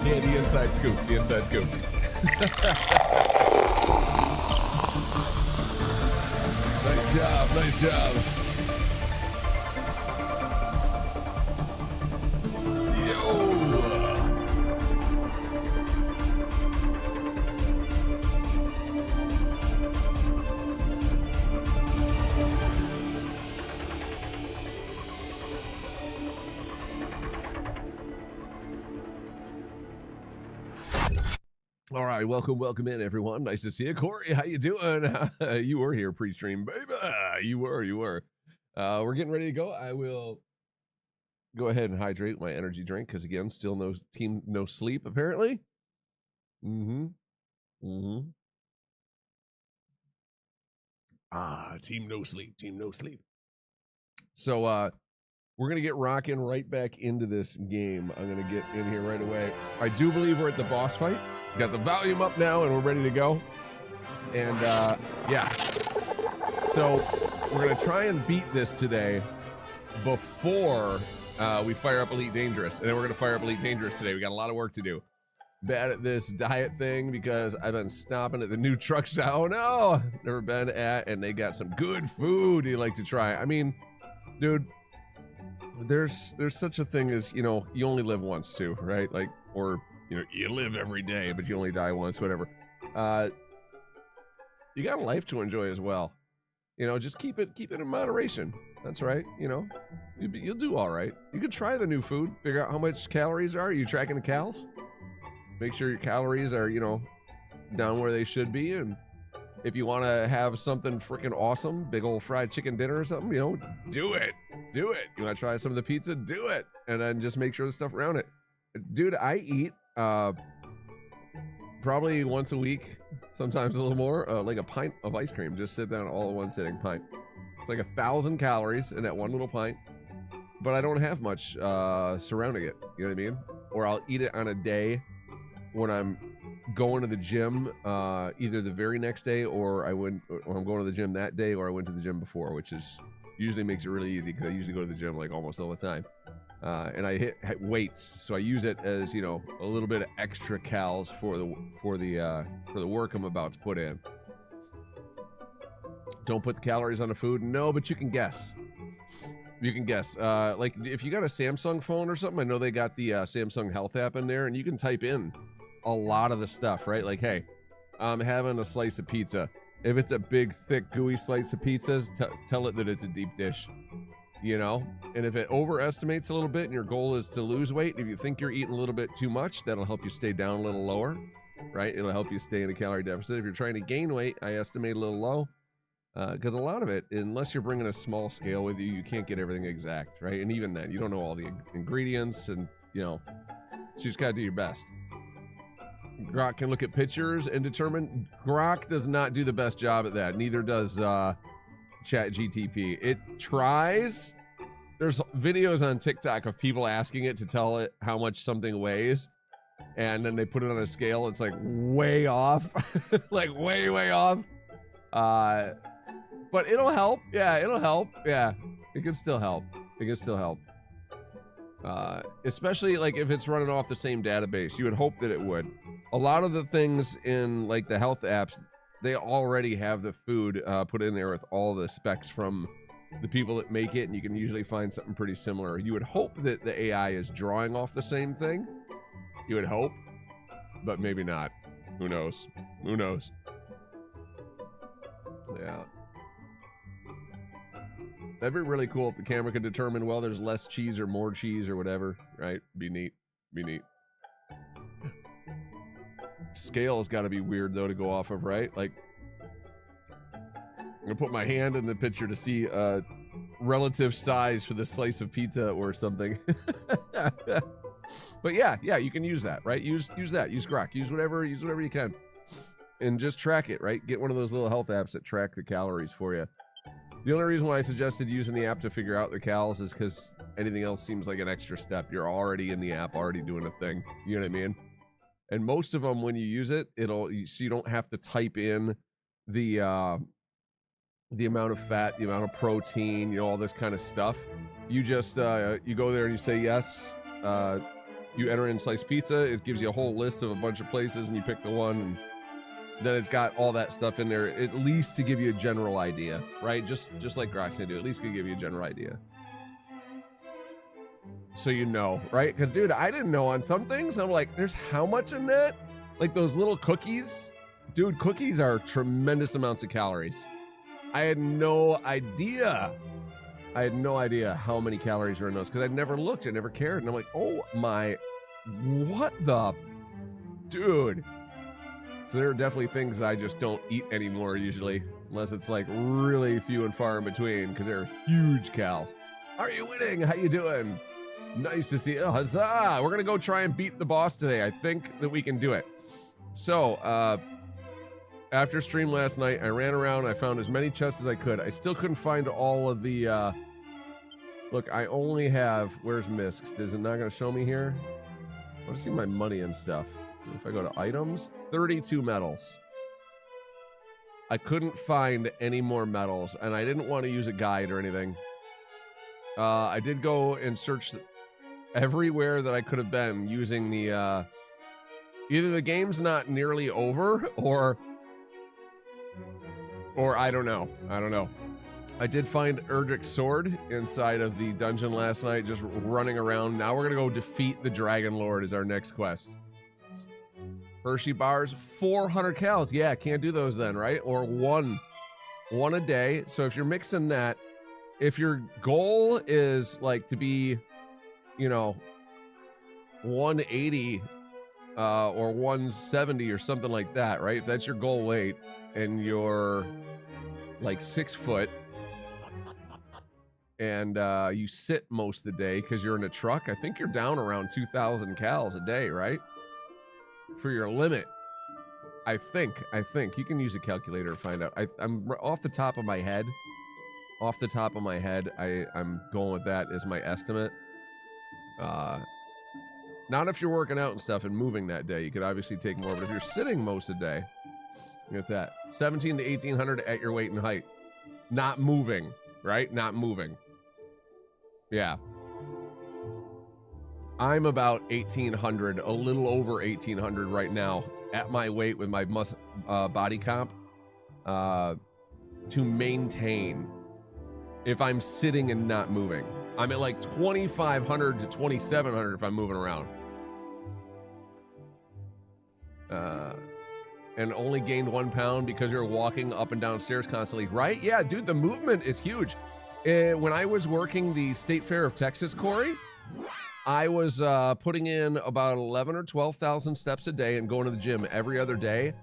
Yeah, the inside scoop. The inside scoop. Nice job. Nice job. All right, welcome in, everyone. Nice to see you, Corey. How you doing? You were here pre-stream, baby. You were. We're getting ready to go. I will go ahead and hydrate my energy drink because again, still no sleep apparently. Team no sleep. So we're gonna get rocking right back into this game. I'm gonna get in here right away. I do believe we're at the boss fight. Got the volume up now and we're ready to go. And yeah. So we're gonna try and beat this today before we fire up Elite Dangerous. And then we're gonna fire up Elite Dangerous today. We got a lot of work to do. Bad at this diet thing because I've been stopping at the new truck stop. Oh no, never been at, and they got some good food you like to try. I mean, dude, there's such a thing as, you know, you only live once too, right? Like, or you know, you live every day, but you only die once, whatever. You got a life to enjoy as well. You know, just keep it in moderation. That's right. You know, you'll do all right. You can try the new food, figure out how much calories are you tracking the calories? Make sure your calories are, you know, down where they should be. And if you want to have something freaking awesome, big old fried chicken dinner or something, you know, do it. You want to try some of the pizza? Do it. And then just make sure the stuff around it. Dude, I eat probably once a week, sometimes a little more, like a pint of ice cream. Just sit down all in one sitting pint. It's like 1,000 calories in that one little pint. But I don't have much surrounding it. You know what I mean? Or I'll eat it on a day when I'm going to the gym, either the very next day or I'm going to the gym that day, or I went to the gym before, which is usually makes it really easy because I usually go to the gym like almost all the time. And I hit weights, so I use it as, you know, a little bit of extra calories for the work I'm about to put in. Don't put the calories on the food. No, but you can guess. Like if you got a Samsung phone or something, I know they got the Samsung Health app in there, and you can type in a lot of the stuff, right? Like, hey, I'm having a slice of pizza. If it's a big, thick, gooey slice of pizza, tell it that it's a deep dish, you know? And if it overestimates a little bit and your goal is to lose weight, if you think you're eating a little bit too much, that'll help you stay down a little lower, right? It'll help you stay in a calorie deficit. If you're trying to gain weight, I estimate a little low. Because a lot of it, unless you're bringing a small scale with you, you can't get everything exact, right? And even then, you don't know all the ingredients, and, you know, so you just gotta do your best. Grok can look at pictures and determine. Grok does not do the best job at that. Neither does ChatGTP. It tries. There's videos on TikTok of people asking it to tell it how much something weighs, and then they put it on a scale. It's like way off, like way off. But it'll help. Yeah, it'll help. Yeah, it can still help. Especially like if it's running off the same database. You would hope that it would. A lot of the things in like the health apps, they already have the food put in there with all the specs from the people that make it, and you can usually find something pretty similar. You would hope that the AI is drawing off the same thing. You would hope, but maybe not. Who knows? Yeah. That'd be really cool if the camera could determine, well, there's less cheese or more cheese or whatever, right? Be neat. Scale has got to be weird, though, to go off of, right? Like, I'm going to put my hand in the picture to see relative size for the slice of pizza or something. But yeah, you can use that, right? Use that. Use Grok. Use whatever you can. And just track it, right? Get one of those little health apps that track the calories for you. The only reason why I suggested using the app to figure out the calories is because anything else seems like an extra step. You're already in the app, already doing a thing. You know what I mean? And most of them, when you use it, so you don't have to type in the amount of fat, the amount of protein, you know, all this kind of stuff. You just you go there and you say yes, You enter in sliced pizza, it gives you a whole list of a bunch of places, and you pick the one, and then it's got all that stuff in there, at least to give you a general idea, right? Just like Groxy do, at least to give you a general idea. So you know, right? Because, dude, I didn't know on some things. I'm like, there's how much in that? Like those little cookies? Dude, cookies are tremendous amounts of calories. I had no idea. I had no idea how many calories were in those because I never looked. I never cared. And I'm like, oh my, what the? Dude. So there are definitely things that I just don't eat anymore usually, unless it's like really few and far in between because they're huge cals. Are you winning? How you doing? Nice to see you. Oh, huzzah! We're gonna go try and beat the boss today. I think that we can do it. So, after stream last night, I ran around. I found as many chests as I could. I still couldn't find all of the. Look, I only have. Where's Misk? Is it not gonna show me here? I want to see my money and stuff. If I go to items, 32 medals. I couldn't find any more medals, and I didn't want to use a guide or anything. I did go and search everywhere that I could have been using the, either the game's not nearly over or I don't know. I did find Erdrick's sword inside of the dungeon last night, just running around. Now we're gonna go defeat the Dragon Lord is our next quest. Hershey bars, 400 calories. Yeah, can't do those then, right? Or one a day. So if you're mixing that, if your goal is like to be, you know, 180 or 170 or something like that, right? If that's your goal weight and you're like 6 foot and you sit most of the day because you're in a truck, I think you're down around 2,000 calories a day, right? For your limit. I think you can use a calculator to find out. I'm off the top of my head. I'm going with that as my estimate. Not if you're working out and stuff and moving that day. You could obviously take more, but if you're sitting most of the day, what's that? 17 to 1,800 at your weight and height. Not moving, right? Not moving. Yeah. I'm about 1,800, a little over 1,800 right now at my weight with my body comp to maintain if I'm sitting and not moving. I'm at like 2,500 to 2,700 if I'm moving around. And only gained 1 pound because you're walking up and down stairs constantly, right? Yeah, dude, the movement is huge. When I was working the State Fair of Texas, Corey, I was putting in about 11 or 12,000 steps a day and going to the gym every other day.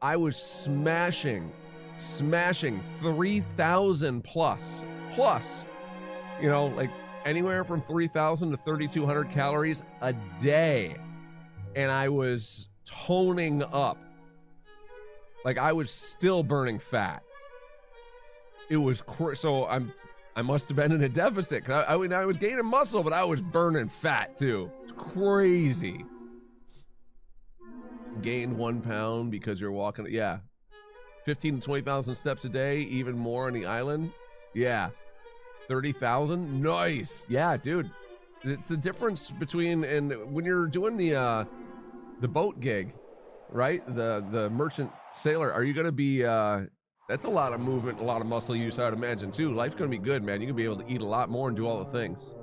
I was smashing 3,000 plus, you know, like anywhere from 3,000 to 3,200 calories a day. And I was toning up. Like I was still burning fat. It was so I must have been in a deficit. I was gaining muscle, but I was burning fat too. It's crazy. Gained 1 pound because you're walking. Yeah. 15 to 20,000 steps a day, even more on the island. Yeah. 30,000. Nice. Yeah, dude. It's the difference between, and when you're doing the boat gig, right? The merchant sailor, are you going to be, that's a lot of movement, a lot of muscle use, I would imagine, too. Life's going to be good, man. You're going to be able to eat a lot more and do all the things.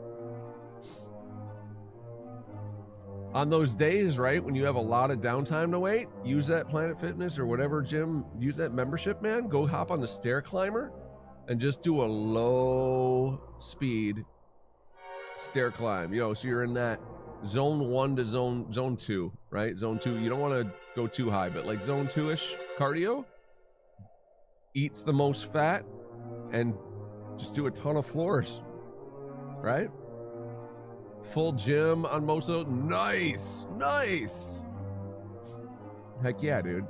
On those days, right, when you have a lot of downtime to wait, use that Planet Fitness or whatever gym, use that membership, man. Go hop on the stair climber and just do a low speed stair climb. You know, so you're in that zone 1 to zone 2, right? Zone 2, you don't want to go too high, but like zone 2-ish cardio. Eats the most fat and just do a ton of floors, right? Full gym on most of those. Nice. Heck yeah, dude.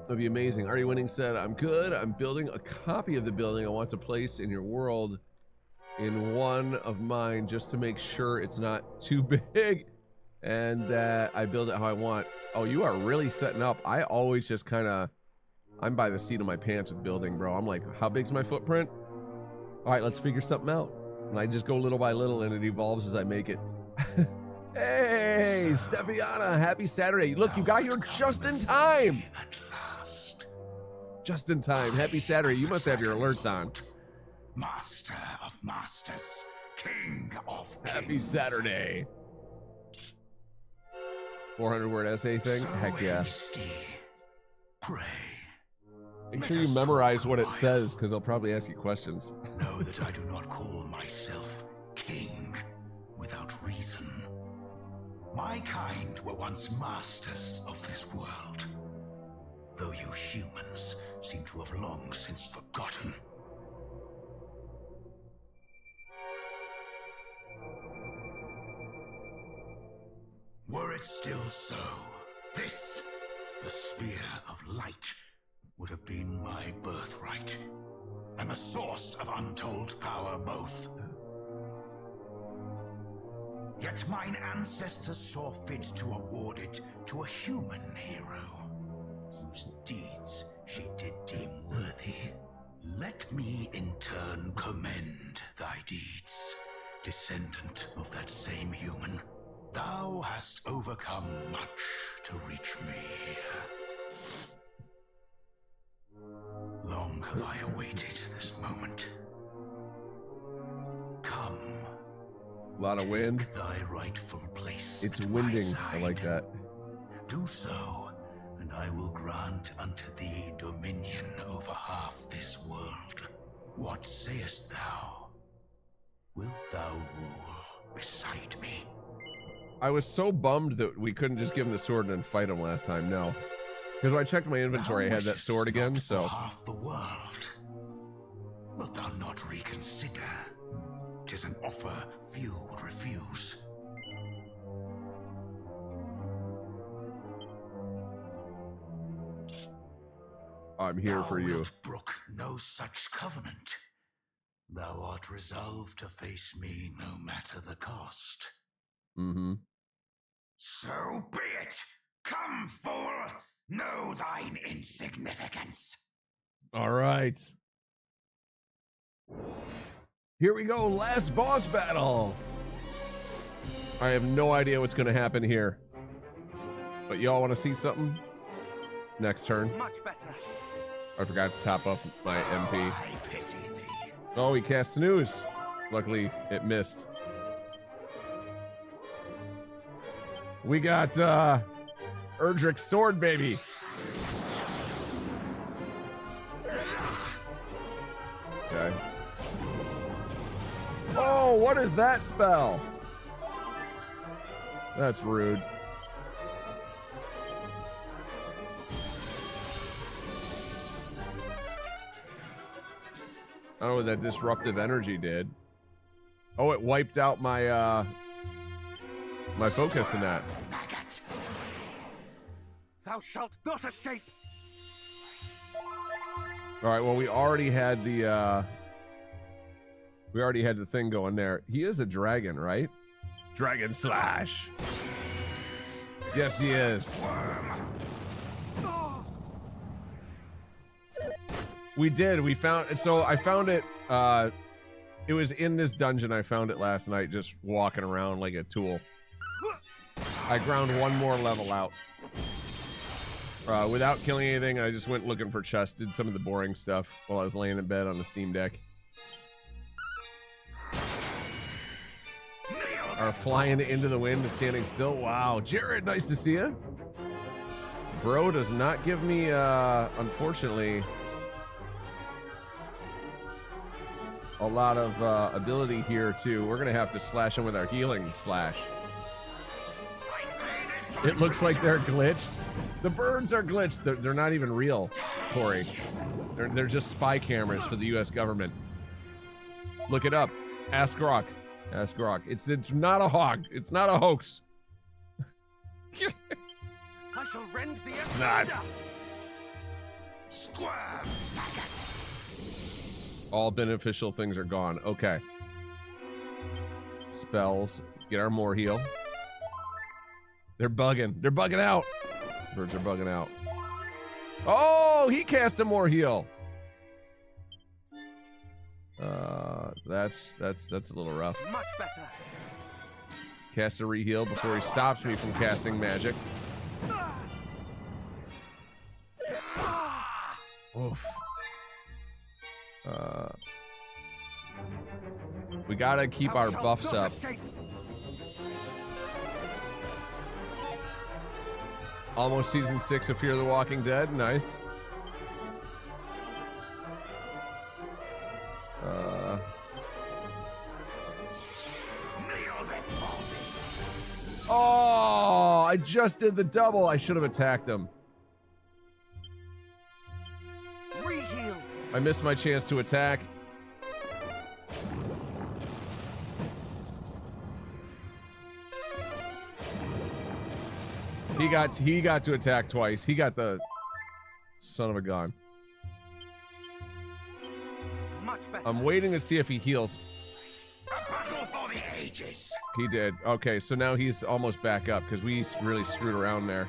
That'd be amazing. Are you winning? Said, I'm good. I'm building a copy of the building I want to place in your world in one of mine just to make sure it's not too big and that I build it how I want. Oh, you are really setting up. I always just kind of, I'm by the seat of my pants with building, bro. I'm like, how big's my footprint? All right, let's figure something out. And I just go little by little, and it evolves as I make it. Hey, Stefiana, happy Saturday. Look, you got here just in time. At last. Just in time. Happy Saturday. You must have your alerts on. Master of masters, king of kings. Happy Saturday. 400-word essay thing? So Heck yeah. hasty. Pray. Make sure you memorize what it says, because I'll probably ask you questions. Know that I do not call myself king without reason. My kind were once masters of this world, though you humans seem to have long since forgotten. Were it still so, this, the sphere of light, would have been my birthright, and the source of untold power both. Yet mine ancestors saw fit to award it to a human hero, whose deeds she did deem worthy. Let me in turn commend thy deeds, descendant of that same human. Thou hast overcome much to reach me. Long have I awaited this moment. Come. A lot of wind. Take thy rightful place. It's at my winding. side. I like that. Do so, and I will grant unto thee dominion over half this world. What sayest thou? Wilt thou rule beside me? I was so bummed that we couldn't just give him the sword and then fight him last time. No. Because when I checked my inventory, I had that sword again, so... half the world. Wilt thou not reconsider? 'Tis an offer few would refuse. I'm here for you. Thou wilt brook no such covenant. Thou art resolved to face me no matter the cost. Mm-hmm. So be it! Come, fool! Know thine insignificance! All right. Here we go, last boss battle. I have no idea what's going to happen here. But y'all want to see something? Next turn. Much better. I forgot to top up my MP. I pity thee. Oh, he cast snooze. Luckily, it missed. We got Erdrick's sword, baby. Okay. Oh, what is that spell? That's rude. I don't know what that disruptive energy did. Oh, it wiped out my my focus in that. Maggot. Thou shalt not escape. All right, well, we already had the thing going there. He is a dragon, right? Dragon slash. Yes, he is. We did. We found it. So I found it. It was in this dungeon. I found it last night, just walking around like a tool. I ground one more level out. Without killing anything, I just went looking for chests, did some of the boring stuff while I was laying in bed on the Steam Deck. Are flying into the wind and standing still. Wow, Jared, nice to see you. Bro does not give me, unfortunately, a lot of ability here too. We're gonna have to slash him with our healing slash. It looks like they're glitched. The birds are glitched. They're not even real, Corey. They're just spy cameras for the U.S. government. Look it up. Ask Grok. Ask Grok. It's not a hog. It's not a hoax. I shall rend the earth. Not. Squirm, maggot. All beneficial things are gone. Okay. Spells. Get our more heal. They're bugging. They're bugging out. Birds are bugging out. Oh, he cast a more heal. That's a little rough. Much better. Cast a re-heal before he stops me from casting magic. Oof. We gotta keep our buffs up. Almost season 6 of Fear the Walking Dead. Nice. Oh, I just did the double. I should have attacked him. Re-heal. I missed my chance to attack. He got to attack twice. He got the son of a gun. Much better. I'm waiting to see if he heals. A battle for the ages. He did. Okay, so now he's almost back up because we really screwed around there.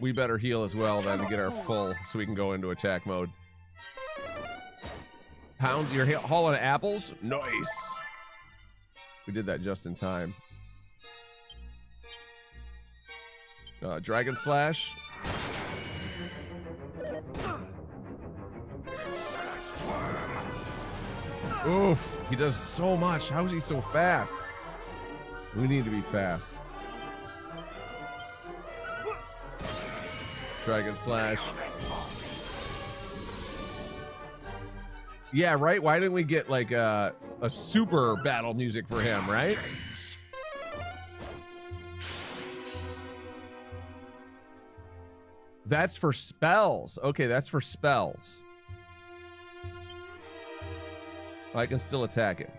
We better heal as well then to get our full so we can go into attack mode. Pound, you're hauling apples? Nice. We did that just in time. Dragon Slash. Oof, he does so much. How is he so fast? We need to be fast. Dragon Slash. Yeah, right? Why didn't we get like a super battle music for him, right? That's for spells. Okay, that's for spells. I can still attack it.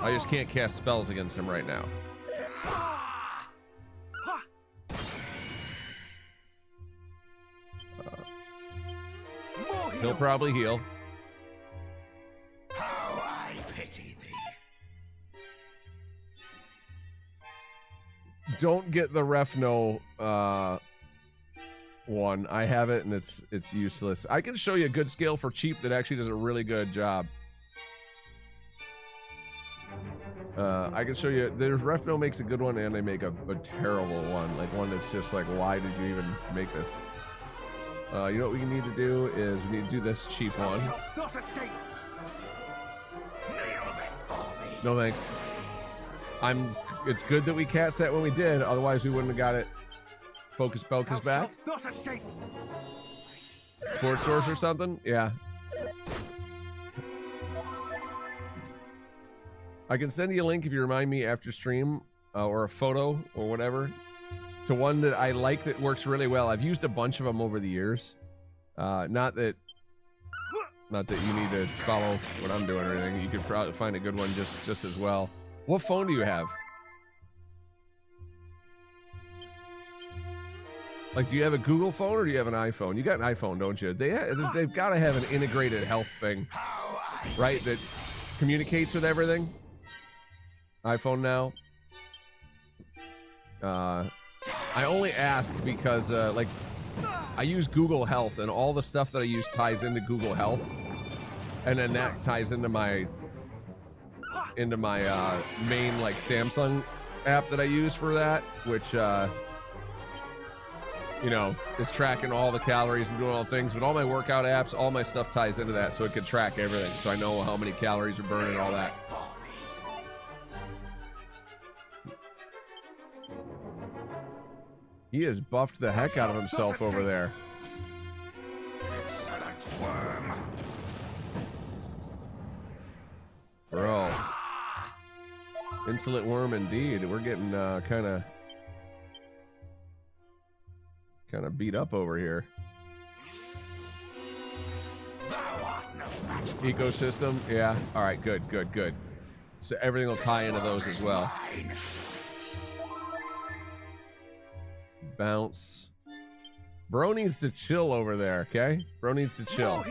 I just can't cast spells against him right now. He'll probably heal. How I pity thee. Don't get the Refno one. I have it and it's useless. I can show you a good scale for cheap that actually does a really good job. I can show you. There's Refno makes a good one and they make a terrible one, like one that's just like, why did you even make this? You know what we need to do is we need to do this cheap one. No thanks. It's good that we cast that when we did, otherwise we wouldn't have got it. Focus Pocus back. Sports Source or something? Yeah. I can send you a link if you remind me after stream, or a photo or whatever, to one that I like that works really well. I've used a bunch of them over the years. Not that you need to follow what I'm doing or anything. You could probably find a good one just as well. What phone do you have? Like, do you have a Google phone or do you have an iPhone? You got an iPhone, don't you? They've got to have an integrated health thing, right? That communicates with everything. iPhone now. I only ask because, like, I use Google Health, and all the stuff that I use ties into Google Health, and then that ties into my main, like, Samsung app that I use for that, which, you know, is tracking all the calories and doing all the things. But all my workout apps, all my stuff ties into that, so it can track everything, so I know how many calories are burning and all that. He has buffed the heck out of himself over there. Excellent worm. Bro. Insolent worm indeed. We're getting kind of beat up over here. Ecosystem, yeah. All right, good. So everything will tie into those as well. Bounce. Bro needs to chill over there, okay? Bro needs to chill.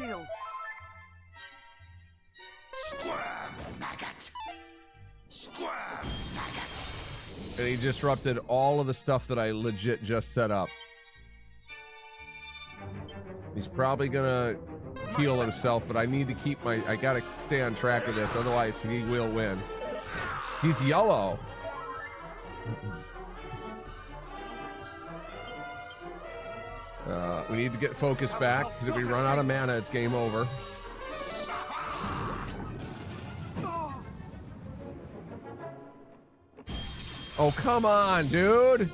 Squirm, maggot. Squirm, maggot. And he disrupted all of the stuff that I legit just set up. He's probably gonna heal himself, but I need to keep my... I gotta stay on track with this, otherwise he will win. He's yellow. We need to get focus back, because if we run out of mana, it's game over. Oh, come on, dude.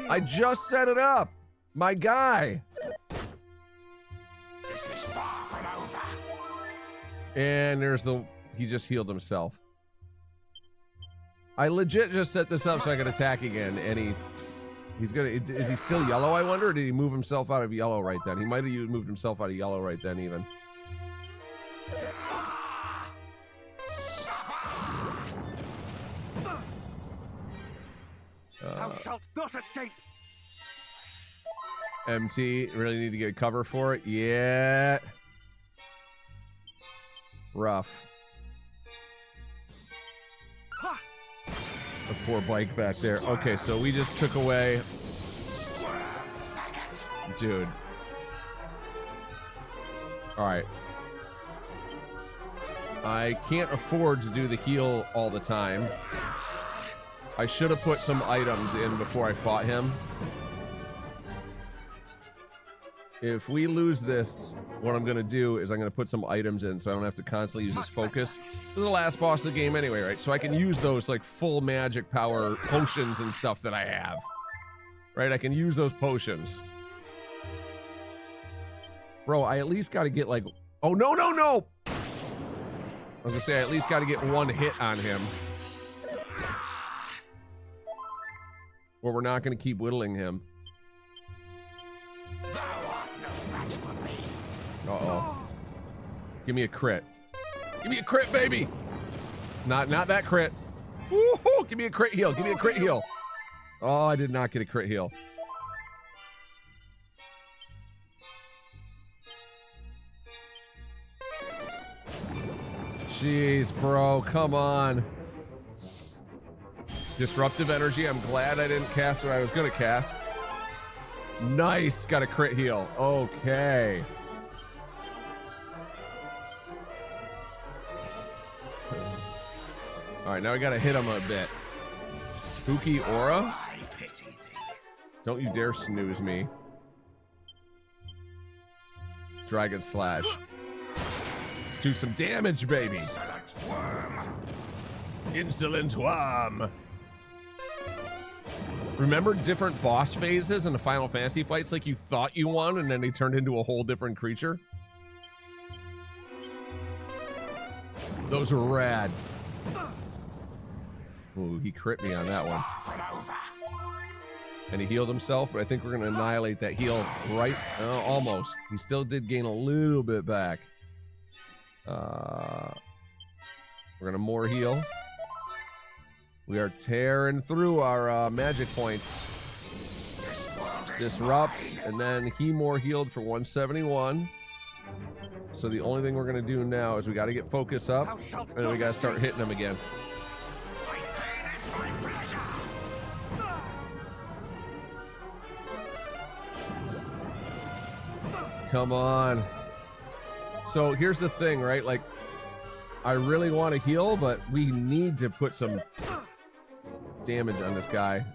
I just set it up. My guy. This is far from over. And there's the... He just healed himself. I legit just set this up so I can attack again, and he's gonna... Is he still yellow, I wonder, or did he move himself out of yellow right then? He might have moved himself out of yellow right then, even. Thou shalt not escape. MT, really need to get cover for it. Yeah. Rough. The poor bike back there. Okay, so we just took away... Dude. Alright. I can't afford to do the heal all the time. I should have put some items in before I fought him. If we lose this, what I'm going to do is I'm going to put some items in so I don't have to constantly use this focus. This is the last boss of the game anyway, right? So I can use those like full magic power potions and stuff that I have. Right? I can use those potions. Bro, I at least got to get like... Oh, no, no, no! I was going to say, I at least got to get one hit on him. Or we're not going to keep whittling him. Thou art no match for me. Uh-oh. Give me a crit. Give me a crit, baby! Not that crit. Woohoo! Give me a crit heal. Give me a crit heal. Oh, I did not get a crit heal. Jeez, bro. Come on. Disruptive energy. I'm glad I didn't cast what I was going to cast. Nice. Got a crit heal. Okay. All right, now we got to hit him a bit. Spooky aura? Don't you dare snooze me. Dragon slash. Let's do some damage, baby. Insolent worm. Insolent worm. Remember different boss phases in the Final Fantasy fights? Like you thought you won and then they turned into a whole different creature? Those were rad. Ooh, he crit me on that one. And he healed himself, but I think we're going to annihilate that heal right... almost. He still did gain a little bit back. We're going to more heal. We are tearing through our magic points. Disrupts, and then he more healed for 171. So the only thing we're going to do now is we got to get focus up, and then we got to start hitting him again. Come on. So here's the thing, right? Like, I really want to heal, but we need to put some damage on this guy.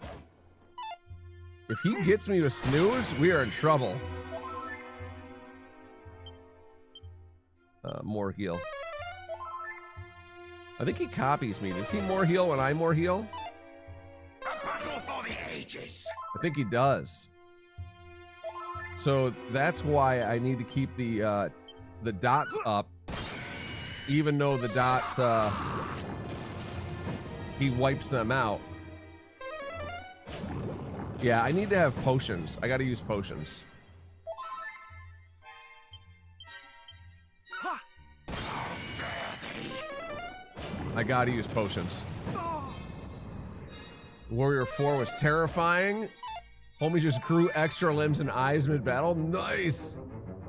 If he gets me with snooze, we are in trouble. More heal. I think he copies me. Does he more heal when I more heal? A battle for the ages. I think he does. So that's why I need to keep the dots up, even though the dots he wipes them out. Yeah, I need to have potions. I got to use potions. I got to use potions. Warrior 4 was terrifying. Homie just grew extra limbs and eyes mid-battle. Nice!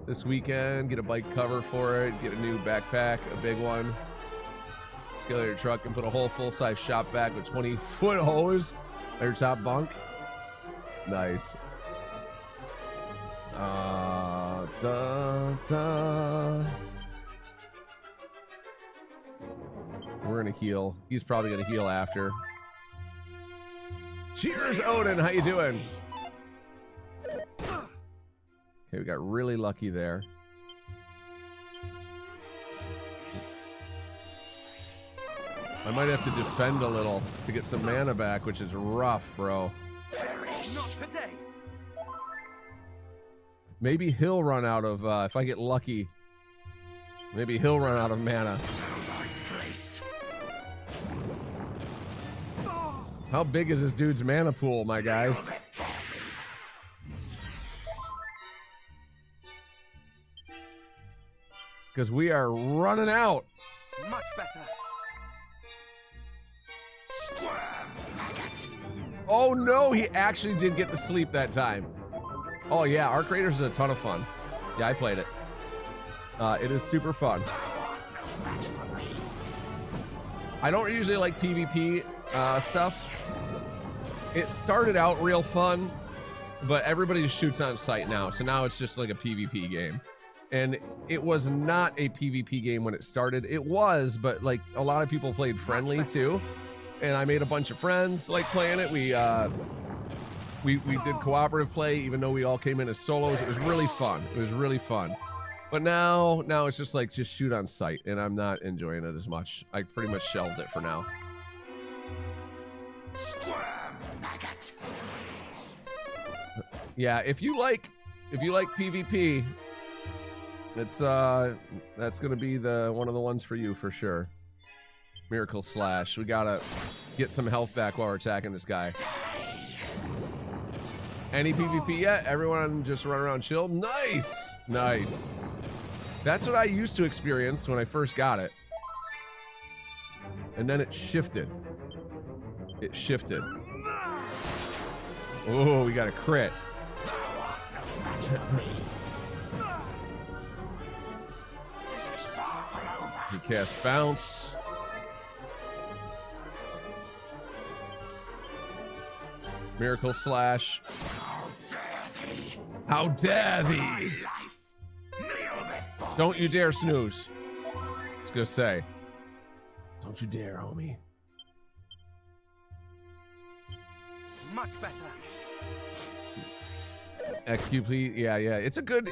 This weekend, get a bike cover for it, get a new backpack, a big one. Scale your truck and put a whole full-size shop vac with 20-foot hose at your top bunk. Nice. We're gonna heal. He's probably gonna heal after. Cheers, Odin. How you doing? Okay, we got really lucky there. I might have to defend a little to get some mana back, which is rough, bro. Not today. Maybe he'll run out of, if I get lucky, maybe he'll run out of mana. How big is this dude's mana pool, my guys? Because we are running out. Much better. Oh no, he actually did get to sleep that time. Oh yeah, Arc Raiders is a ton of fun. Yeah, I played it. It is super fun. I don't usually like PvP stuff. It started out real fun, but everybody just shoots on sight now. So now it's just like a PvP game. And it was not a PvP game when it started. It was, but like a lot of people played friendly too. And I made a bunch of friends like playing it. We did cooperative play, even though we all came in as solos. It was really fun. It was really fun. But now it's just like just shoot on sight, and I'm not enjoying it as much. I pretty much shelved it for now. Yeah, if you like PvP, it's that's gonna be one of the ones for you for sure. Miracle Slash. We gotta get some health back while we're attacking this guy. Any PvP yet? Everyone just run around chill? Nice! Nice. That's what I used to experience when I first got it. And then it shifted. It shifted. Oh, we got a crit. He cast Bounce. Miracle Slash. How dare thee! Don't you dare snooze. I was gonna say. Don't you dare, homie. Much better. XQP, yeah. It's a good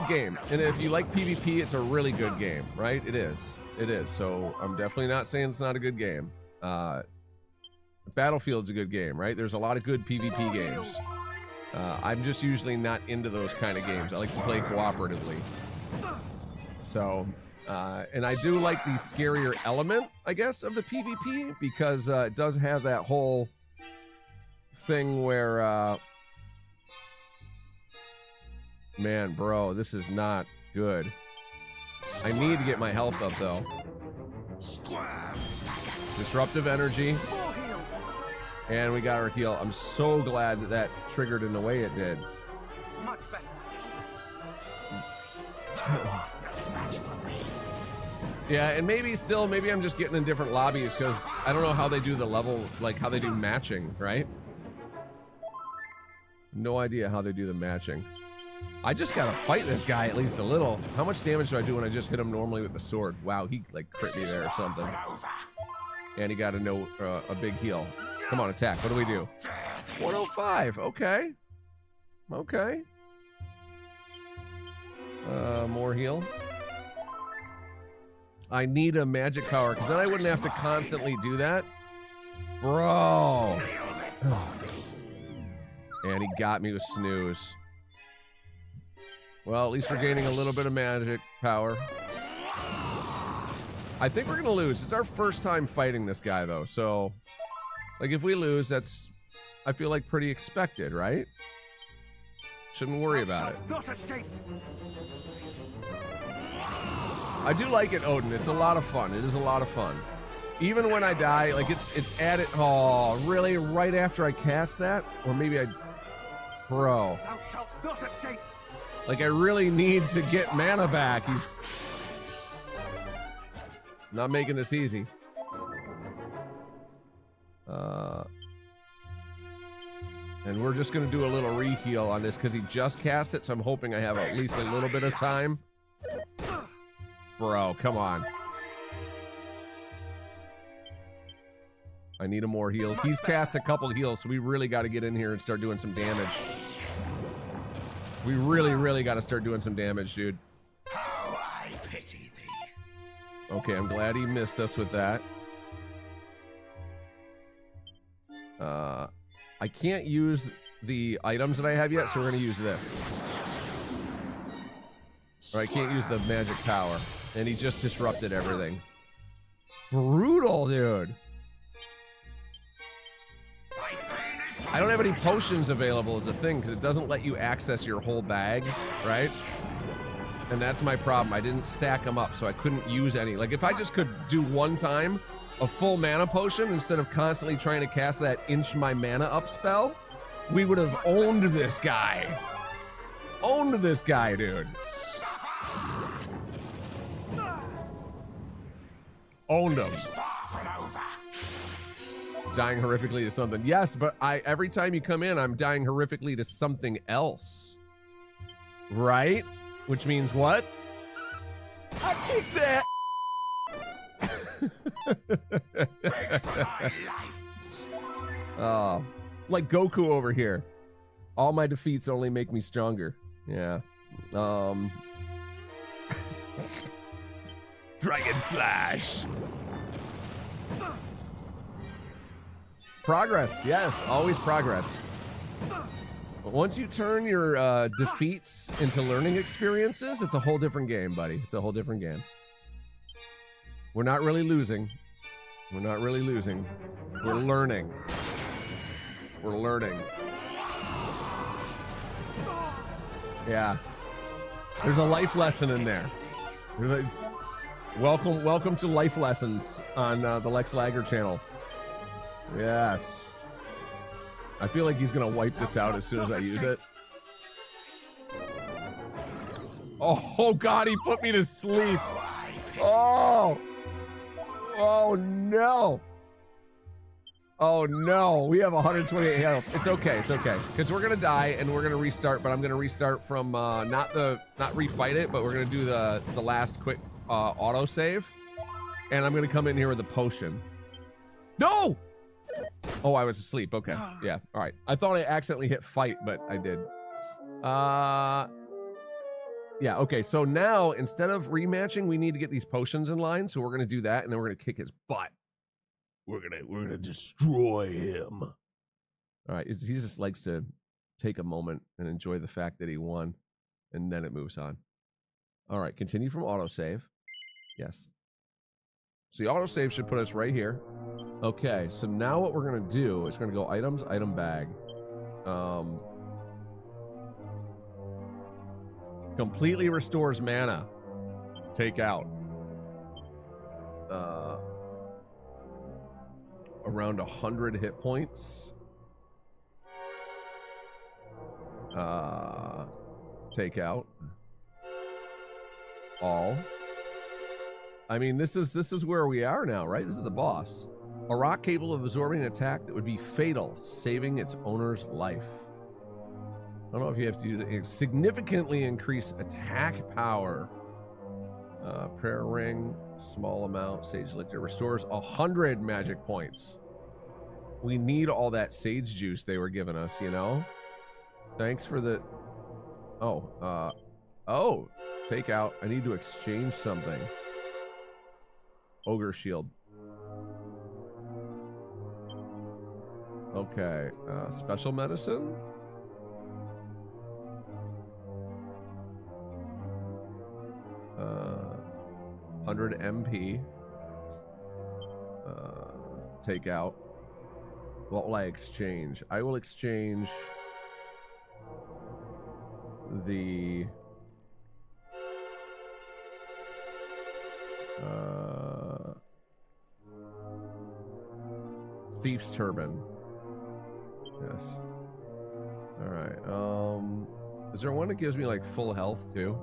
game. And if you like PvP, it's a really good game, right? It is. So I'm definitely not saying it's not a good game. Battlefield's a good game, right? There's a lot of good PvP games. I'm just usually not into those kind of games. I like to play cooperatively. So, and I do like the scarier element, I guess, of the PvP, because it does have that whole thing where, man, bro, this is not good. I need to get my health up, though. Disruptive energy. And we got our heal. I'm so glad that triggered in the way it did. Much better. Yeah, and maybe I'm just getting in different lobbies because I don't know how they do the level, like how they do matching, right? No idea how they do the matching. I just gotta fight this guy at least a little. How much damage do I do when I just hit him normally with the sword? Wow, he like crit me there or something. And he got a big heal. Come on, attack. What do we do? 105. Okay. Okay. More heal. I need a magic power because then I wouldn't have to constantly do that. Bro. And he got me with snooze. Well, at least we're gaining a little bit of magic power. I think we're gonna lose. It's our first time fighting this guy though, so like if we lose, that's I feel like pretty expected, right? Shouldn't worry about it. I do like it, Odin. It's a lot of fun. It is a lot of fun. Even when I die, like it's added. Oh, really? Right after I cast that, or maybe bro. Thou shalt not escape. Like I really need to get mana back. He's not making this easy. And we're just going to do a little re-heal on this because he just cast it, so I'm hoping I have at least a little bit of time. Bro, come on. I need a more heal. He's cast a couple heals, so we really got to get in here and start doing some damage. We really got to start doing some damage, dude. How I pity thee. Okay, I'm glad he missed us with that. I can't use the items that I have yet, so we're going to use this. Or I can't use the magic power. And he just disrupted everything. Brutal, dude. I don't have any potions available as a thing because it doesn't let you access your whole bag, right? And that's my problem. I didn't stack them up, so I couldn't use any. Like, if I just could do one time a full mana potion instead of constantly trying to cast that inch my mana up spell, we would have owned this guy. Owned this guy, dude. Owned him. Dying horrifically to something. Yes, but every time you come in, I'm dying horrifically to something else. Right? Which means what? I kick that. Oh, like Goku over here. All my defeats only make me stronger. Yeah. Dragon Slash. Progress, yes, always progress. But once you turn your defeats into learning experiences, it's a whole different game, buddy. It's a whole different game. We're not really losing. We're not really losing. We're learning. We're learning. Yeah. There's a life lesson in there. There's a welcome to life lessons on the Lex Lager channel. Yes. I feel like he's gonna wipe this out as soon as I use it. Oh God, he put me to sleep. Oh. Oh no. Oh no, we have 128 health. It's okay, it's okay. Because we're gonna die and we're gonna restart, but I'm gonna restart from not refight it, but we're gonna do the last quick auto save. And I'm gonna come in here with a potion. No! Oh, I was asleep. Okay. Yeah. All right. I thought I accidentally hit fight, but I did. Yeah. Okay. So now instead of rematching, we need to get these potions in line. So we're going to do that. And then we're going to kick his butt. We're going to destroy him. All right. He just likes to take a moment and enjoy the fact that he won. And then it moves on. All right. Continue from autosave. Yes. So the autosave should put us right here. Okay, so now what we're gonna do is we're gonna go items, item bag. Completely restores mana. Take out. Around 100 hit points. Take out. All. I mean, this is where we are now, right? This is the boss. A rock capable of absorbing an attack that would be fatal, saving its owner's life. I don't know if you have to do that. Significantly increase attack power. Prayer ring, small amount, sage elixir restores 100 magic points. We need all that sage juice they were giving us, you know? Thanks for the... Oh, take out. I need to exchange something. Ogre shield. Okay, special medicine? Uh, 100 MP. Take out. What will I exchange? I will exchange the Thief's Turban. Yes. All right. Is there one that gives me like full health too?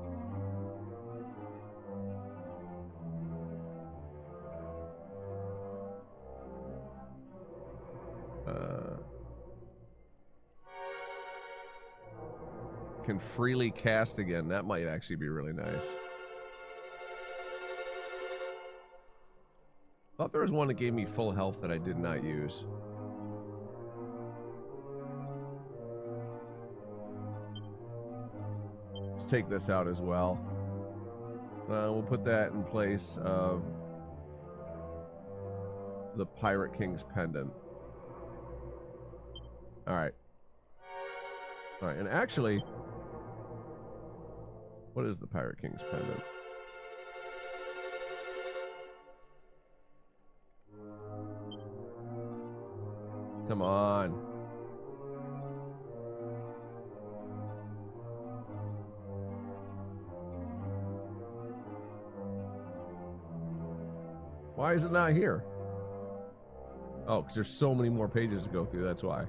can freely cast again. That might actually be really nice. Thought there was one that gave me full health that I did not use. Let's take this out as well. We'll put that in place of the Pirate King's pendant. All right. All right, and actually, what is the Pirate King's pendant? Come on. Why is it not here? Oh, because there's so many more pages to go through, that's why.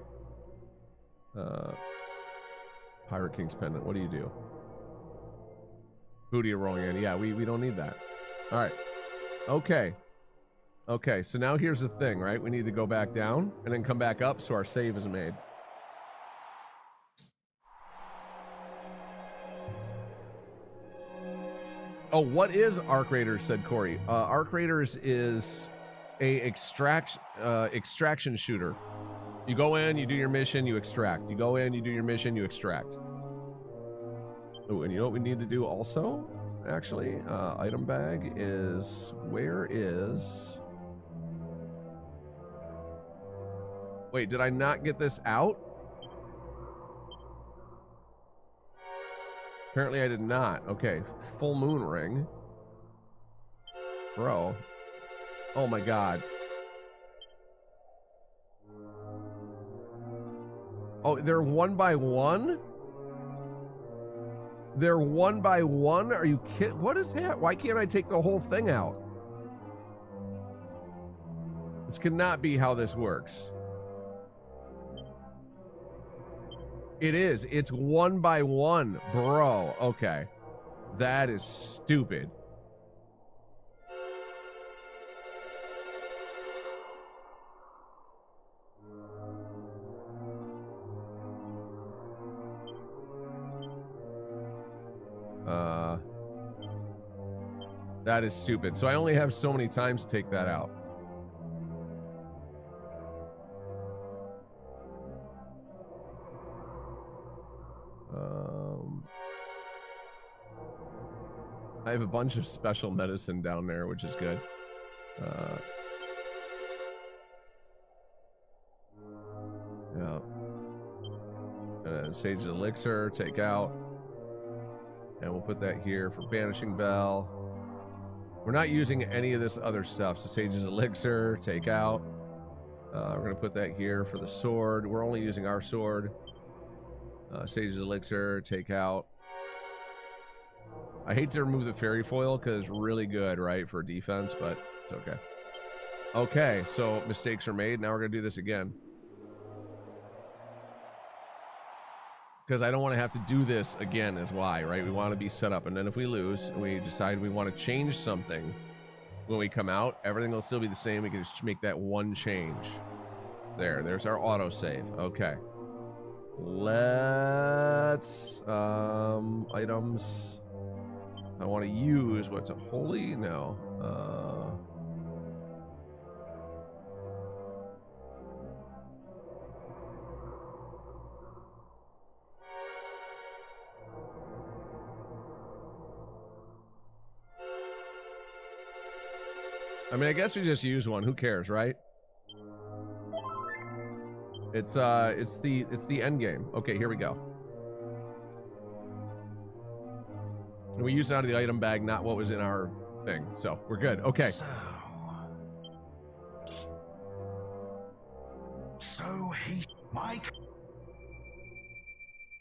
Pirate King's pendant, what do you do? Booty rolling in. Yeah, we don't need that. All right. Okay. Okay, so now here's the thing, right? We need to go back down and then come back up so our save is made. Oh, what is Arc Raiders, said Corey. Arc Raiders is a extraction shooter. You go in, you do your mission, you extract. You go in, you do your mission, you extract. Oh, and you know what we need to do also? Actually, item bag is... Where is... Wait, did I not get this out? Apparently I did not. Okay, full moon ring. Bro. Oh my god. Oh, they're one by one? They're one by one? Are you kidding? What is that? Why can't I take the whole thing out? This cannot be how this works. It is. It's one by one, bro. Okay. That is stupid. That is stupid. So I only have so many times to take that out. I have a bunch of special medicine down there, which is good. Yeah. Sage's Elixir, take out. And we'll put that here for Banishing Bell. We're not using any of this other stuff. So Sage's Elixir, take out. We're going to put that here for the sword. We're only using our sword. Sage's Elixir, take out. I hate to remove the fairy foil because it's really good, right, for defense, but it's okay. Okay, so mistakes are made. Now we're going to do this again. Because I don't want to have to do this again is why, right? We want to be set up. And then if we lose and we decide we want to change something when we come out, everything will still be the same. We can just make that one change. There's our autosave. Okay. Let's... items... I want to use what's a holy? No. I mean, I guess we just use one. Who cares, right? It's the end game. Okay, here we go. And we use it out of the item bag, not what was in our thing. So we're good. Okay. So he, Mike.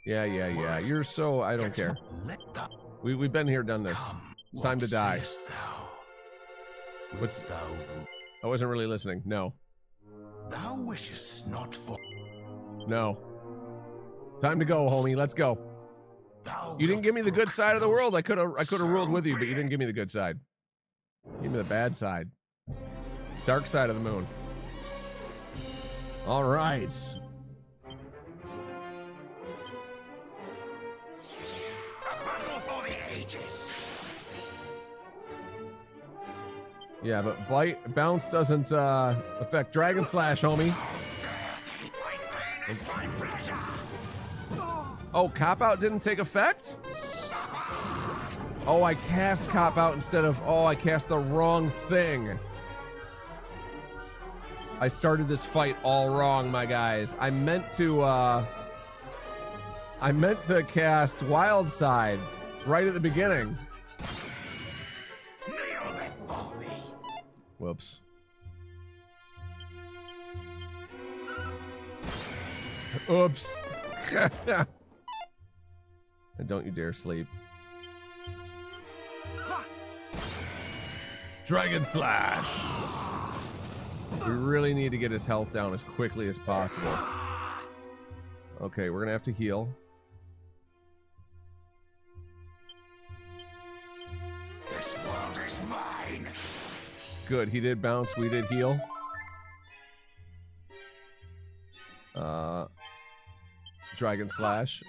Yeah. You're so I don't care. We've been here, done this. It's time to die. What's thou? I wasn't really listening. No. Thou wishest not for. No. Time to go, homie. Let's go. You didn't give me the good side of the world. I could have ruled with you, but you didn't give me the good side. Give me the bad side. Dark side of the moon. All right. ages. Yeah, but bounce doesn't affect Dragon Slash, homie. Oh, Cop Out didn't take effect? Oh, I cast Cop Out instead of... Oh, I cast the wrong thing. I started this fight all wrong, my guys. I meant to cast Wild Side right at the beginning. Whoops. Oops. And don't you dare sleep. Dragon Slash. We really need to get his health down as quickly as possible. Okay, we're gonna have to heal. This world is mine. Good, he did bounce, we did heal. Dragon Slash.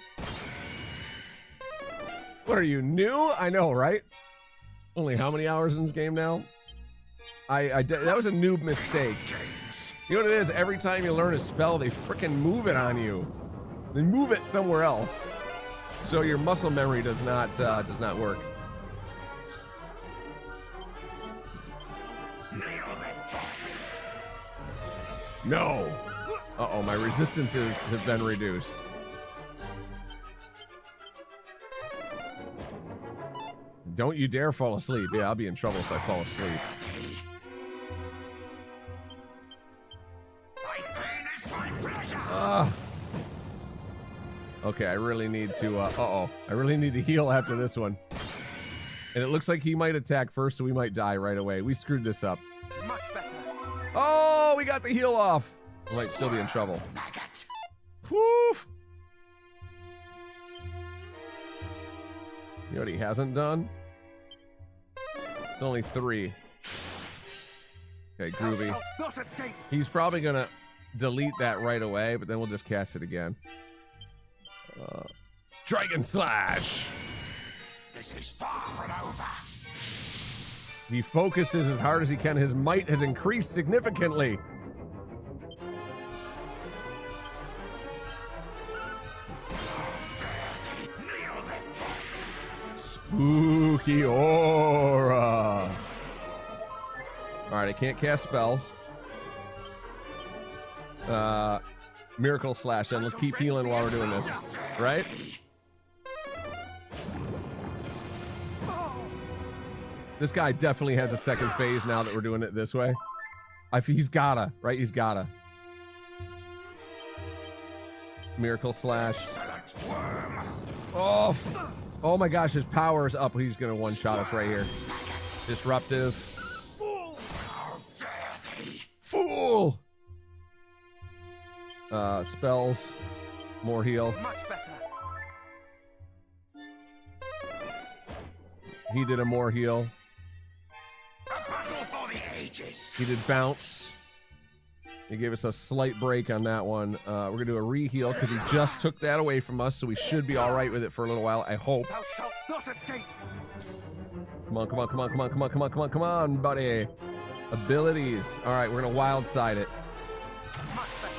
What are you, new? I know, right? Only how many hours in this game now? That was a noob mistake. You know what it is? Every time you learn a spell, they frickin' move it on you. They move it somewhere else. So your muscle memory does not work. No. Uh-oh, my resistances have been reduced. Don't you dare fall asleep. Yeah, I'll be in trouble if I fall asleep. Okay, I really need to, I really need to heal after this one. And it looks like he might attack first, so we might die right away. We screwed this up. Much better. Oh, we got the heal off. I might still be in trouble. Woof. You know what he hasn't done? It's only 3. Okay, groovy. He's probably gonna delete that right away, but then we'll just cast it again. Dragon Slash. This is far from over. He focuses as hard as he can. His might has increased significantly. Spooky aura. All right, I can't cast spells. Miracle Slash, then let's keep healing while we're doing this, right? This guy definitely has a second phase now that we're doing it this way. He's gotta, right? He's gotta. Miracle Slash. Oh, oh my gosh, his power is up. He's gonna one-shot us right here. Disruptive. Fool! Spells. More heal. Much better. He did a more heal. A battle for the ages. He did bounce. He gave us a slight break on that one. We're gonna do a re-heal because he just took that away from us, so we should be all right with it for a little while, I hope. Thou shalt not escape. Come on, come on, come on, come on, come on, come on, come on, come on, buddy. Abilities. All right, we're gonna wild side it. Much better.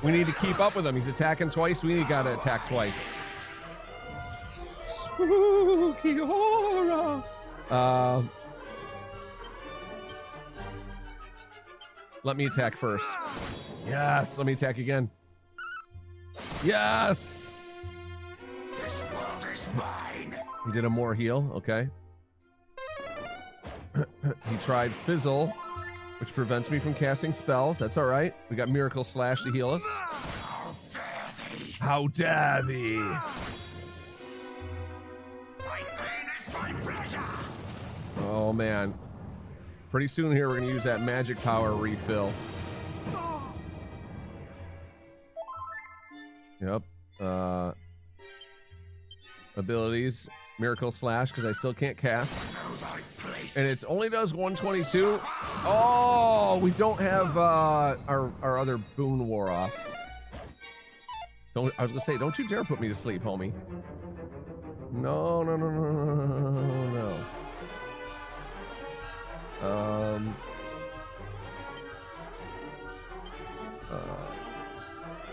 We need to keep up with him. He's attacking twice. We gotta attack twice. Spooky horror. Let me attack first. Yes, let me attack again. Yes. This world is mine. He did a more heal. Okay. He tried Fizzle, which prevents me from casting spells. That's all right. We got Miracle Slash to heal us. How dare thee? How dare thee? My pain is my pleasure. Oh, man. Pretty soon here, we're going to use that magic power refill. Yep. Abilities. Miracle Slash, because I still can't cast. And it only does 122. Oh, we don't have our other boon wore off. I was going to say, don't you dare put me to sleep, homie. No, no, no, no, no, no, no.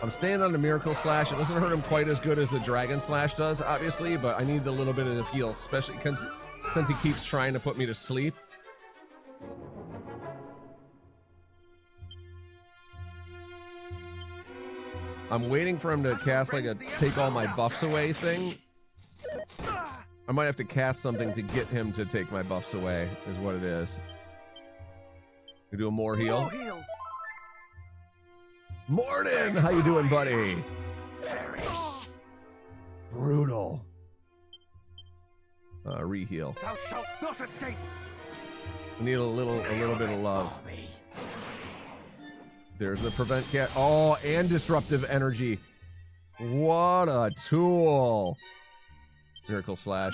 I'm staying on the Miracle Slash. It doesn't hurt him quite as good as the Dragon Slash does, obviously, but I need a little bit of heal, especially since he keeps trying to put me to sleep. I'm waiting for him to cast like a take all my buffs away thing. I might have to cast something to get him to take my buffs away, is what it is. We do a more heal. More heal. Morning! How you doing, buddy? Brutal. Reheal. Thou shalt not escape. We need a little bit of love. There's the prevent cat. Oh, and disruptive energy. What a tool. Miracle Slash.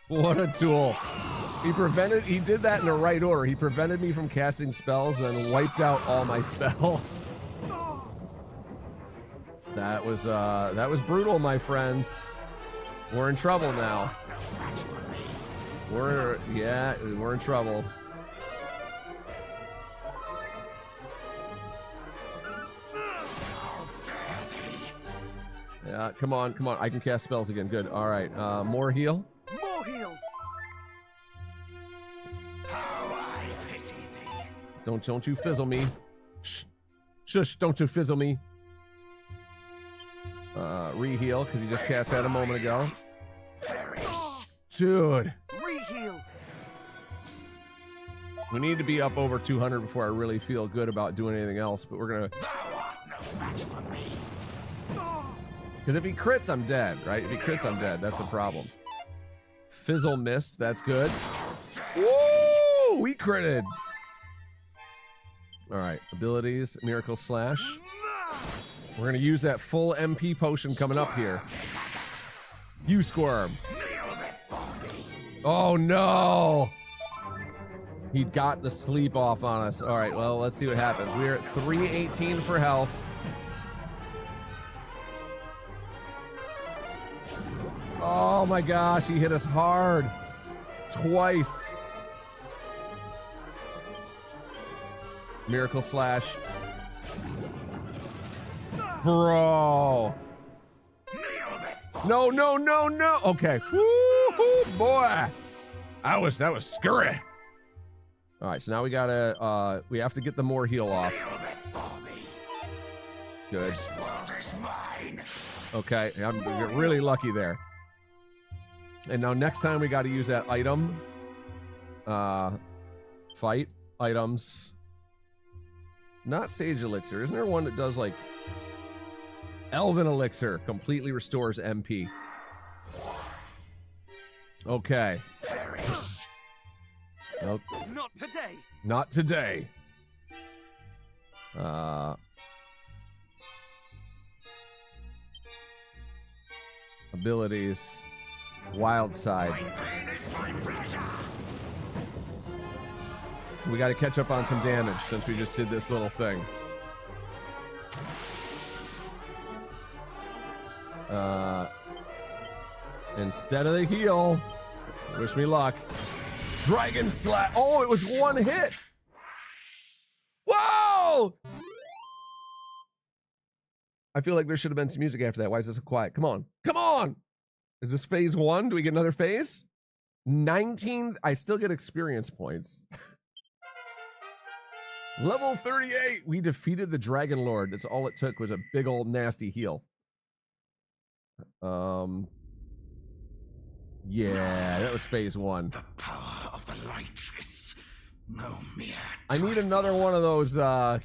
What a tool. He did that in the right order. He prevented me from casting spells and wiped out all my spells. That was brutal, my friends. We're in trouble now. We're in trouble. Yeah, come on. I can cast spells again. Good. All right. More heal. More heal. How I pity thee. Don't you fizzle me. Shush, don't you fizzle me. Reheal, because he just cast that a moment ago. Dude. Reheal. We need to be up over 200 before I really feel good about doing anything else, but we're gonna... Thou art no match for me. Because if he crits, I'm dead, right? If he crits, I'm dead. That's the problem. Fizzle missed. That's good. Whoa! We critted. All right. Abilities. Miracle Slash. We're going to use that full MP potion coming up here. You squirm. Oh, no. He got the sleep off on us. All right. Well, let's see what happens. We're at 318 for health. Oh my gosh, he hit us hard. Twice. Miracle Slash. Bro. No, no, no, no. Okay. Woo-hoo, boy. That was scary. All right, so now we gotta, we have to get the more heal off. Good. This world is mine. Okay, I'm really lucky there. And now next time we got to use that item. Fight items. Not Sage Elixir. Isn't there one that does like Elven Elixir? Completely restores MP. Okay. Nope. Not today. Not today. Abilities. Wild Side. We got to catch up on some damage since we just did this little thing. Instead of the heal, wish me luck. Dragon Slash. Oh, it was one hit. Whoa! I feel like there should have been some music after that. Why is this so quiet? Come on. Come on! Is this phase 1? Do we get another phase? 19. I still get experience points. Level 38. We defeated the Dragon Lord. That's all it took was a big old nasty heal. Yeah, that was phase 1. The power of the light is no mere. I need another one of those. I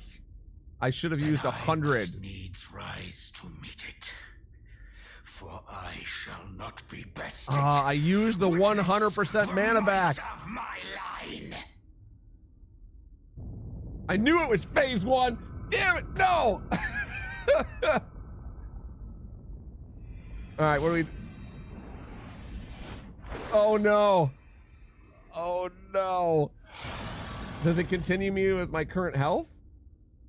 should have used 100. Needs rise to meet it. For I shall not be bested. I used the 100% mana back. Of my line. I knew it was phase 1. Damn it, no! All right, what do we... Oh, no. Oh, no. Does it continue me with my current health?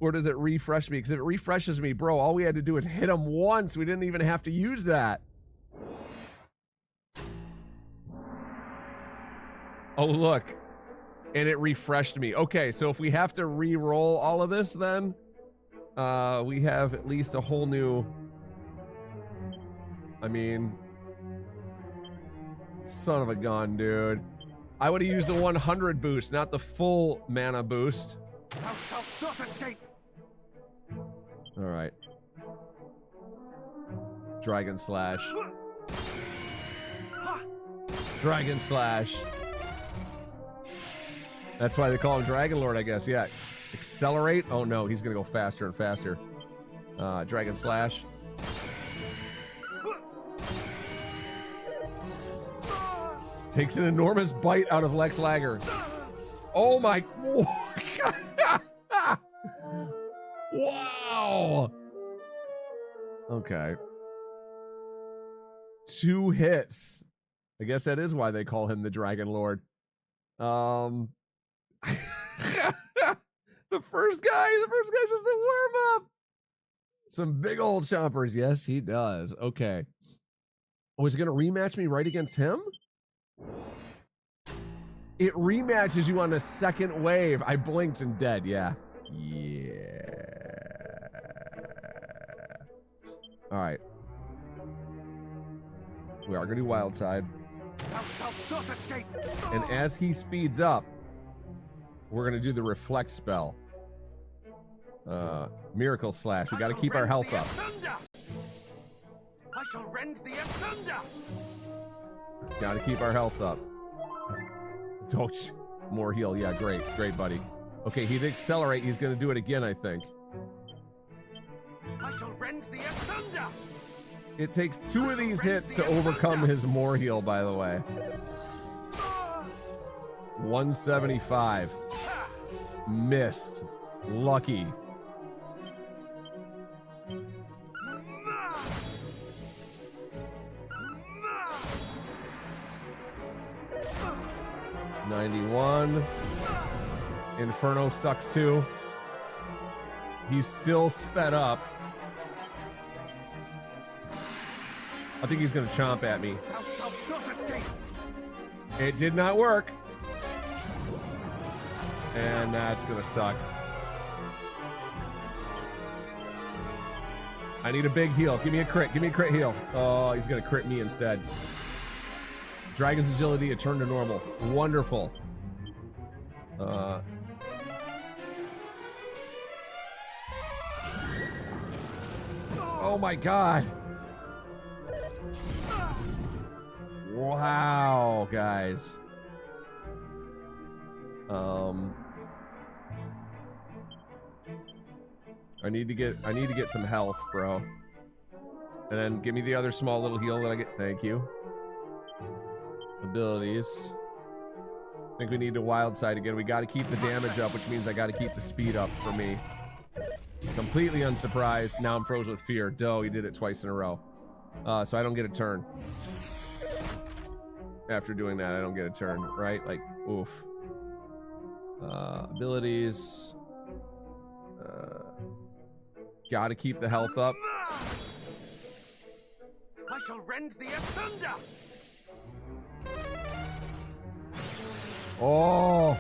Or does it refresh me? Because if it refreshes me, bro, all we had to do is hit him once. We didn't even have to use that. Oh, look. And it refreshed me. Okay, so if we have to re-roll all of this, then we have at least a whole new... I mean... Son of a gun, dude. I would have used the 100 boost, not the full mana boost. Thou shalt not escape! All right. Dragon Slash. Dragon Slash. That's why they call him Dragon Lord, I guess. Yeah. Accelerate. Oh no, he's gonna go faster and faster. Dragon Slash. Takes an enormous bite out of Lex Lager. Oh my... Wow. Okay. 2 hits. I guess that is why they call him the Dragon Lord. The first guy's just a warm up. Some big old chompers. Yes, he does. Okay. Oh, is it gonna rematch me right against him? It rematches you on the second wave. I blinked and dead. Yeah. Yeah. All right. We are gonna do Wild Side. Thou shalt not escape! And as he speeds up, we're gonna do the reflect spell. Miracle Slash. We gotta keep our health up. I shall rend the asunder! Gotta keep our health up. Don't. More heal. Yeah, great. Great, buddy. Okay, he'd accelerate. He's gonna do it again, I think. I shall rend the asunder! It takes 2 of these hits to overcome his more heal, by the way. 175. Miss. Lucky. $91. Inferno sucks too. He's still sped up. I think he's gonna chomp at me. Thou shalt not escape! It did not work. And that's gonna suck. I need a big heal. Give me a crit. Give me a crit heal. Oh, he's gonna crit me instead. Dragon's agility, a turn to normal. Wonderful. Oh my god. Wow, guys. I need to get some health, bro. And then give me the other small little heal that I get. Thank you. Abilities. I think we need to Wild Side again. We got to keep the damage up, which means I got to keep the speed up for me. Completely unsurprised. Now I'm frozen with fear. Doe, he did it twice in a row. So I don't get a turn. After doing that, I don't get a turn, right? Like, oof. Abilities. Got to keep the health up. I shall rend the asunder! Oh.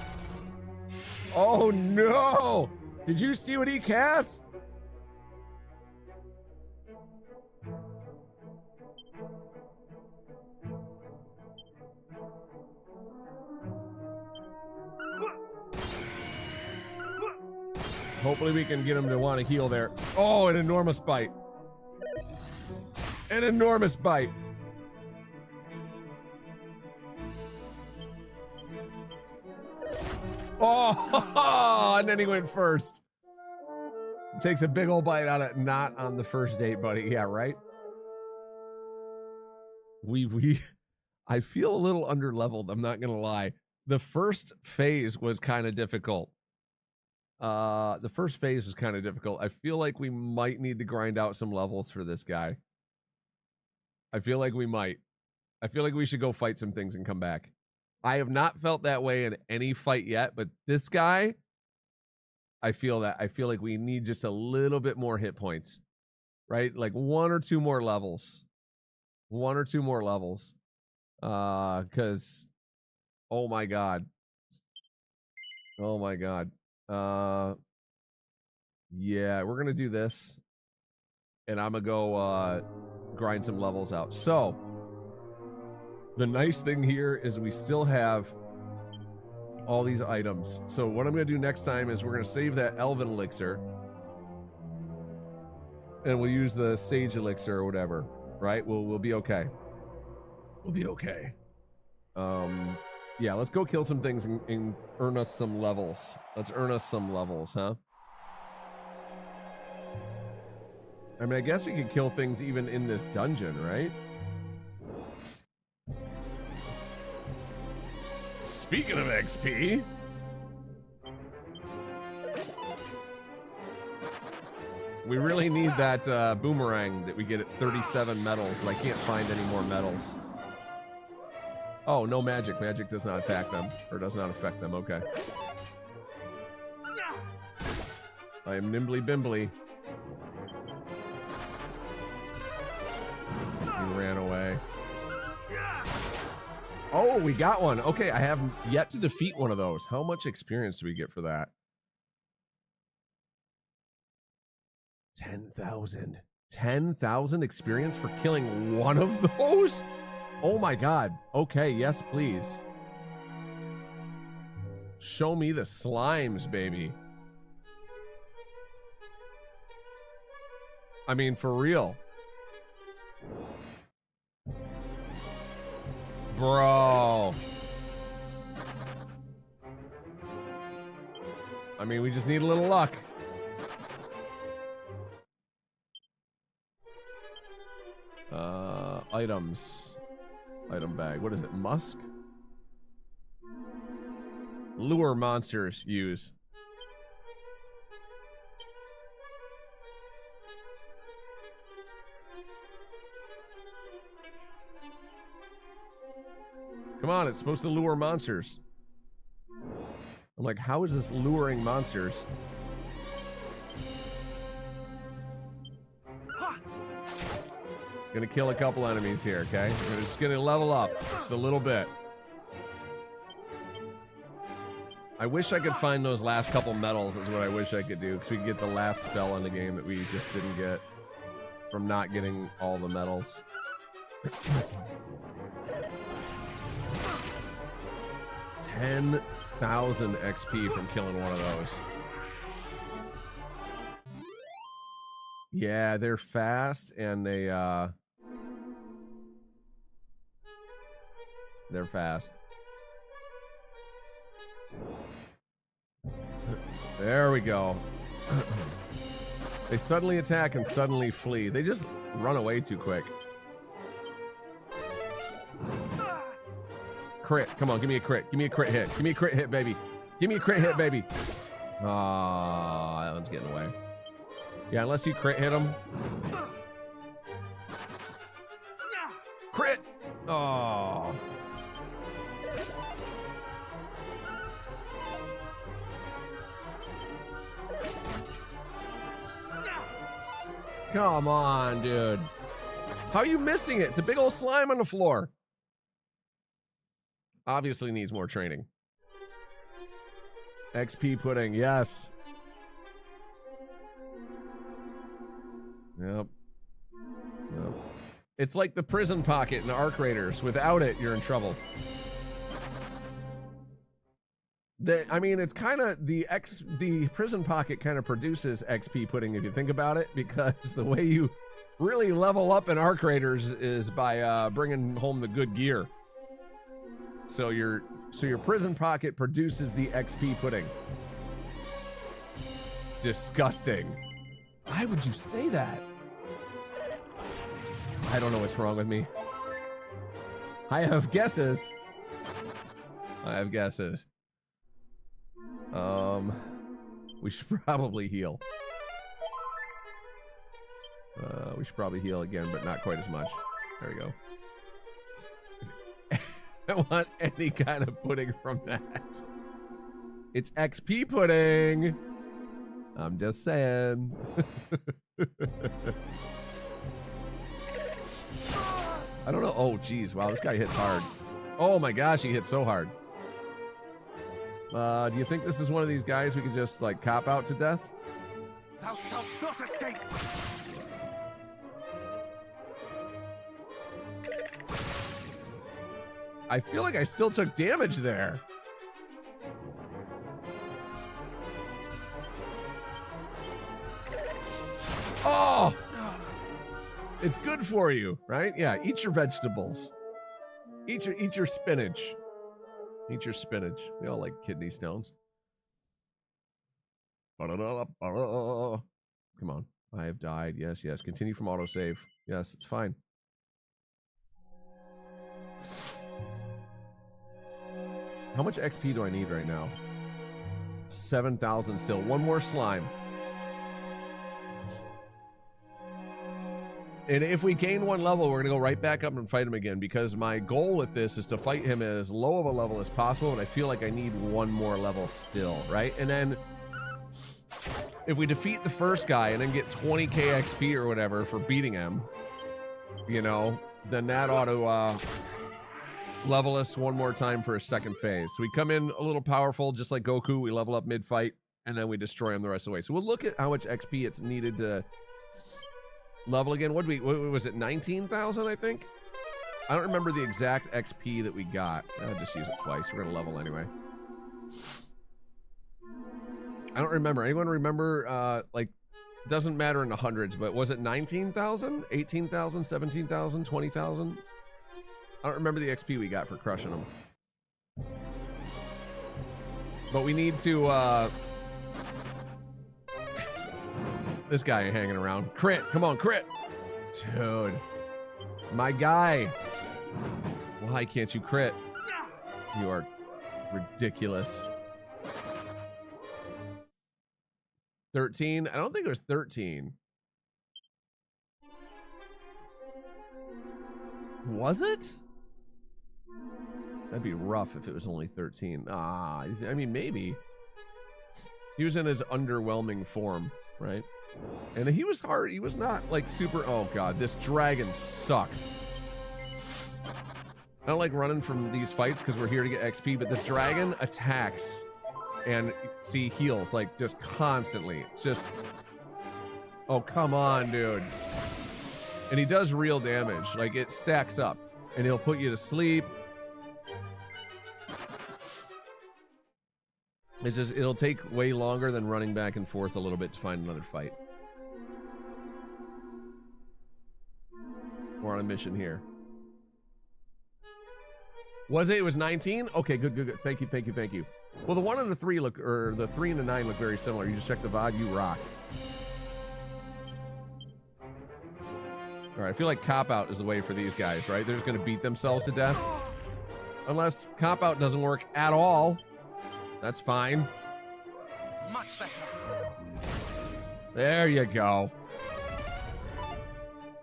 Oh no! Did you see what he cast? Hopefully we can get him to want to heal there. Oh, an enormous bite. An enormous bite. Oh, and then he went first. Takes a big old bite out of it. Not on the first date, buddy. Yeah, right? I feel a little underleveled. I'm not going to lie. The first phase was kind of difficult. I feel like we might need to grind out some levels for this guy. I feel like we might. I feel like we should go fight some things and come back. I have not felt that way in any fight yet, but this guy, I feel like we need just a little bit more hit points, right? Like 1 or 2 more levels. 1 or 2 more levels. Because, oh my God. Oh my God. Yeah, we're gonna do this. And I'm gonna go grind some levels out. So, the nice thing here is we still have all these items. So what I'm gonna do next time is we're gonna save that Elven Elixir. And we'll use the Sage Elixir or whatever, right? We'll be okay. We'll be okay. Yeah, let's go kill some things and earn us some levels. Let's earn us some levels, huh? I mean, I guess we could kill things even in this dungeon, right? Speaking of XP, we really need that boomerang that we get at 37 medals, but I can't find any more medals. Oh, no magic. Magic does not attack them, or does not affect them. Okay. I am nimbly bimbly. He ran away. Oh, we got one. Okay, I have yet to defeat one of those. How much experience do we get for that? 10,000. 10,000 experience for killing one of those? Oh my God. Okay, yes, please. Show me the slimes, baby. I mean, for real. Bro. I mean, we just need a little luck. Items. Item bag. What is it? Musk? Lure monsters use. Come on, it's supposed to lure monsters. I'm like, how is this luring monsters? Gonna kill a couple enemies here, okay? We're just gonna level up just a little bit. I wish I could find those last couple medals is what I wish I could do, because we could get the last spell in the game that we just didn't get from not getting all the medals. 10,000 XP from killing one of those. Yeah, they're fast and they're fast. There we go. They suddenly attack and suddenly flee. They just run away too quick. Crit. Come on, give me a crit. Give me a crit hit. Give me a crit hit, baby. Give me a crit hit, baby. Ah, that one's getting away. Yeah, unless you crit hit him. Crit! Oh. Come on, dude. How are you missing it? It's a big old slime on the floor. Obviously needs more training. XP pudding, yes. Yep. Yep. It's like the prison pocket in Arc Raiders. Without it, you're in trouble. I mean, it's kind of the prison pocket kind of produces XP pudding if you think about it, because the way you really level up in Arc Raiders is by bringing home the good gear. So your prison pocket produces the XP pudding. Disgusting. Why would you say that? I don't know what's wrong with me. I have guesses. I have guesses. We should probably heal. We should probably heal again, but not quite as much. There we go. I don't want any kind of pudding from that. It's XP pudding. I'm just saying. I don't know. Oh, geez. Wow, this guy hits hard. Oh, my gosh, he hits so hard. Do you think this is one of these guys we could just, like, cop out to death? Thou shalt not escape! I feel like I still took damage there. Oh! It's good for you, right? Yeah, eat your vegetables. Eat your spinach. Eat your spinach. We all like kidney stones. Come on. I have died. Yes, yes. Continue from autosave. Yes, it's fine. How much XP do I need right now? 7,000 still. One more slime. And if we gain one level, we're going to go right back up and fight him again, because my goal with this is to fight him at as low of a level as possible, and I feel like I need one more level still, right? And then if we defeat the first guy and then get 20k XP or whatever for beating him, you know, then that ought to level us one more time for a second phase. So we come in a little powerful, just like Goku. We level up mid-fight, and then we destroy him the rest of the way. So we'll look at how much XP it's needed to level again. What was it, 19,000, I think? I don't remember the exact XP that we got. I'll just use it twice. We're gonna level anyway. I don't remember. Anyone remember, like, doesn't matter in the hundreds, but was it 19,000, 18,000, 17,000, 20,000? I don't remember the XP we got for crushing them. But we need to, this guy ain't hanging around. Crit, come on, crit. Dude. My guy. Why can't you crit? You are ridiculous. 13? I don't think it was 13. Was it? That'd be rough if it was only 13. Ah, I mean, maybe. He was in his underwhelming form, right? And he was hard. He was not, like, super... Oh, God. This dragon sucks. I don't like running from these fights because we're here to get XP, but this dragon attacks and, see, heals, like, just constantly. It's just... Oh, come on, dude. And he does real damage. Like, it stacks up. And he'll put you to sleep. It's just, it'll take way longer than running back and forth a little bit to find another fight. We're on a mission here. Was it? It was 19? Okay, good, good, good. Thank you, thank you, thank you. Well, the 1 and the 3 look, or the 3 and the 9 look very similar. You just check the VOD, you rock. All right, I feel like cop-out is the way for these guys, right? They're just going to beat themselves to death. Unless cop-out doesn't work at all. That's fine. Much better. There you go.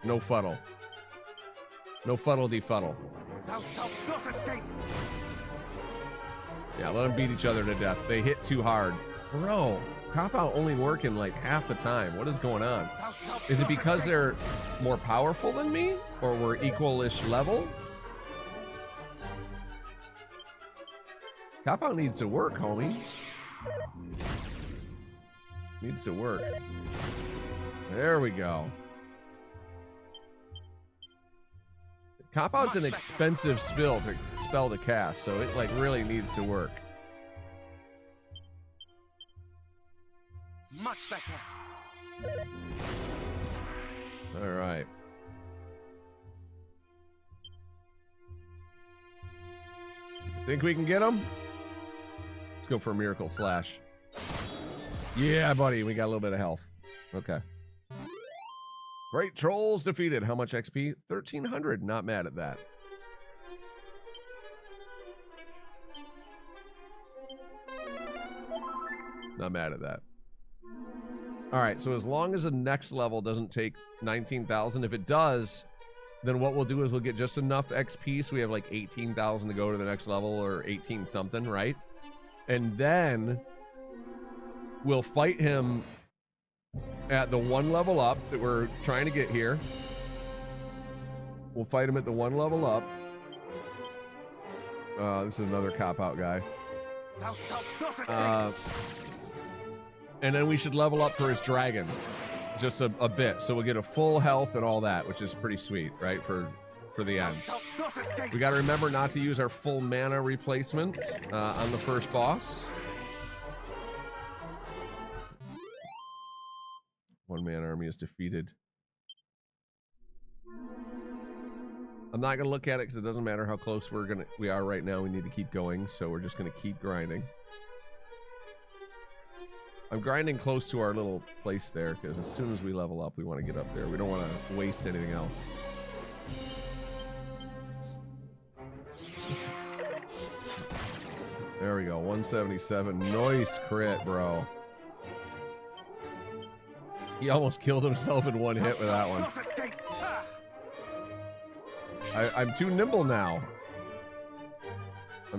No fuddle. No fuddle-de-fuddle. Thou shalt not escape. Yeah, let them beat each other to death. They hit too hard. Bro, cop-out only working like half the time. What is going on? Is it because they're more powerful than me? Or we're equal-ish level? Cop-out needs to work, homie. Needs to work. There we go. Cop-out's an expensive spell to cast, so it, like, really needs to work. Much better. All right. Think we can get him? Let's go for a miracle slash. Yeah, buddy, we got a little bit of health. Okay. Great trolls defeated. How much XP? 1,300. Not mad at that. Not mad at that. All right, so as long as the next level doesn't take 19,000, if it does, then what we'll do is we'll get just enough XP so we have like 18,000 to go to the next level, or 18 something, right? And then we'll fight him at the 1 level up that we're trying to get here. We'll fight him at the 1 level up. This is another cop-out guy. Thou shalt not escape. And then we should level up for his dragon. Just a bit. So we'll get a full health and all that, which is pretty sweet, right? For the Thou end. shalt not escape. We got to remember not to use our full mana replacement on the first boss. 1-man army is defeated. I'm not gonna look at it because it doesn't matter how close we are right now. We need to keep going, so we're just gonna keep grinding. I'm grinding close to our little place there because as soon as we level up, we want to get up there. We don't want to waste anything else. There we go, 177. Nice crit, bro. He almost killed himself in one hit with that one. Not escape. I'm too nimble now.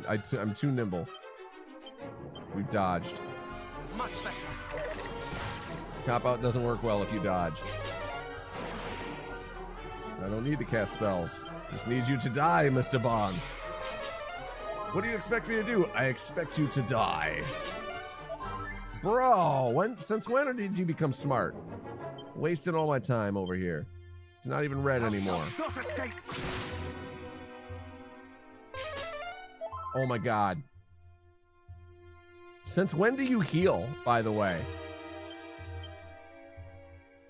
I'm too nimble. We've dodged. Much better. Cop out doesn't work well if you dodge. I don't need to cast spells. Just need you to die, Mr. Bond. What do you expect me to do? I expect you to die. Bro, since when did you become smart? Wasting all my time over here. It's not even red anymore. Not escape. Oh my god. Since when do you heal, by the way?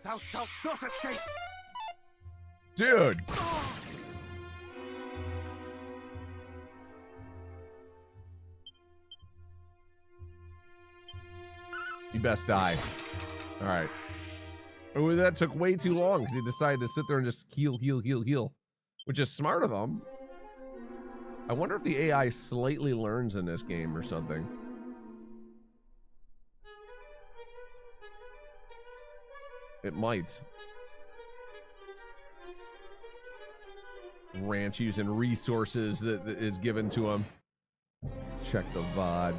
Thou shalt not escape. Dude. You best die. All right. Oh, that took way too long because he decided to sit there and just heal, which is smart of him. I wonder if the AI slightly learns in this game or something. It might. Ranch using resources that is given to him. Check the VOD.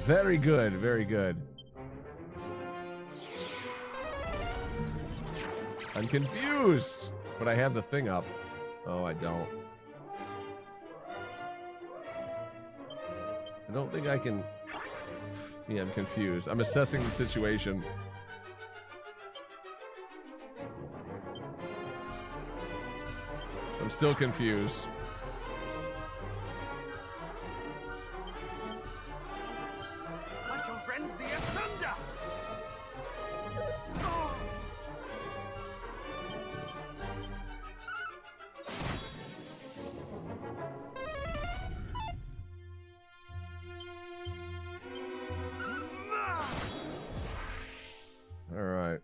Very good, very good. I'm confused, but I have the thing up. Oh, I don't. I don't think I can. Yeah, I'm confused. I'm assessing the situation. I'm still confused. I shall rend thee asunder. All right.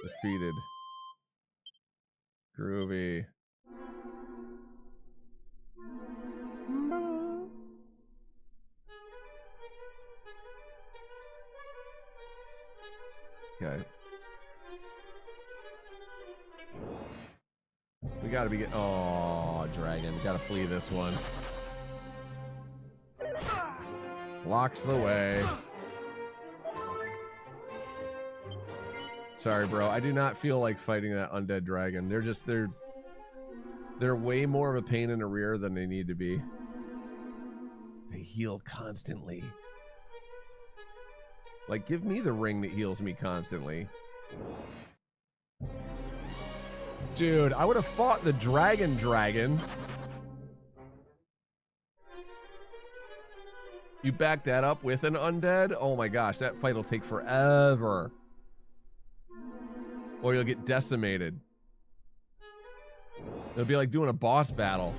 Defeated. Groovy. Okay. We gotta be oh, dragon. Gotta flee this one. Blocks the way. Sorry, bro. I do not feel like fighting that undead dragon. They're way more of a pain in the rear than they need to be. They heal constantly. Like, give me the ring that heals me constantly. Dude, I would have fought the dragon. You back that up with an undead? Oh my gosh, that fight will take forever. Or you'll get decimated. It'll be like doing a boss battle.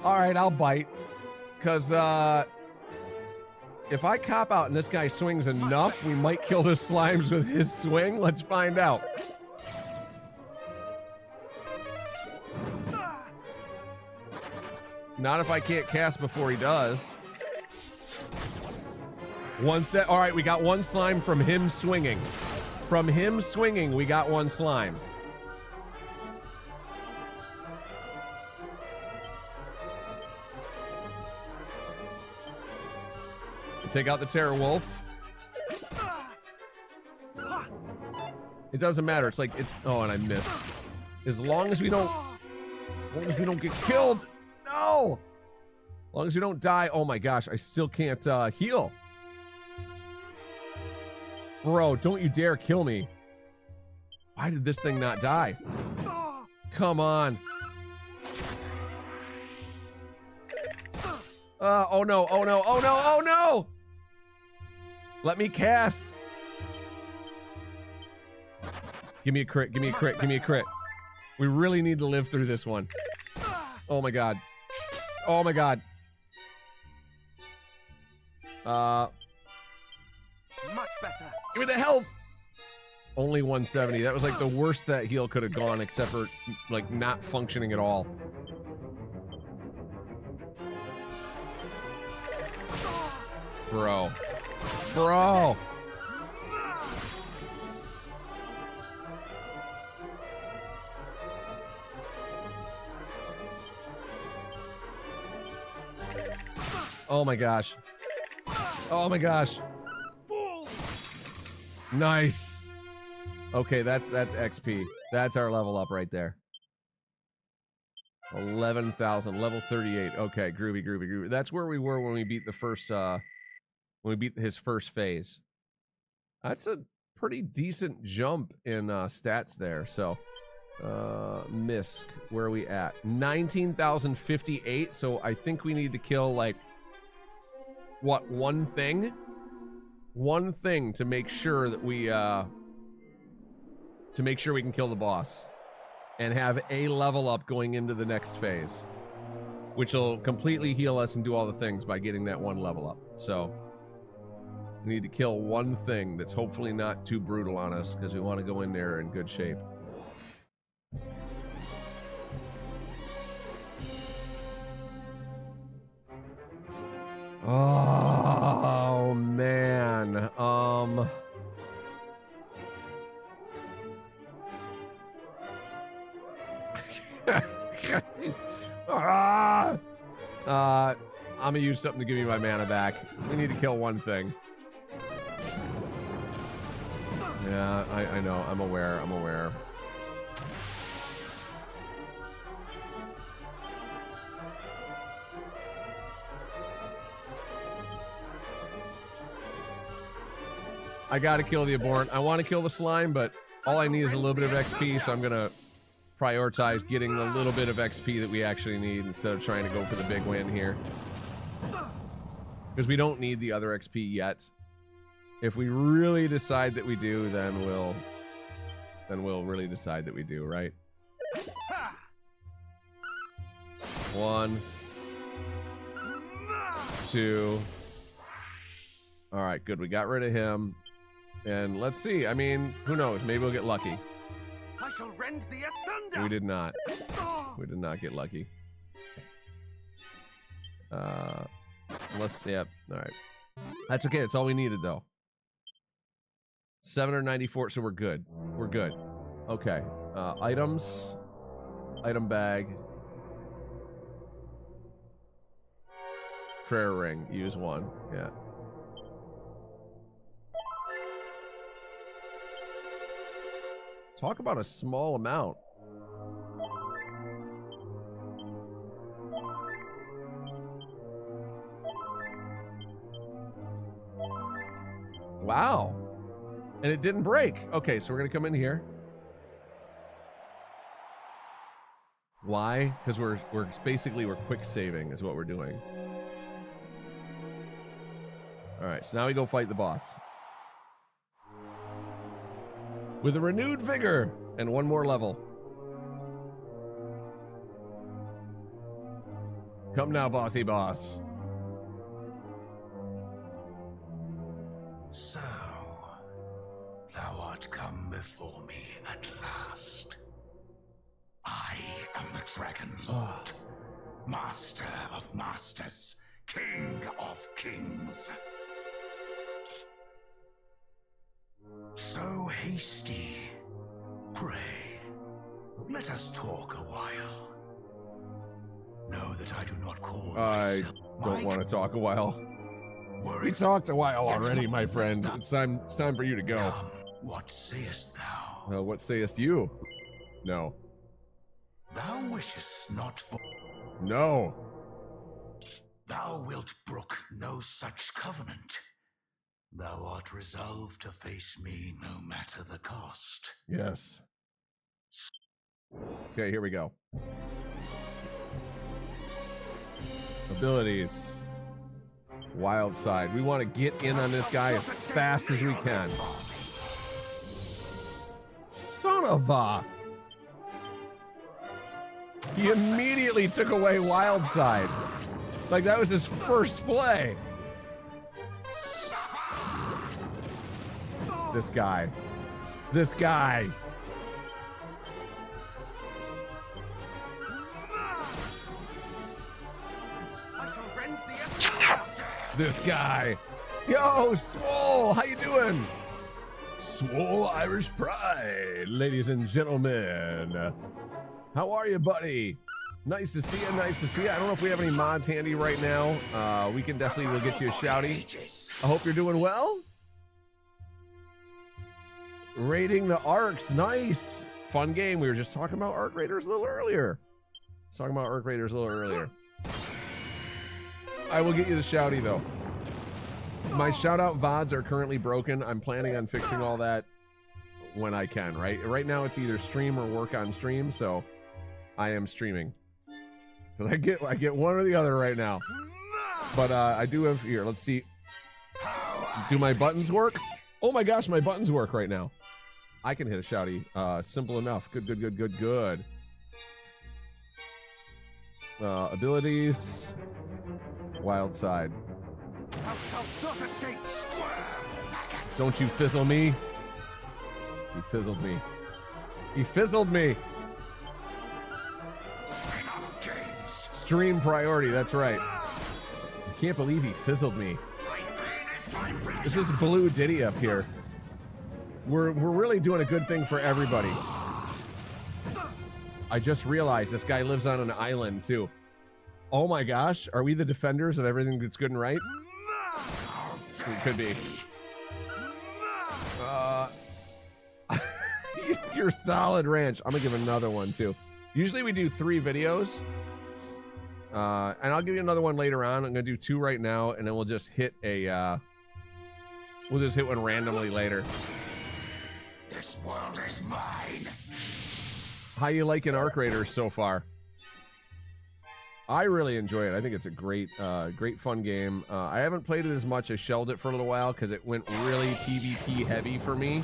Alright, I'll bite. Because, if I cop out and this guy swings enough, we might kill the slimes with his swing. Let's find out. Not if I can't cast before he does. One set. All right, we got one slime from him swinging. From him swinging, we got one slime. Take out the Terror Wolf. It doesn't matter. It's like it's. Oh, and I missed. As long as we don't get killed. No. As long as we don't die. Oh my gosh, I still can't heal. Bro, don't you dare kill me. Why did this thing not die? Come on. Oh no, oh no, oh no, oh no! Let me cast. Give me a crit, give me a crit, give me a crit. We really need to live through this one. Oh my god. Oh my god. Much better. Give me the health! Only 170. That was like the worst that heal could have gone, except for like not functioning at all. Bro. Bro! Oh my gosh. Oh my gosh. Nice. Okay, that's XP. That's our level up right there. 11,000, level 38. Okay, groovy, groovy, groovy. That's where we were when we beat the first when we beat his first phase. That's a pretty decent jump in stats there. So Misk, where are we at? 19,058. So I think we need to kill like what, one thing? One thing to make sure that we can kill the boss and have a level up going into the next phase, which will completely heal us and do all the things by getting that one level up. So we need to kill one thing that's hopefully not too brutal on us, because we want to go in there in good shape. Oh man. I'm gonna use something to give me my mana back. We need to kill one thing. Yeah, I know. I'm aware. I'm aware. I gotta kill the abhorrent. I want to kill the slime, but all I need is a little bit of XP, so I'm gonna prioritize getting the little bit of XP that we actually need instead of trying to go for the big win here. Because we don't need the other XP yet. If we really decide that we do, then we'll really decide that we do, right? 1, 2. All right, good. We got rid of him. And let's see. I mean, who knows? Maybe we'll get lucky. I shall rend thee asunder. We did not. We did not get lucky. Yep. All right. That's okay. That's all we needed, though. 794. So we're good. We're good. Okay. Items. Item bag. Prayer ring. Use 1. Yeah. Talk about a small amount. Wow. And it didn't break. Okay, so we're going to come in here. Why? Because we're quick saving is what we're doing. All right, so now we go fight the boss. With a renewed vigor and one more level. Come now, bossy boss. So, thou art come before me at last. I am the Dragon Lord, Master of Masters, King of Kings. So hasty, pray, let us talk a while. Know that I do not call I myself don't want to talk a while. We talked a while already, my friend. It's time for you to go. Come, what sayest thou? What sayest you? No. Thou wishest not for... No. Thou wilt brook no such covenant. Thou art resolved to face me no matter the cost. Yes. Okay, here we go. Abilities. Wild side. We want to get in on this guy as fast as we can. Son of a... He immediately took away wild side. Like that was his first play. This guy. This guy. This guy. Yo, Swole, how you doing? Swole Irish Pride, ladies and gentlemen. How are you, buddy? Nice to see you, nice to see you. I don't know if we have any mods handy right now. We can definitely, we'll get you a shouty. I hope you're doing well. Raiding the Arcs, nice. Fun game. We were just talking about Arc Raiders a little earlier. I will get you the shouty though. My shout out VODs are currently broken. I'm planning on fixing all that when I can, right? Right now it's either stream or work on stream, so I am streaming. But I get one or the other right now. But I do have here, let's see. Do my buttons work? Oh my gosh, my buttons work right now. I can hit a shouty. Simple enough. Good. Abilities. Wild side. Don't you fizzle me. He fizzled me. He fizzled me. Stream priority, that's right. I can't believe he fizzled me. This is Blue Diddy up here. We're really doing a good thing for everybody. I just realized this guy lives on an island too. Oh my gosh, are we the defenders of everything that's good and right? It could be. You're solid, Ranch. I'm gonna give another one too. Usually we do 3 videos. And I'll give you another one later on. I'm gonna do 2 right now, and then we'll just hit a we'll just hit one randomly later. This world is mine. How you liking Arc Raiders so far? I really enjoy it. I think it's a great fun game. I haven't played it as much. I shelved it for a little while because it went really PvP heavy for me.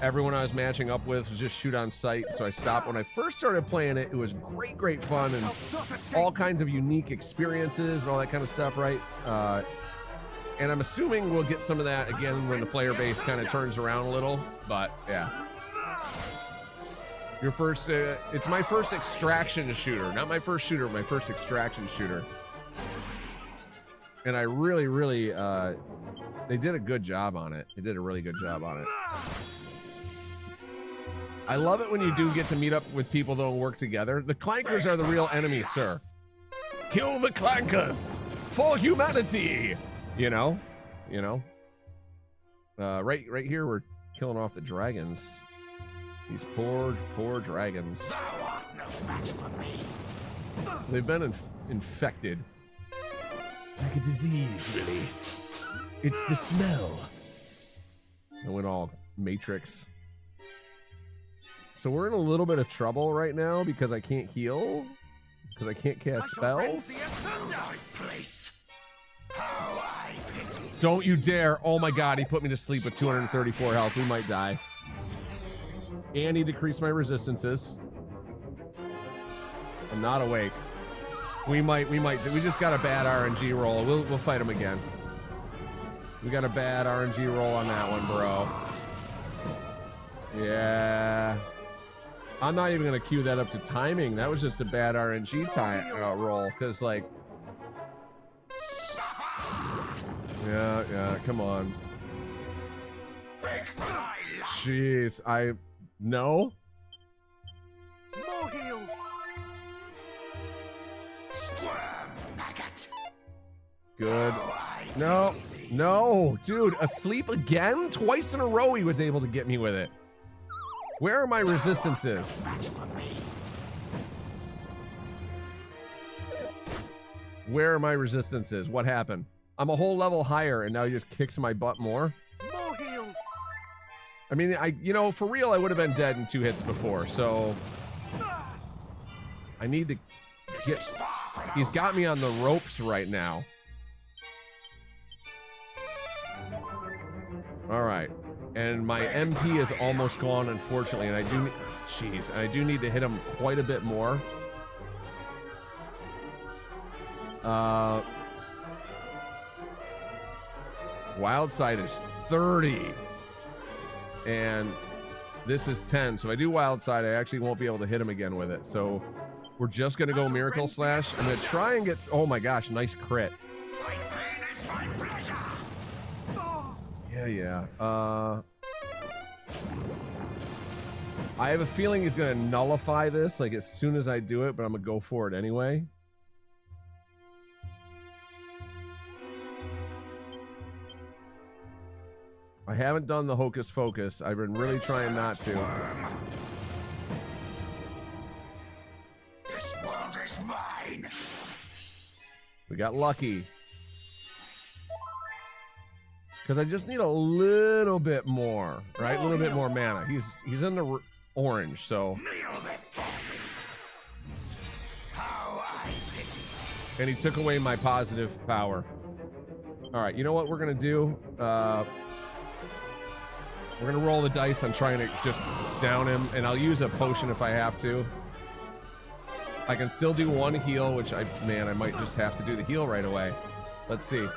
Everyone I was matching up with was just shoot on sight, so I stopped. When I first started playing it, it was great fun and all kinds of unique experiences and all that kind of stuff, right? And I'm assuming we'll get some of that again when the player base kind of turns around a little, but yeah. Your first, it's my first extraction shooter. Not my first shooter, my first extraction shooter. And I really, they did a good job on it. They did a really good job on it. I love it when you do get to meet up with people that don't work together. The clankers are the real enemy, sir. Kill the clankers for humanity. You know. Right here, we're killing off the dragons. These poor dragons. Thou art no match for me. They've been infected. Like a disease, really. It's the smell. I went all Matrix. So we're in a little bit of trouble right now because I can't heal. Because I can't cast spells. Don't you dare. Oh my god, he put me to sleep with 234 health. We might die. And he decreased my resistances. I'm not awake. We just got a bad RNG roll. We'll fight him again. We got a bad RNG roll on that one, bro. Yeah. I'm not even gonna cue that up to timing. That was just a bad RNG roll, because like... Yeah, come on. Jeez, no? More heal. Squirm, maggot. Good. No. No, dude. Asleep again? Twice in a row he was able to get me with it. Where are my resistances? Where are my resistances? What happened? I'm a whole level higher and now he just kicks my butt more? More heal. I mean, you know, for real, I would have been dead in 2 hits before, so I need to get... He's got me on the ropes right now. All right. And my MP is almost gone, unfortunately, and I do... Jeez, I do need to hit him quite a bit more. Wild side is 30. And this is 10. So if I do wild side, I actually won't be able to hit him again with it. So we're just going to go Miracle Slash. I'm going to try and get... Oh my gosh, nice crit. My pain is my pleasure. Yeah. I have a feeling he's going to nullify this like as soon as I do it, but I'm going to go for it anyway. I haven't done the Hocus Pocus. I've been really trying not to. This world is mine. We got lucky. Because I just need a little bit more, right? A little bit more mana. He's in the orange, so. Kneel before me. How I pity. And he took away my positive power. All right, you know what we're gonna do? We're gonna roll the dice on trying to just down him, and I'll use a potion if I have to. I can still do 1 heal, which I might just have to do the heal right away. Let's see.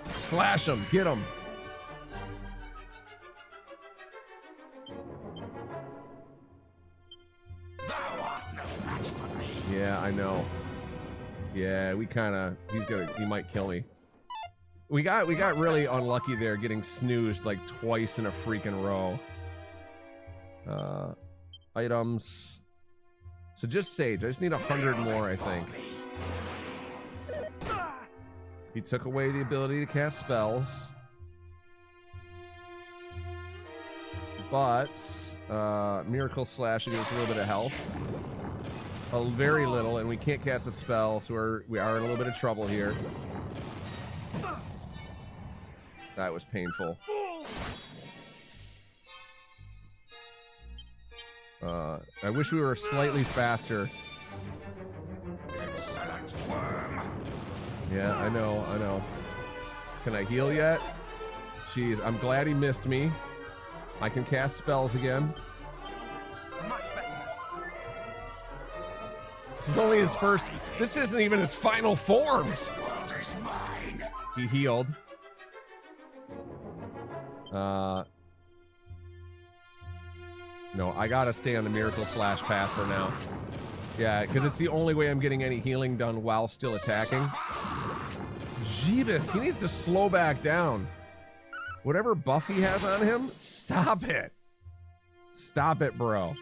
Slash him, get him. Thou art no match for me. Yeah, I know. Yeah, he might kill me. We got really unlucky there, getting snoozed like twice in a freaking row. Items. So just Sage. I just need 100 more, I think. He took away the ability to cast spells. But Miracle Slash gives us a little bit of health. Very little, and we can't cast a spell, so we are in a little bit of trouble here. That was painful. I wish we were slightly faster. Excellent worm. Yeah, I know. Can I heal yet? Jeez, I'm glad he missed me. I can cast spells again. Much better. This is only his first... This isn't even his final form! This world is mine. He healed. No, I gotta stay on the Miracle Slash path for now. Yeah, because it's the only way I'm getting any healing done while still attacking. Jeebus, he needs to slow back down. Whatever buff he has on him, stop it. Stop it, bro.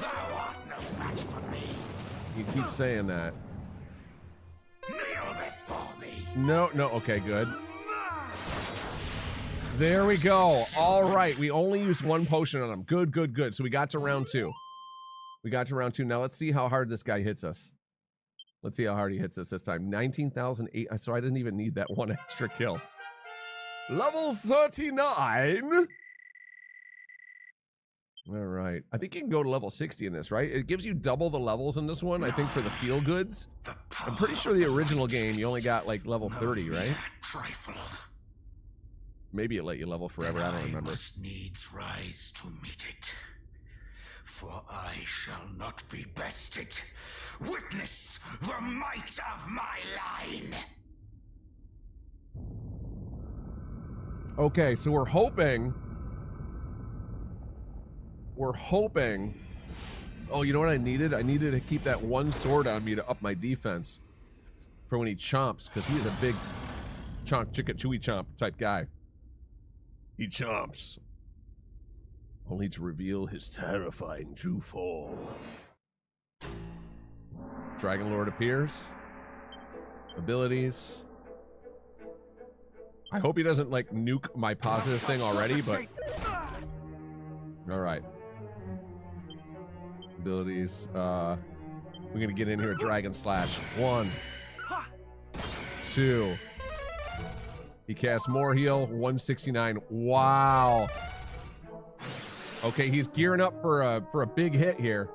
Thou art no match for me. You keep saying that. Kneel before me. No, okay, good. There we go. All right, we only used 1 potion on him. Good. So we got to round 2. Now let's see how hard this guy hits us. Let's see how hard he hits us this time. 19,008. So I didn't even need that 1 extra kill. Level 39. All right. I think you can go to level 60 in this, right? It gives you double the levels in this one, I think, for the feel goods. I'm pretty sure the original game, you only got like level 30, right? Trifle. Maybe it let you level forever. I don't remember. I must needs rise to meet it, for I shall not be bested. Witness the might of my line. Okay, so we're hoping. Oh, you know what I needed? I needed to keep that 1 sword on me to up my defense for when he chomps, because he's a big chomp, chicka chewy chomp type guy. He chomps, only to reveal his terrifying true form. Dragon Lord appears. Abilities. I hope he doesn't like nuke my positive thing already, but all right. Abilities. We're gonna get in here with Dragon Slash. 1, 2. He casts more heal. 169. Wow. Okay, he's gearing up for a big hit here.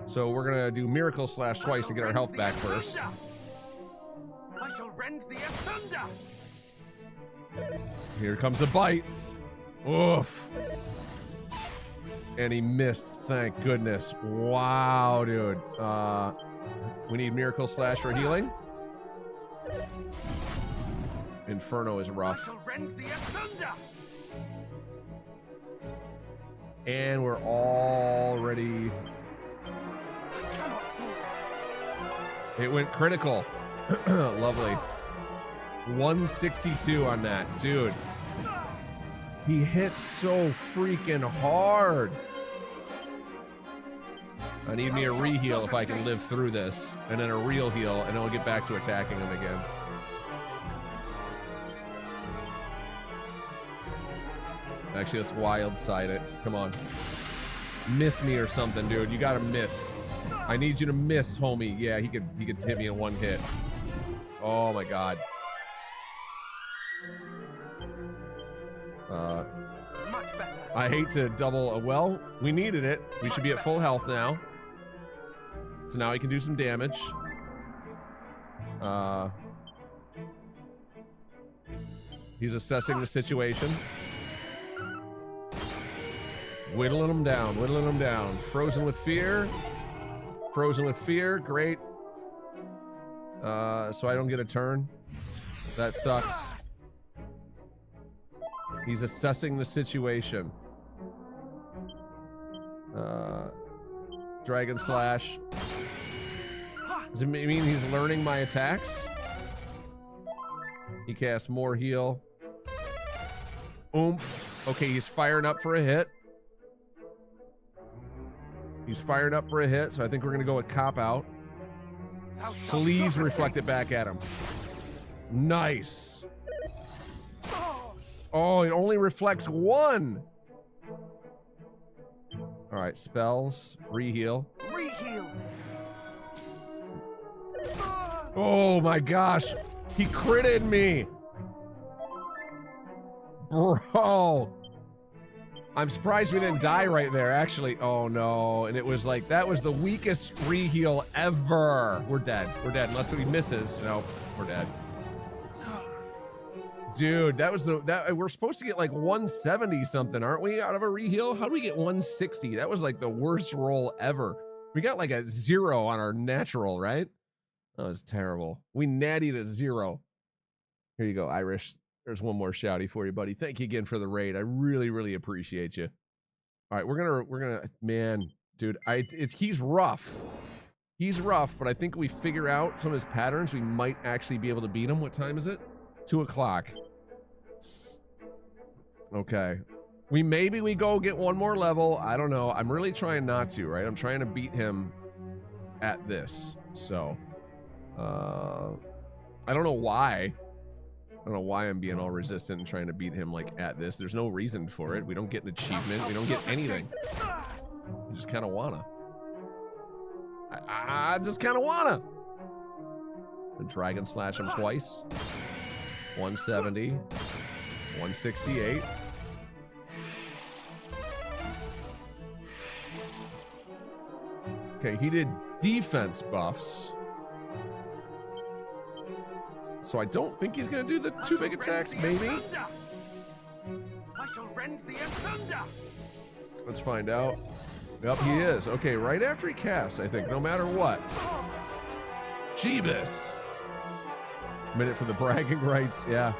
So we're gonna do Miracle Slash twice to get our health back first. I shall rend the asunder. Here comes a bite. Oof. And he missed, thank goodness. Wow, dude. We need Miracle Slash for healing. Inferno is rough. I shall rend the asunder. And we're already... I cannot fall. It went critical. Lovely. 162 on that. Dude. He hit so freaking hard. I need me a re-heal if I can live through this. And then a real heal, and I'll get back to attacking him again. Actually, let's wild side it. Come on. Miss me or something, dude. You gotta miss. I need you to miss, homie. Yeah, he could hit me in one hit. Oh my god. Much better. I hate to double. Well, we needed it. We should be at full health now. So now he can do some damage. He's assessing the situation. Whittling him down, whittling him down. Frozen with fear. Frozen with fear, great. So I don't get a turn. That sucks. He's assessing the situation. Dragon Slash. Does it mean he's learning my attacks? He casts more heal. Oomph. Okay, he's firing up for a hit. He's firing up for a hit, so I think we're gonna go with Cop Out. Please reflect it back at him. Nice. Oh, it only reflects 1. All right, spells, re-heal. Re-heal. Oh my gosh, he critted me. Bro. I'm surprised we didn't die right there, actually. Oh no, and it was like, that was the weakest re-heal ever. We're dead, unless he misses. No, we're dead. Dude, that was we're supposed to get like 170 something, aren't we, out of a re-heal? How do we get 160? That was like the worst roll ever. We got like a 0 on our natural, right? That was terrible. We nattied a 0. Here you go, Irish. There's one more shouty for you, buddy. Thank you again for the raid. I really, really appreciate you. All right, we're gonna, man, dude, he's rough. He's rough, but I think we figure out some of his patterns. We might actually be able to beat him. What time is it? 2 o'clock. Okay. Maybe we go get one more level. I don't know. I'm really trying not to, right? I'm trying to beat him at this. So, I don't know why. I don't know why I'm being all resistant and trying to beat him like at this. There's no reason for it. We don't get an achievement. We don't get anything. We just kind of wanna. I just kind of wanna. And Dragon Slash him twice. 170. 168. Okay, he did defense buffs. So I don't think he's gonna do the 2 big attacks, maybe? I shall rend the asunder. Let's find out. Yep, he is. Okay, right after he casts, I think, no matter what. Jeebus! Minute for the bragging rights, yeah.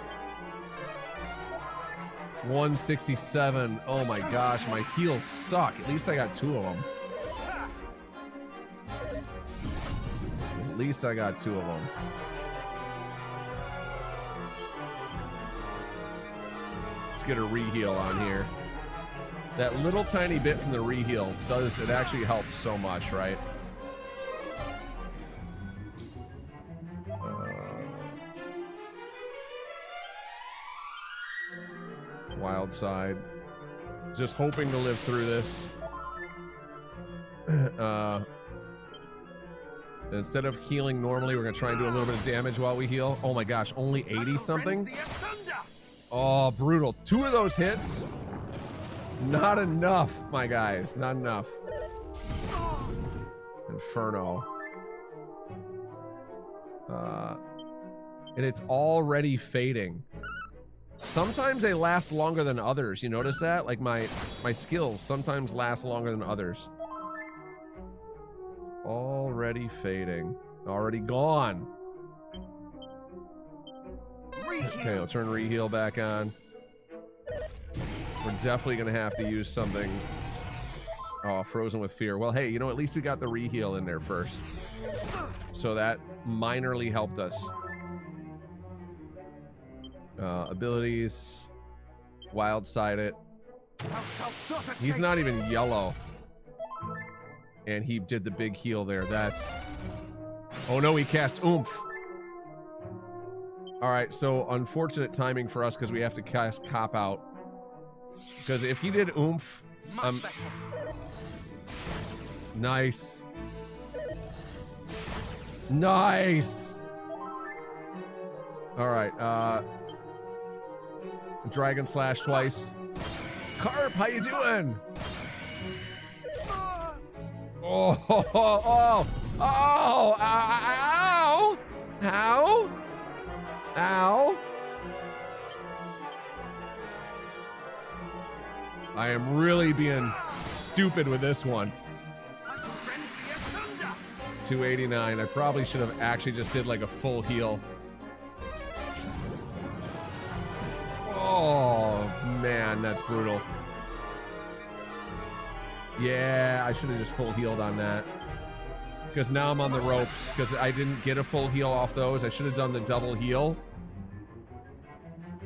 167. Oh my gosh, my heals suck. At least I got 2 of them. At least I got 2 of them. Let's get a re-heal on here. That little tiny bit from the re-heal it actually helps so much, right? Wild side. Just hoping to live through this. Instead of healing normally, we're going to try and do a little bit of damage while we heal. Oh my gosh, only 80 something? Oh, brutal. 2 of those hits. Not enough, my guys. Not enough. Inferno. And it's already fading. Sometimes they last longer than others. You notice that? Like my skills sometimes last longer than others. Already fading. Already gone. Okay, let's turn reheal back on. We're definitely gonna have to use something. Oh, frozen with fear. Well, hey, you know, at least we got the reheal in there first. So that minorly helped us. Abilities. Wild side it. He's not even yellow. And he did the big heal there. That's... Oh no, he cast Oomph. Alright, so unfortunate timing for us because we have to cast Cop Out. Because if he did Oomph... Nice. Nice! Alright, Dragon Slash twice. Carp, how you doing? Oh, oh, oh, oh, ow, ow, ow. I am really being stupid with this one. 289. I probably should have actually just did like a full heal. Oh, man, that's brutal. Yeah, I should have just full healed on that. Because now I'm on the ropes. Because I didn't get a full heal off those. I should have done the double heal.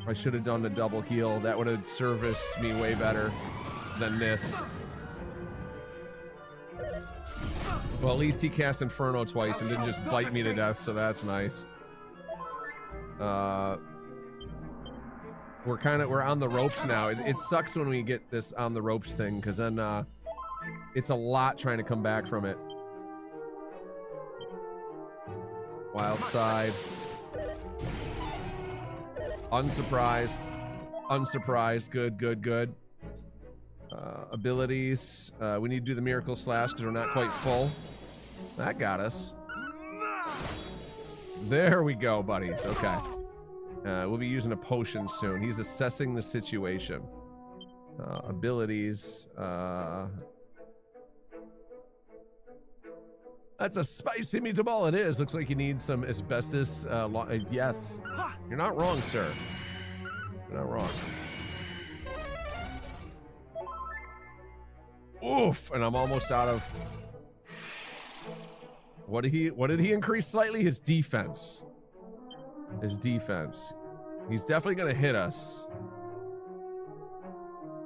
I should have done the double heal. That would have serviced me way better than this. Well, at least he cast Inferno twice and didn't just bite me to death, so that's nice. We're on the ropes now. It sucks when we get this on the ropes thing, because then it's a lot trying to come back from it. Wild side. Unsurprised. Unsurprised. Good, good, good. Abilities. We need to do the Miracle Slash because we're not quite full. That got us. There we go, buddies. Okay. We'll be using a potion soon. He's assessing the situation. Abilities. That's a spicy meatball. It is. Looks like you need some asbestos. Yes. You're not wrong, sir. You're not wrong. Oof. And I'm almost out of... What did he increase slightly? His defense. His defense. He's definitely going to hit us.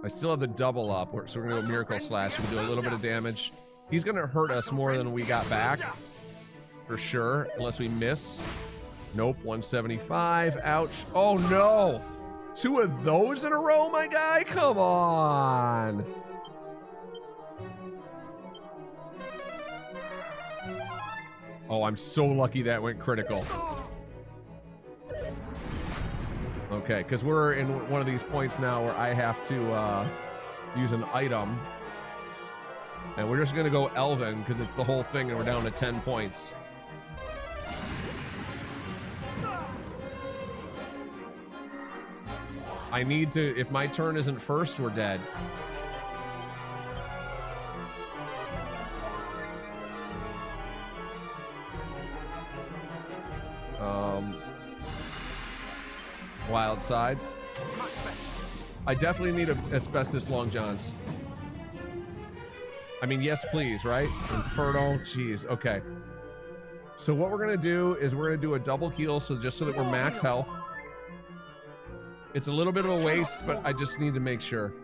I still have the double up, so we're going to go Miracle Slash. We'll do a little bit of damage. He's going to hurt us more than we got back. For sure. Unless we miss. Nope. 175. Ouch. Oh, no. 2 of those in a row, my guy? Come on. Oh, I'm so lucky that went critical. Okay, because we're in one of these points now where I have to use an item. And we're just going to go Elven because it's the whole thing and we're down to 10 points. I need to... If my turn isn't first, we're dead. Wild side. I definitely need a asbestos long johns. I mean, yes, please, right? Inferno. Jeez. Okay. So what we're gonna do is we're gonna do a double heal, so just so that we're max health. It's a little bit of a waste, but I just need to make sure.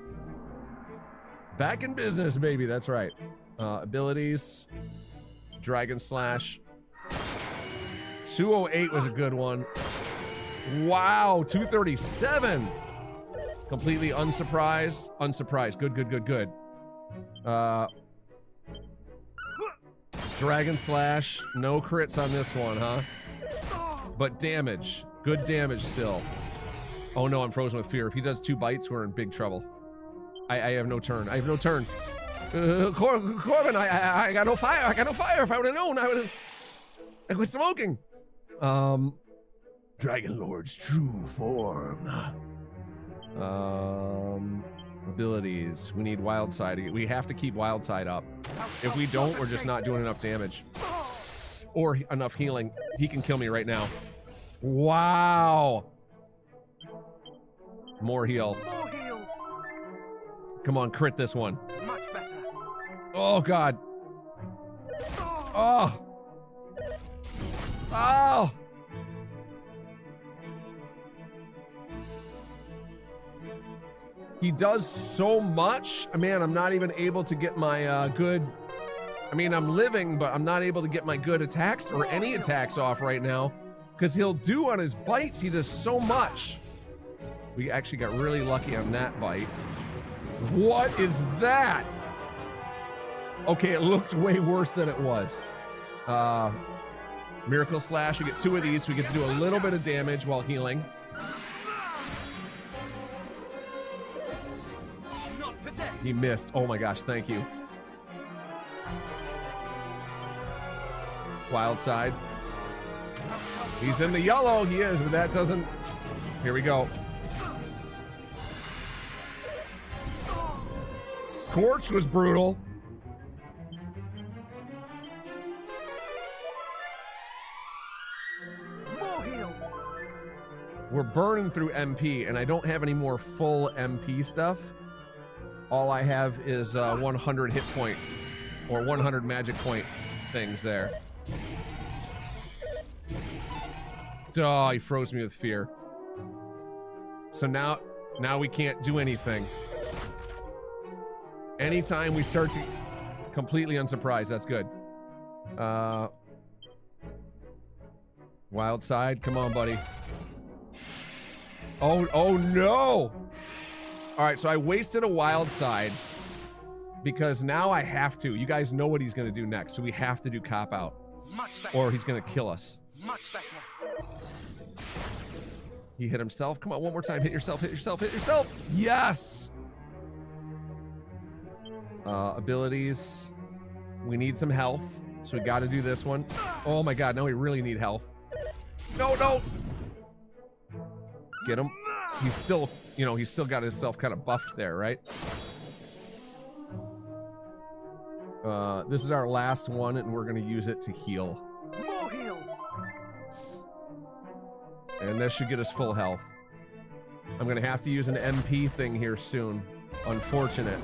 Back in business, baby. That's right. Abilities. Dragon Slash. 208 was a good one. Wow, 237. Completely unsurprised. Unsurprised. Good, good, good, good. Dragon Slash. No crits on this one, huh? But damage. Good damage still. Oh no, I'm frozen with fear. If he does 2 bites, we're in big trouble. I have no turn. I have no turn. Corbin, I got no fire. I got no fire. If I would have known, I quit smoking. Dragon Lord's true form. Abilities. We need Wild Side. We have to keep Wild Side up. If we don't, we're just not doing enough damage. Or enough healing. He can kill me right now. Wow. More heal. More heal. Come on, crit this one. Much better. Oh, God. Oh. Oh. He does so much. Man, I'm not even able to get my good... I mean, I'm living, but I'm not able to get my good attacks or any attacks off right now because he'll do on his bites. He does so much. We actually got really lucky on that bite. What is that? Okay, it looked way worse than it was. Miracle Slash, we get 2 of these. So we get to do a little bit of damage while healing. Not today. He missed. Oh my gosh, thank you. Wild Side. He's in the yellow. He is, but that doesn't... Here we go. Scorch was brutal. More heal. We're burning through MP, and I don't have any more full MP stuff. All I have is 100 hit point or 100 magic point things there. Oh, he froze me with fear. So now we can't do anything. Anytime we start to... Completely unsurprised. That's good. Wild Side. Come on, buddy. Oh no! All right, so I wasted a Wild Side because now I have to. You guys know what he's going to do next, so we have to do Cop Out. Much better. Or he's going to kill us. Much better. He hit himself. Come on, one more time. Hit yourself, hit yourself, hit yourself. Yes! Abilities. We need some health, so we got to do this one. Oh my God, now we really need health. No, no! Get him. He's still, you know, he's still got himself kind of buffed there, right? This is our last one, and we're going to use it to heal. More heal. And this should get us full health. I'm going to have to use an MP thing here soon. Unfortunate.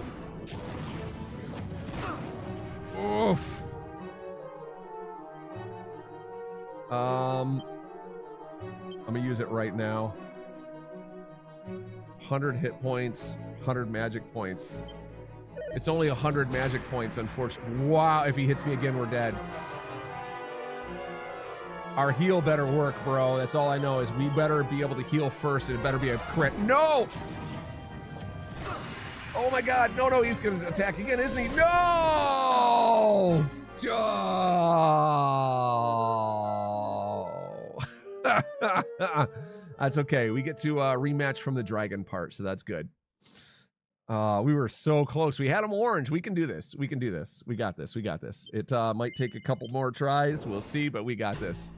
Oof. I'm going to use it right now. 100 hit points, 100 magic points. It's only 100 magic points, unfortunately. Wow, if he hits me again, we're dead. Our heal better work, bro. That's all I know is we better be able to heal first, and it better be a crit. No! Oh my God, no, no, he's gonna attack again, isn't he? No! Oh. That's okay. We get to rematch from the dragon part, so that's good. We were so close. We had him orange. We can do this. We can do this. We got this. We got this. It might take a couple more tries. We'll see, but we got this.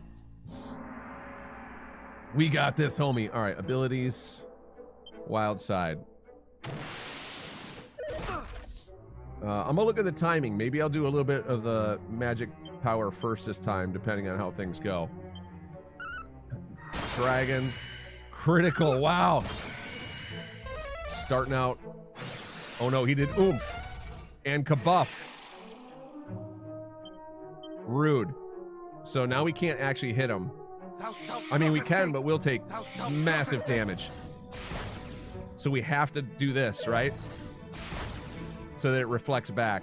We got this, homie. All right, abilities. Wild Side. I'm gonna look at the timing. Maybe I'll do a little bit of the magic power first this time, depending on how things go. Dragon. Critical. Wow. Starting out. Oh no, he did oomph. And kabuff. Rude. So now we can't actually hit him. I mean, we can, but we'll take massive damage. So we have to do this, right? So that it reflects back.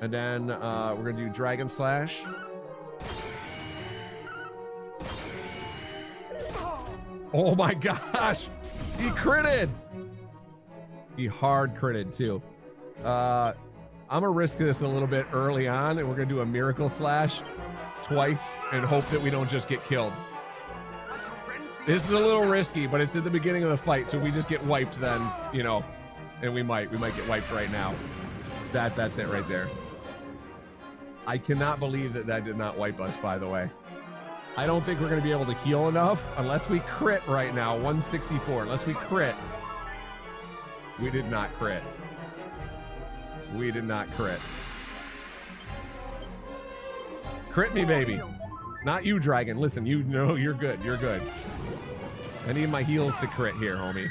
And then we're going to do Dragon Slash. Oh my gosh! He critted. He hard critted too. I'm gonna risk this a little bit early on, and we're gonna do a miracle slash twice and hope that we don't just get killed. This is a little risky, but it's at the beginning of the fight, so if we just get wiped, then you know, and we might get wiped right now. That's it right there. I cannot believe that did not wipe us, by the way. I don't think we're going to be able to heal enough unless we crit right now. 164. Unless we crit. We did not crit. We did not crit. Crit me, baby. Not you, Dragon. Listen, you know you're good. You're good. I need my heals to crit here, homie.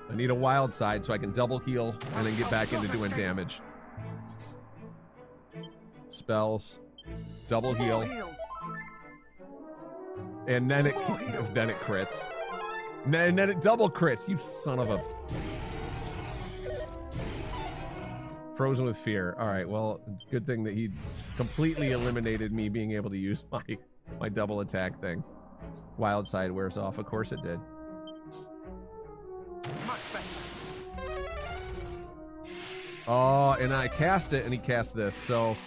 I need a wild side so I can double heal and then get back into doing damage. Spells, double heal, and then it crits. And then it double crits. You son of a... Frozen with fear. All right, well, it's a good thing that he completely eliminated me being able to use my double attack thing. Wild side wears off. Of course it did. Much better. Oh, and I cast it, and he cast this. So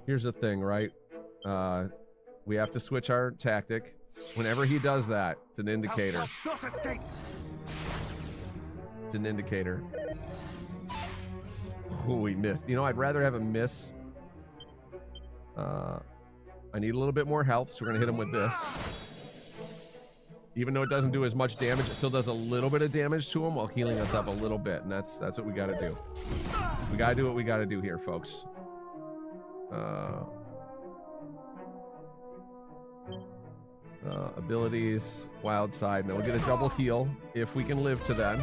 here's the thing, right? We have to switch our tactic. Whenever he does that, it's an indicator. Not escape. It's an indicator. Oh, we missed. You know, I'd rather have a miss. I need a little bit more health, so we're gonna hit him with this. Even though it doesn't do as much damage, it still does a little bit of damage to him while healing us up a little bit, and that's what we gotta do. We gotta do what we gotta do here, folks. Abilities, wild side. Now we'll get a double heal if we can live to then.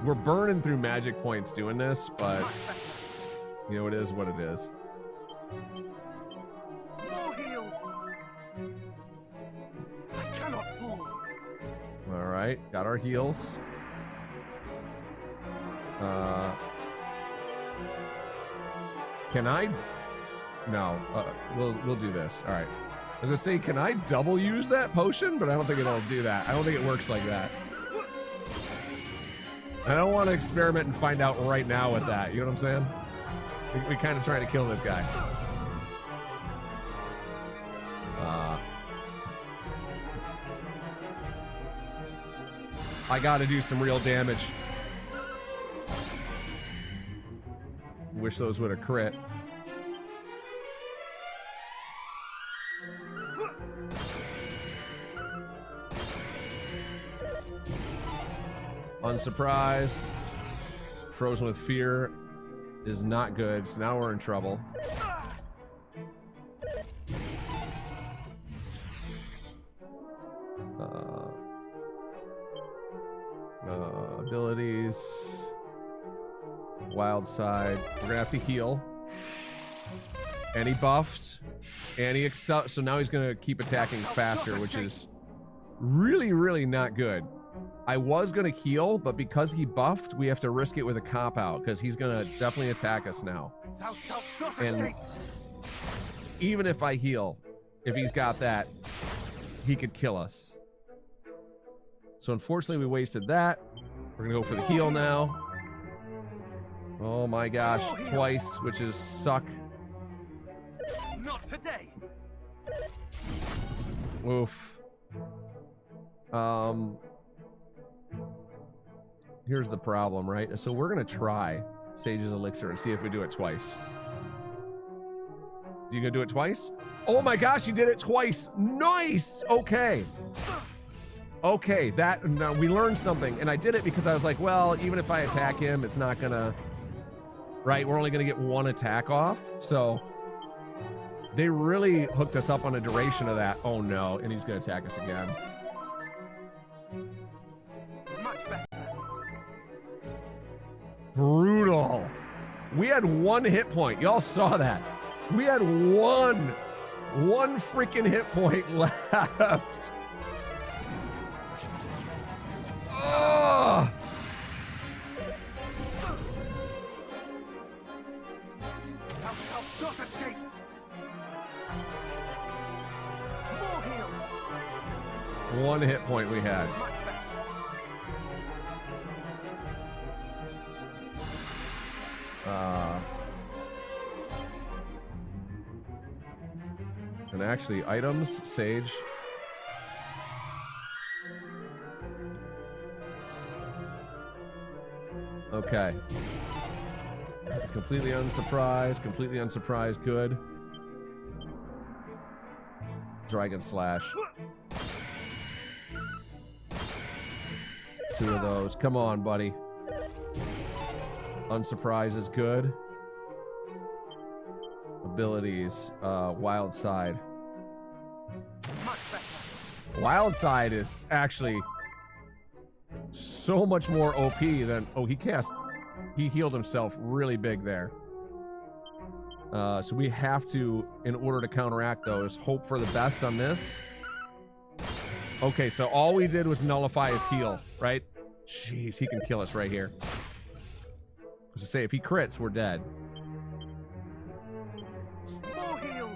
We're burning through magic points doing this, but you know, it is what it is. More heal. I cannot fall. All right, got our heals. Can I? No, we'll do this. All right. I was gonna say, can I double use that potion? But I don't think it'll do that. I don't think it works like that. I don't want to experiment and find out right now with that. You know what I'm saying? We kind of trying to kill this guy. I got to do some real damage. Wish those would have crit. Unsurprised. Frozen with fear is not good, so now we're in trouble. Abilities. Wild side. We're gonna have to heal. And he buffed. And he so now he's gonna keep attacking faster, which is really, really not good. I was gonna heal, but because he buffed, we have to risk it with a cop out because he's gonna definitely attack us now. Thou shalt not And escape. even if I heal, if he's got that, he could kill us. So unfortunately, we wasted that. We're gonna go for the heal now. Oh my gosh, twice, which is suck. Not today. Oof. Here's the problem, right? So we're gonna try Sage's Elixir and see if we do it twice. You gonna do it twice? Oh my gosh, you did it twice! Nice! Okay. Okay, that, now we learned something, and I did it because I was like, well, even if I attack him, it's not gonna, right? We're only gonna get one attack off, so they really hooked us up on a duration of that. Oh no, and he's gonna attack us again. Much better. Brutal. We had one hit point. Y'all saw that. We had one freaking hit point left. Oh. Thou 1 hit point we had. Much better. And actually, items, sage. Okay. Completely unsurprised. Completely unsurprised. Good. Dragon slash. 2 of those. Come on, buddy. Unsurprised is good. Abilities. Wild side. Much better. Wild side is actually so much more OP than... Oh, he healed himself really big there. So we have to, in order to counteract those, hope for the best on this. Okay, so all we did was nullify his heal, right? Jeez, he can kill us right here. I was to say, if he crits, we're dead. More heal.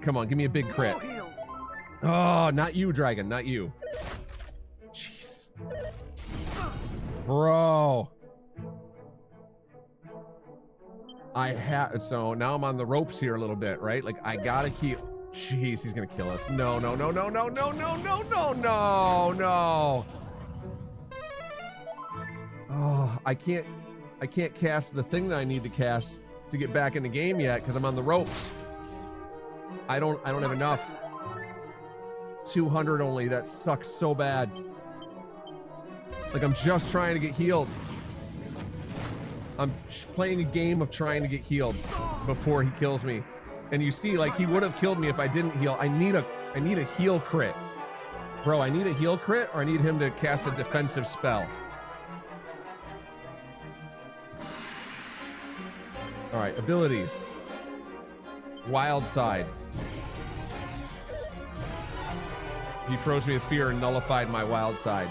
Come on, give me a big crit. More heal. Oh, not you, Dragon, not you. Jeez. Bro. So now I'm on the ropes here a little bit, right? Like, I gotta keep... Jeez, he's gonna kill us. No, no, no, no, no, no, no, no, no, no, no. Oh, I can't cast the thing that I need to cast to get back in the game yet because I'm on the ropes. I don't have enough. 200 only. That sucks so bad. Like, I'm just trying to get healed. I'm playing a game of trying to get healed before he kills me. And you see, like, he would have killed me if I didn't heal. I need a heal crit. Bro, I need a heal crit or I need him to cast a defensive spell. All right, abilities. Wild side. He froze me with fear and nullified my wild side.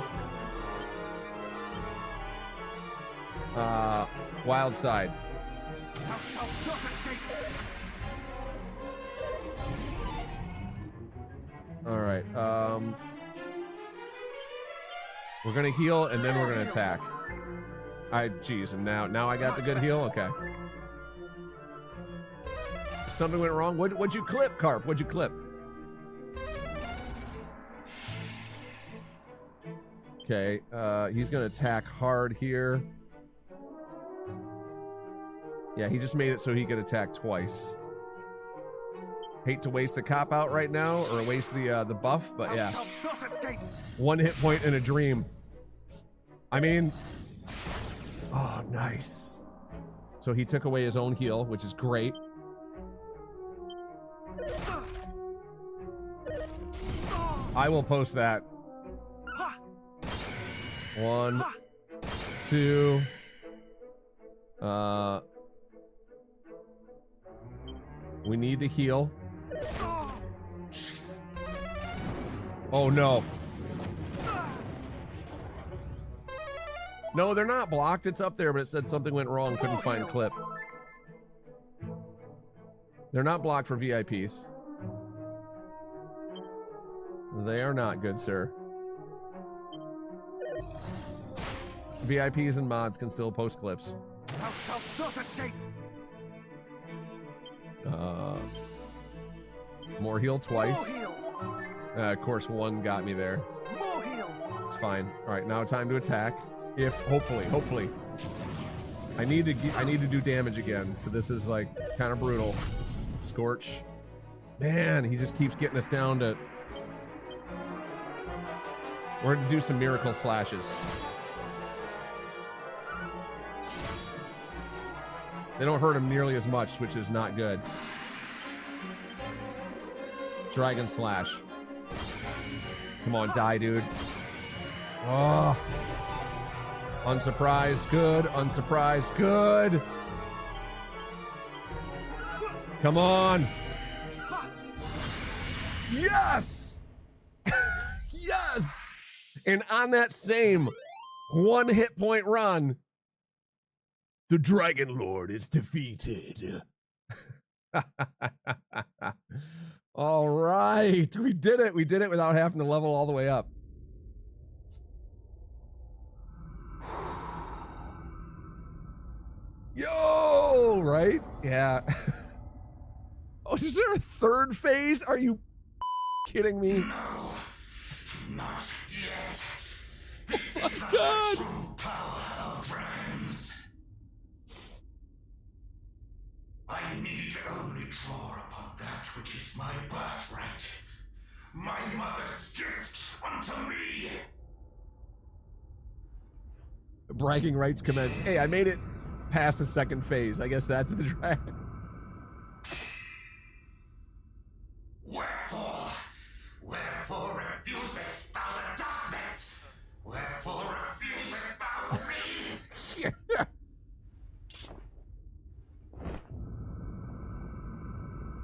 Wild side. Thou shalt not escape. All right. We're gonna heal and then we're gonna attack. Geez, and now I got the good heal. Okay. Something went wrong. What'd you clip, Carp? What'd you clip? Okay. He's gonna attack hard here. Yeah, he just made it so he could attack twice. Hate to waste the cop out right now, or waste the buff, but yeah. 1 hit point in a dream. I mean, oh, nice. So he took away his own heal, which is great. I will post that. 1, 2. We need to heal. Jeez. Oh no. No, they're not blocked. It's up there, but it said something went wrong. Couldn't find clip. They're not blocked for VIPs. They are not, good sir. VIPs and mods can still post clips. Thou shalt not escape. More heal twice. More heal. Of course, 1 got me there. More heal. It's fine. All right, now time to attack. If hopefully, I need to do damage again. So this is like kind of brutal. Scorch. Man, he just keeps getting us down to. We're gonna do some miracle slashes. They don't hurt him nearly as much, which is not good. Dragon slash. Come on, die, dude. Oh. Unsurprised, good. Unsurprised, good. Come on. Yes! Yes! And on that same 1 hit point run, the Dragon Lord is defeated. All right. We did it. We did it without having to level all the way up. Yo, right? Yeah. Oh, is there a third phase? Are you kidding me? No, not yet. This Oh is not God. the true power of dragons. I need only draw upon that which is my birthright, my mother's gift unto me. Bragging rights commence. Hey, I made it past the second phase. I guess that's the dragon. Wherefore refusest thou the darkness? Wherefore refusest thou me?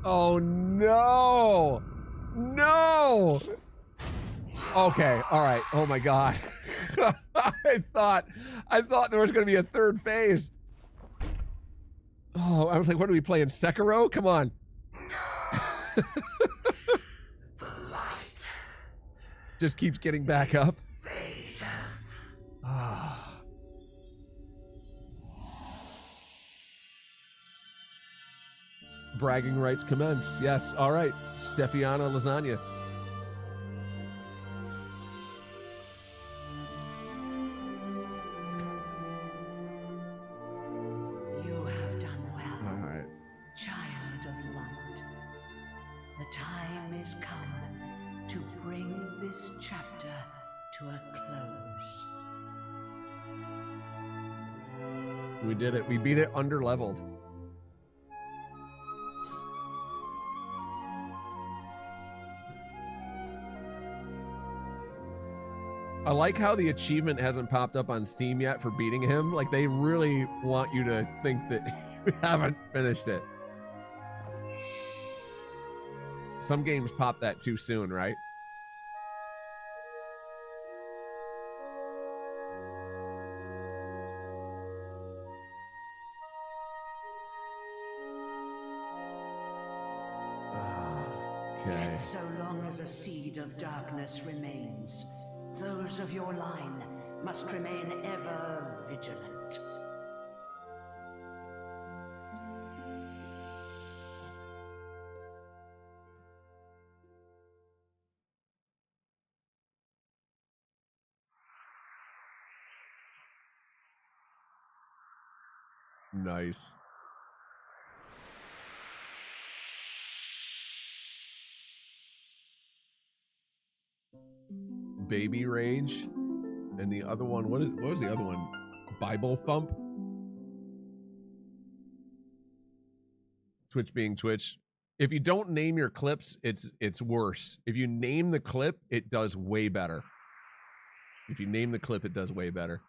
Oh no! No! Okay, all right. Oh my God. I thought there was gonna be a third phase. Oh, I was like, what are we playing? Sekiro? Come on. The light just keeps getting back up. fadeth. Bragging rights commence. Yes, all right. Stefiana lasagna. You have done well, All right. child of light. The time is come to bring this chapter to a close. We did it. We beat it under leveled. I like how the achievement hasn't popped up on Steam yet for beating him. Like, they really want you to think that you haven't finished it. Some games pop that too soon, right? Okay. Yet so long as a seed of darkness remains, those of your line must remain ever vigilant. Nice. Baby Rage. And the other one, what was the other one? Bible Thump? Twitch being Twitch. If you don't name your clips, it's worse. If you name the clip, it does way better. If you name the clip, it does way better.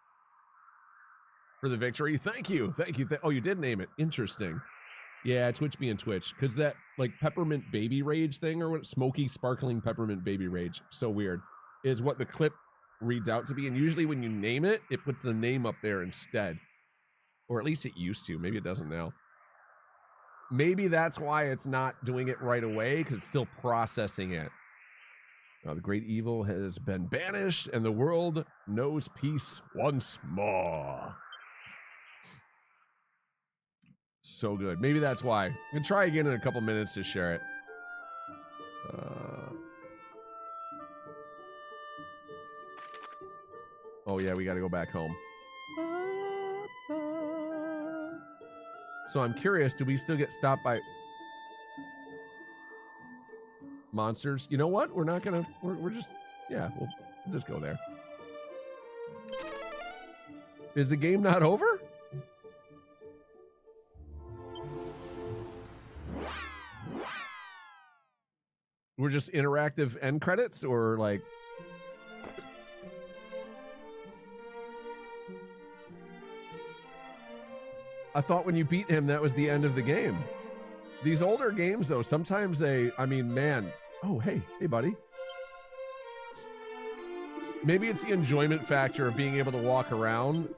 For the victory, thank you. Thank you. Oh, you did name it. Interesting. Yeah, Twitch being Twitch. Because that, like, peppermint baby rage thing, or what, smoky, sparkling peppermint baby rage, so weird, is what the clip reads out to be. And usually when you name it, it puts the name up there instead. Or at least it used to. Maybe it doesn't now. Maybe that's why it's not doing it right away, because it's still processing it. Now, the great evil has been banished, and the world knows peace once more. So good. Maybe that's why. I'm going to try again in a couple minutes to share it. Oh, yeah, we got to go back home. So I'm curious, do we still get stopped by monsters? You know what? We're not going to... We're just... Yeah, we'll just go there. Is the game not over? We're just interactive end credits, or like... I thought when you beat him, that was the end of the game. These older games, though, sometimes they... I mean, man... Oh, hey, buddy. Maybe it's the enjoyment factor of being able to walk around.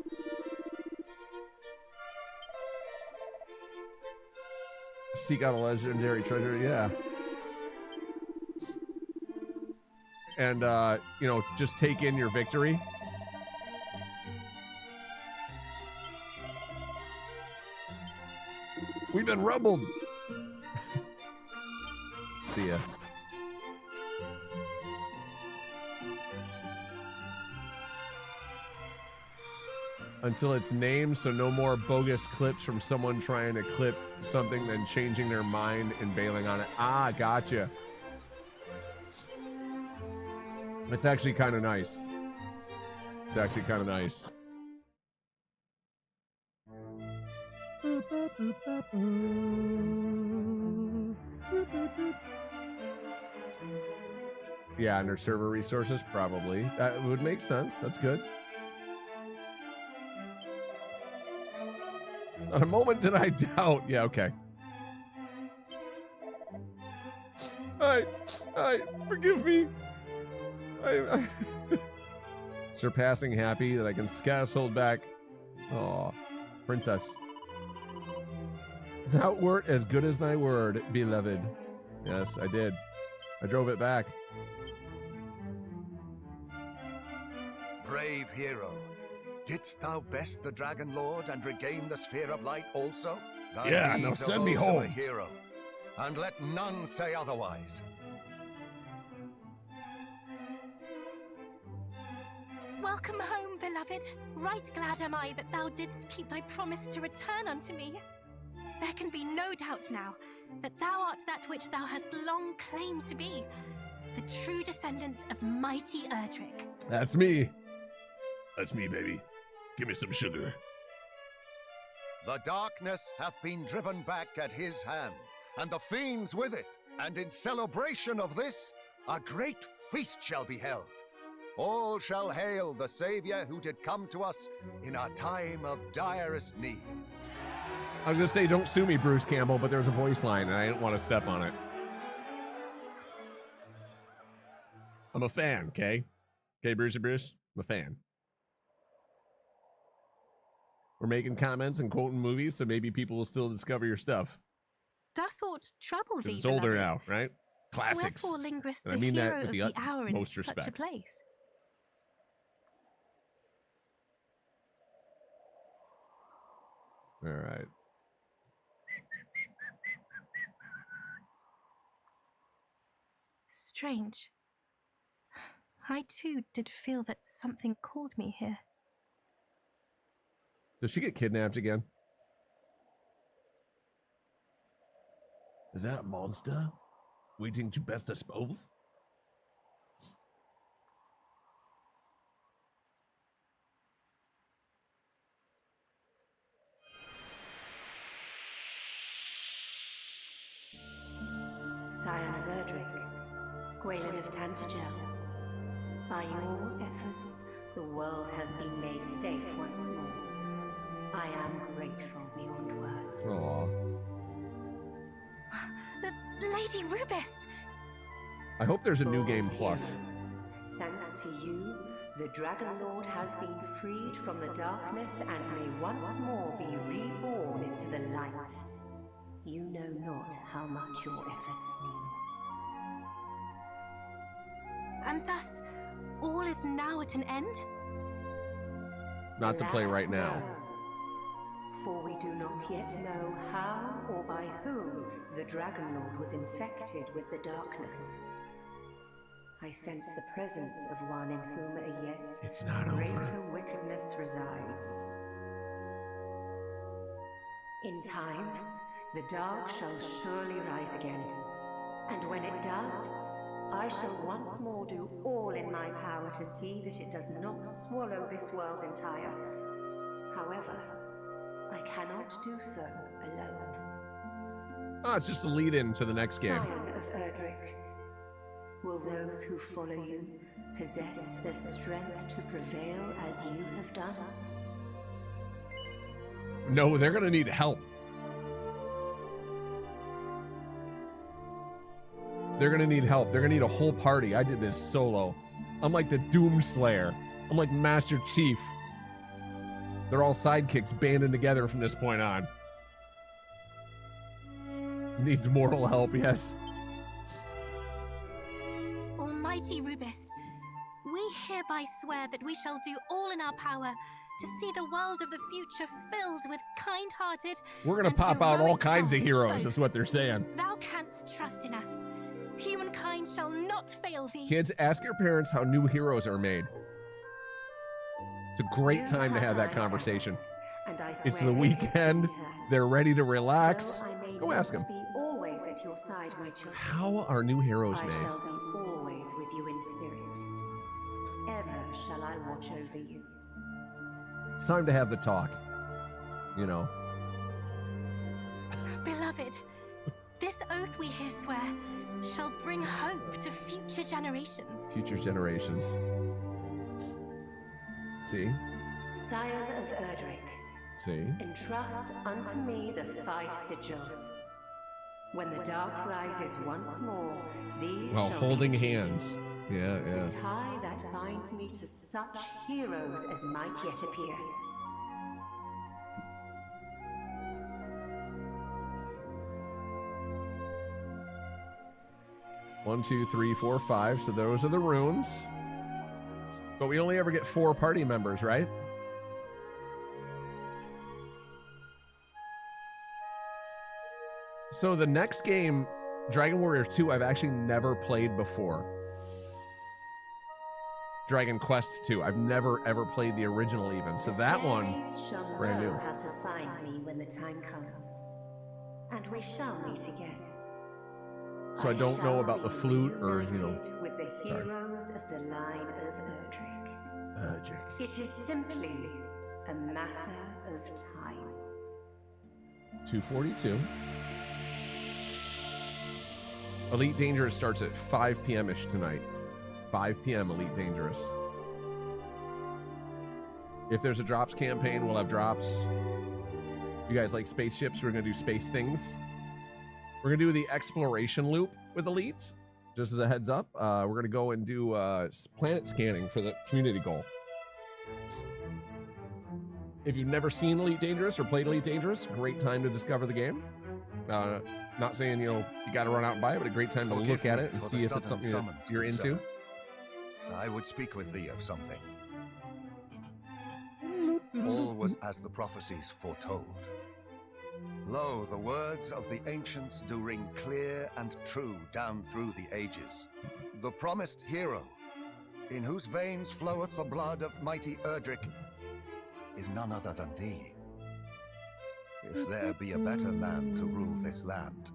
Seek out a legendary treasure, yeah. and you know, just take in your victory. We've been rumbled. See ya. Until it's named, so no more bogus clips from someone trying to clip something, then changing their mind and bailing on it. Ah, gotcha. It's actually kind of nice. It's actually kind of nice. Yeah, and their server resources, probably. That would make sense. That's good. Not a moment did I doubt. Yeah, okay. Forgive me. I surpassing happy that I can scarce hold back. Oh, princess. Thou wert as good as thy word, beloved. Yes, I did. I drove it back. Brave hero, didst thou best the Dragon Lord and regain the Sphere of Light also? Thy Yeah, now deeds are send me those of a home. hero, and let none say otherwise. Welcome home, beloved. Right glad am I that thou didst keep thy promise to return unto me. There can be no doubt now that thou art that which thou hast long claimed to be, the true descendant of mighty Erdrick. That's me. That's me, baby. Give me some sugar. The darkness hath been driven back at his hand, and the fiends with it. And in celebration of this, a great feast shall be held. All shall hail the Savior who did come to us in our time of direst need. I was gonna say, don't sue me, Bruce Campbell, but there's a voice line, and I didn't want to step on it. I'm a fan, okay? Okay, Bruce. I'm a fan. We're making comments and quoting movies, so maybe people will still discover your stuff. Doth thought trouble thee, It's older beloved? now, right? Classics. Wherefore lingerest And the I mean that hero with of the the hour in utmost such a respect. place? All right. Strange. I too did feel that something called me here. Does she get kidnapped again? Is that a monster waiting to best us both? Scion of Erdrick, Gwaelin of Tantagel. By your efforts, the world has been made safe once more. I am grateful beyond words. Aw. Lady Rubis! I hope there's a new Lord game hero, plus. Thanks to you, the Dragon Lord has been freed from the darkness and may once more be reborn into the light. You know not how much your efforts mean. And thus, all is now at an end? Not to play right Alas, now. no. For we do not yet know how or by whom the Dragon Lord was infected with the darkness. I sense the presence of one in whom a yet It's not greater over. wickedness resides. In time, the dark shall surely rise again, and when it does, I shall once more do all in my power to see that it does not swallow this world entire. However, I cannot do so alone. Oh, it's just a lead in to the next game. Scion of Erdrick, will those who follow you possess the strength to prevail as you have done? No, they're gonna need help. They're gonna need help. They're gonna need a whole party. I did this solo. I'm like the Doomslayer. I'm like Master Chief. They're all sidekicks banding together from this point on. Needs mortal help, yes. mighty Rubis. We hereby swear that we shall do all in our power to see the world of the future filled with kind-hearted. We're gonna and pop out all heroic kinds of souls heroes, both. is what they're saying. Thou canst trust in us. Humankind shall not fail thee. Kids, ask your parents how new heroes are made. It's a great time to have that conversation. And I It's swear the weekend. every turn. They're ready to relax. Though I may Go ask not them. be always at your side, my children. How are new heroes I made? shall be always with you in spirit. Ever shall I watch over you. It's time to have the talk. You know. Beloved, this oath we here swear shall bring hope to future generations. Future generations. See? Scion of Erdrick, See? entrust unto me the 5 sigils. When the dark rises once more, these While shall holding be hands. Yeah, yeah. the tie that binds me to such heroes as might yet appear. One, two, three, four, five. So those are the runes. But we only ever get 4 party members, right? So the next game, Dragon Warrior 2, I've actually never played before. Dragon Quest 2. I've never ever played the original even. So that one, Fairies shall brand know new. how to find me when the time comes, and we shall meet again. So I don't know shall about the be flute or, you know. reunited with the Sorry. heroes of the line of Erdrick. Magic. It is simply a matter of time. 242. Elite Dangerous starts at 5 p.m.-ish tonight. 5 p.m. Elite Dangerous. If there's a drops campaign, we'll have drops. You guys like spaceships? We're going to do space things. We're going to do the exploration loop with Elite. Just as a heads up, we're going to go and do planet scanning for the community goal. If you've never seen Elite Dangerous or played Elite Dangerous, great time to discover the game. Not saying, you know, you got to run out and buy it, but a great time to look at it and see if it's something that you're into. I would speak with thee of something. All was as the prophecies foretold. Lo, the words of the ancients do ring clear and true down through the ages. The promised hero, in whose veins floweth the blood of mighty Erdrick, is none other than thee. If there be a better man to rule this land,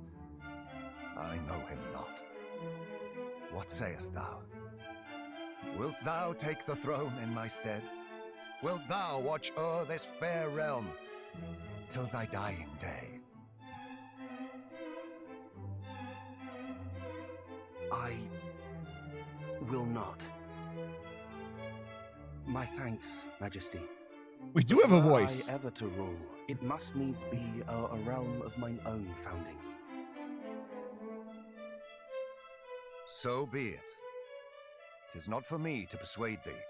I know him not. What sayest thou? Wilt thou take the throne in my stead? Wilt thou watch o'er this fair realm till thy dying day? I will not. My thanks, Majesty. We do have a Were voice. I ever to rule, it must needs be a realm of mine own founding. So be it. 'Tis not for me to persuade thee.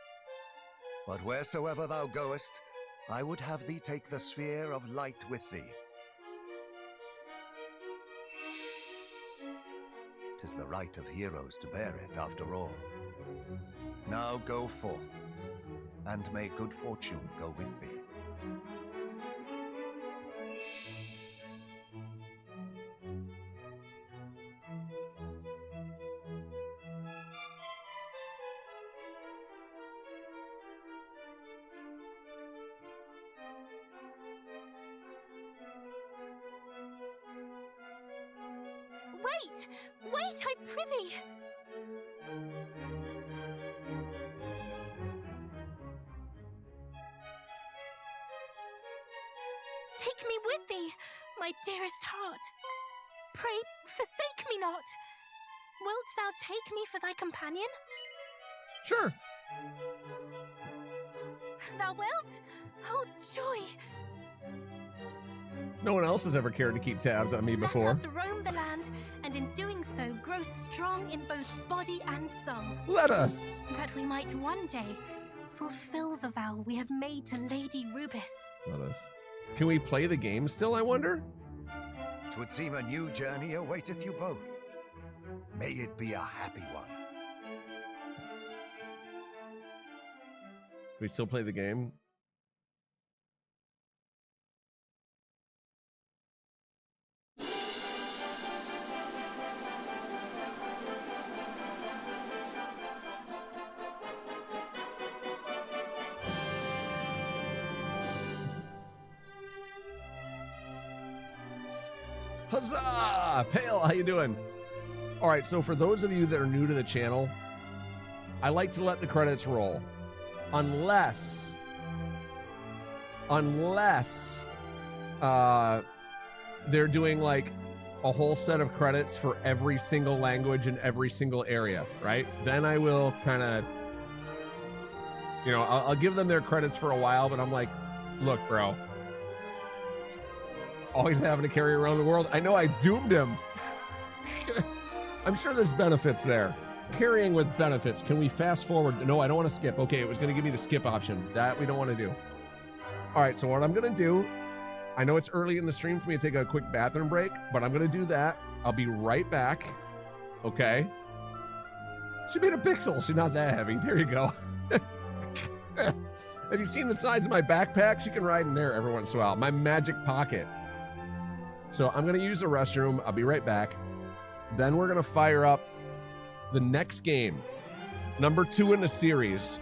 But wheresoever thou goest, I would have thee take the sphere of light with thee. 'Tis the right of heroes to bear it, after all. Now go forth, and may good fortune go with thee. Wait! Wait, I prithee! Take me with thee, my dearest heart. Pray, forsake me not. Wilt thou take me for thy companion? Sure. Thou wilt? Oh, joy! No one else has ever cared to keep tabs on me before. Let us roam the land, and in doing so, grow strong in both body and soul. Let us. That we might one day fulfill the vow we have made to Lady Rubis. Let us. Can we play the game still, I wonder? 'Twould seem a new journey awaiteth you both. May it be a happy one. We still play the game? Huzzah! Pale, how you doing? All right, so for those of you that are new to the channel, I like to let the credits roll. Unless they're doing like a whole set of credits for every single language in every single area, right? Then I will kind of, you know, I'll give them their credits for a while, but I'm like, look, bro, always having to carry around the world. I know I doomed him. I'm sure there's benefits there. Carrying with benefits. Can we fast forward? No, I don't want to skip. Okay, it was going to give me the skip option. That we don't want to do. All right, so what I'm going to do, I know it's early in the stream for me to take a quick bathroom break, but I'm going to do that. I'll be right back. Okay. She made a pixel. She's not that heavy. There you go. Have you seen the size of my backpack? She can ride in there every once in a while. My magic pocket. So I'm going to use the restroom. I'll be right back. Then we're going to fire up the next game, number 2 in the series,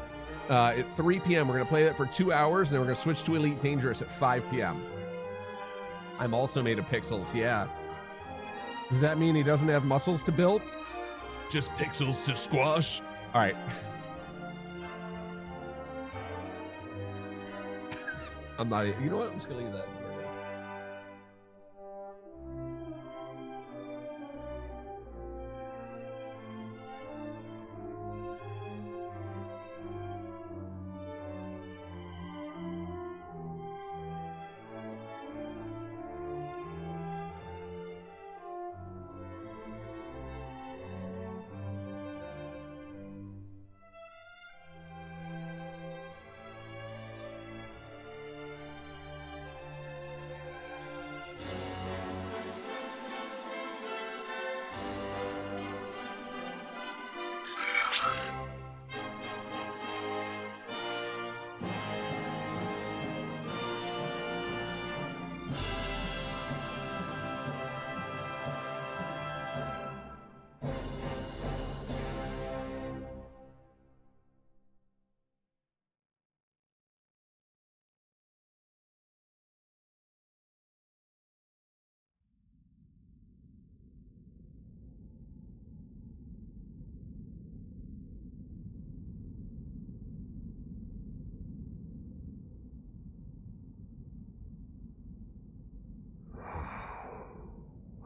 at 3 p.m. We're going to play that for 2 hours, and then we're going to switch to Elite Dangerous at 5 p.m. I'm also made of pixels, yeah. Does that mean he doesn't have muscles to build? Just pixels to squash? All right. I'm not, you know what? I'm just going to leave that.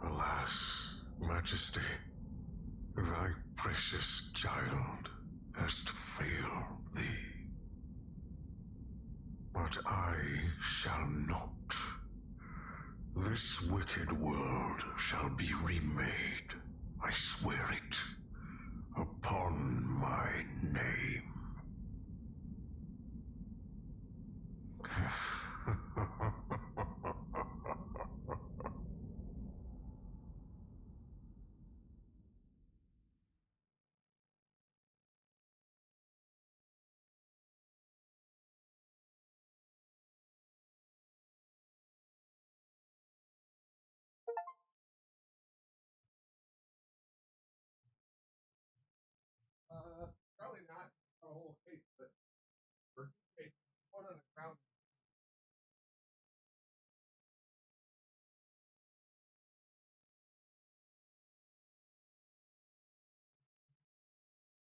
Alas, Majesty, thy precious child hast failed thee. But I shall not. This wicked world shall be remade, I swear it, upon my name. Probably not a whole case, but for case, one on the ground.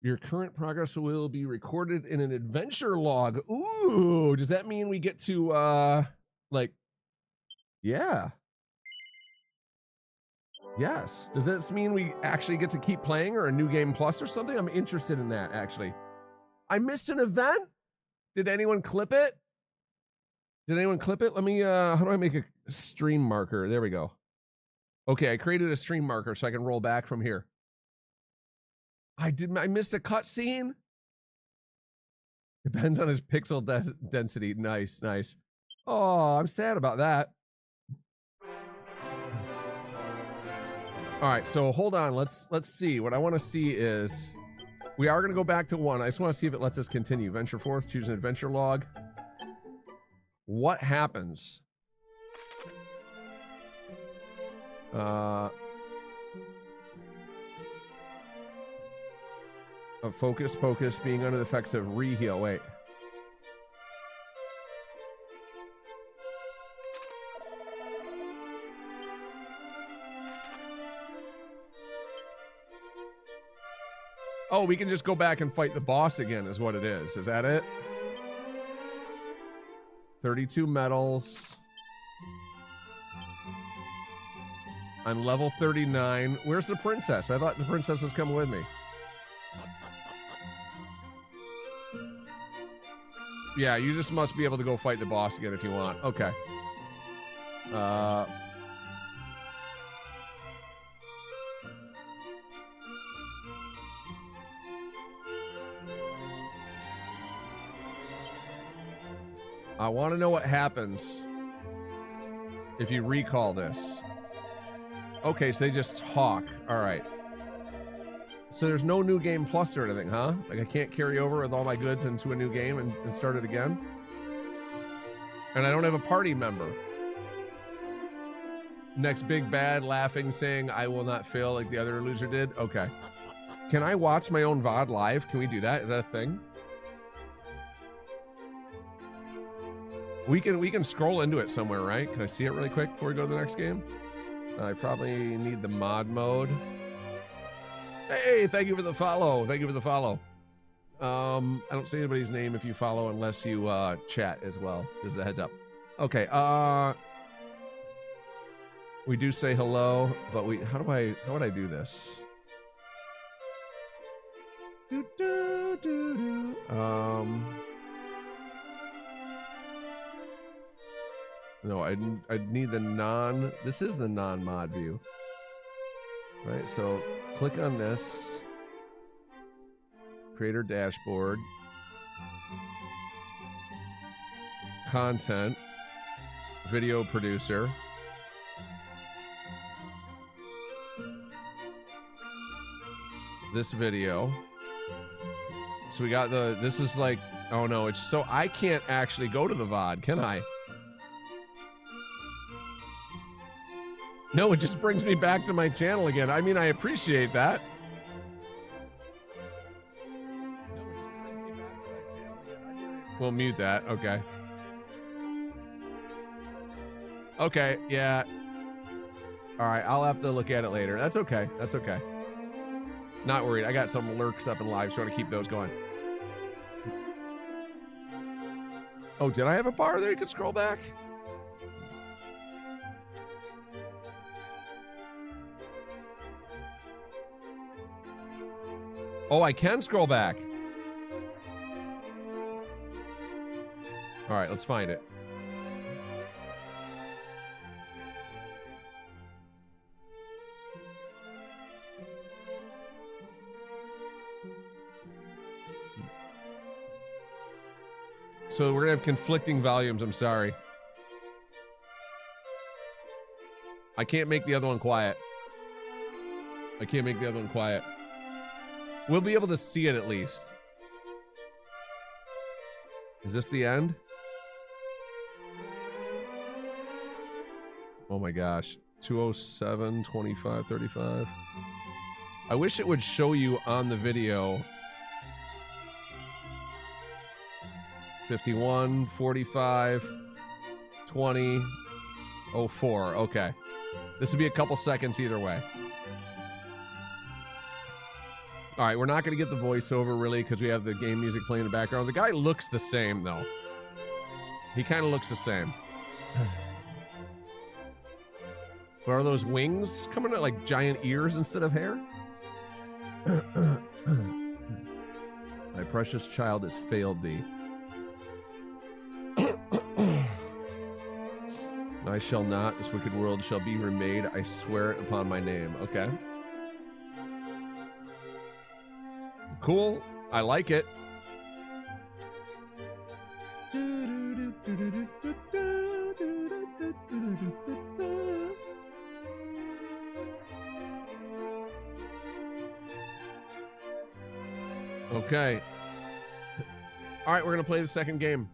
Your current progress will be recorded in an adventure log. Ooh, does that mean we get to like, yeah. Yes. Does this mean we actually get to keep playing or a new game plus or something? I'm interested in that, actually. I missed an event? Did anyone clip it? Did anyone clip it? Let me, how do I make a stream marker? There we go. Okay, I created a stream marker so I can roll back from here. I missed a cutscene? Depends on his pixel density. Nice, nice. Oh, I'm sad about that. All right, so hold on. Let's see. What I want to see is We are going to go back to 1. I just want to see if it lets us continue. Venture forth, choose an adventure log. What happens? Focus, focus, being under the effects of re-heal. Wait. Oh, we can just go back and fight the boss again is what it is. Is that it? 32 medals. I'm level 39. Where's the princess? I thought the princess was coming with me. Yeah, you just must be able to go fight the boss again if you want. Okay. I want to know what happens if you recall this. Okay, so they just talk. All right. So there's no new game plus or anything, huh? Like I can't carry over with all my goods into a new game and start it again? And I don't have a party member. Next big bad laughing saying I will not fail like the other loser did? Okay. Can I watch my own VOD live? Can we do that? Is that a thing? We can scroll into it somewhere, right? Can I see it really quick before we go to the next game? I probably need the mod mode. Hey, thank you for the follow. Thank you for the follow. I don't see anybody's name if you follow unless you chat as well. Just a heads up. Okay, we do say hello, but how would I do this? No, I'd need the this is the non-mod view. Right, so click on this. Creator dashboard. Content. Video producer. This video. So we got this is like, oh no, it's so I can't actually go to the VOD, can I? No, it just brings me back to my channel again. I mean, I appreciate that. We'll mute that. Okay. Okay, yeah. All right, I'll have to look at it later. That's okay. That's okay. Not worried. I got some lurks up in live, so I want to keep those going. Oh, did I have a bar there you could scroll back? Oh, I can scroll back. All right, let's find it. So we're gonna have conflicting volumes, I'm sorry. I can't make the other one quiet. I can't make the other one quiet. We'll be able to see it at least. Is this the end? Oh my gosh. 207, 25, 35. I wish it would show you on the video. 51, 45, 20, 04. Okay. This would be a couple seconds either way. All right, we're not going to get the voiceover really because we have the game music playing in the background. The guy looks the same though. He kind of looks the same. But are those wings coming out like giant ears instead of hair? My precious child has failed thee. I shall not. This wicked world shall be remade. I swear it upon my name. Okay. Cool. I like it. Okay. All right, we're going to play the second game.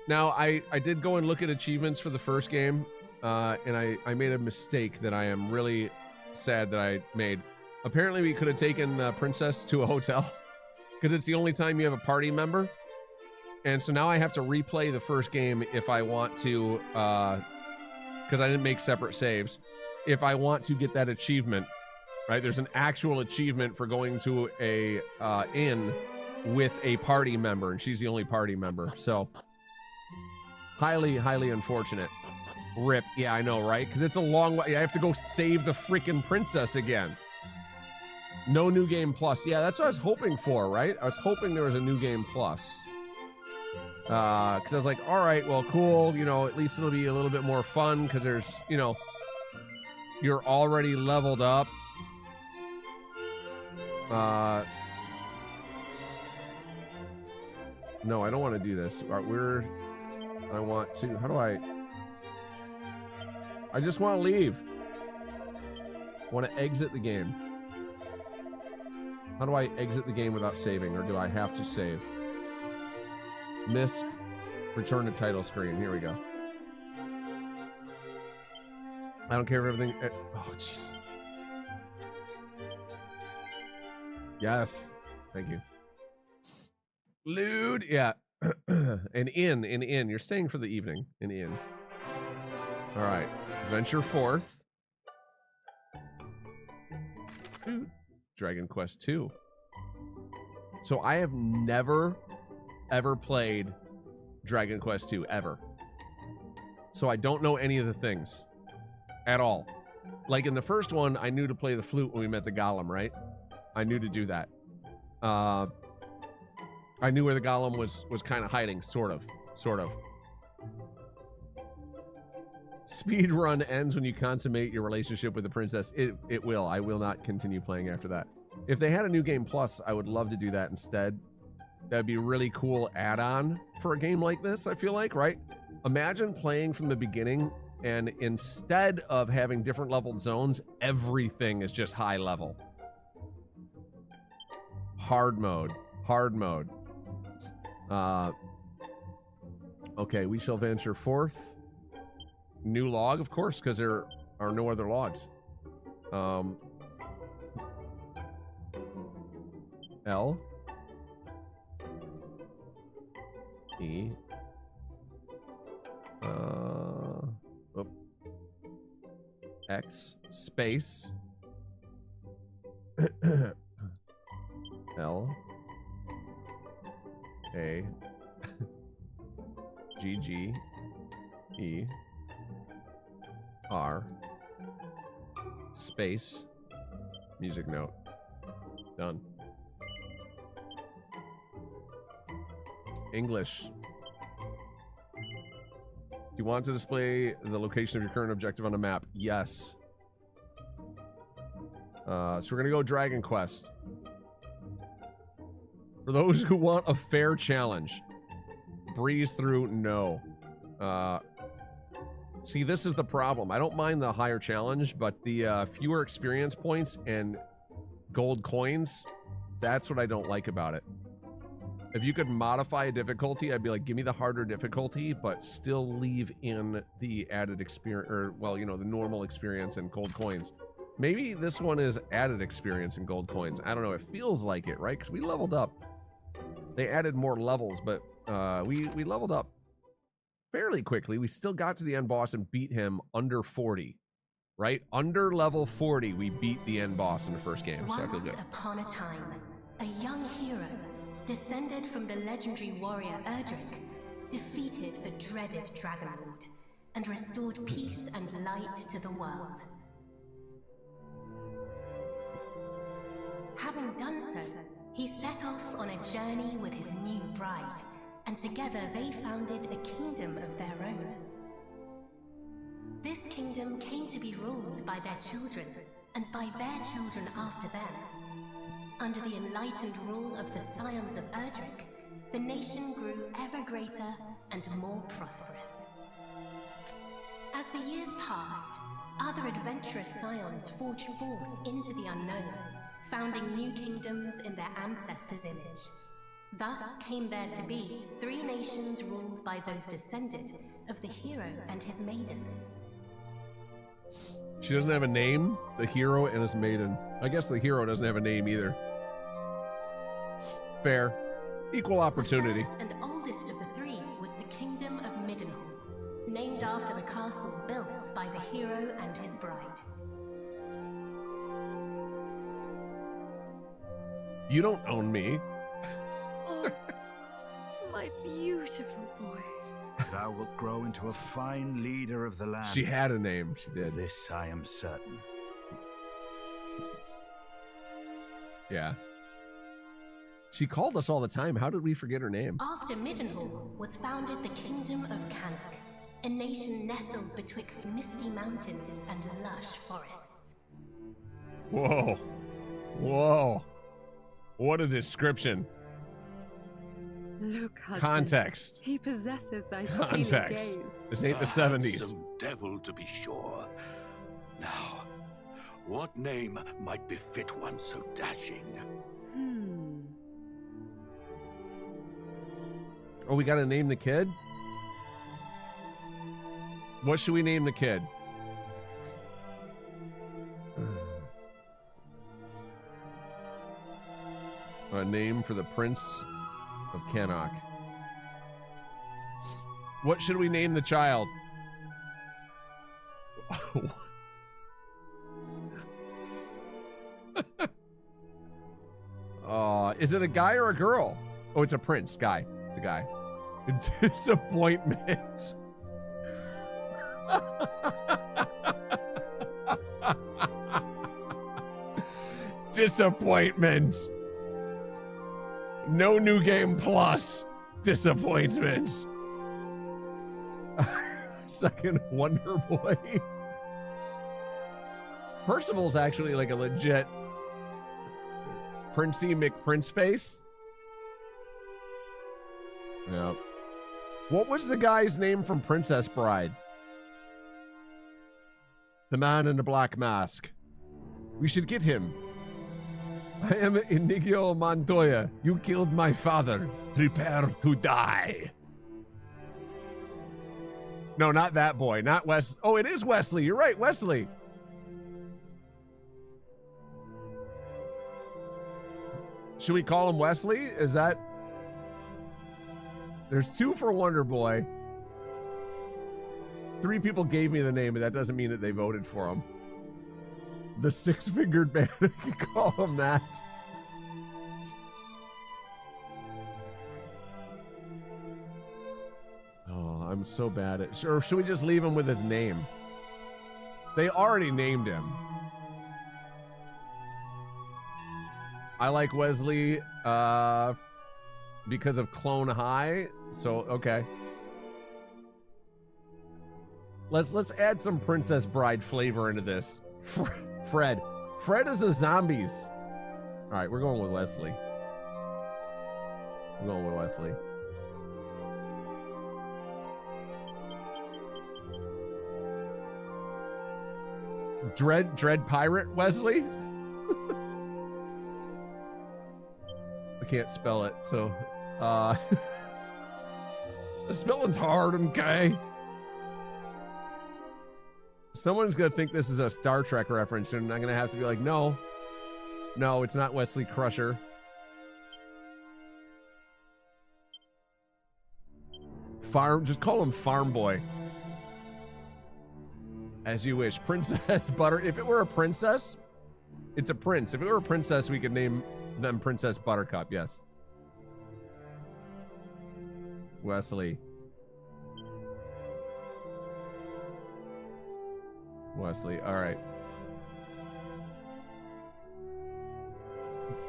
Now, I did go and look at achievements for the first game, and I made a mistake that I am really sad that I made. Apparently, we could have taken the princess to a hotel because it's the only time you have a party member. And so now I have to replay the first game if I want to, because I didn't make separate saves. If I want to get that achievement, right? There's an actual achievement for going to a inn with a party member, and she's the only party member. So highly, highly unfortunate. Rip. Yeah, I know, right? Because it's a long way. I have to go save the freaking princess again. No new game plus. Yeah, that's what I was hoping for, right? I was hoping there was a new game plus. Because I was like, all right, well, cool. You know, at least it'll be a little bit more fun because there's, you know, you're already leveled up. No, I don't want to do this. I want to, how do I just want to leave. I want to exit the game. How do I exit the game without saving, or do I have to save? Misc, return to title screen. Here we go. I don't care if everything. Oh, jeez. Yes. Thank you. Lude. Yeah. An inn. You're staying for the evening. An inn. All right. Venture forth. Dragon Quest 2. So I have never, ever played Dragon Quest 2, ever. So I don't know any of the things at all. Like in the first one, I knew to play the flute when we met the golem, right? I knew to do that. I knew where the golem was kind of hiding, sort of. Speed run ends when you consummate your relationship with the princess. It will. I will not continue playing after that. If they had a new game plus, I would love to do that instead. That'd be a really cool add-on for a game like this, I feel like, right? Imagine playing from the beginning, and instead of having different leveled zones, everything is just high level. Hard mode. Okay, we shall venture forth. New log, of course, because there are no other logs. L E X space L A G G E R space music note. Done. English. Do you want to display the location of your current objective on a map? Yes. So we're gonna go Dragon Quest. For those who want a fair challenge, breeze through, no. See, this is the problem. I don't mind the higher challenge, but the fewer experience points and gold coins, that's what I don't like about it. If you could modify a difficulty, I'd be like, give me the harder difficulty, but still leave in the added experience, or, well, you know, the normal experience and gold coins. Maybe this one is added experience and gold coins. I don't know. It feels like it, right? Because we leveled up. They added more levels, but we leveled up fairly quickly. We still got to the end boss and beat him under 40, right? Under level 40, we beat the end boss in the first game, so I feel good. Once upon a time, a young hero, descended from the legendary warrior Erdrick, defeated the dreaded Dragon Lord and restored peace and light to the world. Having done so, he set off on a journey with his new bride, and together they founded a kingdom of their own. This kingdom came to be ruled by their children, and by their children after them. Under the enlightened rule of the scions of Erdrick, the nation grew ever greater and more prosperous. As the years passed, other adventurous scions forged forth into the unknown, founding new kingdoms in their ancestors' image. Thus came there to be 3 nations ruled by those descended of the hero and his maiden. She doesn't have a name, the hero and his maiden. I guess the hero doesn't have a name either. Fair. Equal opportunity. The first and oldest of the 3 was the kingdom of Middenhall, named after the castle built by the hero and his bride. You don't own me. Oh, my beautiful boy. Thou wilt grow into a fine leader of the land. She had a name, she did. This I am certain. Yeah. She called us all the time. How did we forget her name? After Middenhall was founded the kingdom of Cannock, a nation nestled betwixt misty mountains and lush forests. Whoa. Whoa. What a description. Look, husband, Context. he possesseth thy steely Context. gaze. This ain't the A 70s. handsome devil, to be sure. Now, what name might befit one so dashing? Oh, we gotta name the kid? What should we name the kid? A name for the Prince of Cannock. What should we name the child? Is it a guy or a girl? Oh, it's a prince. Guy. It's a guy. Disappointment. Disappointment. No new game plus. Disappointment. Second Wonder Boy. Percival's actually like a legit Princey McPrince face. Yep. What was the guy's name from Princess Bride? The man in the black mask. We should get him. I am Inigo Montoya. You killed my father. Prepare to die. No, not that boy. Not Wes. Oh, it is Wesley. You're right, Wesley. Should we call him Wesley? Is that... There's 2 for Wonder Boy. 3 people gave me the name, but that doesn't mean that they voted for him. The 6-fingered man, I could call him that. Oh, I'm so bad at... Or should we just leave him with his name? They already named him. I like Wesley because of Clone High. So, okay. Let's add some Princess Bride flavor into this. Fred. Fred is the zombies. All right, we're going with Wesley. I'm going with Wesley. Dread Pirate Wesley? I can't spell it, so the spelling's hard, okay? Someone's gonna think this is a Star Trek reference, and I'm gonna have to be like, no, it's not Wesley Crusher. Just call him Farm Boy. As you wish. Princess Butter. If it were a princess, it's a prince. If it were a princess, we could name them Princess Buttercup, yes. Wesley. Wesley, all right.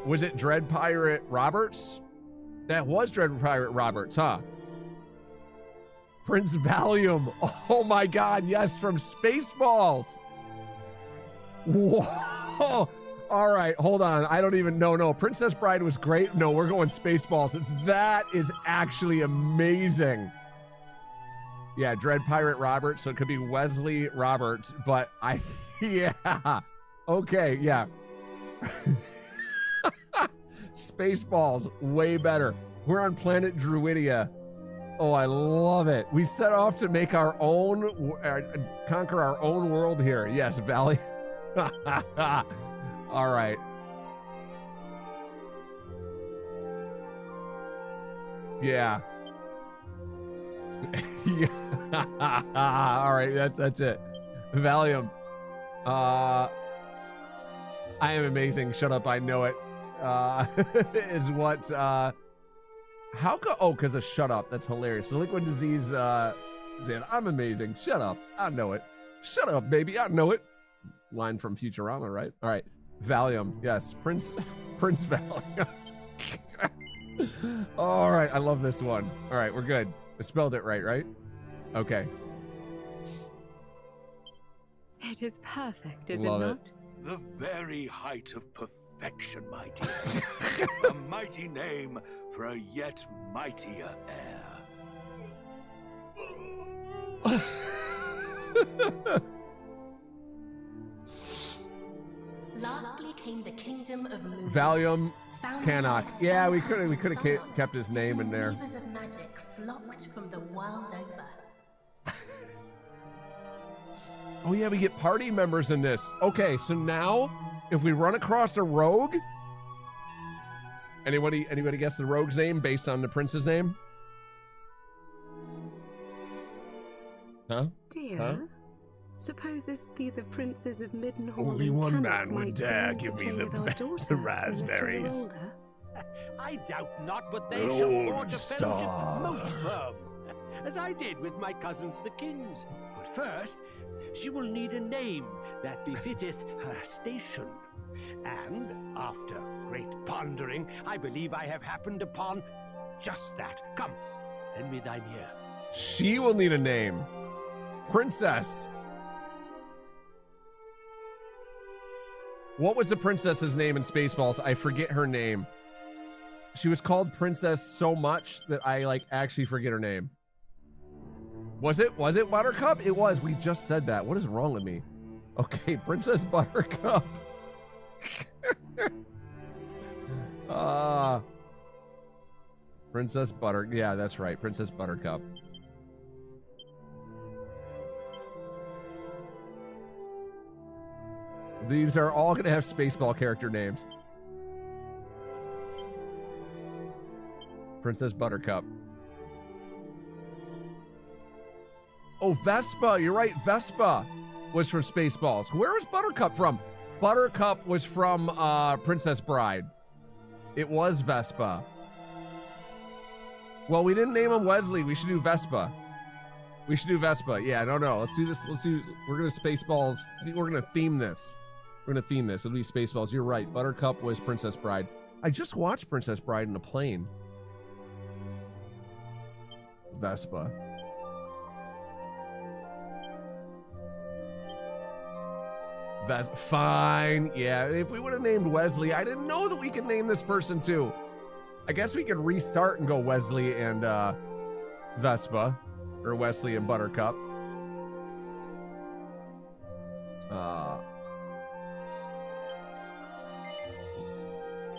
Was it Dread Pirate Roberts? That was Dread Pirate Roberts, huh? Prince Valium. Oh my God, yes, from Spaceballs. Whoa. All right, hold on. I don't even know. No, Princess Bride was great. No, we're going Spaceballs. That is actually amazing. Yeah, Dread Pirate Roberts, so it could be Wesley Roberts, but yeah. Okay, yeah. Spaceballs, way better. We're on planet Druidia. Oh, I love it. We set off to make our own, conquer our own world here. Yes, Valley. All right. Yeah. Yeah. All right, that's it. Valium. I am amazing. Shut up, I know it. Is what how come? Oh, because of shut up. That's hilarious. The liquid disease saying I'm amazing. Shut up, I know it. Shut up, baby, I know it. Line from Futurama, right? All right. Valium, yes. Prince Valium. All right, I love this one. All right, we're good. I spelled it right? Okay. It is perfect, is Love it it. not? The very height of perfection, my dear. A mighty name for a yet mightier heir. Lastly came the kingdom of Moon. Valium, Founded Canuck. by Yeah, we spellcasting could have scions, kept his name in there. Weavers of magic flocked from the world over. Oh yeah, we get party members in this. Okay, so now if we run across a rogue, anybody guess the rogue's name based on the prince's name? Huh? Dear, Huh? suppose it's the princes of Middenhall Only and one Cannock man would might dare deign to give me play the with our the daughter raspberries. unless we were older. I doubt not, but they Lone shall forge a fellowship Star. most firm, as I did with my cousins the kings. But first, she will need a name that befitteth her station. And after great pondering, I believe I have happened upon just that. Come, lend me thine ear. She will need a name. Princess. What was the princess's name in Spaceballs? I forget her name. She was called Princess so much that I actually forget her name. Was it Buttercup? It was. We just said that. What is wrong with me? Okay, Princess Buttercup. Princess Butter. Yeah, that's right. Princess Buttercup. These are all going to have Spaceball character names. Princess Buttercup. Oh, Vespa. You're right. Vespa was from Spaceballs. Where was Buttercup from? Buttercup was from Princess Bride. It was Vespa. Well, we didn't name him Wesley. We should do Vespa. We should do Vespa. Yeah, no. Let's do this. We're going to Spaceballs. We're going to theme this. It'll be Spaceballs. You're right. Buttercup was Princess Bride. I just watched Princess Bride in a plane. Vespa. Fine. Yeah, if we would have named Wesley, I didn't know that we could name this person too. I guess we could restart and go Wesley and Vespa, or Wesley and Buttercup.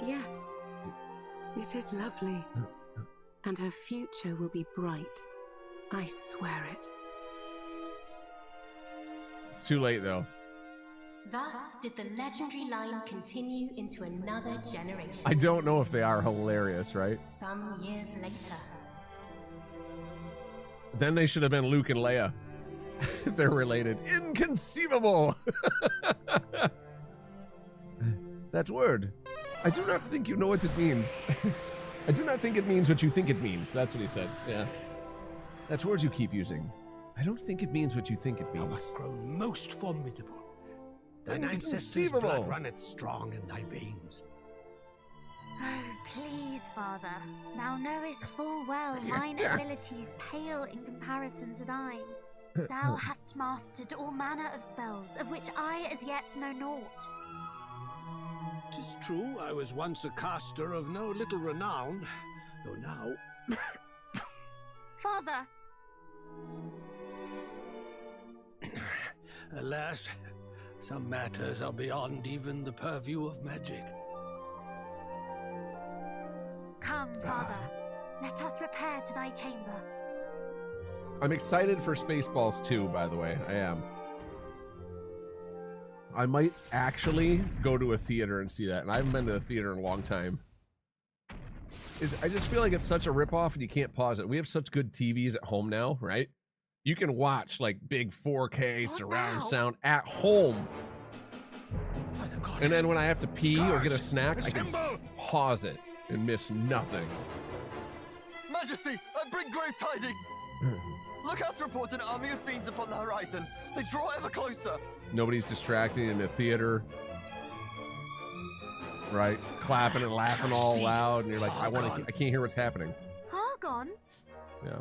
Yes, it is lovely. And her future will be bright. I swear it. It's too late though. Thus did the legendary line continue into another generation. I don't know if they are hilarious, right? Some years later. Then they should have been Luke and Leia. If they're related. Inconceivable! That word. I do not think you know what it means. I do not think it means what you think it means. That's what he said. Yeah. That's words you keep using. I don't think it means what you think it Thou means. hast grown most formidable. Thine ancestors' Inconceivable. blood runneth strong in thy veins. Oh, please, Father. Thou knowest full well mine abilities pale in comparison to thine. Thou hast mastered all manner of spells, of which I as yet know naught. 'Tis true, I was once a caster of no little renown, though now... Father! Alas, Some matters are beyond even the purview of magic. Come, Father. Let us repair to thy chamber. I'm excited for Spaceballs 2, by the way. I am. I might actually go to a theater and see that, and I haven't been to a theater in a long time. I just feel like it's such a ripoff and you can't pause it. We have such good TVs at home now, right? You can watch like big 4K surround sound at home. And then when I have to pee or get a snack, I can pause it and miss nothing. Majesty, I bring great tidings! Look out to report an army of fiends upon the horizon. They draw ever closer. Nobody's distracting in the theater. Right? Clapping and laughing all loud, and you're like, I can't hear what's happening. Argon? Yeah.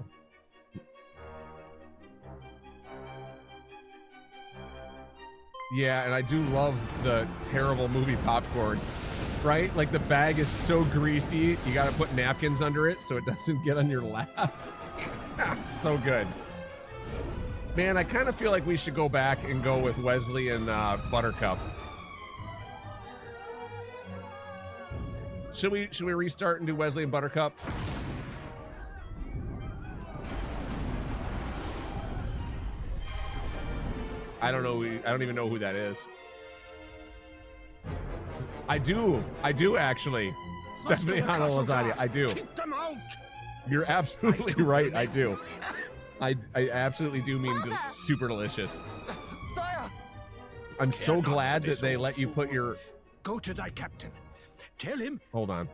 Yeah, and I do love the terrible movie popcorn, right? Like the bag is so greasy, you gotta put napkins under it so it doesn't get on your lap. So good. Man, I kind of feel like we should go back and go with Wesley and Buttercup. Should we restart and do Wesley and Buttercup? I don't know. I don't even know who that is. I do actually. Stephanie Hanna Lasagna. I do. Keep them out. You're absolutely right. I do. I absolutely do mean super delicious. Sire! I'm so glad that they let you put your... Go to thy captain. Tell him... Hold on.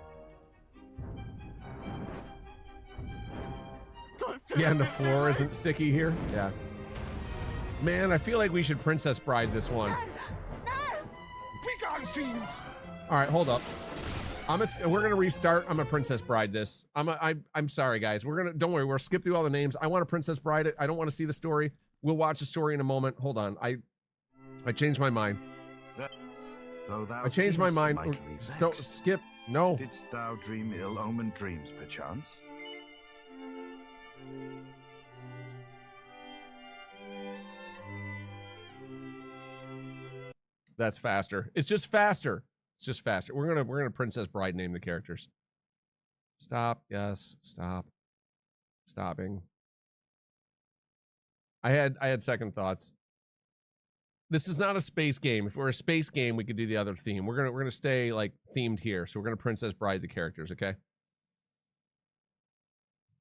Yeah, and the floor isn't sticky here. Yeah. Man, I feel like we should Princess Bride this one. Begone, fiends! All right, hold up. We're gonna restart. I'm a Princess Bride this. I'm sorry, guys. Don't worry. We'll skip through all the names. I want a Princess Bride. I don't want to see the story. We'll watch the story in a moment. Hold on. I changed my mind. I changed my mind. Skip. No. Didst thou dream ill-omened dreams, perchance? That's faster. It's just faster. It's just faster. We're gonna Princess Bride name the characters. Stop. Yes. Stop. Stopping. I had second thoughts. This is not a space game. If we're a space game, we could do the other theme. We're gonna stay like themed here. So we're gonna Princess Bride the characters, okay?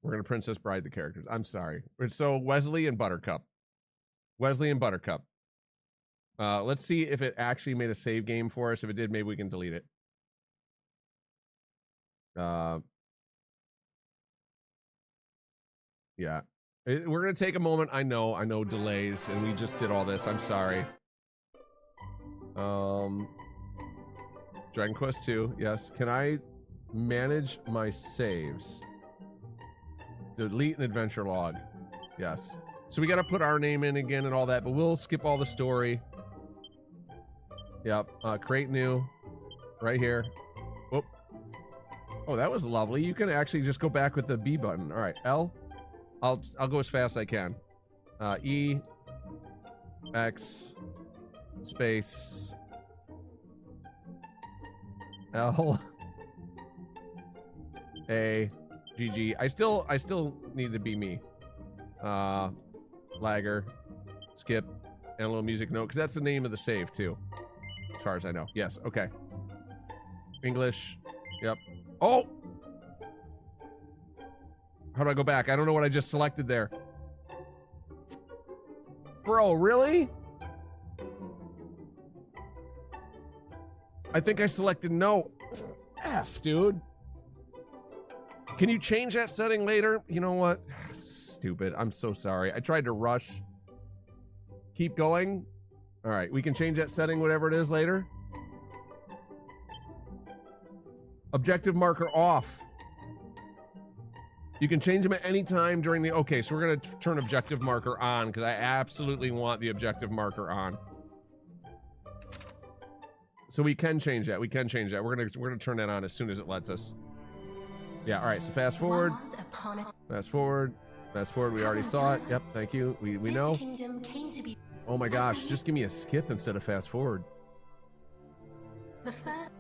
We're gonna Princess Bride the characters. I'm sorry. So Wesley and Buttercup. Wesley and Buttercup. Let's see if it actually made a save game for us. If it did, maybe we can delete it. Yeah. We're going to take a moment. I know delays, and we just did all this. I'm sorry. Dragon Quest 2. Yes. Can I manage my saves? Delete an adventure log. Yes. So we got to put our name in again and all that, but we'll skip all the story. Yep. Create new. Right here. Whoop. Oh, that was lovely. You can actually just go back with the B button. All right. L. I'll go as fast as I can. E. X. Space. L. A. GG. I still need to be me. Lagger. Skip. And a little music note, because that's the name of the save too. As far as I know. Yes, okay. English. Yep. Oh! How do I go back? I don't know what I just selected there. Bro, really? I think I selected no. F, dude. Can you change that setting later? You know what? Stupid. I'm so sorry. I tried to rush. Keep going. All right, we can change that setting, whatever it is, later. Objective marker off. You can change them at any time during the... Okay, so we're going to turn objective marker on, because I absolutely want the objective marker on. So we can change that. We can change that. We're gonna turn that on as soon as it lets us. Yeah, all right, so fast forward. Fast forward. Fast forward. We already saw it. Yep, thank you. We know. Kingdom came to be... Oh my gosh, just give me a skip instead of fast forward. The first.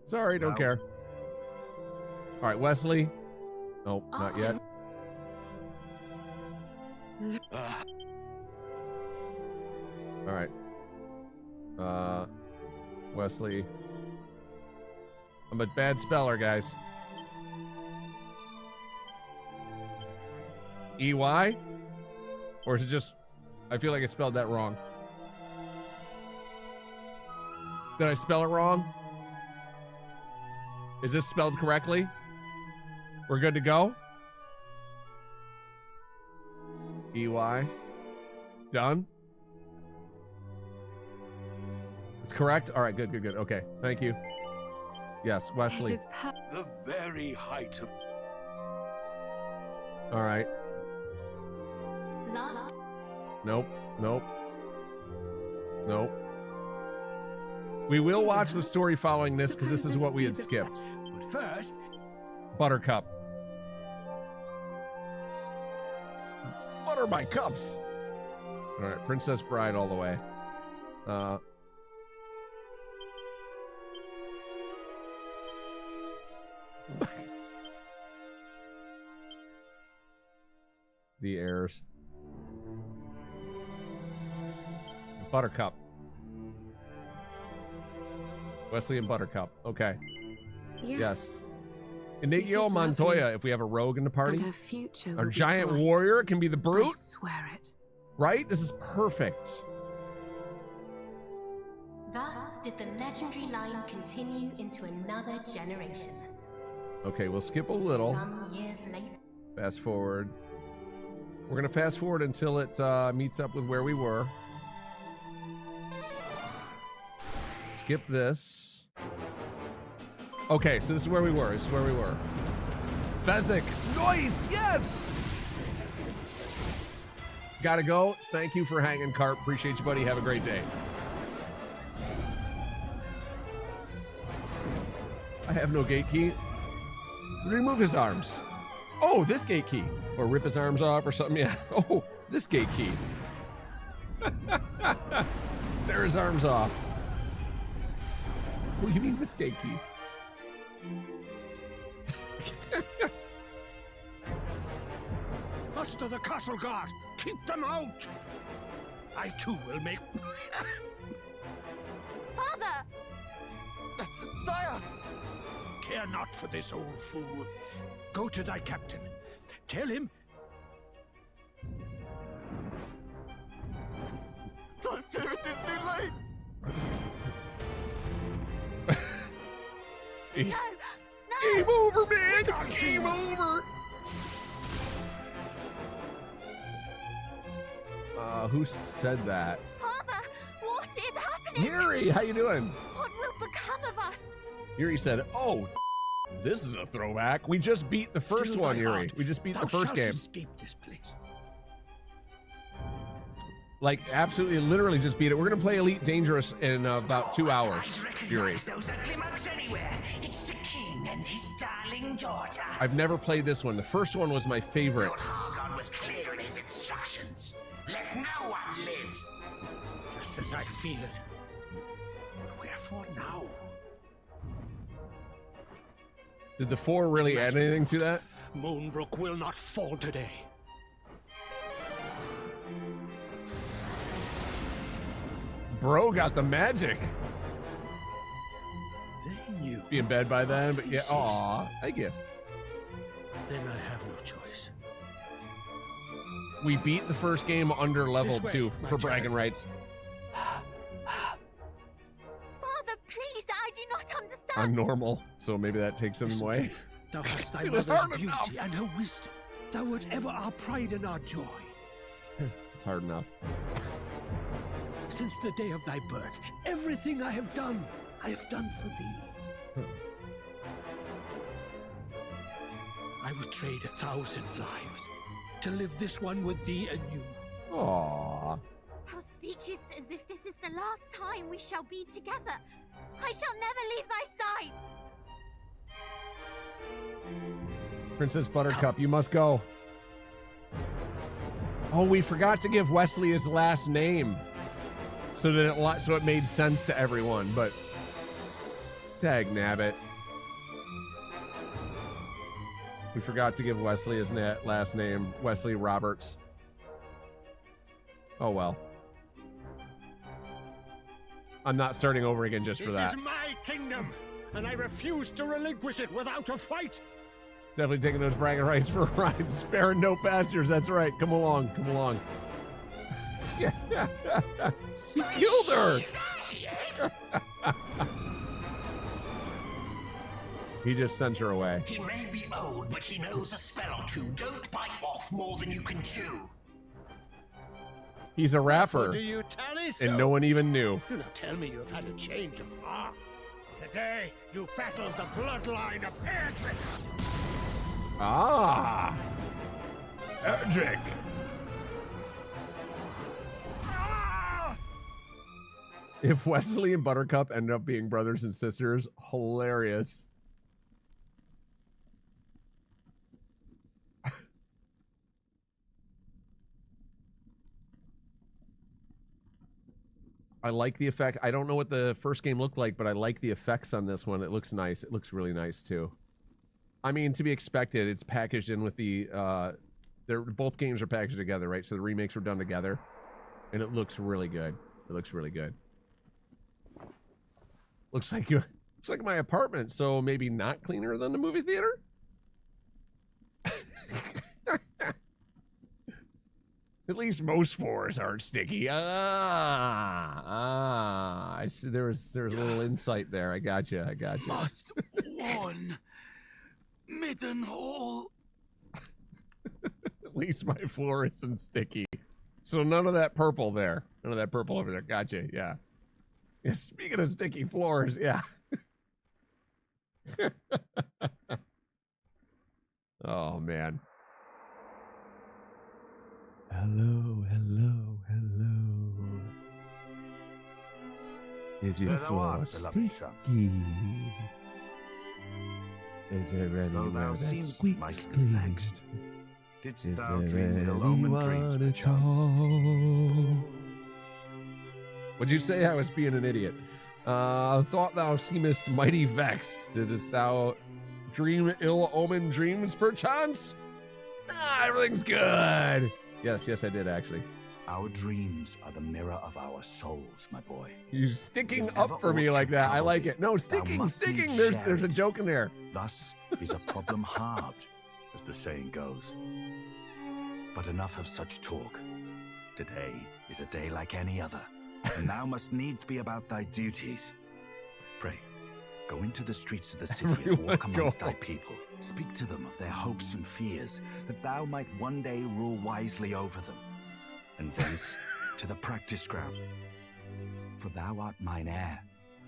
Sorry, don't care. All right, Wesley. Oh, not yet. All right. Wesley. I'm a bad speller, guys. EY? Or is it just... I feel like I spelled that wrong. Did I spell it wrong? Is this spelled correctly? We're good to go? EY. Done? It's correct? All right, good, good, good. Okay, thank you. Yes, Wesley. The very height of... All right. Last. Nope, nope. Nope. We will watch the story following this because this is what we had skipped. But first... Buttercup. Butter my cups. All right, Princess Bride all the way. The heirs. Buttercup. Wesley and Buttercup. Okay. Yeah. Yes. Inigo Montoya, if we have a rogue in the party. And her future Our will be giant bright. warrior can be the brute. I swear it. Right? This is perfect. Thus did the legendary line continue into another generation. Okay, we'll skip a little. Some years later. Fast forward. We're going to fast forward until it meets up with where we were. Skip this. Okay, so this is where we were. This is where we were. Fezzik. Nice! Yes! Gotta go. Thank you for hanging, Carp. Appreciate you, buddy. Have a great day. I have no gate key. Remove his arms. Oh, this gate key. Or rip his arms off or something. Yeah. Oh, this gate key. Tear his arms off. What do you mean this gate key? Muster the castle guard! Keep them out! I too will make... Father! Sire! Care not for this old fool. Go to thy captain. Tell him... I fear it is too late! No! No! Game over, man! Game over! Who said that? Father, what is happening? Yuri, how you doing? What will become of us? Yuri said, oh, this is a throwback. We just beat the first one, Yuri. We just beat the first game. Escape this place. Like, absolutely, literally just beat it. We're going to play Elite Dangerous in about 2 hours, Yuri. Those ugly mugs anywhere. It's the king and his darling daughter. I've never played this one. The first one was my favorite. Lord Hargon was clear in his instructions. Let no one live. Just as I feared. But wherefore now? Did the 4 really add anything to that? Moonbrook will not fall today. Bro got the magic. They knew. Be in bed by then, but yeah. Aw, thank you. Then I have no choice. We beat the first game under level This way, 2 my for bragging child. rights. Father, please, I do not understand. On normal, so maybe that takes him away. Thou hast thy It was mother's hard beauty enough. and her wisdom. Thou wert ever our pride and our joy. It's hard enough. Since the day of thy birth, everything I have done for thee. I would trade 1,000 lives to live this one with thee anew. Aww. Thou speakest as if this is the last time we shall be together. I shall never leave thy side. Princess Buttercup, you must go. Oh, we forgot to give Wesley his last name, so that it made sense to everyone. But tag nabbit. We forgot to give Wesley his last name, Wesley Roberts. Oh well. I'm not starting over again just for that. This is my kingdom, and I refuse to relinquish it without a fight. Definitely taking those bragging rights for a ride. Sparing no pastures. That's right. Come along. Come along. He killed her. He just sent her away. He may be old, but he knows a spell or two. Don't bite off more than you can chew. He's a rapper, Do you tally so? and no one even knew. Do not tell me you have had a change of heart. Today, you battled the bloodline of Erdrick. Ah, Erdrick. If Wesley and Buttercup end up being brothers and sisters, hilarious. I like the effect. I don't know what the first game looked like, but I like the effects on this one. It looks nice. It looks really nice too. I mean, to be expected, it's packaged in with the both games are packaged together, right? So the remakes were done together, and it looks really good. It looks really good. Looks like my apartment, so maybe not cleaner than the movie theater. At least most floors aren't sticky. I see. There was a little insight there. I got you. Must warn, Midden Hall. At least my floor isn't sticky. So none of that purple there. None of that purple over there. Gotcha. Yeah. Yeah. Speaking of sticky floors, yeah. Oh man. Hello. Is your floor sticky? Is there anywhere that squeaks clean? Didst Is thou there dream ill-omened dreams anyone at perchance? all? What'd you say? I was being an idiot. Thought thou seemest mighty vexed. Didst thou dream ill-omened dreams perchance? Everything's good. Yes, I did actually. Our dreams are the mirror of our souls, my boy. You sticking If up ever for me aught like should that. I trouble like thee, it. No, thou sticking. must needs There's share a it. joke in there. Thus is a problem halved, as the saying goes. But enough of such talk. Today is a day like any other, and thou must needs be about thy duties. Pray, go into the streets of the city and walk amongst thy people. Speak to them of their hopes and fears, that thou might one day rule wisely over them. And thence to the practice ground. For thou art mine heir,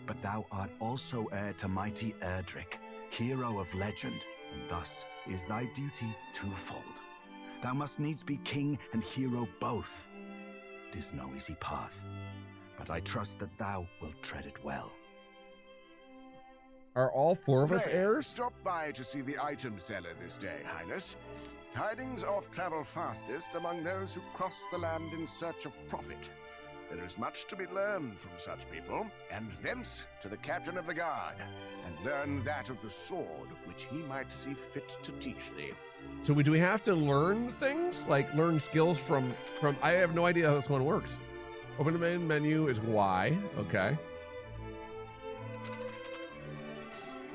but thou art also heir to mighty Erdrick, hero of legend, and thus is thy duty twofold. Thou must needs be king and hero both. 'Tis no easy path, but I trust that thou wilt tread it well. Are all four of us Pray, heirs? Stop by to see the item seller this day, Highness. Tidings oft travel fastest among those who cross the land in search of profit. There is much to be learned from such people, and thence to the captain of the guard, and learn that of the sword which he might see fit to teach thee. So do we have to learn things? Like learn skills from I have no idea how this one works. Open the main menu is Y. Okay.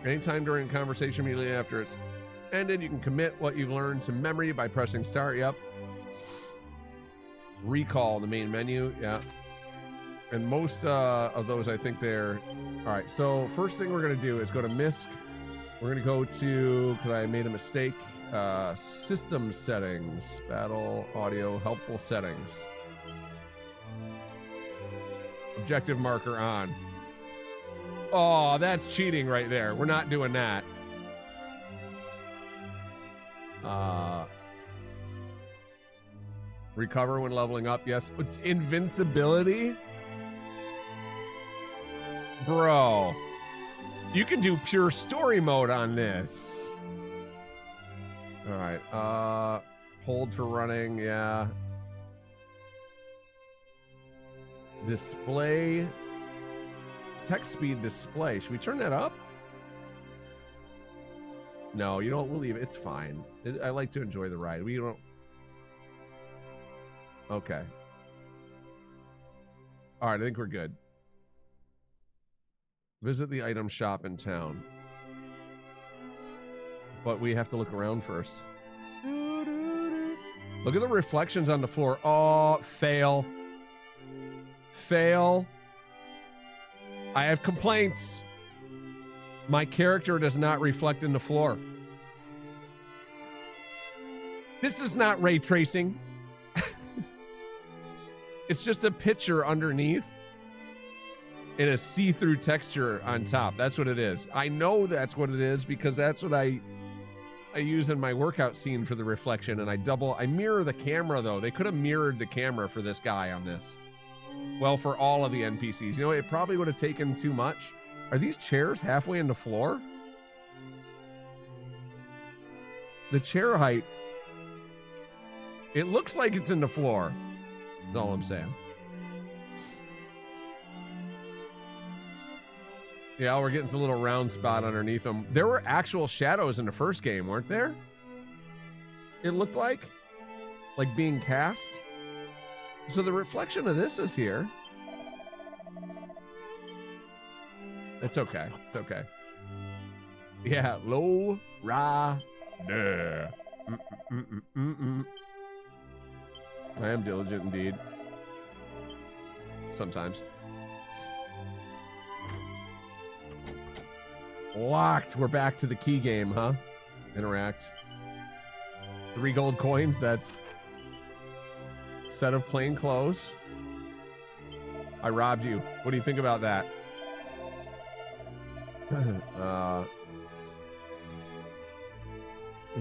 Anytime during a conversation immediately after it's ended, you can commit what you've learned to memory by pressing start. Yep. Recall the main menu. Yeah. And most of those, I think they're... All right, so first thing we're going to do is go to MISC. We're going to go to, because I made a mistake, system settings, battle, audio, helpful settings. Objective marker on. Oh, that's cheating right there. We're not doing that. Recover when leveling up, yes. Invincibility? Bro. You can do pure story mode on this. Alright, hold for running, yeah. Display. Text speed display. Should we turn that up? No, you don't. We'll leave it. It's fine. I like to enjoy the ride. We don't. Okay. All right, I think we're good. Visit the item shop in town. But we have to look around first. Look at the reflections on the floor. Oh, fail. Fail. I have complaints. My character does not reflect in the floor. This is not ray tracing. It's just a picture underneath and a see-through texture on top. That's what it is. I know that's what it is because that's what I use in my workout scene for the reflection, and I mirror the camera though. They could have mirrored the camera for this guy on this. Well, for all of the NPCs. You know, it probably would have taken too much. Are these chairs halfway in the floor? The chair height, it looks like it's in the floor. That's all I'm saying. Yeah, we're getting some little round spot underneath them. There were actual shadows in the first game, weren't there? It looked like being cast. So the reflection of this is here. It's okay. It's okay. Yeah, low, ra, nah. I am diligent indeed. Sometimes. Locked. We're back to the key game, huh? Interact. 3 gold coins. That's set of plain clothes. I robbed you. What do you think about that? The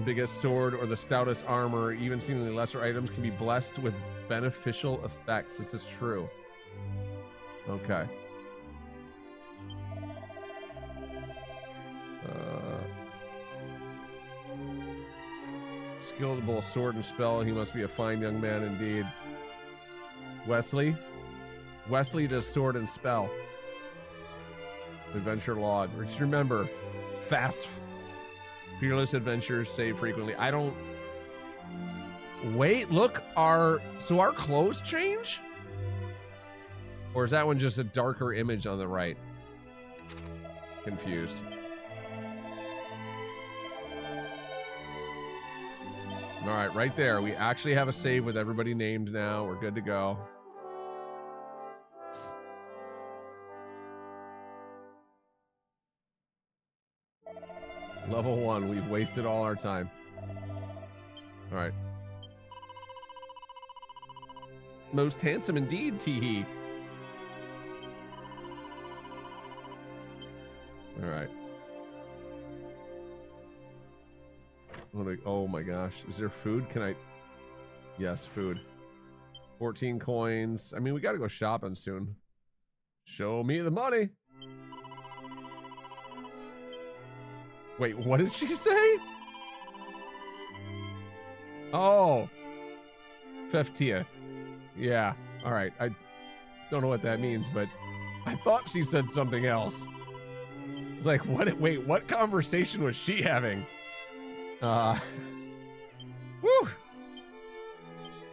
biggest sword or the stoutest armor, even seemingly lesser items, can be blessed with beneficial effects. This is true. Okay. Skilled both sword and spell. He must be a fine young man indeed. Wesley? Wesley does sword and spell. Adventure log. Just remember, fast, fearless adventures save frequently. I don't... Wait, look, so our clothes change? Or is that one just a darker image on the right? Confused. All right, right there. We actually have a save with everybody named now. We're good to go. Level 1. We've wasted all our time. All right. Most handsome indeed, Teehee. All right. Oh my gosh. Is there food? Can I... Yes, food. 14 coins. I mean, we gotta go shopping soon. Show me the money. Wait, what did she say? Oh. 50th. Yeah. All right. I don't know what that means, but I thought she said something else. It's like, what? Wait, what conversation was she having? Woo!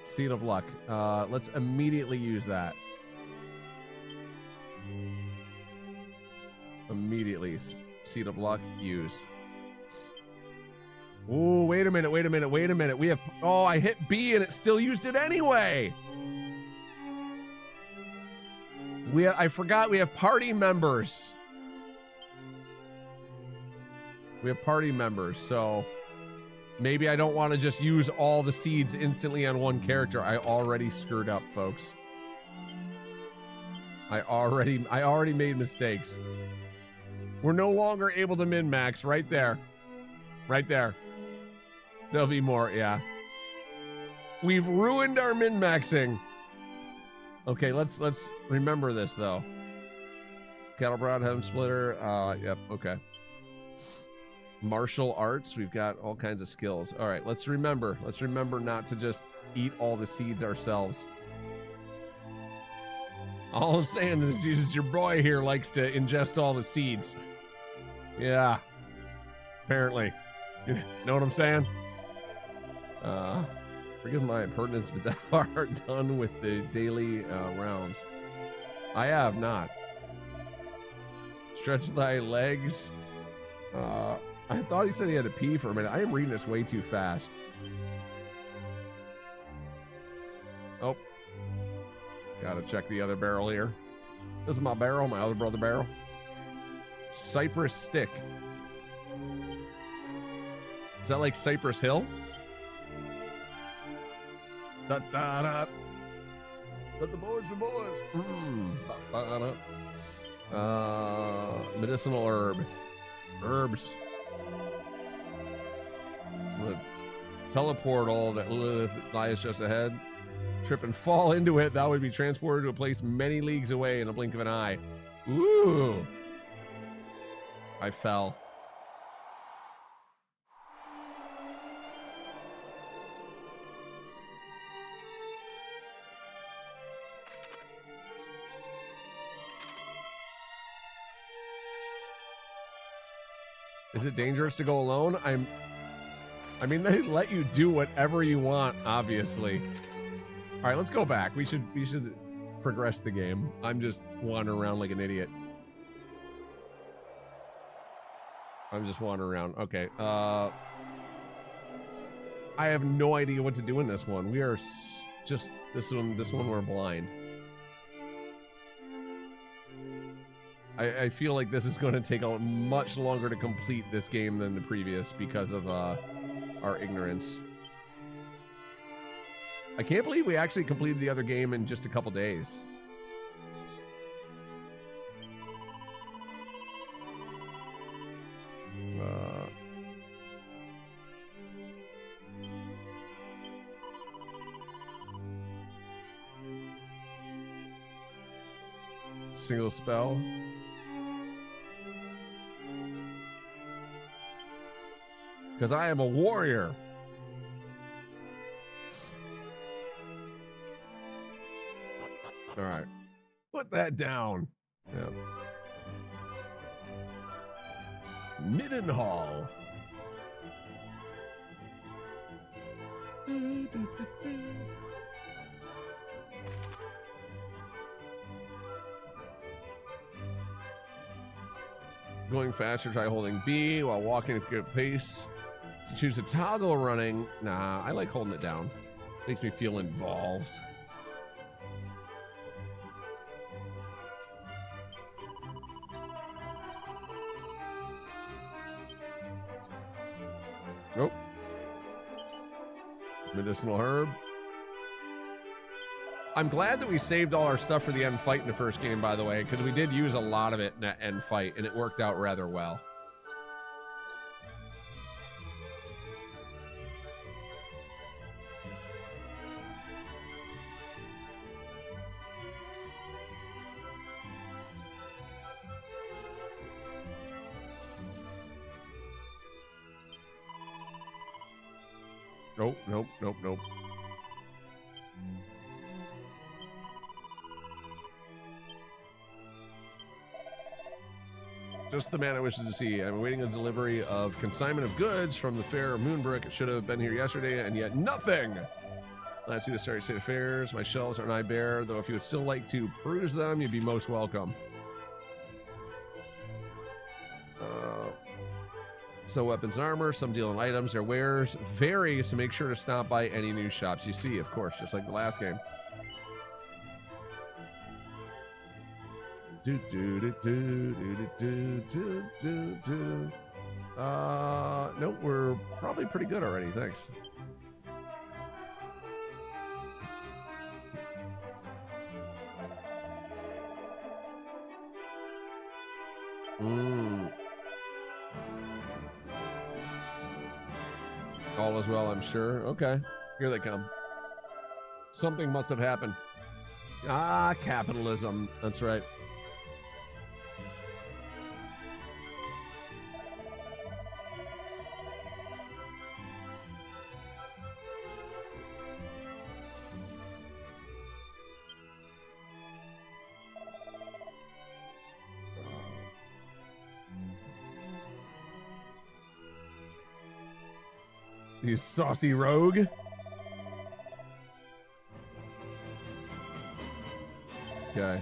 Seed of luck. Let's immediately use that. Immediately. Seed of luck, use. Ooh, wait a minute, wait a minute, wait a minute. We have... Oh, I hit B and it still used it anyway. I forgot we have party members. We have party members, so... Maybe I don't want to just use all the seeds instantly on one character. I already screwed up, folks. I already made mistakes. We're no longer able to min-max. Right there. Right there. There'll be more, yeah. We've ruined our min-maxing. Okay, let's remember this, though. Cattle prod, hem splitter. Yep, okay. Martial arts, we've got all kinds of skills. All right, let's remember not to just eat all the seeds ourselves. All I'm saying is your boy here likes to ingest all the seeds. Yeah. Apparently. You know what I'm saying? Forgive my impertinence, but thou art done with the daily rounds. I have not. Stretch thy legs. I thought he said he had to pee for a minute. I am reading this way too fast. Oh. Gotta check the other barrel here. This is my barrel, my other brother barrel. Cypress stick. Is that like Cypress Hill? Da, da, da. Let the boys be boys. Da, da, da. Medicinal herb. Herbs. The teleportal that lies just ahead. Trip and fall into it. That would be transported to a place many leagues away in a blink of an eye. Ooh. I fell. Is it dangerous to go alone? I mean, they let you do whatever you want, obviously. All right, let's go back. We should progress the game. I'm just wandering around like an idiot. I'm just wandering around. Okay. I have no idea what to do in this one. We are just this one we're blind. I feel like this is going to take a much longer to complete this game than the previous because of our ignorance. I can't believe we actually completed the other game in just a couple days. Single spell. Because I am a warrior. All right. Put that down. Yeah. Midden Hall. Going faster, try holding B while walking at a good pace. To choose a toggle running. Nah, I like holding it down. Makes me feel involved. Nope. Medicinal herb. I'm glad that we saved all our stuff for the end fight in the first game, by the way, because we did use a lot of it in that end fight, and it worked out rather well. Nope, nope, nope, nope. Just the man I wishes to see. I'm awaiting a delivery of consignment of goods from the fair of Moonbrook. It should have been here yesterday, and yet nothing. Let's see the Starry State Affairs. My shelves are nigh bare, though if you would still like to peruse them, you'd be most welcome. So weapons and armor, some deal in items, their wares varies, so make sure to stop by any new shops you see, of course, just like the last game. Nope, we're probably pretty good already, thanks. All is well, I'm sure. Okay, here they come. Something must have happened. Ah, capitalism. That's right. You saucy rogue. Okay.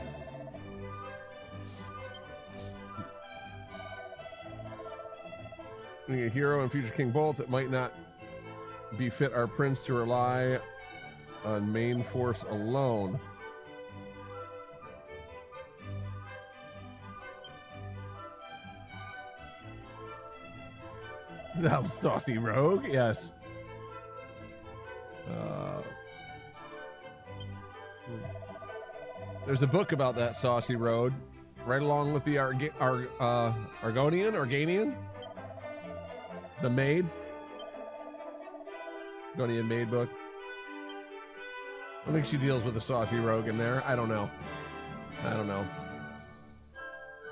Being a hero and future king both, it might not befit our prince to rely on main force alone. Thou saucy rogue, yes. There's a book about that saucy road, right along with the Argonian, the maid, Argonian maid book. I think she deals with a saucy rogue in there. I don't know.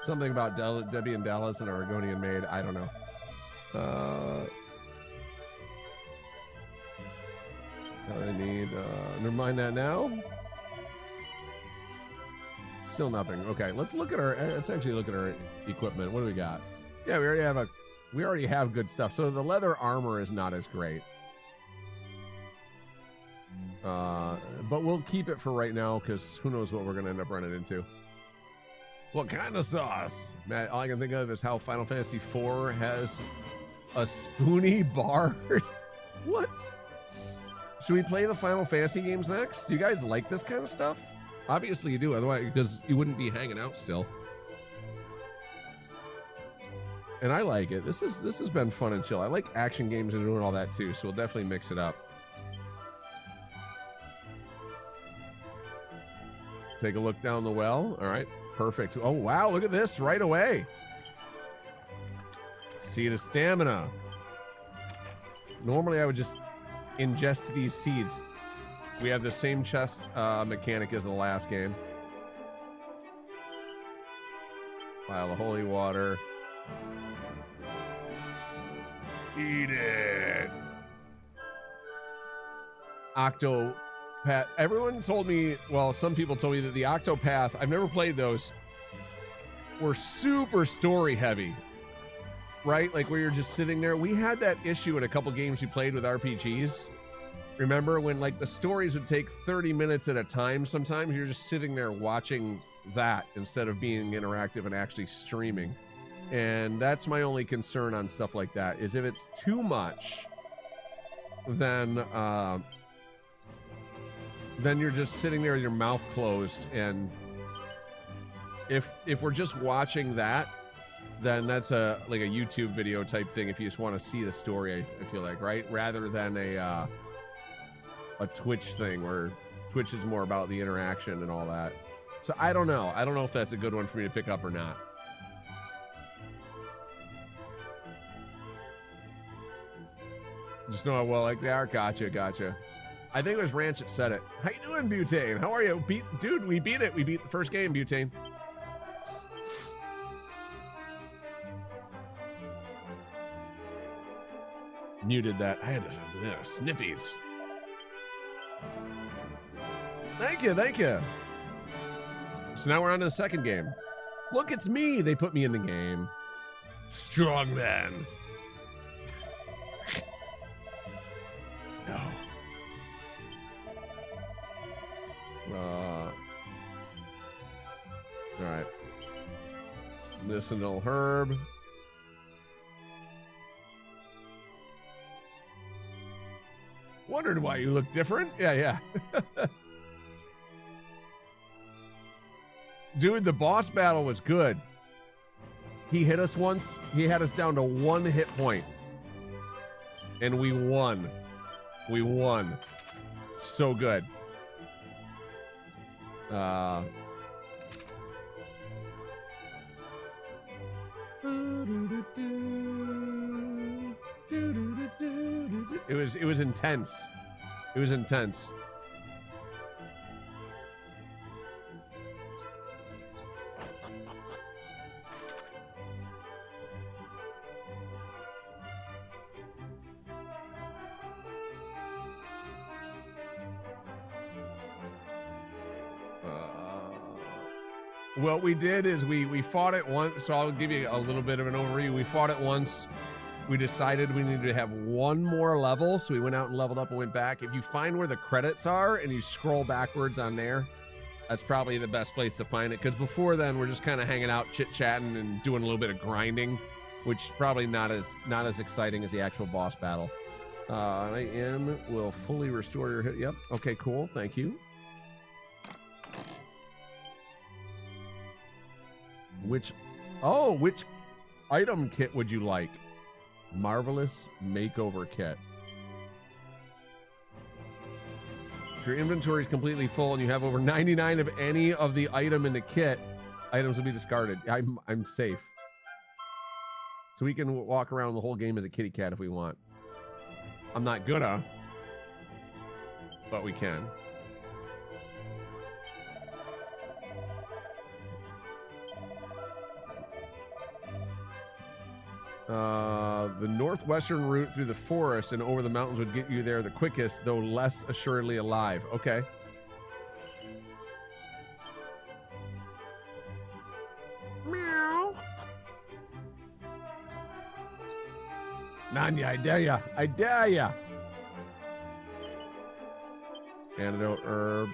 Something about Debbie and Dallas and our Argonian maid. I don't know. I need, never mind that now. Still nothing. Okay, let's actually look at our equipment. What do we got? Yeah, we already have good stuff. So the leather armor is not as great. But we'll keep it for right now because who knows what we're gonna end up running into. What kind of sauce? Matt, all I can think of is how Final Fantasy IV has a spoony bar. What? Should we play the Final Fantasy games next? Do you guys like this kind of stuff? Obviously you do, otherwise, because you wouldn't be hanging out still. And I like it. This has been fun and chill. I like action games and doing all that too, so we'll definitely mix it up. Take a look down the well. All right, perfect. Oh wow, look at this right away. Seed of stamina. Normally I would just ingest these seeds. We have the same chest mechanic as the last game. Pile of holy water. Eat it. Octopath. Everyone told me, well, some people told me that the Octopath, I've never played those, were super story heavy. Right? Like where you're just sitting there. We had that issue in a couple games we played with RPGs. Remember when like the stories would take 30 minutes at a time? Sometimes you're just sitting there watching that instead of being interactive and actually streaming. And that's my only concern on stuff like that, is if it's too much, then you're just sitting there with your mouth closed. And if we're just watching that, then that's like a YouTube video type thing if you just want to see the story, I feel like, right? Rather than a Twitch thing where Twitch is more about the interaction and all that. So I don't know. I don't know if that's a good one for me to pick up or not. Just know how well like they are. Gotcha. I think it was Ranch that said it. How you doing, Butane? How are you? Dude, we beat it. We beat the first game, Butane. Muted that. I had sniffies. Thank you. So now we're on to the second game. Look, it's me. They put me in the game. Strong man. No. All right. Medicinal herb. Wondered why you look different. Yeah. Dude, the boss battle was good. He hit us once. He had us down to 1 hit point. And we won. So good. It was intense. What we did is we fought it once, so I'll give you a little bit of an overview. We fought it once we decided we needed to have one more level, so we went out and leveled up and went back. If you find where the credits are and you scroll backwards on there, that's probably the best place to find it, because before then we're just kind of hanging out, chit-chatting, and doing a little bit of grinding, which probably not as exciting as the actual boss battle. IN will fully restore your hit. Yep. Okay, cool. Thank you. Which item kit would you like? Marvelous makeover kit. If your inventory is completely full and you have over 99 of any of the item in the kit, items will be discarded. I'm safe. So we can walk around the whole game as a kitty cat if we want. I'm not gonna, but we can. The northwestern route through the forest and over the mountains would get you there the quickest, though less assuredly alive. Okay. Meow. Nanya, I dare ya. I dare ya. Antidote herb.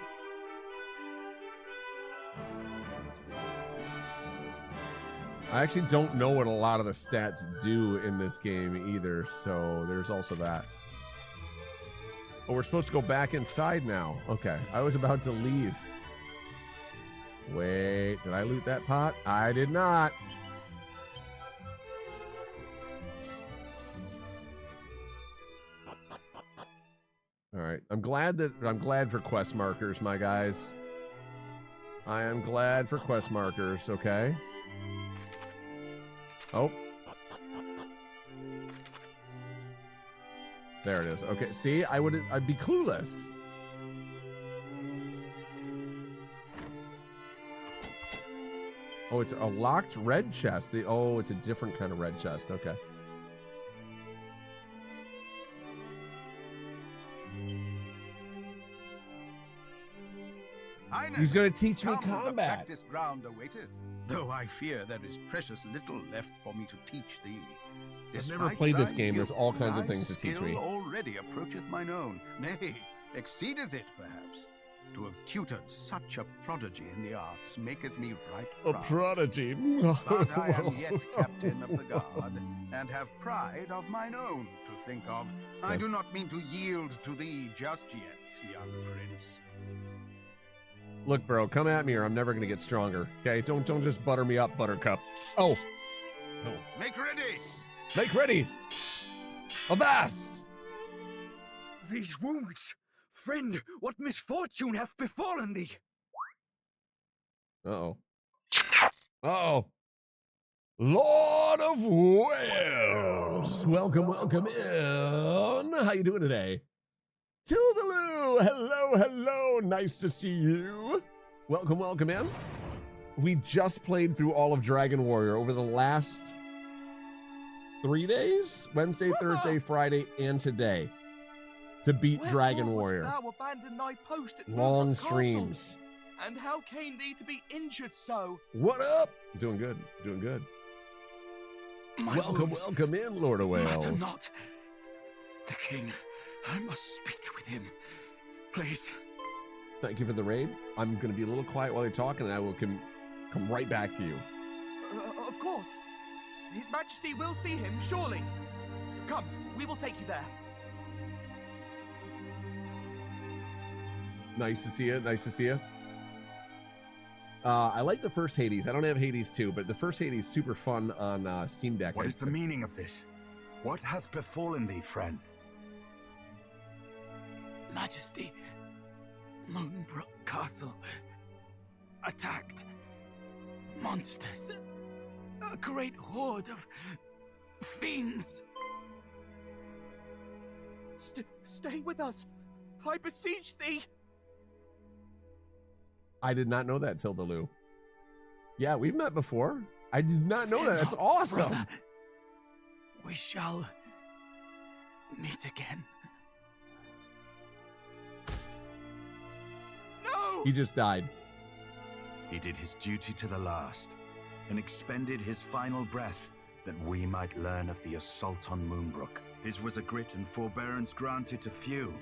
I actually don't know what a lot of the stats do in this game either, so there's also that. Oh, we're supposed to go back inside now. Okay, I was about to leave. Wait, did I loot that pot? I did not. All right, I'm glad for quest markers, my guys. I am glad for quest markers, okay? Oh. There it is. Okay, see, I'd be clueless. Oh, it's a locked red chest. It's a different kind of red chest. Okay. Highness, he's going to teach me come, combat. The practice ground awaiteth, though I fear there is precious little left for me to teach thee. I've never played this game. There's all kinds of things to teach me. Already approacheth mine own, nay, exceedeth it perhaps. To have tutored such a prodigy in the arts maketh me right proud. A prodigy. But I am yet captain of the guard, and have pride of mine own to think of. I do not mean to yield to thee just yet, young prince. Look, bro, come at me or I'm never going to get stronger. Okay, don't just butter me up, Buttercup. Oh. Make ready. Make ready. Avast. These wounds. Friend, what misfortune hath befallen thee? Uh-oh. Uh-oh. Lord of Wales. Welcome in. How you doing today? Tildaloo, hello, nice to see you. Welcome in. We just played through all of Dragon Warrior over the last 3 days, Wednesday, Thursday, Friday, and today, to beat Dragon Warrior. Thou abandon thy post at Long Castle? streams. And how came thee to be injured so? What up? Doing good. Welcome in, Lord of Wales. Matter not. The king. I must speak with him. Please. Thank you for the raid. I'm going to be a little quiet while you're talking, and I will come right back to you. Of course. His Majesty will see him, surely. Come, we will take you there. Nice to see you. I like the first Hades. I don't have Hades 2, but the first Hades is super fun on Steam Deck. What is the meaning of this? What hath befallen thee, friend? Majesty, Moonbrook Castle. Attacked. Monsters. A great horde of fiends. Stay with us. I beseech thee. I did not know that, Tildaloo. Yeah, we've met before. I did not know that. That's awesome. Brother. We shall meet again. No! He just died. He did his duty to the last and expended his final breath that we might learn of the assault on Moonbrook. His was a grit and forbearance granted to few,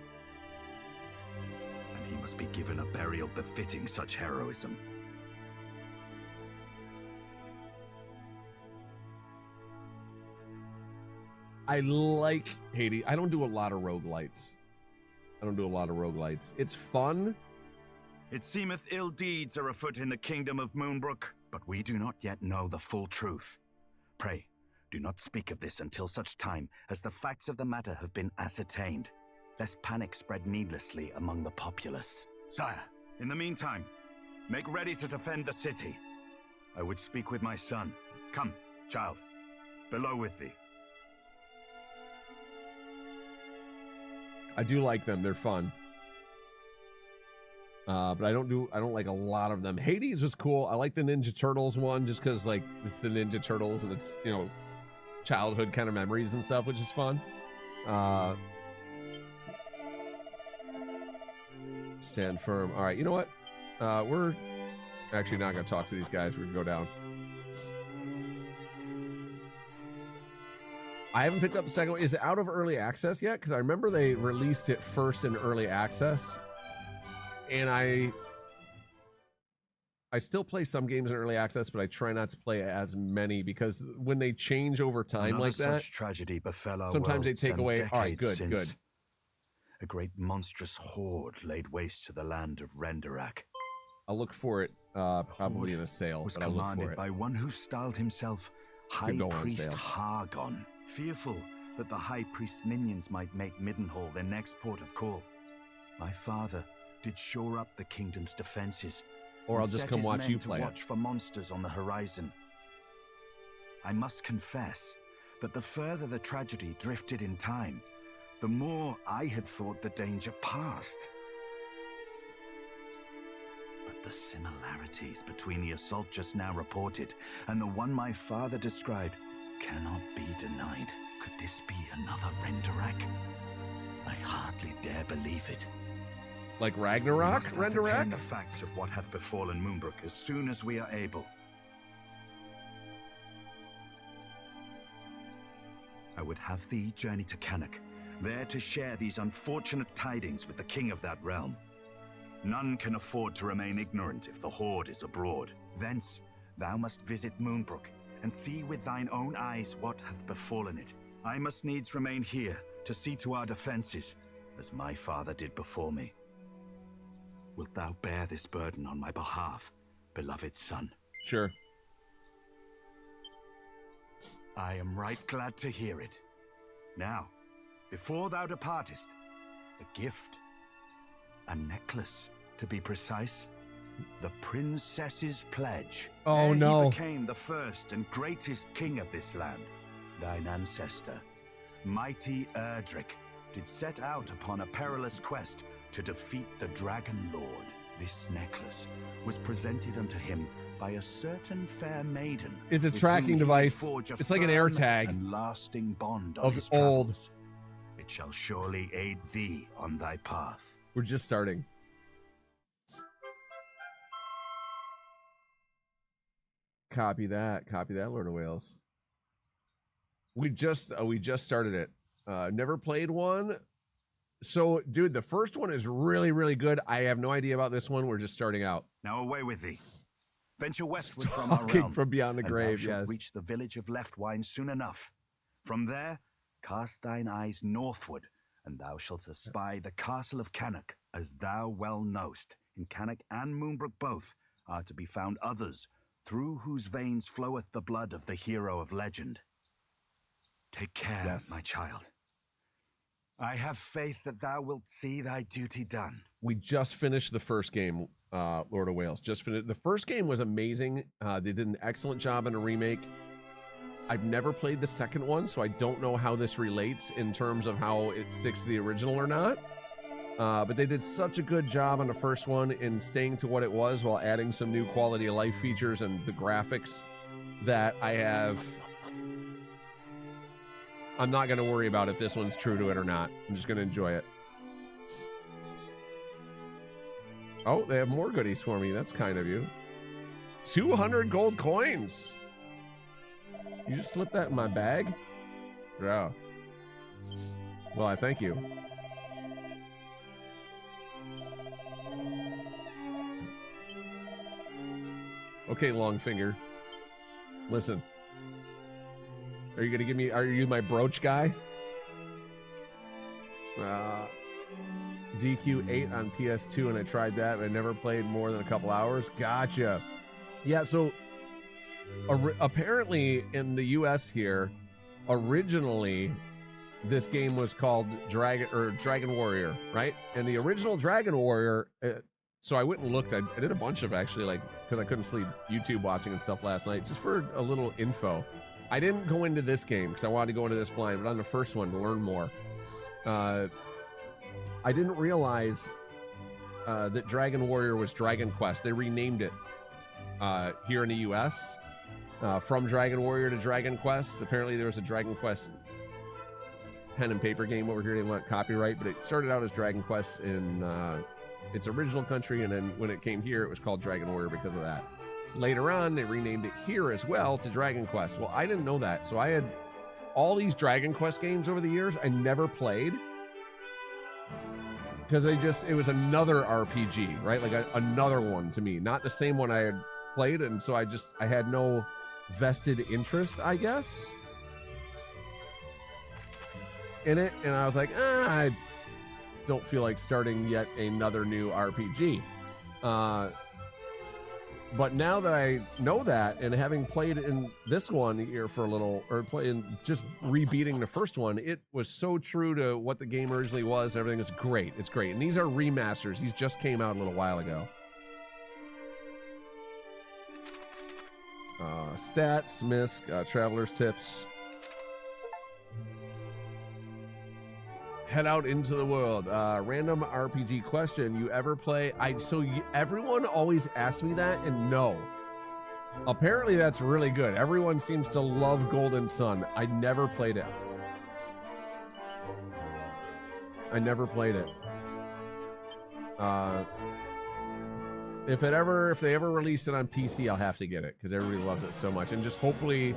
and he must be given a burial befitting such heroism. I like Hades. I don't do a lot of roguelites. It's fun. It seemeth ill deeds are afoot in the kingdom of Moonbrook, but we do not yet know the full truth. Pray, do not speak of this until such time as the facts of the matter have been ascertained, lest panic spread needlessly among the populace. Sire, in the meantime, make ready to defend the city. I would speak with my son. Come, child, below with thee. I do like them. They're fun. But I don't like a lot of them. Hades was cool. I like the Ninja Turtles one just because like it's the Ninja Turtles and it's, you know, childhood kind of memories and stuff, which is fun. Stand firm. All right, you know what? We're actually not going to talk to these guys. We're going to go down. I haven't picked up the second one. Is it out of early access yet? Because I remember they released it first in early access. And I still play some games in early access, but I try not to play as many because when they change over time like that, such tragedy befell our sometimes they world take some away. All right, decades good, since. good. A great monstrous horde laid waste to the land of Renderak. I'll look for it probably in a sale, Was but I'll look for commanded it. by one who styled himself High go on Priest sale. Hargon, fearful that the High Priest's minions might make Middenhall their next port of call. My father did shore up the kingdom's defenses, Or and I'll just set come his watch men you to play it. watch for monsters on the horizon. I must confess that the further the tragedy drifted in time, the more I had thought the danger past. But the similarities between the assault just now reported and the one my father described cannot be denied. Could this be another Renderak? I hardly dare believe it. Like Ragnarok, We must ascertain Renderak? the facts of what hath befallen Moonbrook as soon as we are able. I would have thee journey to Cannock, there to share these unfortunate tidings with the king of that realm. None can afford to remain ignorant if the horde is abroad. Thence thou must visit Moonbrook and see with thine own eyes what hath befallen it. I must needs remain here to see to our defenses, as my father did before me. Wilt thou bear this burden on my behalf, beloved son? Sure. I am right glad to hear it. Now, before thou departest, a gift. A necklace, to be precise. The princess's pledge. Oh, Ere no. He became the first and greatest king of this land. Thine ancestor, mighty Erdrick, did set out upon a perilous quest to defeat the Dragon Lord. This necklace was presented unto him by a certain fair maiden. It's a with tracking whom he would device. forge a It's like an air firm tag and lasting bond on of his old. travels. It shall surely aid thee on thy path. We're just starting. Copy that, Lord of Wales. We just started it. Never played one. So, dude, the first one is really, really good. I have no idea about this one. We're just starting out. Now away with thee. Venture westward from our Stalking realm, from beyond the and grave, thou shalt yes. reach the village of Leftwine soon enough. From there, cast thine eyes northward, and thou shalt espy the castle of Cannock. As thou well knowst, in Cannock and Moonbrook both are to be found others, through whose veins floweth the blood of the hero of legend. Take care, Yes. my child. I have faith that thou wilt see thy duty done. We just finished the first game, Lord of Wales. Just finished. The first game was amazing. They did an excellent job in a remake. I've never played the second one, so I don't know how this relates in terms of how it sticks to the original or not. But they did such a good job on the first one in staying to what it was while adding some new quality of life features and the graphics that I'm not going to worry about if this one's true to it or not. I'm just going to enjoy it. Oh, they have more goodies for me. That's kind of you. 200 gold coins. You just slipped that in my bag? Yeah. Well, I thank you. Okay, Longfinger. Listen. Are you gonna give me, are you my brooch guy? DQ8 on PS2, and I tried that, but I never played more than a couple hours. Gotcha. Yeah, so apparently in the US here, originally this game was called Dragon Warrior, right? And the original Dragon Warrior, so I went and looked. I did a bunch of actually, like, because I couldn't sleep, YouTube watching and stuff last night, just for a little info. I didn't go into this game because I wanted to go into this blind, but on the first one to learn more. I didn't realize that Dragon Warrior was Dragon Quest. They renamed it here in the US from Dragon Warrior to Dragon Quest. Apparently there was a Dragon Quest pen and paper game over here. They want copyright, but it started out as Dragon Quest in its original country, and then when it came here, it was called Dragon Warrior because of that. Later on, they renamed it here as well to Dragon Quest. Well, I didn't know that, so I had all these Dragon Quest games over the years I never played because it was another RPG, right? Like another one to me, not the same one I had played, and so I had no vested interest, I guess, in it, and I was like, I don't feel like starting yet another new RPG. But now that I know that, and having played in this one here for a little, or just rebeating the first one, it was so true to what the game originally was. Everything is great. It's great. And these are remasters. These just came out a little while ago. Stats, MISC, Traveler's Tips. Head out into the world. Random RPG question. You ever play? Everyone always asks me that, and no. Apparently that's really good. Everyone seems to love Golden Sun. I never played it. If they ever release it on PC, I'll have to get it because everybody loves it so much. And just hopefully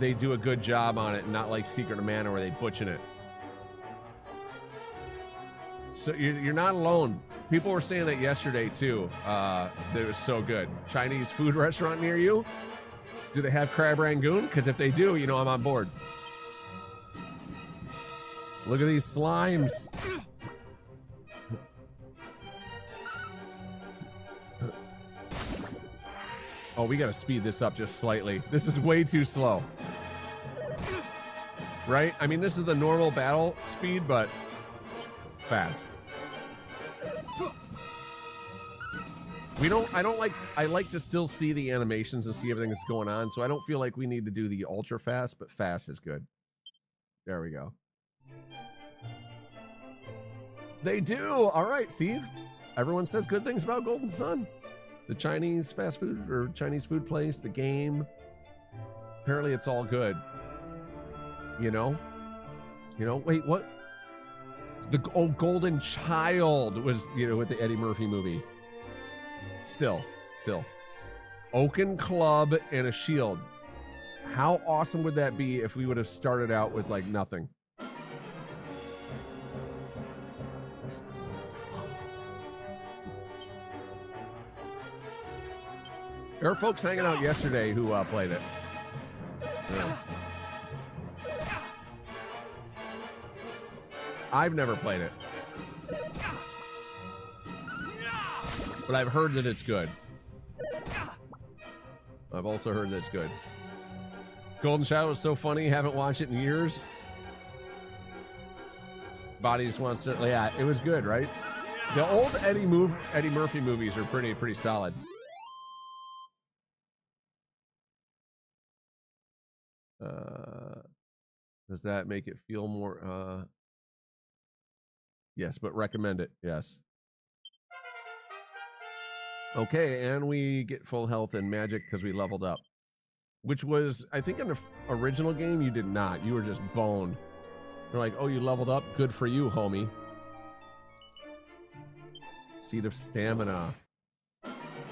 they do a good job on it, and not like Secret of Mana where they butching it. So you're not alone. People were saying that yesterday too. That it was so good. Chinese food restaurant near you? Do they have crab rangoon? Because if they do, you know I'm on board. Look at these slimes. Oh, we got to speed this up just slightly. This is way too slow. Right? I mean, this is the normal battle speed, but fast. I like to still see the animations and see everything that's going on, so I don't feel like we need to do the ultra fast, but fast is good. There we go. They do! Alright, see? Everyone says good things about Golden Sun. The Chinese fast food, or Chinese food place, the game. Apparently it's all good. You know? Wait, what? Golden Child was, with the Eddie Murphy movie. Still. Oaken Club and a shield. How awesome would that be if we would have started out with, like, nothing? There were folks hanging out yesterday who played it. Yeah. I've never played it, but I've heard that it's good. I've also heard that it's good. Golden Child was so funny. Haven't watched it in years. Body just wants to. Yeah, it was good, right? The old Eddie Murphy movies are pretty solid. Does that make it feel more? Yes, but recommend it. Yes. Okay, and we get full health and magic because we leveled up. Which was, I think in the original game, you did not. You were just boned. They're like, oh, you leveled up? Good for you, homie. Seed of Stamina.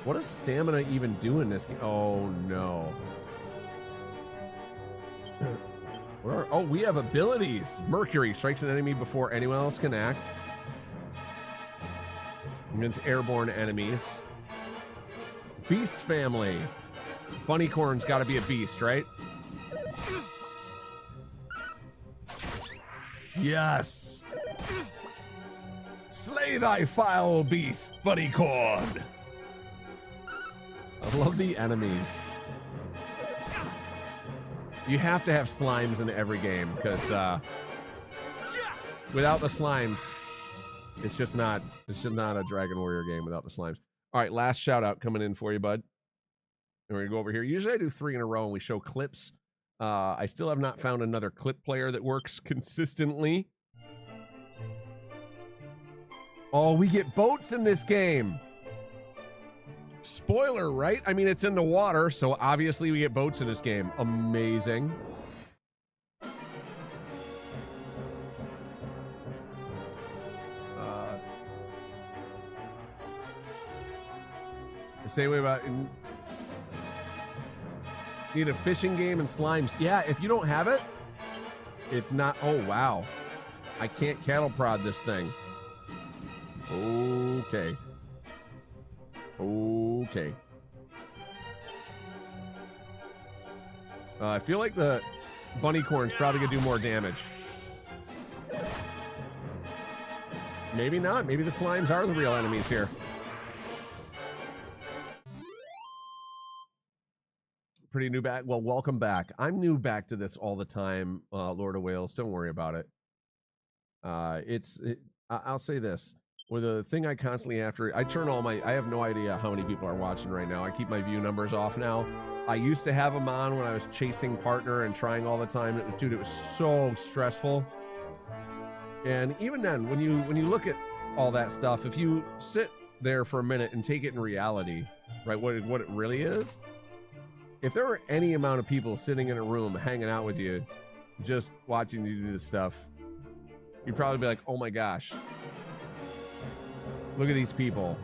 What does stamina even do in this game? Oh, no. Oh, we have abilities. Mercury strikes an enemy before anyone else can act. Against airborne enemies. Beast family. Bunnycorn's got to be a beast, right? Yes. Slay thy foul beast, Bunnycorn. I love the enemies. You have to have slimes in every game because without the slimes, it's just not a Dragon Warrior game without the slimes. All right, last shout out coming in for you, bud. And we're gonna go over here. Usually I do 3 in a row and we show clips. I still have not found another clip player that works consistently. Oh, we get boats in this game. Spoiler, right? I mean, it's in the water, so obviously we get boats in this game. Amazing. The same way about... Need a fishing game and slimes. Yeah, if you don't have it, it's not... Oh, wow. I can't cattle prod this thing. Okay. Okay. I feel like the Bunnycorn's probably gonna do more damage. Maybe not. Maybe the slimes are the real enemies here. Pretty new back. Well, welcome back. I'm new back to this all the time, Lord of Wales. Don't worry about it. I'll say this. With the thing I constantly after, I turn all my, I have no idea how many people are watching right now. I keep my view numbers off now. I used to have them on when I was chasing partner and trying all the time. Dude, it was so stressful. And even then, when you look at all that stuff, if you sit there for a minute and take it in reality, right, what it really is, if there were any amount of people sitting in a room hanging out with you, just watching you do this stuff, you'd probably be like, oh my gosh, look at these people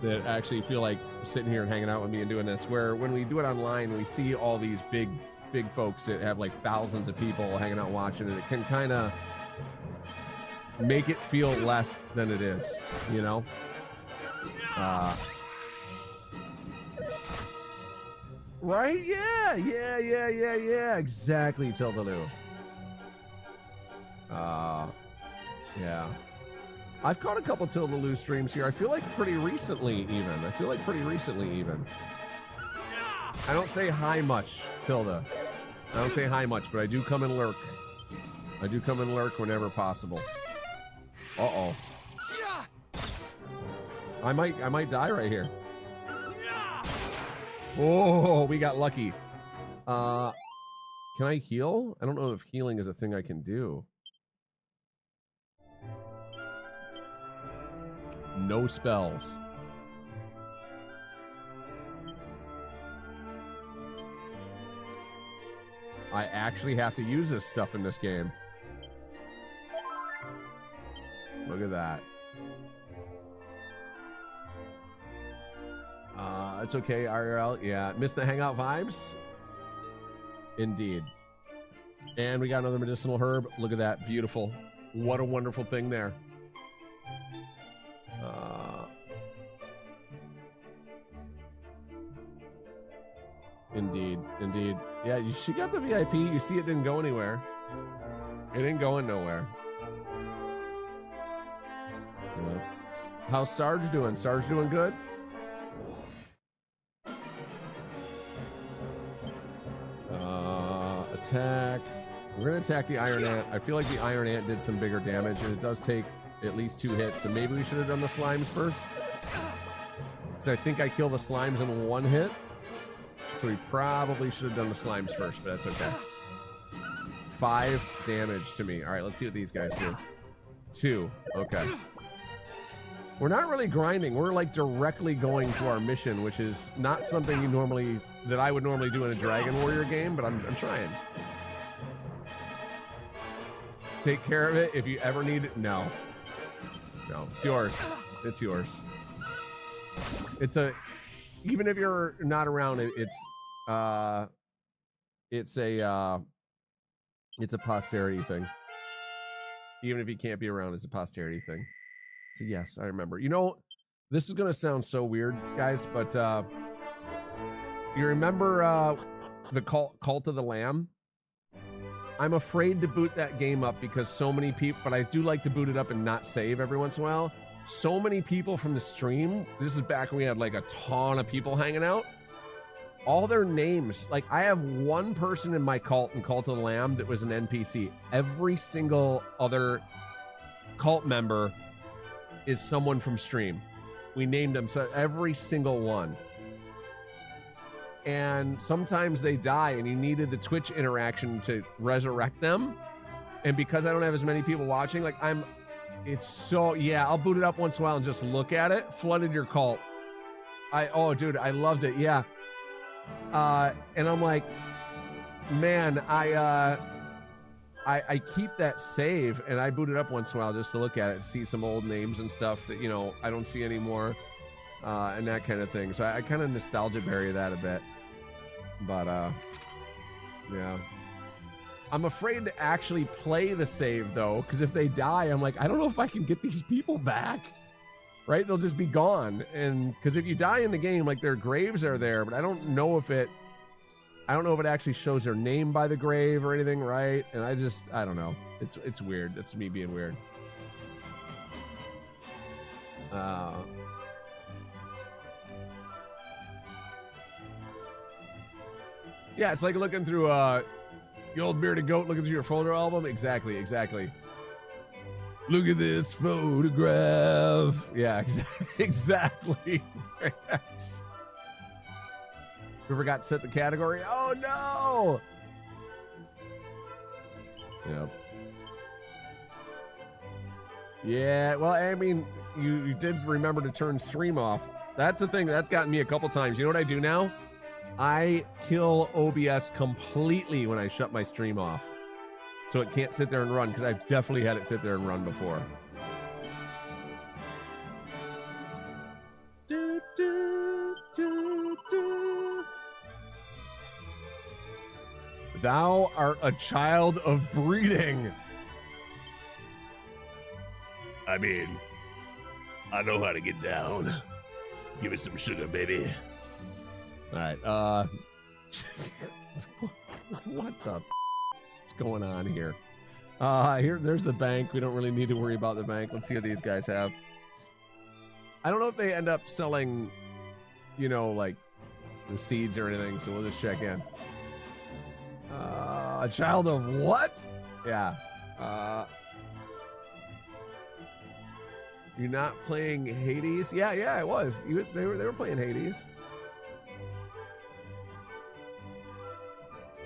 that actually feel like sitting here and hanging out with me and doing this. Where when we do it online, we see all these big folks that have like thousands of people hanging out watching it. It can kind of make it feel less than it is, you know? Right? Yeah. Exactly, Tildaloo. Yeah. I've caught a couple Tildaloo streams here. I feel like pretty recently even. I don't say hi much, Tilda. I don't say hi much, but I do come and lurk. Whenever possible. Uh-oh. I might die right here. Oh, we got lucky. Can I heal? I don't know if healing is a thing I can do. No spells. I actually have to use this stuff in this game. Look at that. It's okay, IRL. Yeah, miss the hangout vibes? Indeed. And we got another medicinal herb. Look at that. Beautiful. What a wonderful thing there. Indeed. Yeah, she got the VIP. You see it didn't go anywhere. It ain't going nowhere. Yeah. How's Sarge doing? Sarge doing good? Attack. We're gonna attack the Iron Ant. I feel like the Iron Ant did some bigger damage, and it does take at least 2 hits, so maybe we should have done the slimes first. Because I think I kill the slimes in 1 hit. So we probably should have done the slimes first, but that's okay. 5 damage to me. All right, let's see what these guys do. 2. Okay. We're not really grinding. We're like directly going to our mission, which is not something that I would normally do in a Dragon Warrior game, but I'm trying. Take care of it if you ever need it. No, it's yours. It's yours. Even if you're not around it, it's a It's a posterity thing. Even if he can't be around, it's a posterity thing. So yes, I remember. You know, this is gonna sound so weird, guys, but you remember the Cult of the Lamb? I'm afraid to boot that game up because so many people, but I do like to boot it up and not save every once in a while. So many people from the stream, this is back when we had like a ton of people hanging out. All their names, like I have one person in my cult in Cult of the Lamb that was an NPC. Every single other cult member is someone from stream. We named them, so every single one. And sometimes they die and you needed the Twitch interaction to resurrect them. And because I don't have as many people watching, like it's so, yeah, I'll boot it up once in a while and just look at it. Flooded your cult. Oh dude, I loved it. Yeah. And I'm like, man, I keep that save and I boot it up once in a while just to look at it and see some old names and stuff that, you know, I don't see anymore, and that kind of thing. So I kind of nostalgia bury that a bit. But yeah, I'm afraid to actually play the save though, because if they die, I'm like, I don't know if I can get these people back. Right? They'll just be gone. And because if you die in the game, like their graves are there, but I don't know if it actually shows their name by the grave or anything, right? And I don't know. It's weird. That's me being weird. Yeah, it's like looking through the old bearded goat looking through your folder album. Exactly. Look at this photograph. Yeah, exactly. We forgot to set the category. Oh no. Yep. Yeah, well, I mean, you did remember to turn stream off. That's the thing that's gotten me a couple times. You know what I do now? I kill OBS completely when I shut my stream off. So it can't sit there and run, because I've definitely had it sit there and run before. Do, do, do, do. Thou art a child of breeding. I mean, I know how to get down. Give it some sugar, baby. All right. What the what's going on here? There's the bank. We don't really need to worry about the bank. Let's see what these guys have. I don't know if they end up selling, you know, like the seeds or anything, so we'll just check in. A child of what? Yeah. You're not playing Hades? Yeah, I was. They were playing Hades.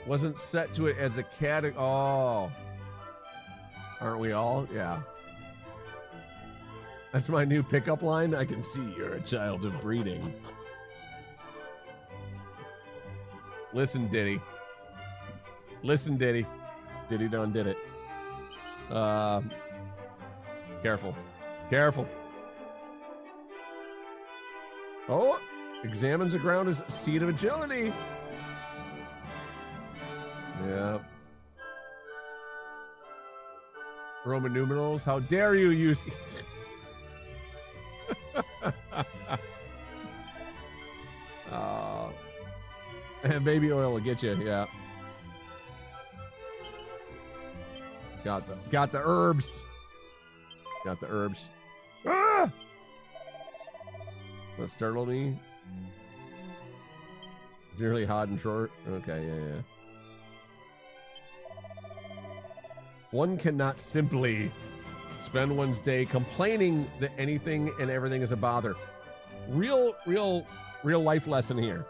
Wasn't set to it as a category. Oh. Aren't we all? Yeah. That's my new pickup line. I can see you're a child of breeding. Listen, Diddy. Diddy done did it. Careful. Oh, examines the ground as seed of agility. Yeah. Roman numerals. How dare you use... And baby oil will get you. Yeah. Got the herbs. Ah! That startled me. Really hot and short. Okay, yeah. One cannot simply spend one's day complaining that anything and everything is a bother. Real life lesson here.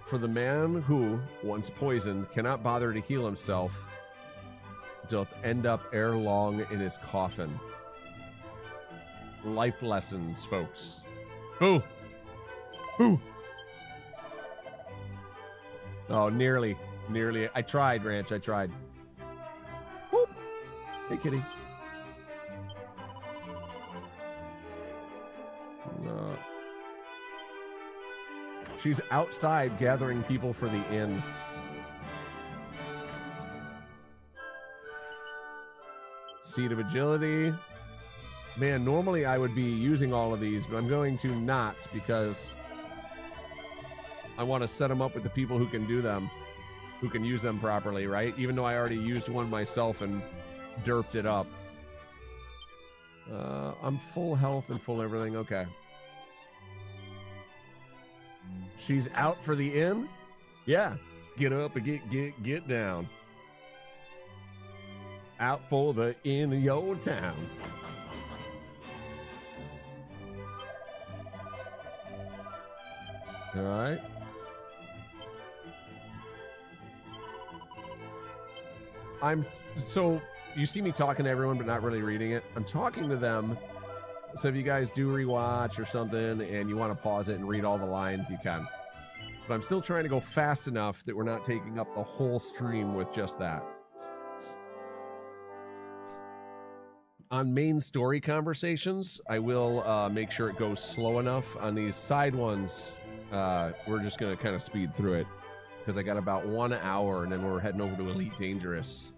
For the man who, once poisoned, cannot bother to heal himself, doth end up ere long in his coffin. Life lessons, folks. Who? Oh, nearly. I tried, Ranch. Whoop. Hey, kitty. She's outside gathering people for the inn. Seed of Agility. Man, normally I would be using all of these, but I'm going to not because I want to set them up with the people who can do them, who can use them properly, right? Even though I already used one myself and derped it up. I'm full health and full everything. Okay. She's out for the inn? Yeah. Get up and get down. Out for the inn of your town. All right. So you see me talking to everyone, but not really reading it. I'm talking to them. So if you guys do rewatch or something and you want to pause it and read all the lines, you can. But I'm still trying to go fast enough that we're not taking up the whole stream with just that. On main story conversations, I will make sure it goes slow enough. On these side ones, we're just going to kind of speed through it because I got about 1 hour and then we're heading over to Elite Dangerous.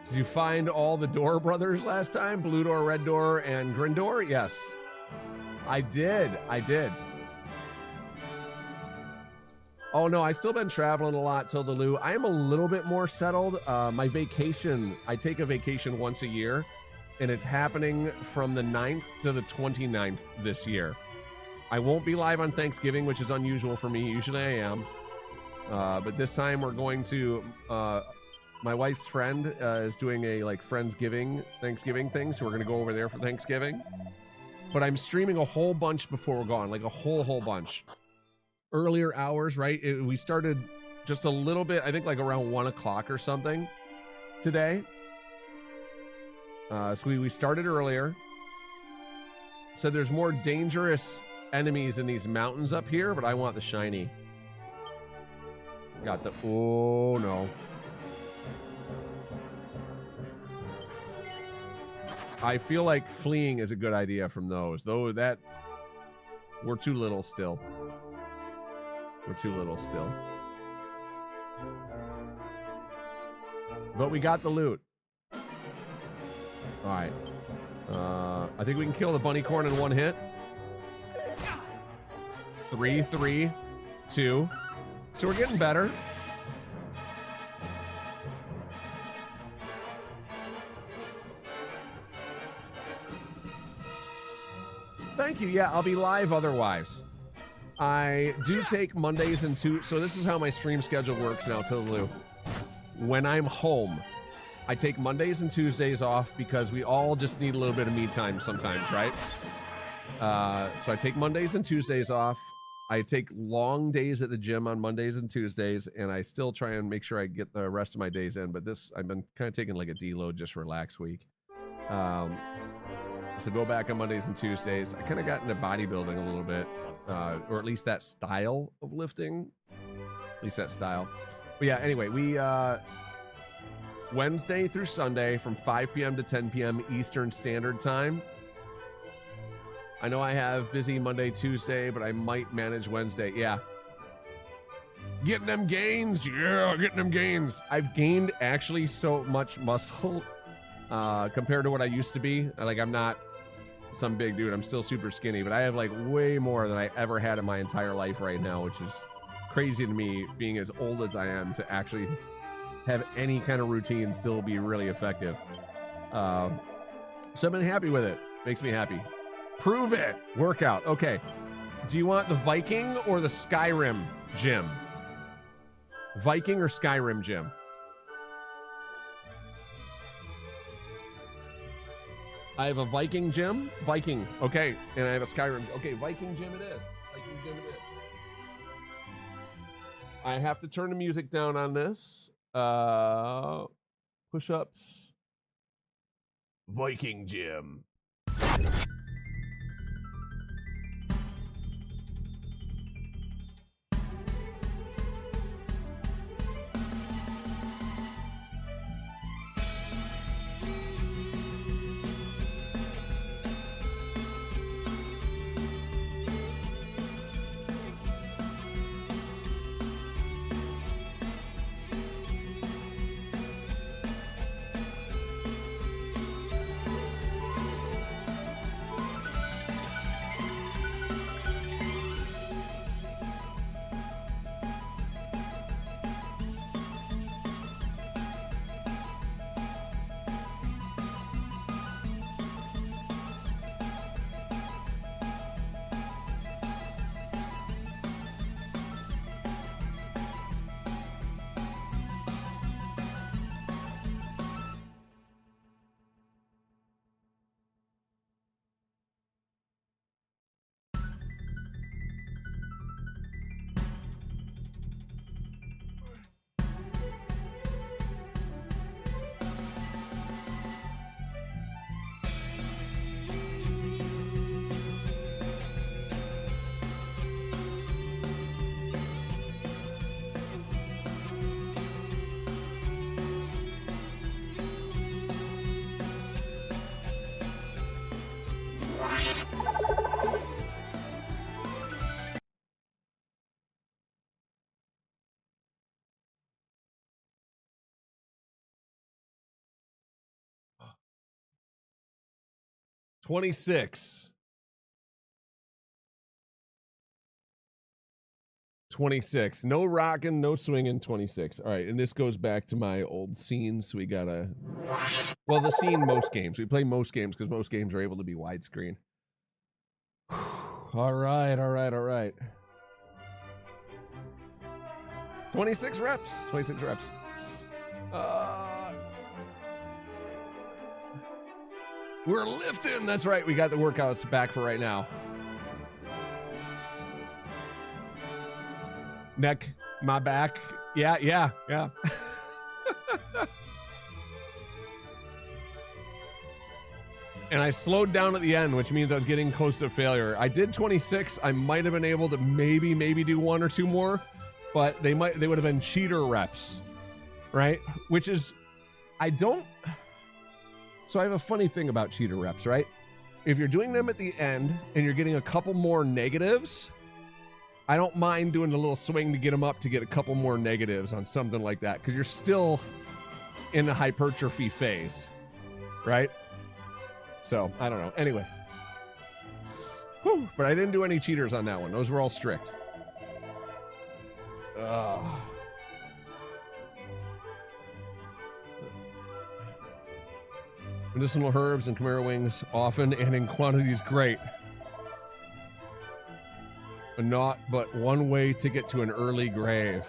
Did you find all the Door brothers last time? Blue Door, Red Door, and Grindor? Yes. I did. Oh, no, I've still been traveling a lot, Tilda Lou. I am a little bit more settled. My vacation, I take a vacation once a year, and it's happening from the 9th to the 29th this year. I won't be live on Thanksgiving, which is unusual for me. Usually I am. But this time we're going to... my wife's friend is doing a Friendsgiving, Thanksgiving thing, so we're going to go over there for Thanksgiving. But I'm streaming a whole bunch before we're gone, like a whole bunch. Earlier hours, right? We started just a little bit, I think like around 1 o'clock or something today. So we started earlier. So there's more dangerous enemies in these mountains up here, but I want the shiny. Got the, oh no. I feel like fleeing is a good idea from those. Though that, we're too little still. We're too little still. But we got the loot. All right. I think we can kill the bunny corn in 1 hit. 3, 3, 2. So we're getting better. Thank you. Yeah, I'll be live otherwise. I do take Mondays and Tuesdays. So this is how my stream schedule works now, Tillu. When I'm home, I take Mondays and Tuesdays off because we all just need a little bit of me time sometimes, right? So I take Mondays and Tuesdays off. I take long days at the gym on Mondays and Tuesdays, and I still try and make sure I get the rest of my days in. But this, I've been kind of taking like a deload, just relax week. So go back on Mondays and Tuesdays. I kind of got into bodybuilding a little bit, or at least that style of lifting. At least that style. But yeah, anyway, we Wednesday through Sunday from 5 p.m. to 10 p.m. Eastern Standard Time. I know I have busy Monday, Tuesday, but I might manage Wednesday. Yeah. Getting them gains. Yeah, getting them gains. I've gained actually so much muscle compared to what I used to be. Like, I'm not some big dude. I'm still super skinny, but I have like way more than I ever had in my entire life right now, which is crazy to me, being as old as I am, to actually have any kind of routine still be really effective. So I've been happy with it. Makes me happy. Prove it. Workout. Okay. Do you want the Viking or the Skyrim gym? Viking or Skyrim gym? I have a Viking gym. Viking. Okay. And I have a Skyrim. Okay. Viking gym it is. Viking gym it is. I have to turn the music down on this. Push-ups. Viking gym. 26. 26. No rocking, no swinging. 26. All right, and this goes back to my old scenes. So we gotta. Well, the scene most games. We play most games because most games are able to be widescreen. All right, all right, all right. 26 reps. 26 reps. We're lifting. That's right. We got the workouts back for right now. Neck, my back. Yeah. And I slowed down at the end, which means I was getting close to failure. I did 26. I might have been able to maybe do one or two more, but they would have been cheater reps, right? Which is, so I have a funny thing about cheater reps, right? If you're doing them at the end and you're getting a couple more negatives, I don't mind doing a little swing to get them up to get a couple more negatives on something like that, because you're still in the hypertrophy phase, right? So, I don't know. Anyway. Whew, but I didn't do any cheaters on that one. Those were all strict. Medicinal herbs and chimera wings, often and in quantities, great. But not but one way to get to an early grave.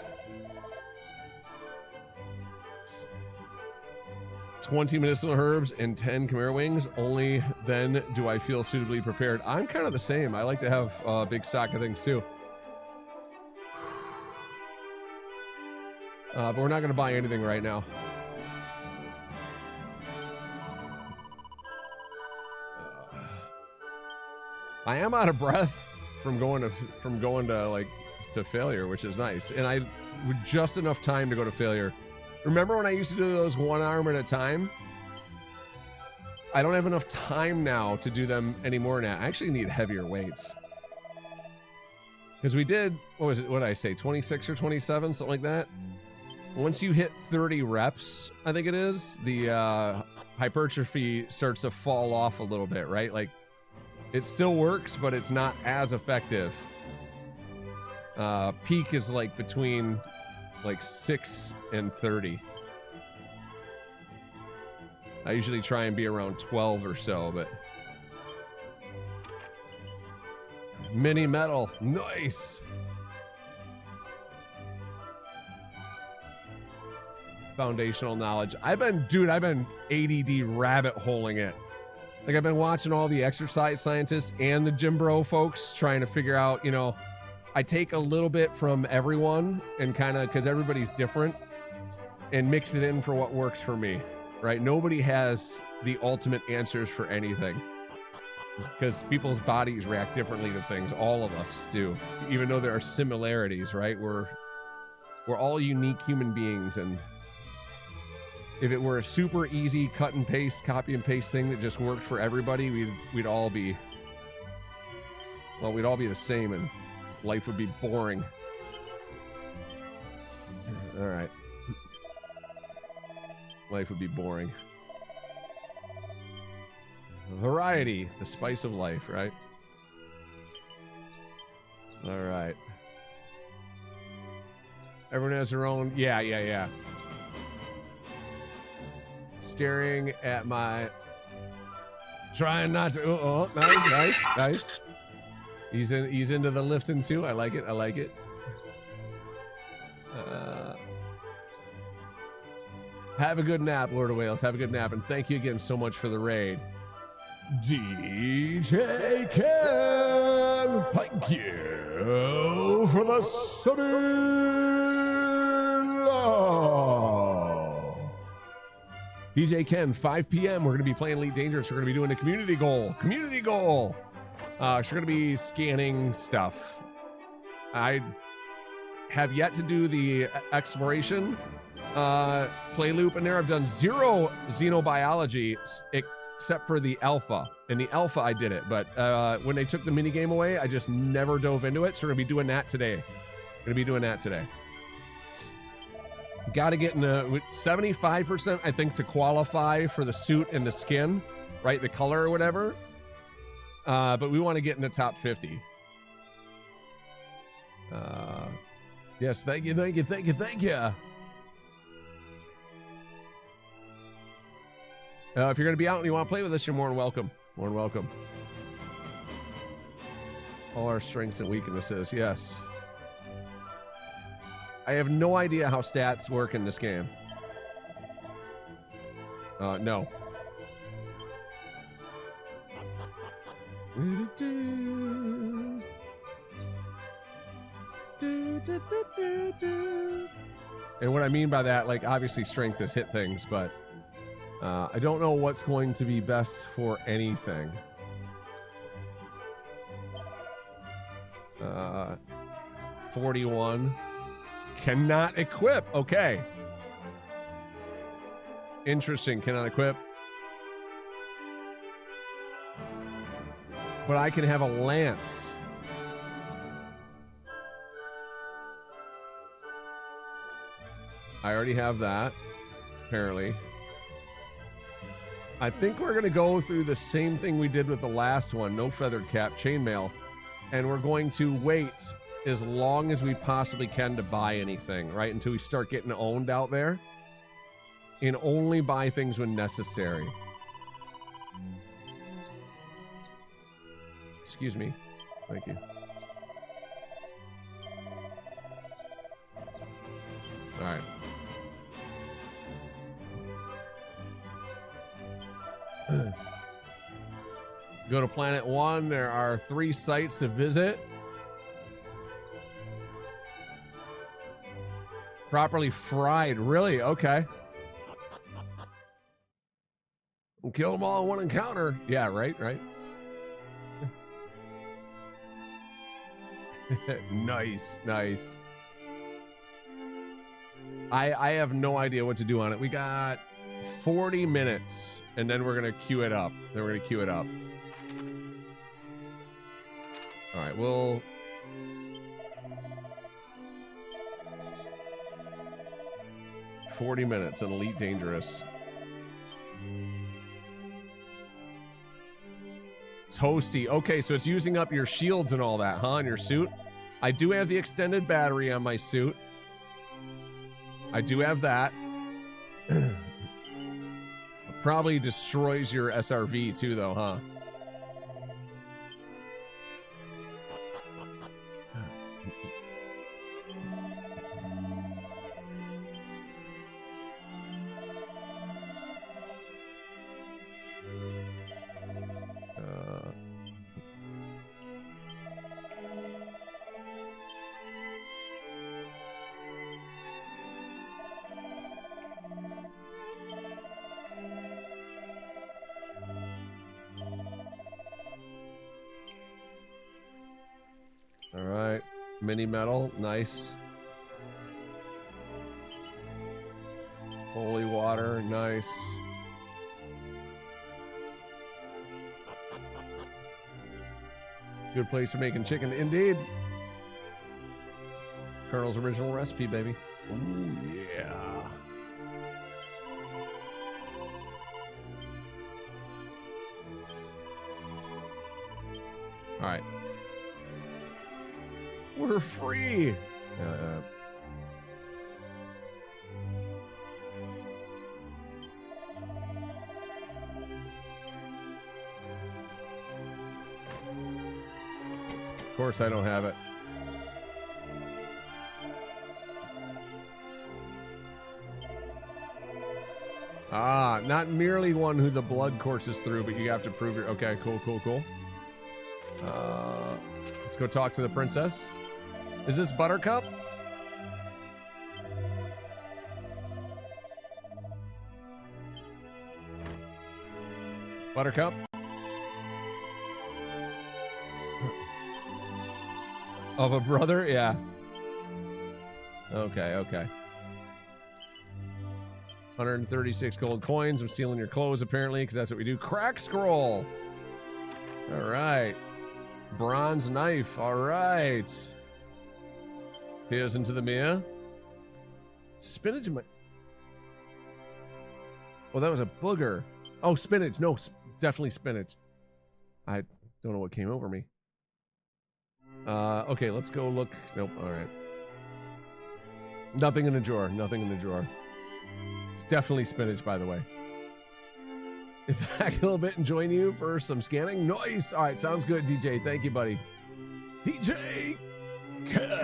20 medicinal herbs and 10 chimera wings. Only then do I feel suitably prepared. I'm kind of the same. I like to have a big stock of things too. But we're not going to buy anything right now. I am out of breath from going to like to failure, which is nice. And I with just enough time to go to failure. Remember when I used to do those one arm at a time? I don't have enough time now to do them anymore now. I actually need heavier weights. Because we did, what did I say, 26 or 27, something like that? Once you hit 30 reps, I think it is, the hypertrophy starts to fall off a little bit, right? Like, it still works, but it's not as effective. Peak is like between like 6 and 30. I usually try and be around 12 or so, but mini metal, nice. Foundational knowledge. I've been ADD rabbit holing it. Like, I've been watching all the exercise scientists and the gym bro folks trying to figure out, you know, I take a little bit from everyone and kind of, because everybody's different, and mix it in for what works for me, right? Nobody has the ultimate answers for anything, because people's bodies react differently to things. All of us do, even though there are similarities, right? We're all unique human beings, and if it were a super easy cut and paste, copy and paste thing that just worked for everybody, we'd all be the same, and life would be boring. All right. Life would be boring. Variety, the spice of life, right? All right. Everyone has their own. Yeah. Staring at my. Trying not to. Nice. He's into the lifting too. I like it. Have a good nap, Lord of Wales. Have a good nap, and thank you again so much for the raid. DJ Ken, thank you for the sub. DJ Ken, 5 p.m. We're going to be playing Elite Dangerous. We're going to be doing a community goal. We're going to be scanning stuff. I have yet to do the exploration play loop in there. I've done 0 xenobiology except for the alpha. In the alpha, I did it, but when they took the mini game away, I just never dove into it. So we're going to be doing that today. Got to get in the 75%, I think, to qualify for the suit and the skin, right? The color or whatever. But we want to get in the top 50. Yes, thank you, thank you, thank you, thank you. If you're going to be out and you want to play with us, you're more than welcome. More than welcome. All our strengths and weaknesses, yes. I have no idea how stats work in this game. No. And what I mean by that, like, obviously strength is hit things, but I don't know what's going to be best for anything. 41. Cannot equip. Okay. Interesting. Cannot equip. But I can have a lance. I already have that, apparently. I think we're going to go through the same thing we did with the last one. No feathered cap, chainmail. And we're going to wait as long as we possibly can to buy anything, right? Until we start getting owned out there. And only buy things when necessary. Excuse me. Thank you. All right. Go to Planet 1. There are 3 sites to visit. Properly fried. Really? Okay. We'll kill them all in one encounter. Yeah, right, right. Nice, nice. I have no idea what to do on it. We got 40 minutes, and then we're going to queue it up. Then we're going to queue it up. All right, we'll... $40 minutes in Elite Dangerous. Toasty. Okay, so it's using up your shields and all that, huh, in your suit? I do have the extended battery on my suit. I do have that. Probably destroys your SRV too, though, huh? All right, mini metal, nice. Holy water, nice. Good place for making chicken, indeed. Colonel's original recipe, baby. Ooh, yeah. All right. We're free. Of course, I don't have it. Ah, not merely one who the blood courses through, but you have to prove your... Okay, cool, cool, cool. Let's go talk to the princess. Is this Buttercup? Buttercup? Of a brother? Yeah. Okay, okay. 136 gold coins. I'm stealing your clothes, apparently, because that's what we do. Crack scroll. All right. Bronze knife. All right. Peers into the mirror. Spinach. Oh, that was a booger. Oh, spinach. No, definitely spinach. I Don't know what came over me. Okay, let's go look. Nope. All right. Nothing in the drawer. Nothing in the drawer. It's definitely spinach, by the way. Back a little bit and join you for some scanning. Nice. All right, sounds good, DJ. Thank you, buddy. DJ.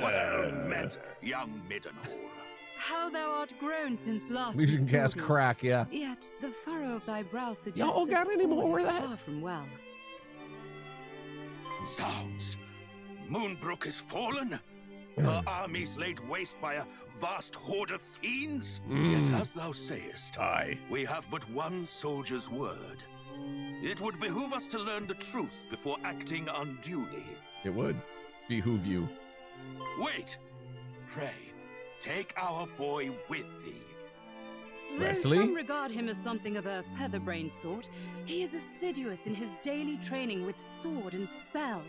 Well met, young Middenhall. How thou art grown since last At least you we can saw cast thee. crack, yeah. Yet the furrow of thy brow suggests Y'all got any more of that? far from well. Zounds! Moonbrook is fallen? Her armies laid waste by a vast horde of fiends? Yet as thou sayest, we have but one soldier's word. It would behoove us to learn the truth before acting unduly. It would behoove you. Wait! Pray, take our boy with thee. Though Wesley? some regard him as something of a featherbrained sort, he is assiduous in his daily training with sword and spell.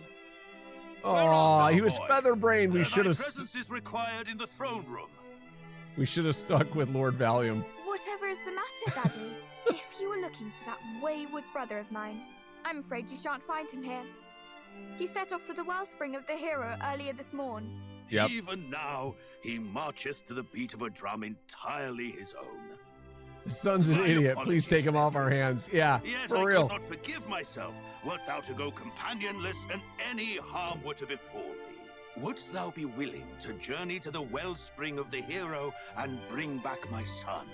Oh, he was featherbrained. We should My have. presence is required in the throne room. We should have stuck with Lord Valium. Whatever is the matter, Daddy? If you were looking for that wayward brother of mine, I'm afraid you shan't find him here. He set off for the wellspring of the hero earlier this morn. Yep. Even now, he marcheth to the beat of a drum entirely his own. His son's an idiot. Please take him off our hands. Yeah, Yet for I real. could not forgive myself, wert thou to go companionless, and any harm were to befall thee. Wouldst thou be willing to journey to the wellspring of the hero and bring back my son?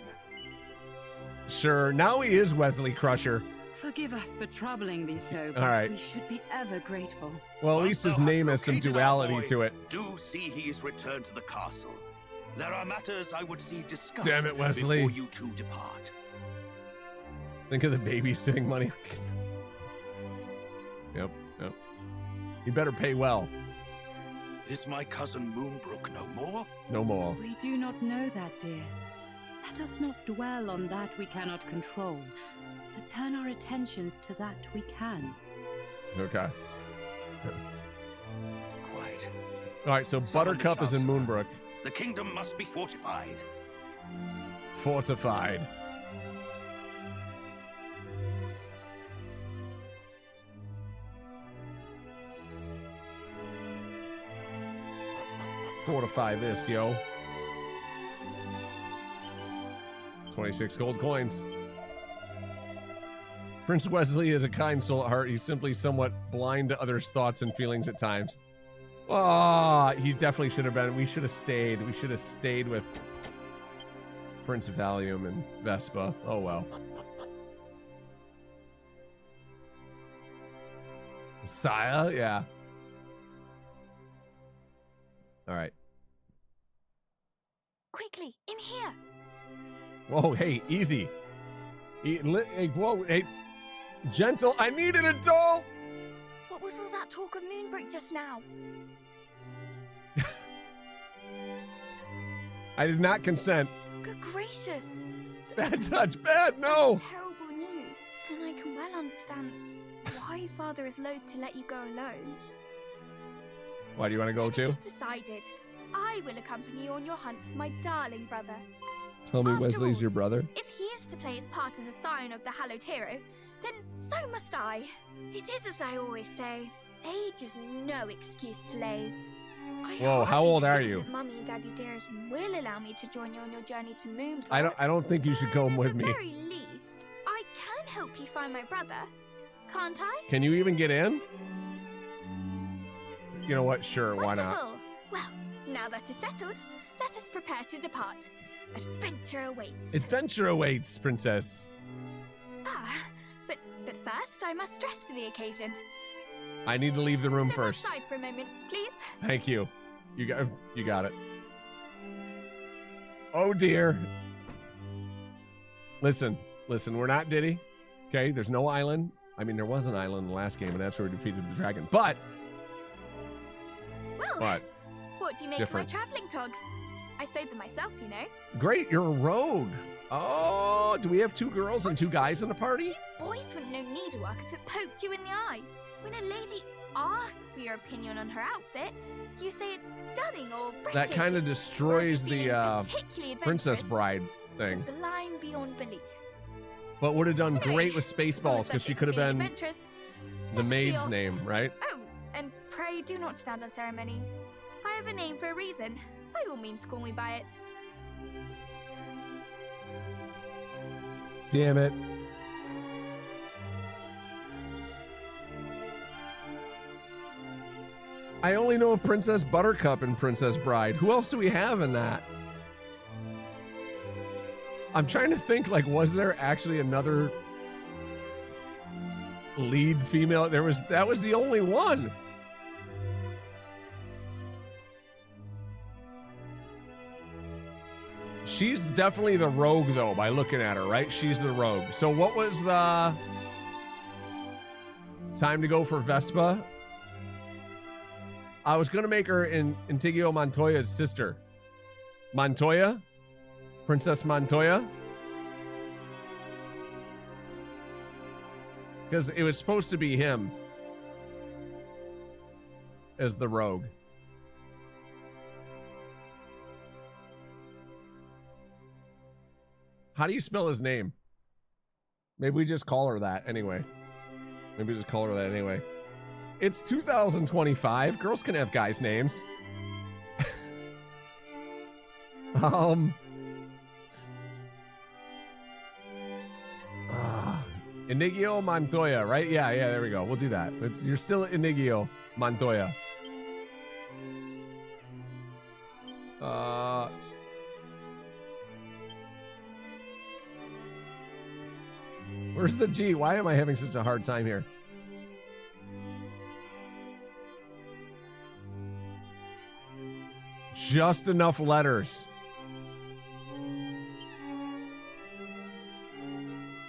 Sure. Now he is Wesley Crusher. Forgive us for troubling thee so, but All right. we should be ever grateful. Well, at least his name has some duality to it. Do see he is returned to the castle. There are matters I would see discussed Damn it, Wesley. before you two depart. Think of the babysitting money. Yep. You better pay well. Is my cousin Moonbrook no more? No more. We do not know that, dear. Let us not dwell on that we cannot control, but turn our attentions to that we can. Okay. Quite. All right, so Buttercup is in Moonbrook. The kingdom must be fortified. Fortified. Fortify this, yo. 26 gold coins. Prince Wesley is a kind soul at heart. He's simply somewhat blind to others' thoughts and feelings at times. Ah, he definitely should have been. We should have stayed. We should have stayed with Prince Valium and Vespa. Oh well. Saya, yeah. All right. Quickly, in here! Whoa, hey, easy. Hey, whoa, hey, gentle. I need an adult. What was all that talk of Moonbrook just now? I did not consent. Good gracious! Bad touch, bad, no. That's terrible news, and I can well understand why Father is loath to let you go alone. Why do you want to go It too? is decided. I will accompany you on your hunt for my darling brother. Tell me After Wesley's all, your brother. If he is to play his part as a scion of the hallowed hero, then so must I. It is as I always say, age is no excuse to laze. I Whoa, how hardly old are think you? that Mummy and Daddy dearest will allow me to join you on your journey to Moonbrook. I don't think you should go with me. At the very least, I can help you find my brother. Can't I? Can you even get in? You know what? Sure, why not? Wonderful. Well, now that is settled, let us prepare to depart. Adventure awaits. Adventure awaits, princess. Ah, but first I must dress for the occasion. I need to leave the room Step first. outside for a moment, please. Thank you. You got it. Oh dear. Listen, we're not Diddy. Okay, there's no island. I mean, there was an island in the last game, and that's where we defeated the dragon. But Well, what do you make different. of my traveling togs? I sewed them myself, you know. Great, you're a rogue. Oh, do we have 2 girls and 2 guys in the party? Boys wouldn't know needlework if it poked you in the eye. When a lady asks for your opinion on her outfit, you say it's stunning or pretty. That kind of destroys Or if you're the feeling particularly Princess adventurous, Bride thing. sublime beyond belief. But would have done Anyway, great with Spaceballs because she could have been The maid's name, right? Oh, and pray do not stand on ceremony. I have a name for a reason. By all means, call me by it. Damn it. I only know of Princess Buttercup and Princess Bride. Who else do we have in that? I'm trying to think, like, was there actually another lead female? That was the only one. She's definitely the rogue, though, by looking at her, right? She's the rogue. So what was the time to go for Vespa? I was going to make her Intigio Montoya's sister. Montoya? Princess Montoya? Because it was supposed to be him as the rogue. How do you spell his name? Maybe we just call her that anyway. Maybe we just call her that anyway. It's 2025. Girls can have guys' names. Inigio Montoya, right? Yeah, there we go. We'll do that. You're still Inigio Montoya. Where's the G? Why am I having such a hard time here? Just enough letters.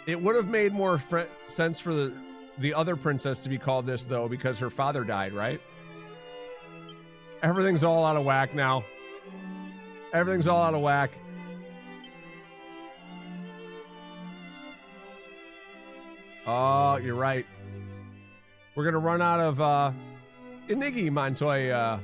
It would have made more sense for the other princess to be called this, though, because her father died, right? Everything's all out of whack now. Everything's all out of whack. Oh, you're right. We're going to run out of Inigi Montoya.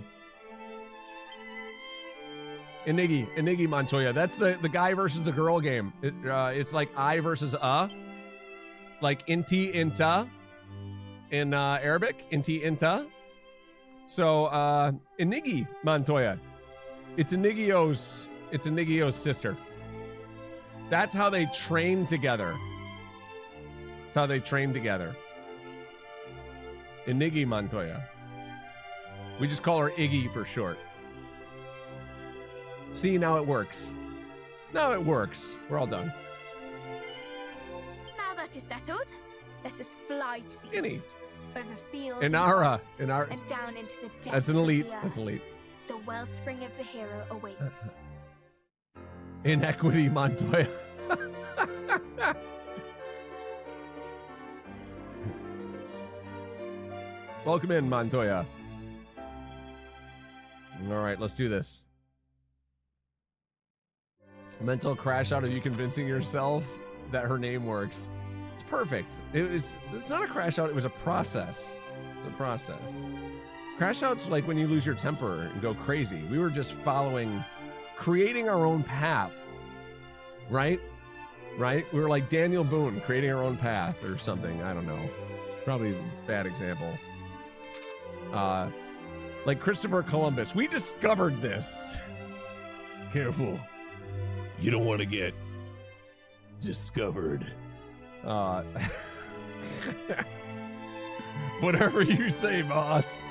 Inigi Montoya. That's the guy versus the girl game. It's like I versus like inti inta in Arabic. Inti inta. So Inigi Montoya. It's Inigio's sister. That's how they train together. That's how they train together. Inigi Montoya. We just call her Iggy for short. See, now it works. Now it works. We're all done. Now that is settled, let us fly to the east, over fields Inara. and down into the depths That's an elite. of the earth. That's elite. The wellspring of the hero awaits. Inequity Montoya. Welcome in, Montoya. All right, let's do this. Mental crash out of you convincing yourself that her name works. It's perfect. It's not a crash out, it was a process. It's a process. Crash out's like when you lose your temper and go crazy. We were just creating our own path. Right? Right? We were like Daniel Boone, creating our own path or something. I don't know. Probably a bad example. Like Christopher Columbus. We discovered this. Careful. You don't want to get discovered. Whatever you say, boss.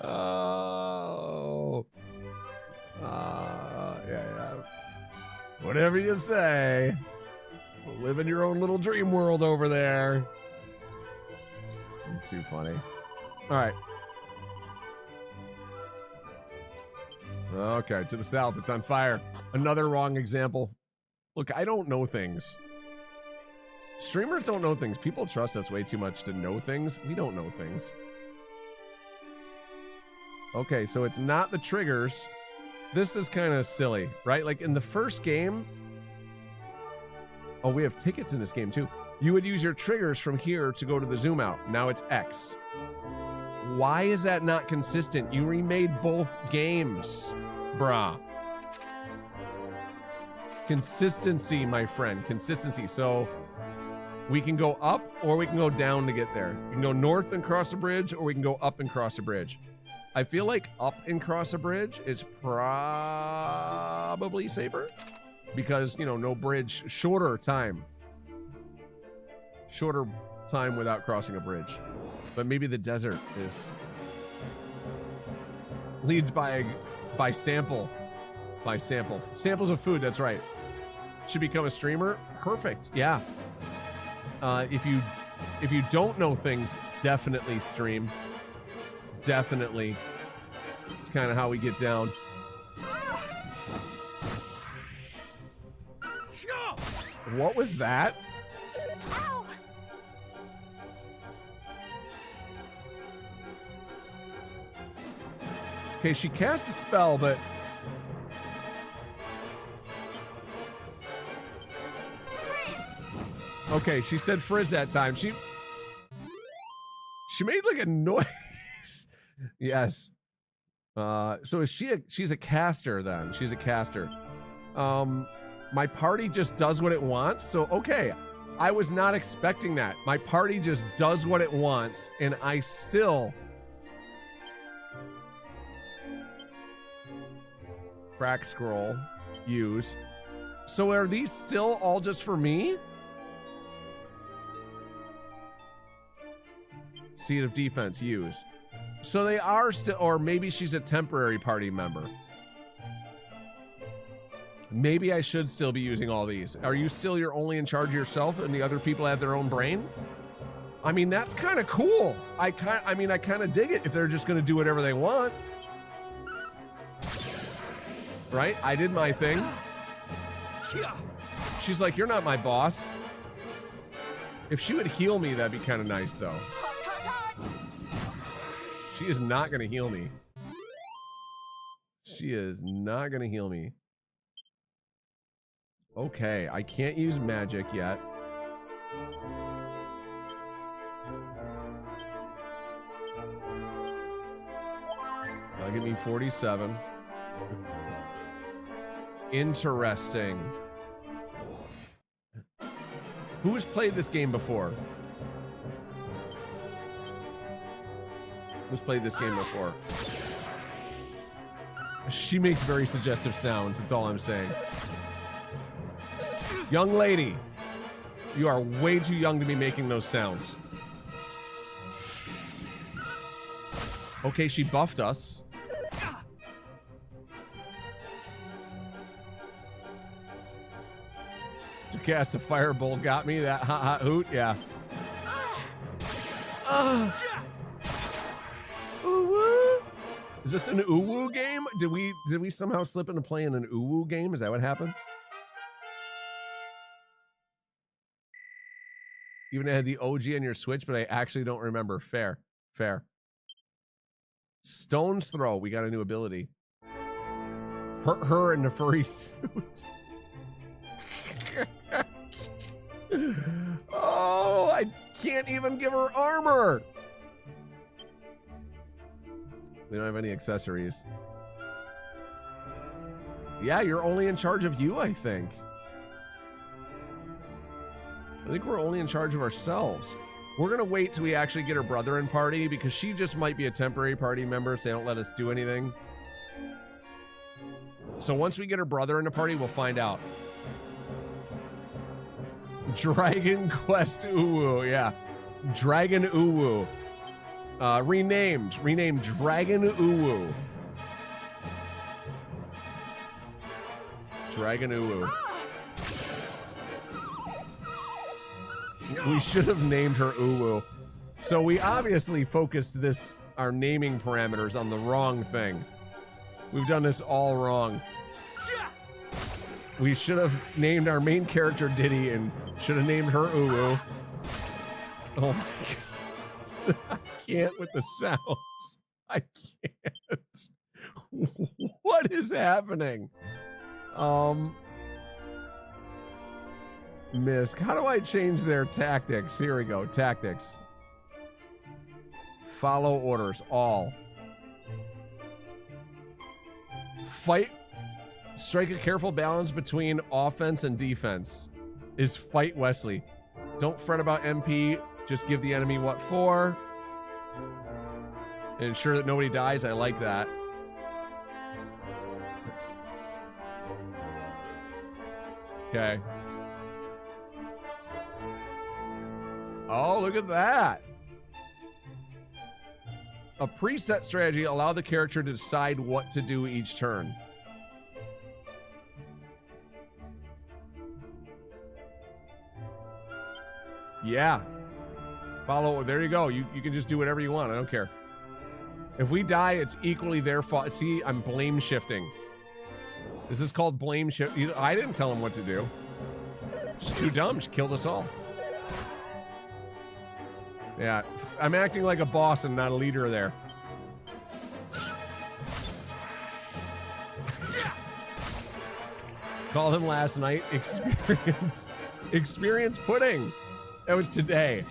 Oh. Yeah. Whatever you say. Live in your own little dream world over there. It's too funny. All right. Okay, to the south, it's on fire. Another wrong example. Look, I don't know things. Streamers don't know things. People trust us way too much to know things. We don't know things. Okay, so it's not the triggers. This is kind of silly, right? Like in the first game... Oh, we have tickets in this game too. You would use your triggers from here to go to the zoom out. Now it's X. Why is that not consistent? You remade both games, brah. Consistency, my friend. Consistency. So We can go up or we can go down to get there. We can go north and cross a bridge, or we can go up and cross a bridge. I feel like up and cross a bridge is probably safer because, you know, no bridge, shorter time without crossing a bridge. But maybe the desert leads by sample. By sample. Samples of food, that's right. Should become a streamer? Perfect. Yeah. If you don't know things, definitely stream. Definitely. It's kind of how we get down. What was that? Ow! Okay, she cast a spell, but okay, she said frizz that time. She made like a noise. Yes. So is she's a caster then. She's a caster. My party just does what it wants. So okay, I was not expecting that. My party just does what it wants, and I still crack scroll use. So are these still all just for me? Seed of defense, use. So they are still, or maybe she's a temporary party member. Maybe I should still be using all these. Are you still you're only in charge of yourself and the other people have their own brain? I mean, that's kind of cool. I kind of dig it if they're just going to do whatever they want. Right? I did my thing. She's like, you're not my boss. If she would heal me, that'd be kind of nice, though. She is not going to heal me. She is not going to heal me. Okay, I can't use magic yet. That'll give me 47. Interesting. Who has played this game before? Who's played this game before? She makes very suggestive sounds, that's all I'm saying. Young lady, you are way too young to be making those sounds. Okay, she buffed us. To cast a firebolt got me that hot hoot, yeah. Ooh-woo. Is this an ooh-woo game? Did we somehow slip into playing an ooh-woo game? Is that what happened? Even had the OG on your Switch, but I actually don't remember. Fair. Stone's Throw. We got a new ability. Her in the furry suit. Oh, I can't even give her armor. We don't have any accessories. Yeah, you're only in charge of you, I think. I think we're only in charge of ourselves. We're going to wait till we actually get her brother in party because she just might be a temporary party member so they don't let us do anything. So once we get her brother in the party, we'll find out. Dragon Quest Uwu, yeah. Dragon Uwu. Renamed Dragon Uwu. Dragon Uwu. We should have named her Uwu. So we obviously focused our naming parameters on the wrong thing. We've done this all wrong. We should have named our main character Diddy and should have named her Uwu. Oh my god. I can't with the sounds. I can't. What is happening? Misk, how do I change their tactics? Here we go. Tactics. Follow orders. All. Fight. Strike a careful balance between offense and defense. Is fight Wesley. Don't fret about MP. Just give the enemy what for. And ensure that nobody dies. I like that. Okay. Oh, look at that. A preset strategy allow the character to decide what to do each turn. Yeah. Follow. There you go. You can just do whatever you want. I don't care. If we die, it's equally their fault. See, I'm blame shifting. This is called blame shift. I didn't tell him what to do. She's too dumb. She killed us all. Yeah, I'm acting like a boss and not a leader there. Called him last night. Experience pudding. That was today.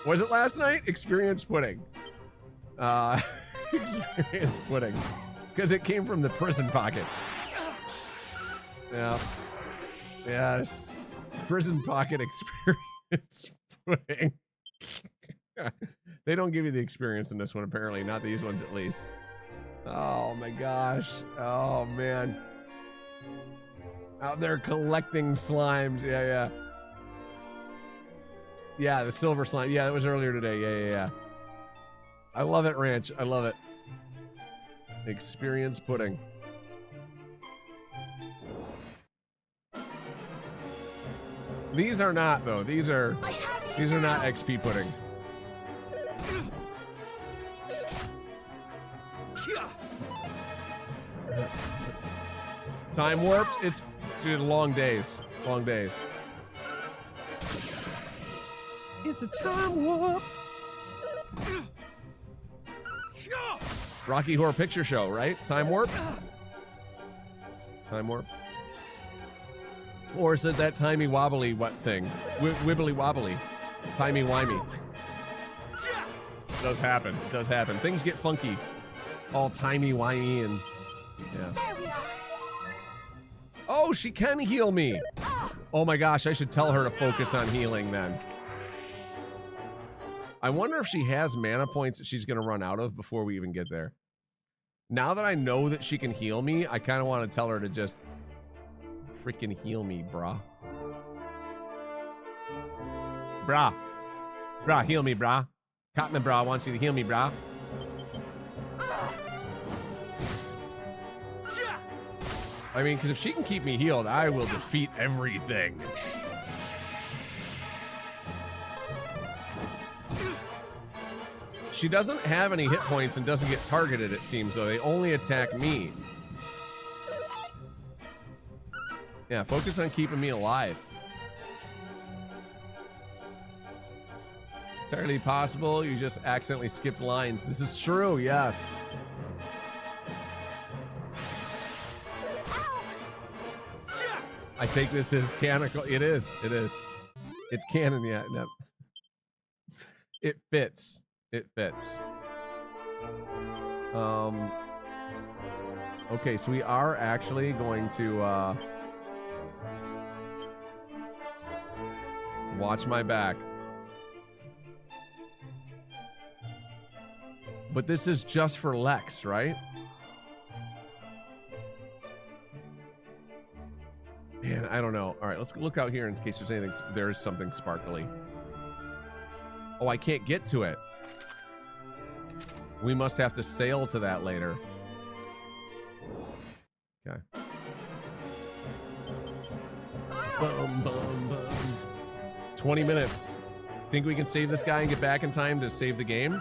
Was it last night? Experience pudding. Experience pudding. Because it came from the prison pocket. Yeah. Yes. Prison pocket experience pudding. They don't give you the experience in this one, apparently. Not these ones, at least. Oh, my gosh. Oh, man. Out there collecting slimes. Yeah. Yeah, the silver slime. Yeah, that was earlier today. Yeah. I love it, Ranch. I love it. Experience pudding. These are not, though. These are not XP pudding. Time warped. It's long days. Long days. It's a time warp. Rocky Horror Picture Show, right? Time warp. Time warp. Or is it that timey wobbly what thing? Wibbly wobbly. Timey wimey. It does happen. It does happen. Things get funky. All timey wimey and yeah. Oh, she can heal me. Oh my gosh, I should tell her to focus on healing then. I wonder if she has mana points that she's going to run out of before we even get there. Now that I know that she can heal me, I kind of want to tell her to just freaking heal me, brah. Brah. Brah, heal me, brah. Cotton brah wants you to heal me, brah. I mean, because if she can keep me healed, I will defeat everything. She doesn't have any hit points and doesn't get targeted, it seems, though. They only attack me. Yeah, focus on keeping me alive. Entirely possible. You just accidentally skipped lines. This is true, yes. I take this as canonical. It is. It is. It's canon, yeah. No. It fits. It fits. Okay, so we are actually going to watch my back. But this is just for Lex, right? Man, I don't know. All right, let's look out here in case there's anything. There is something sparkly. Oh, I can't get to it. We must have to sail to that later. Okay. Bum, bum, bum. 20 minutes. Think we can save this guy and get back in time to save the game?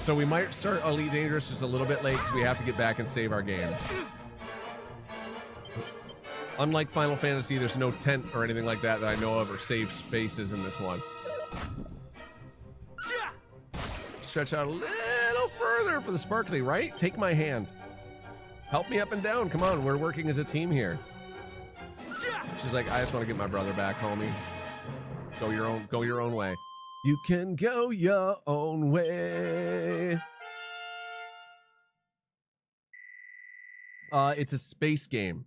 So we might start Elite Dangerous just a little bit late because we have to get back and save our game. Unlike Final Fantasy, there's no tent or anything like that that I know of, or save spaces in this one. Stretch out a little further for the sparkly, right? Take my hand. Help me up and down. Come on, we're working as a team here. She's like, I just want to get my brother back, homie. Go your own way. You can go your own way. It's a space game.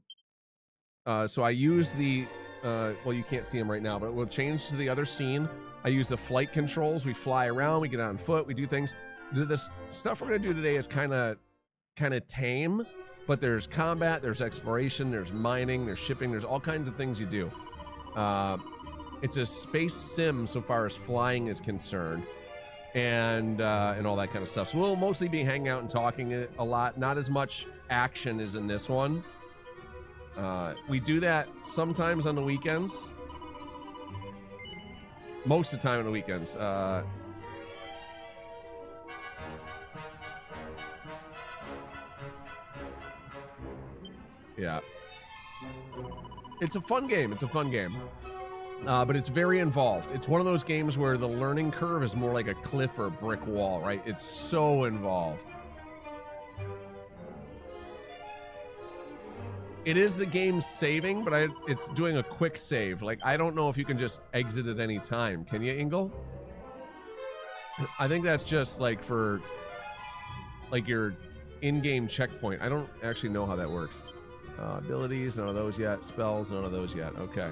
So I use the well, you can't see him right now, but we'll change to the other scene. I use the flight controls. We fly around, we get on foot, we do things. This stuff we're gonna do today is kind of tame, but there's combat, there's exploration, there's mining, there's shipping, there's all kinds of things you do. It's a space sim so far as flying is concerned, and all that kind of stuff. So we'll mostly be hanging out and talking a lot. Not as much action as in this one. We do that sometimes on the weekends. Most of the time on the weekends. Yeah. It's a fun game. It's a fun game. But it's very involved. It's one of those games where the learning curve is more like a cliff or a brick wall, right? It's so involved. It is the game saving, but it's doing a quick save. Like, I don't know if you can just exit at any time. Can you, Ingle? I think that's just like for like your in-game checkpoint. I don't actually know how that works. Abilities, none of those yet. Spells, none of those yet. Okay.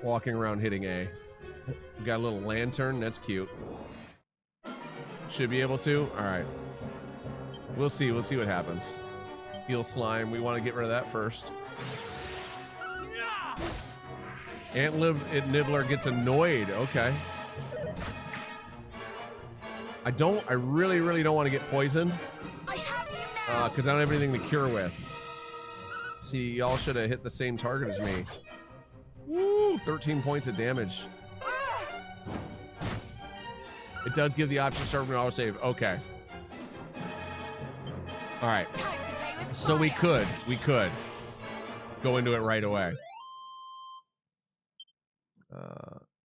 Walking around hitting A. We got a little lantern. That's cute. Should be able to. All right. We'll see. We'll see what happens. Heal slime. We want to get rid of that first. Nibbler gets annoyed. Okay. I really, really don't want to get poisoned. Because I don't have anything to cure with. See, y'all should have hit the same target as me. Woo! 13 points of damage. It does give the option to start with an autosave. Okay. All right. So we could go into it right away.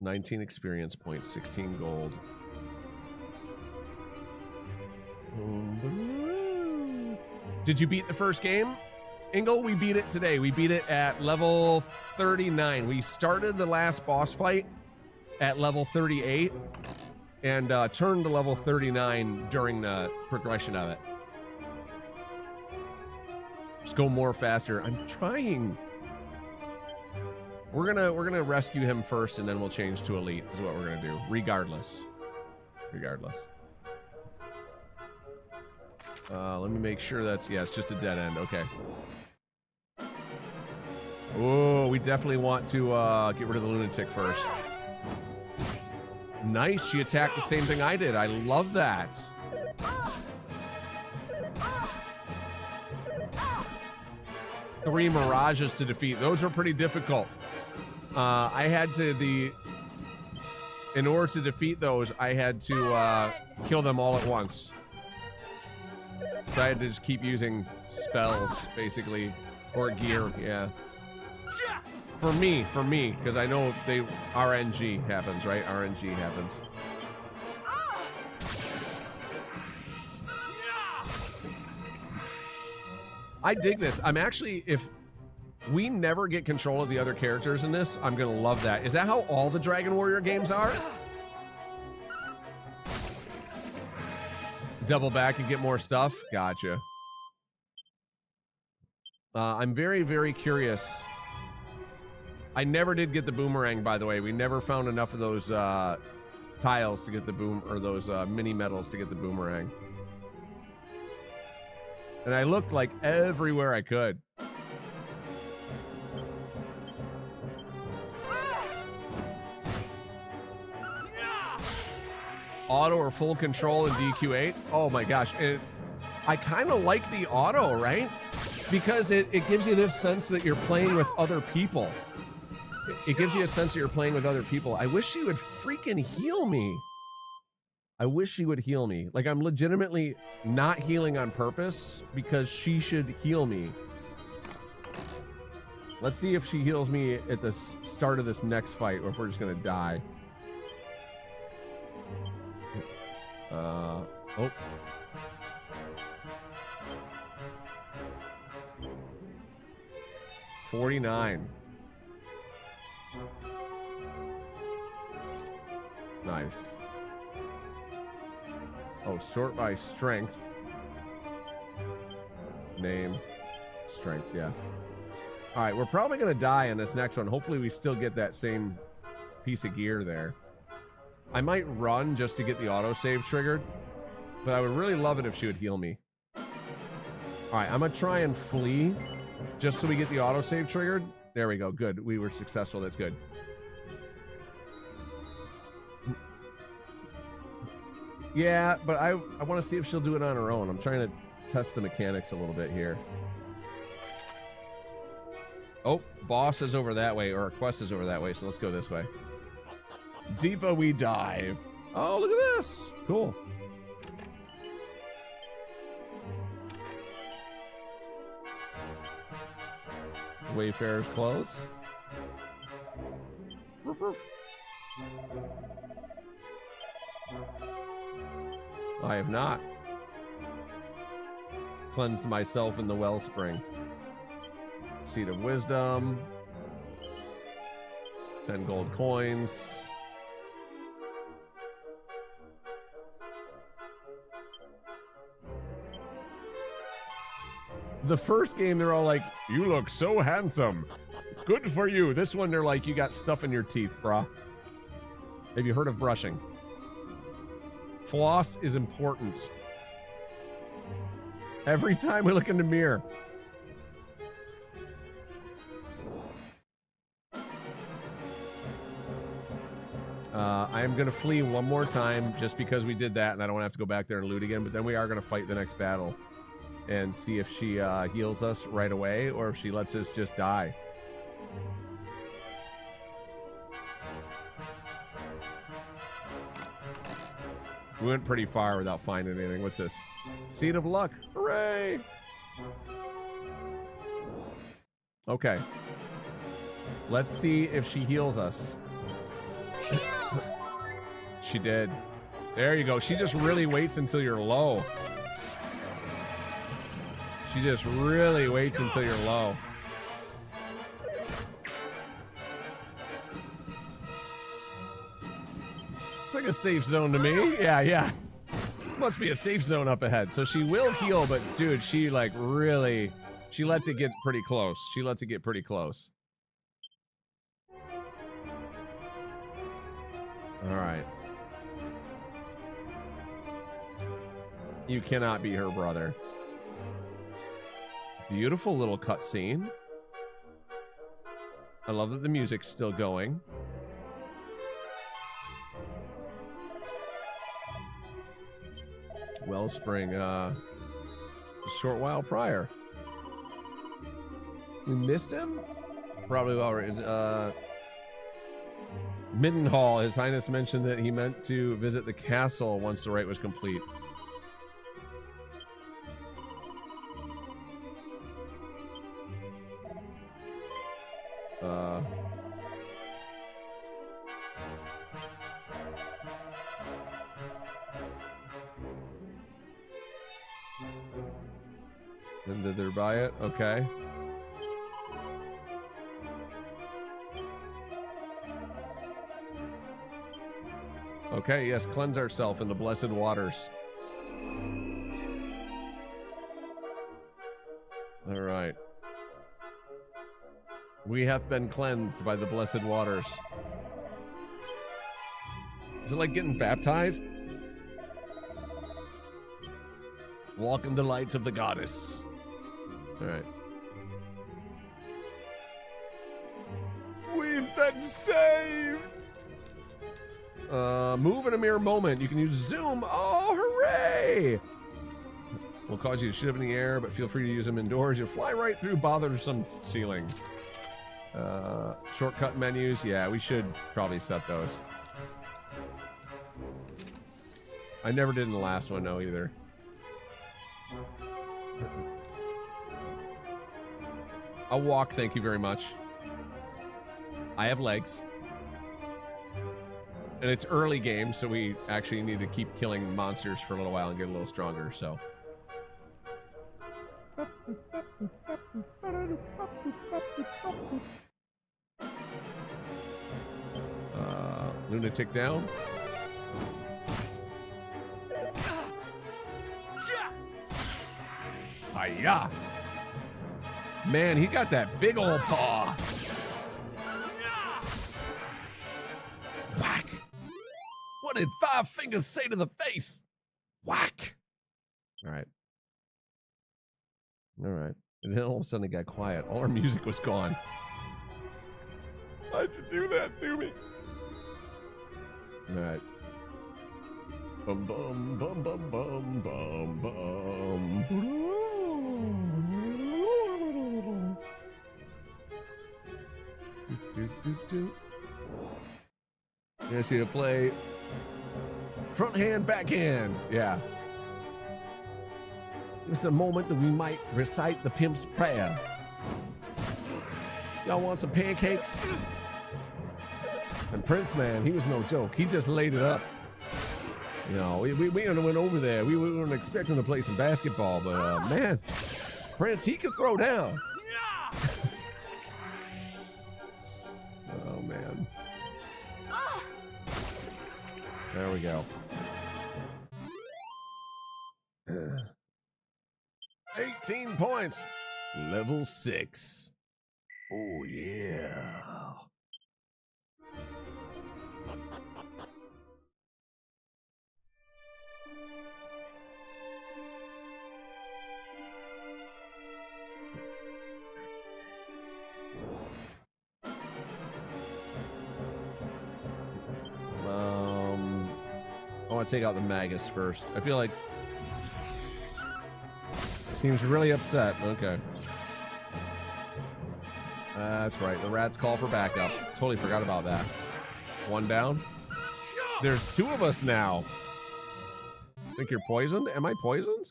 19 experience points, 16 gold. Did you beat the first game? Ingle, we beat it today. We beat it at level 39. We started the last boss fight at level 38 and turned to level 39 during the progression of it. Just go more faster. I'm trying. We're gonna rescue him first, and then we'll change to elite. Is what we're gonna do, regardless. Let me make sure that's it's just a dead end. Okay. Oh, we definitely want to get rid of the lunatic first. Nice, she attacked the same thing I did. I love that. Three mirages to defeat. Those are pretty difficult. I had to in order to defeat those, I had to kill them all at once. So I had to just keep using spells, basically, or gear. Yeah. For me, because I know RNG happens, right? RNG happens. I dig this. I'm actually, if we never get control of the other characters in this, I'm gonna love that. Is that how all the Dragon Warrior games are? Double back and get more stuff? Gotcha. I'm very, very curious. I never did get the boomerang, by the way. We never found enough of those tiles to get the or those mini medals to get the boomerang. And I looked like everywhere I could. Auto or full control in DQ8. Oh my gosh. I kind of like the auto, right? Because it gives you this sense that you're playing with other people. It gives you a sense that you're playing with other people. I wish she would freaking heal me. I wish she would heal me. Like, I'm legitimately not healing on purpose because she should heal me. Let's see if she heals me at the start of this next fight or if we're just gonna die. Oh. 49. Nice. Oh, sort by strength. Name. Strength, yeah. All right, we're probably going to die in this next one. Hopefully we still get that same piece of gear there. I might run just to get the autosave triggered, but I would really love it if she would heal me. All right, I'm going to try and flee just so we get the autosave triggered. There we go. Good. We were successful. That's good. Yeah, but I want to see if she'll do it on her own. I'm trying to test the mechanics a little bit here. Oh, boss is over that way, or our quest is over that way, so let's go this way. Deeper we dive. Oh, look at this. Cool. Wayfarer's close. Roof, roof. I have not cleansed myself in the wellspring. Seed of Wisdom. 10 gold coins. The first game, they're all like, you look so handsome. Good for you. This one, they're like, you got stuff in your teeth, brah. Have you heard of brushing? Floss is important. Every time we look in the mirror. I am going to flee one more time just because we did that and I don't have to go back there and loot again, but then we are going to fight the next battle and see if she heals us right away or if she lets us just die. We went pretty far without finding anything. What's this? Seed of Luck. Hooray! Okay. Let's see if she heals us. She did. There you go. She just really waits until you're low. She just really waits until you're low. It's like a safe zone to me. Yeah. Must be a safe zone up ahead. So she will heal, but dude, she like really, she lets it get pretty close. She lets it get pretty close. All right. You cannot be her brother. Beautiful little cutscene. I love that the music's still going. Wellspring, a short while prior. We missed him? Probably while we're Middenhall, His Highness mentioned that he meant to visit the castle once the rite was complete. Then did they buy it? Okay. Okay, yes, cleanse ourselves in the blessed waters. All right. We have been cleansed by the blessed waters. Is it like getting baptized? Walk in the lights of the goddess. All right. We've been saved! Move in a mere moment. You can use zoom. Oh, hooray! Will cause you to shoot up in the air, but feel free to use them indoors. You'll fly right through bothersome ceilings. Shortcut menus. Yeah, we should probably set those. I never did in the last one, no, either. I'll walk, thank you very much. I have legs. And it's early game, so we actually need to keep killing monsters for a little while and get a little stronger, so. Lunatic down. Hiya! Man, he got that big old paw. Whack. What did Five Fingers say to the face? Whack. All right. All right. And then all of a sudden it got quiet. All our music was gone. Why'd you do that to me? All right. Bum bum bum bum bum bum bum. Yes, you to play front hand, back hand. Yeah. It's a moment that we might recite the pimp's prayer. Y'all want some pancakes? And Prince, man, he was no joke. He just laid it up. You know, we went over there. We weren't expecting to play some basketball, but man, Prince, he could throw down. Oh, man. There we go. 18 points. Level 6. Oh, yeah. I want to take out the Magus first. I feel like seems really upset. Okay. That's right. The rats call for backup. Totally forgot about that. One down. There's 2 of us now. Think you're poisoned? Am I poisoned?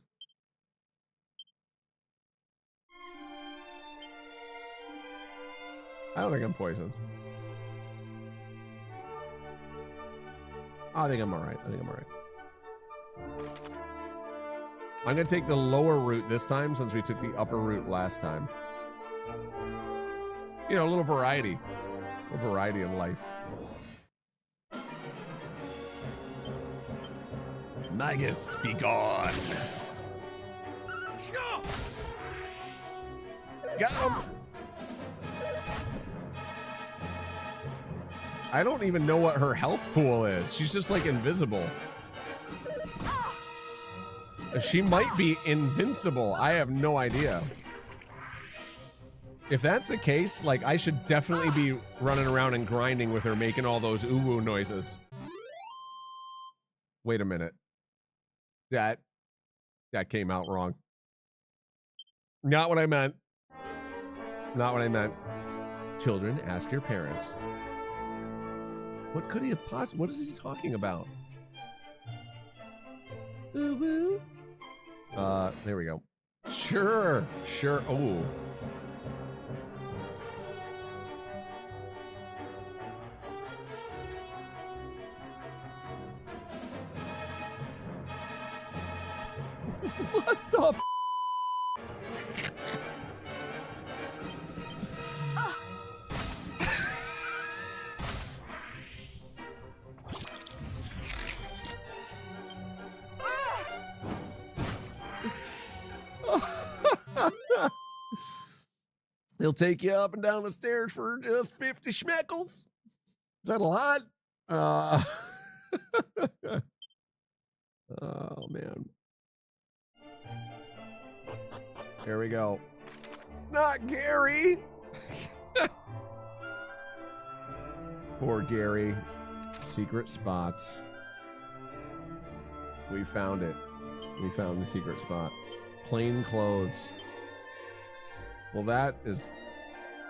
I don't think I'm poisoned. I think I'm all right. I'm going to take the lower route this time since we took the upper route last time. You know, a little variety. A little variety in life. Magus, be gone. Got him. I don't even know what her health pool is. She's just like invisible. She might be invincible. I have no idea. If that's the case, like, I should definitely be running around and grinding with her, making all those ooh-woo noises. Wait a minute. That came out wrong. Not what I meant. Not what I meant. Children, ask your parents. What could he have possibly... What is he talking about? Ooh-woo. There we go. Sure. Oh. What the f? They'll take you up and down the stairs for just 50 schmeckles. Is that a lot? Oh, man. Here we go. Not Gary. Poor Gary. Secret spots. We found it. We found the secret spot. Plain clothes. Well, that is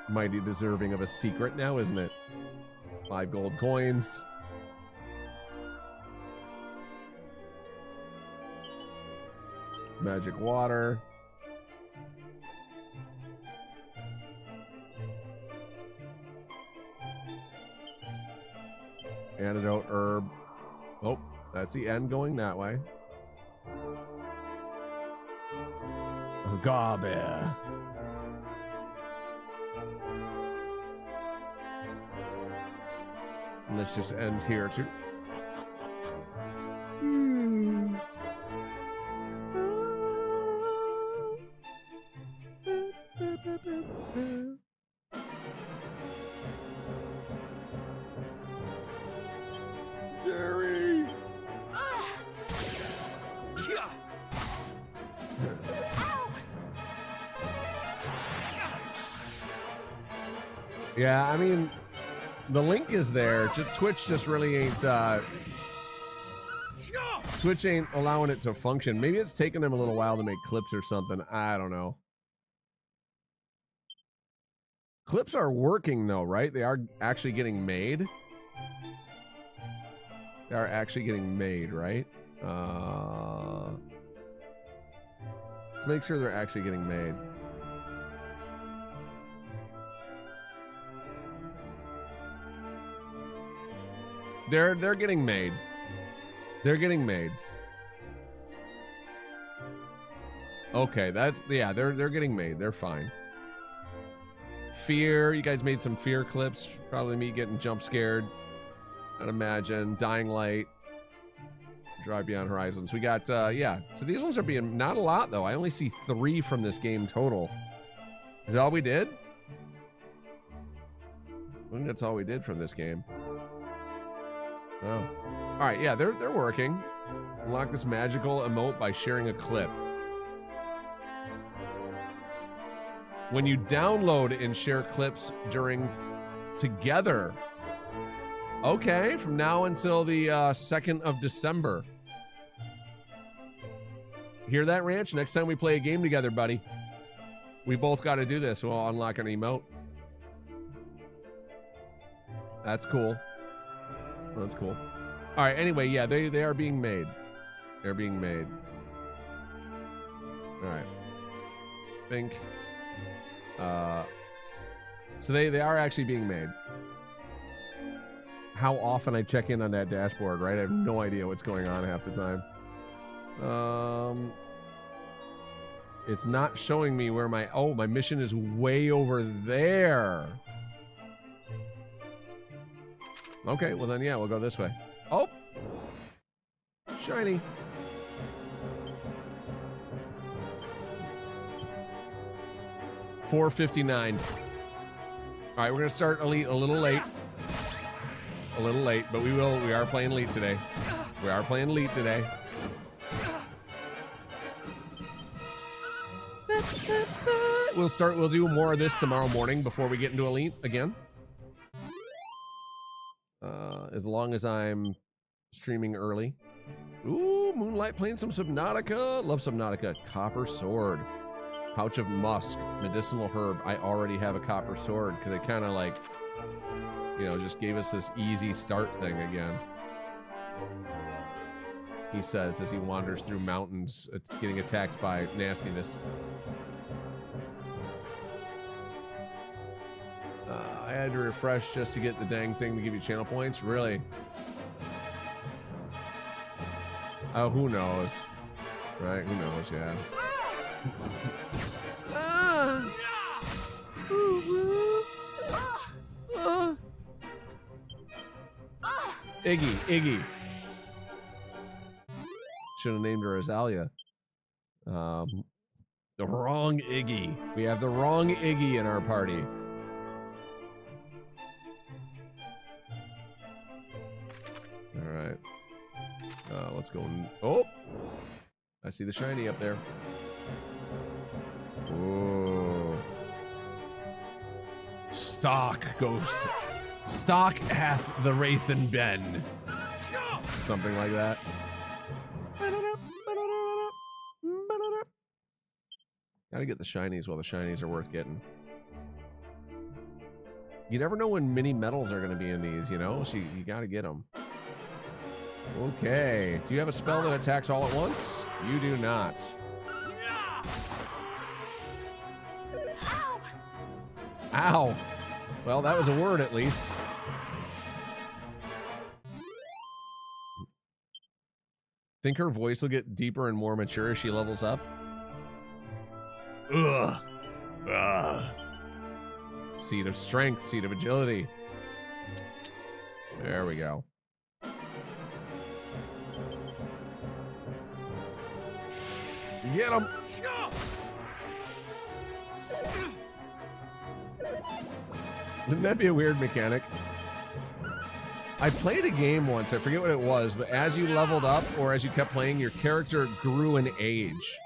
mighty deserving of a secret now, isn't it? 5 gold coins. Magic water. Antidote herb. Oh, that's the end going that way. Agabe. And this just ends here too. Yeah, I mean, the link is there. Twitch just really ain't. Twitch ain't allowing it to function. Maybe it's taking them a little while to make clips or something. I don't know. Clips are working though, right? They are actually getting made. They are actually getting made, right? Let's make sure they're actually getting made. They're getting made. They're getting made. Okay, that's yeah, they're getting made. They're fine. Fear, you guys made some fear clips. Probably me getting jump scared. I'd imagine. Dying Light. Drive Beyond Horizons. We got yeah. So these ones are being not a lot though. I only see 3 from this game total. Is that all we did? I think that's all we did from this game. Oh. Alright, yeah, they're working. Unlock this magical emote by sharing a clip. When you download and share clips during together. Okay, from now until the 2nd of December. Hear that, Ranch? Next time we play a game together, buddy. We both got to do this. We'll unlock an emote. That's cool. That's cool. All right, anyway, yeah, they are being made. They're being made. All right. Think. So they are actually being made. How often I check in on that dashboard, right? I have no idea what's going on half the time. It's not showing me where my mission is way over there. Okay, well then, yeah, we'll go this way. Oh! Shiny. $4.59. All right, we're gonna start Elite a little late. A little late, but we are playing Elite today. We are playing Elite today. We'll do more of this tomorrow morning before we get into Elite again. As long as I'm streaming early. Ooh, Moonlight playing some Subnautica. Love Subnautica. Copper Sword. Pouch of Musk. Medicinal Herb. I already have a Copper Sword because it kind of like, you know, just gave us this easy start thing again. He says as he wanders through mountains, getting attacked by nastiness. I had to refresh just to get the dang thing to give you channel points. Really? Oh, who knows? Right? Who knows? Yeah. Iggy. Should have named her Azalea. The wrong Iggy. We have the wrong Iggy in our party. All right. Let's go. Oh, I see the shiny up there. Oh. Stock ghost. Stock hath the Wraithen been. Something like that. Gotta get the shinies while the shinies are worth getting. You never know when mini medals are going to be in these, you know? So you gotta get them. Okay. Do you have a spell that attacks all at once? You do not. Ow! Ow! Well, that was a word at least. Think her voice will get deeper and more mature as she levels up? Ugh. Ugh. Seed of strength, seed of agility. There we go. Get him! Wouldn't that be a weird mechanic? I played a game once, I forget what it was, but as you leveled up or as you kept playing, your character grew in age.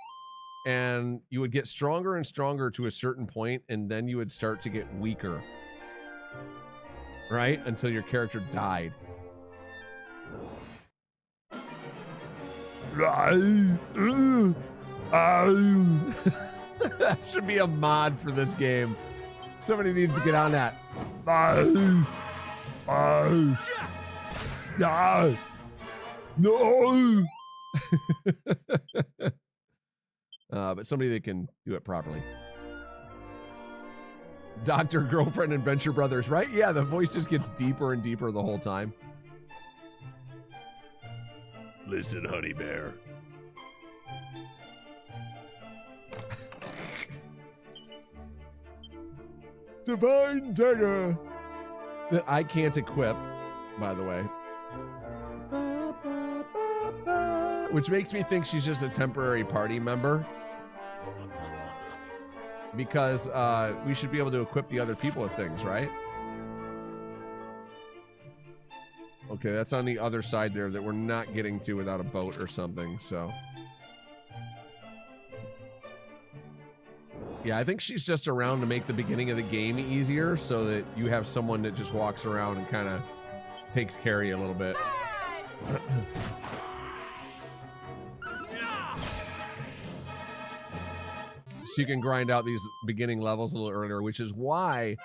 And you would get stronger and stronger to a certain point, and then you would start to get weaker. right? Until your character died. That should be a mod for this game. Somebody needs to get on that. No. But somebody that can do it properly. Doctor, Girlfriend, and Venture Brothers, right? Yeah, the voice just gets deeper and deeper the whole time. Listen, honey bear. Divine Dagger. That I can't equip, by the way. Which makes me think she's just a temporary party member. Because we should be able to equip the other people with things, right? Okay, that's on the other side there that we're not getting to without a boat or something, so. Yeah, I think she's just around to make the beginning of the game easier so that you have someone that just walks around and kind of takes care of you a little bit. So you can grind out these beginning levels a little earlier, which is why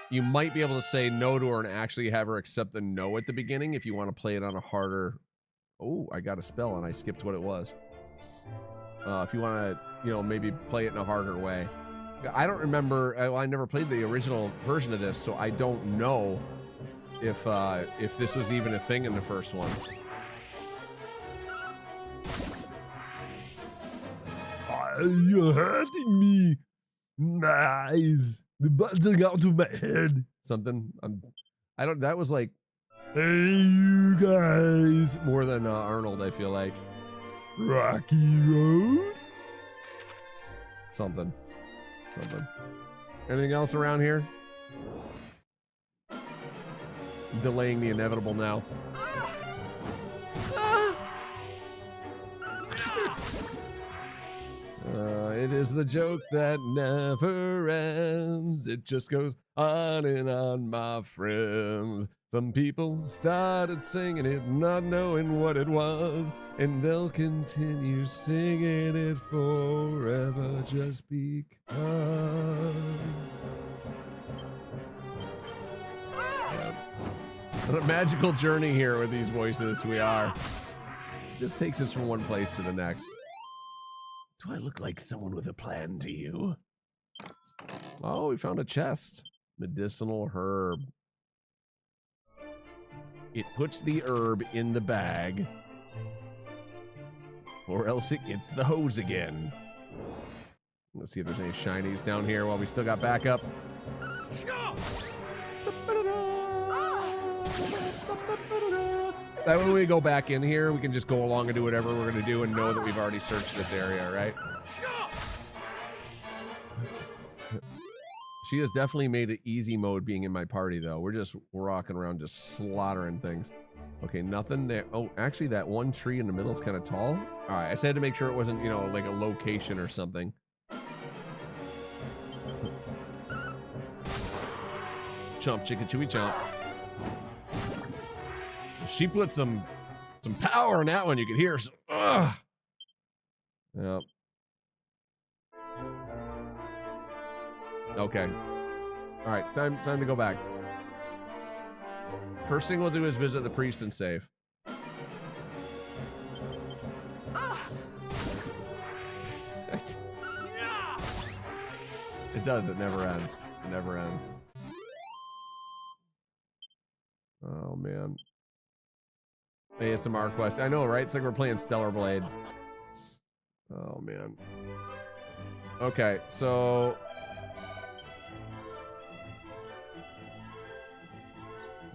you might be able to say no to her and actually have her accept the no at the beginning if you want to play it on a harder... Oh, I got a spell and I skipped what it was. If you want to, you know, maybe play it in a harder way. I don't remember... I never played the original version of this, so I don't know if this was even a thing in the first one. You're hurting me. My eyes. The buzzing out of my head. Something. I don't. That was like, hey, you guys. More than Arnold, I feel like. Rocky Road. Something. Anything else around here? Delaying the inevitable now. It is the joke that never ends. It just goes on and on, my friends. Some people started singing it, not knowing what it was, and they'll continue singing it forever just because. Yeah. On a magical journey here with these voices, we are. It just takes us from one place to the next. Do I look like someone with a plan to you? Oh, we found a chest. Medicinal herb. It puts the herb in the bag. Or else it gets the hose again. Let's see if there's any shinies down here while we still got backup. That way when we go back in here, we can just go along and do whatever we're going to do and know that we've already searched this area, right? She has definitely made it easy mode being in my party, though. We're just walking around just slaughtering things. Okay, nothing there. Oh, actually, that one tree in the middle is kind of tall. All right, I just had to make sure it wasn't, you know, like a location or something. Chomp, chicka, chewy, chomp. She put some power in that one. You could hear. Ugh. Yep. Okay. All right. Time to go back. First thing we'll do is visit the priest and save. It does. It never ends. It never ends. Oh man. ASMR quest. I know, right? It's like we're playing Stellar Blade. Oh, man. Okay, so...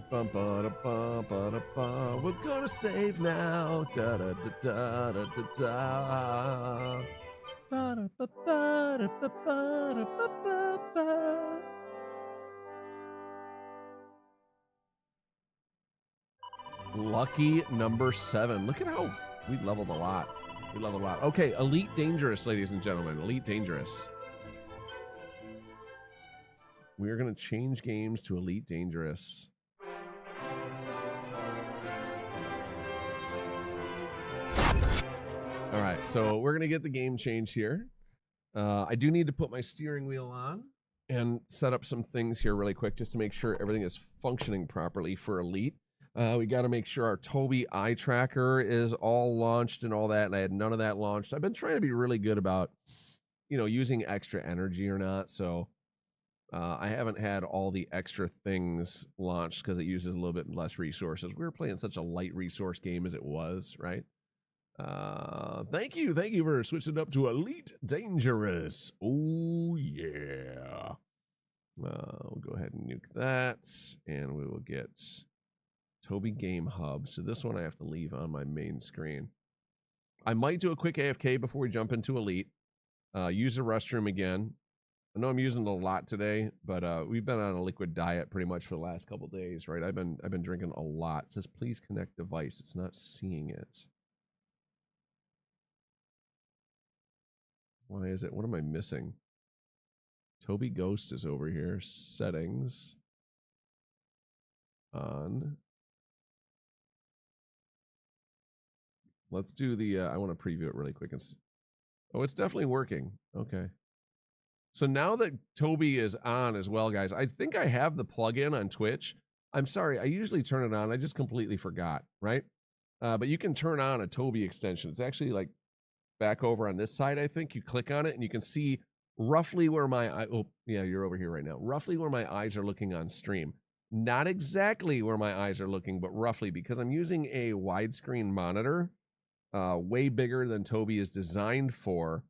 We're gonna save now. Da da da da da da da. Lucky number 7. Look at how we leveled a lot. We leveled a lot. Okay, Elite Dangerous, ladies and gentlemen. Elite Dangerous. We are going to change games to Elite Dangerous. All right, so we're gonna get the game change here. I do need to put my steering wheel on and set up some things here really quick just to make sure everything is functioning properly for Elite. We got to make sure our Toby eye tracker is all launched and all that, and I had none of that launched. I've been trying to be really good about, you know, using extra energy or not, so I haven't had all the extra things launched because it uses a little bit less resources. We were playing such a light resource game as it was, right? Thank you for switching up to Elite Dangerous. Oh yeah. We'll go ahead and nuke that, and we will get Toby Game Hub. So this one I have to leave on my main screen. I might do a quick AFK before we jump into Elite. Use the restroom again. I know I'm using it a lot today, but we've been on a liquid diet pretty much for the last couple days, right? I've been drinking a lot. It says please connect device. It's not seeing it. Why is it? What am I missing? Toby Ghost is over here. Settings. On. Let's do the, I want to preview it really quick. Oh, it's definitely working. Okay. So now that Toby is on as well, guys, I think I have the plugin on Twitch. I'm sorry, I usually turn it on. I just completely forgot, right? But you can turn on a Toby extension. It's actually like back over on this side, I think. You click on it and you can see roughly where my eye, oh, yeah, you're over here right now. Roughly where my eyes are looking on stream. Not exactly where my eyes are looking, but roughly, because I'm using a widescreen monitor, way bigger than Toby is designed for,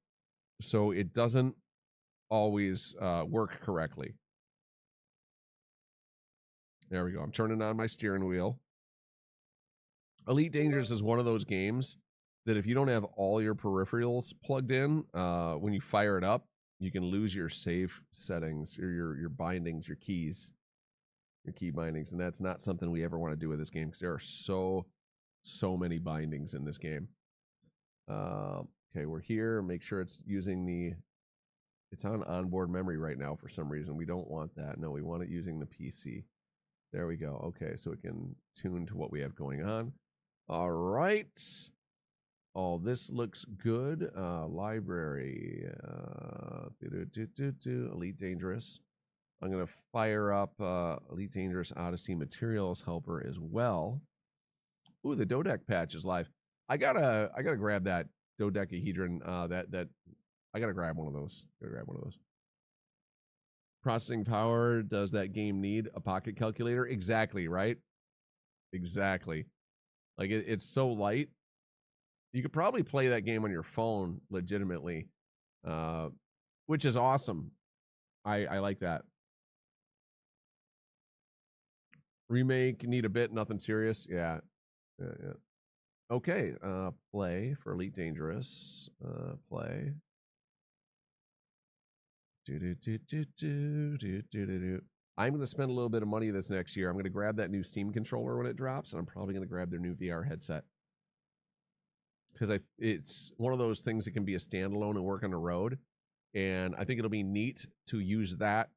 so it doesn't always work correctly. There we go. I'm turning on my steering wheel. Elite Dangerous is one of those games that if you don't have all your peripherals plugged in, when you fire it up, you can lose your save settings or your bindings, your keys, your key bindings, and that's not something we ever want to do with this game because there are so many bindings in this game. Okay, we're here. Make sure it's using it's on onboard memory right now for some reason. We don't want that. No, we want it using the PC. There we go. Okay, so it can tune to what we have going on. All right. Oh, this looks good. Library. Elite Dangerous. I'm going to fire up Elite Dangerous Odyssey Materials Helper as well. Ooh, the Dodec patch is live. I gotta grab that dodecahedron. I gotta grab one of those. Processing power. Does that game need a pocket calculator? Exactly, right? Exactly. Like it's so light. You could probably play that game on your phone legitimately, which is awesome. I like that. Remake, need a bit, nothing serious. Yeah. Okay, play for Elite Dangerous. Play. I'm going to spend a little bit of money this next year. I'm going to grab that new Steam controller when it drops, and I'm probably going to grab their new VR headset. Because it's one of those things that can be a standalone and work on the road. And I think it'll be neat to use that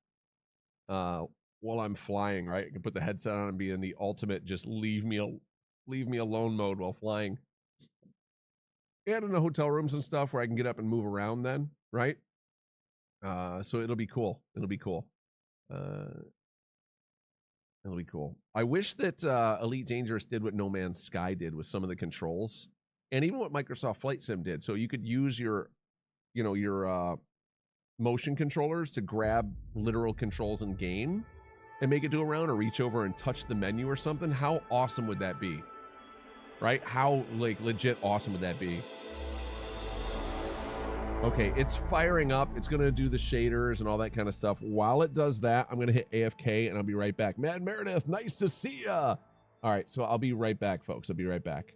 while I'm flying, right? I can put the headset on and be in the ultimate just leave me alone mode while flying. And in the hotel rooms and stuff where I can get up and move around then, right? So it'll be cool. It'll be cool. I wish that Elite Dangerous did what No Man's Sky did with some of the controls. And even what Microsoft Flight Sim did. So you could use your motion controllers to grab literal controls in game and make it do a round or reach over and touch the menu or something. How awesome would that be? Right? How like legit awesome would that be? Okay, it's firing up. It's going to do the shaders and all that kind of stuff. While it does that, I'm going to hit AFK and I'll be right back. Mad Meredith, nice to see ya. All right, so I'll be right back, folks. I'll be right back.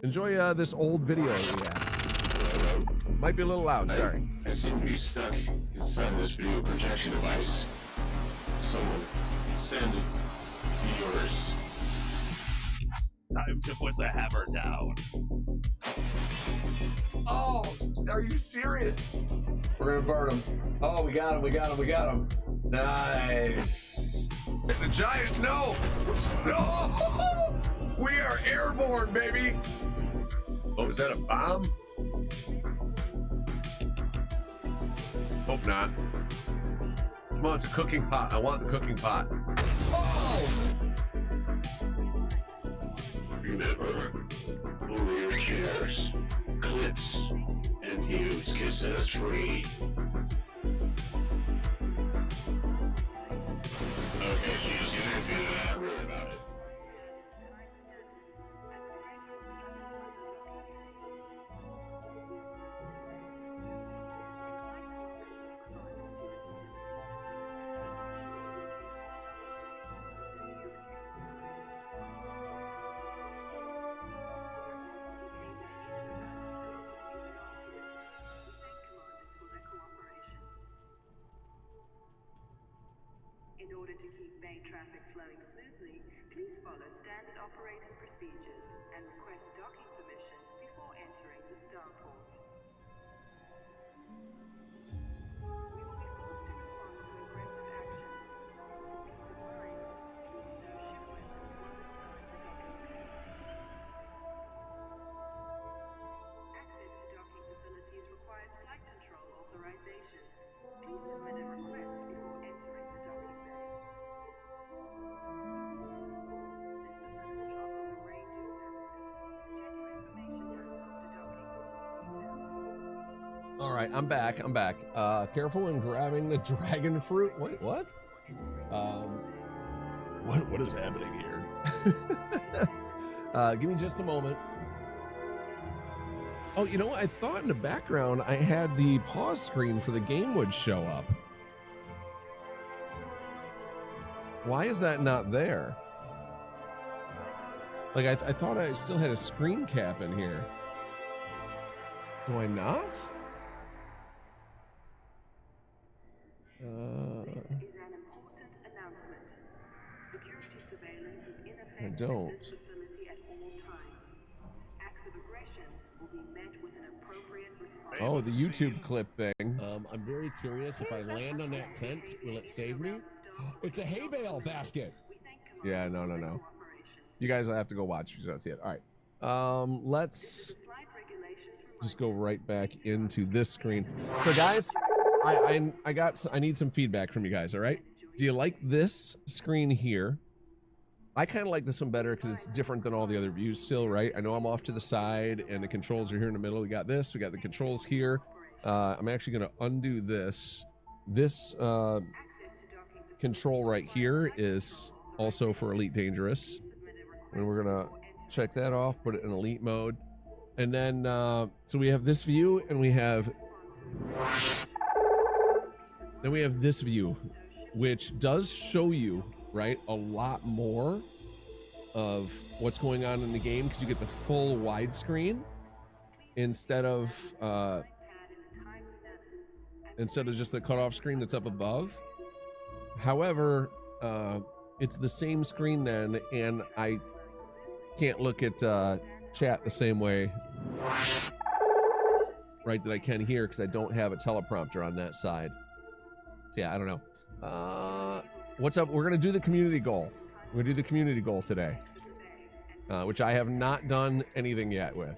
Enjoy this old video we have. Might be a little loud, sorry. I seem to be stuck inside this video projection device. Someone send yours. Time to put the hammer down. Oh, are you serious? We're gonna burn him. Oh, we got him. Nice. The giant, no! We are airborne, baby! Oh, is that a bomb? Hope not. Come on, it's a cooking pot. I want the cooking pot. Oh! Remember, only your chairs, clips, and views can set us free. Okay, she's gonna do that. I'm really about it. In order to keep bank traffic flowing smoothly, please follow standard operating procedures and request docking permission before entering the starport. We will be forced to respond to aggressive action. For peace of mind, keep no ship weapons while inside the docking bay. Access to docking facilities requires flight control authorization. Please submit a request before entering the docking bay. All right, I'm back. Careful when grabbing the dragon fruit. Wait, what? What is happening here? Give me just a moment. Oh, you know what? I thought in the background I had the pause screen for the game would show up. Why is that not there? Like, I thought I still had a screen cap in here. Do I not? This is an important announcement. Security surveillance is in effect I don't. at this facility at all times. Acts of aggression will be met with an appropriate response. Oh, the YouTube clip thing. I'm very curious if I land on that tent, will it save me? It's a hay bale basket. Yeah, no. You guys will have to go watch if you don't see it. All right. Let's just go right back into this screen. So guys, I need some feedback from you guys, all right? Do you like this screen here? I kind of like this one better because it's different than all the other views still, right? I know I'm off to the side and the controls are here in the middle. We got this, we got the controls here. I'm actually going to undo this. This control right here is also for Elite Dangerous. And we're going to check that off, put it in Elite mode. And then, so we have this view and we have... Then we have this view, which does show you, right, a lot more of what's going on in the game because you get the full widescreen instead of just the cutoff screen that's up above. However, it's the same screen then, and I can't look at chat the same way, right, that I can here because I don't have a teleprompter on that side. So yeah, I don't know. What's up? We're gonna do the community goal. We're gonna do the community goal today, which I have not done anything yet with.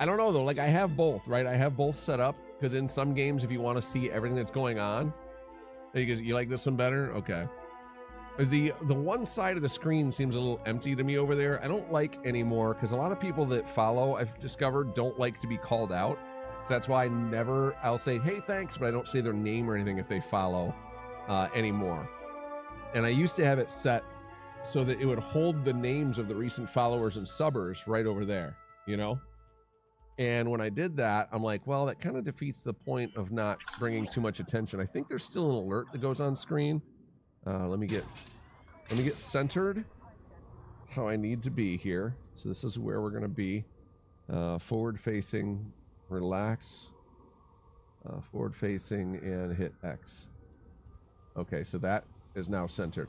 I don't know though, like I have both, right? I have both set up because in some games, if you want to see everything that's going on, you like this one better? Okay. The one side of the screen seems a little empty to me over there. I don't like anymore because a lot of people that follow, I've discovered, don't like to be called out. So that's why I'll say, hey, thanks, but I don't say their name or anything if they follow anymore. And I used to have it set so that it would hold the names of the recent followers and subbers right over there, you know? And when I did that, I'm like, well, that kind of defeats the point of not bringing too much attention. I think there's still an alert that goes on screen. Let me get centered how I need to be here. So this is where we're going to be. Forward facing, relax, forward facing, and hit X. Okay, so that is now centered.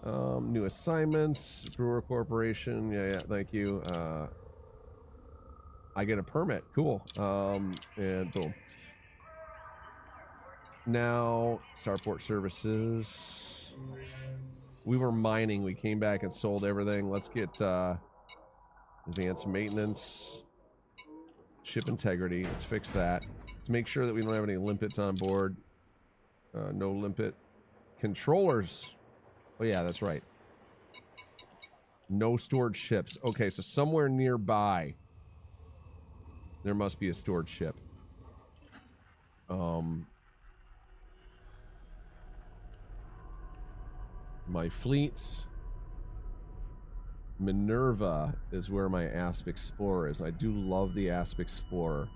New assignments, Brewer Corporation. Yeah, thank you. I get a permit. Cool. And boom. Now, Starport Services. We were mining. We came back and sold everything. Let's get advanced maintenance. Ship integrity. Let's fix that. Let's make sure that we don't have any limpets on board. No limpet. Controllers. Oh yeah, that's right. No stored ships. Okay, so somewhere nearby there must be a stored ship. My fleets. Minerva is where my Asp Explorer is. I do love the Asp Explorer.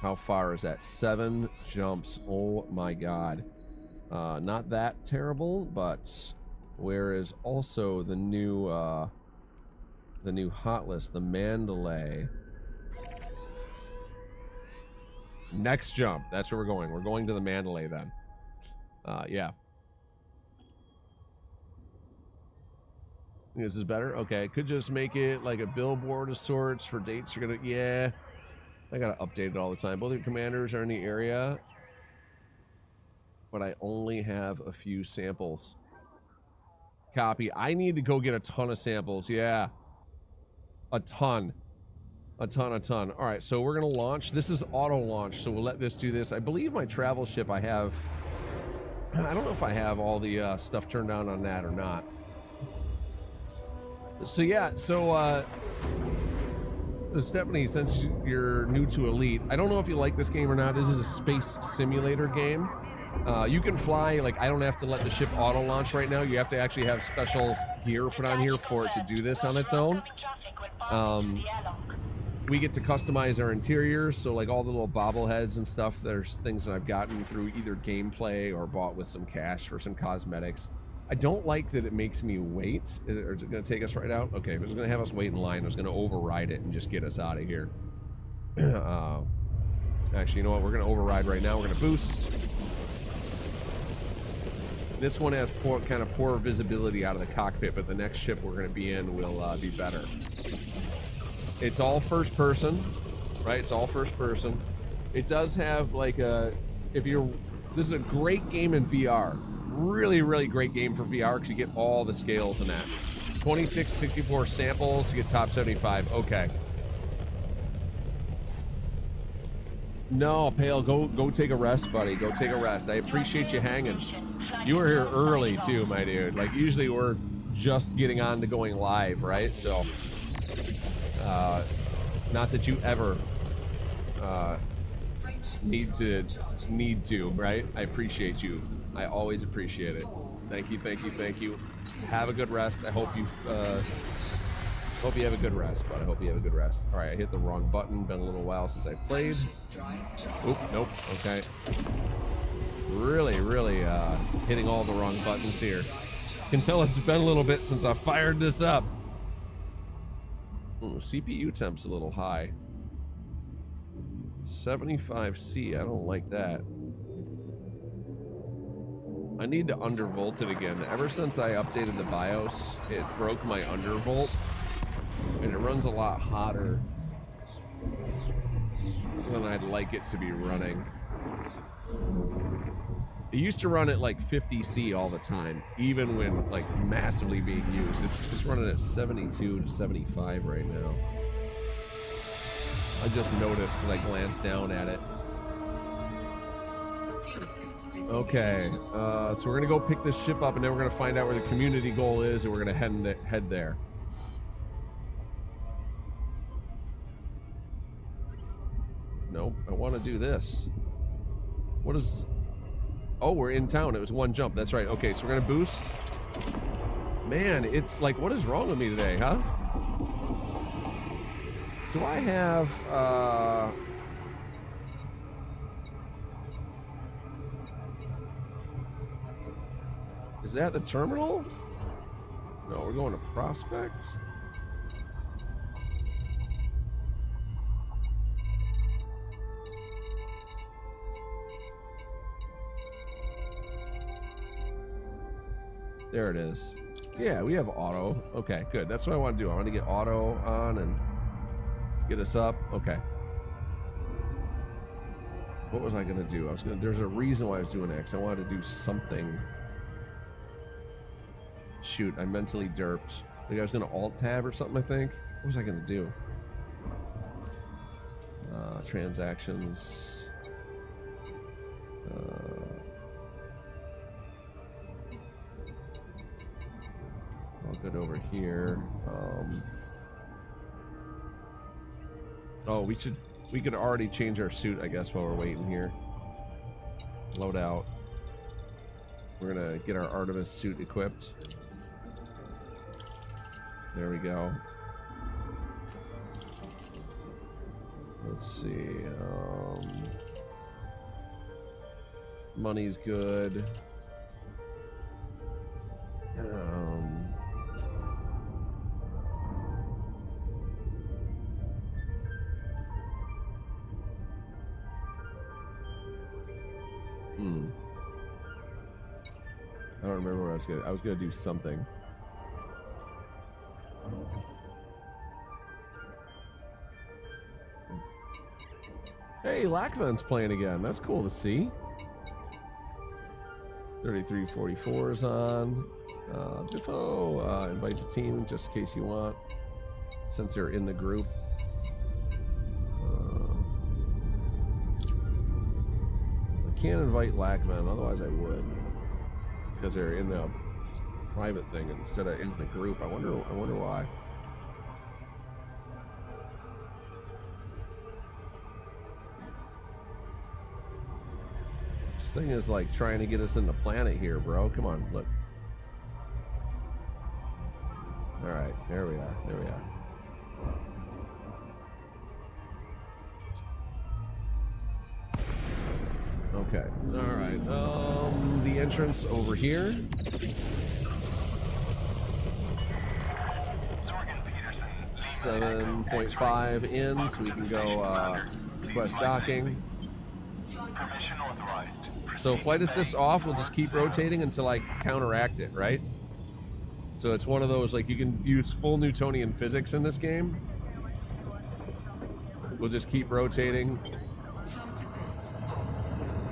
How far is that? 7 jumps. Oh my god. Not that terrible, but where is also the new hot list, the Mandalay. Next jump. That's where we're going. We're going to the Mandalay then. Yeah. This is better? Okay. Could just make it like a billboard of sorts for dates you're gonna... Yeah. I gotta update it all the time. Both your commanders are in the area, but I only have a few samples. Copy. I need to go get a ton of samples. Yeah. A ton. A ton. All right, so we're going to launch. This is auto launch, so we'll let this do this. I believe my travel ship I have... I don't know if I have all the stuff turned on that or not. So yeah, so Stephanie, since you're new to Elite, I don't know if you like this game or not. This is a space simulator game. You can fly, like, I don't have to let the ship auto launch right now. You have to actually have special gear put on here for it to do this on its own. We get to customize our interiors, so like all the little bobbleheads and stuff, there's things that I've gotten through either gameplay or bought with some cash for some cosmetics. I don't like that it makes me wait. Is it going to take us right out? Okay, if it's going to have us wait in line, it's going to override it and just get us out of here. Actually, you know what? We're going to override right now. We're going to boost. This one has kind of poor visibility out of the cockpit, but the next ship we're going to be in will be better. It's all first person, right? It's all first person. It does have like a... This is a great game in VR. Really, really great game for VR because you get all the scales in that. 26, 64 samples, you get top 75. Okay. No, Pale, go take a rest, buddy. Go take a rest. I appreciate you hanging. You were here early too, my dude. Like usually we're just getting on to going live, right? So, not that you ever need to, right? I appreciate you. I always appreciate it. Thank you. Have a good rest. I hope you have a good rest, bud. I hope you have a good rest. All right, I hit the wrong button. Been a little while since I played. Oop, nope. Okay. Really hitting all the wrong buttons here. Can tell it's been a little bit since I fired this up. Ooh, CPU temp's a little high. 75C, I don't like that. I need to undervolt it again. Ever since I updated the BIOS, it broke my undervolt, and it runs a lot hotter than I'd like it to be running. It used to run at like 50C all the time, even when like massively being used. It's running at 72 to 75 right now. I just noticed because I glanced down at it. Okay, so we're gonna go pick this ship up, and then we're gonna find out where the community goal is, and we're gonna head there. Nope, I want to do this. What is... Oh, we're in town. It was one jump. That's right. Okay, so we're gonna boost. Man, it's like, what is wrong with me today, huh? Do I have, is that the terminal? No, we're going to Prospect. There it is. Yeah, we have auto. Okay, good. That's what I want to do. I want to get auto on and get us up. Okay. What was I gonna do? There's a reason why I was doing X. I wanted to do something. Shoot, I mentally derped. Like I was gonna alt tab or something, I think. What was I gonna do? Transactions. I'll go over here. Oh, we could already change our suit, I guess, while we're waiting here. Load out. We're gonna get our Artemis suit equipped. There we go. Let's see. Money's good. I don't remember what I was gonna do something. Hey, Lackman's playing again. That's cool to see. 3344 is on. Biffo, invite the team just in case you want, since they're in the group. I can't invite Lackman, otherwise I would, because they're in the private thing instead of in the group. I wonder why. This thing is like trying to get us in the planet here, bro. Come on, look. All right, there we are. There we are. Okay. All right. The entrance over here. $7.5 in, so we can go Quest docking. So flight assist off, we'll just keep rotating until I counteract it, right? So it's one of those, like, you can use full Newtonian physics in this game. We'll just keep rotating.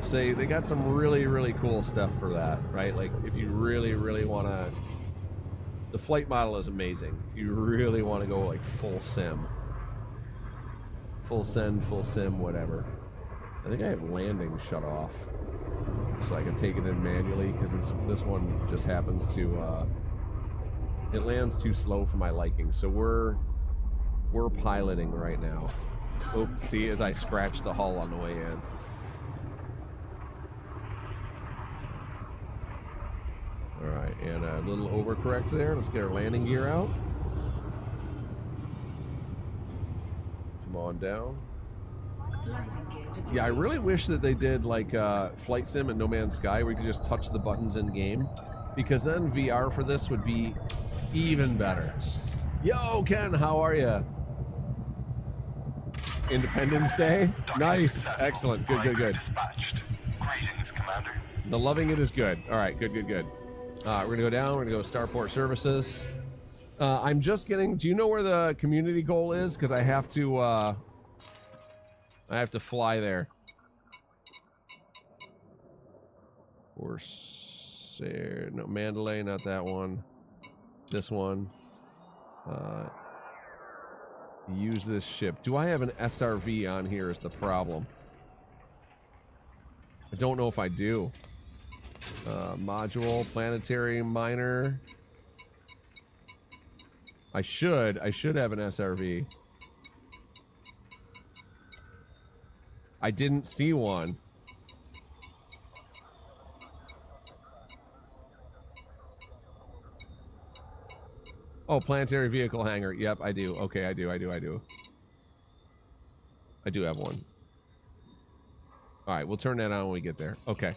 Say they got some really, really cool stuff for that, right? Like, if you really, really want to... The flight model is amazing. If you really want to go, like, full sim. Full send, full sim, whatever. I think I have landing shut off. So I can take it in manually, because this one just happens to... it lands too slow for my liking, so we're piloting right now. Oh, see, as I scratch the hull on the way in. All right, and a little overcorrect there. Let's get our landing gear out. Come on down. Yeah, I really wish that they did like Flight Sim and No Man's Sky, where you could just touch the buttons in game, because then VR for this would be even better. Yo, Ken, how are you? Independence Day? Nice. Excellent. Good, good, good. The loving it is good. All right, good, good, good. We're going to go down. We're going to go Starport Services. I'm just getting... Do you know where the community goal is? Because I have to fly there. Corsair... No, Mandalay, not that one. This one. Use this ship. Do I have an SRV on here is the problem. I don't know if I do. Module, planetary miner. I should have an SRV. I didn't see one. Oh, planetary vehicle hangar. Yep, I do. Okay, I do. I do have one. All right, we'll turn that on when we get there. Okay.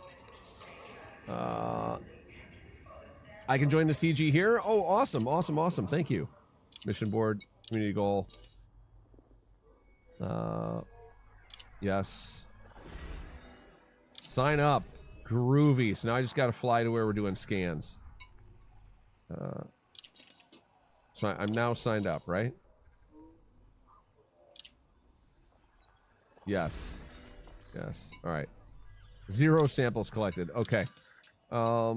I can join the CG here. Oh, awesome, awesome, awesome. Thank you. Mission board, community goal. Yes. Sign up. Groovy. So now I just got to fly to where we're doing scans. So I'm now signed up, right? Yes. Yes. All right. 0 samples collected. Okay. I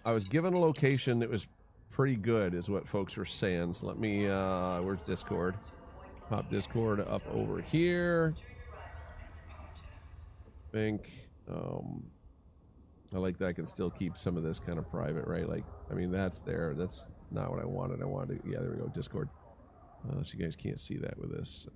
was given a location that was pretty good, is what folks were saying. So let me, where's Discord? Pop Discord up over here. I think I like that I can still keep some of this kind of private, right? Like, I mean, that's there. That's not what I wanted. I wanted, yeah, there we go, Discord. So you guys can't see that with this.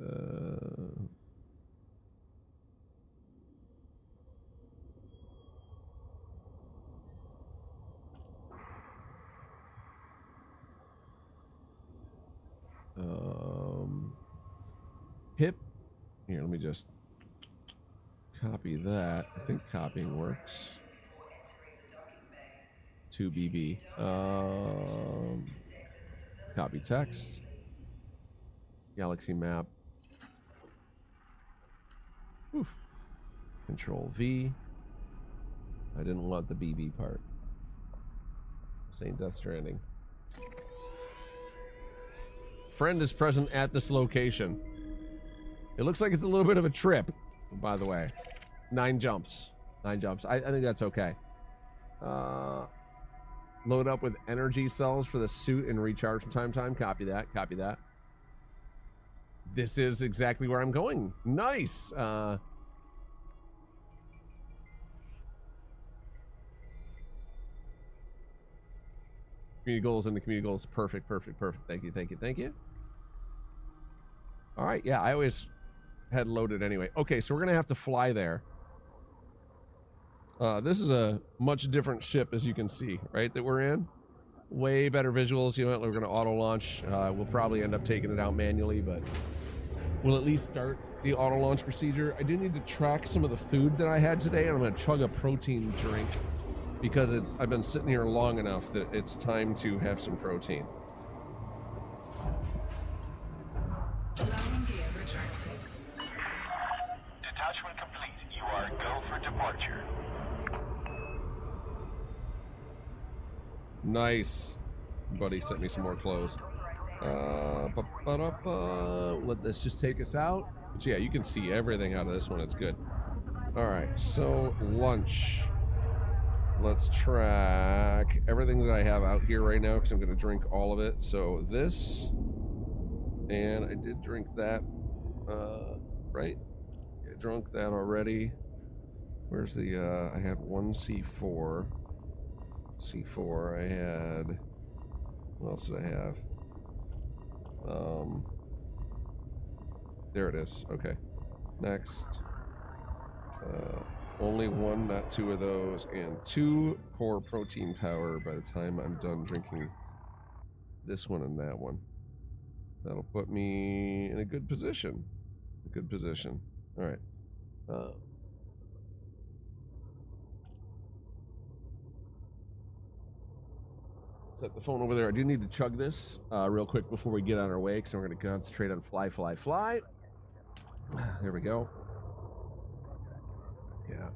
Hip. Here, let me just copy that. I think copying works. 2BB. Copy text. Galaxy map. Oof. Control V. I didn't want the BB part. Saint Death Stranding. Friend is present at this location. It looks like it's a little bit of a trip, by the way. 9 jumps. 9 jumps. I think that's okay. Load up with energy cells for the suit and recharge from time to time. Copy that. Copy that. This is exactly where I'm going. Nice. Community goals and the community goals. Perfect, perfect, perfect. Thank you, thank you, thank you. All right, yeah, I always had loaded anyway. Okay, so we're gonna have to fly there. This is a much different ship, as you can see, right, that we're in. Way better visuals. You know what, we're gonna auto launch. We'll probably end up taking it out manually, but we'll at least start the auto launch procedure. I do need to track some of the food that I had today, and I'm gonna chug a protein drink because I've been sitting here long enough that it's time to have some protein. Landing gear retracted. Detachment complete. You are go for departure. Nice. Buddy sent me some more clothes. Let this just take us out. But yeah, you can see everything out of this one. It's good. All right, so lunch. Let's track everything that I have out here right now because I'm going to drink all of it. So this, and I did drink that, right? I drank that already. Where's the, I had 1 C4. C4, I had, what else did I have? There it is. Okay. Next. Only 1, not 2 of those, and 2 core protein powder by the time I'm done drinking this one and that one. That'll put me in a good position. A good position. All right. Set the phone over there. I do need to chug this real quick before we get on our way, because we're going to concentrate on fly, fly, fly. There we go. Yeah.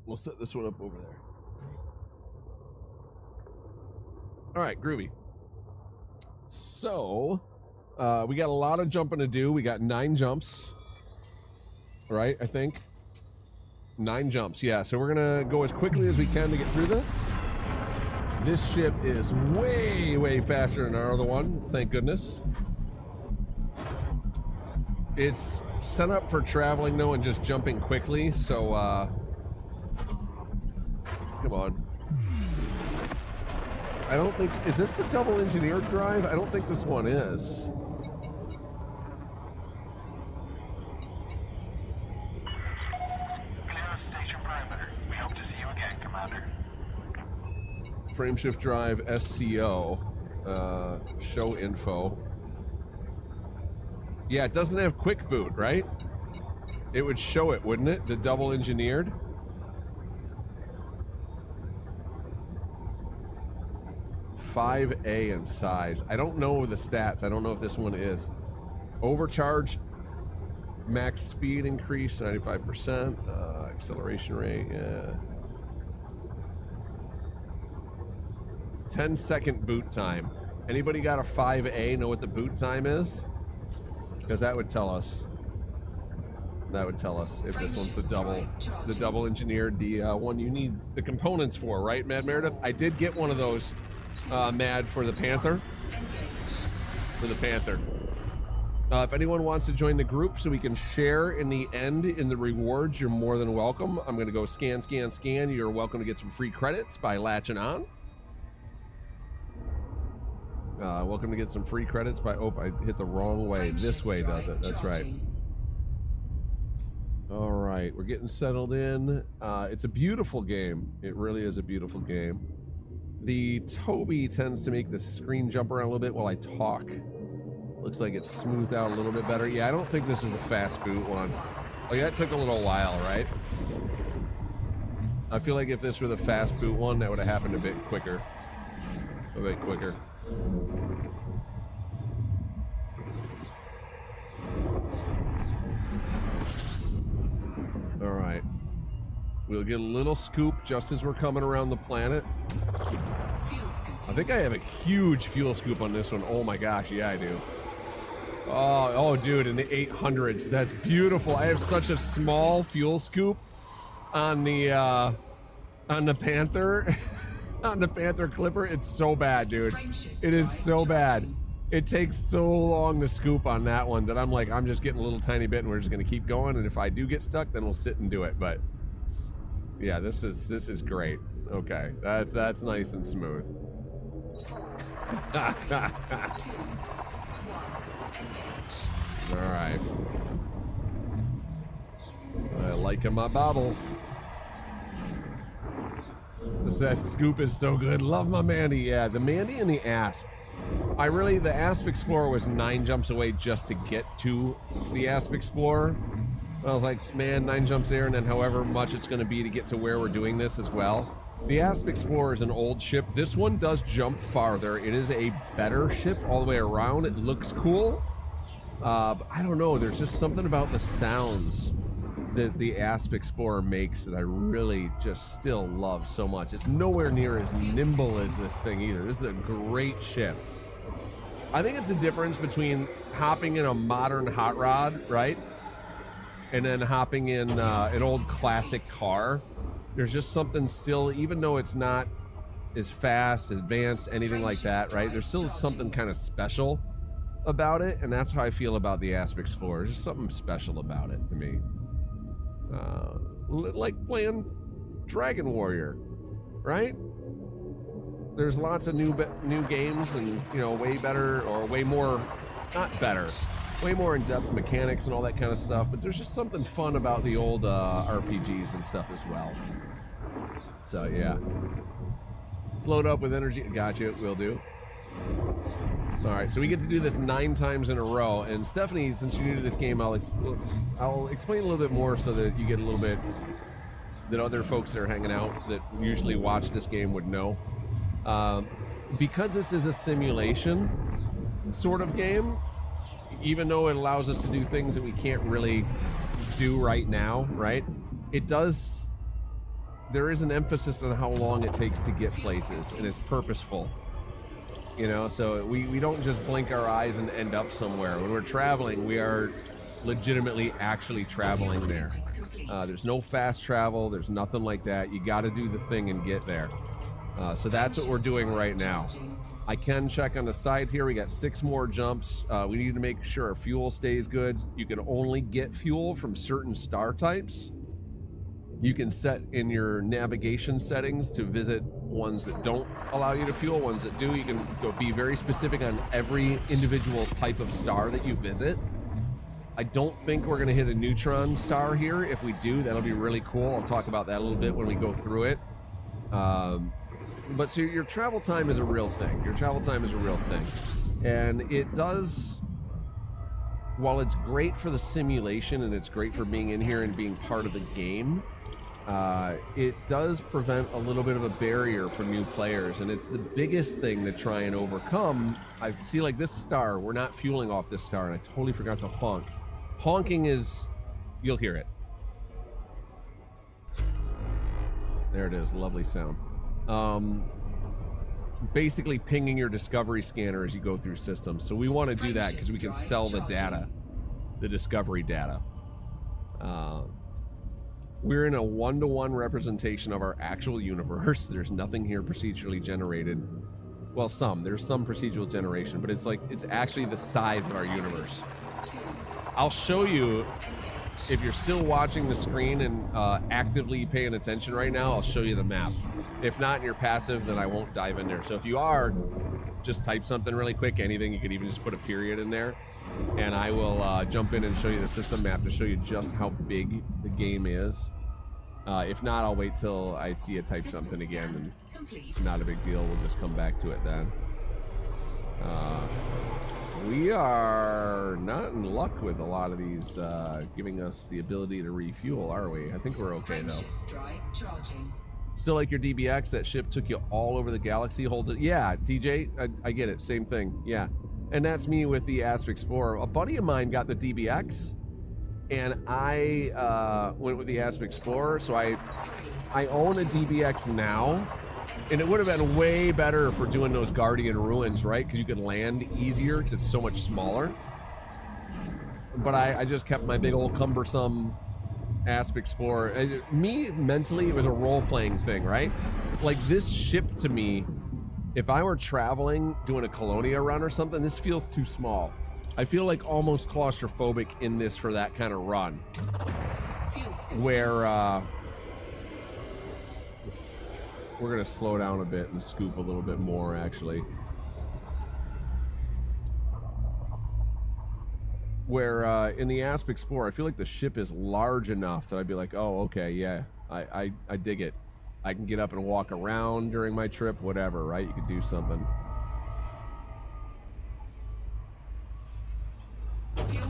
We'll set this one up over there. All right, groovy. So, we got a lot of jumping to do. We got 9 jumps, right? I think 9 jumps. Yeah. So we're gonna go as quickly as we can to get through this. This ship is way, way faster than our other one. Thank goodness. It's set up for traveling though and just jumping quickly. So, come on. I don't think, is this the double engineered drive? I don't think this one is. Clear of station perimeter. We hope to see you again, Commander. Frameshift drive SCO. Show info. Yeah, it doesn't have quick boot, right? It would show it, wouldn't it? The double engineered. 5A in size. I don't know the stats. I don't know if this one is. Overcharge Max speed increase 95%. Acceleration rate, yeah. 10-second boot time. Anybody got a 5A? Know what the boot time is? Because that would tell us. That would tell us if this one's the double engineered, the one you need the components for, right, Mad Meredith? I did get one of those, Mad, for the Panther. For the Panther. If anyone wants to join the group so we can share in the end in the rewards, you're more than welcome. I'm going to go scan. You're welcome to get some free credits by latching on. Welcome to get some free credits by... Oh, I hit the wrong way. This way does it. That's right. All right, we're getting settled in. It's a beautiful game. It really is a beautiful game. The Toby tends to make the screen jump around a little bit while I talk. Looks like it's smoothed out a little bit better. Yeah, I don't think this is the fast boot one. Like, that took a little while, right? I feel like if this were the fast boot one, that would have happened a bit quicker. A bit quicker. All right. We'll get a little scoop just as we're coming around the planet. I think I have a huge fuel scoop on this one. Oh my gosh, yeah, I do. Oh, dude, in the 800s. That's beautiful. I have such a small fuel scoop on the Panther. On the Panther Clipper. It's so bad, dude. It is so bad. It takes so long to scoop on that one that I'm like, I'm just getting a little tiny bit and we're just gonna keep going, and if I do get stuck, then we'll sit and do it. But yeah, this is great. Okay, that's nice and smooth. All right. I like my bobbles. That scoop is so good. Love my Mandy. Yeah, the Mandy and the Asp. The Asp Explorer was 9 jumps away just to get to the Asp Explorer. I was like, man, 9 jumps there, and then however much it's going to be to get to where we're doing this as well. The Asp Explorer is an old ship. This one does jump farther. It is a better ship all the way around. It looks cool. But I don't know. There's just something about the sounds that the Asp Explorer makes that I really just still love so much. It's nowhere near as nimble as this thing either. This is a great ship. I think it's the difference between hopping in a modern hot rod, right? And then hopping in an old classic car. There's just something still, even though it's not as fast, advanced, anything like that, right? There's still something kind of special about it, and that's how I feel about the Asp Explorer. There's just something special about it to me. Like playing Dragon Warrior, right? There's lots of new games and, you know, way better or way more, not better, way more in-depth mechanics and all that kind of stuff, but there's just something fun about the old RPGs and stuff as well. So yeah, slowed up with energy. Gotcha, will do. All right, so we get to do this 9 times in a row, and Stephanie, since you're new to this game, I'll explain a little bit more so that you get a little bit that other folks that are hanging out that usually watch this game would know. Because this is a simulation sort of game, even though it allows us to do things that we can't really do right now, right? There is an emphasis on how long it takes to get places, and it's purposeful. You know, so we don't just blink our eyes and end up somewhere. When we're traveling, we are legitimately actually traveling there. There's no fast travel. There's nothing like that. You got to do the thing and get there. So that's what we're doing right now. I can check on the side here. We got 6 more jumps. We need to make sure our fuel stays good. You can only get fuel from certain star types. You can set in your navigation settings to visit ones that don't allow you to fuel, ones that do. You can go be very specific on every individual type of star that you visit. I don't think we're going to hit a neutron star here. If we do, that'll be really cool. I'll talk about that a little bit when we go through it. But so your travel time is a real thing. Your travel time is a real thing. And it does, while it's great for the simulation and it's great for being in here and being part of the game, it does prevent a little bit of a barrier for new players, and it's the biggest thing to try and overcome. I see, like this star, we're not fueling off this star, and I totally forgot to honk Honking is, you'll hear it. There it is, lovely sound. Basically pinging your discovery scanner as you go through systems. So we want to do that because we can sell the data, the discovery data. We're in a 1-to-1 representation of our actual universe. There's nothing here procedurally generated. Well, there's some procedural generation, but it's actually the size of our universe. I'll show you, if you're still watching the screen and actively paying attention right now, I'll show you the map. If not, and you're passive, then I won't dive in there. So if you are, just type something really quick, anything. You could even just put a period in there, and I will jump in and show you the system map to show you just how big the game is. If not, I'll wait till I see you type something again, and not a big deal. We'll just come back to it then. We are not in luck with a lot of these giving us the ability to refuel, are we? I think we're okay, though. Drive charging. Still like your DBX? That ship took you all over the galaxy? Hold it. Yeah, DJ, I get it. Same thing. Yeah. And that's me with the Asp Explorer. A buddy of mine got the DBX, and I went with the Asp Explorer, so I own a DBX now, and it would have been way better for doing those Guardian Ruins, right? Because you could land easier because it's so much smaller. But I just kept my big old cumbersome Asp Explorer. Me, mentally, it was a role-playing thing, right? Like, this ship to me, if I were traveling, doing a Colonia run or something, this feels too small. I feel like almost claustrophobic in this for that kind of run. Where, we're gonna slow down a bit and scoop a little bit more, actually. Where, in the Asp Explorer, I feel like the ship is large enough that I'd be like, oh, okay, yeah, I dig it. I can get up and walk around during my trip, whatever, right? You could do something.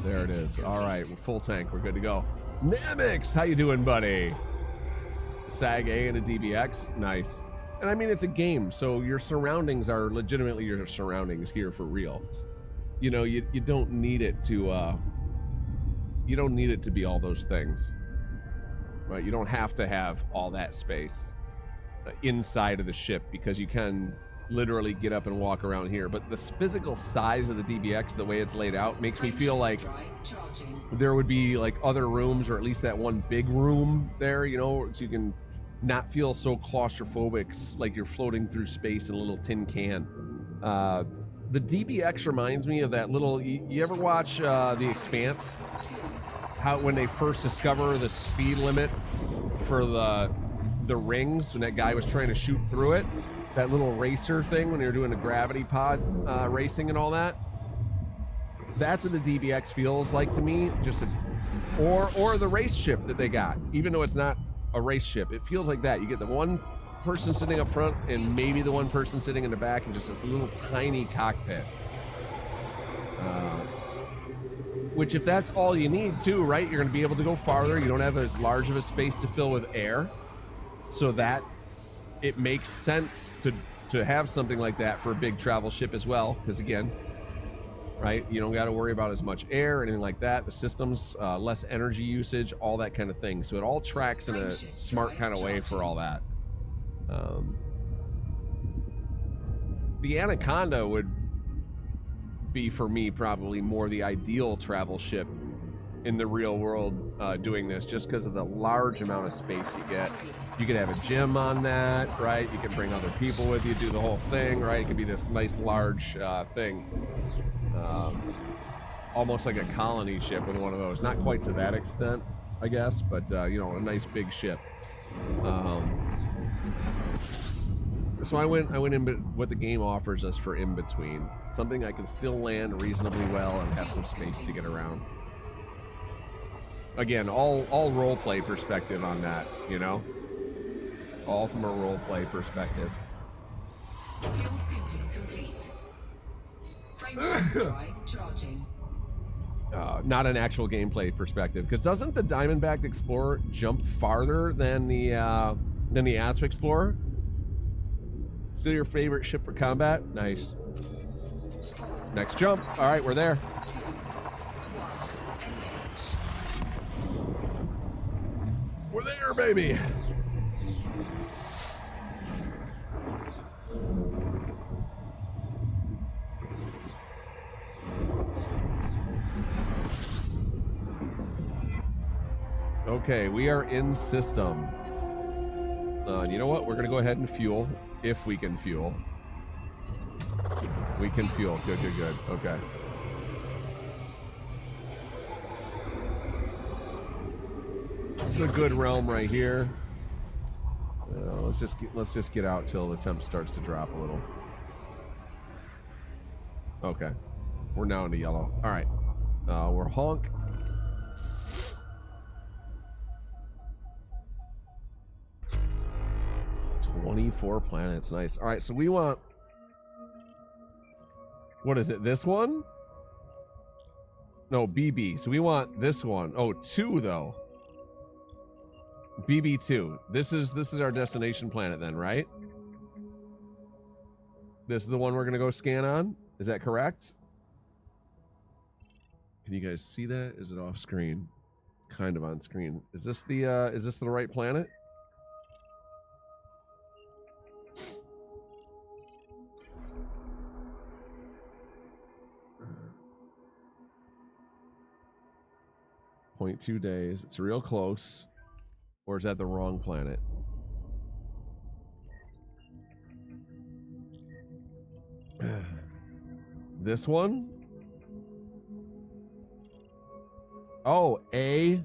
There it is. All right, we're full tank. We're good to go. Namix, how you doing, buddy? SAG A and a DBX, nice. And I mean, it's a game, so your surroundings are legitimately your surroundings here for real. You know, you don't need it to be all those things, right? You don't have to have all that space inside of the ship, because you can literally get up and walk around here. But the physical size of the DBX, the way it's laid out, makes me feel like there would be like other rooms, or at least that one big room there, you know, so you can not feel so claustrophobic, like you're floating through space in a little tin can. The DBX reminds me of that little, you ever watch The Expanse? How when they first discover the speed limit for the rings, when that guy was trying to shoot through it, that little racer thing when you're doing the gravity pod racing and all that. That's what the DBX feels like to me. Or the race ship that they got, even though it's not a race ship, it feels like that. You get the one person sitting up front and maybe the one person sitting in the back, and just this little tiny cockpit. Which, if that's all you need too, right? You're going to be able to go farther. You don't have as large of a space to fill with air, so that it makes sense to have something like that for a big travel ship as well. Because again, right, you don't got to worry about as much air or anything like that. The system's less energy usage, all that kind of thing. So it all tracks in a smart kind of way for all that. The Anaconda would be, for me, probably more the ideal travel ship in the real world doing this, just because of the large amount of space you get. You could have a gym on that, right? You can bring other people with you, do the whole thing, right? It could be this nice large thing. Almost like a colony ship with one of those. Not quite to that extent, I guess, but you know, a nice big ship. So I went in what the game offers us for in between. Something I can still land reasonably well and have some space to get around. Again, all role-play perspective on that, you know? All from a role-play perspective. Fuel scooping complete. Frameshift drive charging. Not an actual gameplay perspective, because doesn't the Diamondback Explorer jump farther than the Asp Explorer? Still your favorite ship for combat? Nice. Next jump. All right, we're there. We're there, baby. Okay, we are in system. You know what? We're going to go ahead and fuel, if we can fuel. We can fuel. Good, good, good. Okay. This is a good realm right here. Let's just get out till the temp starts to drop a little. Okay. We're now into yellow. All right. We're honk. "24 planets." Nice. All right, so we want... What is it? This one? No, BB. So we want this one. Oh, 2 though. BB2. This is our destination planet then, right? This is the one we're gonna go scan on? Is that correct? Can you guys see that? Is it off screen? Kind of on screen. Is this the right planet? .2 days. It's real close. Or is that the wrong planet? This one? Oh, A.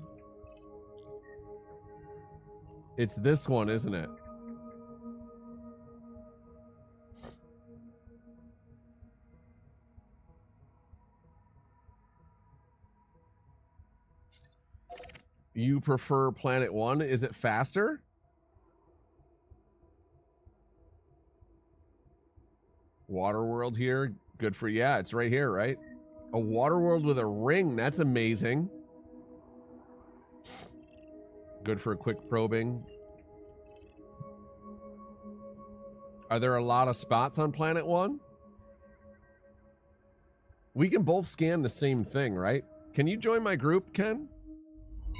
It's this one, isn't it? You prefer planet 1? Is it faster? Water world here. Good for... Yeah, it's right here, right? A water world with a ring. That's amazing. Good for a quick probing. Are there a lot of spots on planet 1? We can both scan the same thing, right? Can you join my group, Ken?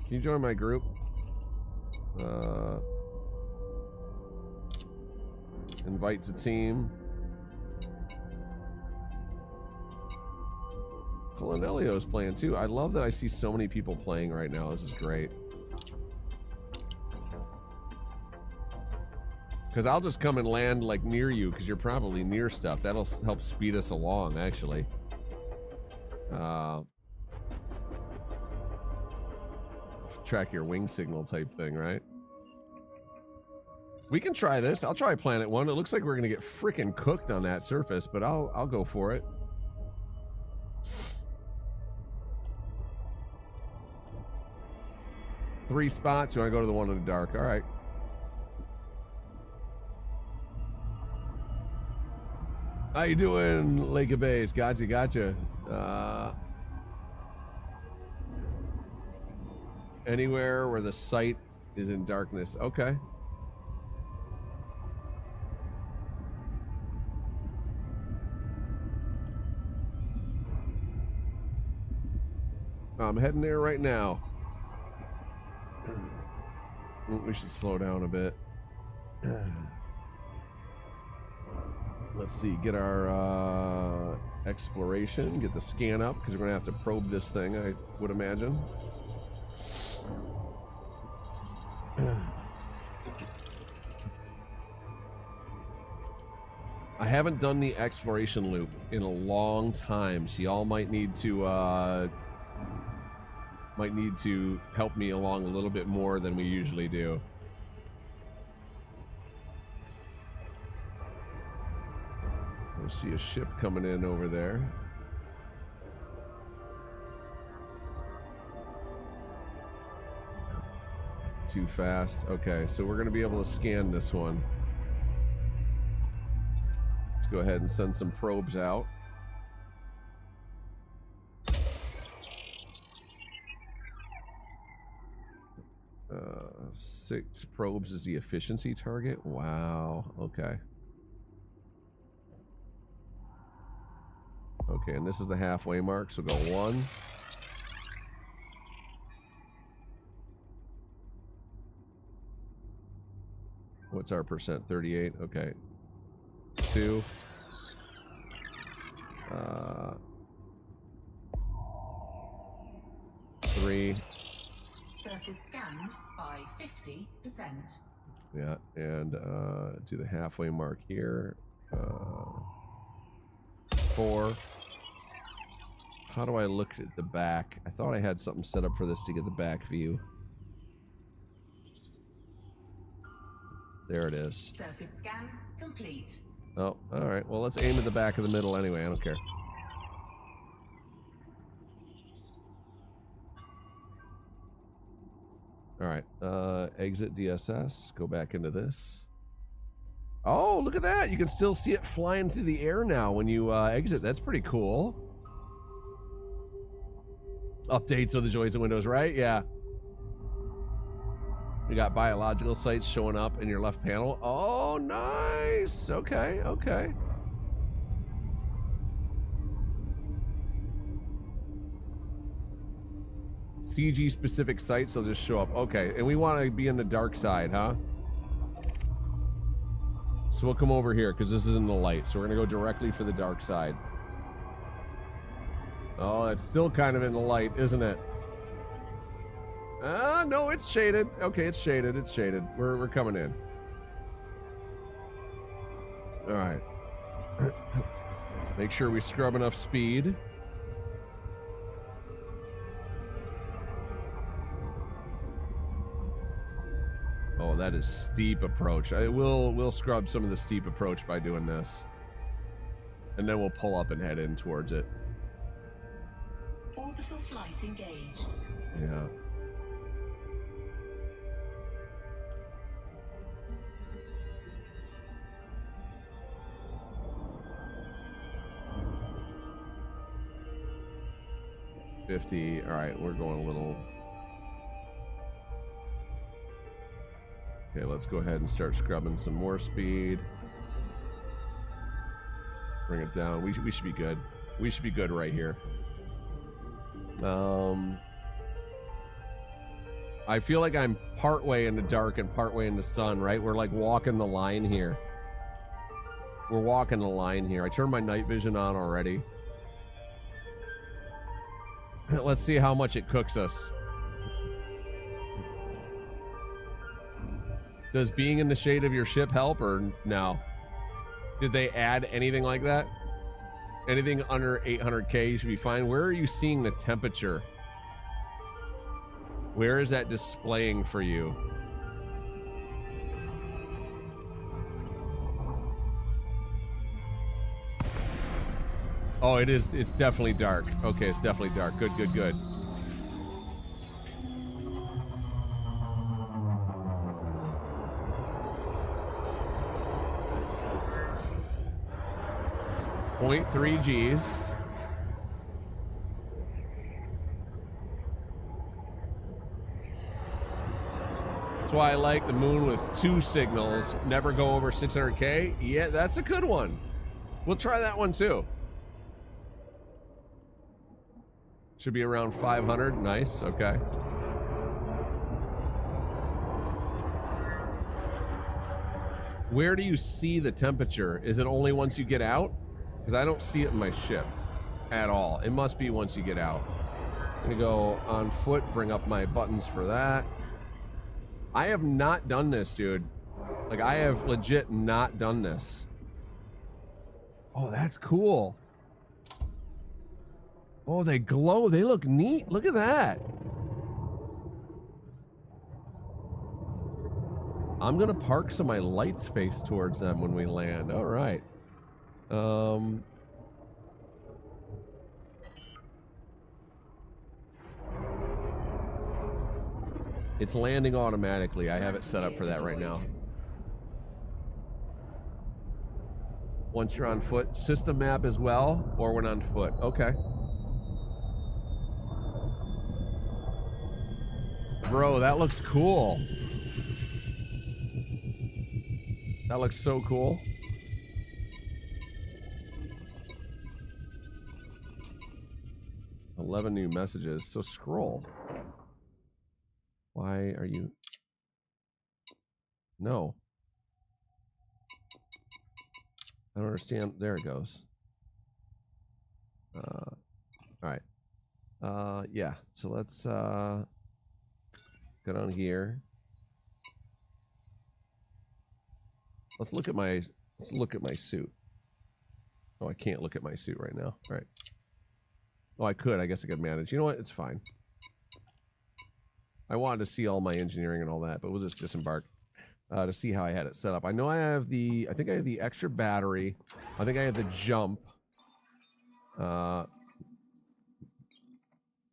Can you join my group? Invite to team. Colanelio's playing too. I love that I see so many people playing right now. This is great. Because I'll just come and land like near you because you're probably near stuff. That'll help speed us along, actually. Track your wing signal type thing, right? We can try this. I'll try planet 1. It looks like we're gonna get freaking cooked on that surface, but I'll go for it. Three spots. You want to go to the one in the dark? All right. How you doing, Lake of Bays? Gotcha. Anywhere where the site is in darkness. Okay. I'm heading there right now. We should slow down a bit. Let's see, get our exploration, get the scan up, because we're going to have to probe this thing, I would imagine. I haven't done the exploration loop in a long time, so y'all might need to help me along a little bit more than we usually do. I see a ship coming in over there. Too fast. Okay, so we're going to be able to scan this one. Let's go ahead and send some probes out. 6 probes is the efficiency target. Wow. Okay. Okay, and this is the halfway mark, so go 1. What's our percent? 38. Okay. 2. 3. Surface scanned by 50%. Yeah, and do the halfway mark here. 4. How do I look at the back? I thought I had something set up for this to get the back view. There it is. Surface scan complete. Oh, all right. Well, let's aim at the back of the middle anyway. I don't care. All right. Exit DSS. Go back into this. Oh, look at that. You can still see it flying through the air now when you exit. That's pretty cool. Updates of the joys of Windows, right? Yeah. We got biological sites showing up in your left panel. Oh, nice. Okay, okay. CG specific sites will just show up. Okay, and we want to be in the dark side, huh? So we'll come over here because this is in the light. So we're going to go directly for the dark side. Oh, it's still kind of in the light, isn't it? No, it's shaded. Okay, it's shaded. It's shaded. We're coming in. All right. Make sure we scrub enough speed. Oh, that is steep approach. We'll scrub some of the steep approach by doing this. And then we'll pull up and head in towards it. Orbital flight engaged. Yeah. $50. All right, we're going a little. Okay, let's go ahead and start scrubbing some more speed. Bring it down. We should be good. We should be good right here. I feel like I'm partway in the dark and partway in the sun, right? We're like walking the line here. We're walking the line here. I turned my night vision on already. Let's see how much it cooks us. Does being in the shade of your ship help or no? Did they add anything like that? Anything under 800K, you should be fine. Where are you seeing the temperature? Where is that displaying for you? Oh, it is. It's definitely dark. Okay, it's definitely dark. Good, good, good. .3 Gs. That's why I like the moon with 2 signals. Never go over 600K. Yeah, that's a good one. We'll try that one too. Should be around 500. Nice. Okay. Where do you see the temperature? Is it only once you get out? Because I don't see it in my ship at all. It must be once you get out. I'm gonna go on foot, bring up my buttons for that. I have not done this, dude. Like, I have legit not done this. Oh, that's cool. Oh, they glow. They look neat. Look at that. I'm gonna park so my lights face towards them when we land. All right. It's landing automatically. I have it set up for that right now. Once you're on foot, system map as well, or when on foot. Okay. Bro, that looks cool. That looks so cool. $11 new messages. So scroll. Why are you? No. I don't understand. There it goes. All right. Yeah. So let's go down here. Let's look at my suit. Oh, I can't look at my suit right now. All right. Oh, I could. I guess I could manage. You know what? It's fine. I wanted to see all my engineering and all that, but we'll just disembark to see how I had it set up. I know I have the... I think I have the extra battery. I think I have the jump.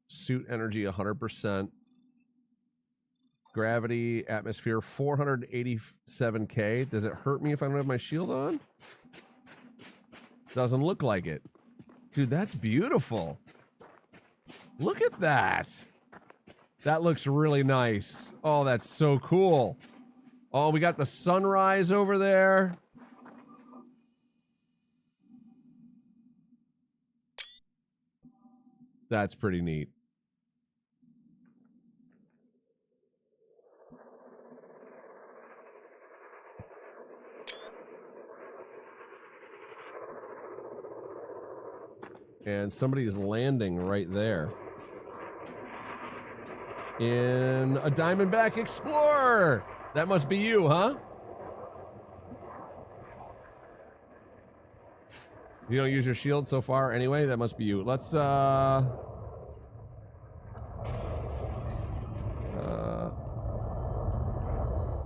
Suit energy 100%. Gravity, atmosphere 487k. Does it hurt me if I don't have my shield on? Doesn't look like it. Dude, that's beautiful. Look at that. That looks really nice. Oh, that's so cool. Oh, we got the sunrise over there. That's pretty neat. And somebody is landing right there. In a Diamondback Explorer. That must be you, huh? You don't use your shield so far anyway? That must be you. Let's,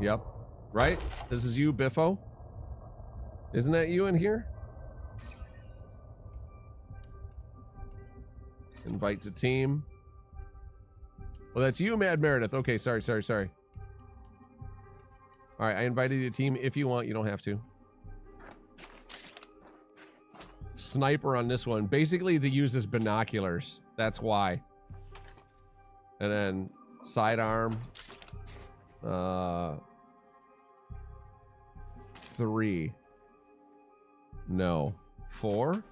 Yep. Right? This is you, Biffo? Isn't that you in here? Invite to team. Well, that's you, Mad Meredith. Okay, sorry. All right, I invited you to team if you want. You don't have to. Sniper on this one. Basically to use as binoculars. That's why. And then sidearm. 3. No. 4?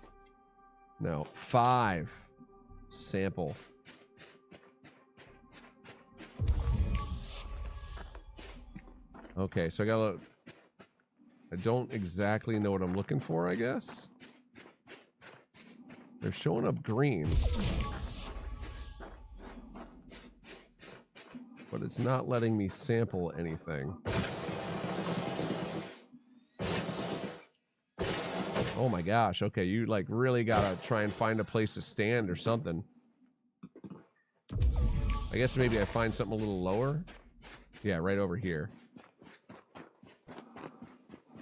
No. 5. Sample. Okay, so I gotta... I don't exactly know what I'm looking for, I guess. They're showing up green. But it's not letting me sample anything. Oh my gosh, okay, you like really gotta try and find a place to stand or something. I guess maybe I find something a little lower. Yeah, right over here.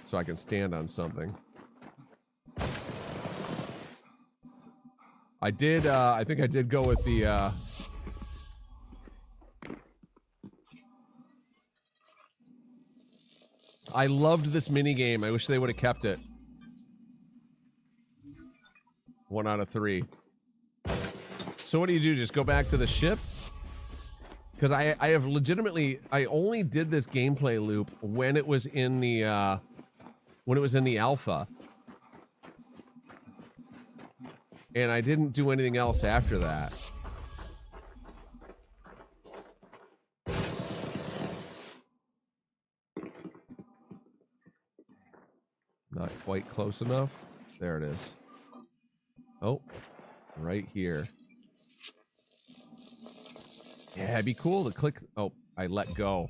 So I can stand on something. I did, I think I did go with the, I loved this mini game. I wish they would have kept it. 1 out of 3. So what do? Just go back to the ship? Because I have legitimately, I only did this gameplay loop when it was in the, alpha. And I didn't do anything else after that. Not quite close enough. There it is. Oh, right here. Yeah, it'd be cool to click. Oh, I let go.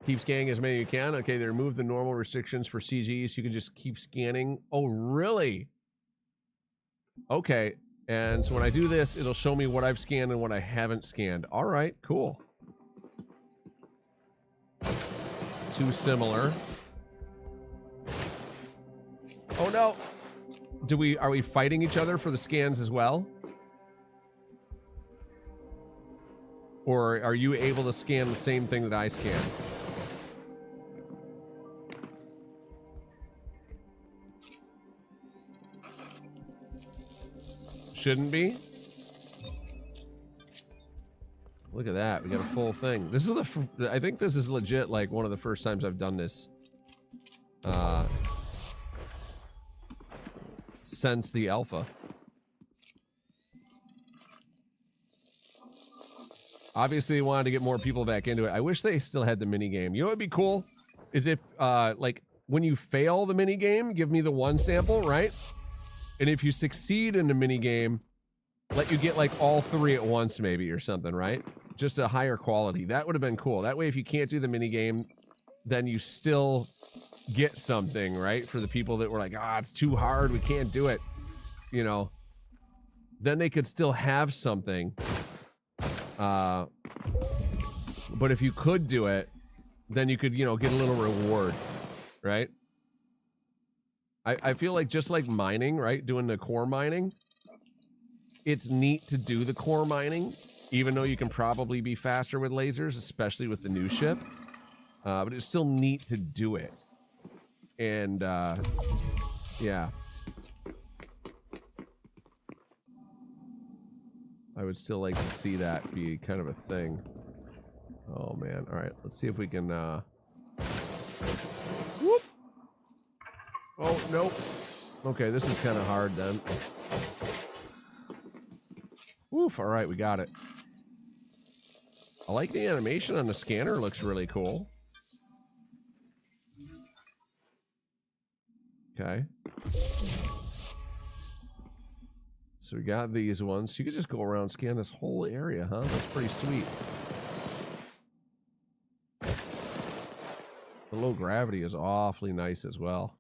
Keep scanning as many as you can. Okay, they removed the normal restrictions for CG, so you can just keep scanning. Oh, really? Okay, and so when I do this, it'll show me what I've scanned and what I haven't scanned. All right, cool. Too similar. Oh no! Are we fighting each other for the scans as well? Or are you able to scan the same thing that I scan? Shouldn't be. Look at that. We got a full thing. This is I think this is legit like one of the first times I've done this. Since the alpha. Obviously, they wanted to get more people back into it. I wish they still had the mini game. You know what would be cool? Is if, like, when you fail the mini game, give me the one sample, right? And if you succeed in the mini game, let you get, like, all 3 at once, maybe, or something, right? Just a higher quality. That would have been cool. That way, if you can't do the mini game, then you still get something, right? For the people that were like, ah, it's too hard, we can't do it. You know, then they could still have something. But if you could do it, then you could, you know, get a little reward, right? I feel like just like mining, right? Doing the core mining, it's neat to do the core mining, even though you can probably be faster with lasers, especially with the new ship. But it's still neat to do it. And, yeah. I would still like to see that be kind of a thing. Oh, man. All right. Let's see if we can, whoop. Oh, nope. Okay, this is kind of hard then. Woof. All right, we got it. I like the animation on the scanner. Looks really cool. Okay. So we got these ones. You could just go around, scan this whole area, huh? That's pretty sweet. The low gravity is awfully nice as well.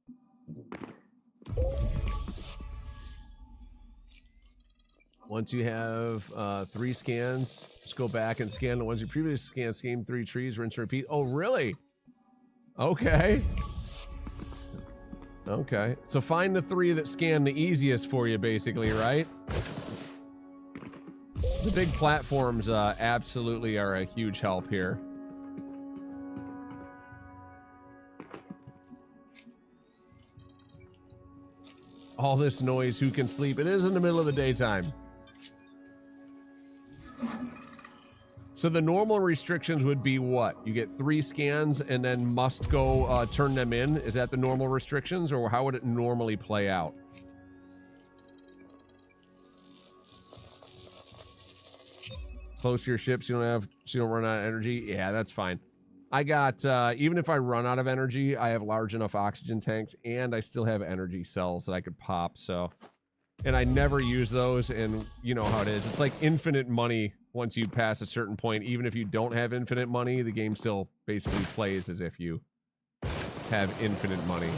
Once you have 3 scans, just go back and scan the ones you previously scanned. Scan 3 trees, rinse and repeat. Oh, really? Okay. Okay. So find the 3 that scan the easiest for you, basically, right? The big platforms absolutely are a huge help here. All this noise, who can sleep? It is in the middle of the daytime. So the normal restrictions would be what? You get 3 scans and then must go turn them in? Is that the normal restrictions, or how would it normally play out? Close to your ships, so you don't run out of energy? Yeah, that's fine. I got, even if I run out of energy, I have large enough oxygen tanks, and I still have energy cells that I could pop, so. And I never use those, and you know how it is. It's like infinite money once you pass a certain point. Even if you don't have infinite money, the game still basically plays as if you have infinite money,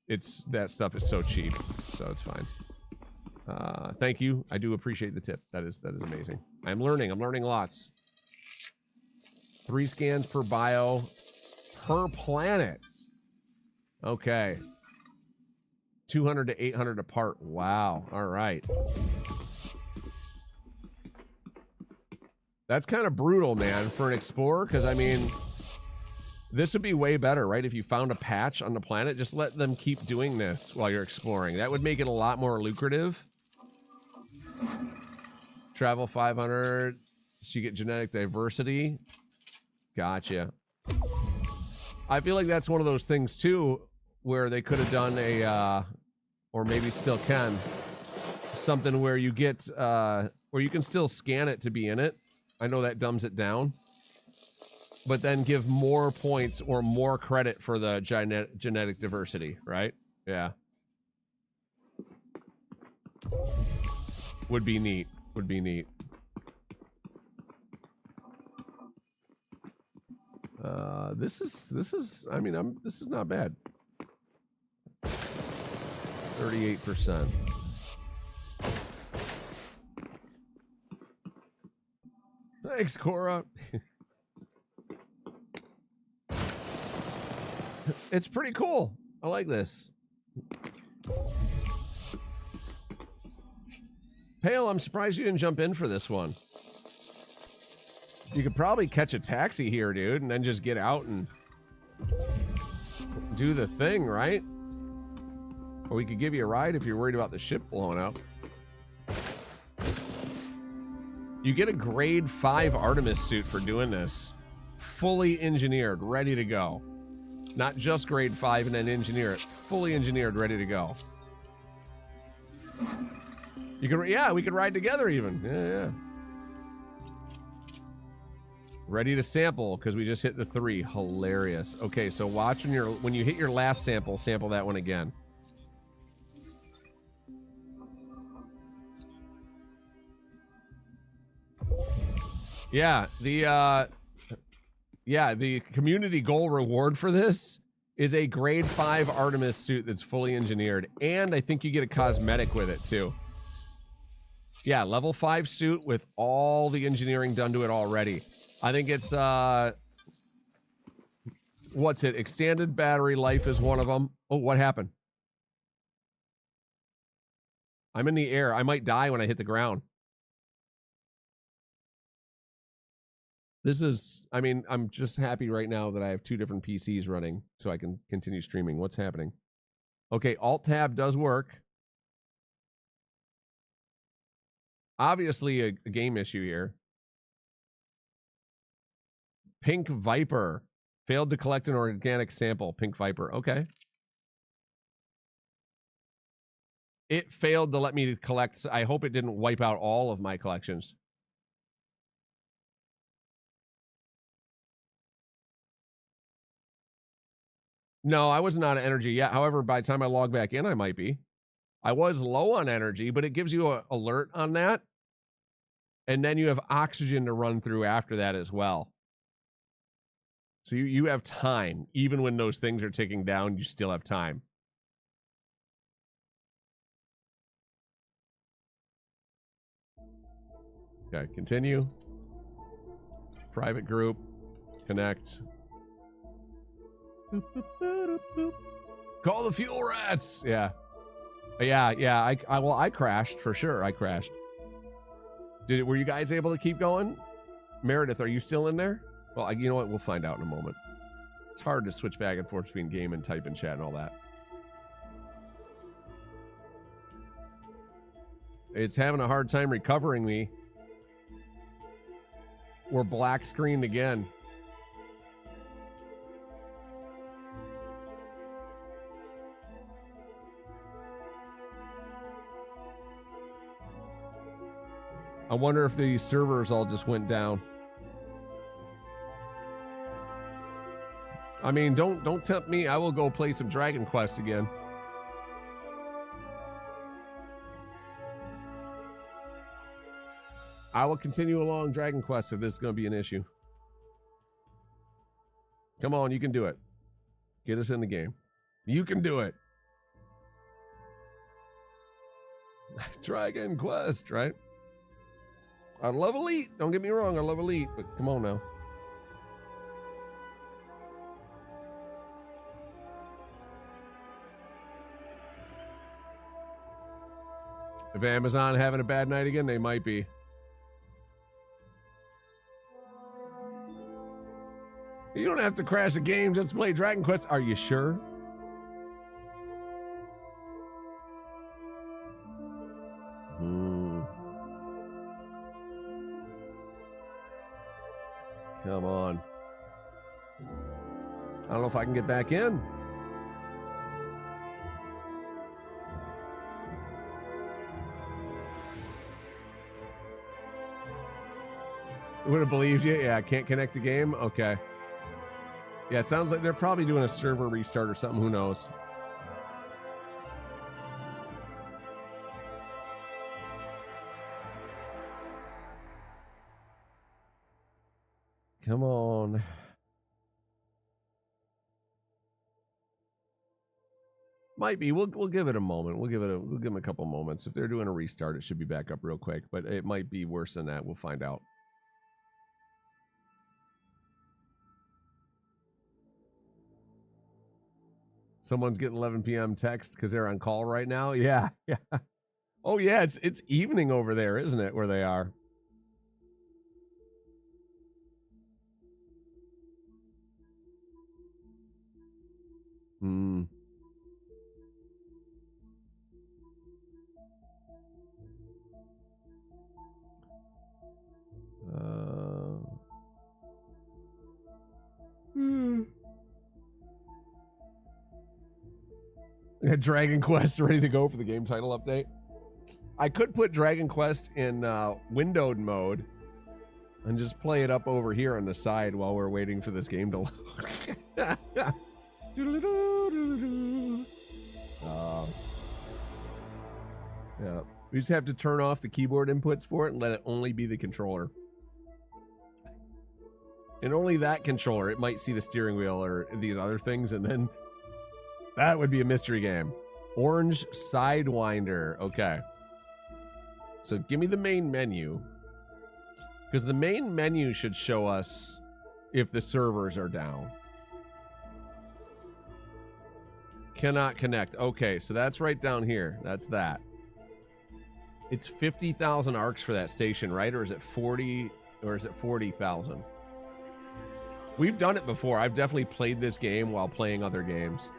as that stuff is so cheap, so it's fine. Thank you. I do appreciate the tip. That is amazing. I'm learning lots. 3 scans per bio per planet. Okay. 200 to 800 apart. Wow. All right. That's kind of brutal, man, for an explorer, because, I mean, this would be way better, right? If you found a patch on the planet, just let them keep doing this while you're exploring. That would make it a lot more lucrative. Travel 500, so you get genetic diversity. Gotcha. I feel like that's one of those things, too, where they could have done a, or maybe still can, something where you get, where you can still scan it to be in it. I know that dumbs it down. But then give more points or more credit for the genetic diversity, right? Yeah. Would be neat. Would be neat. This is I mean, this is not bad. 38%. Thanks, Cora. It's pretty cool. I like this. Pale, I'm surprised you didn't jump in for this one. You could probably catch a taxi here, dude, and then just get out and do the thing, right? Or we could give you a ride if you're worried about the ship blowing up. You get a grade 5 Artemis suit for doing this. Fully engineered, ready to go. Not just grade 5 and then engineer it. Fully engineered, ready to go. You can, yeah, we could ride together even. Yeah, yeah. Ready to sample because we just hit the 3. Hilarious. Okay, so watch when you hit your last sample, sample that one again. Yeah, the community goal reward for this is a grade 5 Artemis suit that's fully engineered, and I think you get a cosmetic with it too. Yeah, level 5 suit with all the engineering done to it already. I think it's what's it? Extended battery life is one of them. Oh, what happened? I'm in the air. I might die when I hit the ground. This is, I mean, I'm just happy right now that I have 2 different PCs running so I can continue streaming. What's happening? Okay, Alt-Tab does work. Obviously a game issue here. Pink Viper. Failed to collect an organic sample. Pink Viper. Okay. It failed to let me collect. I hope it didn't wipe out all of my collections. No, I wasn't out of energy yet. However, by the time I log back in, I might be. I was low on energy, but it gives you an alert on that. And then you have oxygen to run through after that as well. So you have time. Even when those things are ticking down, you still have time. Okay, continue. Private group. Connect. Boop, boop, boop, boop. Call the fuel rats. Yeah. Yeah. I crashed for sure. I crashed. Were you guys able to keep going? Meredith, are you still in there? Well, you know what? We'll find out in a moment. It's hard to switch back and forth between game and type and chat and all that. It's having a hard time recovering me. We're black screened again. I wonder if the servers all just went down. I mean, don't tempt me. I will go play some Dragon Quest again. I will continue along Dragon Quest if this is going to be an issue. Come on, you can do it. Get us in the game. You can do it. Dragon Quest, right? I love Elite. Don't get me wrong. I love Elite, but come on now. If Amazon having a bad night again, they might be. You don't have to crash a game just to play Dragon Quest. Are you sure? Come on. I don't know if I can get back in. Would have believed you? Yeah, can't connect the game? Okay. Yeah, it sounds like they're probably doing a server restart or something. Who knows? Come on. Might be. We'll give it a moment. We'll give them a couple moments. If they're doing a restart, it should be back up real quick. But it might be worse than that. We'll find out. Someone's getting 11 p.m. text because they're on call right now. Yeah. Oh yeah, it's evening over there, isn't it? Where they are. Dragon Quest ready to go for the game title update. I could put Dragon Quest in windowed mode. and just play it up over here on the side while we're waiting for this game to load. Yeah. We just have to turn off the keyboard inputs for it and let it only be the controller. And only that controller. It might see the steering wheel or these other things, and then that would be a mystery game. Orange Sidewinder. Okay. So give me the main menu. Because the main menu should show us if the servers are down. Cannot connect. Okay, so that's right down here. That's that. It's 50,000 arcs for that station, right? Or is it 40? Or is it 40,000? We've done it before. I've definitely played this game while playing other games.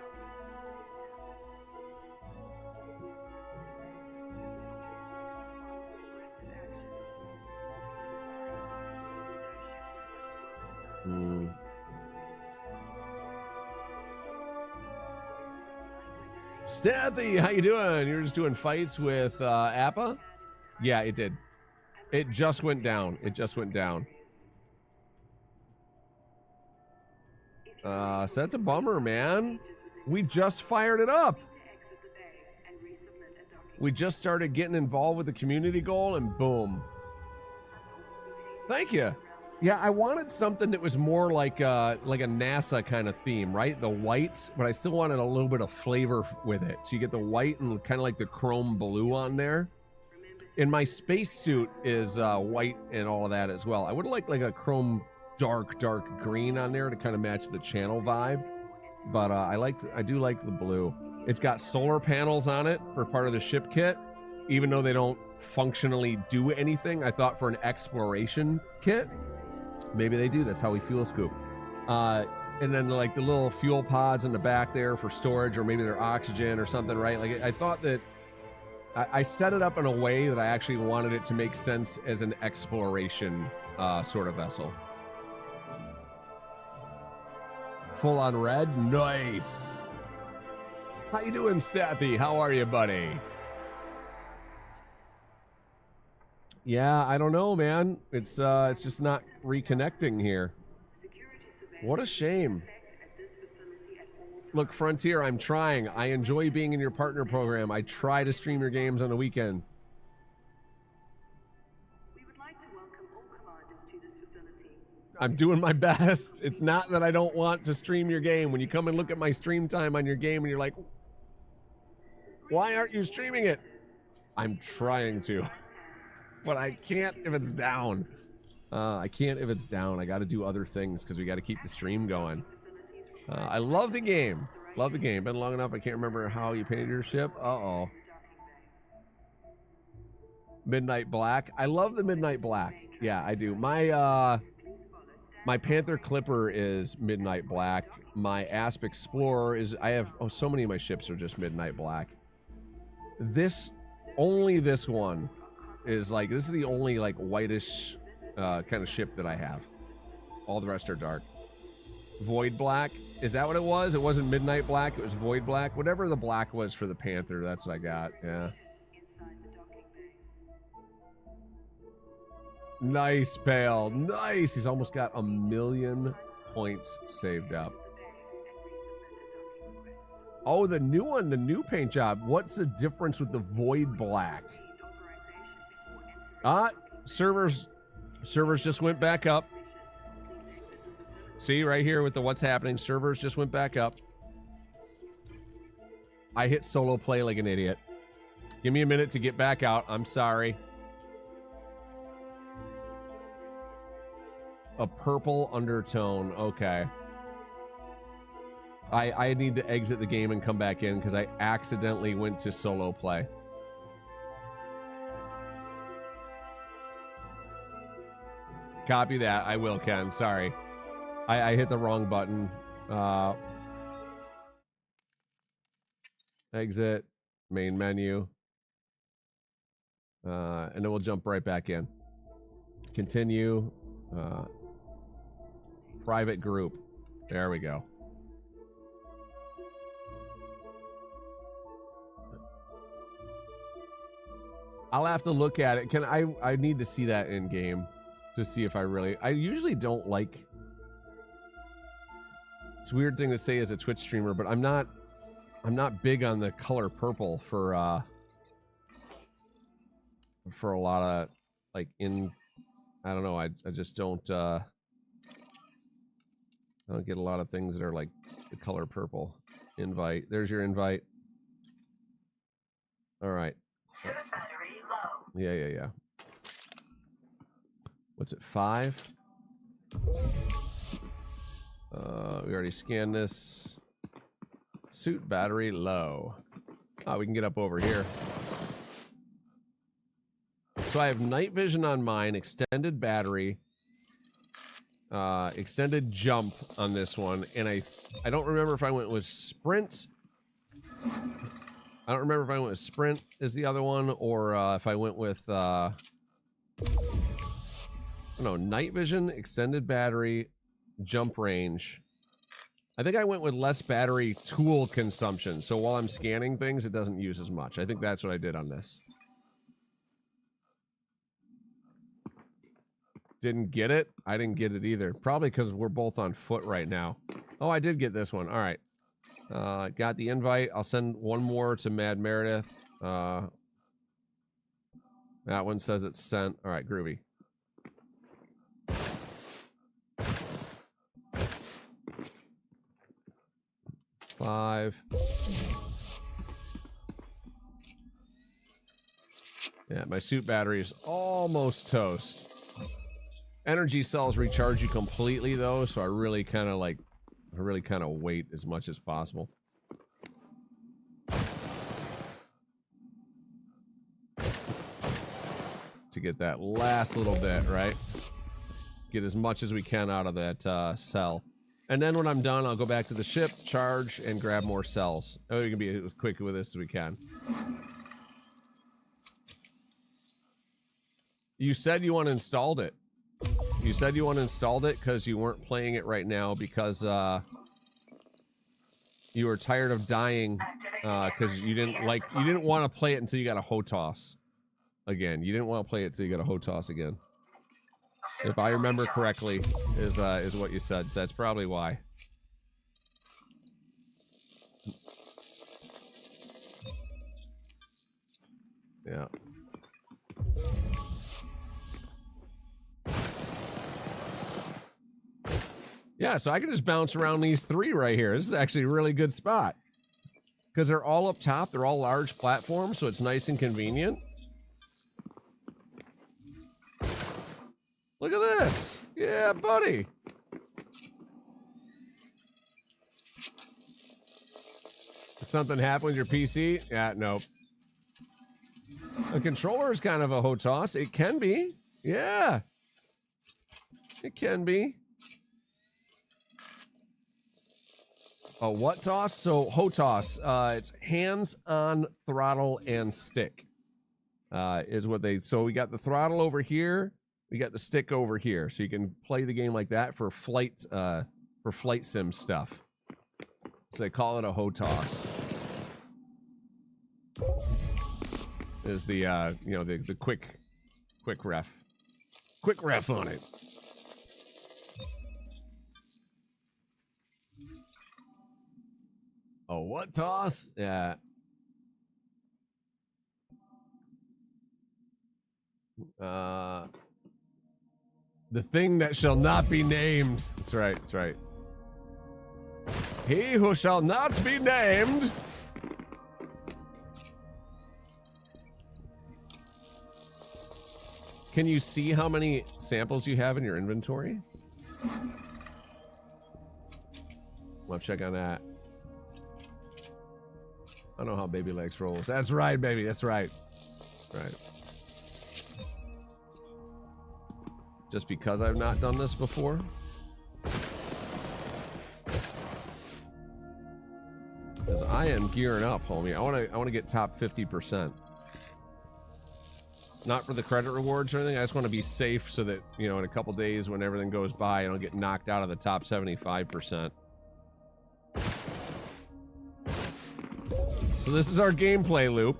Steffi, how you doing? You're just doing fights with Appa? Yeah, it did. It just went down. It just went down. So that's a bummer, man. We just fired it up. We just started getting involved with the community goal, and boom. Thank you. Yeah, I wanted something that was more like a NASA kind of theme, right? The whites, but I still wanted a little bit of flavor with it. So you get the white and kind of like the chrome blue on there. And my spacesuit is white and all of that as well. I would like a chrome dark green on there to kind of match the channel vibe. But I do like the blue. It's got solar panels on it for part of the ship kit, even though they don't functionally do anything. I thought for an exploration kit, maybe they do. That's how we fuel scoop. And then like the little fuel pods in the back there for storage, or maybe they're oxygen or something, right? Like I thought that I set it up in a way that I actually wanted it to make sense as an exploration sort of vessel. Full on red. Nice. How you doing, Staffy? How are you, buddy? Yeah, I don't know, man. It's just not reconnecting here. What a shame. Look, Frontier, I'm trying. I enjoy being in your partner program. I try to stream your games on the weekend. I'm doing my best. It's not that I don't want to stream your game. When you come and look at my stream time on your game and you're like, why aren't you streaming it? I'm trying to. But I can't if it's down. I can't if it's down. I got to do other things because we got to keep the stream going. I love the game. Love the game. Been long enough. I can't remember how you painted your ship. Uh-oh. Midnight Black. I love the Midnight Black. Yeah, I do. My Panther Clipper is Midnight Black. My Asp Explorer is... so many of my ships are just Midnight Black. Only this one is like... This is the only like whitish kind of ship that I have. All the rest are dark. Void Black. Is that what it was? It wasn't Midnight Black. It was Void Black. Whatever the black was for the Panther, that's what I got. Yeah. Nice, Pale. Nice. He's almost got 1,000,000 points saved up. Oh, the new one, the new paint job. What's the difference with the Void Black? Servers just went back up. See right here with the what's happening. Servers just went back up. I hit solo play like an idiot. Give me a minute to get back out. I'm sorry. A purple undertone. Okay. I need to exit the game and come back in because I accidentally went to solo play. Copy that. I will, Ken. Sorry. I hit the wrong button. Exit. Main menu. And then we'll jump right back in. Continue. Private group. There we go. I'll have to look at it. I need to see that in game. to see if I usually don't like, it's a weird thing to say as a Twitch streamer, but I'm not big on the color purple for a lot of like I don't know, I just don't I don't get a lot of things that are like the color purple. Invite. There's your invite. All right. Yeah. What's it, 5? We already scanned this. Suit battery low. Oh, we can get up over here. So I have night vision on mine, extended battery, extended jump on this one, and I don't remember if I went with sprint. I don't remember if I went with sprint as the other one, or if I went with I don't know, night vision, extended battery, jump range. I think I went with less battery tool consumption, so while I'm scanning things, it doesn't use as much. I think that's what I did on this. Didn't get it? I didn't get it either. Probably because we're both on foot right now. Oh, I did get this one. All right. Got the invite. I'll send one more to Mad Meredith. That one says it's sent. All right, groovy. Five. Yeah, my suit battery is almost toast. Energy cells recharge you completely though, so I really kind of wait as much as possible. To get that last little bit, right? Get as much as we can out of that cell. And then when I'm done, I'll go back to the ship, charge, and grab more cells. Oh, we can be as quick with this as we can. You said you uninstalled it. You said you uninstalled it because you weren't playing it right now because you were tired of dying because you didn't want to play it until you got a HOTOS again. You didn't want to play it until you got a HOTOS again. If I remember correctly, is what you said. So that's probably why. Yeah. Yeah, so I can just bounce around these 3 right here. This is actually a really good spot. Because they're all up top. They're all large platforms, so it's nice and convenient. Look at this. Yeah, buddy. Did something happen with your PC? Yeah, nope. The controller is kind of a HOTOS. It can be. Yeah. It can be. Oh, what toss? So HOTOS, it's hands on throttle and stick, is what they. So we got the throttle over here, we got the stick over here, so you can play the game like that for flight sim stuff. So they call it a HOTOS. Is the you know, the quick ref on it. Oh, what toss? Yeah. The thing that shall not be named. That's right. That's right. He who shall not be named. Can you see how many samples you have in your inventory? I'll check on that. I don't know how Baby Legs rolls. That's right, baby. That's right. Right. Just because I've not done this before. Because I am gearing up, homie. I want to get top 50%. Not for the credit rewards or anything. I just want to be safe so that, you know, in a couple days when everything goes by, I don't get knocked out of the top 75%. So this is our gameplay loop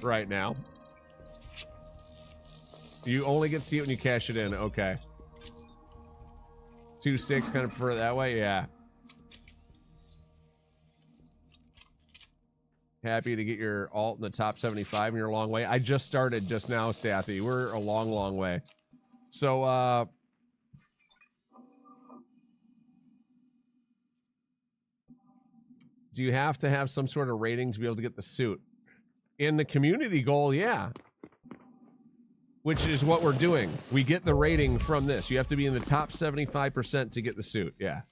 right now. You only get to see it when you cash it in. Okay. 2-6, kind of prefer it that way. Yeah. Happy to get your alt in the top 75 in your long way. I just started just now, Stathy. We're a long, long way. So, do you have to have some sort of rating to be able to get the suit? In the community goal, yeah. Which is what we're doing. We get the rating from this. You have to be in the top 75% to get the suit. Yeah.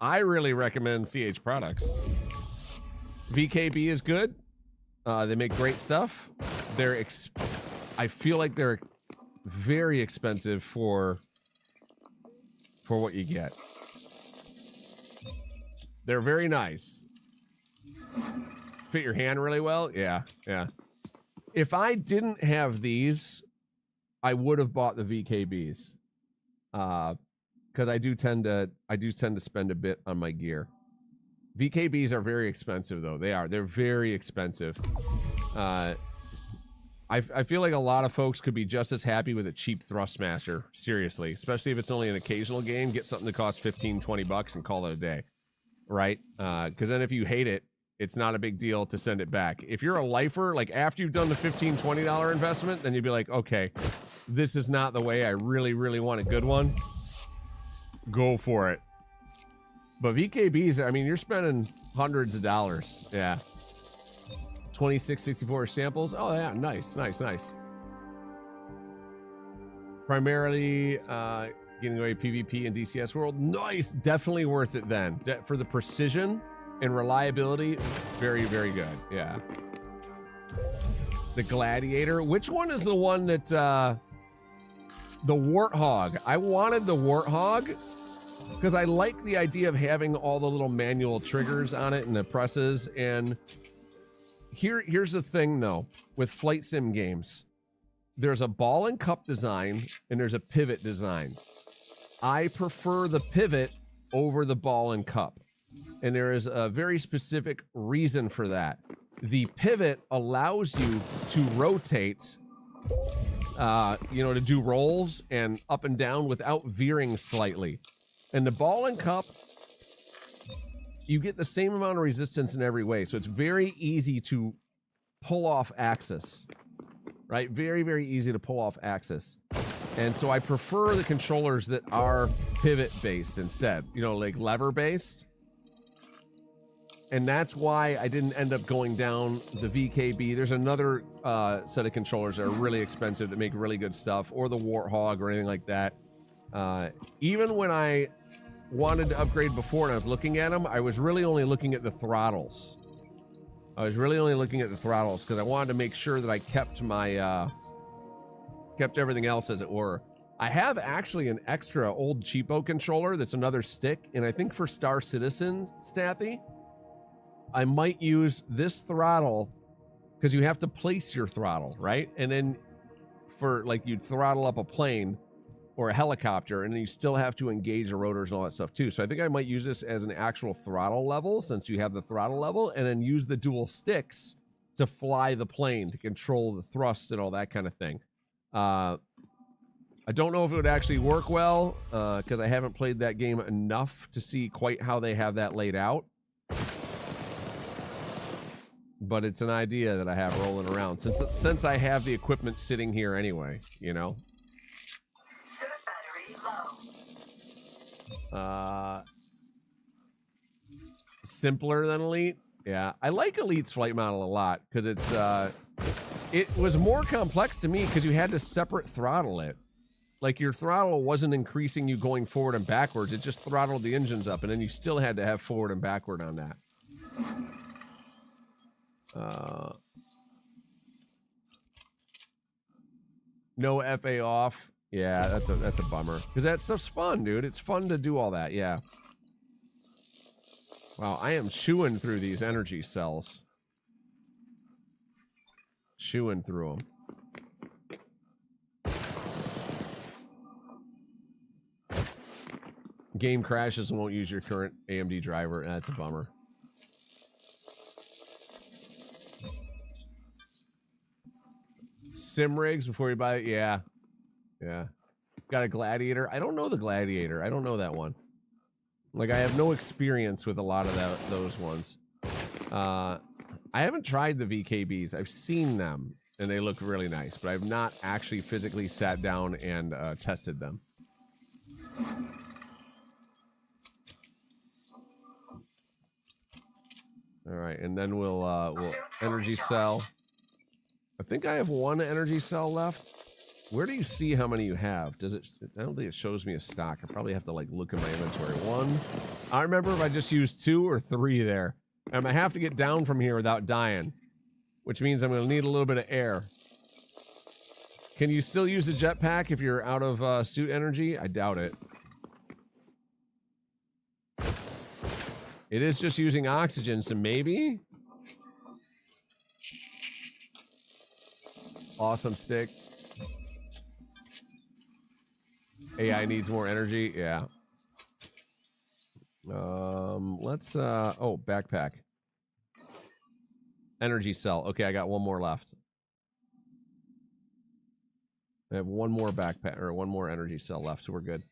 I really recommend CH products. VKB is good. They make great stuff. I feel like they're very expensive for what you get. They're very nice. Fit your hand really well. Yeah, yeah. If I didn't have these, I would have bought the VKBs. Because I do tend to spend a bit on my gear. VKBs are very expensive though. They're very expensive. I feel like a lot of folks could be just as happy with a cheap Thrustmaster, seriously, especially if it's only an occasional game. Get something that costs 15, 20 bucks and call it a day, right? Because then if you hate it, it's not a big deal to send it back. If you're a lifer, like after you've done the $15, $20 investment, then you'd be like, okay, this is not the way. I really, really want a good one. Go for it. But VKBs, I mean, you're spending hundreds of dollars. Yeah. 2664 samples. Oh, yeah. Nice, nice, nice. Primarily getting away PvP and DCS world. Nice. Definitely worth it then. For the precision and reliability, very, very good. Yeah. The Gladiator. Which one is the one that... the Warthog. I wanted the Warthog because I like the idea of having all the little manual triggers on it and the presses. And here's the thing though, with flight sim games, there's a ball and cup design and there's a pivot design. I prefer the pivot over the ball and cup. And there is a very specific reason for that. The pivot allows you to rotate, to do rolls and up and down without veering slightly. And the ball and cup, you get the same amount of resistance in every way. So it's very easy to pull off axis, right? Very, very easy to pull off axis. And so I prefer the controllers that are pivot based instead, like lever based. And that's why I didn't end up going down the VKB. There's another set of controllers that are really expensive that make really good stuff, or the Warthog or anything like that. Even when I wanted to upgrade before and I was looking at them, I was really only looking at the throttles. Because I wanted to make sure that I kept my kept everything else as it were. I have actually an extra old cheapo controller that's another stick, and I think for Star Citizen, Stathy, I might use this throttle because you have to place your throttle, right? And then for like you'd throttle up a plane or a helicopter, and then you still have to engage the rotors and all that stuff too. So I think I might use this as an actual throttle level, since you have the throttle level, and then use the dual sticks to fly the plane, to control the thrust and all that kind of thing. I don't know if it would actually work well because I haven't played that game enough to see quite how they have that laid out. But it's an idea that I have rolling around since I have the equipment sitting here anyway, Simpler than Elite. Yeah, I like Elite's flight model a lot because it was more complex to me because you had to separate throttle it. Like your throttle wasn't increasing you going forward and backwards. It just throttled the engines up, and then you still had to have forward and backward on that. No FA off. Yeah, that's a bummer because that stuff's fun, dude. It's fun to do all that. Yeah. Wow, I am chewing through these energy cells. Chewing through them. Game crashes and won't use your current AMD driver. That's a bummer. sim rigs before you buy it. Yeah. Yeah. Got a gladiator. I don't know the gladiator. I don't know that one. Like, I have no experience with a lot of those ones. I haven't tried the VKBs. I've seen them, and they look really nice, but I've not actually physically sat down and tested them. All right, and then we'll energy cell. I think I have one energy cell left. Where do you see how many you have? Does it? I don't think it shows me a stock. I probably have to like look in my inventory. One. I remember if I just used 2 or 3 there. And I have to get down from here without dying, which means I'm going to need a little bit of air. Can you still use a jetpack if you're out of suit energy? I doubt it. It is just using oxygen, so maybe. Awesome stick. AI needs more energy. Yeah. Let's oh, backpack. Energy cell. Okay, I got one more left. I have one more backpack or one more energy cell left, so we're good.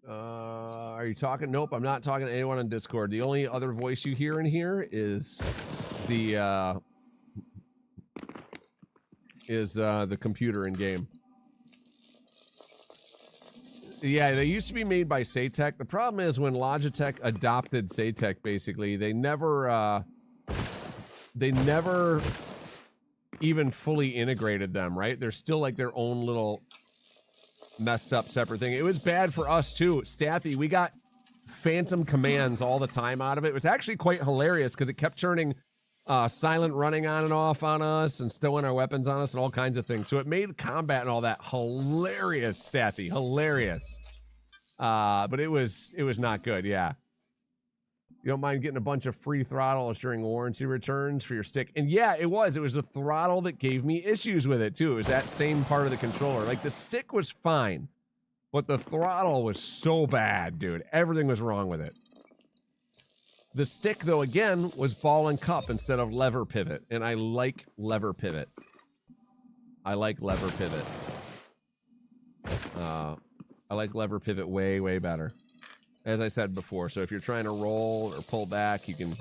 Are you talking? Nope, I'm not talking to anyone on Discord. The only other voice you hear in here is the computer in game. Yeah, they used to be made by Saytech. The problem is when Logitech adopted Saytech, basically, they never even fully integrated them, right? They're still like their own little messed up separate thing. It was bad for us too. Staffy, we got phantom commands all the time out of it. It was actually quite hilarious because it kept turning silent running on and off on us and stowing our weapons on us and all kinds of things. So it made combat and all that hilarious, Staffy. Hilarious. But it was not good, yeah. You don't mind getting a bunch of free throttles during warranty returns for your stick. And yeah, it was the throttle that gave me issues with it too. It was that same part of the controller. Like the stick was fine, but the throttle was so bad, dude. Everything was wrong with it. The stick, though, again, was ball and cup instead of lever pivot. And I like lever pivot. I like lever pivot. I like lever pivot way, way better. As I said before, so if you're trying to roll or pull back, you can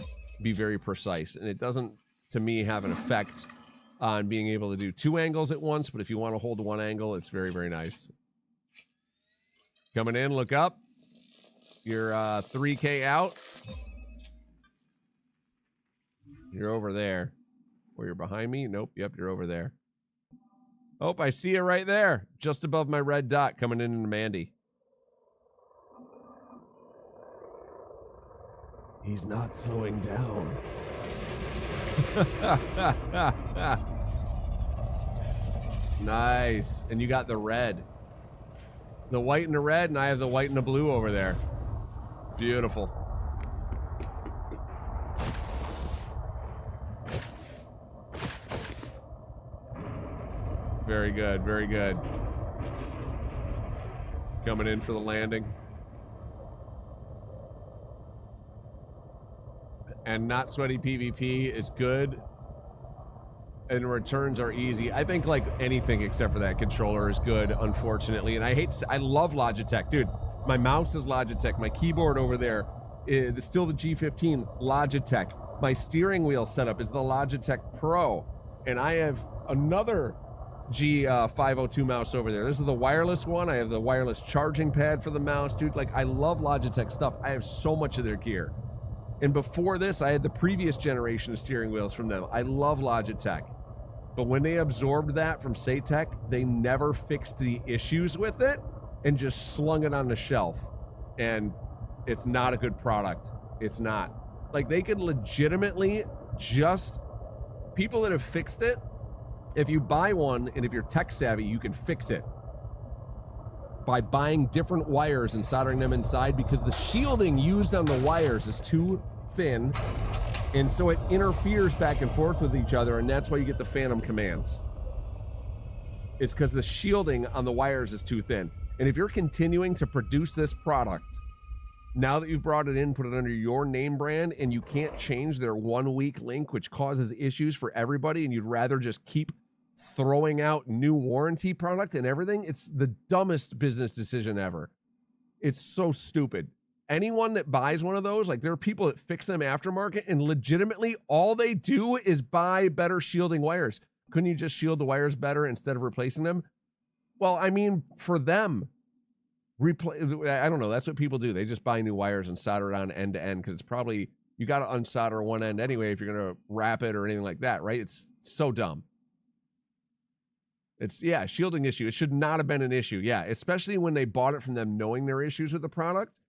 be very precise. And it doesn't, to me, have an effect on being able to do 2 angles at once. But if you want to hold 1 angle, it's very, very nice. Coming in, look up. You're 3K out. You're over there. Or you're behind me? Nope. Yep, you're over there. Oh, I see you right there. Just above my red dot coming in into Mandy. He's not slowing down. Nice. And you got the red. The white and the red, and I have the white and the blue over there. Beautiful. Very good, very good. Coming in for the landing. And not sweaty PvP is good. And returns are easy. I think like anything except for that controller is good, unfortunately. And I love Logitech. Dude, my mouse is Logitech. My keyboard over there is still the G15, Logitech. My steering wheel setup is the Logitech Pro. And I have another G502 mouse over there. This is the wireless one. I have the wireless charging pad for the mouse. Dude, like I love Logitech stuff. I have so much of their gear. And before this, I had the previous generation of steering wheels from them. I love Logitech. But when they absorbed that from Saytech, they never fixed the issues with it and just slung it on the shelf. And it's not a good product. It's not. Like, they could legitimately just... People that have fixed it, if you buy one and if you're tech savvy, you can fix it by buying different wires and soldering them inside, because the shielding used on the wires is too thin, and so it interferes back and forth with each other, and that's why you get the phantom commands. It's because the shielding on the wires is too thin. And if you're continuing to produce this product Now that you've brought it in, put it under your name brand, and you can't change their 1 week link, which causes issues for everybody, and you'd rather just keep throwing out new warranty product and everything. It's the dumbest business decision ever. It's so stupid. Anyone that buys one of those, like there are people that fix them aftermarket, and legitimately all they do is buy better shielding wires. Couldn't you just shield the wires better instead of replacing them? Well, I mean, for them, I don't know. That's what people do. They just buy new wires and solder it on end to end because it's probably, you got to unsolder one end anyway if you're going to wrap it or anything like that, right? It's so dumb. It's, yeah, shielding issue. It should not have been an issue. Yeah, especially when they bought it from them knowing their issues with the product.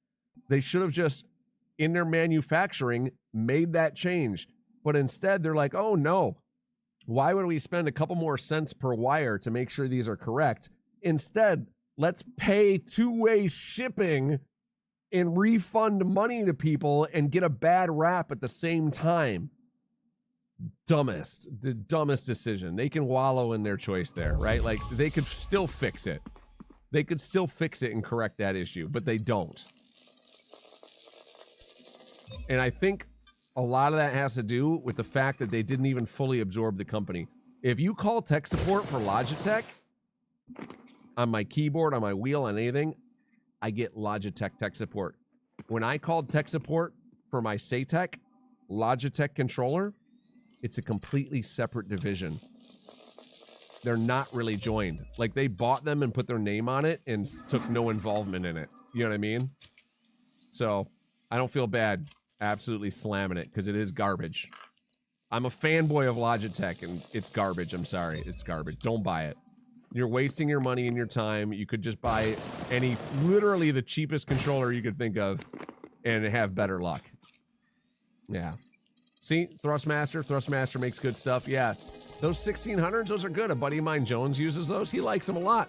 They should have just, in their manufacturing, made that change. But instead, they're like, oh, no. Why would we spend a couple more cents per wire to make sure these are correct? Instead, let's pay two-way shipping and refund money to people and get a bad rap at the same time. The dumbest decision. They can wallow in their choice there, right? Like, they could still fix it. They could still fix it and correct that issue, but they don't. And I think a lot of that has to do with the fact that they didn't even fully absorb the company. If you call tech support for Logitech, on my keyboard, on my wheel, on anything, I get Logitech tech support. When I called tech support for my Saytech Logitech controller, it's a completely separate division. They're not really joined. Like, they bought them and put their name on it and took no involvement in it. You know what I mean? So, I don't feel bad absolutely slamming it because it is garbage. I'm a fanboy of Logitech and it's garbage. I'm sorry. It's garbage. Don't buy it. You're wasting your money and your time. You could just buy literally the cheapest controller you could think of and have better luck. Yeah. See, Thrustmaster makes good stuff. Yeah. Those 1600s, those are good. A buddy of mine, Jones, uses those. He likes them a lot.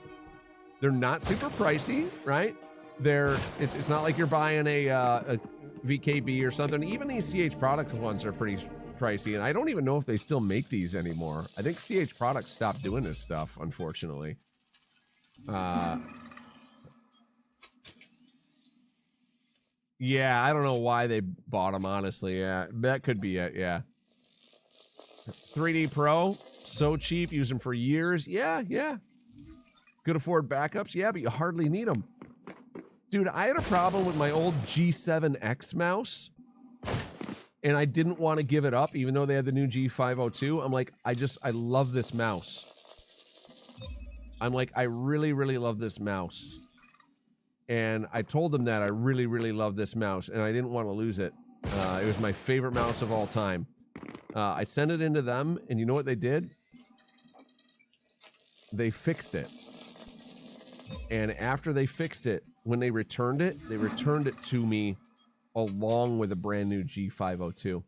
They're not super pricey, right? It's not like you're buying a VKB or something. Even these CH Products ones are pretty pricey, and I don't even know if they still make these anymore. I think CH Products stopped doing this stuff, unfortunately. Yeah, I don't know why they bought them, honestly. Yeah, that could be it, yeah. 3D Pro, so cheap, use them for years. Yeah. Could afford backups, yeah, but you hardly need them. Dude, I had a problem with my old G7X mouse, and I didn't want to give it up, even though they had the new G502. I'm like, I love this mouse. I'm like, I really, really love this mouse. And I told them that I really, really love this mouse, and I didn't want to lose it. It was my favorite mouse of all time. I sent it into them, and you know what they did? They fixed it. And after they fixed it, when they returned it to me along with a brand new G502.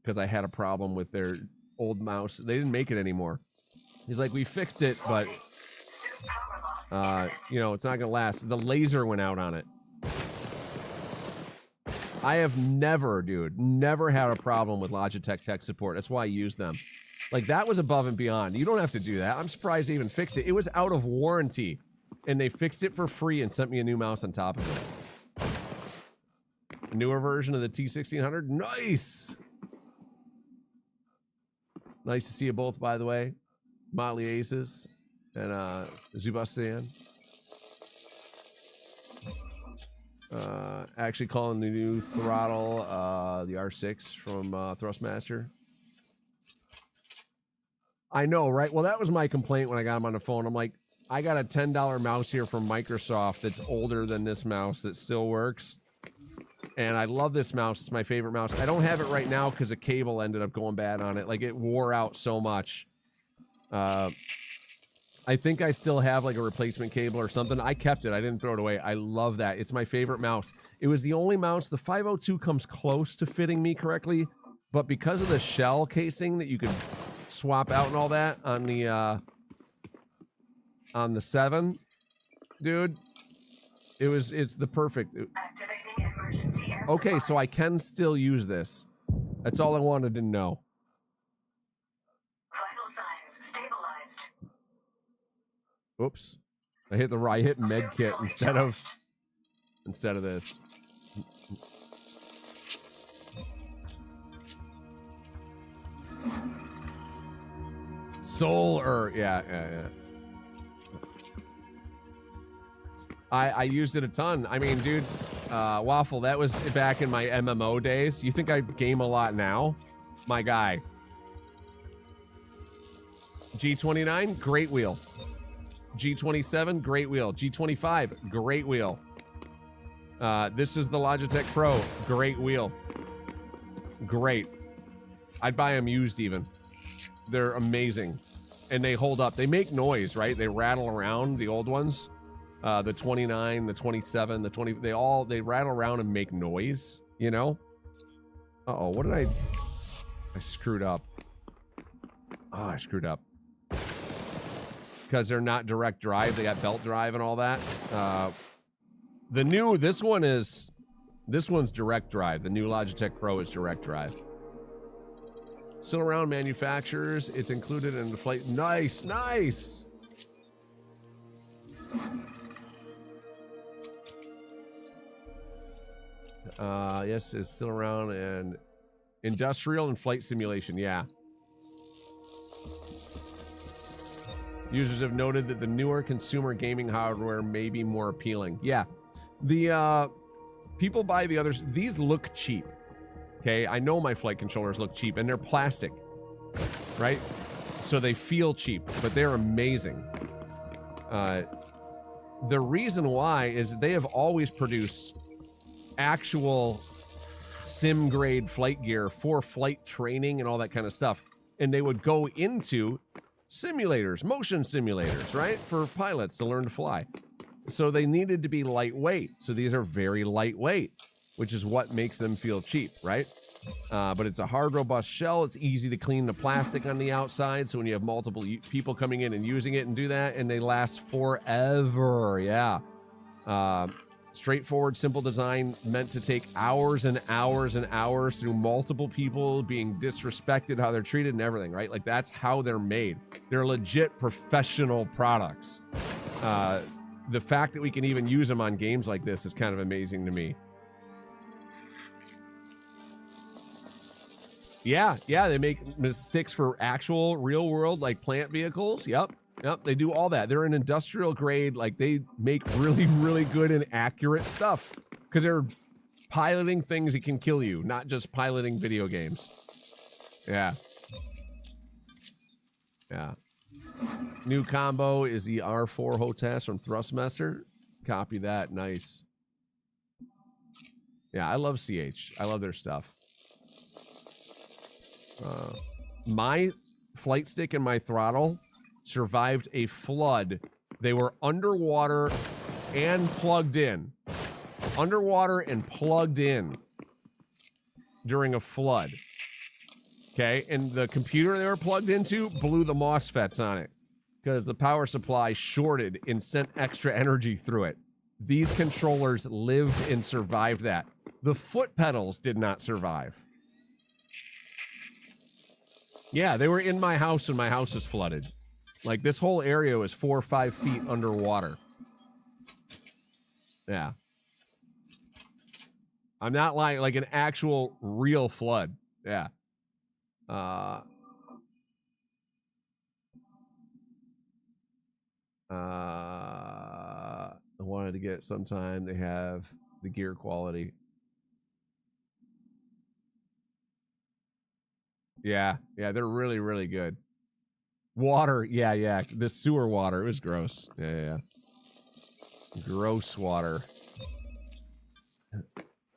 Because I had a problem with their old mouse. They didn't make it anymore. He's like, we fixed it, but it's not gonna last. The laser went out on it. I have never had a problem with Logitech tech support. That's why I use them. Like, that was above and beyond. You don't have to do that. I'm surprised they even fixed it. It was out of warranty, and they fixed it for free and sent me a new mouse on top of it. A newer version of the T1600. Nice. Nice to see you both, by the way. Motley Aces and Zubastan. Actually calling the new throttle the R6 from Thrustmaster. I know, right? Well, that was my complaint when I got him on the phone. I'm like, I got a $10 mouse here from Microsoft that's older than this mouse that still works. And I love this mouse. It's my favorite mouse. I don't have it right now because a cable ended up going bad on it. Like, it wore out so much. I think I still have like a replacement cable or something. I kept it. I didn't throw it away. I love that. It's my favorite mouse. It was the only mouse. The 502 comes close to fitting me correctly, but because of the shell casing that you could swap out and all that on the 7, dude, it's the perfect. Okay, so I can still use this. That's all I wanted to know. Oops. I hit med kit instead of instead of this. Soul or yeah. I used it a ton. I mean, dude, Waffle, that was back in my MMO days. You think I game a lot now? My guy. G29, great wheel. G27, great wheel. G25, great wheel. This is the Logitech Pro, great wheel. Great. I'd buy them used even. They're amazing. And they hold up. They make noise, right? They rattle around, the old ones. The 29, the 27, the 20, they rattle around and make noise, you know? Uh-oh, what did I screwed up. Oh, I screwed up. Because they're not direct drive, they got belt drive and all that. This one's direct drive. The new Logitech Pro is direct drive. Still around manufacturers, it's included in the flight. Nice. Yes, it's still around. And industrial and flight simulation, yeah. Users have noted that the newer consumer gaming hardware may be more appealing. Yeah, the people buy the others. These look cheap. Okay, I know my flight controllers look cheap, and they're plastic, right? So they feel cheap, but they're amazing. The reason why is they have always produced actual sim grade flight gear for flight training and all that kind of stuff, and they would go into simulators, motion simulators, right, for pilots to learn to fly. So they needed to be lightweight. So these are very lightweight, which is what makes them feel cheap, right? But it's a hard, robust shell. It's easy to clean the plastic on the outside. So when you have multiple people coming in and using it and do that, and they last forever. Yeah. Straightforward, simple design meant to take hours and hours and hours through multiple people being disrespected, how they're treated and everything, right? Like that's how they're made. They're legit professional products. The fact that we can even use them on games like this is kind of amazing to me. Yeah, they make sticks for actual real world, like plant vehicles. Yep, they do all that. They're an industrial grade, like they make really, really good and accurate stuff because they're piloting things that can kill you, not just piloting video games. Yeah. New combo is the R4 HOTAS from Thrustmaster. Copy that. Nice. Yeah, I love CH. I love their stuff. My flight stick and my throttle survived a flood. They were underwater and plugged in. Underwater and plugged in during a flood. Okay, and the computer they were plugged into blew the MOSFETs on it because the power supply shorted and sent extra energy through it. These controllers lived and survived that. The foot pedals did not survive. Yeah, they were in my house and my house is flooded. Like this whole area was 4 or 5 feet underwater. Yeah. I'm not lying, like an actual real flood. Yeah. I wanted to get sometime they have the gear quality. Yeah, they're really, really good. Water, yeah. The sewer water, it was gross. Yeah. Gross water.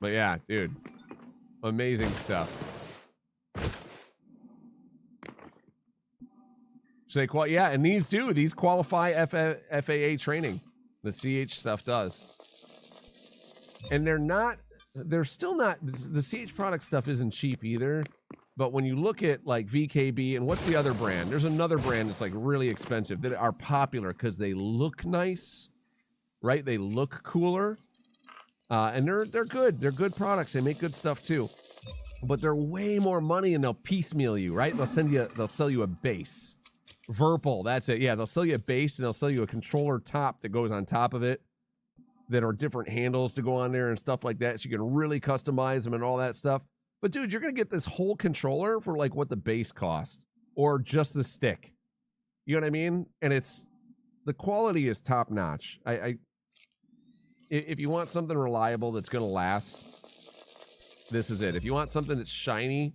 But yeah, dude. Amazing stuff. So yeah, and these do. These qualify FAA training. The CH stuff does. And they're still not, the CH product stuff isn't cheap either. But when you look at like VKB and what's the other brand? There's another brand that's like really expensive that are popular because they look nice, right? They look cooler. And they're good. They're good products. They make good stuff too. But they're way more money and they'll piecemeal you, right? They'll sell you a base. Verpal, that's it. Yeah, they'll sell you a base and they'll sell you a controller top that goes on top of it. that are different handles to go on there and stuff like that, so you can really customize them and all that stuff. But dude, you're gonna get this whole controller for like what the base cost, or just the stick. You know what I mean? And the quality is top notch. If you want something reliable that's gonna last, this is it. If you want something that's shiny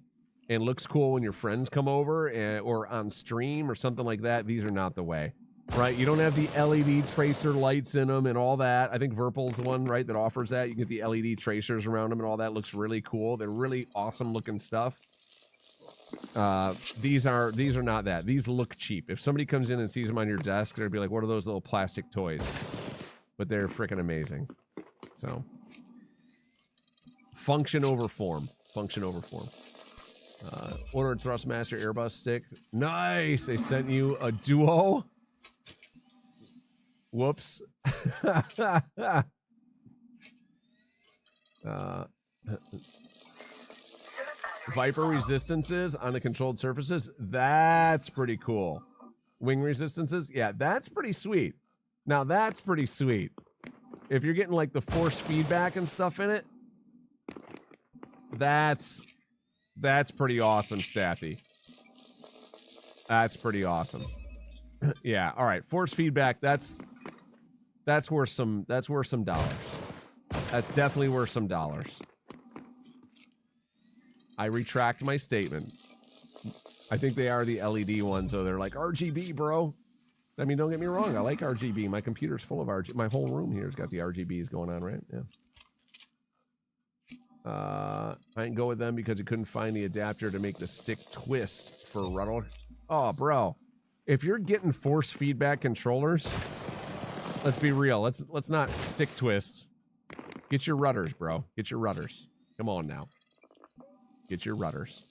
and looks cool when your friends come over or on stream or something like that, these are not the way, right? You don't have the LED tracer lights in them and all that. I think Virpil's the one, right, that offers that. You get the LED tracers around them and all that. Looks really cool. They're really awesome looking stuff. These are not that. These look cheap. If somebody comes in and sees them on your desk, they'll be like, what are those little plastic toys? But they're freaking amazing. So, function over form. Function over form. Ordered Thrustmaster Airbus stick. Nice! They sent you a duo. Whoops. Viper resistances on the controlled surfaces. That's pretty cool. Wing resistances. Yeah, that's pretty sweet. Now that's pretty sweet. If you're getting like the force feedback and stuff in it, that's pretty awesome, Staffy. That's pretty awesome. Yeah, all right. Force feedback, that's worth some dollars. That's definitely worth some dollars. I retract my statement. I think they are the LED ones, so they're like RGB, bro. I mean, don't get me wrong. I like RGB. My computer's full of RGB. My whole room here's got the RGBs going on, right? Yeah. I didn't go with them because you couldn't find the adapter to make the stick twist for Ruddle. Oh, bro. If you're getting force feedback controllers, let's be real. Let's not stick twist. Get your rudders, bro. Get your rudders. Come on now. Get your rudders.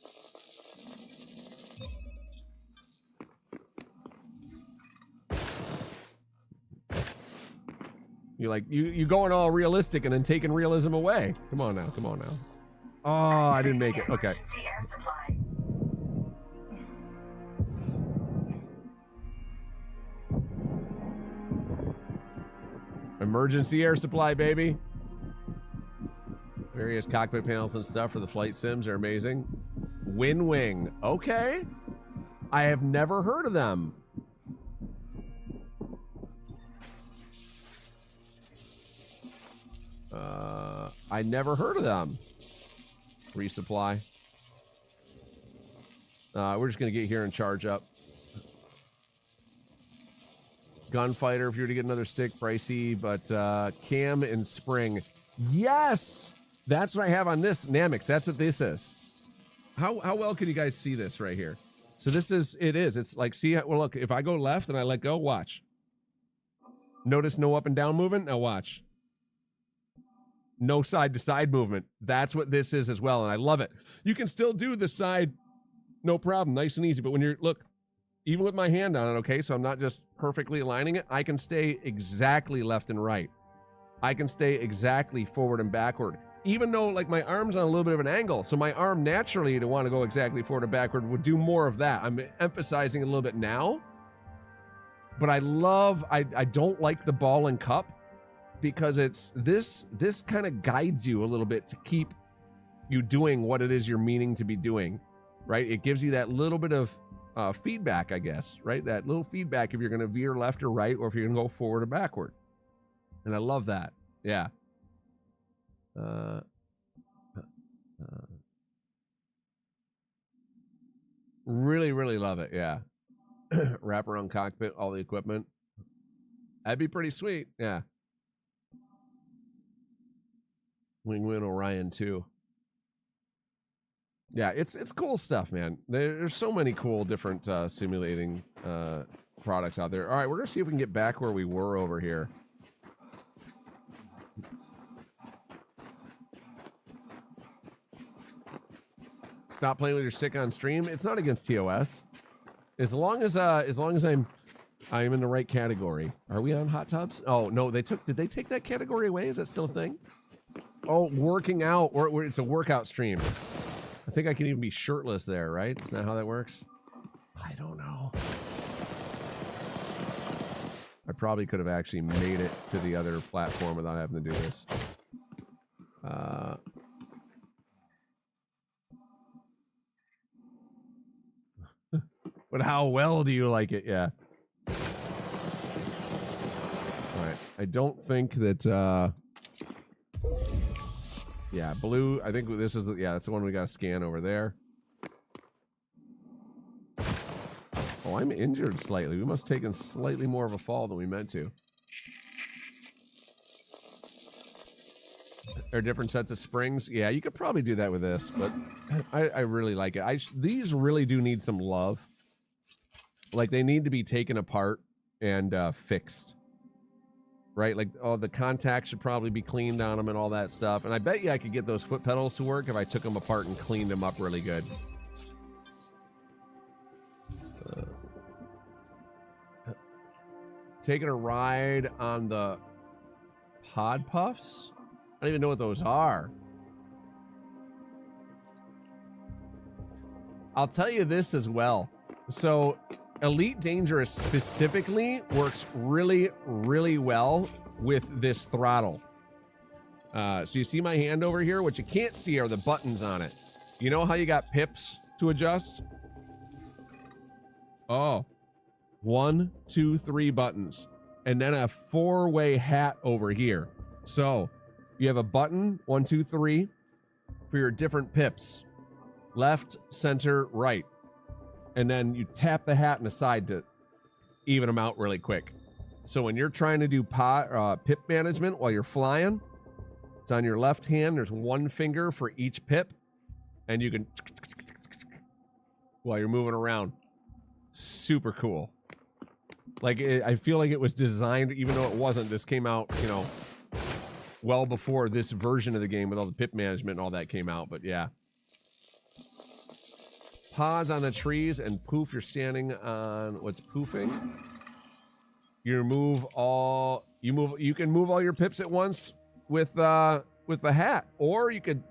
You going all realistic and then taking realism away. Come on now. Come on now. Oh, I didn't make it. Okay. Emergency air supply, baby. Various cockpit panels and stuff for the flight sims are amazing. Wing. Okay. I have never heard of them. I never heard of them. Resupply. We're just going to get here and charge up. Gunfighter, if you were to get another stick, pricey, but cam and spring. Yes! That's what I have on this Namix. That's what this is. How well can you guys see this right here? So this is, it's like, see, well, look, if I go left and I let go, watch. Notice no up and down movement? Now watch. No side to side movement. That's what this is as well, and I love it. You can still do the side, no problem, nice and easy, but when you're, look, even with my hand on it, okay, so I'm not just perfectly aligning it, I can stay exactly left and right. I can stay exactly forward and backward. Even though, like, my arm's on a little bit of an angle, so my arm naturally to want to go exactly forward and backward would do more of that. I'm emphasizing a little bit now, but I don't like the ball and cup because it's this kind of guides you a little bit to keep you doing what it is you're meaning to be doing, right? It gives you that little bit of feedback, I guess, right? That little feedback if you're going to veer left or right, or if you're going to go forward or backward. And I love that. Yeah. Really, really love it. Yeah. Wrap around cockpit, all the equipment. That'd be pretty sweet. Yeah. Wing Orion 2. Yeah, it's cool stuff, man. There's so many cool different simulating products out there. All right, we're going to see if we can get back where we were over here. Stop playing with your stick on stream. It's not against TOS. As long as I'm in the right category. Are we on hot tubs? Oh, no, did they take that category away? Is that still a thing? Oh, working out, or it's a workout stream. I think I can even be shirtless there, right? Isn't that how that works? I don't know. I probably could have actually made it to the other platform without having to do this. But how well do you like it? Yeah. All right. I don't think that... yeah, blue. I think this is... yeah, that's the one we got to scan over there. Oh, I'm injured slightly. We must have taken slightly more of a fall than we meant to. There are different sets of springs. Yeah, you could probably do that with this, but I really like it. These really do need some love. Like, they need to be taken apart and fixed. Right? Like, oh, the contacts should probably be cleaned on them and all that stuff. And I bet you I could get those foot pedals to work if I took them apart and cleaned them up really good. Taking a ride on the pod puffs? I don't even know what those are. I'll tell you this as well. So Elite Dangerous specifically works really, really well with this throttle. So you see my hand over here? What you can't see are the buttons on it. You know how you got pips to adjust? Oh, 1, 2, 3 buttons. And then a 4-way hat over here. So you have a button, 1, 2, 3, for your different pips. Left, center, right. And then you tap the hat in the side to even them out really quick. So when you're trying to do pip management while you're flying, it's on your left hand. There's one finger for each pip. And you can... while you're moving around. Super cool. Like, I feel like it was designed, even though it wasn't. This came out, you know, well before this version of the game with all the pip management and all that came out. But yeah. Pods on the trees, and poof, you're standing on what's poofing. You can move all your pips at once with the hat, or you could,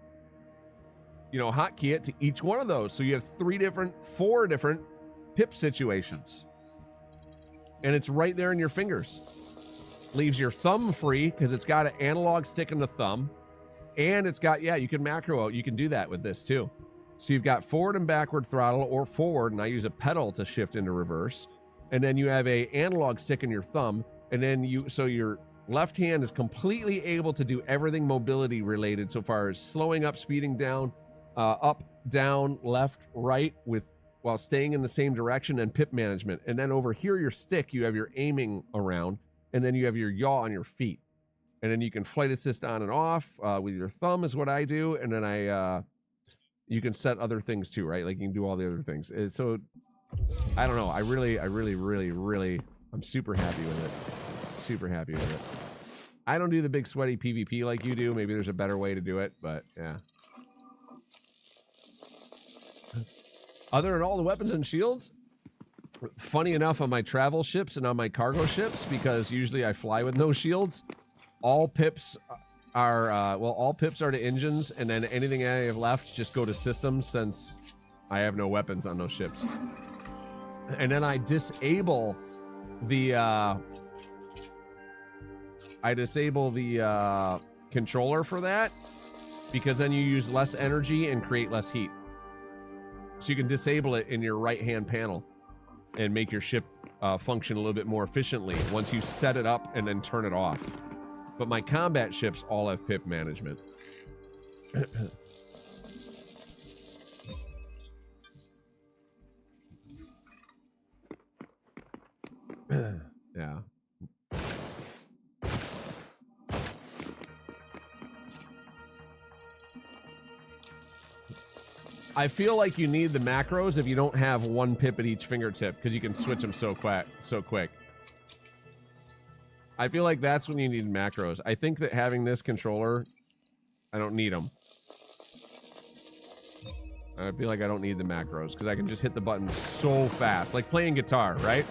you know, hotkey it to each one of those. So you have 4 different pip situations. And it's right there in your fingers. Leaves your thumb free because it's got an analog stick in the thumb. And it's got, yeah, you can macro out. You can do that with this too. So you've got forward and backward throttle, or forward, and I use a pedal to shift into reverse. And then you have a analog stick in your thumb. And then so your left hand is completely able to do everything mobility related, so far as slowing up, speeding down, up, down, left, right, while staying in the same direction, and pip management. And then over here, your stick, you have your aiming around, and then you have your yaw on your feet. And then you can flight assist on and off with your thumb is what I do. And then you can set other things too, right? Like you can do all the other things. So I don't know. I really, I'm super happy with it. Super happy with it. I don't do the big sweaty PvP like you do. Maybe there's a better way to do it, but yeah. Other than all the weapons and shields, funny enough, on my travel ships and on my cargo ships, because usually I fly with no shields, all pips are, all pips are to engines, and then anything I have left just go to systems, since I have no weapons on those ships. And then I disable the, controller for that, because then you use less energy and create less heat. So you can disable it in your right-hand panel and make your ship function a little bit more efficiently once you set it up and then turn it off. But my combat ships all have pip management. Yeah. I feel like you need the macros if you don't have one pip at each fingertip, because you can switch them so quick. I feel like that's when you need macros. I think that having this controller, I don't need them. I feel like I don't need the macros because I can just hit the button so fast, like playing guitar, right?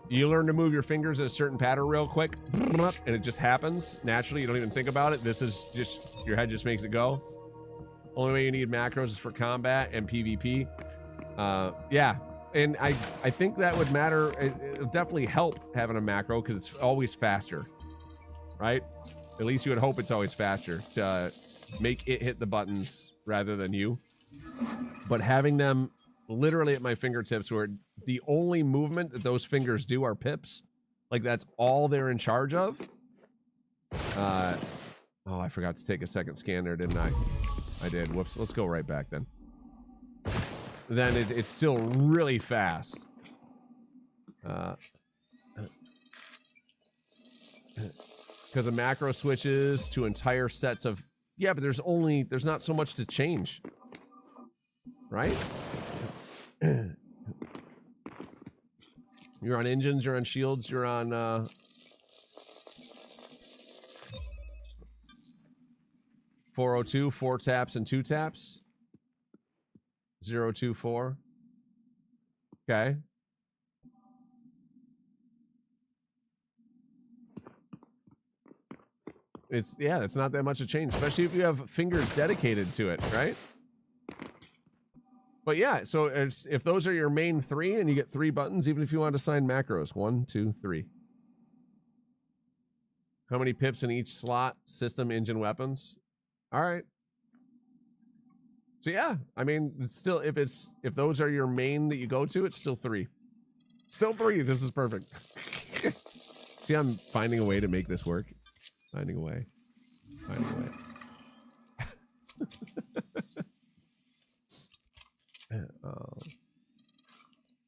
You learn to move your fingers at a certain pattern real quick, and it just happens naturally. You don't even think about it. This is just, your head just makes it go. Only way you need macros is for combat and PvP. Yeah, And I think that would matter. It'll definitely help having a macro because it's always faster, right? At least you would hope it's always faster to make it hit the buttons rather than you. But having them literally at my fingertips where the only movement that those fingers do are pips, like that's all they're in charge of. Oh, I forgot to take a second scan there, didn't I? I did. Whoops. Let's go right back then. Then it's still really fast. Because a macro switches to entire sets of... Yeah, but there's not so much to change. Right? You're on engines, you're on shields, you're on... 402, 4 taps and 2 taps. 024. Okay. It's not that much a change, especially if you have fingers dedicated to it, right? But yeah, so if those are your main 3 and you get 3 buttons, even if you want to assign macros, 1, 2, 3. How many pips in each slot? System, engine, weapons. All right. So yeah, I mean, it's still, if those are your main that you go to, it's still 3. Still 3. This is perfect. See, I'm finding a way to make this work. Finding a way. Finding a way.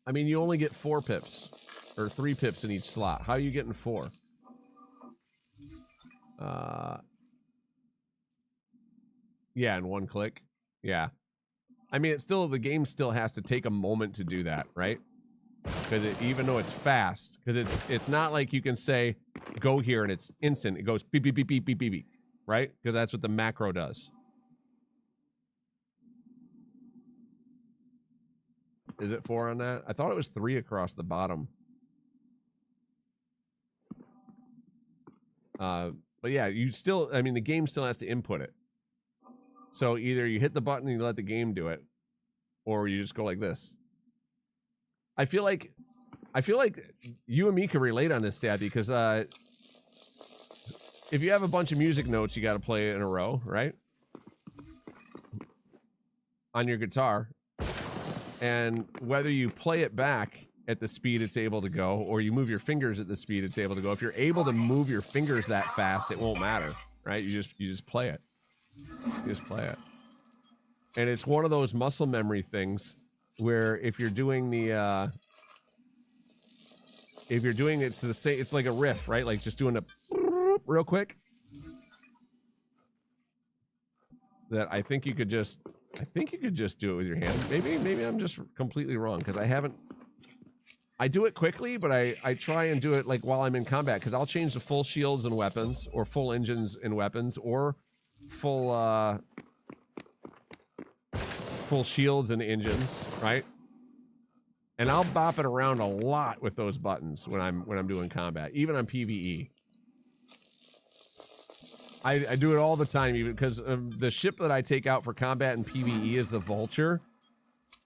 I mean, you only get 4 pips or 3 pips in each slot. How are you getting 4? Yeah, in 1 click. Yeah. I mean, the game still has to take a moment to do that, right? Because even though it's fast, because it's not like you can say, go here and it's instant. It goes beep, beep, beep, beep, beep, beep, beep, right? Because that's what the macro does. Is it 4 on that? I thought it was 3 across the bottom. But yeah, the game still has to input it. So either you hit the button and you let the game do it, or you just go like this. I feel like you and me can relate on this, Stabby, because if you have a bunch of music notes you got to play in a row, right? On your guitar, and whether you play it back at the speed it's able to go, or you move your fingers at the speed it's able to go, if you're able to move your fingers that fast, it won't matter, right? You just play it. You just play it. And it's one of those muscle memory things where if you're doing it's the same, it's like a riff, right? Like just doing a real quick. That I think you could just do it with your hand. Maybe I'm just completely wrong because I do it quickly, but I try and do it like while I'm in combat, because I'll change to full shields and weapons, or full engines and weapons, or full shields and engines, right? And I'll bop it around a lot with those buttons when I'm doing combat, even on PvE. I do it all the time, even because the ship that I take out for combat in PvE is the Vulture,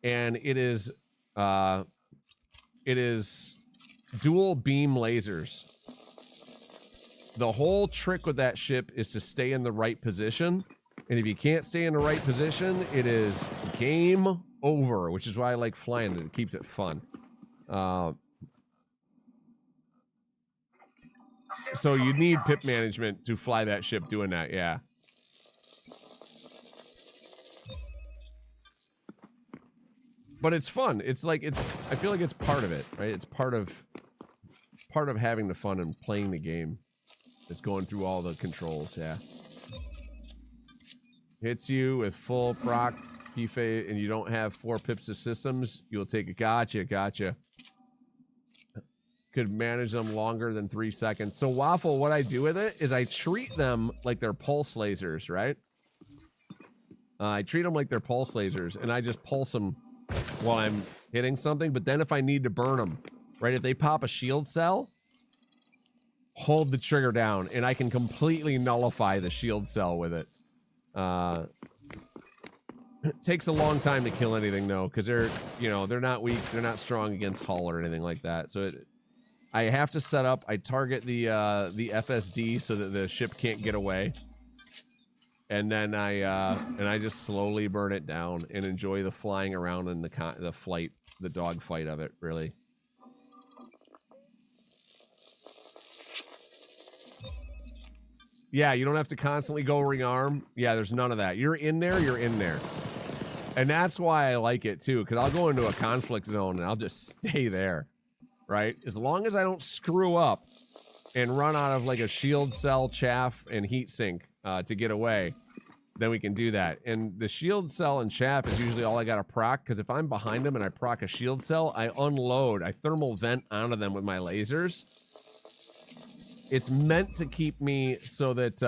and it is dual beam lasers. The whole trick with that ship is to stay in the right position. And if you can't stay in the right position, it is game over, which is why I like flying it. It keeps it fun. So you need pip management to fly that ship doing that, yeah. But it's fun. It's like I feel like it's part of it, right? It's part of having the fun and playing the game. It's going through all the controls, yeah. Hits you with full proc, PFA, and you don't have 4 pips of systems, you'll take a gotcha. Could manage them longer than 3 seconds. So Waffle, what I do with it is I treat them like they're pulse lasers, right? I treat them like they're pulse lasers, and I just pulse them while I'm hitting something. But then if I need to burn them, right? If they pop a shield cell, hold the trigger down, and I can completely nullify the shield cell with it. It takes a long time to kill anything though, because they're, you know, they're not weak, they're not strong against hull or anything like that. So I have to set up. I target the FSD so that the ship can't get away, and then I just slowly burn it down and enjoy the flying around and the flight, the dog fight of it. Really. Yeah, you don't have to constantly go rearm. Yeah, there's none of that. You're in there, you're in there. And that's why I like it too, because I'll go into a conflict zone and I'll just stay there, right? As long as I don't screw up and run out of like a shield cell, chaff, and heat sink to get away, then we can do that. And the shield cell and chaff is usually all I got to proc, because if I'm behind them and I proc a shield cell, I unload, I thermal vent onto them with my lasers. It's meant to keep me so that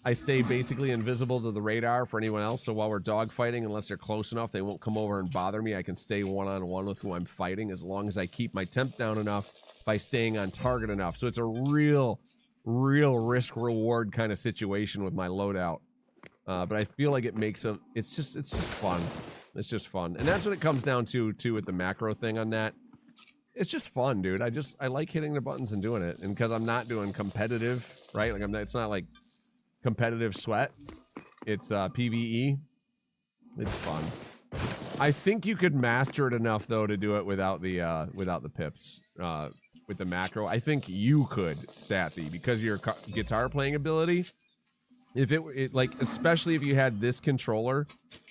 I stay basically invisible to the radar for anyone else. So while we're dogfighting, unless they're close enough, they won't come over and bother me. I can stay one-on-one with who I'm fighting as long as I keep my temp down enough by staying on target enough. So it's a real risk-reward kind of situation with my loadout. But I feel like it makes it's just fun. It's just fun. And that's what it comes down to, too, with the macro thing on that. It's just fun, dude. I like hitting the buttons and doing it. And because I'm not doing competitive, right? Like it's not like competitive sweat. It's PvE. It's fun. I think you could master it enough though to do it without the pips. With the macro, I think you could, Stathy, because of your guitar playing ability. If it like, especially if you had this controller,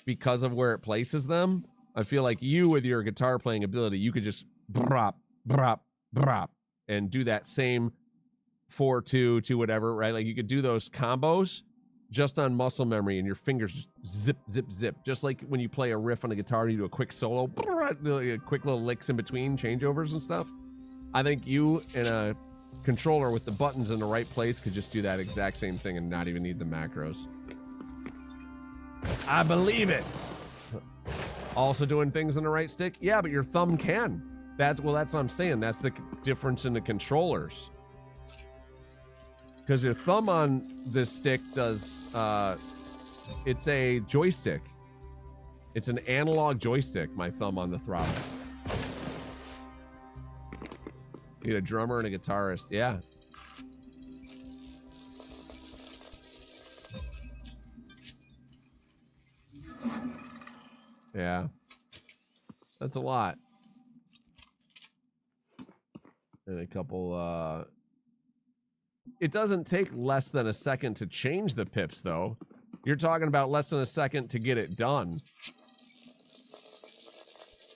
because of where it places them, I feel like you with your guitar playing ability, you could just brop, brop, brop, and do that same 4-2 to whatever, right? Like you could do those combos just on muscle memory, and your fingers just zip, zip, zip. Just like when you play a riff on a guitar, you do a quick solo, quick little licks in between, changeovers and stuff. I think you and a controller with the buttons in the right place could just do that exact same thing and not even need the macros. I believe it. Also doing things on the right stick? Yeah, but your thumb can. That's what I'm saying. That's the difference in the controllers. Because your thumb on this stick does, it's a joystick. It's an analog joystick, my thumb on the throttle. You need a drummer and a guitarist. Yeah. Yeah. That's a lot. And a couple, it doesn't take less than a second to change the pips, though. You're talking about less than a second to get it done.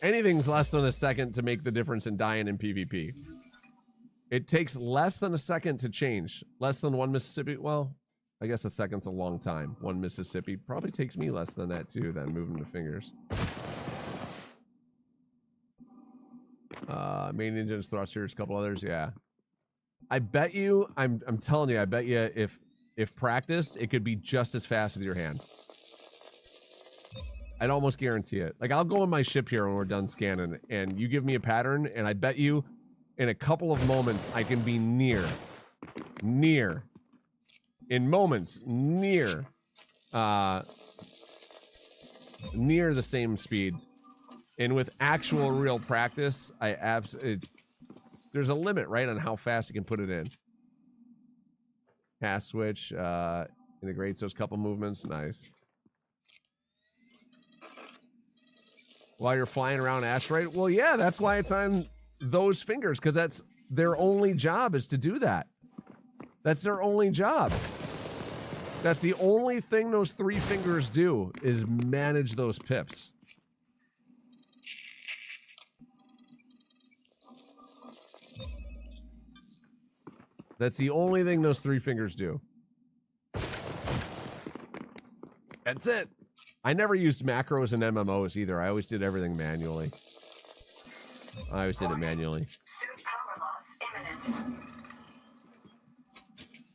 Anything's less than a second to make the difference in dying in PvP. It takes less than a second to change. Less than 1 Mississippi. Well, I guess a second's a long time. 1 Mississippi probably takes me less than that, too, than moving the fingers. Main engines, thrusters, a couple others, yeah. I bet you, I'm telling you, I bet you if practiced, it could be just as fast with your hand. I'd almost guarantee it. Like, I'll go in my ship here when we're done scanning, and you give me a pattern, and I bet you in a couple of moments I can be near the same speed. And with actual real practice, there's a limit, right, on how fast you can put it in. Pass switch integrates those couple movements. Nice. While you're flying around asteroid, well, yeah, that's why it's on those fingers, because that's their only job, is to do that. That's their only job. That's the only thing those 3 fingers do, is manage those pips. That's the only thing those 3 fingers do. That's it. I never used macros and MMOs either. I always did everything manually. I always did it manually.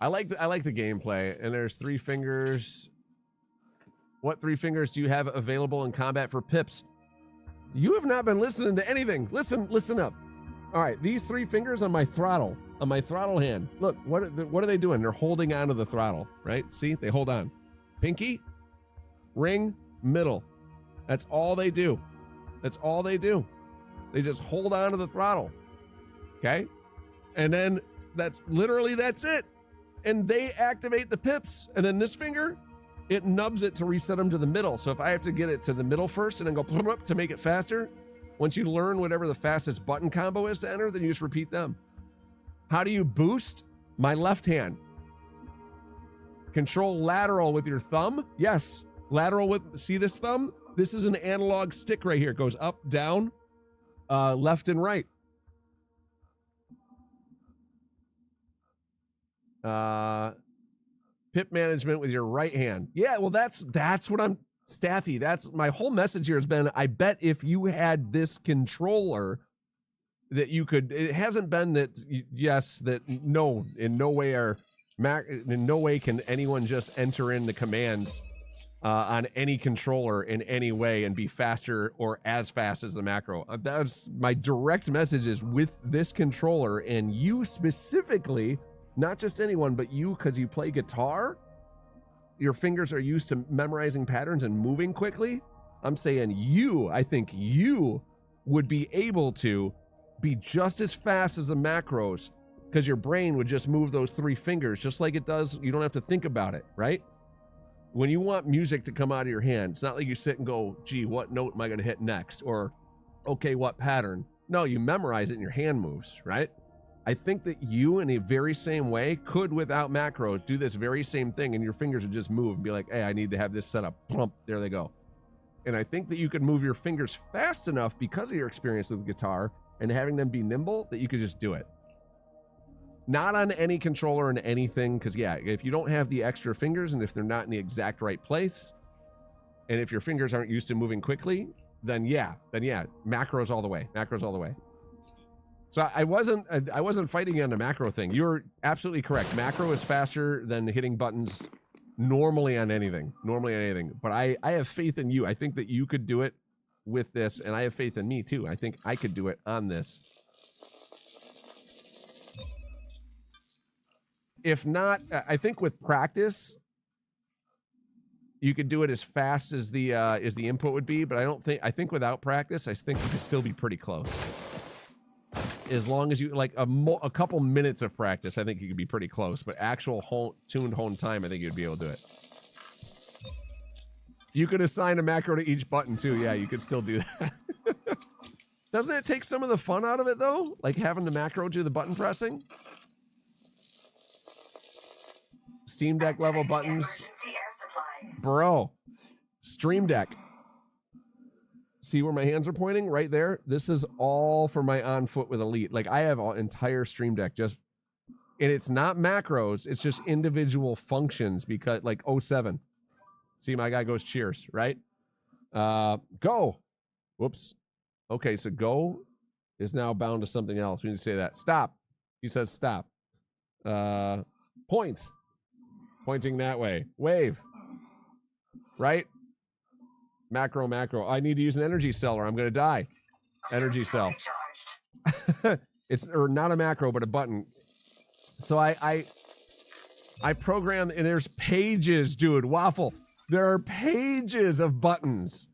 I like the gameplay. And there's 3 fingers. What 3 fingers do you have available in combat for pips? You have not been listening to anything. Listen up. All right, these 3 fingers on my throttle hand. Look, what are they doing? They're holding onto the throttle, right? See, they hold on. Pinky, ring, middle. That's all they do. That's all they do. They just hold on to the throttle. Okay? And then that's it. And they activate the pips. And then this finger, it nubs it to reset them to the middle. So if I have to get it to the middle first and then go plump up to make it faster, once you learn whatever the fastest button combo is to enter, then you just repeat them. How do you boost? My left hand. Control lateral with your thumb. Yes. Lateral with, see this thumb? This is an analog stick right here. It goes up, down, left and right. Pip management with your right hand. Yeah, well, that's what I'm, Staffy, that's my whole message here has been, I bet if you had this controller that you could, it hasn't been that, yes, that no, in no way can anyone just enter in the commands on any controller in any way and be faster or as fast as the macro. That's my direct message is with this controller, and you specifically, not just anyone, but you, because you play guitar, your fingers are used to memorizing patterns and moving quickly. I'm saying I think you would be able to be just as fast as the macros, because your brain would just move those 3 fingers just like it does. You don't have to think about it, right? When you want music to come out of your hand, it's not like you sit and go, gee, what note am I going to hit next? Or, okay, what pattern? No, you memorize it and your hand moves, right? I think that you, in the very same way, could, without macros, do this very same thing, and your fingers would just move and be like, hey, I need to have this set up. Plump, there they go. And I think that you could move your fingers fast enough because of your experience with guitar and having them be nimble that you could just do it. Not on any controller and anything, because, yeah, if you don't have the extra fingers and if they're not in the exact right place, and if your fingers aren't used to moving quickly, then yeah, macros all the way. Macros all the way. So I wasn't fighting on the macro thing. You're absolutely correct. Macro is faster than hitting buttons normally on anything. But I have faith in you. I think that you could do it with this, and I have faith in me too. I think I could do it on this. If not, I think with practice, you could do it as fast as the input would be. But I think without practice, I think you could still be pretty close. As long as you like a couple minutes of practice, I think you could be pretty close. But actual tuned hone time, I think you'd be able to do it. You could assign a macro to each button too. Yeah, you could still do that. Doesn't it take some of the fun out of it though? Like having the macro do the button pressing? Steam Deck level buttons. Bro. Stream Deck. See where my hands are pointing? Right there. This is all for my on foot with Elite. Like I have an entire Stream Deck just, and it's not macros. It's just individual functions because like 07. See, my guy goes cheers, right? Go. Whoops. Okay, so go is now bound to something else. We need to say that. Stop. He says stop. Points. Pointing that way. Wave. Right? Macro. I need to use an energy cell or I'm going to die. Energy cell. It's or not a macro, but a button. So I program, and there's pages, dude. Waffle. There are pages of buttons.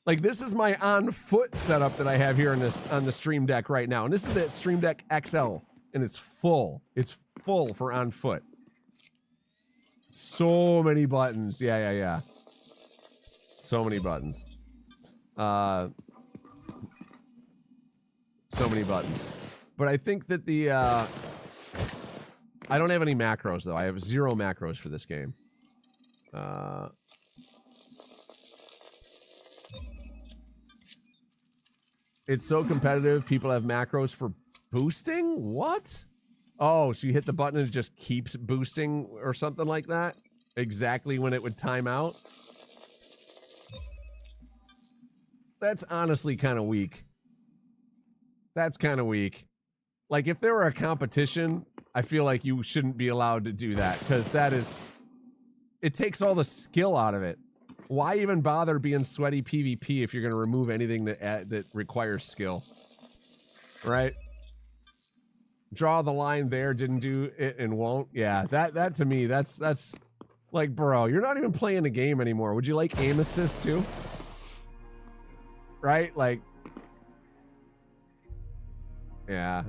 Like this is my on foot setup that I have here on the Stream Deck right now. And this is the Stream Deck XL, and it's full. It's full for on foot. So many buttons. Yeah. So many buttons. So many buttons. But I think that the I don't have any macros though. I have 0 macros for this game. It's so competitive. People have macros for boosting? What? Oh, so you hit the button and it just keeps boosting or something like that? Exactly when it would time out? That's honestly kind of weak. That's kind of weak. Like, if there were a competition, I feel like you shouldn't be allowed to do that, because that is... It takes all the skill out of it. Why even bother being sweaty PvP if you're going to remove anything that requires skill? Right? Draw the line there, didn't do it and won't. Yeah, that to me, that's like, bro, you're not even playing the game anymore. Would you like aim assist too? right? Like, yeah.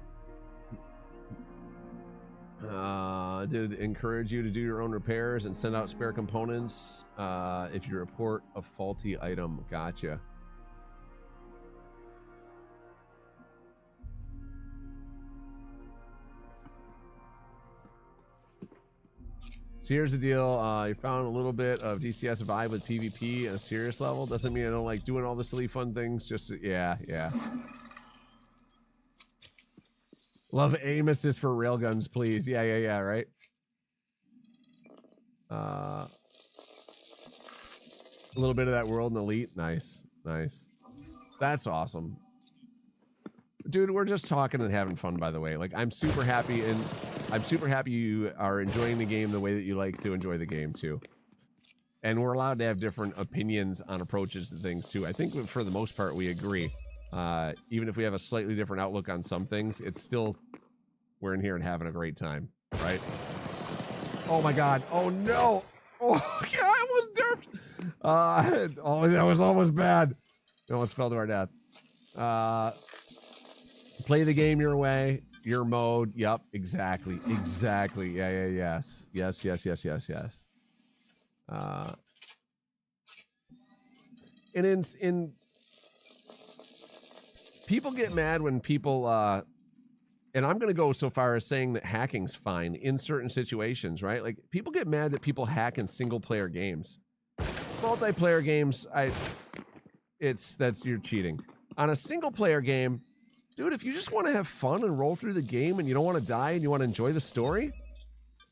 Did it encourage you to do your own repairs and send out spare components if you report a faulty item? Gotcha. So here's the deal. You found a little bit of DCS vibe with PvP at a serious level. Doesn't mean I don't like doing all the silly fun things. Just, yeah. Love aim assist for railguns, please. Yeah, right? A little bit of that world in Elite. Nice. That's awesome. Dude, we're just talking and having fun, by the way. Like, I'm super happy, and I'm super happy you are enjoying the game the way that you like to enjoy the game, too. And we're allowed to have different opinions on approaches to things, too. I think for the most part, we agree. Even if we have a slightly different outlook on some things, it's still, we're in here and having a great time, right? Oh my God. Oh no. Oh, God, I almost derped. Oh, that was almost bad. We almost fell to our death. Play the game your way, your mode. Yep, exactly. Yeah. Yes. And in people get mad when people and I'm going to go so far as saying that hacking's fine in certain situations, right? Like, people get mad that people hack in single player games. Multiplayer games, you're cheating. On a single player game, dude, if you just want to have fun and roll through the game and you don't want to die and you want to enjoy the story,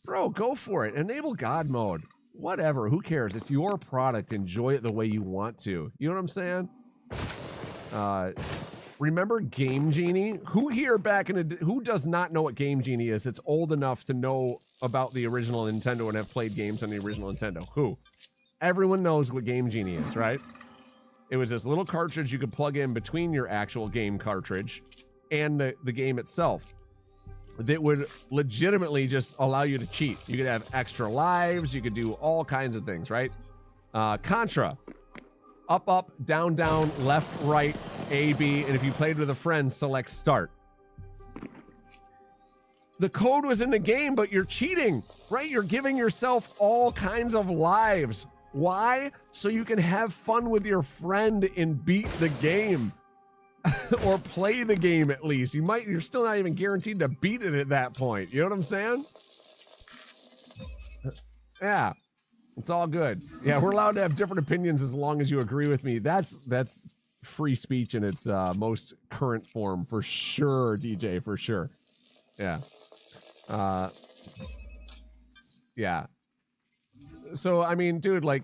bro, go for it. Enable God mode. Whatever, who cares? It's your product. Enjoy it the way you want to. You know what I'm saying? Remember Game Genie? Who here who does not know what Game Genie is? It's old enough to know about the original Nintendo and have played games on the original Nintendo. Who? Everyone knows what Game Genie is, right? It was this little cartridge you could plug in between your actual game cartridge and the game itself that would legitimately just allow you to cheat. You could have extra lives. You could do all kinds of things, right? Contra. Up, down, left, right, A, B, and if you played with a friend, select start. The code was in the game, but you're cheating, right? You're giving yourself all kinds of lives. Why? So you can have fun with your friend and beat the game. Or play the game at least. You're still not even guaranteed to beat it at that point. You know what I'm saying? Yeah. It's all good. Yeah, we're allowed to have different opinions as long as you agree with me. That's free speech in its most current form, for sure, DJ, for sure. Yeah. Yeah. So, I mean, dude, like,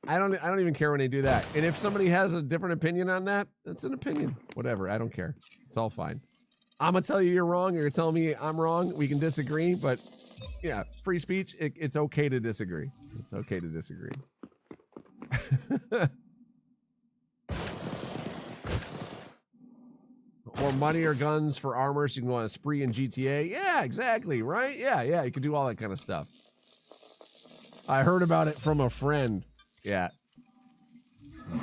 I don't even care when they do that. And if somebody has a different opinion on that, that's an opinion. Whatever, I don't care. It's all fine. I'm gonna tell you you're wrong. You're gonna tell me I'm wrong. We can disagree, but yeah, free speech. It's okay to disagree. It's okay to disagree. Or money or guns for armor, so you can go on a spree in GTA. Yeah, exactly. Right? Yeah. You can do all that kind of stuff. I heard about it from a friend. Yeah.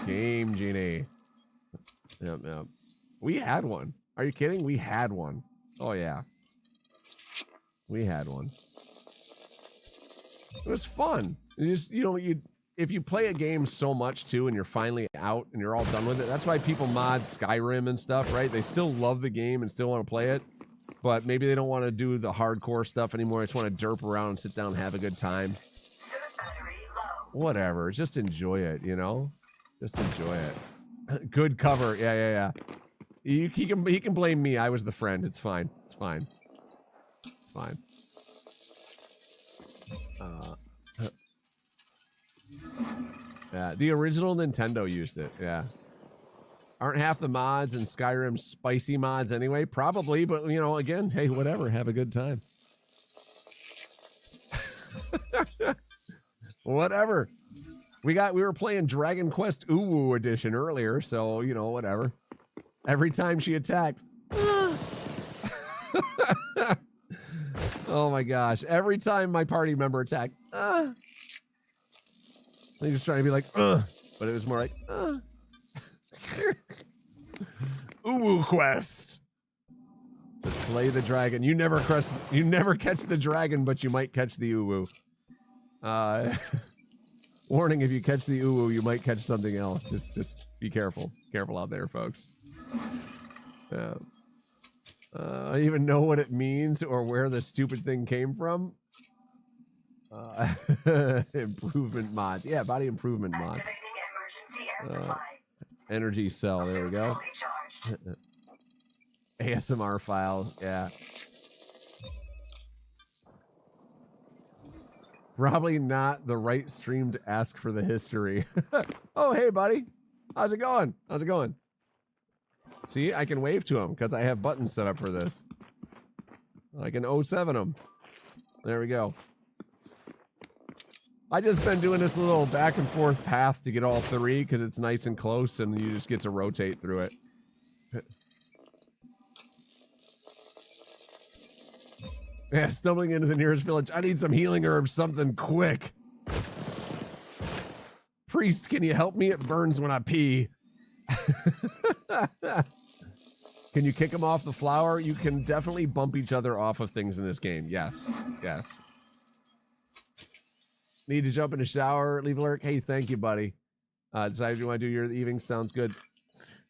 Game Genie. Yep. We had one. Are you kidding? We had one. Oh, yeah. We had one. It was fun. If you play a game so much, too, and you're finally out and you're all done with it, that's why people mod Skyrim and stuff, right? They still love the game and still want to play it, but maybe they don't want to do the hardcore stuff anymore. They just want to derp around and sit down and have a good time. Whatever. Just enjoy it, you know? Just enjoy it. Good cover. Yeah. He can blame me. I was the friend. It's fine. It's fine. Yeah, the original Nintendo used it. Yeah. Aren't half the mods in Skyrim spicy mods anyway? Probably, but you know, again, hey, whatever. Have a good time. Whatever. We were playing Dragon Quest Uwu edition earlier, so you know, whatever. Every time she attacked. Oh my gosh. Every time my party member attacked. They just trying to be like, but it was more like, Uwu quest to slay the dragon. You never catch the dragon, but you might catch the Uwu. Warning: if you catch the Uwu, you might catch something else. Just be careful. Careful out there, folks. Yeah. I even know what it means or where the stupid thing came from. Improvement mods. Yeah, body improvement mods. Energy cell. There we go. ASMR file. Yeah. Probably not the right stream to ask for the history. Oh, hey, buddy. How's it going? How's it going? See, I can wave to him because I have buttons set up for this. I can 07 him. There we go. I just been doing this little back and forth path to get all three because it's nice and close and you just get to rotate through it. Yeah, stumbling into the nearest village. I need some healing herbs, something quick. Priest, can you help me? It burns when I pee. Can you kick him off the flower? You can definitely bump each other off of things in this game. Yes. Yes. Need to jump in the shower, leave a lurk. Hey, thank you, buddy. Decided you want to do your evening. Sounds good.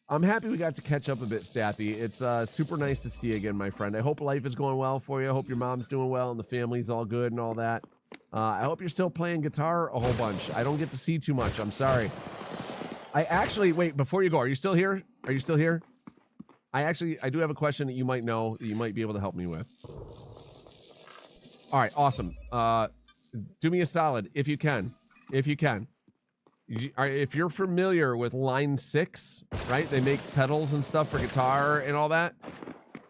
I'm happy we got to catch up a bit, Staffy. It's super nice to see you again, my friend. I hope life is going well for you. I hope your mom's doing well and the family's all good and all that. I hope you're still playing guitar a whole bunch. I don't get to see too much. I'm sorry. I actually, wait, before you go, are you still here? Are you still here? I do have a question that you might know, that you might be able to help me with. All right, awesome. Do me a solid, if you can. If you can. If you're familiar with Line 6, right? They make pedals and stuff for guitar and all that.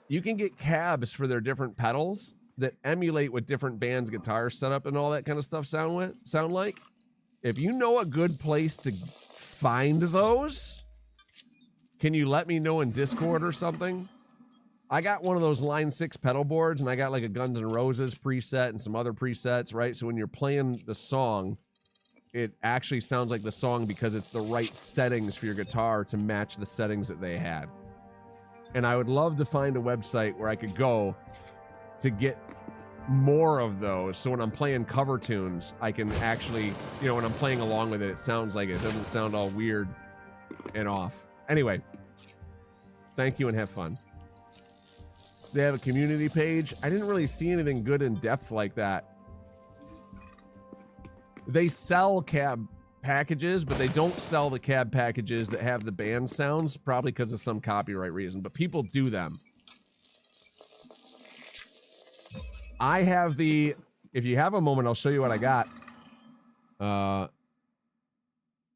You can get cabs for their different pedals that emulate what different bands' guitar setup and all that kind of stuff sound like. If you know a good place to find those, can you let me know in Discord or something? I got one of those Line 6 pedal boards, and I got like a Guns N' Roses preset and some other presets, right? So when you're playing the song, it actually sounds like the song because it's the right settings for your guitar to match the settings that they had. And I would love to find a website where I could go to get more of those. So when I'm playing cover tunes, I can actually, you know, when I'm playing along with it, it sounds like it doesn't sound all weird and off. Anyway, thank you and have fun. They have a community page. I didn't really see anything good in depth like that. They sell cab packages, but they don't sell the cab packages that have the band sounds, probably because of some copyright reason, but people do them. I have the, if you have a moment, I'll show you what I got. Hold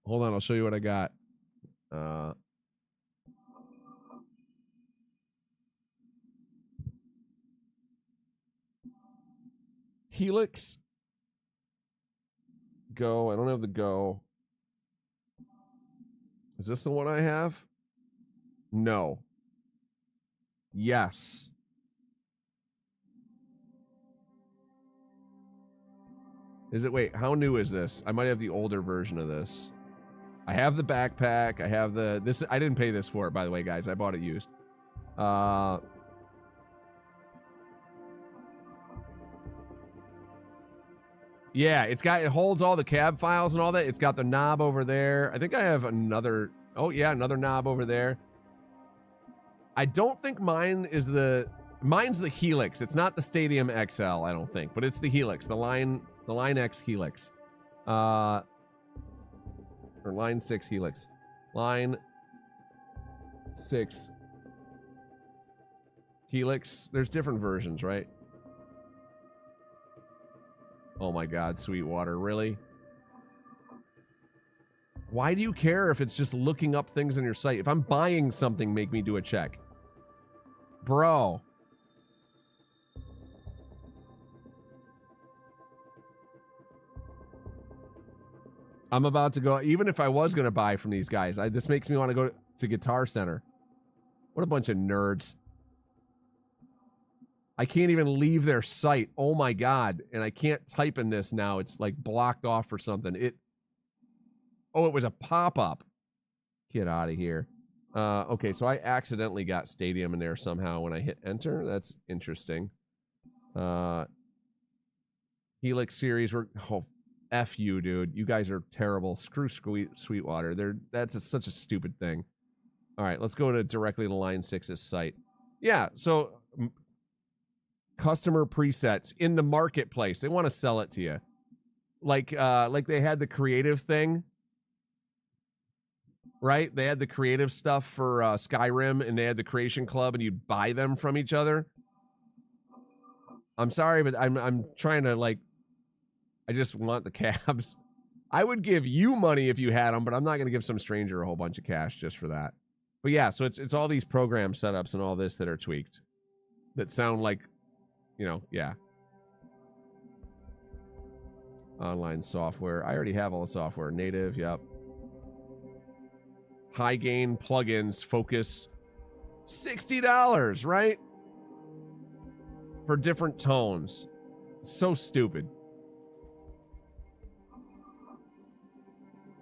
on, I'll show you what I got. Helix Go. I don't have the Go. Is this the one I have? No. Yes. Is it? Wait, how new is this? I might have the older version of this. I have the backpack. I have the... This. I didn't pay this for it, by the way, guys. I bought it used. Yeah, it holds all the cab files and all that. It's got the knob over there. I think I have another... Oh, yeah, another knob over there. I don't think mine is the... Mine's the Helix. It's not the Stadium XL, I don't think. But it's the Helix. The Line X Helix. Or Line 6 Helix. Line 6 Helix. There's different versions, right? Oh my God, Sweetwater, really? Why do you care if it's just looking up things on your site? If I'm buying something, make me do a check. Bro. I'm about to go, even if I was going to buy from these guys, this makes me want to go to Guitar Center. What a bunch of nerds. I can't even leave their site. Oh my God. And I can't type in this now. It's like blocked off for something. Oh, it was a pop-up. Get out of here. Okay, so I accidentally got Stadium in there somehow when I hit enter. That's interesting. Helix series, oh, F you, dude. You guys are terrible. Screw Sweetwater. That's such a stupid thing. All right, let's go directly to Line 6's site. Yeah, so customer presets in the marketplace. They want to sell it to you. Like they had the creative thing. Right? They had the creative stuff for Skyrim, and they had the Creation Club, and you'd buy them from each other. I'm sorry, but I'm trying to, like, I just want the cabs. I would give you money if you had them, but I'm not going to give some stranger a whole bunch of cash just for that. But yeah, so it's all these program setups and all this that are tweaked that sound like, you know, yeah. Online software. I already have all the software. Native, yep. High gain plugins, focus. $60, right? For different tones. So stupid.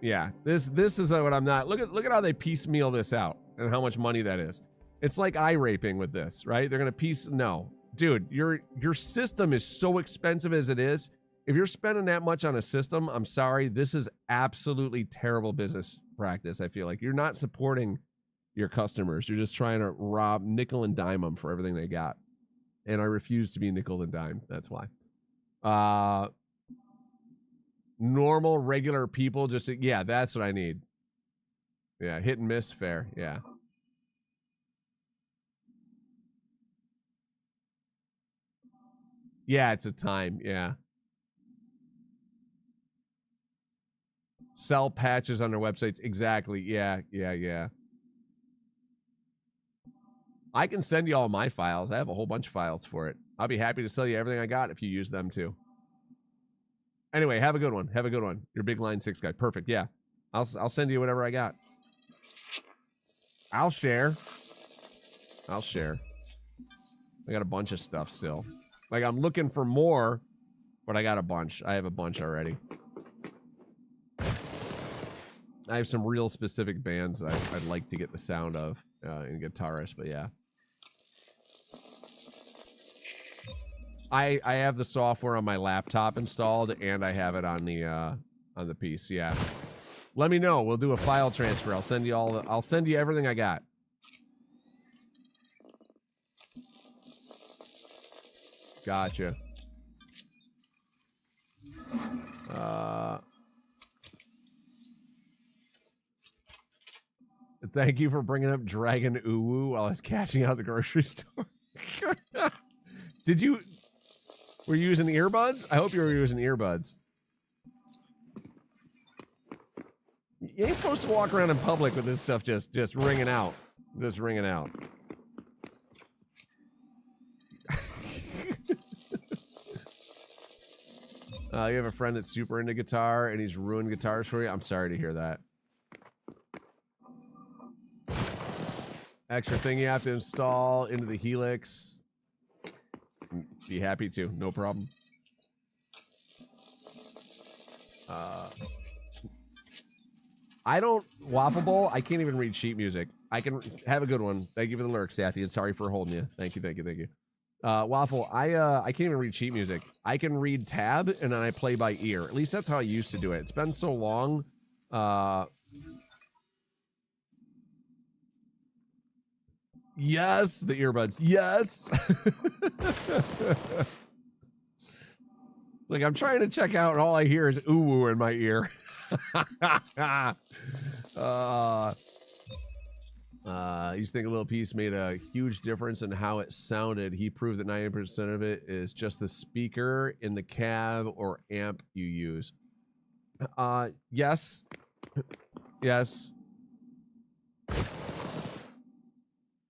Yeah, this is what I'm not. Look at how they piecemeal this out and how much money that is. It's like eye raping with this, right? They're gonna no, dude. Your system is so expensive as it is. If you're spending that much on a system, I'm sorry. This is absolutely terrible business practice. I feel like you're not supporting your customers. You're just trying to rob, nickel and dime them for everything they got. And I refuse to be nickel and dime. That's why. Normal, regular people just, yeah, that's what I need. Yeah, hit and miss, fair. Yeah. Yeah, it's a time. Yeah. Sell patches on their websites. Exactly. Yeah. I can send you all my files. I have a whole bunch of files for it. I'll be happy to sell you everything I got if you use them too. Anyway, have a good one. Have a good one. You're a big Line 6 guy. Perfect. Yeah. I'll send you whatever I got. I'll share. I got a bunch of stuff still. Like, I'm looking for more, but I got a bunch. I have a bunch already. I have some real specific bands that I'd like to get the sound of in guitarist, but yeah. I have the software on my laptop installed, and I have it on the piece. Yeah. Let me know. We'll do a file transfer. I'll send you I'll send you everything I got. Gotcha. Thank you for bringing up Dragon Uwu while I was cashing out at the grocery store. Were you using earbuds? I hope you were using earbuds. You ain't supposed to walk around in public with this stuff just ringing out. Just ringing out. You have a friend that's super into guitar and he's ruined guitars for you? I'm sorry to hear that. Extra thing you have to install into the Helix. Be happy to. No problem. I don't... Waffle Bowl, I can't even read sheet music. I can... Have a good one. Thank you for the lurk, Sathy, and sorry for holding you. Thank you. Waffle, I can't even read sheet music. I can read tab, and then I play by ear. At least that's how I used to do it. It's been so long. Yes, the earbuds. Yes. Like, I'm trying to check out, and all I hear is ooh in my ear. You think a little piece made a huge difference in how it sounded. He proved that 90% of it is just the speaker in the cab or amp you use. Yes. Yes.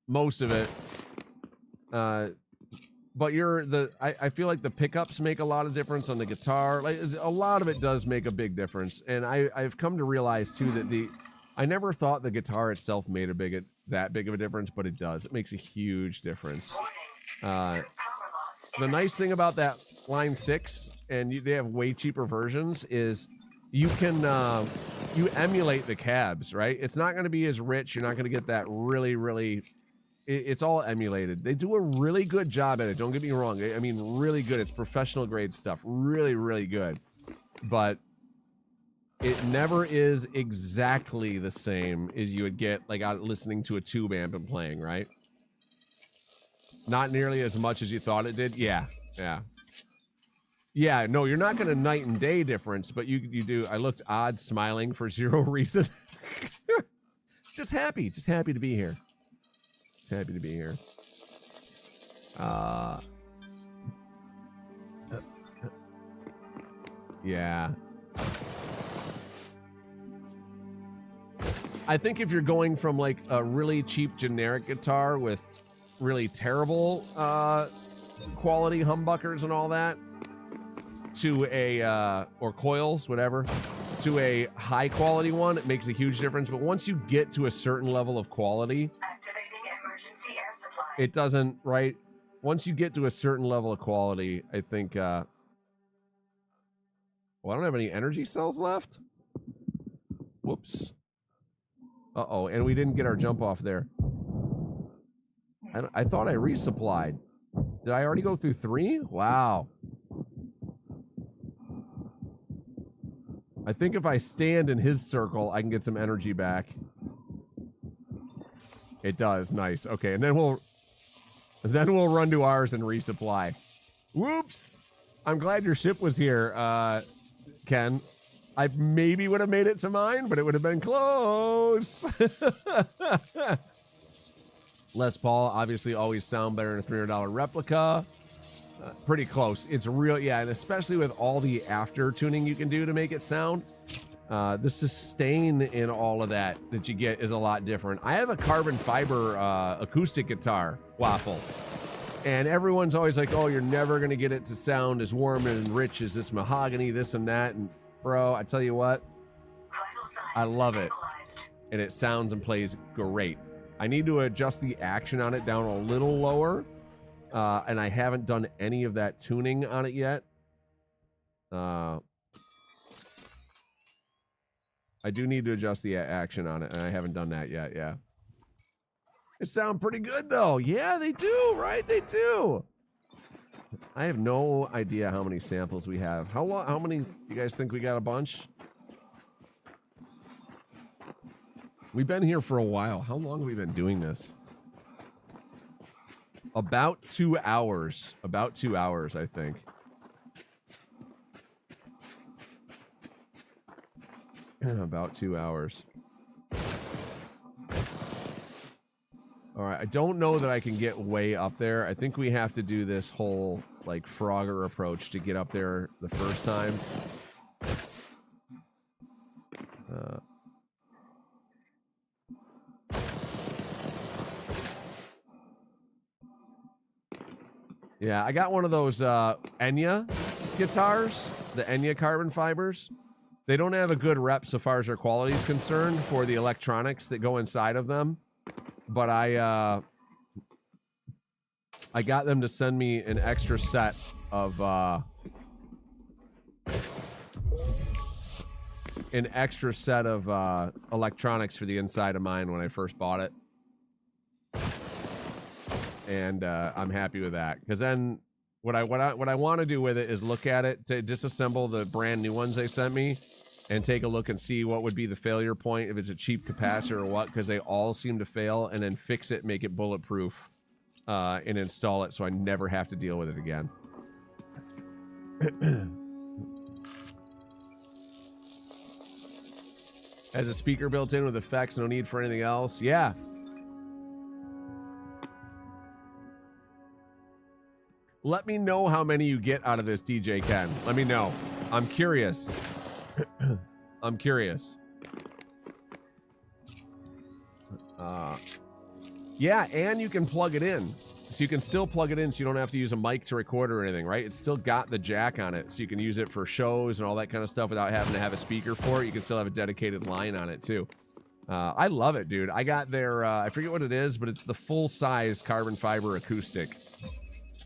Most of it. But I feel like the pickups make a lot of difference on the guitar. Like, a lot of it does make a big difference. And I've come to realize too that I never thought the guitar itself made that big of a difference, but it does. It makes a huge difference. The nice thing about that Line 6, and they have way cheaper versions, is you can you emulate the cabs, right? It's not going to be as rich. You're not going to get that really. It's all emulated. They do a really good job at it. Don't get me wrong. I mean, really good. It's professional grade stuff. Really good. But it never is exactly the same as you would get like out listening to a tube amp and playing, right? Not nearly as much as you thought it did. Yeah. No, you're not going to night and day difference, but you do. I looked odd, smiling for zero reason. Just happy to be here. Happy to be here. Yeah. I think if you're going from like a really cheap generic guitar with really terrible quality humbuckers and all that to a or coils, whatever, to a high quality one, it makes a huge difference. But once you get to a certain level of quality, it doesn't, right? Once you get to a certain level of quality, I think, well, I don't have any energy cells left. Whoops. Uh-oh, and we didn't get our jump off there. I thought I resupplied. Did I already go through 3? Wow. I think if I stand in his circle, I can get some energy back. It does. Nice. Okay, and then we'll run to ours and resupply. Whoops! I'm glad your ship was here, Ken. I maybe would have made it to mine, but it would have been close. Les Paul, obviously always sound better than a $300 replica. Pretty close. It's real, yeah, and especially with all the after tuning you can do to make it sound. The sustain in all of that you get is a lot different. I have a carbon fiber acoustic guitar, Waffle, and everyone's always like, oh, you're never going to get it to sound as warm and rich as this mahogany, this and that. And bro, I tell you what, I love it. And it sounds and plays great. I need to adjust the action on it down a little lower. And I haven't done any of that tuning on it yet. I do need to adjust the action on it, and I haven't done that yet, yeah. It sounds pretty good, though. Yeah, they do, right? They do. I have no idea how many samples we have. How many, you guys think we got a bunch? We've been here for a while. How long have we been doing this? About 2 hours. About 2 hours, I think. About 2 hours. All right, I don't know that I can get way up there. I think we have to do this whole, like, Frogger approach to get up there the first time. Yeah, I got one of those Enya guitars, the Enya carbon fibers. They don't have a good rep so far as their quality is concerned for the electronics that go inside of them. But I got them to send me an extra set of electronics for the inside of mine when I first bought it. And I'm happy with that, because then what I want to do with it is look at it, to disassemble the brand new ones they sent me and take a look and see what would be the failure point, if it's a cheap capacitor or what, because they all seem to fail, and then fix it, make it bulletproof, and install it so I never have to deal with it again. As a speaker built in with effects, no need for anything else. Yeah. Let me know how many you get out of this, DJ Ken. Let me know. I'm curious. I'm curious. Yeah, and you can plug it in. So you can still plug it in, so you don't have to use a mic to record or anything, right? It's still got the jack on it, so you can use it for shows and all that kind of stuff without having to have a speaker for it. You can still have a dedicated line on it, too. I love it, dude. I got their, I forget what it is, but it's the full-size carbon fiber acoustic.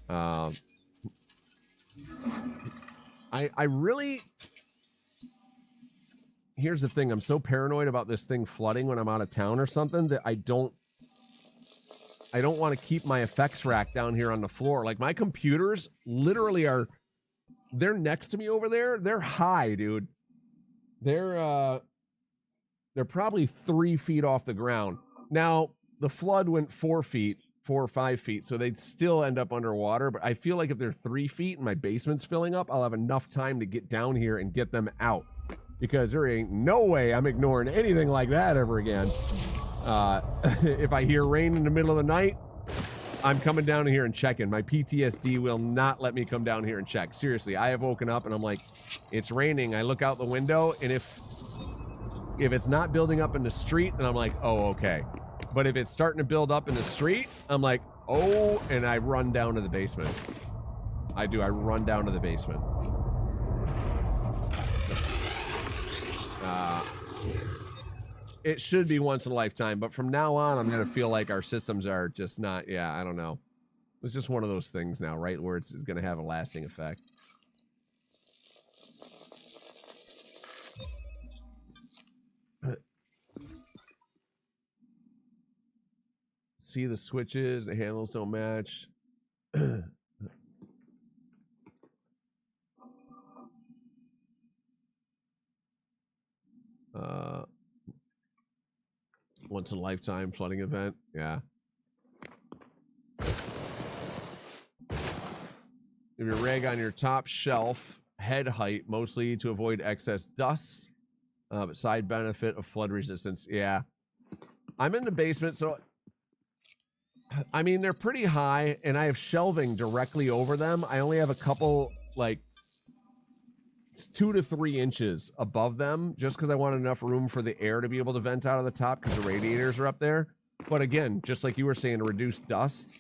I really... here's the thing. I'm so paranoid about this thing flooding when I'm out of town or something that I don't want to keep my effects rack down here on the floor. Like, my computers literally they're next to me over there. They're high, dude. They're probably 3 feet off the ground. Now, the flood went 4 or 5 feet, so they'd still end up underwater. But I feel like if they're 3 feet and my basement's filling up, I'll have enough time to get down here and get them out. Because there ain't no way I'm ignoring anything like that ever again. If I hear rain in the middle of the night, I'm coming down here and checking. My PTSD will not let me come down here and check. Seriously, I have woken up and I'm like, it's raining. I look out the window, and if it's not building up in the street, then I'm like, oh, okay. But if it's starting to build up in the street, I'm like, oh, and I run down to the basement. I run down to the basement. It should be once in a lifetime, but from now on, I'm going to feel like our systems are just not, yeah, I don't know. It's just one of those things now, right, where it's going to have a lasting effect. See the switches, the handles don't match. Once in a lifetime flooding event. Yeah. If your rag on your top shelf, head height, mostly to avoid excess dust. But side benefit of flood resistance. Yeah. I'm in the basement, so I mean, they're pretty high, and I have shelving directly over them. I only have a couple, like, 2 to 3 inches above them, just because I want enough room for the air to be able to vent out of the top, because the radiators are up there. But again, just like you were saying, to reduce dust,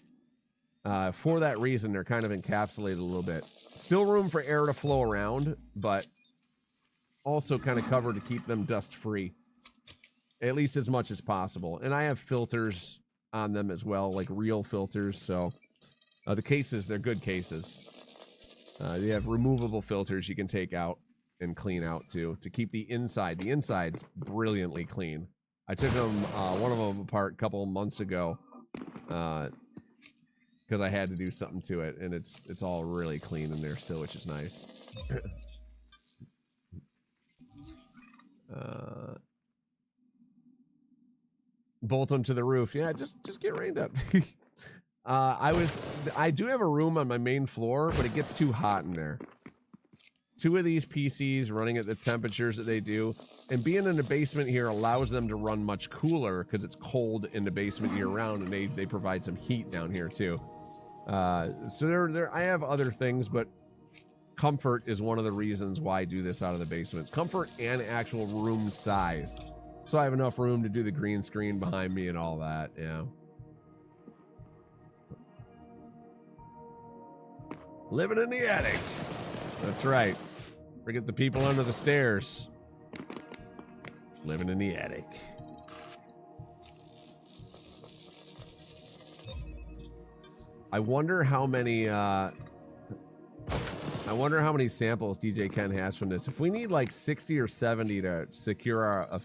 for that reason, they're kind of encapsulated a little bit. Still room for air to flow around, but also kind of covered to keep them dust-free, at least as much as possible. And I have filters on them as well, like real filters, so the cases, they're good cases. They have removable filters you can take out and clean out too, to keep the inside. The inside's brilliantly clean. I took them, one of them apart a couple of months ago, because I had to do something to it, and it's all really clean in there still, which is nice. Bolt them to the roof. Yeah, just get rained up. I do have a room on my main floor, but it gets too hot in there. 2 of these PCs running at the temperatures that they do, and being in the basement here allows them to run much cooler because it's cold in the basement year round, and they provide some heat down here too. So I have other things, but comfort is one of the reasons why I do this out of the basement. Comfort and actual room size. So I have enough room to do the green screen behind me and all that, yeah. Living in the attic. That's right. Forget the people under the stairs. Living in the attic. I wonder how many samples DJ Ken has from this. If we need like 60 or 70 to secure our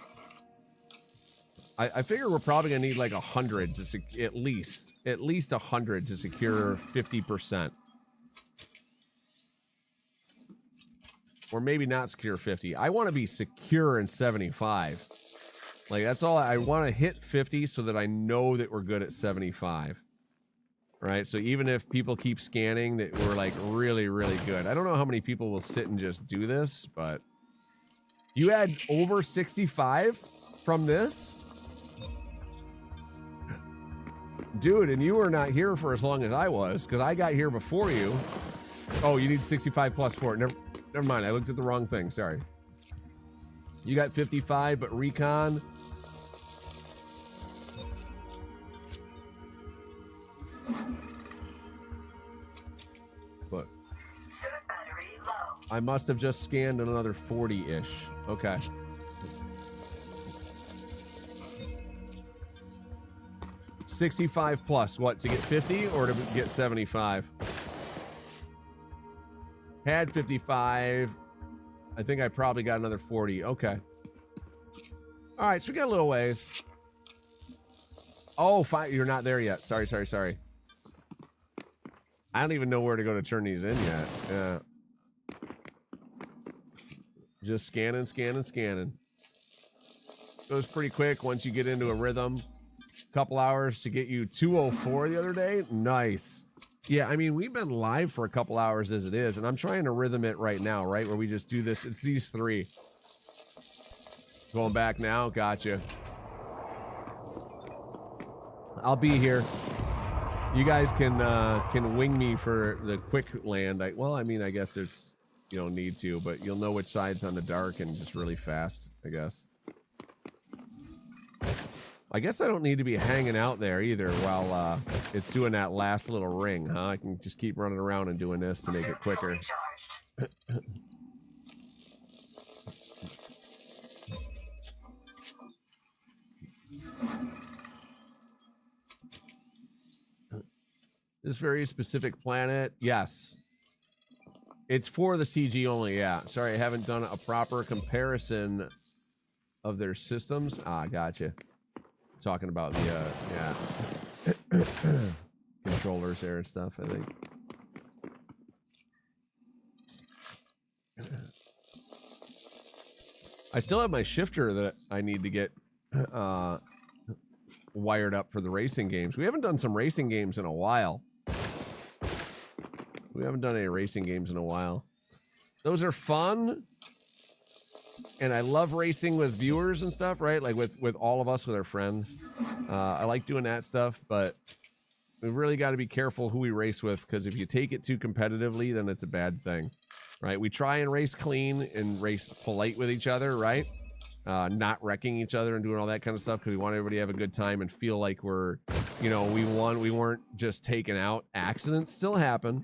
I figure we're probably gonna need like 100 to at least 100 to secure 50%. Or maybe not secure 50. I want to be secure in 75. Like, that's all. I want to hit 50 so that I know that we're good at 75. Right? So even if people keep scanning, that we're like really, really good. I don't know how many people will sit and just do this, but you had over 65 from this? Dude, and you were not here for as long as I was, because I got here before you. Oh, you need 65 plus for it. Never mind, I looked at the wrong thing, sorry. You got 55, but recon. But I must have just scanned another 40-ish. Okay. $65 plus, what, to get 50 or to get 75? Had 55. I think I probably got another 40. Okay. All right, so we got a little ways. Oh, fine. You're not there yet. Sorry. I don't even know where to go to turn these in yet. Yeah. Just scanning. Goes pretty quick once you get into a rhythm. Couple hours to get you 204 the other day. Nice. Yeah, I mean, we've been live for a couple hours as it is, and I'm trying to rhythm it right now, right? Where we just do this. It's these three. Going back now. Gotcha. I'll be here. You guys can wing me for the quick land. I guess it's, you don't need to, but you'll know which side's on the dark and just really fast, I guess. I guess I don't need to be hanging out there either while it's doing that last little ring, huh? I can just keep running around and doing this to make it quicker. This very specific planet, yes. It's for the CG only, yeah. Sorry, I haven't done a proper comparison of their systems. Ah, gotcha. Talking about the controllers there and stuff, I think. I still have my shifter that I need to get wired up for the racing games. We haven't done some racing games in a while. We haven't done any racing games in a while. Those are fun. And I love racing with viewers and stuff, right? Like with all of us, with our friends. I like doing that stuff, but we really got to be careful who we race with, because if you take it too competitively, then it's a bad thing, right? We try and race clean and race polite with each other, right? Not wrecking each other and doing all that kind of stuff, because we want everybody to have a good time and feel like we're, we won. We weren't just taken out. Accidents still happen,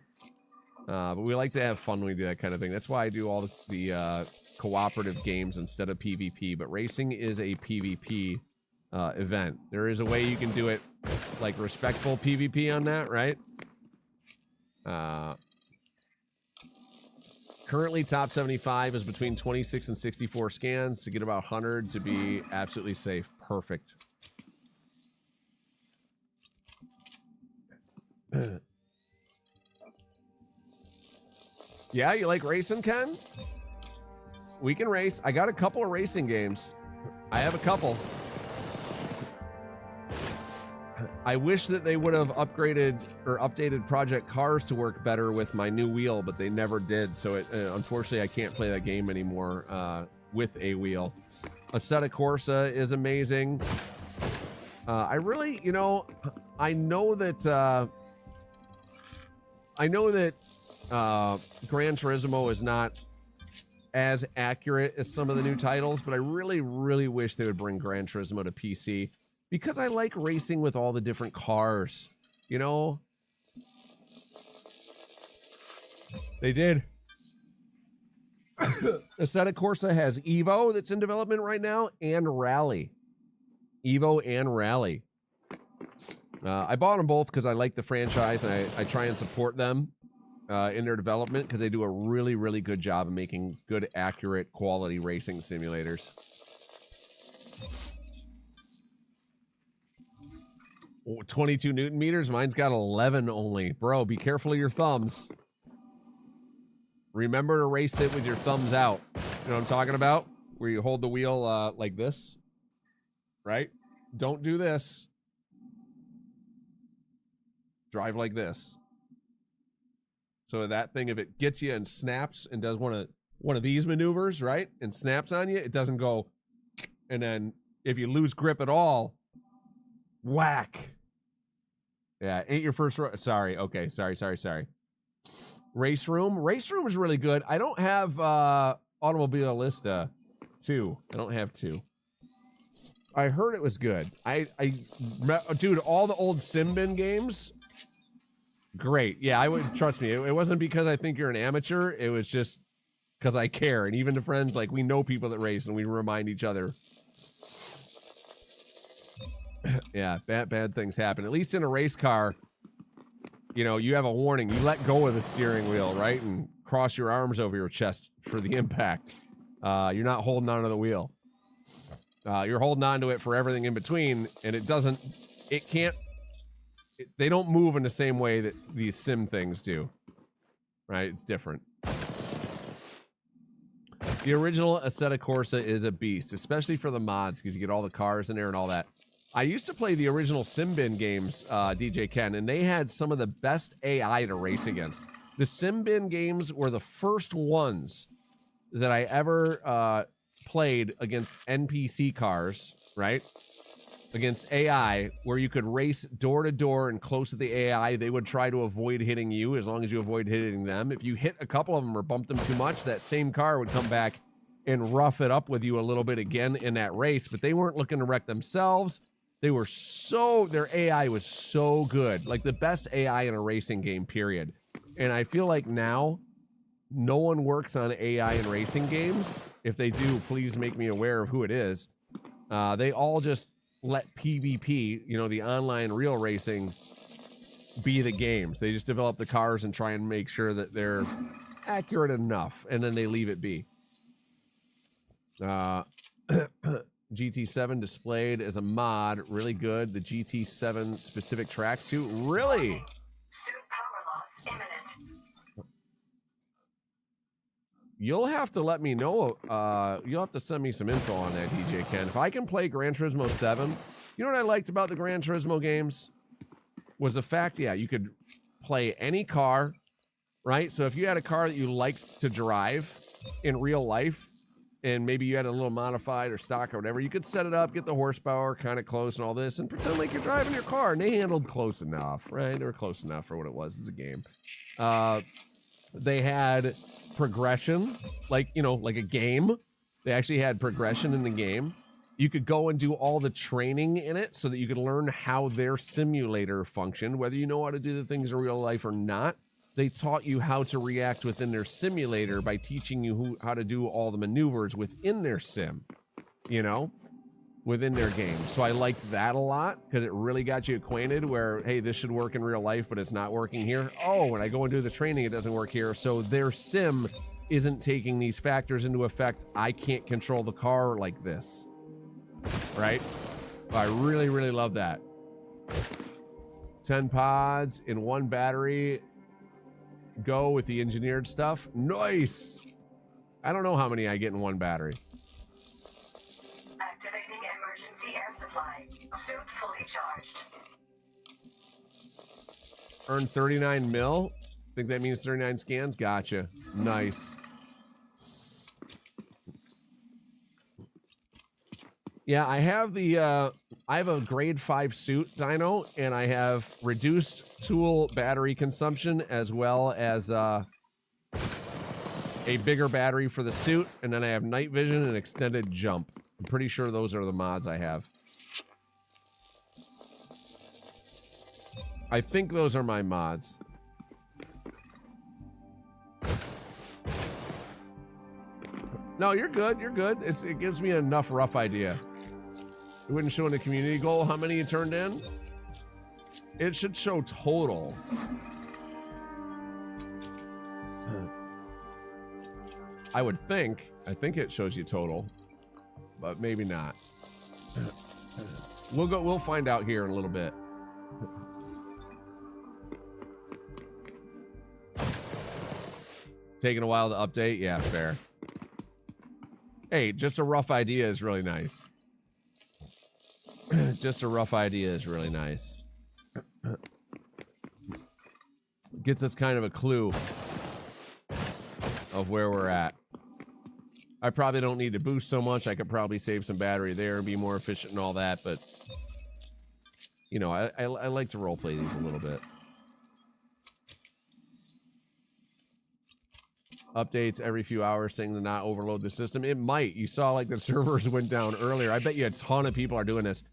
but we like to have fun when we do that kind of thing. That's why I do all the cooperative games instead of PvP, but racing is a PvP event. There is a way you can do it, like respectful PvP on that, right? Currently, top 75 is between 26 and 64 scans to get about 100 to be absolutely safe. Perfect. Yeah, you like racing, Ken? We can race. I got a couple of racing games. I have a couple. I wish that they would have upgraded or updated Project Cars to work better with my new wheel, but they never did. So unfortunately, I can't play that game anymore with a wheel. Assetto Corsa is amazing. I really, I know that Gran Turismo is not as accurate as some of the new titles, but I really, really wish they would bring Gran Turismo to PC, because I like racing with all the different cars, They did. Assetto Corsa has Evo that's in development right now, and Rally. Evo and Rally. I bought them both because I like the franchise, and I try and support them in their development, because they do a really, really good job of making good, accurate, quality racing simulators. Oh, 22 Newton meters. Mine's got 11 only. Bro, be careful of your thumbs. Remember to race it with your thumbs out. You know what I'm talking about? Where you hold the wheel like this. Right? Don't do this. Drive like this. So that thing, if it gets you and snaps and does one of these maneuvers, right, and snaps on you, it doesn't go. And then if you lose grip at all, whack. Yeah, ain't your first. Sorry. Okay. Sorry. Race Room is really good. I don't have Automobilista 2. I don't have 2. I heard it was good. Dude, all the old Simbin games. Great. Yeah, I would trust me. It wasn't because I think you're an amateur. It was just because I care. And even to friends, like, we know people that race and we remind each other. Yeah, bad things happen. At least in a race car, you have a warning. You let go of the steering wheel, right? And cross your arms over your chest for the impact. You're not holding onto the wheel. You're holding on to it for everything in between, and they don't move in the same way that these sim things do, right? It's different. The original Assetto Corsa is a beast, especially for the mods, because you get all the cars in there and all that. I used to play the original Simbin games, DJ Ken, and they had some of the best AI to race against. The Simbin games were the first ones that I ever played against NPC cars, right? Against AI, where you could race door to door and close to the AI. They would try to avoid hitting you as long as you avoid hitting them. If you hit a couple of them or bumped them too much, that same car would come back and rough it up with you a little bit again in that race. But they weren't looking to wreck themselves. Their AI was so good. Like the best AI in a racing game, period. And I feel like now, no one works on AI in racing games. If they do, please make me aware of who it is. They all just let PvP, the online real racing, be the games. They just develop the cars and try and make sure that they're accurate enough, and then they leave it be. GT7 displayed as a mod, really good. The GT7 specific tracks too, really. You'll have to let me know. You'll have to send me some info on that, DJ Ken. If I can play Gran Turismo 7, you know what I liked about the Gran Turismo games? Was the fact, you could play any car, right? So if you had a car that you liked to drive in real life, and maybe you had a little modified or stock or whatever, you could set it up, get the horsepower kind of close and all this, and pretend like you're driving your car. And they handled close enough, right? They were close enough for what it was. It's a game. They had progression, like a game. They actually had progression in the game. You could go and do all the training in it so that you could learn how their simulator functioned, whether you know how to do the things in real life or not. They taught you how to react within their simulator by teaching you how to do all the maneuvers within their sim, within their game. So I liked that a lot because it really got you acquainted where, hey, this should work in real life, but it's not working here. Oh, when I go and do the training, it doesn't work here. So their sim isn't taking these factors into effect. I can't control the car like this, right? I really, really love that. 10 pods in one battery. Go with the engineered stuff. Nice. I don't know how many I get in one battery. Activating emergency air supply. Suit fully charged. Earn 39 mil. Think that means 39 scans? Gotcha. Nice. Yeah, I have I have a grade 5 suit dyno, and I have reduced tool battery consumption as well as a bigger battery for the suit, and then I have night vision and extended jump. I'm pretty sure those are the mods I have. I think those are my mods. No, you're good. You're good. It gives me enough rough idea. It wouldn't show in the community goal how many you turned in. It should show total. I would think. I think it shows you total, but maybe not. We'll find out here in a little bit. Taking a while to update? Yeah, fair. Hey, just a rough idea is really nice. Just a rough idea is really nice. Gets us kind of a clue of where we're at. I probably don't need to boost so much. I could probably save some battery there and be more efficient and all that, but I like to roleplay these a little bit. Updates every few hours saying to not overload the system. It might. You saw like the servers went down earlier. I bet you a ton of people are doing this.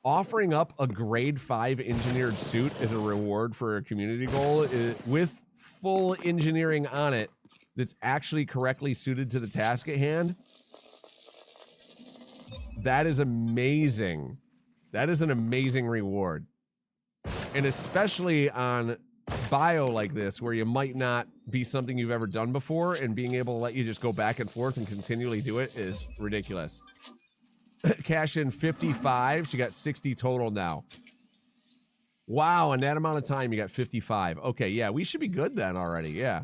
Offering up a grade 5 engineered suit as a reward for a community goal with full engineering on it that's actually correctly suited to the task at hand. That is amazing. That is an amazing reward. And especially on bio like this, where you might not be something you've ever done before, and being able to let you just go back and forth and continually do it is ridiculous. cash in 55. She got 60 total now. Wow, in that amount of time, you got 55. Okay, yeah, we should be good then already, yeah.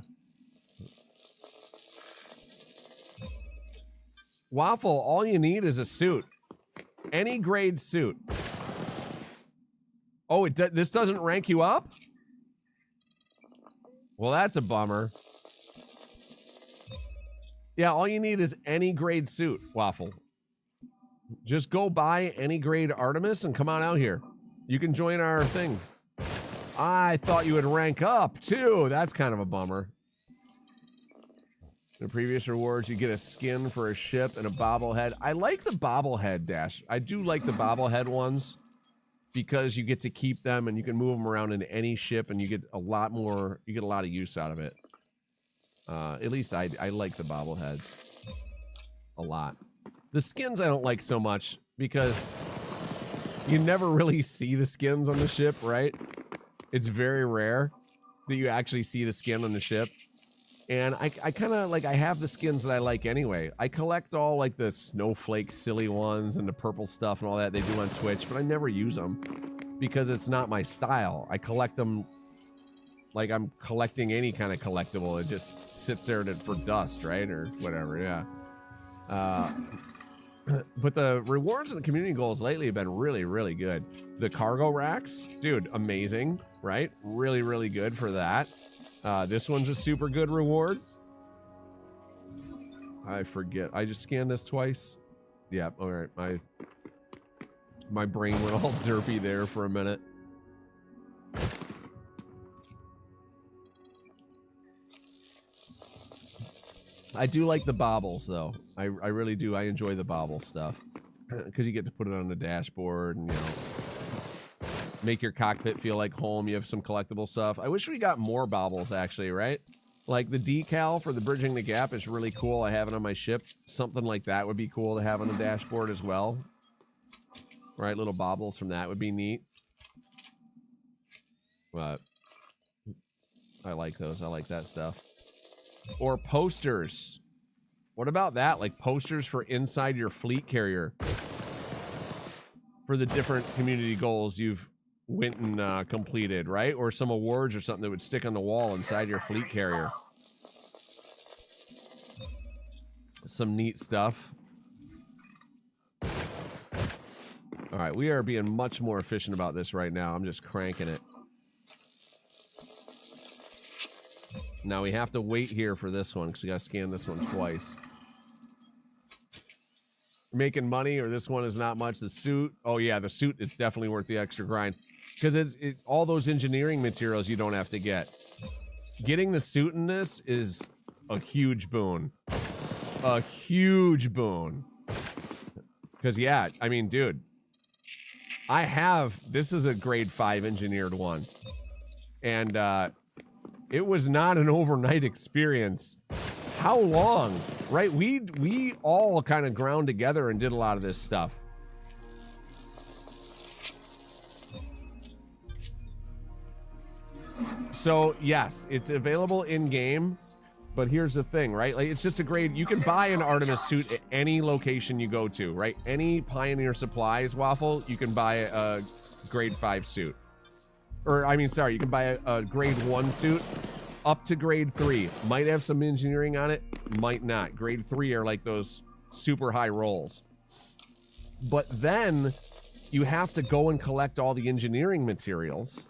Waffle, all you need is a suit. Any grade suit. Oh, this doesn't rank you up? Well, that's a bummer. Yeah, all you need is any grade suit, Waffle. Just go buy any grade Artemis and come on out here. You can join our thing. I thought you would rank up, too. That's kind of a bummer. The previous rewards, you get a skin for a ship and a bobblehead. I like the bobblehead, Dash. I do like the bobblehead ones because you get to keep them and you can move them around in any ship and you get a lot more, you get a lot of use out of it. At least I like the bobbleheads a lot. The skins I don't like so much because you never really see the skins on the ship, right? It's very rare that you actually see the skin on the ship. And I kind of, like, I have the skins that I like anyway. I collect all, like, the snowflake silly ones and the purple stuff and all that they do on Twitch, but I never use them because it's not my style. I collect them like I'm collecting any kind of collectible. It just sits there for dust, right? Or whatever, yeah. But the rewards and the community goals lately have been really, really good. The cargo racks, dude, amazing, right? Really, really good for that. This one's a super good reward. I forget. I just scanned this twice. Yeah, all right. My brain went all derpy there for a minute. I do like the baubles, though. I really do. I enjoy the bauble stuff. Because you get to put it on the dashboard and, you know, make your cockpit feel like home. You have some collectible stuff. I wish we got more baubles, actually, right? Like the decal for the Bridging the Gap is really cool. I have it on my ship. Something like that would be cool to have on the dashboard as well. Right, little baubles from that would be neat. But I like those. I like that stuff. Or posters. What about that? Like posters for inside your fleet carrier. For the different community goals you've went and completed, right? Or some awards or something that would stick on the wall inside your fleet carrier. Some neat stuff. All right, we are being much more efficient about this right now. I'm just cranking it. Now we have to wait here for this one because we got to scan this one twice. Making money, or this one is not much. The suit, oh yeah, the suit is definitely worth the extra grind because it's all those engineering materials you don't have to get. Getting the suit in this is a huge boon. A huge boon. Because yeah, I mean, dude, this is a grade 5 engineered one. And it was not an overnight experience. How long? Right? We all kind of ground together and did a lot of this stuff. So, yes, it's available in-game, but here's the thing, right? Like, it's just a grade. You can buy an Artemis suit at any location you go to, right? Any Pioneer Supplies, Waffle, you can buy a grade 5 suit. Or, I mean, sorry, you can buy a grade 1 suit up to grade 3. Might have some engineering on it, might not. Grade 3 are like those super high rolls. But then you have to go and collect all the engineering materials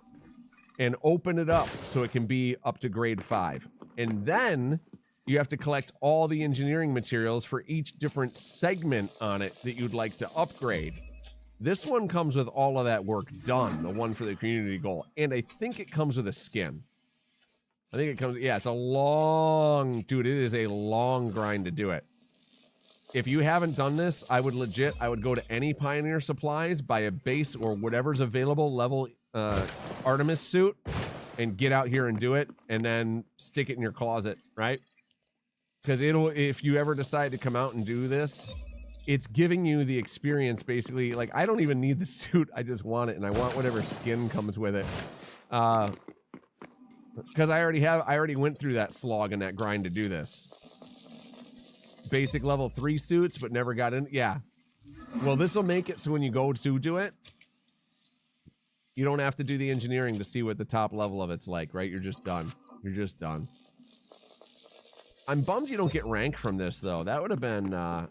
and open it up so it can be up to grade 5. And then you have to collect all the engineering materials for each different segment on it that you'd like to upgrade. This one comes with all of that work done, the one for the community goal. And I think it comes with a skin. I think it comes, yeah, it's a long, dude, it is a long grind to do it. If you haven't done this, I would go to any Pioneer Supplies, buy a base or whatever's available level Artemis suit, and get out here and do it, and then stick it in your closet, right? Because if you ever decide to come out and do this, it's giving you the experience, basically. Like, I don't even need the suit, I just want it, and I want whatever skin comes with it. Because I already went through that slog and that grind to do this. Basic level 3 suits, but never got in. Yeah. Well, this will make it so when you go to do it, you don't have to do the engineering to see what the top level of it's like, right? You're just done. You're just done. I'm bummed you don't get rank from this, though. That would have been... I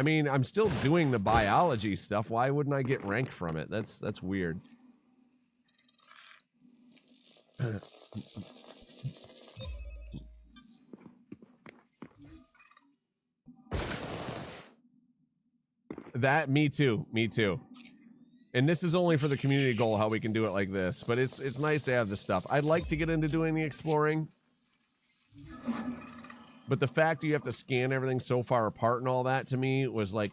mean, I'm still doing the biology stuff. Why wouldn't I get rank from it? That's weird. That, me too. Me too. And this is only for the community goal, how we can do it like this. But it's nice to have this stuff. I'd like to get into doing the exploring. But the fact that you have to scan everything so far apart and all that, to me, was like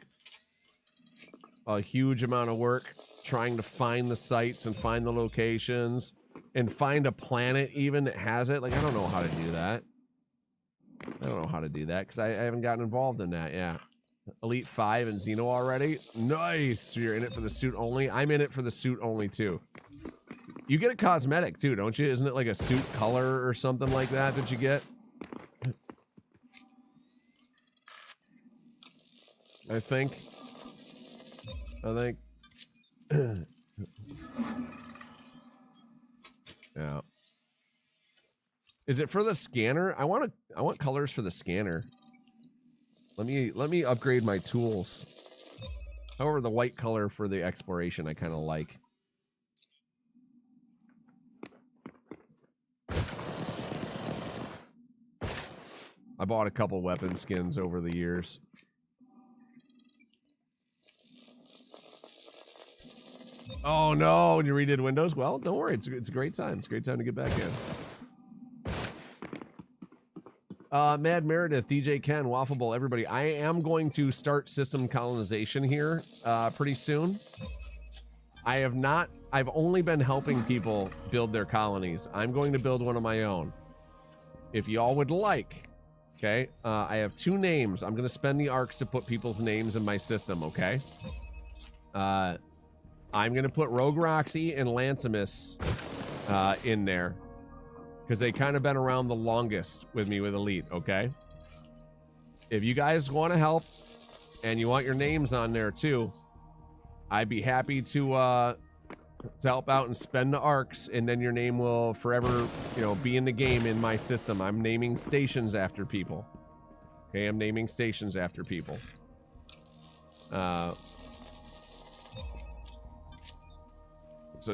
a huge amount of work. Trying to find the sites and find the locations. And find a planet even that has it. Like, I don't know how to do that. I don't know how to do that, because I haven't gotten involved in that, yeah. Elite 5 and Xeno already? Nice! So you're in it for the suit only? I'm in it for the suit only, too. You get a cosmetic, too, don't you? Isn't it like a suit color or something like that that you get? I think. Yeah. Is it for the scanner? I want colors for the scanner. Let me upgrade my tools. However, the white color for the exploration I kind of like. I bought a couple weapon skins over the years. Oh no, and you redid Windows? Well, don't worry, it's a great time. It's a great time to get back in. Mad Meredith, DJ Ken, Waffle Bowl, everybody. I am going to start system colonization here pretty soon. I've only been helping people build their colonies. I'm going to build one of my own. If y'all would like, okay? I have 2 names. I'm going to spend the arcs to put people's names in my system, okay? I'm going to put Rogue Roxy and Lancemus in there. Because they kind of been around the longest with me with Elite, okay? If you guys want to help and you want your names on there too, I'd be happy to help out and spend the arcs, and then your name will forever, be in the game in my system. I'm naming stations after people. Okay, I'm naming stations after people. So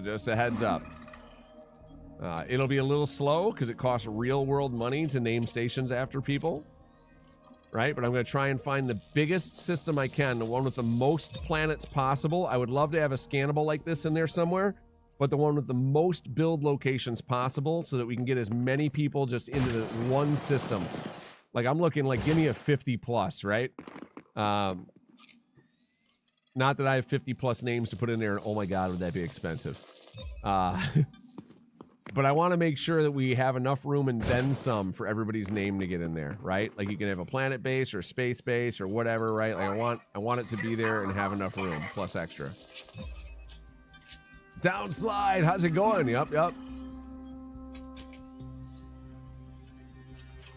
just a heads up. It'll be a little slow because it costs real world money to name stations after people, right? But I'm going to try and find the biggest system I can, the one with the most planets possible. I would love to have a scannable like this in there somewhere, but the one with the most build locations possible so that we can get as many people just into the one system. Like, I'm looking like, give me a 50 plus, right? Not that I have 50 plus names to put in there, and oh my god, would that be expensive. But I want to make sure that we have enough room and then some for everybody's name to get in there, right? Like, you can have a planet base or space base or whatever, right? Like, I want it to be there and have enough room plus extra. Downslide, how's it going? Yep.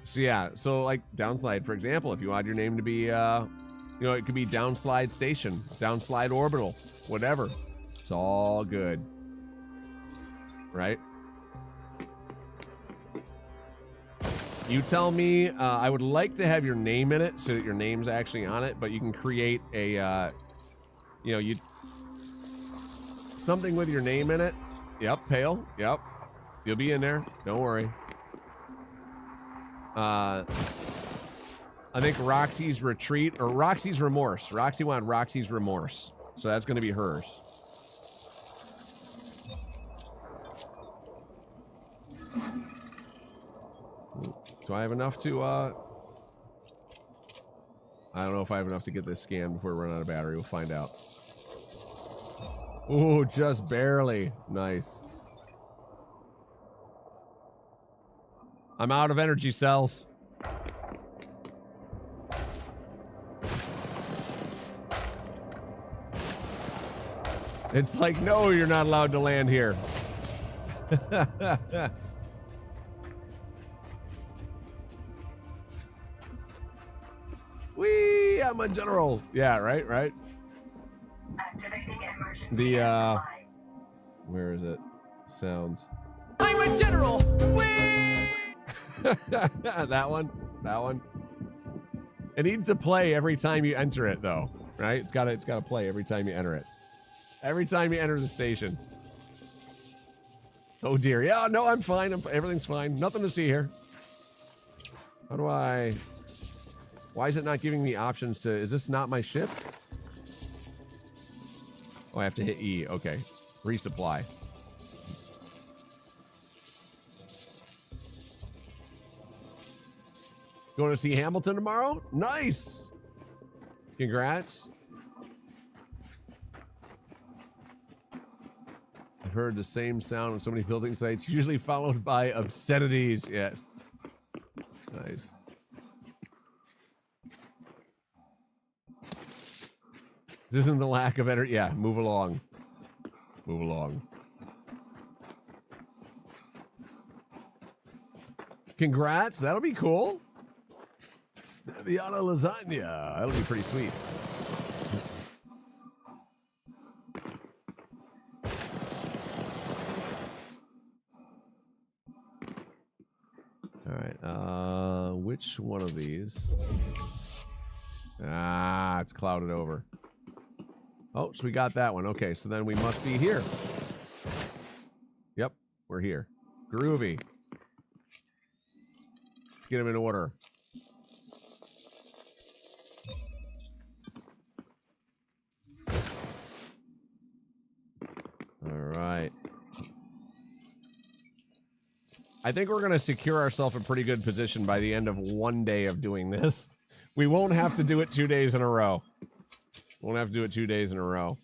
So yeah, so like Downslide, for example, if you want your name to be, it could be Downslide Station, Downslide Orbital, whatever. It's all good, right? You tell me. I would like to have your name in it so that your name's actually on it, but you can create a, something with your name in it. Yep, Pale. Yep. You'll be in there. Don't worry. I think Roxy's Retreat or Roxy's Remorse. Roxy wanted Roxy's Remorse. So that's going to be hers. Do I have enough to, I don't know if I have enough to get this scanned before we run out of battery. We'll find out. Ooh, just barely. Nice. I'm out of energy cells. It's like, no, you're not allowed to land here. Whee! Whee! I'm a general. Yeah, right, right. Activating emergency The air supply. where is it? Sounds. I'm a general. That one. That one. It needs to play every time you enter it, though, right? It's gotta play every time you enter it. Every time you enter the station. Oh dear. Yeah, no, I'm fine. Everything's fine. Nothing to see here. How do I? Why is it not giving me options to? Is this not my ship? Oh, I have to hit E. Okay. Resupply. Going to see Hamilton tomorrow? Nice. Congrats. I've heard the same sound on so many building sites, usually followed by obscenities. Yeah. Nice. This isn't the lack of energy. Yeah, move along. Move along. Congrats. That'll be cool. Snaviana lasagna. That'll be pretty sweet. All right. Which one of these? Ah, it's clouded over. Oh, so we got that one. Okay, so then we must be here. Yep, we're here. Groovy. Get them in order. All right. I think we're going to secure ourselves a pretty good position by the end of one day of doing this. We won't have to do it 2 days in a row. Won't have to do it 2 days in a row.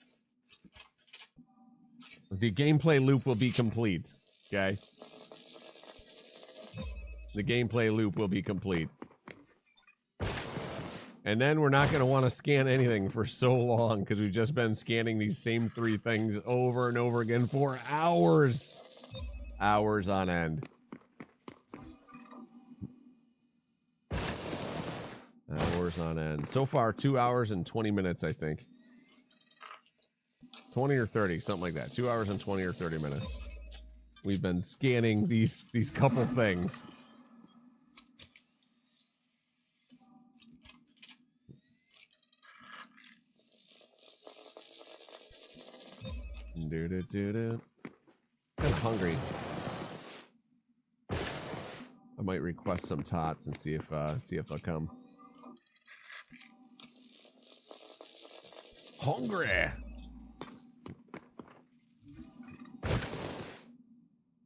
The gameplay loop will be complete. Okay? The gameplay loop will be complete. And then we're not going to want to scan anything for so long because we've just been scanning these same 3 things over and over again for hours. Hours on end. Hours on end. So far, 2 hours and 20 minutes, I think. 20 or 30, something like that. 2 hours and 20 or 30 minutes. We've been scanning these couple things. Do-do-do-do. Kind of hungry. I might request some tots and see if they'll come. Hungry.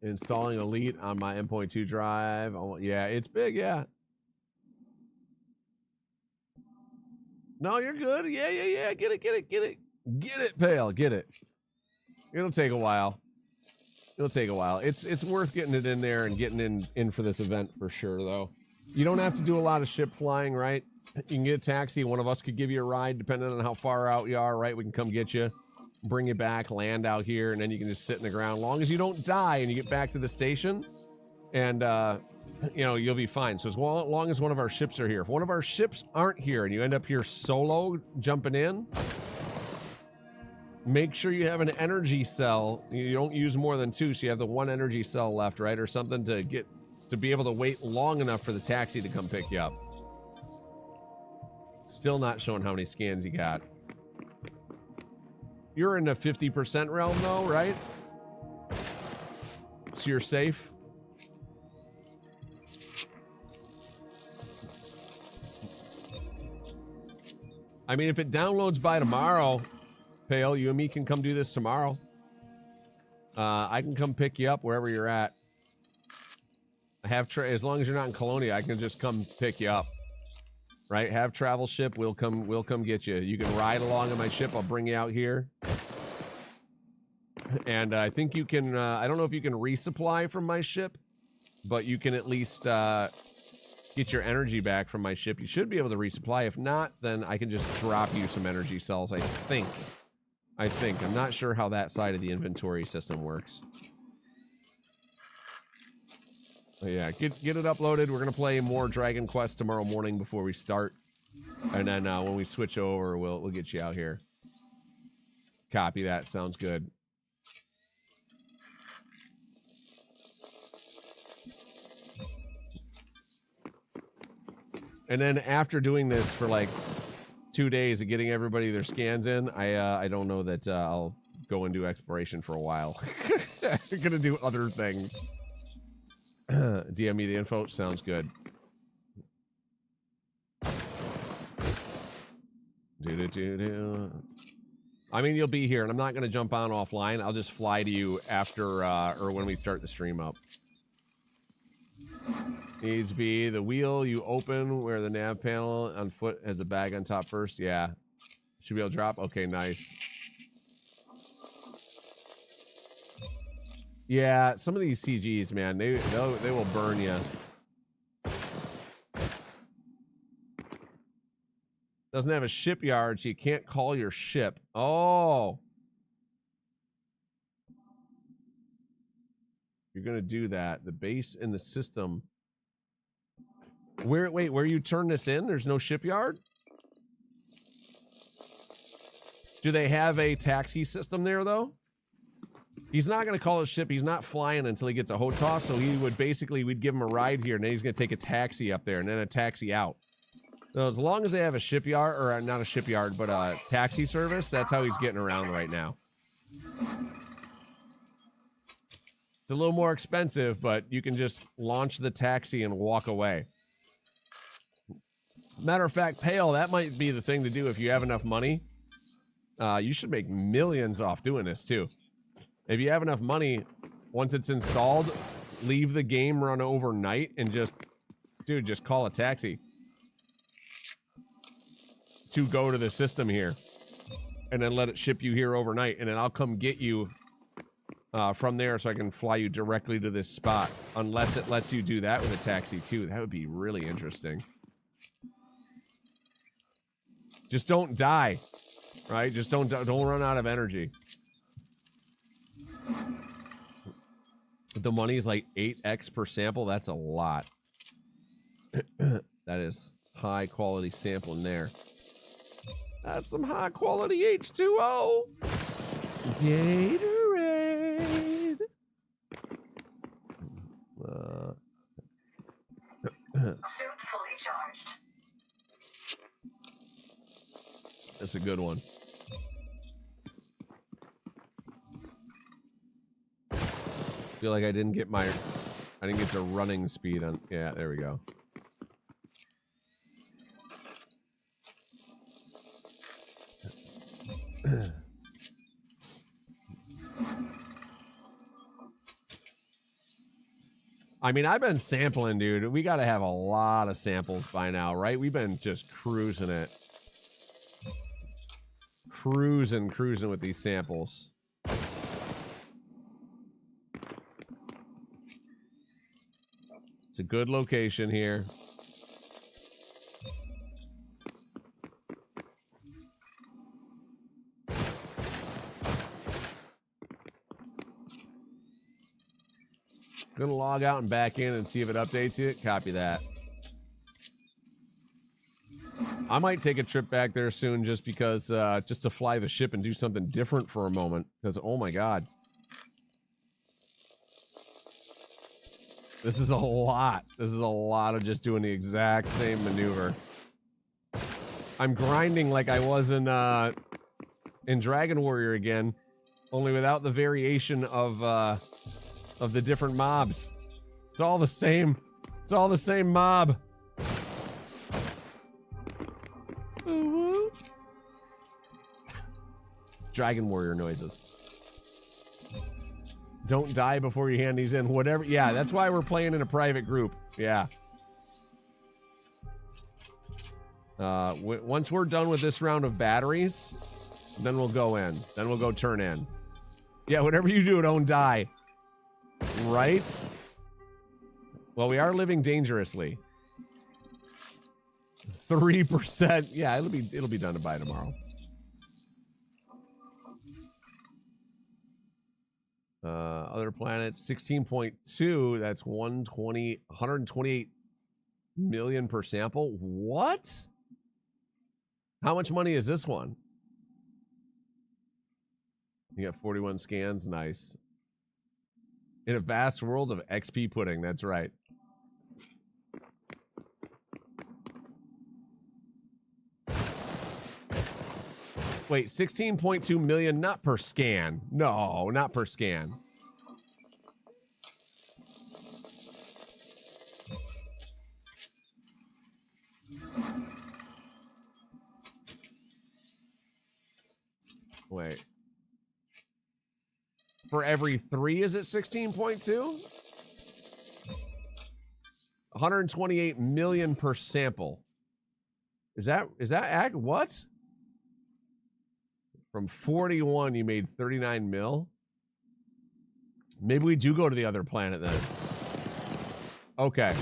Installing Elite on my M.2 drive. Oh, yeah, it's big, yeah. No, you're good. Yeah. Get it. Get it, Pale. Get it. It'll take a while. It's worth getting it in there and getting in for this event for sure, though. You don't have to do a lot of ship flying, right? You can get a taxi. One of us could give you a ride, depending on how far out you are, right? We can come get you, bring you back, land out here, and then you can just sit in the ground. As long as you don't die and you get back to the station, and, you'll be fine. So as long as one of our ships are here. If one of our ships aren't here and you end up here solo jumping in, make sure you have an energy cell. You don't use more than 2, so you have the 1 energy cell left, right? Or something to be able to wait long enough for the taxi to come pick you up. Still not showing how many scans you got. You're in the 50% realm though, right? So you're safe. I mean, if it downloads by tomorrow, Pale, you and me can come do this tomorrow. I can come pick you up wherever you're at. As long as you're not in Colonia, I can just come pick you up. Right? Have travel ship. We'll come get you. You can ride along on my ship. I'll bring you out here. And I think you can. I don't know if you can resupply from my ship, but you can at least get your energy back from my ship. You should be able to resupply. If not, then I can just drop you some energy cells. I think. I'm not sure how that side of the inventory system works. But yeah, get it uploaded. We're gonna play more Dragon Quest tomorrow morning before we start. And then when we switch over, we'll get you out here. Copy that. Sounds good. And then after doing this for like 2 days and getting everybody their scans in, I don't know that I'll go and do exploration for a while. I'm gonna do other things. DM me the info. Sounds good. I mean, you'll be here, and I'm not gonna jump on offline. I'll just fly to you after or when we start the stream up. Needs to be the wheel you open where the nav panel on foot has the bag on top first. Yeah. Should be able to drop. Okay, nice. Yeah, some of these CGs, man, they will burn you. Doesn't have a shipyard, so you can't call your ship. Oh. You're gonna do that. The base in the system. Where you turn this in? There's no shipyard? Do they have a taxi system there, though? He's not going to call his ship. He's not flying until he gets a HOTOS, so he would basically, we'd give him a ride here, and then he's going to take a taxi up there, and then a taxi out. So as long as they have a shipyard, or not a shipyard, but a taxi service, that's how he's getting around right now. It's a little more expensive, but you can just launch the taxi and walk away. Matter of fact, Pale, that might be the thing to do if you have enough money. You should make millions off doing this, too. If you have enough money, once it's installed, leave the game run overnight and just, dude, just call a taxi to go to the system here. And then let it ship you here overnight. And then I'll come get you from there so I can fly you directly to this spot. Unless it lets you do that with a taxi, too. That would be really interesting. Just don't die, right? Just don't run out of energy. The money is like 8x per sample. That's a lot. That is high quality sample in there. That's some high quality H2O. Gatorade. Suit fully charged. That's a good one. Feel like I didn't get the running speed on. Yeah, there we go. I mean, I've been sampling, dude. We got to have a lot of samples by now, right? We've been just cruising it. Cruising with these samples. It's a good location here. Gonna log out and back in and see if it updates you. Copy that. I might take a trip back there soon just because, just to fly the ship and do something different for a moment. Because, oh my god. This is a lot. This is a lot of just doing the exact same maneuver. I'm grinding like I was in Dragon Warrior again, only without the variation of the different mobs. It's all the same. It's all the same mob. Dragon Warrior noises. Don't die before you hand these in. Whatever. Yeah, that's why we're playing in a private group. Yeah. Once we're done with this round of batteries, then we'll go in. Then we'll go turn in. Yeah, whatever you do, don't die. Right? Well, we are living dangerously. 3%. Yeah, it'll be done by tomorrow. Other planets, 16.2. That's 128 million per sample. What? How much money is this one? You got 41 scans. Nice. In a vast world of XP pudding. That's right. Wait, 16.2 million, not per scan. No, not per scan. Wait. For every 3, is it 16.2? 128 million per sample. Is that what? From 41, you made 39 mil? Maybe we do go to the other planet then. Okay.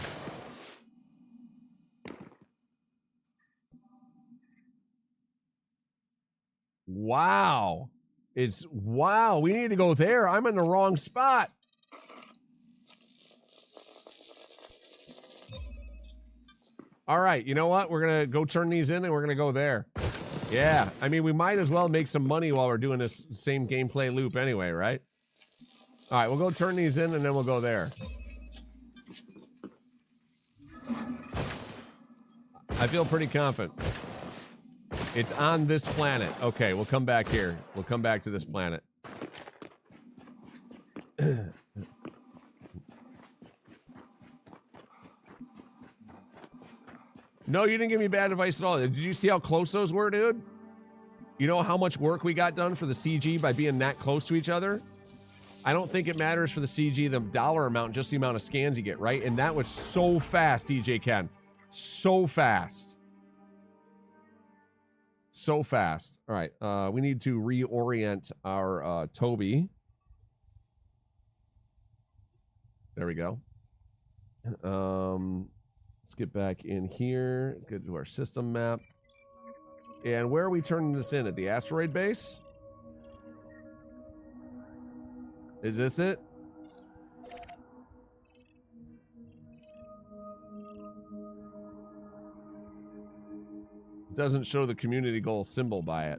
Wow. Wow, we need to go there. I'm in the wrong spot. All right, you know what? We're going to go turn these in and we're going to go there. Yeah, I mean, we might as well make some money while we're doing this same gameplay loop anyway, right? All right, we'll go turn these in and then we'll go there. I feel pretty confident. It's on this planet. Okay, we'll come back here. We'll come back to this planet. No, you didn't give me bad advice at all. Did you see how close those were, dude? You know how much work we got done for the CG by being that close to each other? I don't think it matters for the CG, the dollar amount, just the amount of scans you get, right? And that was so fast, DJ Ken. So fast. So fast. All right, we need to reorient our Toby. There we go. Let's get back in here. Get to our system map. And where are we turning this in? At the asteroid base? Is this it? It doesn't show the community goal symbol by it.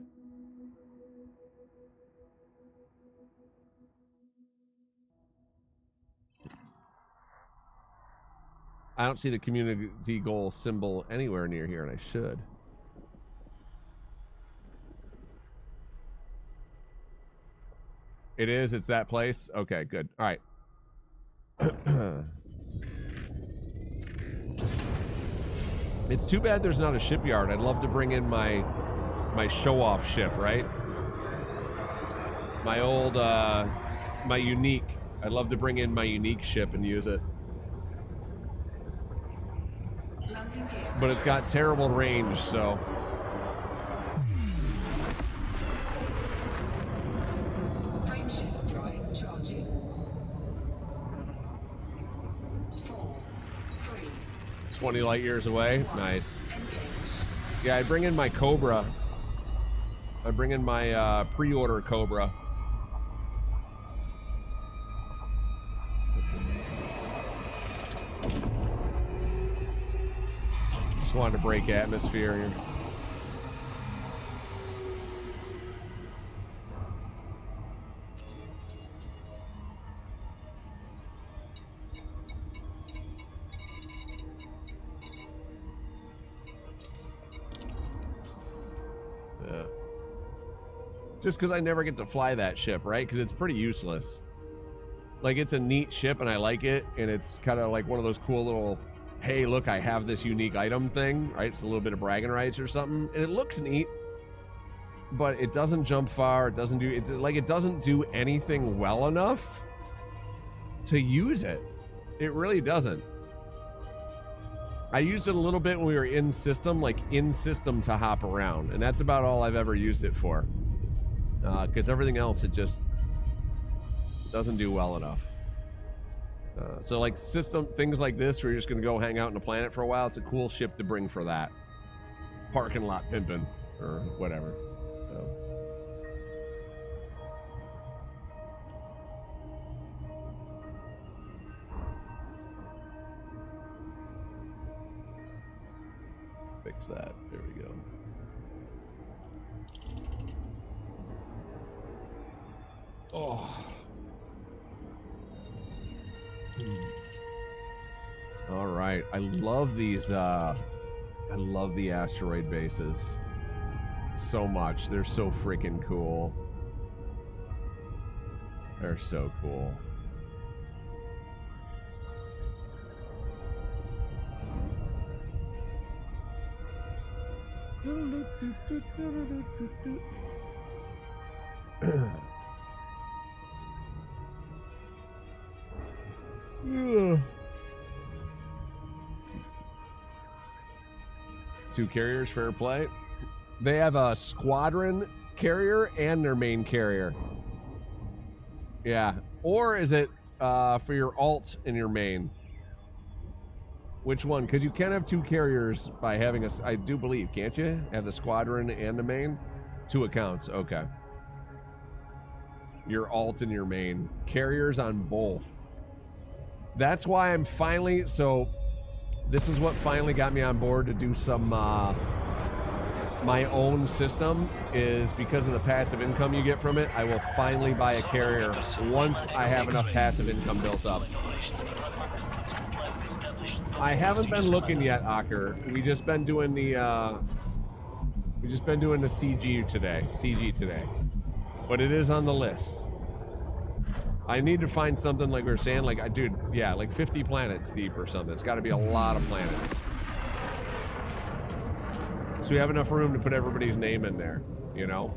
I don't see the community goal symbol anywhere near here, and I should. It is? It's that place? Okay, good. All right. It's too bad there's not a shipyard. I'd love to bring in my show-off ship, right? My old, my unique. I'd love to bring in my unique ship and use it. But it's got terrible range, so... Frameshift drive charging. 4, 3. 20 light years away. Nice. Yeah, I bring in my Cobra. I bring in my pre-order Cobra. Just wanted to break atmosphere here. Yeah. Just because I never get to fly that ship, right? Because it's pretty useless. Like, it's a neat ship and I like it, and it's kind of like one of those cool little, hey, look, I have this unique item thing, right? It's a little bit of bragging rights or something, and it looks neat, but it doesn't jump far. It doesn't do, it's like, it doesn't do anything well enough to use it. It really doesn't. I used it a little bit when we were in system, like in system to hop around, and that's about all I've ever used it for. Because everything else, it just doesn't do well enough. So like system things like this, where you're just gonna go hang out on the planet for a while, it's a cool ship to bring for that. Parking lot pimping or whatever. So. Fix that. There we go. Oh. All right. I love these. I love the asteroid bases so much. They're so freaking cool. They're so cool. Two carriers, fair play. They have a squadron carrier and their main carrier. Yeah. Or is it for your alt in your main? Which one? Because you can have two carriers by having a... I do believe, can't you? Have the squadron and the main? 2 accounts. Okay. Your alt and your main. Carriers on both. That's why I'm finally... So, this is what finally got me on board to do some... my own system, is because of the passive income you get from it. I will finally buy a carrier once I have enough passive income built up. I haven't been looking yet, Aker. We just been doing the CG today. But it is on the list. I need to find something like we were saying, like, dude, yeah, like 50 planets deep or something. It's got to be a lot of planets. So we have enough room to put everybody's name in there, you know?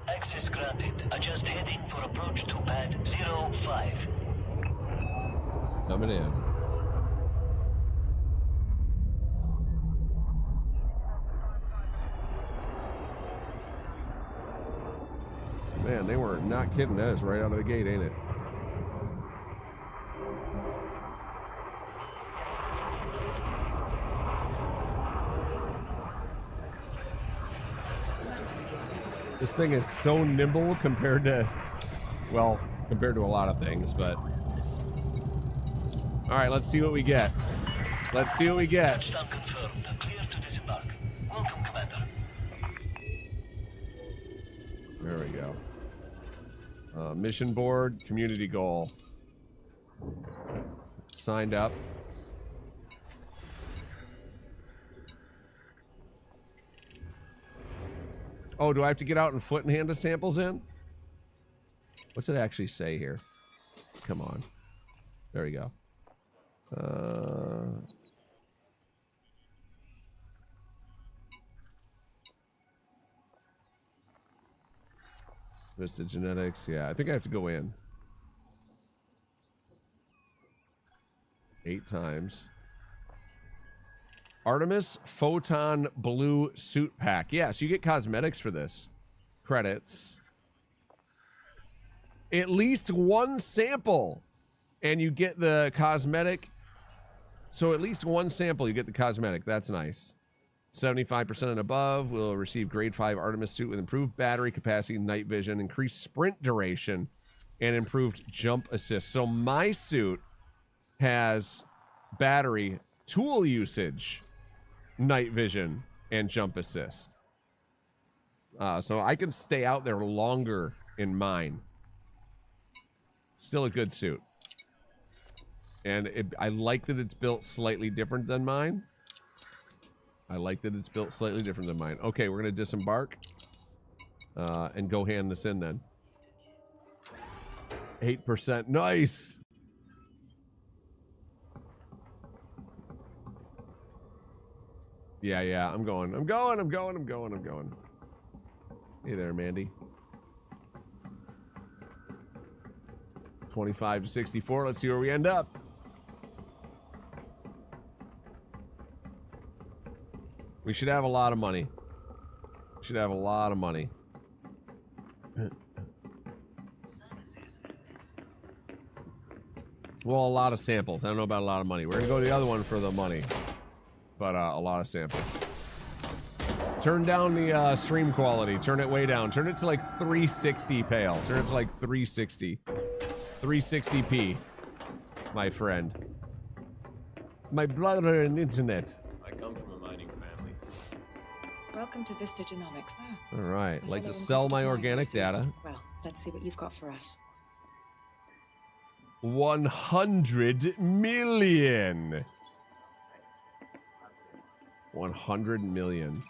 Access granted. Adjust heading for approach to pad 05. Coming in. Man, they were not kidding. That is right out of the gate, ain't it? This thing is so nimble compared to, well, compared to a lot of things, but... All right, let's see what we get. Let's see what we get. Touchdown confirmed. Clear to disembark. Welcome, Commander. There we go. Mission board, community goal. Signed up. Oh, do I have to get out and foot and hand the samples in? What's it actually say here? Come on. There we go. Vista Genetics, yeah, I think I have to go in 8 times. Artemis Photon Blue Suit Pack. Yeah, so you get cosmetics for this. Credits. At least 1 sample. And you get the cosmetic. So at least 1 sample, you get the cosmetic. That's nice. 75% and above will receive grade 5 Artemis suit with improved battery capacity, night vision, increased sprint duration, and improved jump assist. So my suit has battery, tool usage, night vision, and jump assist. So I can stay out there longer in mine. Still a good suit. And I like that it's built slightly different than mine. Okay, we're going to disembark. And go hand this in then. 8%. Nice! Yeah, I'm going. Hey there, Mandy. 25 to 64. Let's see where we end up. We should have a lot of money. Well, a lot of samples. I don't know about a lot of money. We're gonna go to the other one for the money. But a lot of samples. Turn down the stream quality. Turn it way down. Turn it to like 360 pale. Turn it to like 360. 360p, my friend. My brother in internet. I come from a mining family. Welcome to Vista Genomics. All right, A like to fellow sell my investor of mine organic received- data. Well, let's see what you've got for us. 100 million. 100 million.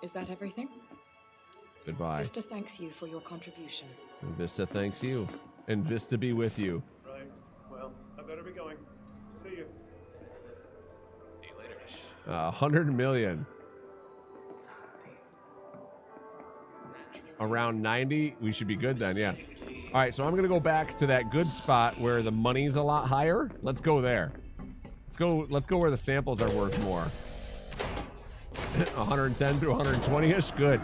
Is that everything? Goodbye. Vista thanks you for your contribution. And Vista thanks you. And Vista be with you. Right. Well, I better be going. See you. See you later. 100 million. Around 90, we should be good then, yeah. All right, so I'm gonna go back to that good spot where the money's a lot higher. Let's go there. Let's go where the samples are worth more. 110 through 120ish, good.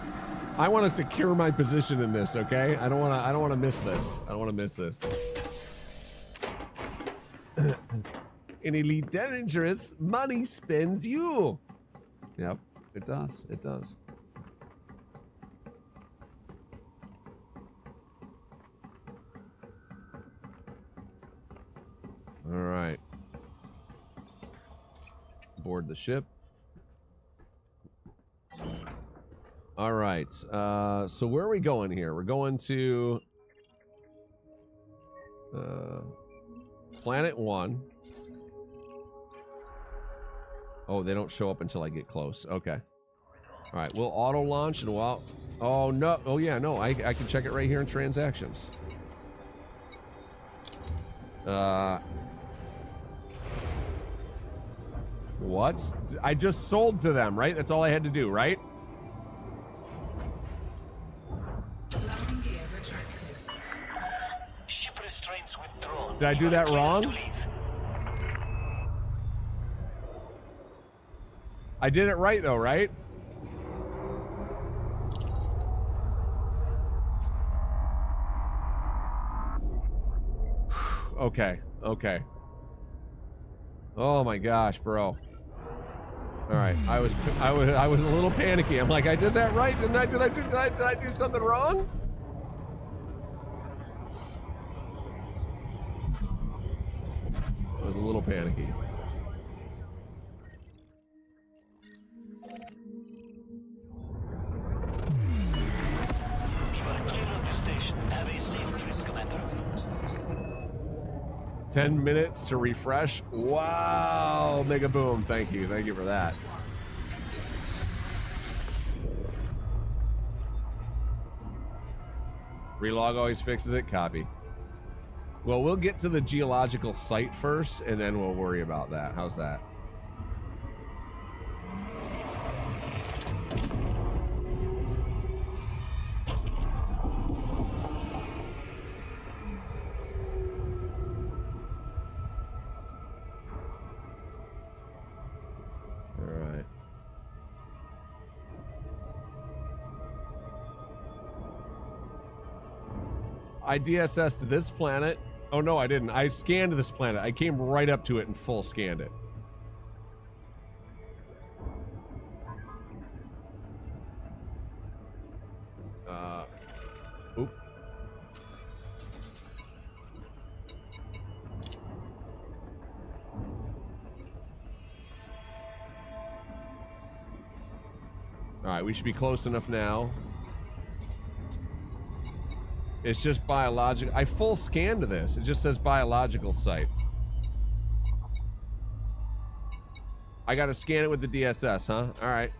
I want to secure my position in this, okay? I don't want to miss this. I don't want to miss this. In Elite Dangerous, money spends you. Yep, it does. It does. All right. Board the ship. All right. So where are we going here? We're going to Planet 1. Oh, they don't show up until I get close. Okay. All right. We'll auto launch and we'll. Oh no. Oh yeah. No. I can check it right here in transactions. What? I just sold to them, right? That's all I had to do, right? Landing gear retracted. Ship restraints withdrawn. Did I do that wrong? I did it right though, right? Okay, okay. Oh my gosh, bro. All right, I was a little panicky. I'm like, I did that right, didn't I? Did I do something wrong? I was a little panicky. You are clear of the station. Have a safe trip, Commander. 10 minutes to refresh. Wow, Mega Boom. Thank you for that. Relog always fixes it. Copy. Well, we'll get to the geological site first, and then we'll worry about that. How's that? I DSS'd this planet. Oh, no, I didn't. I scanned this planet. I came right up to it and full scanned it. Oop. All right, we should be close enough now. It's just biological. I full scanned this. It just says biological site. I got to scan it with the DSS, huh? All right.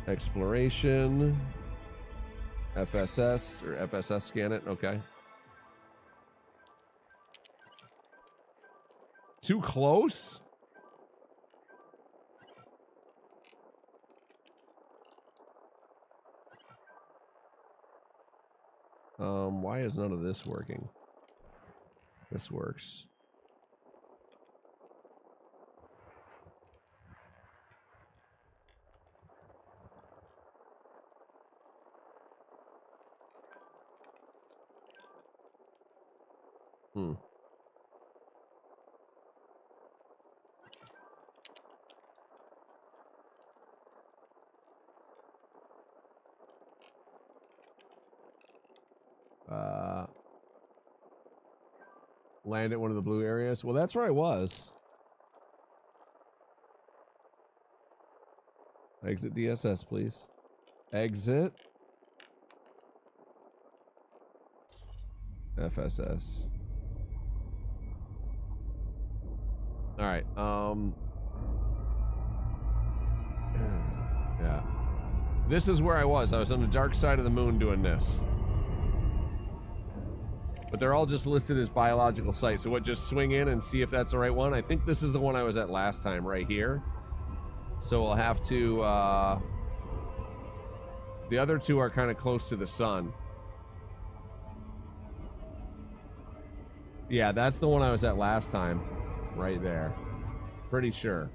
Exploration. FSS or FSS scan it. Okay. Too close? Why is none of this working? This works. Hmm. Land at one of the blue areas. Well, that's where I was. Exit DSS, please. Exit. FSS. All right. Yeah. This is where I was. I was on the dark side of the moon doing this. But they're all just listed as biological sites. So what, just swing in and see if that's the right one? I think this is the one I was at last time, right here. So we'll have to, the other two are kind of close to the sun. Yeah, that's the one I was at last time. Right there. Pretty sure.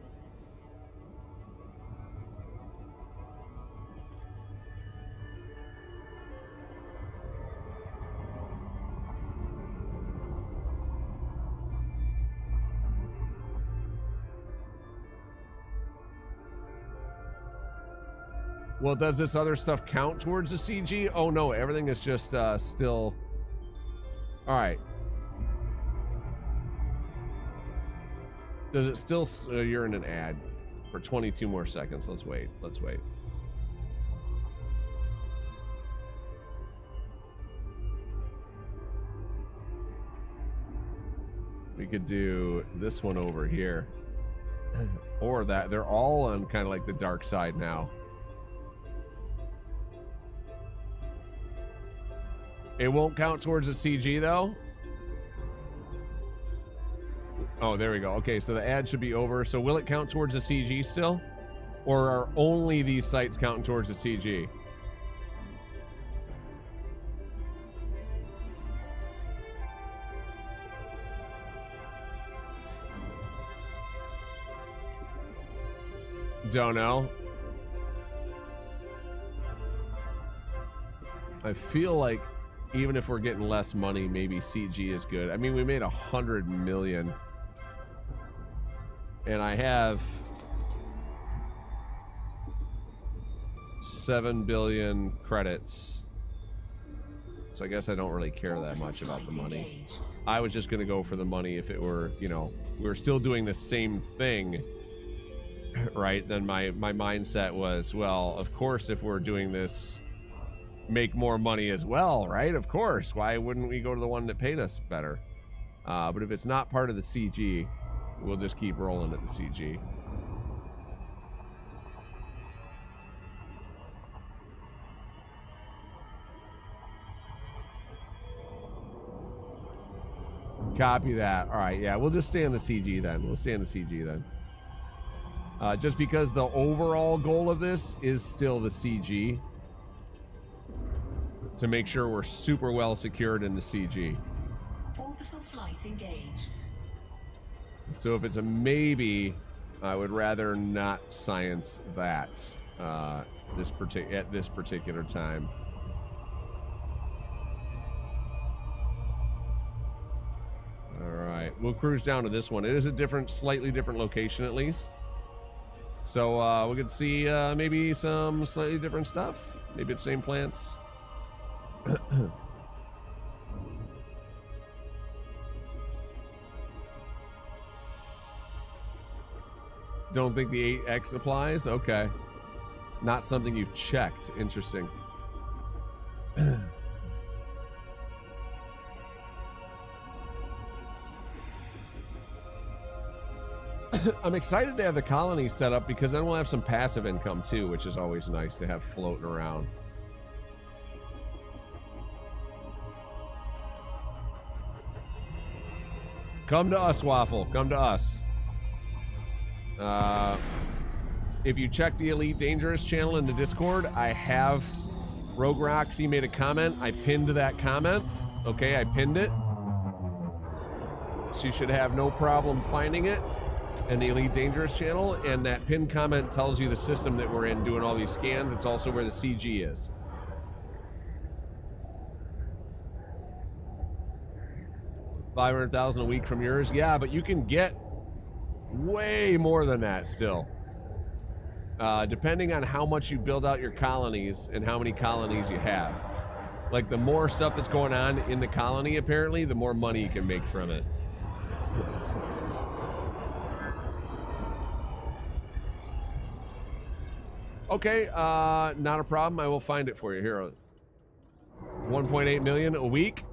Well, does this other stuff count towards the CG? Oh no, everything is just still. All right. Does it still? You're in an ad for 22 more seconds. Let's wait. Let's wait. We could do this one over here, or that. They're all on kind of like the dark side now. It won't count towards the CG though. Oh, there we go. Okay, so the ad should be over. So will it count towards the CG still? Or are only these sites counting towards the CG? Don't know. I feel like even if we're getting less money, maybe CG is good. I mean, we made 100 million. And I have 7 billion credits. So I guess I don't really care that much about the money. I was just going to go for the money if it were, you know, we were still doing the same thing, right? Then my mindset was, well, of course, if we're doing this, make more money as well, right? Of course. Why wouldn't we go to the one that paid us better? But if it's not part of the CG, we'll just keep rolling at the CG. Copy that. All right, yeah, we'll just stay on the CG then. We'll stay on the CG then. Just because the overall goal of this is still the CG. To make sure we're super well secured in the CG. Orbital flight engaged. So if it's a maybe, I would rather not science that at this particular time. All right, we'll cruise down to this one. It is a different, slightly different location at least. So we could see maybe some slightly different stuff. Maybe it's same plants. Don't think the 8X applies? Okay. Not something you've checked. Interesting. I'm excited to have the colony set up because then we'll have some passive income too, which is always nice to have floating around. Come to us, Waffle. Come to us. If you check the Elite Dangerous channel in the Discord, I have Rogue Roxy made a comment. I pinned that comment. Okay, I pinned it. So you should have no problem finding it in the Elite Dangerous channel. And that pinned comment tells you the system that we're in doing all these scans. It's also where the CG is. $500,000 a week from yours. Yeah, but you can get way more than that still. Depending on how much you build out your colonies and how many colonies you have. Like the more stuff that's going on in the colony, apparently, the more money you can make from it. Okay, not a problem. I will find it for you. Here, 1.8 million a week.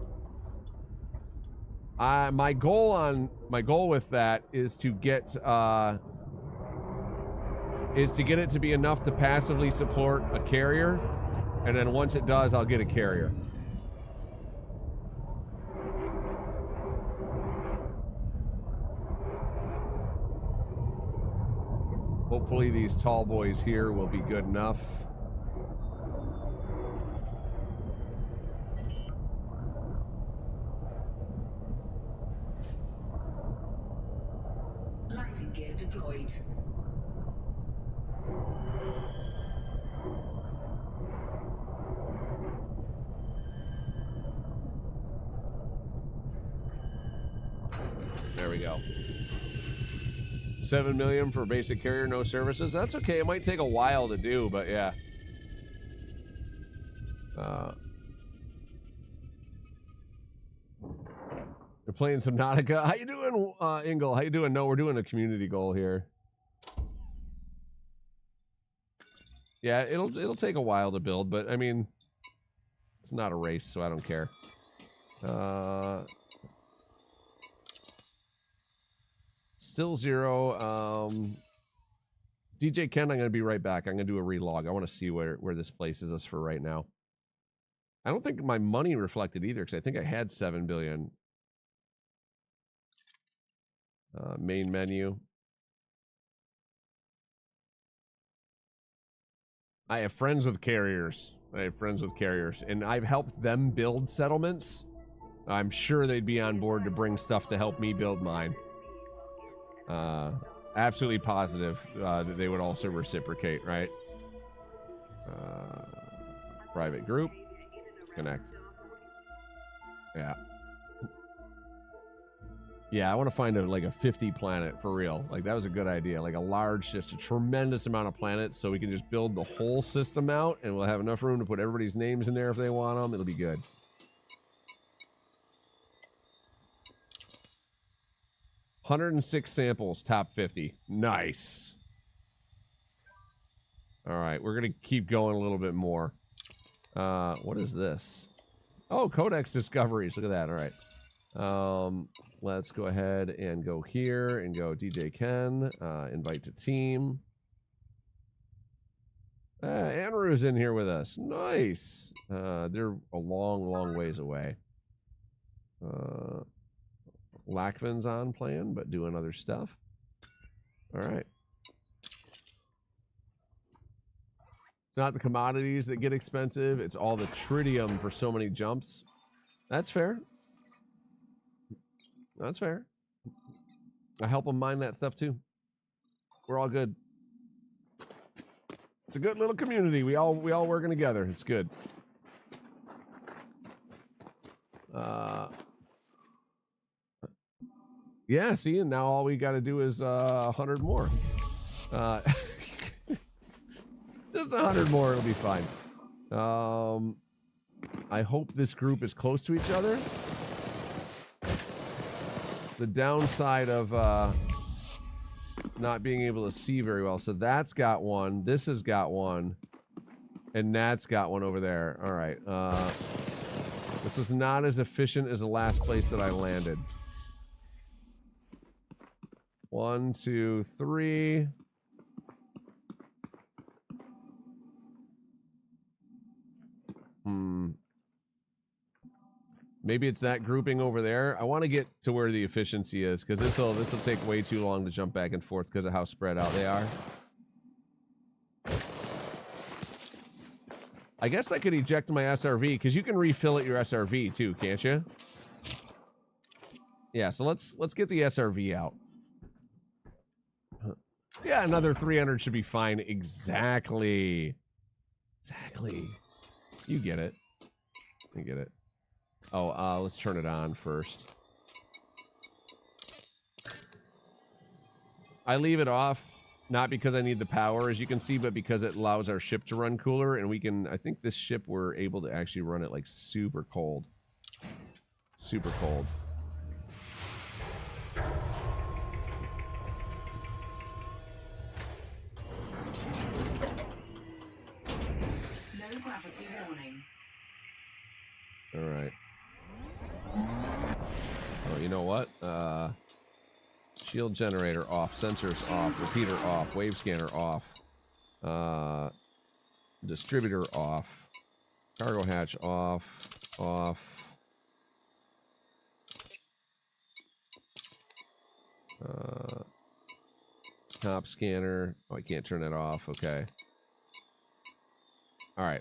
My goal with that is to get it to be enough to passively support a carrier, and then once it does, I'll get a carrier. Hopefully these tall boys here will be good enough. Landing gear deployed. There we go. 7 million for basic carrier, no services. That's okay. It might take a while to do, but yeah. They're playing Subnautica. How you doing, Ingle? How you doing? No, we're doing a community goal here. Yeah, it'll take a while to build, but I mean, it's not a race, so I don't care. Still 0. DJ Ken, I'm gonna be right back. I'm gonna do a relog. I want to see where this places us for right now. I don't think my money reflected either, because I think I had 7 billion. Main menu. I have friends with carriers. And I've helped them build settlements. I'm sure they'd be on board to bring stuff to help me build mine. Absolutely positive that they would also reciprocate, right? Private group. Connect. Yeah. Yeah, I want to find like a 50 planet for real. Like, that was a good idea. Like just a tremendous amount of planets, so we can just build the whole system out, and we'll have enough room to put everybody's names in there if they want them. It'll be good. $106 samples, top 50. Nice. All right, we're gonna keep going a little bit more. What is this? Oh, Codex discoveries. Look at that. All right. Let's go ahead and go here and go DJ Ken, invite to team. Andrew's in here with us. Nice. They're a long ways away. Lackvin's on plan, but doing other stuff. All right. It's not the commodities that get expensive. It's all the tritium for so many jumps. That's fair. That's fair. I help them mine that stuff too. We're all good. It's a good little community. We all working together. It's good. Yeah, see, and now all we got to do is 100 more. Just 100 more, it'll be fine. I hope this group is close to each other. The downside of not being able to see very well. So that's got one. This has got one. And that's got one over there. All right. This is not as efficient as the last place that I landed. 1, 2, 3. Maybe it's that grouping over there. I want to get to where the efficiency is, because this will take way too long to jump back and forth because of how spread out they are. I guess I could eject my SRV, because you can refill at your SRV too, can't you? Yeah, so let's get the SRV out. Yeah, another 300 should be fine. Exactly. Exactly. You get it. You get it. Oh, let's turn it on first. I leave it off, not because I need the power, as you can see, but because it allows our ship to run cooler, and we can, I think this ship, we're able to actually run it like super cold. Super cold. Gravity warning. All right. Oh, you know what? Shield generator off, sensors off, repeater off, wave scanner off, distributor off, cargo hatch off. Top scanner. Oh, I can't turn that off. Okay. All right.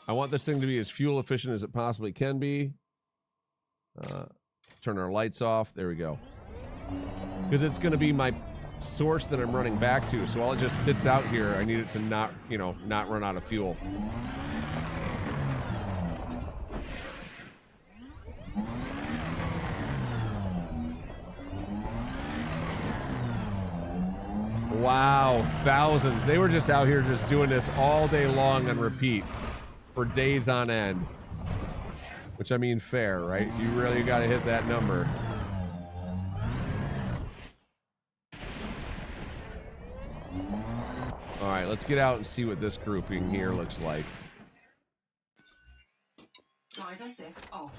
I want this thing to be as fuel efficient as it possibly can be. Turn our lights off. There we go. Because it's going to be my source that I'm running back to. So while it just sits out here, I need it to not, not run out of fuel. Wow, thousands. They were just out here just doing this all day long on repeat for days on end. Which, I mean, fair, right? You really got to hit that number. All right, let's get out and see what this grouping here looks like. Drive assist off.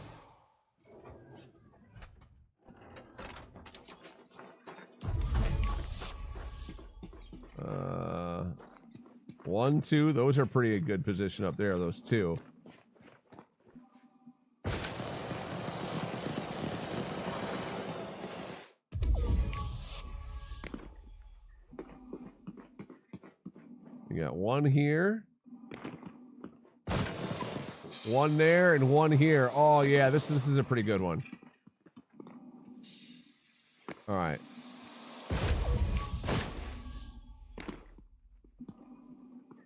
One, two, those are pretty good position up there, those two. You got one here, one there, and one here. Oh yeah, this is a pretty good one. All right.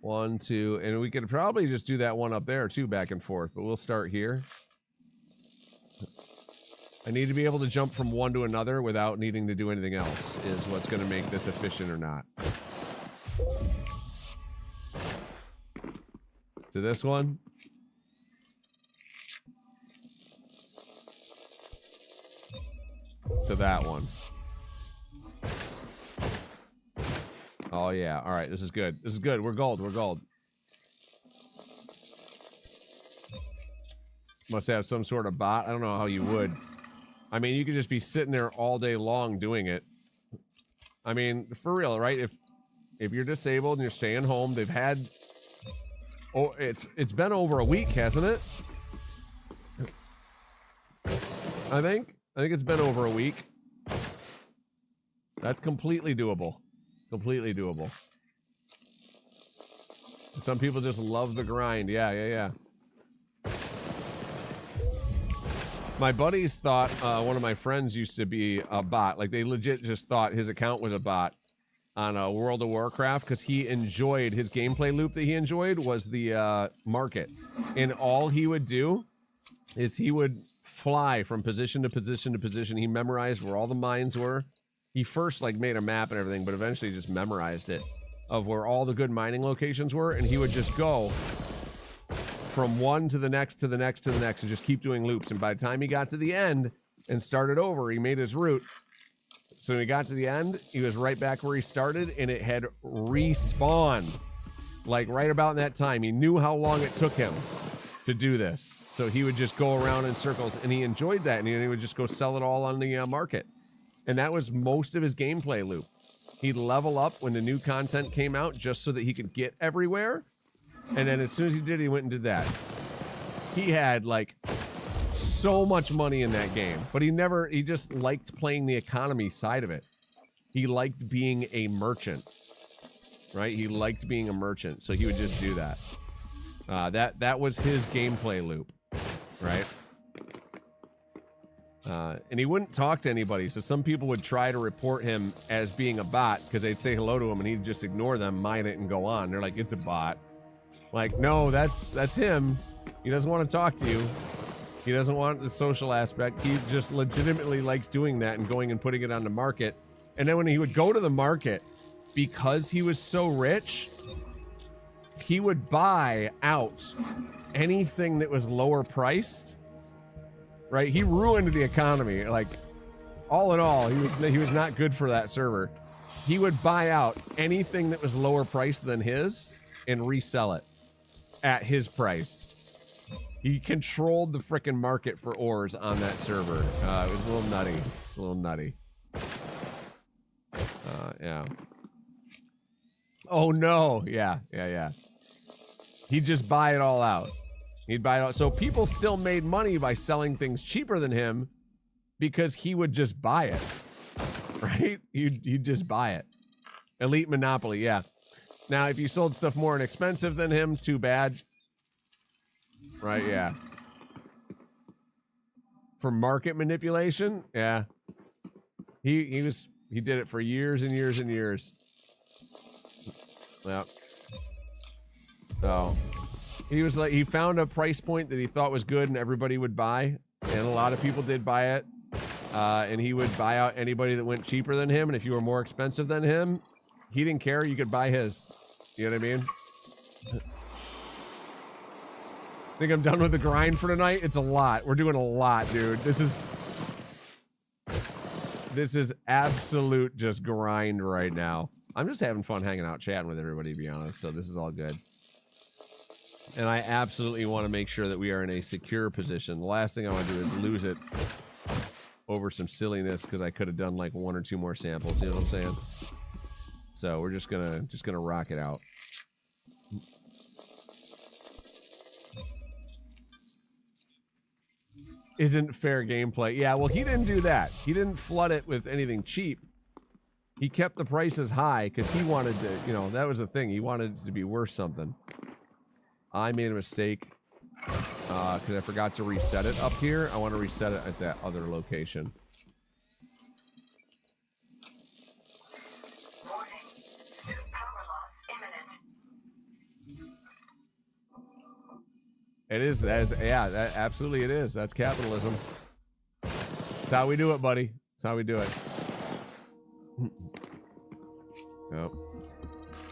One, two, and we could probably just do that one up there too, back and forth, but we'll start here. I need to be able to jump from one to another without needing to do anything else is what's going to make this efficient or not. To this one. To that one. Oh, yeah. All right. This is good. This is good. We're gold. We're gold. Must have some sort of bot. I don't know how you would. I mean, you could just be sitting there all day long doing it. I mean, for real, right? If you're disabled and you're staying home, they've had... Oh, it's been over a week, hasn't it? I think it's been over a week. That's completely doable. Completely doable. Some people just love the grind. Yeah. My buddies thought one of my friends used to be a bot. Like, they legit just thought his account was a bot on World of Warcraft because he enjoyed his gameplay loop that he enjoyed was the market. And all he would do is he would fly from position to position to position. He memorized where all the mines were. He first like made a map and everything, but eventually just memorized it of where all the good mining locations were, and he would just go from one to the next to the next to the next and just keep doing loops. And by the time he got to the end and started over, he made his route. So when he got to the end, he was right back where he started, and it had respawned like right about in that time. He knew how long it took him to do this, so he would just go around in circles, and he enjoyed that, and he would just go sell it all on the market. And that was most of his gameplay loop. He'd level up when the new content came out just so that he could get everywhere. And then as soon as he did, he went and did that. He had like so much money in that game, but he just liked playing the economy side of it. He liked being a merchant, right? He liked being a merchant. So he would just do that. That was his gameplay loop, right? And he wouldn't talk to anybody, so some people would try to report him as being a bot because they'd say hello to him and he'd just ignore them, mine it, and go on. They're like, it's a bot. Like, no, that's him. He doesn't want to talk to you. He doesn't want the social aspect. He just legitimately likes doing that and going and putting it on the market. And then when he would go to the market, because he was so rich, he would buy out anything that was lower priced. Right, he ruined the economy. Like, all in all, he was not good for that server. He would buy out anything that was lower priced than his and resell it at his price. He controlled the frickin' market for ores on that server. It was a little nutty. A little nutty. Yeah. Oh no. Yeah. He'd just buy it all out. He'd buy it all. So people still made money by selling things cheaper than him because he would just buy it. Right? You'd just buy it. Elite monopoly, yeah. Now, if you sold stuff more inexpensive than him, too bad. Right, yeah. For market manipulation, yeah. He did it for years and years and years. Yeah. So he was like, he found a price point that he thought was good and everybody would buy, and a lot of people did buy it. And he would buy out anybody that went cheaper than him, and if you were more expensive than him, he didn't care. You could buy his. You know what I mean? Think I'm done with the grind for tonight? It's a lot. We're doing a lot, dude. This is absolute just grind right now. I'm just having fun hanging out, chatting with everybody, to be honest. So this is all good. And I absolutely want to make sure that we are in a secure position. The last thing I want to do is lose it over some silliness because I could have done like 1 or 2 more samples. You know what I'm saying? So we're just gonna rock it out. Isn't fair gameplay. Yeah, well, he didn't do that. He didn't flood it with anything cheap. He kept the prices high because he wanted to, you know, that was the thing. He wanted it to be worth something. I made a mistake because I forgot to reset it up here. I want to reset it at that other location. Warning. Suit power loss imminent. It is, yeah, that absolutely it is. That's capitalism. That's how we do it, buddy. That's how we do it. Yep.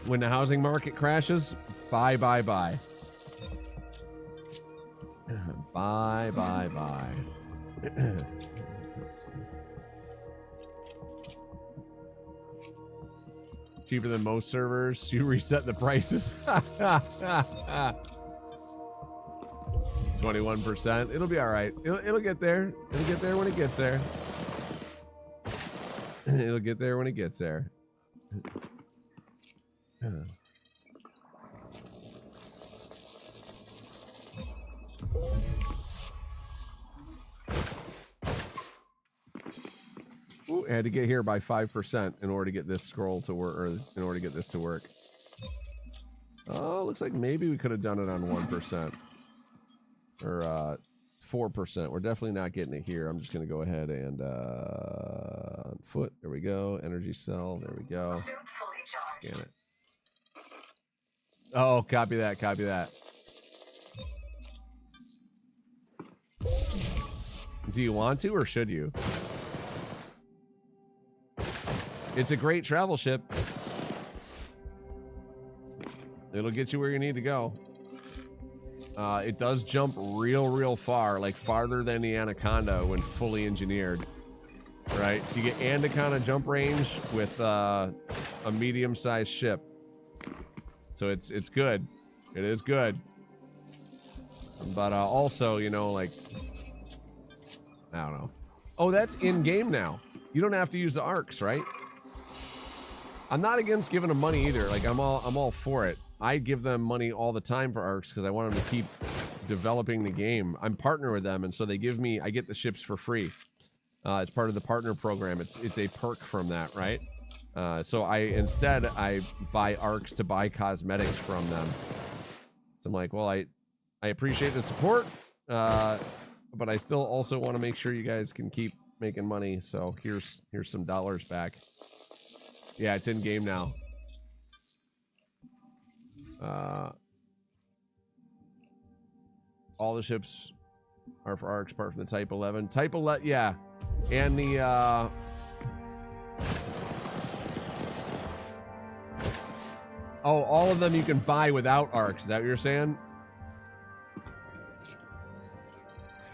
When the housing market crashes, bye. Bye. Cheaper than most servers. You reset the prices. 21%. It'll be all right. It'll get there. It'll get there when it gets there. It'll get there when it gets there. Ooh, I had to get here by 5% in order to get this scroll to work, or in order to get this to work. Oh, looks like maybe we could have done it on 1%. Or 4%. We're definitely not getting it here. I'm just going to go ahead and foot. There we go. Energy cell. There we go. Scan it. Oh, copy that. Copy that. Do you want to or should you? It's a great travel ship. It'll get you where you need to go. It does jump real far, like farther than the Anaconda when fully engineered. Right? So you get Anaconda jump range with a medium-sized ship. So it's good. It is good. But also, you know, like, I don't know. Oh, that's in-game now. You don't have to use the arcs, right? I'm not against giving them money either. Like, I'm all for it. I give them money all the time for arcs because I want them to keep developing the game. I'm partner with them, and so they give me, I get the ships for free. It's part of the partner program. It's a perk from that, right? So I buy arcs to buy cosmetics from them. So I'm like, well, I appreciate the support, but I still also want to make sure you guys can keep making money. So here's some dollars back. Yeah, it's in game now. All the ships are for arcs apart from the Type 11. Type 11, yeah. And the, oh, all of them you can buy without arcs. Is that what you're saying?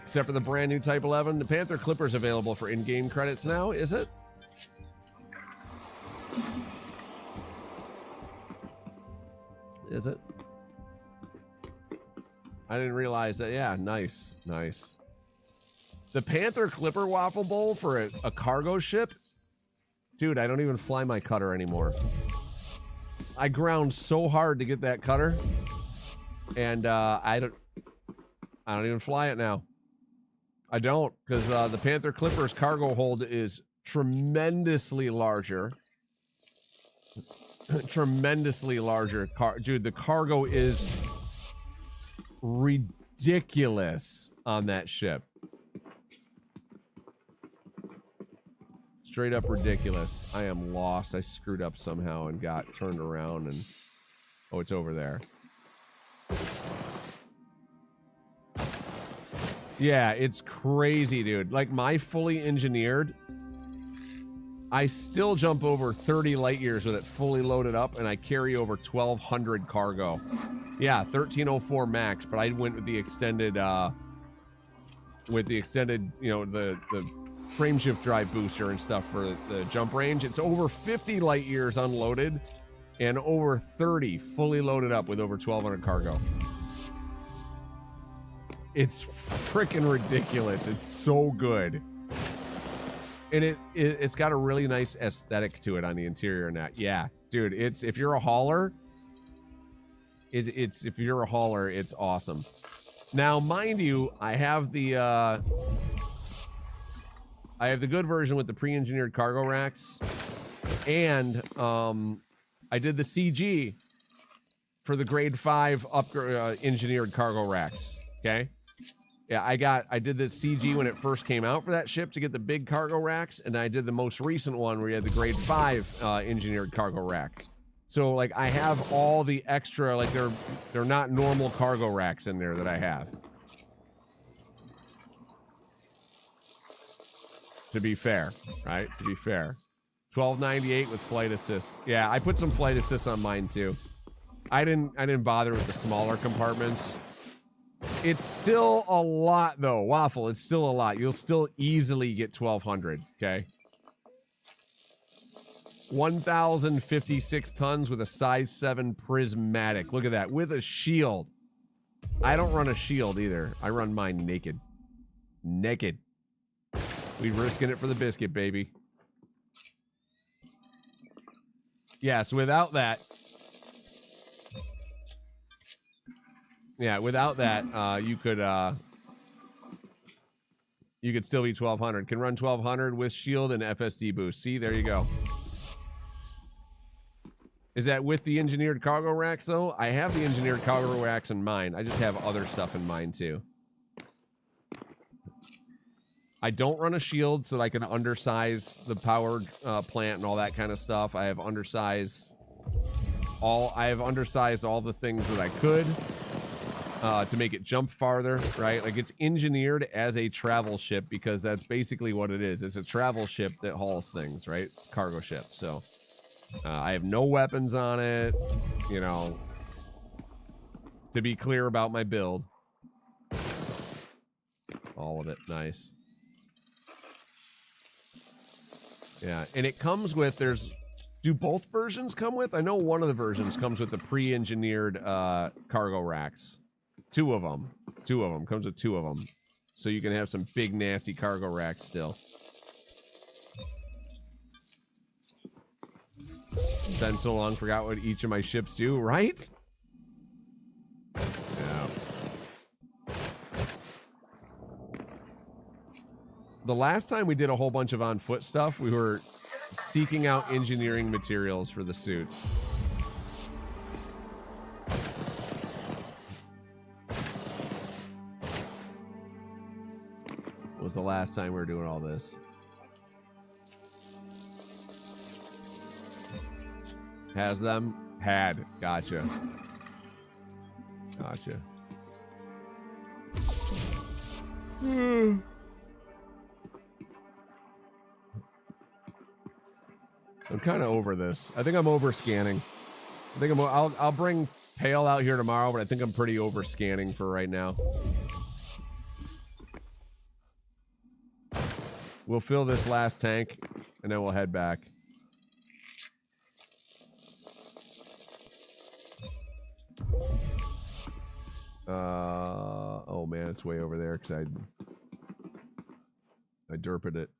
Except for the brand new Type 11. The Panther Clipper's available for in-game credits now, is it? Is it? I didn't realize that. Yeah, nice. Nice. The Panther Clipper Waffle Bowl for a cargo ship? Dude, I don't even fly my cutter anymore. I ground so hard to get that cutter. And I don't even fly it now. I don't, because the Panther Clipper's cargo hold is tremendously larger. Tremendously larger. Dude, the cargo is ridiculous on that ship. Straight up ridiculous. I am lost. I screwed up somehow and got turned around and... Oh, it's over there. Yeah, it's crazy, dude. Like, my fully engineered... I still jump over 30 light years with it fully loaded up, and I carry over 1,200 cargo. Yeah, 1304 max, but I went with the extended, you know, the frame shift drive booster and stuff for the jump range. It's over 50 light years unloaded, and over 30 fully loaded up with over 1,200 cargo. It's freaking ridiculous. It's so good. And it's got a really nice aesthetic to it on the interior and that. Yeah, dude, it's if you're a hauler, if you're a hauler, it's awesome. Now, mind you, I have the good version with the pre-engineered cargo racks, and I did the CG for the grade 5 engineered cargo racks. Okay. Yeah, I did the CG when it first came out for that ship to get the big cargo racks, and I did the most recent one where you had the grade 5 engineered cargo racks. So like I have all the extra, like they're not normal cargo racks in there that I have. To be fair, right? To be fair. 1298 with flight assist. Yeah, I put some flight assist on mine too. I didn't bother with the smaller compartments. It's still a lot, though. Waffle, it's still a lot. You'll still easily get 1,200, okay? 1,056 tons with a size 7 prismatic. Look at that. With a shield. I don't run a shield either. I run mine naked. Naked. We risking it for the biscuit, baby. Yes, without that... Yeah, without that, you could still be 1,200. Can run 1,200 with shield and FSD boost. See, there you go. Is that with the engineered cargo racks, though? I have the engineered cargo racks in mine. I just have other stuff in mine, too. I don't run a shield so that I can undersize the powered plant and all that kind of stuff. I have undersized all the things that I could. To make it jump farther, right? Like, it's engineered as a travel ship because that's basically what it is. It's a travel ship that hauls things, right? It's a cargo ship. So I have no weapons on it, you know, to be clear about my build. All of it. Nice. Yeah, and it comes with, do both versions come with? I know one of the versions comes with the pre-engineered cargo racks. Two of them. Comes with 2 of them. So you can have some big, nasty cargo racks still. Been so long, forgot what each of my ships do, right? Yeah. The last time we did a whole bunch of on-foot stuff, we were seeking out engineering materials for the suits. Was the last time we were doing all this. Has them? Had. Gotcha. Gotcha. I'm kind of over this. I think I'm over scanning. I think I'll bring Pale out here tomorrow, but I think I'm pretty over scanning for right now. We'll fill this last tank, and then we'll head back. man, it's way over there because I derped it.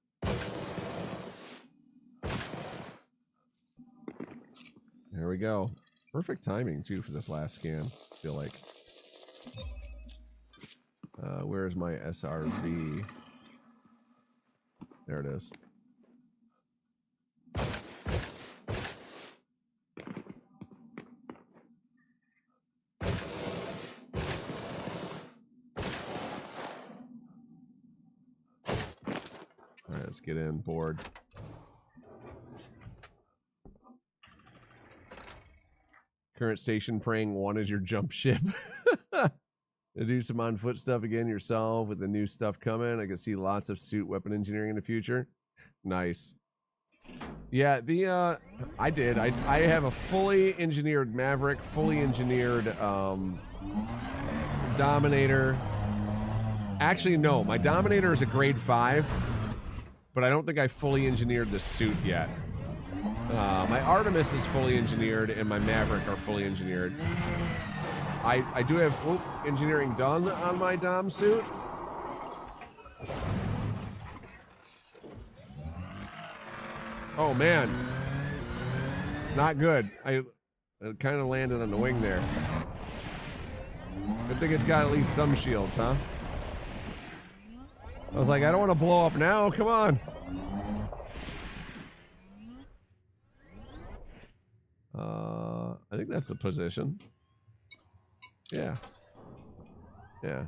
There we go. Perfect timing too for this last scan. I feel like. Where's my SRV? There it is. All right, let's get in board. Current station praying 1 is your jump ship. To do some on foot stuff again yourself with the new stuff coming. I can see lots of suit weapon engineering in the future. Nice. Yeah, the I have a fully engineered Maverick, fully engineered Dominator. Actually, no, my Dominator is a grade 5, but I don't think I fully engineered the suit yet. My Artemis is fully engineered and my Maverick are fully engineered. I do have engineering done on my Dom suit. Oh man, not good. I kind of landed on the wing there. I think it's got at least some shields, huh? I was like, I don't want to blow up now. Come on. I think that's the position. Yeah. Yeah.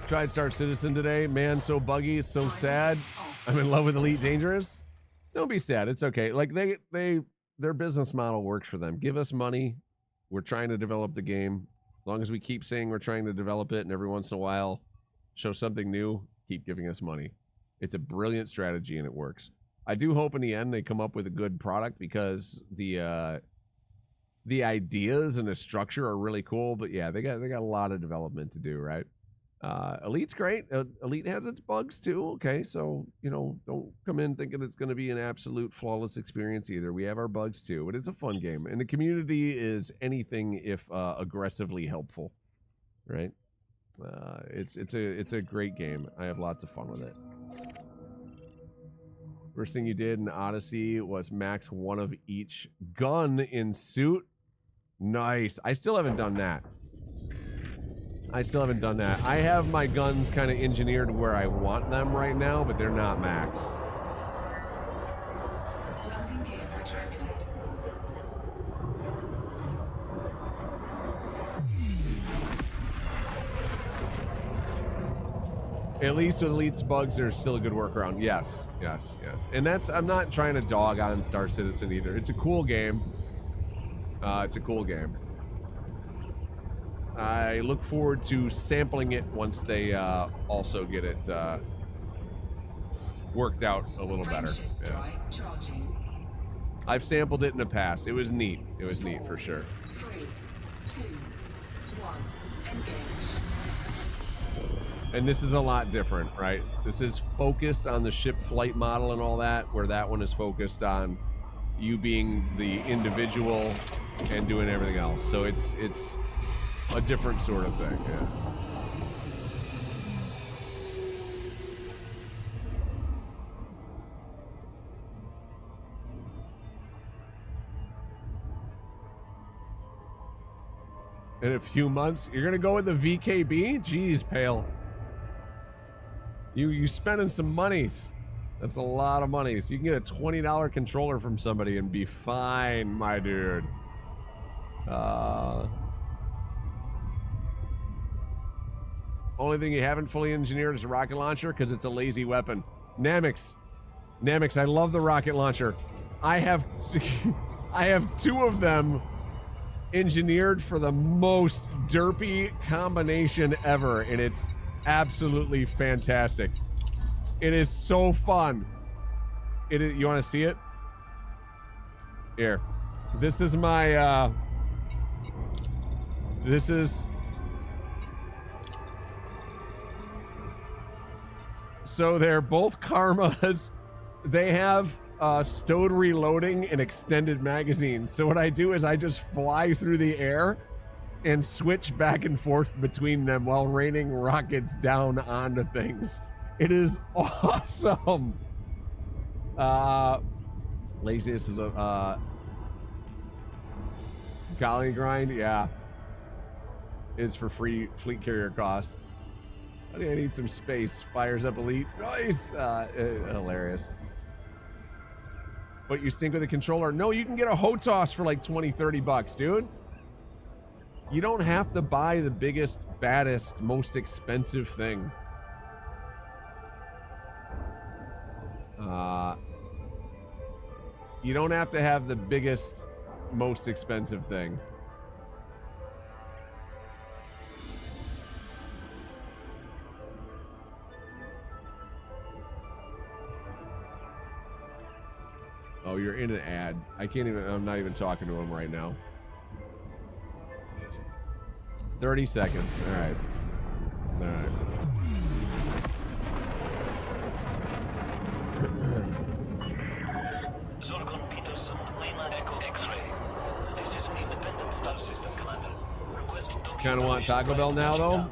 Tried Star Citizen today. Man, so buggy, so sad. I'm in love with Elite Dangerous. Don't be sad. It's okay. Like their business model works for them. Give us money. We're trying to develop the game. As long as we keep saying we're trying to develop it and every once in a while show something new, keep giving us money. It's a brilliant strategy and it works. I do hope in the end they come up with a good product because the ideas and the structure are really cool. But yeah, they got a lot of development to do, right? Elite's great. Elite has its bugs too. Okay, so don't come in thinking it's going to be an absolute flawless experience either. We have our bugs too, but it's a fun game, and the community is anything if aggressively helpful, right? It's a great game. I have lots of fun with it. First thing you did in Odyssey was max 1 of each gun in suit. Nice. I still haven't done that. I have my guns kind of engineered where I want them right now, but they're not maxed. Landing gear retracted. At least with Elite's bugs, there's still a good workaround. Yes. And I'm not trying to dog on Star Citizen either. It's a cool game. I look forward to sampling it once they also get it worked out a little better. Yeah. I've sampled it in the past. It was neat. It was neat for sure. 3, 2, 1, engage. And this is a lot different, right? This is focused on the ship flight model and all that, where that one is focused on you being the individual and doing everything else. So it's a different sort of thing, yeah. In a few months, you're gonna go with the VKB? Jeez, Pale. You spending some monies. That's a lot of money. So you can get a $20 controller from somebody and be fine, my dude. Only thing you haven't fully engineered is a rocket launcher because it's a lazy weapon. Namix, I love the rocket launcher. I have 2 of them engineered for the most derpy combination ever, and it's absolutely fantastic. It is so fun. You want to see it? Here. This is my so they're both Karmas. They have stowed reloading and extended magazines. So what I do is I just fly through the air and switch back and forth between them while raining rockets down onto things. It is awesome. Laziest is a colony grind, yeah. Is for free fleet carrier cost. I think I need some space. Fires up elite. Nice. Hilarious. But you stink with a controller? No, you can get a HOTOS for like 20, 30 bucks, dude. You don't have to buy the biggest, baddest, most expensive thing. You don't have to have the biggest, most expensive thing. Oh, you're in an ad. I can't even, I'm not even talking to him right now. 30 seconds. All right. All right. Zorgon Peterson, Lima Echo X-ray. This is an independent star system commander. Requesting docking. Kind of want Taco Bell now, though?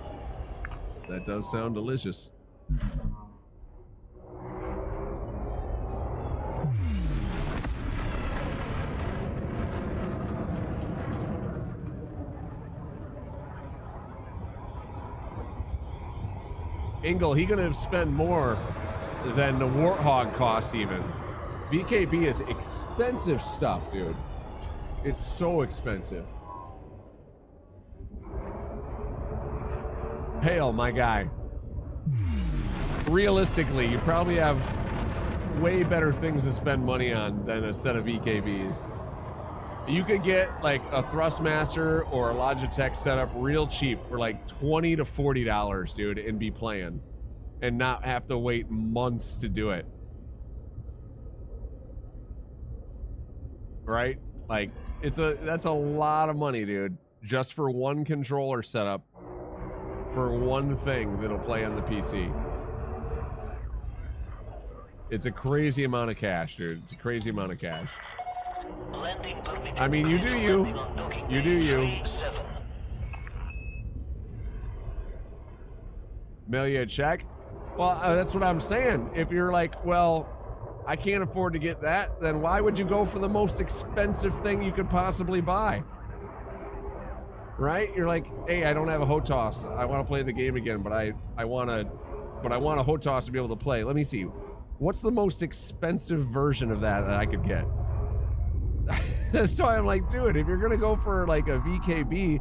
That does sound delicious. Ingle, he gonna spend more than the Warthog costs even. VKB is expensive stuff, dude. It's so expensive. Hale, my guy. Realistically, you probably have way better things to spend money on than a set of VKBs. You could get like a Thrustmaster or a Logitech setup real cheap for like $20 to $40, dude, and be playing and not have to wait months to do it. Right? Like that's a lot of money, dude, just for one controller setup for one thing that'll play on the PC. It's a crazy amount of cash, dude. It's a crazy amount of cash. I mean, you do you. You do you. Mail you a check? Well, that's what I'm saying. If you're like, well, I can't afford to get that, then why would you go for the most expensive thing you could possibly buy? Right? You're like, hey, I don't have a HOTOS. I want to play the game again, but I want a HOTOS to be able to play. Let me see. What's the most expensive version of that I could get? That's why I'm like, dude, if you're gonna go for like a VKB,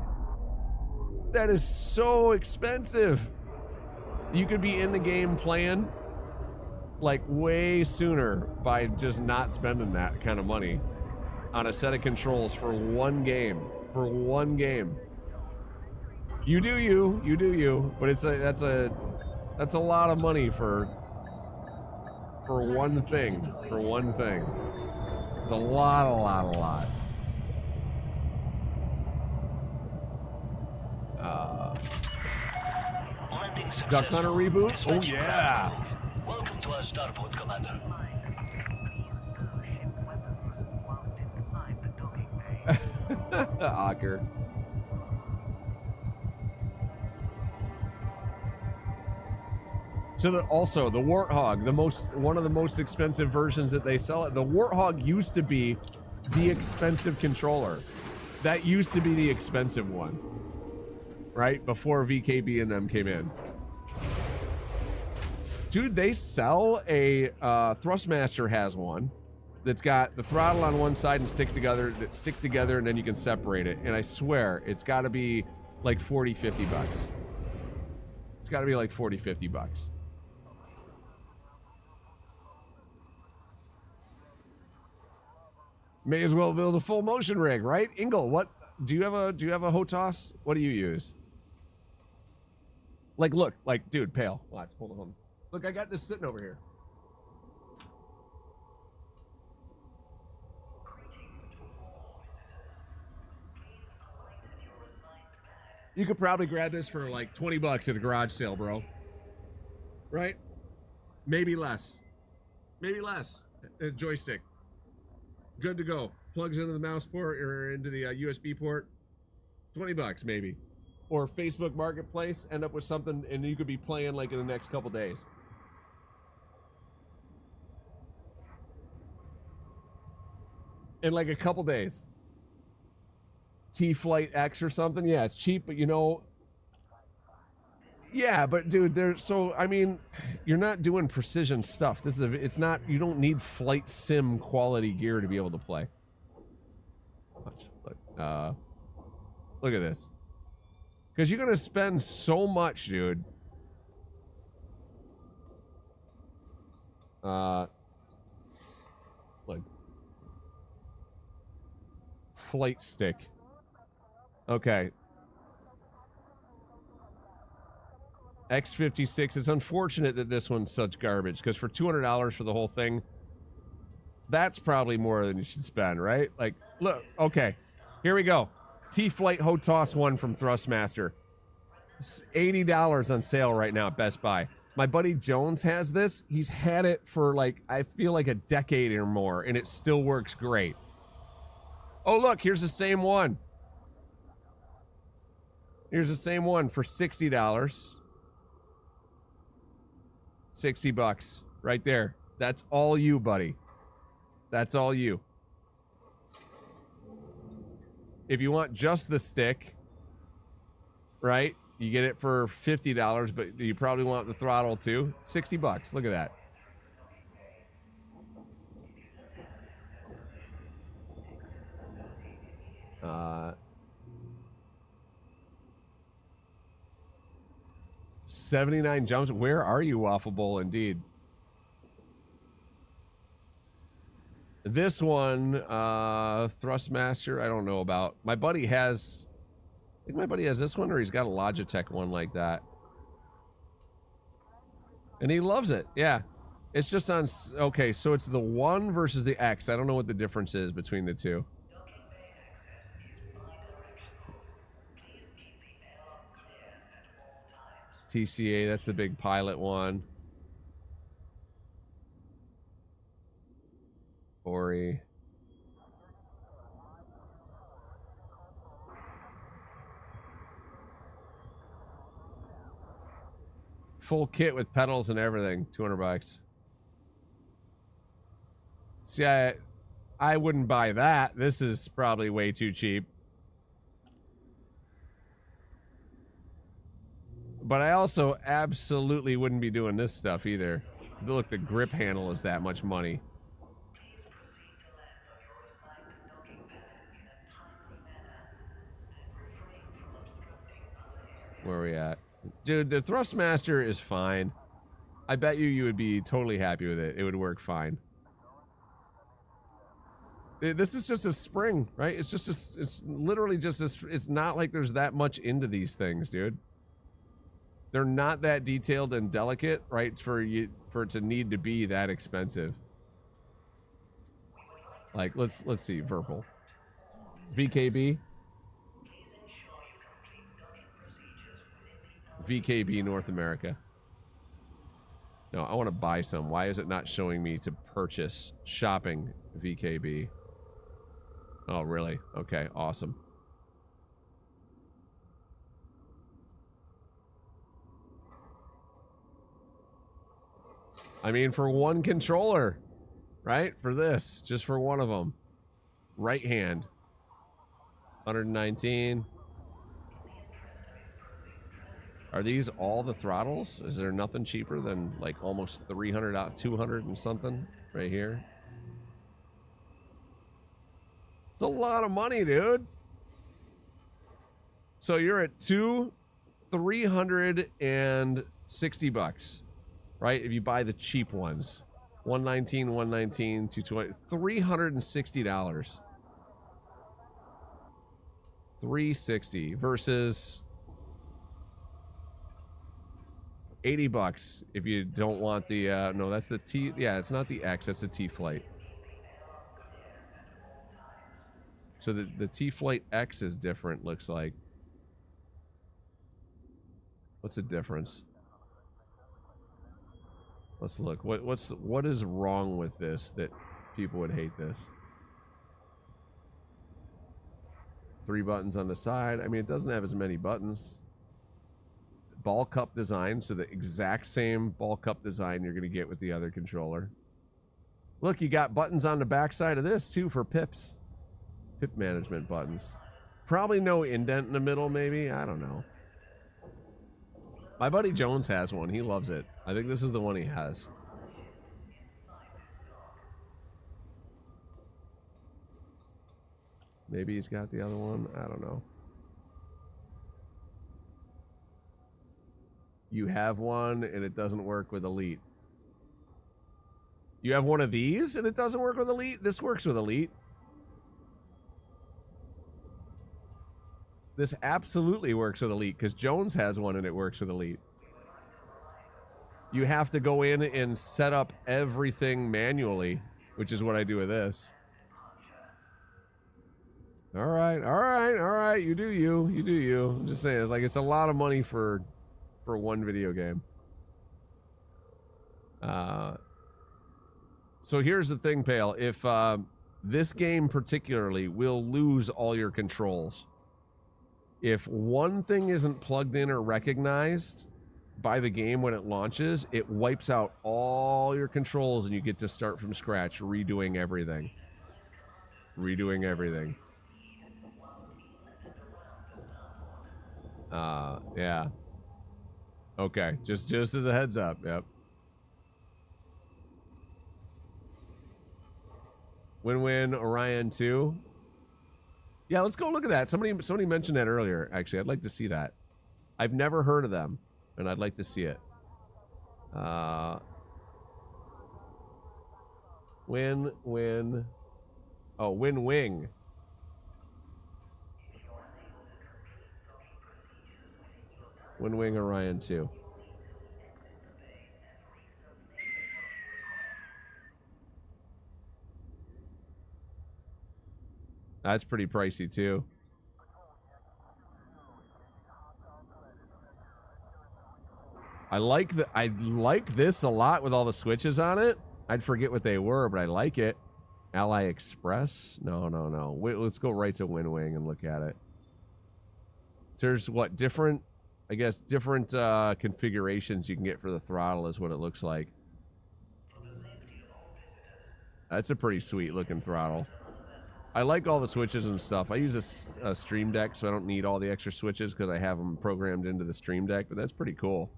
that is so expensive. You could be in the game playing like way sooner by just not spending that kind of money on a set of controls for one game. For one game. You do you, but that's a lot of money for one thing. For one thing. It's a lot. Duck Hunter reboot? Oh yeah. Welcome to our starport, Commander. Ocker. So also the Warthog, one of the most expensive versions that they sell. The Warthog used to be the expensive controller. That used to be the expensive one, right? Before VKB and them came in. Dude, they sell a Thrustmaster has one that's got the throttle on one side and stick together, and then you can separate it. And I swear it's got to be like 40, 50 bucks. It's got to be like 40, 50 bucks. May as well build a full motion rig, right? Ingle, what do you have a HOTOS? What do you use? Like, look, like, dude, Pale. Watch, hold on. Look, I got this sitting over here. You could probably grab this for like 20 bucks at a garage sale, bro. Right? Maybe less. Maybe less. Joystick. Good to go. Plugs into the mouse port or into the USB port. $20 maybe. Or Facebook Marketplace, end up with something and you could be playing like in the next couple days. In like a couple days. T-Flight X or something. Yeah, it's cheap, but you know. Yeah, but dude, I mean, you're not doing precision stuff. It's not, you don't need flight sim quality gear to be able to play. Look at this. Because you're going to spend so much, dude. Look. Flight stick. Okay. X56. It's unfortunate that this one's such garbage, because for $200 for the whole thing, that's probably more than you should spend, right? Like, look, okay. Here we go. T-Flight HOTOS 1 from Thrustmaster. It's $80 on sale right now at Best Buy. My buddy Jones has this. He's had it for like, I feel like a decade or more, and it still works great. Oh, look, here's the same one. Here's the same one for $60. $60 right there. That's all you, buddy. That's all you. If you want just the stick, right? You get it for $50, but you probably want the throttle too. $60. Look at that. Uh, 79 jumps. Where are you, Waffle Bowl? Indeed. This one, Thrustmaster, I don't know about. My buddy has, I think my buddy has this one, or he's got a Logitech one like that. And he loves it. Yeah. It's just on, okay, so it's the 1 versus the X. I don't know what the difference is between the two. TCA, that's the big pilot one. Ori. Full kit with pedals and everything, $200. See, I wouldn't buy that. This is probably way too cheap. But I also absolutely wouldn't be doing this stuff either. Look, the grip handle is that much money. Where are we at? Dude, the Thrustmaster is fine. I bet you would be totally happy with it. It would work fine. This is just a spring, right? It's just a, it's literally just this. It's not like there's that much into these things, dude. They're not that detailed and delicate, right? For it to need to be that expensive. Like, let's see, Verpal. VKB. VKB North America. No, I want to buy some. Why is it not showing me to purchase shopping VKB? Oh, really? Okay, awesome. I mean, for one controller, right? For this, just for one of them. Right hand. 119. Are these all the throttles? Is there nothing cheaper than like almost 300 out, 200 and something right here? It's a lot of money, dude. So you're at $360, right? If you buy the cheap ones, 119, 119, 220, $360. 360 versus $80 if you don't want the no, that's the T. Yeah, it's not the X, that's the T-Flight. So the T-Flight X is different, looks like. What's the difference? Let's look. What is wrong with this that people would hate this? 3 buttons on the side. I mean, it doesn't have as many buttons. Ball cup design, so the exact same ball cup design you're going to get with the other controller. Look, you got buttons on the back side of this too for pips. Pip management buttons. Probably no indent in the middle, maybe. I don't know. My buddy Jones has one. He loves it. I think this is the one he has. Maybe he's got the other one. I don't know. You have one and it doesn't work with Elite. You have one of these and it doesn't work with Elite? This works with Elite. This absolutely works with Elite because Jones has one and it works with Elite. You have to go in and set up everything manually, which is what I do with this. All right, all right, all right. You do you. You do you. I'm just saying, like, it's a lot of money for one video game. So here's the thing, Pale. If this game particularly will lose all your controls. If one thing isn't plugged in or recognized by the game when it launches, it wipes out all your controls and you get to start from scratch, redoing everything. Redoing everything. Yeah. Okay, just as a heads up, yep. Win-win Orion 2. Yeah, let's go look at that. Somebody mentioned that earlier, actually. I'd like to see that. I've never heard of them, and I'd like to see it. Win-wing. Win-wing Orion 2. That's pretty pricey too. I like this a lot with all the switches on it. I'd forget what they were, but I like it. Ally Express? No. Wait, let's go right to Win-Wing and look at it. There's what different, I guess, different configurations you can get for the throttle is what it looks like. That's a pretty sweet looking throttle. I like all the switches and stuff. I use a Stream Deck, so I don't need all the extra switches because I have them programmed into the Stream Deck, but that's pretty cool.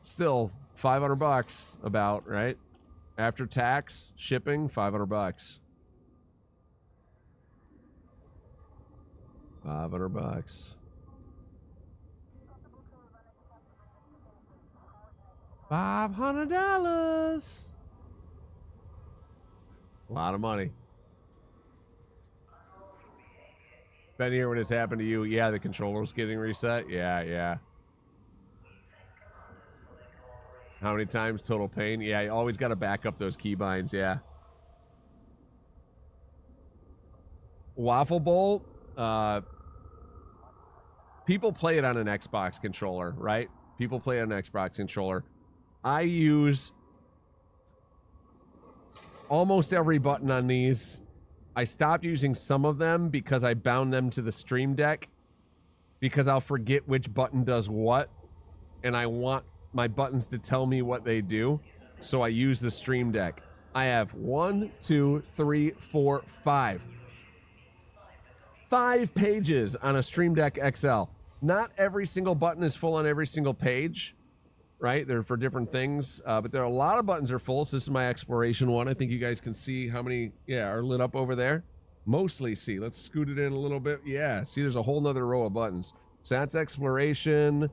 Still, $500 about, right? After tax, shipping, $500. $500. $500. A lot of money. Been here when it's happened to you. Yeah, the controller's getting reset. Yeah. How many times? Total pain. Yeah, you always got to back up those keybinds. Yeah. Waffle Bowl. People play it on an Xbox controller, right? People play it on an Xbox controller. I use almost every button on these. I stopped using some of them because I bound them to the Stream Deck because I'll forget which button does what, and I want my buttons to tell me what they do, so I use the Stream Deck. I have 1, 2, 3, 4, 5. 5 pages on a Stream Deck XL. Not every single button is full on every single page, right? They're for different things, but there are a lot of buttons are full. So this is my exploration one. I think you guys can see how many, are lit up over there. Mostly see. Let's scoot it in a little bit. Yeah, see, there's a whole nother row of buttons. So that's exploration.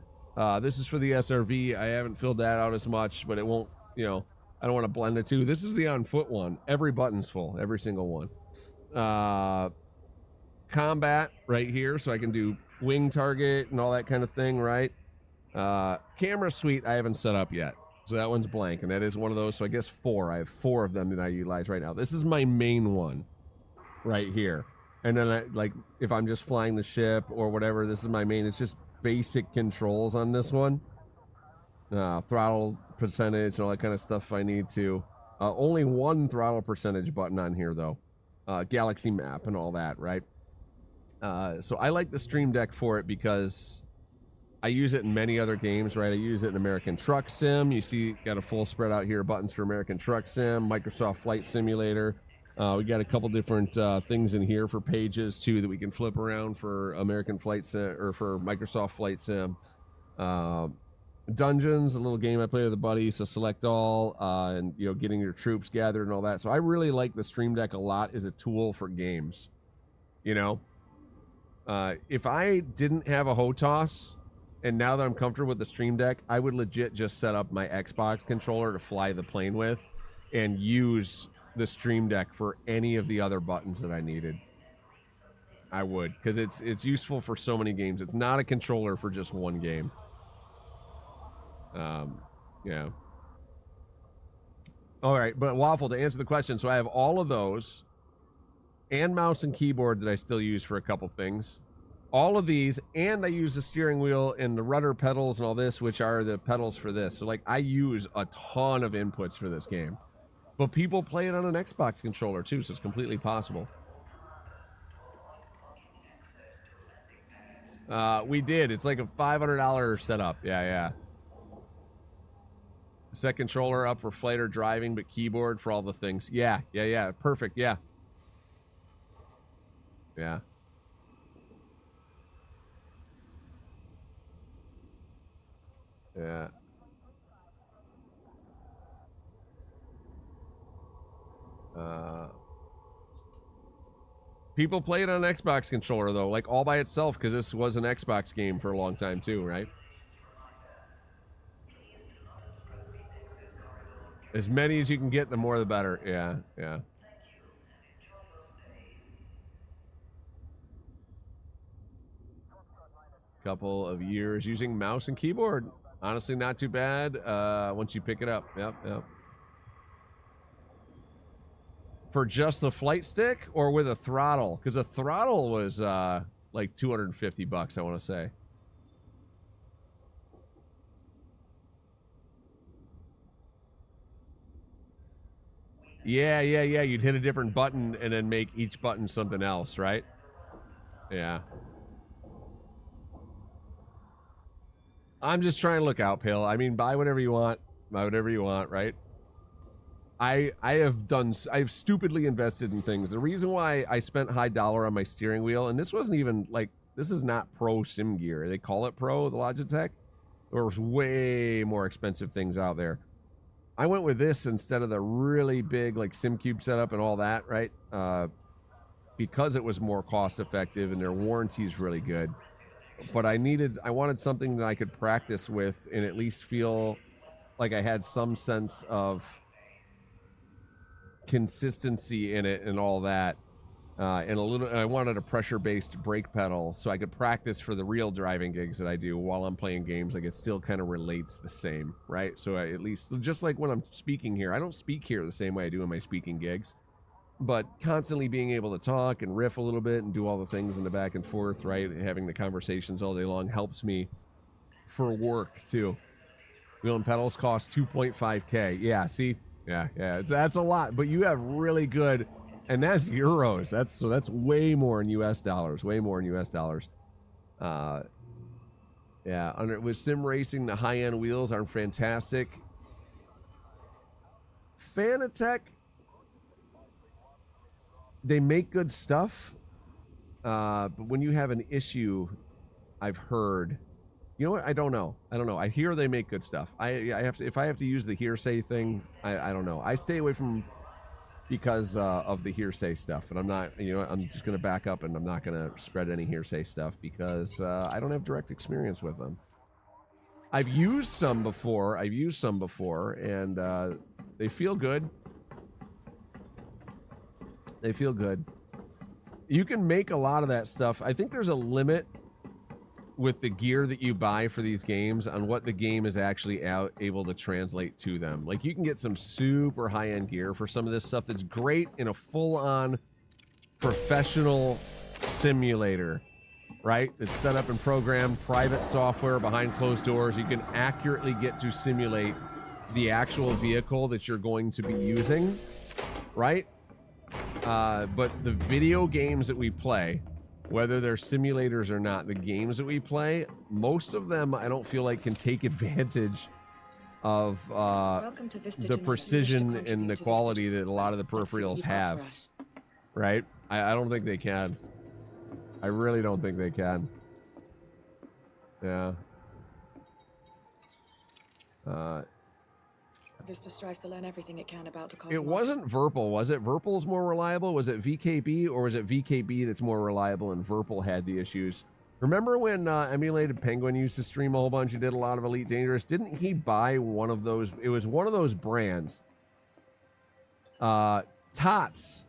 This is for the SRV. I haven't filled that out as much, but it won't, I don't want to blend the two. This is the on foot one. Every button's full, every single one. Combat right here, so I can do wing target and all that kind of thing, right? Camera suite I haven't set up yet, so that one's blank, and that is one of those. So I guess 4. I have 4 of them that I utilize right now. This is my main one right here, and then if I'm just flying the ship or whatever, this is my main. It's just basic controls on this one. throttle percentage and all that kind of stuff if I need to. Only one throttle percentage button on here, though. Galaxy map and all that, right? So I like the Stream Deck for it because I use it in many other games, right? I use it in American Truck Sim. You see, got a full spread out here, buttons for American Truck Sim, Microsoft Flight Simulator. We got a couple different things in here for pages, too, that we can flip around for American Flight Sim, or for Microsoft Flight Sim. Dungeons, a little game I play with a buddy, so select all, and, you know, getting your troops gathered and all that. So I really like the Stream Deck a lot as a tool for games, you know? If I didn't have a HOTAS, and now that I'm comfortable with the Stream Deck, I would legit just set up my Xbox controller to fly the plane with and use the Stream Deck for any of the other buttons that I needed. I would, because it's useful for so many games. It's not a controller for just one game. Yeah. All right, but Waffle, to answer the question, so I have all of those and mouse and keyboard that I still use for a couple things. All of these, and I use the steering wheel and the rudder pedals and all this, which are the pedals for this. So, like, I use a ton of inputs for this game. But people play it on an Xbox controller, too, so it's completely possible. We did. It's like a $500 setup. Yeah. Set controller up for flight or driving, but keyboard for all the things. Yeah. Perfect, yeah. Yeah. Yeah. People play it on an Xbox controller, though, like all by itself, because this was an Xbox game for a long time, too, right? As many as you can get, the more the better. Yeah. Couple of years using mouse and keyboard. Honestly, not too bad once you pick it up. Yep. For just the flight stick or with a throttle? Because a throttle was like $250, I want to say. Yeah. You'd hit a different button and then make each button something else, right? Yeah. I'm just trying to look out, Pill. I mean, buy whatever you want, right? I've stupidly invested in things. The reason why I spent high dollar on my steering wheel, and this wasn't even like, this is not pro sim gear. They call it pro, the Logitech. There's way more expensive things out there. I went with this instead of the really big like SimCube setup and all that, right? Because it was more cost effective and their warranty is really good. But I wanted something that I could practice with and at least feel like I had some sense of consistency in it and all that. And I wanted a pressure-based brake pedal so I could practice for the real driving gigs that I do while I'm playing games. Like, it still kind of relates the same, right? So I, at least, just like when I'm speaking here, I don't speak here the same way I do in my speaking gigs. But constantly being able to talk and riff a little bit and do all the things in the back and forth, right? Having the conversations all day long helps me for work, too. Wheel and pedals cost $2.5K. Yeah, see? Yeah. That's a lot. But you have really good... And that's euros. That's way more in US dollars. Yeah, with sim racing, the high-end wheels aren't fantastic. Fanatec, they make good stuff. But when you have an issue, I've heard, you know what? I don't know. I hear they make good stuff. If I have to use the hearsay thing, I don't know. I stay away from because of the hearsay stuff, and I'm not, I'm just going to back up and I'm not going to spread any hearsay stuff because I don't have direct experience with them. I've used some before, and they feel good. You can make a lot of that stuff. I think there's a limit with the gear that you buy for these games on what the game is actually able to translate to them. Like, you can get some super high-end gear for some of this stuff that's great in a full-on professional simulator. right? It's set up and programmed, private software behind closed doors. You can accurately get to simulate the actual vehicle that you're going to be using, right? But the video games that we play, whether they're simulators or not, the games that we play, most of them I don't feel like can take advantage of the precision and the quality that a lot of the peripherals have, right? I don't think they can. I really don't think they can. Yeah. Vista strives to learn everything it can about the cosmos. It wasn't Virpil, was it? Virpil's more reliable? Was it VKB, or was it VKB that's more reliable and Virpil had the issues? Remember when Emulated Penguin used to stream a whole bunch? He did a lot of Elite Dangerous. Didn't he buy one of those? It was one of those brands. Tots.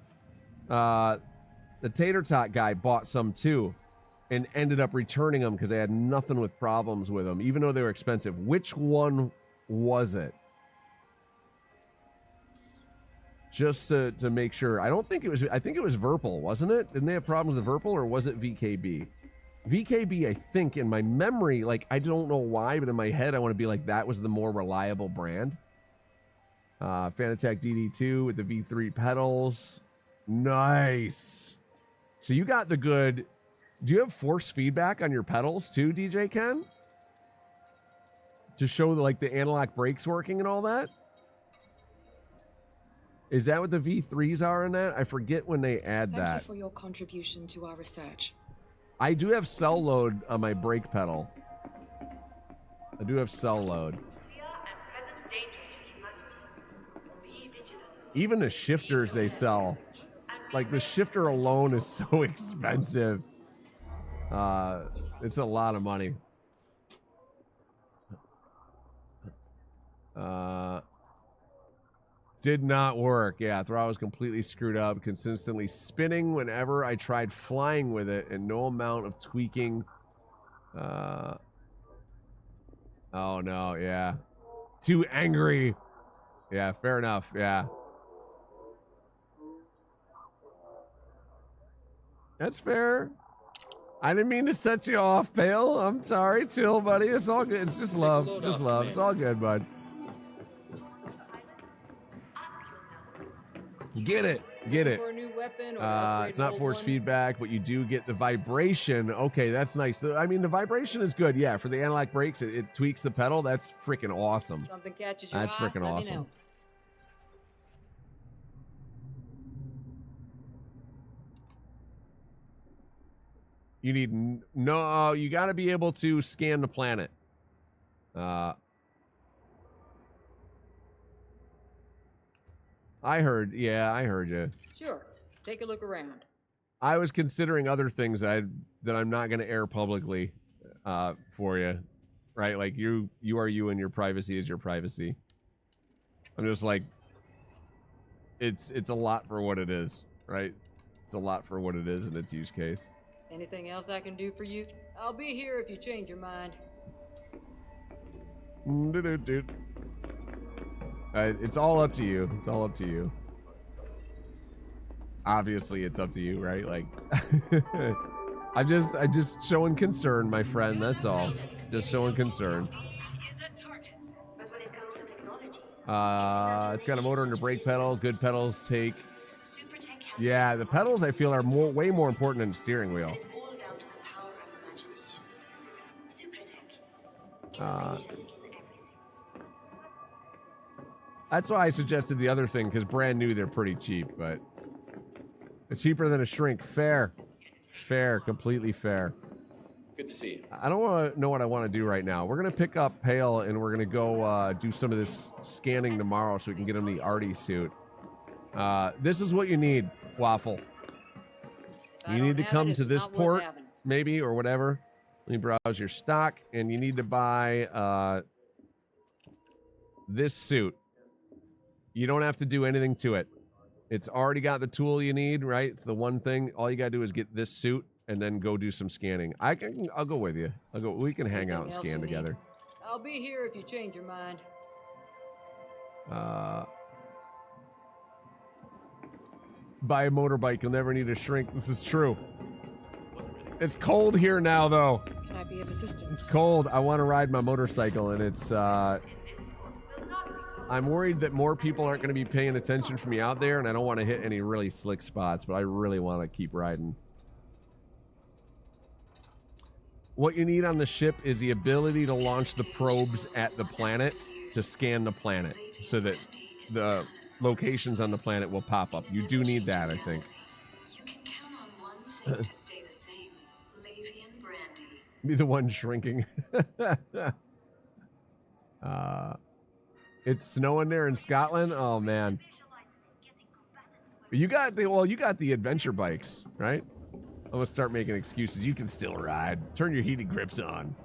The Tater Tot guy bought some too and ended up returning them because they had nothing with problems with them, even though they were expensive. Which one was it? Just to make sure. I don't think it was. I think it was Virpil, wasn't it? Didn't they have problems with Virpil, or was it VKB? VKB, I think, in my memory, like, I don't know why, but in my head, I want to be like, that was the more reliable brand. Fanatec DD2 with the V3 pedals. Nice. So you got the good... Do you have force feedback on your pedals too, DJ Ken? To show, like, the analog brakes working and all that? Is that what the V3s are in that? I forget when they add that. Thank you for your contribution to our research. I do have cell load on my brake pedal. I do have cell load. Even the shifters they sell. Like, the shifter alone is so expensive. It's a lot of money. Did not work. Yeah, throttle was completely screwed up. Consistently spinning whenever I tried flying with it, and no amount of tweaking. Oh no, yeah. Too angry. Yeah, fair enough. Yeah. That's fair. I didn't mean to set you off, Pale. I'm sorry. Chill, buddy. It's all good. It's just love. It's just love. It's all good, bud. Get it. Get it. It's not force feedback, but you do get the vibration. Okay, that's nice. I mean, the vibration is good. Yeah, for the analog brakes, it tweaks the pedal. That's freaking awesome. Something catches your That's eye, freaking let me awesome. know. You need no. You got to be able to scan the planet. I heard. Yeah, I heard you. Sure. Take a look around. I was considering other things that I'm not going to air publicly for you, right? Like you are you, and your privacy is your privacy. I'm just like, it's a lot for what it is, right? It's a lot for what it is in its use case. Anything else I can do for you? I'll be here if you change your mind. Dude. It's all up to you. It's all up to you. Obviously, it's up to you, right? Like, I'm just showing concern, my friend. That's all. Just showing concern. It's got a motor and a brake pedal. Good pedals take. Yeah, the pedals I feel are way more important than the steering wheel. That's why I suggested the other thing, because brand new they're pretty cheap, but it's cheaper than a shrink. Fair, completely fair. Good to see you. I don't want to know what I want to do right now. We're gonna pick up Pale and we're gonna go do some of this scanning tomorrow so we can get him the Artie suit. This is what you need, Waffle. You need to come to this port, maybe, or whatever. Let me browse your stock, and you need to buy this suit. You don't have to do anything to it. It's already got the tool you need, right? It's the one thing. All you gotta do is get this suit and then go do some scanning. I'll go with you. We can hang out and scan together. I'll be here if you change your mind. Buy a motorbike, you'll never need a shrink. This is true. It's cold here now, though. Can I be of assistance? It's cold. I want to ride my motorcycle, and it's, I'm worried that more people aren't going to be paying attention for me out there, and I don't want to hit any really slick spots, but I really want to keep riding. What you need on the ship is the ability to launch the probes at the planet to scan the planet so that the locations on the planet will pop up. You do need that, I think. You can count on one thing to stay the same. Lavian brandy. Be the one shrinking. It's snowing there in Scotland. Oh man. You got the adventure bikes, right? I'm gonna start making excuses. You can still ride. Turn your heated grips on.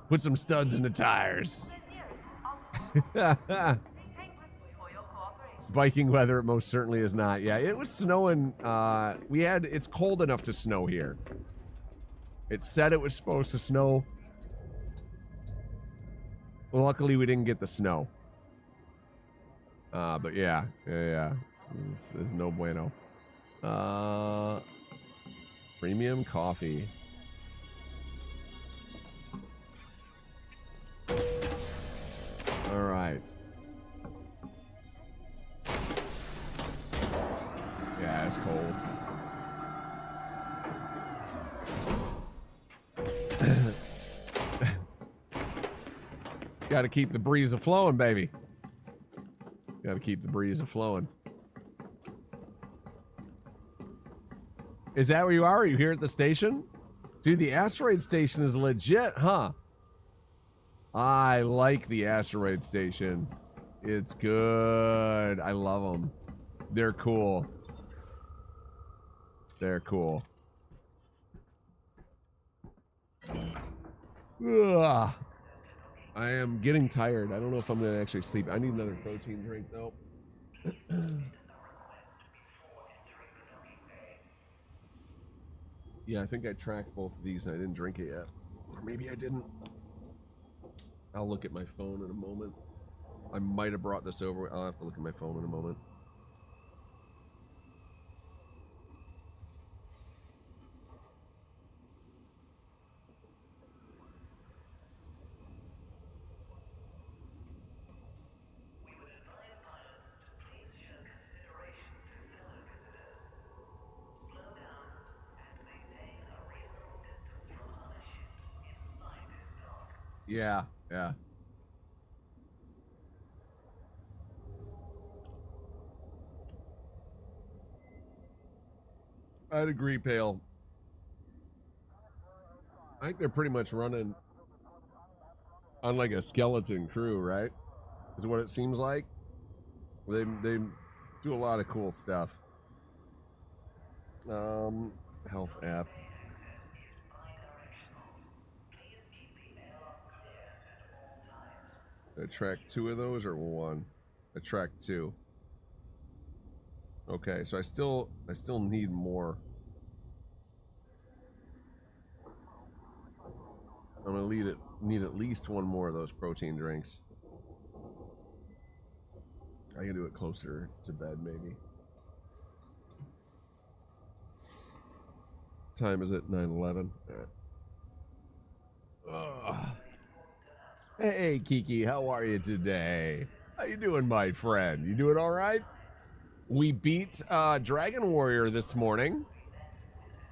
Put some studs in the tires. Biking weather, it most certainly is not. Yeah, it was snowing. It's cold enough to snow here. It said it was supposed to snow. Well, luckily we didn't get the snow. But yeah. It's no bueno. Premium coffee. All right. Yeah, it's cold. Got to keep the breeze a-flowing, baby. Got to keep the breeze a-flowing. Is that where you are? Are you here at the station? Dude, the asteroid station is legit, huh? I like the asteroid station. It's good. I love them. They're cool. They're cool. Ugh. I am getting tired. I don't know if I'm going to actually sleep. I need another protein drink, though. Yeah, I think I tracked both of these and I didn't drink it yet. Or maybe I didn't. I'll look at my phone in a moment. I might have brought this over. I'll have to look at my phone in a moment. Yeah, yeah. I'd agree, Pale. I think they're pretty much running on like a skeleton crew, right? Is what it seems like. They do a lot of cool stuff. Health app. I tracked 2 of those or 1? I tracked 2. Okay, so I still need more. I'm gonna need at least 1 more of those protein drinks. I can do it closer to bed, maybe. Time is it? 9:11. Hey, Kiki, how are you today? How you doing, my friend? You doing all right? We beat Dragon Warrior this morning.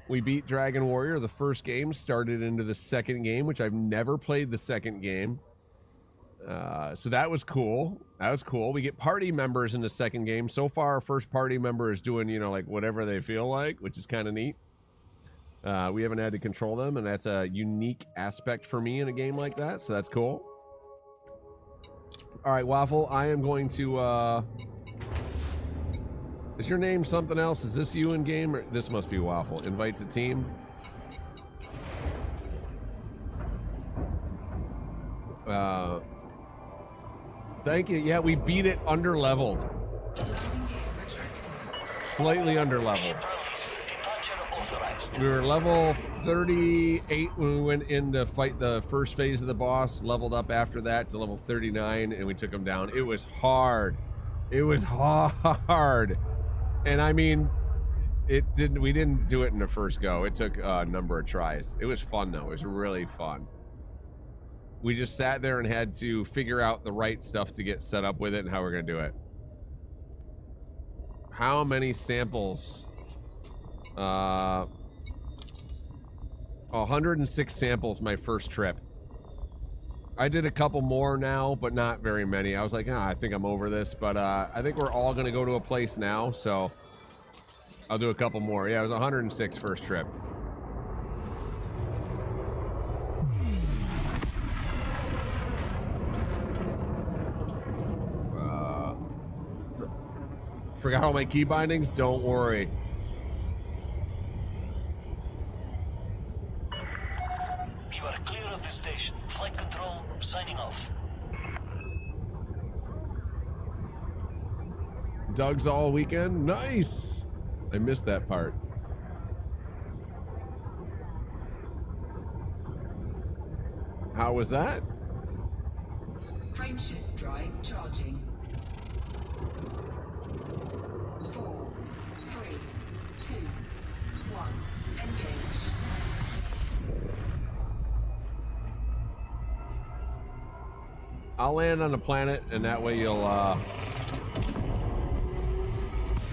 We beat Dragon Warrior. The first game started into the second game, which I've never played the second game. So that was cool. That was cool. We get party members in the second game. So far, our first party member is doing, like whatever they feel like, which is kind of neat. We haven't had to control them, and that's a unique aspect for me in a game like that, so that's cool. All right, Waffle, I am going to, is your name something else? Is this you in game? Or this must be Waffle. Invite to team. Thank you. Yeah, we beat it under-leveled. Slightly under-leveled. We were level 38 when we went in to fight the first phase of the boss, leveled up after that to level 39, and we took him down. It was hard. It was hard. And I mean, We didn't do it in the first go. It took a number of tries. It was fun though. It was really fun. We just sat there and had to figure out the right stuff to get set up with it and how we're gonna do it. How many samples? 106 samples my first trip. I did a couple more now, but not very many. I was like, I think I'm over this, but I think we're all gonna go to a place now, so I'll do a couple more. Yeah, it was 106 first trip. Forgot all my key bindings? Don't worry. You are clear of this station. Flight control signing off. Doug's all weekend? Nice! I missed that part. How was that? Frameshift drive charging. 4, 3, 2, 1, engage. I'll land on the planet, and that way you'll,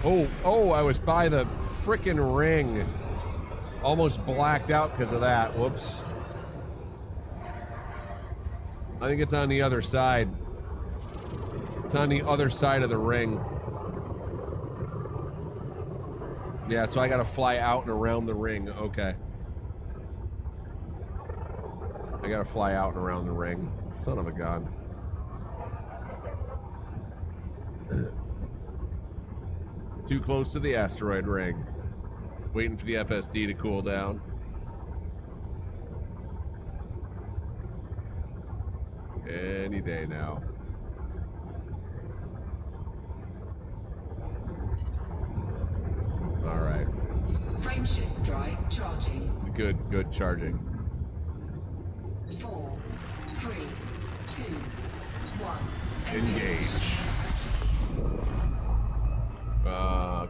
Oh, I was by the frickin' ring. Almost blacked out because of that. Whoops. I think it's on the other side. It's on the other side of the ring. Yeah, so I gotta fly out and around the ring. Okay. I gotta fly out and around the ring. Son of a gun. Too close to the asteroid ring. Waiting for the FSD to cool down. Any day now. All right. Frameshift drive charging. Good charging. 4, 3, 2, 1. Engage.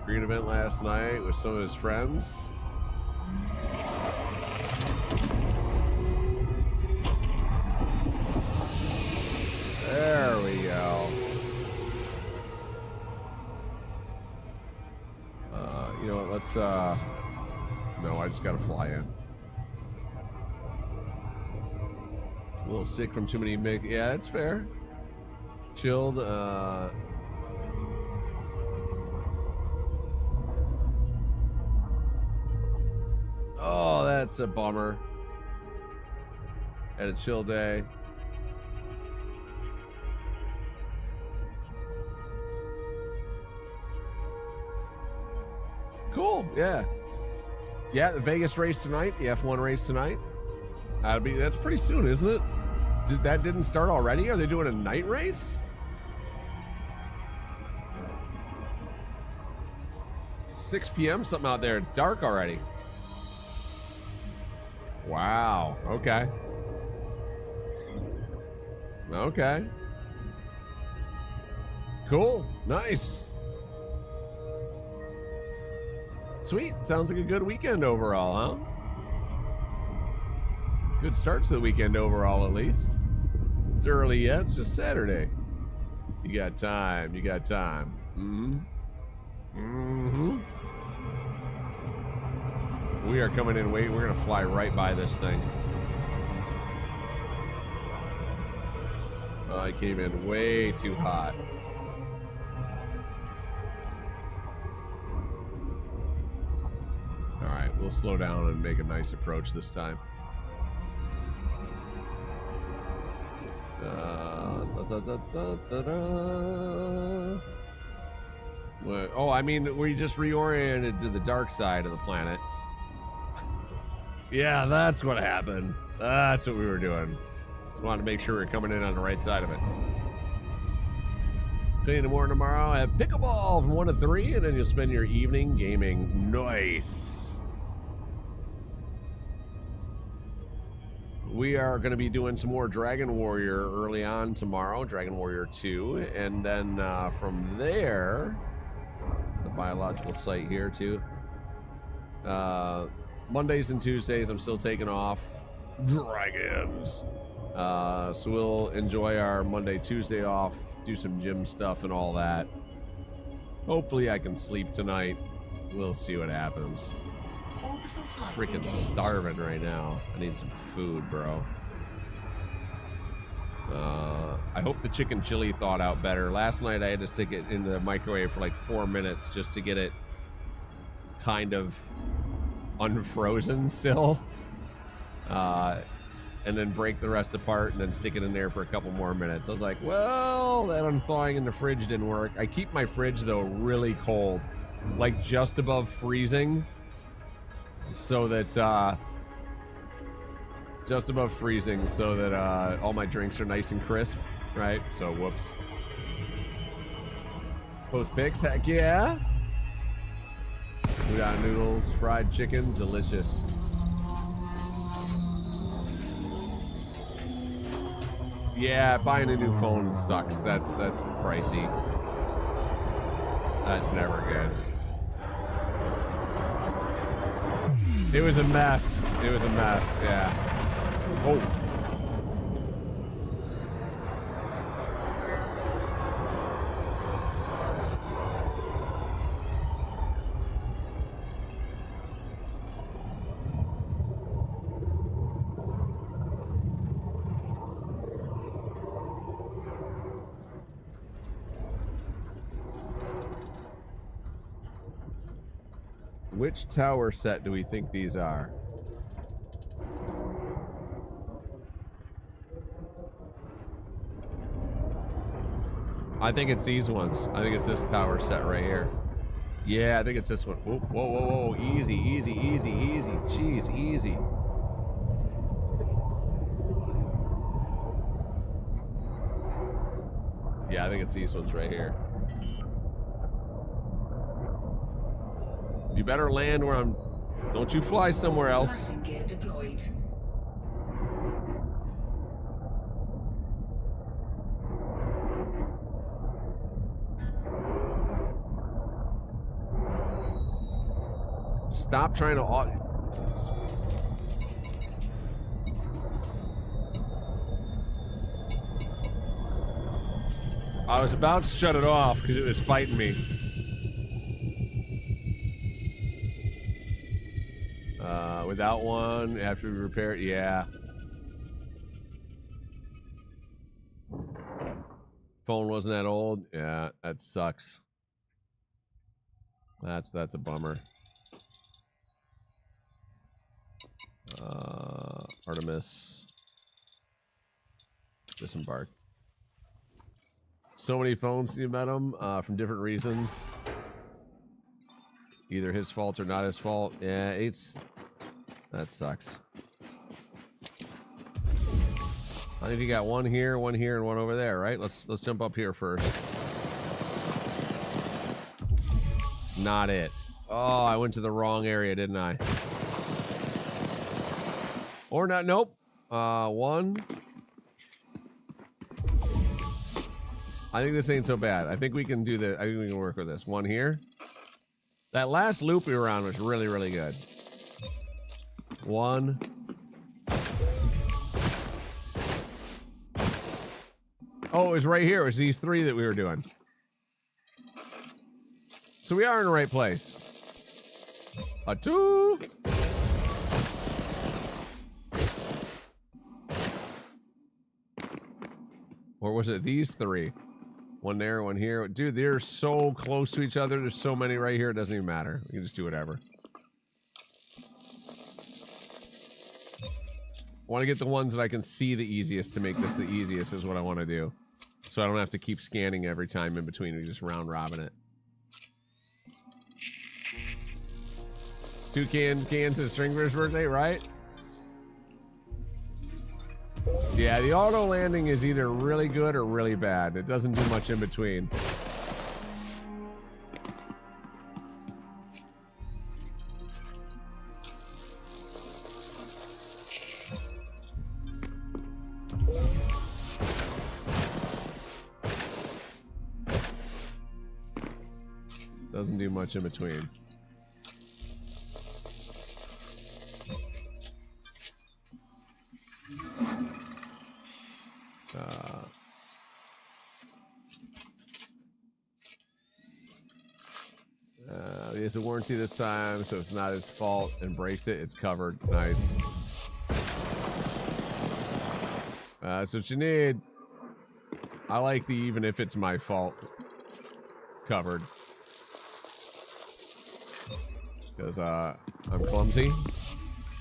Green event last night with some of his friends. There we go. You know what, let's, no, I just gotta fly in. A little sick from too many yeah, it's fair. Chilled, oh, that's a bummer. Had a chill day. Cool, yeah. Yeah, the Vegas race tonight, the F1 race tonight. That's pretty soon, isn't it? That didn't start already? Are they doing a night race? 6 p.m. something out there. It's dark already. Wow. Okay. Okay. Cool. Nice. Sweet. Sounds like a good weekend overall, huh? Good start to the weekend overall, at least. It's early yet. It's just Saturday. You got time. You got time. We are coming in. Wait, we're going to fly right by this thing. Oh, I came in way too hot. All right, we'll slow down and make a nice approach this time. Oh, I mean, we just reoriented to the dark side of the planet. Yeah, that's what happened. That's what we were doing. Just wanted to make sure we were coming in on the right side of it. 3 in the morning tomorrow, have pickleball from 1 to 3, and then you'll spend your evening gaming. Nice. We are going to be doing some more Dragon Warrior early on tomorrow, Dragon Warrior 2, and then from there, the biological site here too. Mondays and Tuesdays, I'm still taking off. Dragons. So we'll enjoy our Monday, Tuesday off, do some gym stuff and all that. Hopefully I can sleep tonight. We'll see what happens. Freaking starving right now. I need some food, bro. I hope the chicken chili thawed out better. Last night I had to stick it in the microwave for like 4 minutes just to get it kind of unfrozen still. And then break the rest apart and then stick it in there for a couple more minutes. I was like, well, that unthawing in the fridge didn't work. I keep my fridge though really cold, like just above freezing, so that all my drinks are nice and crisp, right? So whoops. Post pics, heck yeah. Udon noodles, fried chicken, delicious. Yeah, buying a new phone sucks. That's pricey. That's never good. It was a mess. It was a mess, yeah. Oh. Which tower set do we think these are? I think it's these ones. I think it's this tower set right here. Yeah, I think it's this one. Whoa, whoa, whoa, whoa. Easy, easy, easy, easy. Jeez, easy. Yeah, I think it's these ones right here. You better land where I'm... Don't you fly somewhere else. Landing gear deployed. Stop trying to... I was about to shut it off because it was fighting me. Without one, after we repair it, yeah. Phone wasn't that old? Yeah, that sucks. That's a bummer. Artemis. Disembark. So many phones you met him from different reasons. Either his fault or not his fault. Yeah, that sucks. I think you got one here, and one over there, right? Let's jump up here first. Not it. Oh, I went to the wrong area, didn't I? Or not, nope. One. I think this ain't so bad. I think we can do I think we can work with this. One here. That last loop we were on was really, really good. One. Oh, it was right here. It was these three that we were doing. So we are in the right place. A two. Or was it these three? One there, one here. Dude, they're so close to each other. There's so many right here. It doesn't even matter. We can just do whatever. I want to get the ones that I can see the easiest to make this the easiest is what I want to do. So I don't have to keep scanning every time in between. We just round robin it. Cans is Stringbear's birthday, right? Yeah, the auto landing is either really good or really bad. It doesn't do much in between. Doesn't do much in between. It's a warranty this time, so it's not his fault and breaks it, it's covered. Nice. That's what you need. I like the even if it's my fault covered. Because I'm clumsy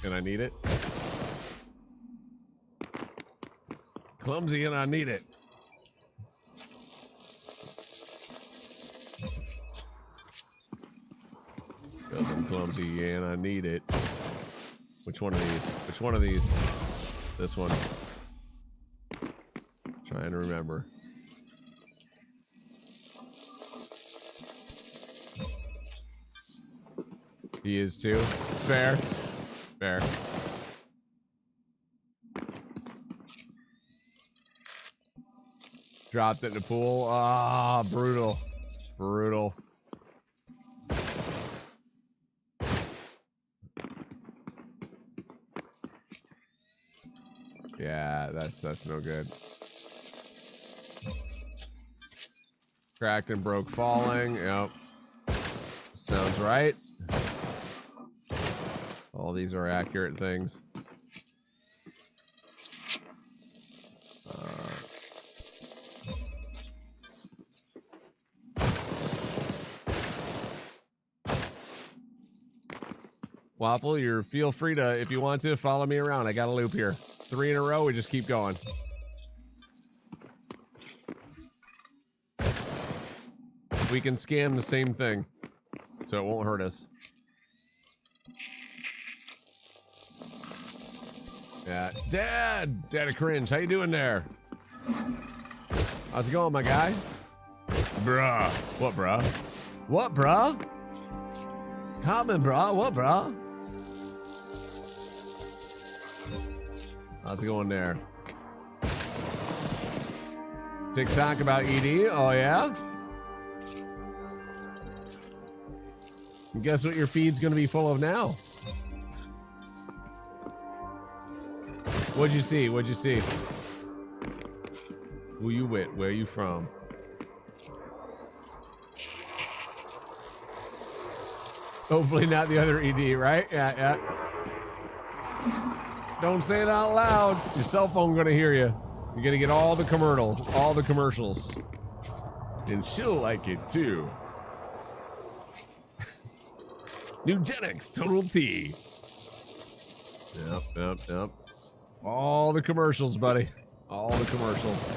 and I need it. Clumsy and I need it. Because I'm clumsy and I need it. Which one of these? Which one of these? This one. Trying to remember. He is too. Fair. Fair. Dropped it in the pool. Ah, brutal. Brutal. Yeah, that's no good. Cracked and broke falling. Yep. Sounds right. All these are accurate things. Waffle, you're feel free to, if you want to, follow me around. I got a loop here. 3 in a row, we just keep going. We can scan the same thing, so it won't hurt us. Yeah, Dad of Cringe, how you doing there? How's it going, my guy? Bruh. What, bruh? What, bruh? Common, bruh. What, bruh? How's it going there? TikTok about ED? Oh, yeah? And guess what your feed's gonna be full of now? What'd you see? What'd you see? Who you with? Where you from? Hopefully not the other ED, right? Yeah, yeah. Don't say it out loud. Your cell phone gonna hear you. You're gonna get all the commercials. And she'll like it too. Nugenics, Total T. Yep. All the commercials, buddy. All the commercials.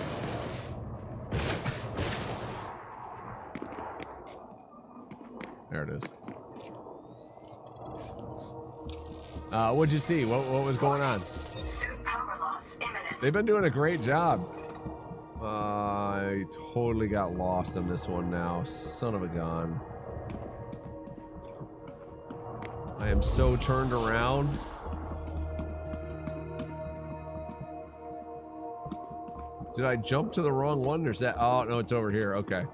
There it is. What'd you see? What was going on? Power loss imminent. They've been doing a great job. I totally got lost on this one now. Son of a gun. I am so turned around. Did I jump to the wrong one? There's that. Oh, no, it's over here. Okay.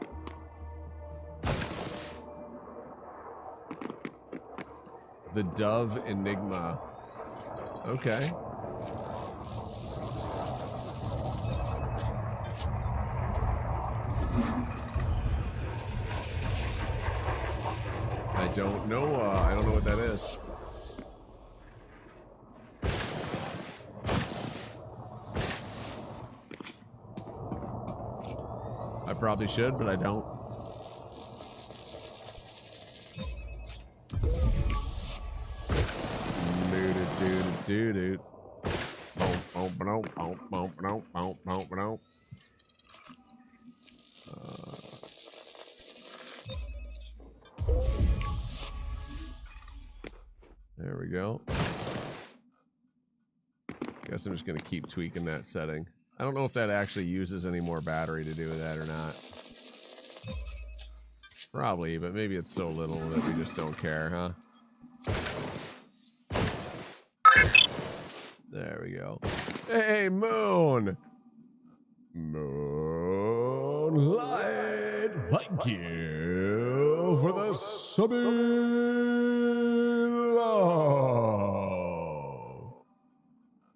The Dove Enigma. Okay. I don't know what that is. I probably should, but I don't. Dude. There we go. Guess I'm just gonna keep tweaking that setting. I don't know if that actually uses any more battery to do that or not. Probably, but maybe it's so little that we just don't care, huh? There we go. Hey, Moon! Moonlight! Thank you for the love.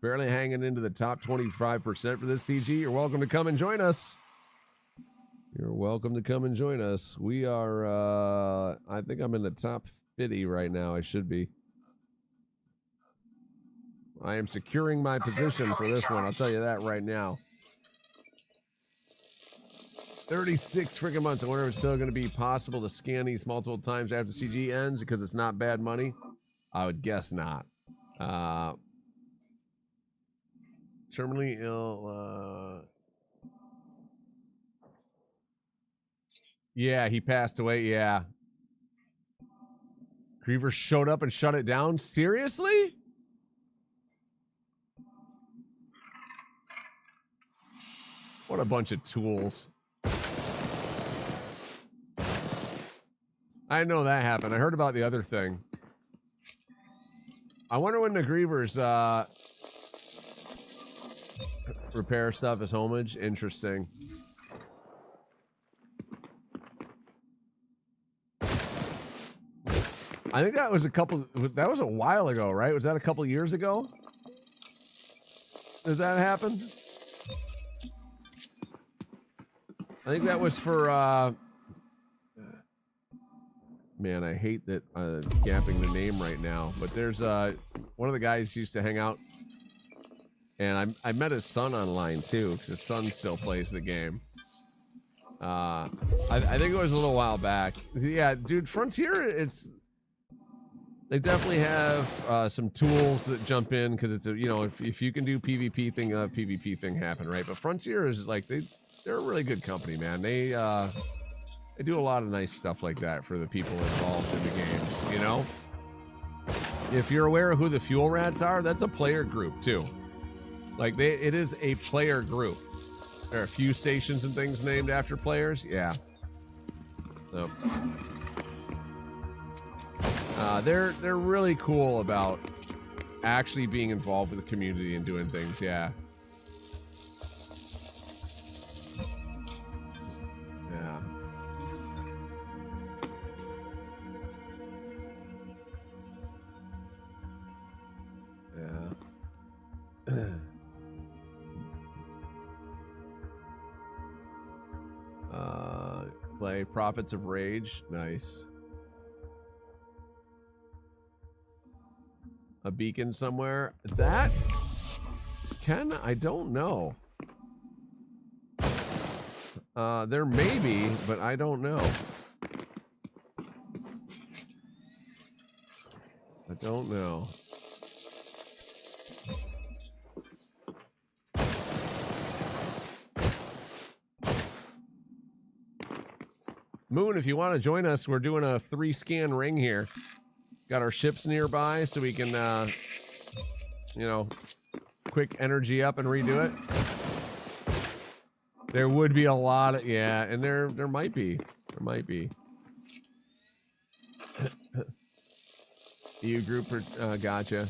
Barely hanging into the top 25% for this CG. You're welcome to come and join us. You're welcome to come and join us. We are, I think I'm in the top 50 right now. I should be. I am securing my position for this one. I'll tell you that right now. 36 freaking months. I wonder if it's still going to be possible to scan these multiple times after CG ends because it's not bad money. I would guess not. Terminally ill. Yeah, he passed away. Yeah. Griever showed up and shut it down. Seriously? What a bunch of tools. I know that happened. I heard about the other thing. I wonder when the Grievers repair stuff as homage. Interesting. I think that was that was a while ago, right? Was that a couple years ago? Did that happen? I think that was for, man, I hate that gapping the name right now, but there's one of the guys used to hang out, and I met his son online too, because his son still plays the game. I think it was a little while back. Yeah, dude, Frontier, they definitely have some tools that jump in because it's if you can do PvP thing, PvP thing happen, right? But Frontier is like they're a really good company, man. They do a lot of nice stuff like that for the people involved in the games. You know, if you're aware of who the Fuel Rats are, that's a player group too. Like it is a player group. There are a few stations and things named after players. Yeah. So. They're really cool about actually being involved with the community and doing things. Yeah. Yeah. Yeah. Play Prophets of Rage. Nice. A beacon somewhere. That I don't know. There may be, but I don't know. I don't know. Moon, if you want to join us, we're doing a 3-scan ring here. Got our ships nearby so we can, quick energy up and redo it. There would be a lot of, yeah, and there might be. There might be. EU group, gotcha.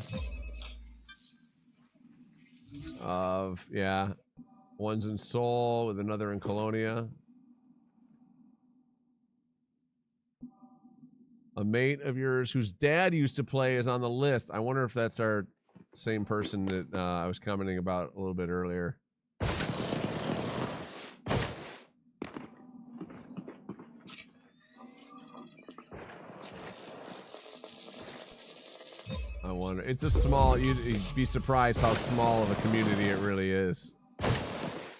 Yeah. One's in Seoul with another in Colonia. A mate of yours whose dad used to play is on the list. I wonder if that's our same person that I was commenting about a little bit earlier. I wonder. It's a small, you'd be surprised how small of a community it really is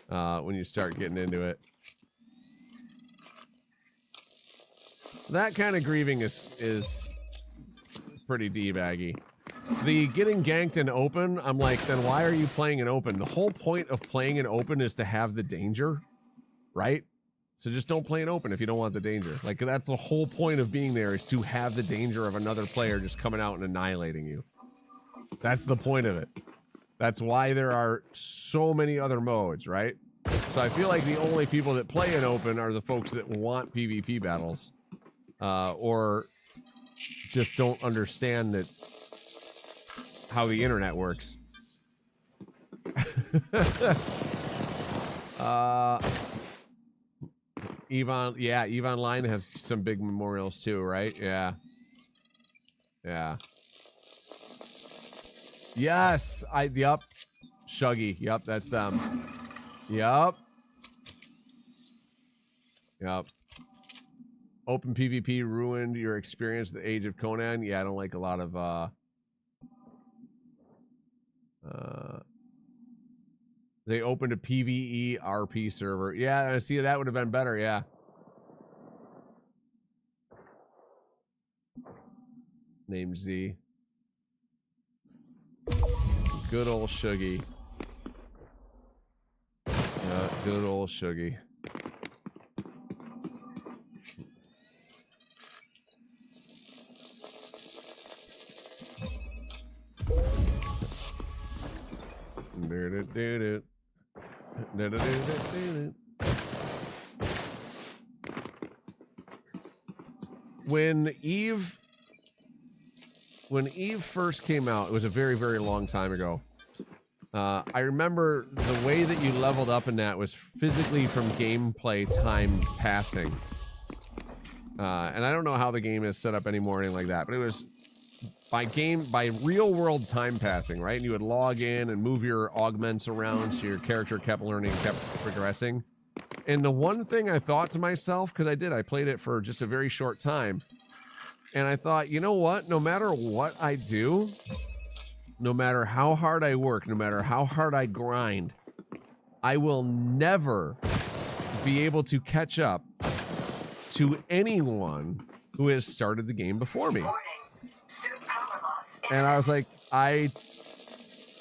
when you start getting into it. That kind of grieving is pretty D-baggy. The getting ganked in open, I'm like, then why are you playing in open? The whole point of playing in open is to have the danger, right? So just don't play in open if you don't want the danger. Like, that's the whole point of being there, is to have the danger of another player just coming out and annihilating you. That's the point of it. That's why there are so many other modes, right? So I feel like the only people that play in open are the folks that want PvP battles. Or just don't understand that how the internet works. Yvonne Line has some big memorials too, right? Yeah. Yeah. Yes, yup. Shuggy, yup, that's them. Yup. Yep. Open PvP ruined your experience at the Age of Conan. Yeah, I don't like a lot of they opened a PvE RP server. Yeah, I see that would have been better, yeah. Named Z. Good old Shuggy. Good old Shuggy. When Eve first came out, it was a very, very long time ago. I remember the way that you leveled up in that was physically from gameplay time passing. And I don't know how the game is set up anymore or anything like that, but it was by real world time passing, right? And you would log in and move your augments around so your character kept learning, kept progressing. And the one thing I thought to myself, because I played it for just a very short time, and I thought, you know what? No matter what I do, no matter how hard I work, no matter how hard I grind, I will never be able to catch up to anyone who has started the game before me. And I was like, I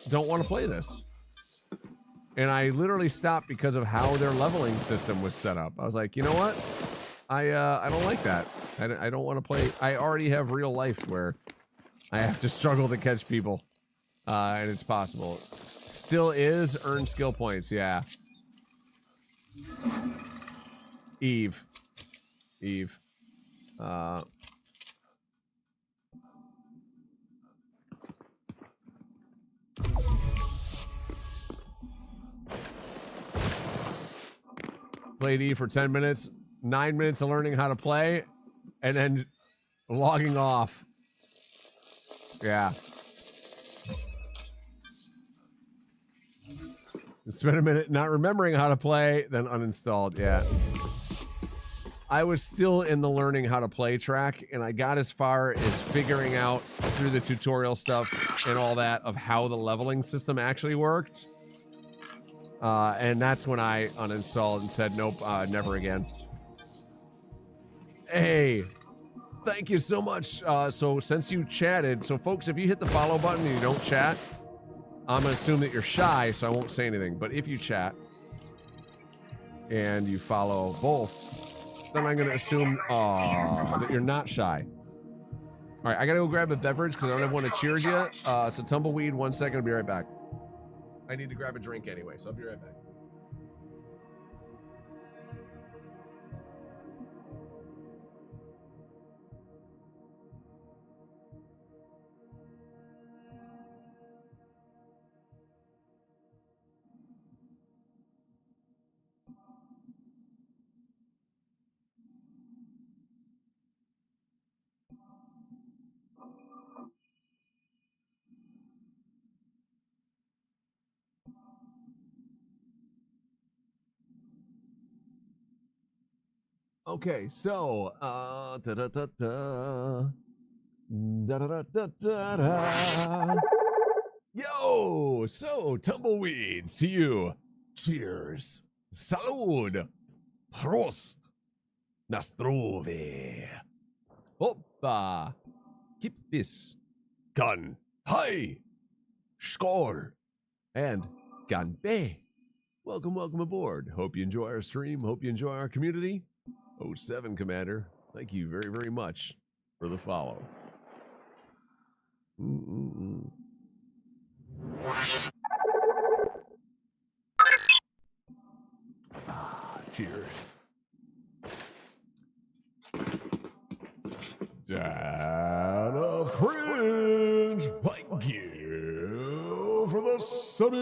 don't want to play this. And I literally stopped because of how their leveling system was set up. I was like, you know what? I don't like that. I don't want to play. I already have real life where I have to struggle to catch people. And it's possible. Still is earn skill points, yeah. Eve. Played Eve for 10 minutes, 9 minutes of learning how to play, and then logging off. Yeah. Spent a minute not remembering how to play, then uninstalled. Yeah. I was still in the learning how to play track, and I got as far as figuring out through the tutorial stuff and all that of how the leveling system actually worked. And that's when I uninstalled and said, nope, never again. Hey, thank you so much. So since you chatted, so folks, if you hit the follow button and you don't chat, I'm going to assume that you're shy, so I won't say anything. But if you chat and you follow both, then I'm going to assume that you're not shy. All right, I got to go grab a beverage because I don't have one to cheers yet. So Tumbleweed, 1 second. I'll be right back. I need to grab a drink anyway, so I'll be right back. Okay, so yo, so Tumbleweeds to you. Cheers. Salud. Prost. Nastrove. Hoppa. Keep this. Gun. Hi. Skål. And ganbe. Welcome aboard. Hope you enjoy our stream. Hope you enjoy our community. 07 Commander, thank you very, very much for the follow. Cheers. Dad of Cringe, thank you for the semi-love.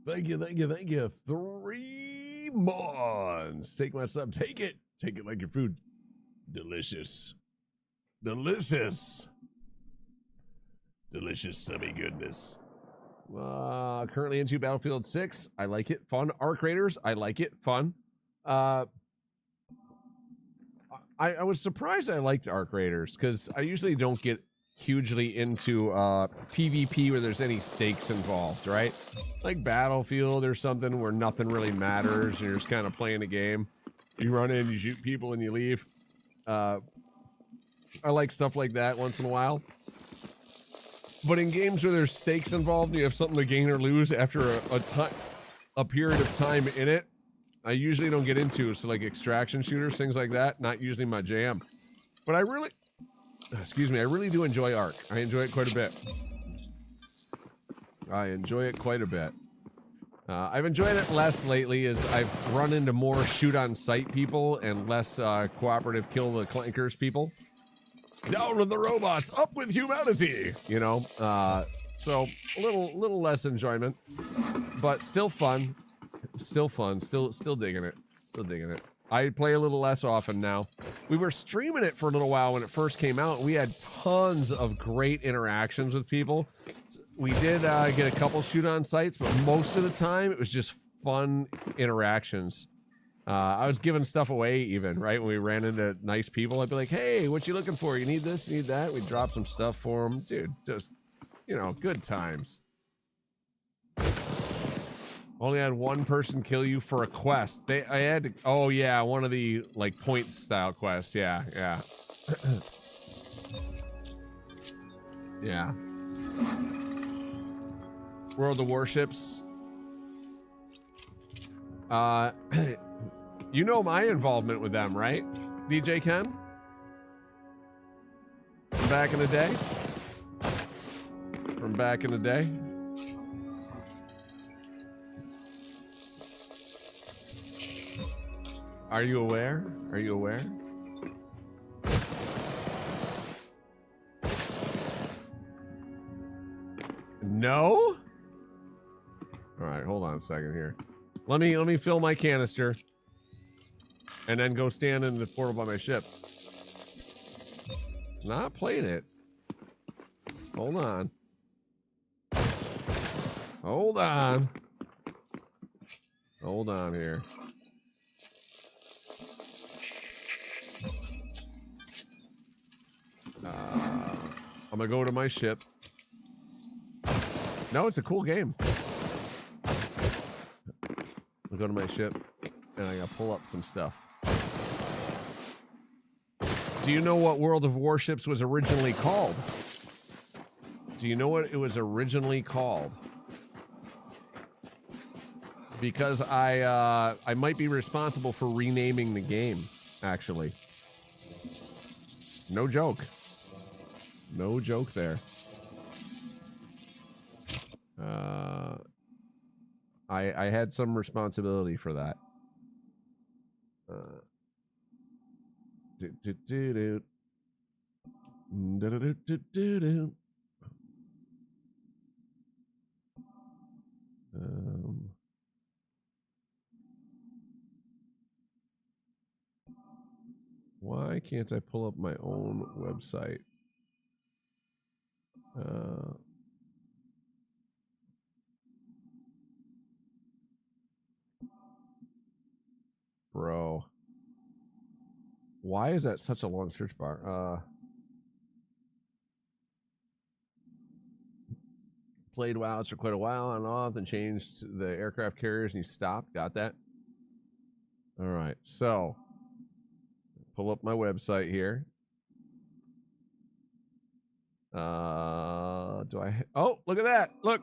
Thank you. 3 months. Take my sub. Take it. Take it like your food. Delicious. Delicious semi goodness. Currently into Battlefield 6. I like it. Fun. Arc Raiders. I like it. Fun. I was surprised I liked Arc Raiders because I usually don't get hugely into PvP where there's any stakes involved, right? Like Battlefield or something where nothing really matters and you're just kind of playing a game. You run in, you shoot people, and you leave. I like stuff like that once in a while. But in games where there's stakes involved, you have something to gain or lose after a period of time in it, I usually don't get into. So like extraction shooters, things like that, not usually my jam. But I really do enjoy Ark. I enjoy it quite a bit. I've enjoyed it less lately as I've run into more shoot-on-sight people and less cooperative kill-the-clankers people. Down with the robots, up with humanity, you know? So a little less enjoyment, but still fun. Still digging it. I play a little less often now. We were streaming it for a little while when it first came out. We had tons of great interactions with people. We did get a couple shoot-on sites, but most of the time it was just fun interactions. I was giving stuff away even, right? When we ran into nice people, I'd be like, hey, what you looking for? You need this? You need that? We'd drop some stuff for them. Dude, just, you know, good times. Only had one person kill you for a quest. I had to, oh yeah, one of the like points style quests. Yeah. Yeah. World of Warships. You know my involvement with them, right? DJ Ken? From back in the day? Are you aware? No? All right, hold on a second here. Let me fill my canister and then go stand in the portal by my ship. Not playing it. Hold on here. I'm gonna go to my ship. No, it's a cool game. I'll go to my ship and I gotta pull up some stuff. Do you know what World of Warships was originally called? Because I might be responsible for renaming the game, actually. No joke. No joke there. I had some responsibility for that. Why can't I pull up my own website? Bro. Why is that such a long search bar? Played WoW for quite a while on and off, and changed the aircraft carriers, and you stopped. Got that? All right. So, pull up my website here. Do I? Oh, look at that! Look!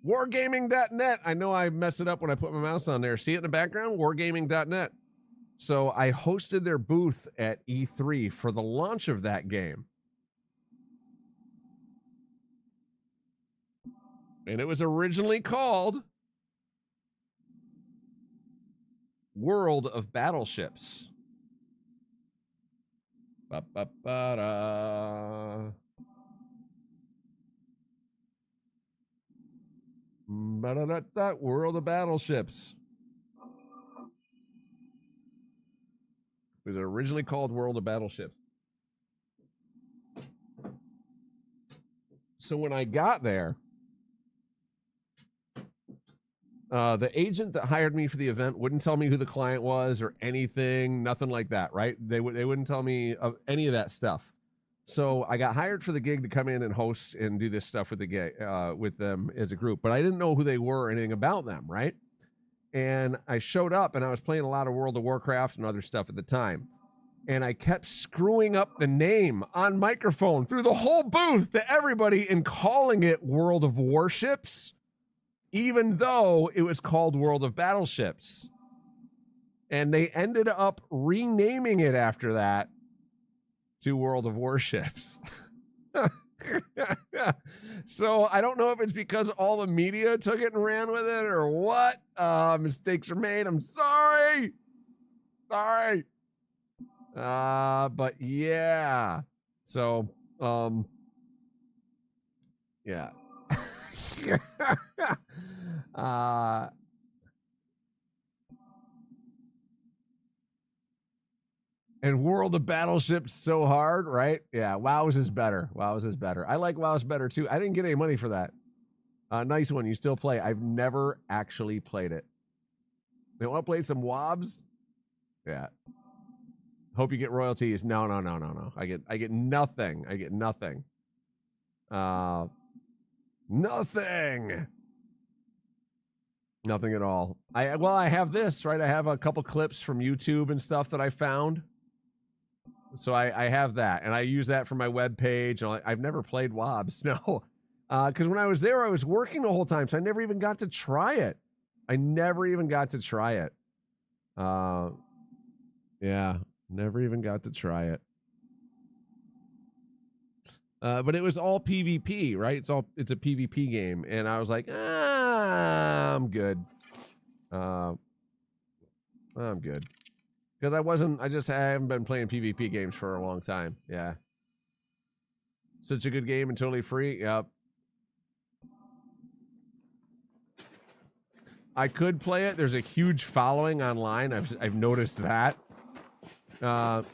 Wargaming.net. I know I mess it up when I put my mouse on there. See it in the background? Wargaming.net. So I hosted their booth at E3 for the launch of that game. And it was originally called World of Battleships. Ba-ba-ba-da. Ba-da-da-da. World of Battleships. It was originally called World of Battleships. So when I got there, the agent that hired me for the event wouldn't tell me who the client was or anything, nothing like that, right? They wouldn't tell me of any of that stuff. So I got hired for the gig to come in and host and do this stuff with the gig, with them as a group, but I didn't know who they were or anything about them, right? And I showed up and I was playing a lot of World of Warcraft and other stuff at the time. And I kept screwing up the name on microphone through the whole booth to everybody and calling it World of Warships, even though it was called World of Battleships. And they ended up renaming it after that to World of Warships. So I don't know if it's because all the media took it and ran with it or what. Mistakes are made. I'm sorry. Sorry. But yeah. So, yeah. And World of Battleships so hard, right? Yeah, WoW's is better. WoW's is better. I like WoW's better too. I didn't get any money for that. Nice one. You still play. I've never actually played it. They want to play some WoBs? Yeah. Hope you get royalties. No. I get nothing. I get nothing. Nothing. Nothing at all. I have this, right? I have a couple clips from YouTube and stuff that I found. So I have that, and I use that for my web page. I've never played WoBs, no. Because when I was there, I was working the whole time, so I never even got to try it. Yeah, never even got to try it. But it was all PvP, right? It's a PvP game, and I was like, I'm good. I'm good. Because I haven't been playing PvP games for a long time. Yeah. Such a good game and totally free. Yep. I could play it. There's a huge following online. I've noticed that. I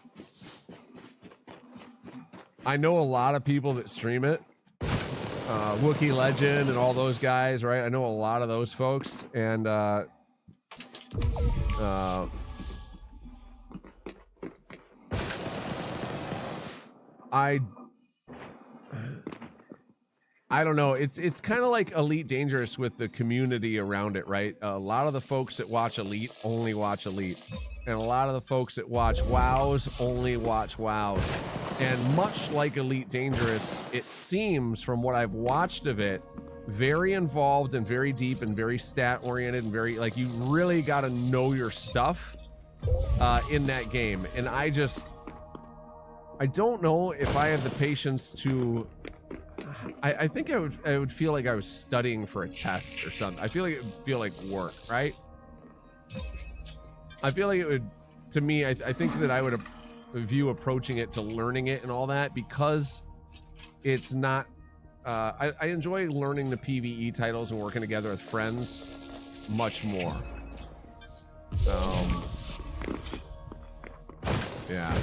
know a lot of people that stream it. Wookiee Legend and all those guys, right? I know a lot of those folks. And I don't know. It's kind of like Elite Dangerous with the community around it, right? A lot of the folks that watch Elite only watch Elite. And a lot of the folks that watch WoWs only watch WoWs. And much like Elite Dangerous, it seems from what I've watched of it, very involved and very deep and very stat oriented and very, like, you really got to know your stuff in that game. And I don't know if I have the patience to. I think I would feel like I was studying for a test or something. I feel like it would feel like work, right? I feel like it would, to me, I think that I would view approaching it to learning it and all that, because it's not, I enjoy learning the PvE titles and working together with friends much more. Yeah.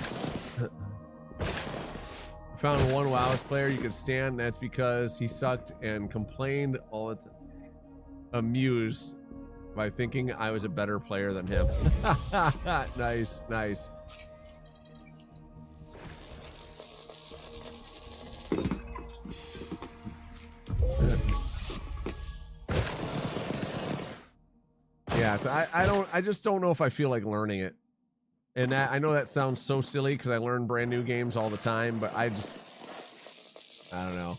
Found one WoW's player you could stand. That's because he sucked and complained all the time. Amused by thinking I was a better player than him. Nice. Yeah, so I just don't know if I feel like learning it. And that, I know that sounds so silly because I learn brand new games all the time, but I don't know.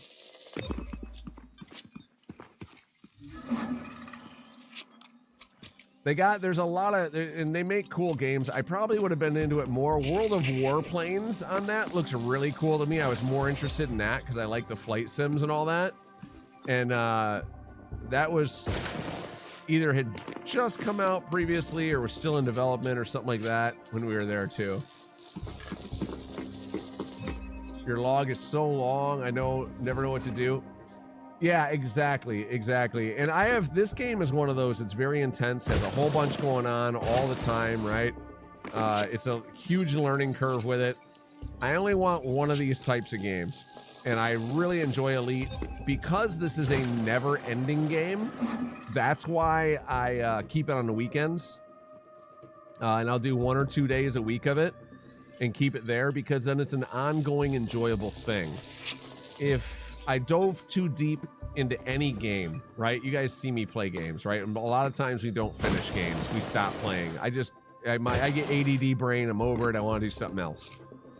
There's a lot of, and they make cool games. I probably would have been into it more. World of Warplanes on that looks really cool to me. I was more interested in that because I like the flight sims and all that. And that was either had just come out previously or was still in development or something like that when we were there too. Your log is so long, never know what to do. Yeah, exactly. And this game is one of those that's very intense, has a whole bunch going on all the time, right? It's a huge learning curve with it. I only want one of these types of games. and I really enjoy Elite because this is a never-ending game. That's why I keep it on the weekends, and I'll do 1 or 2 days a week of it and keep it there, because then it's an ongoing enjoyable thing. If I dove too deep into any game, right? You guys see me play games, right? And a lot of times we don't finish games. We stop playing. I get ADD brain. I'm over it. I want to do something else.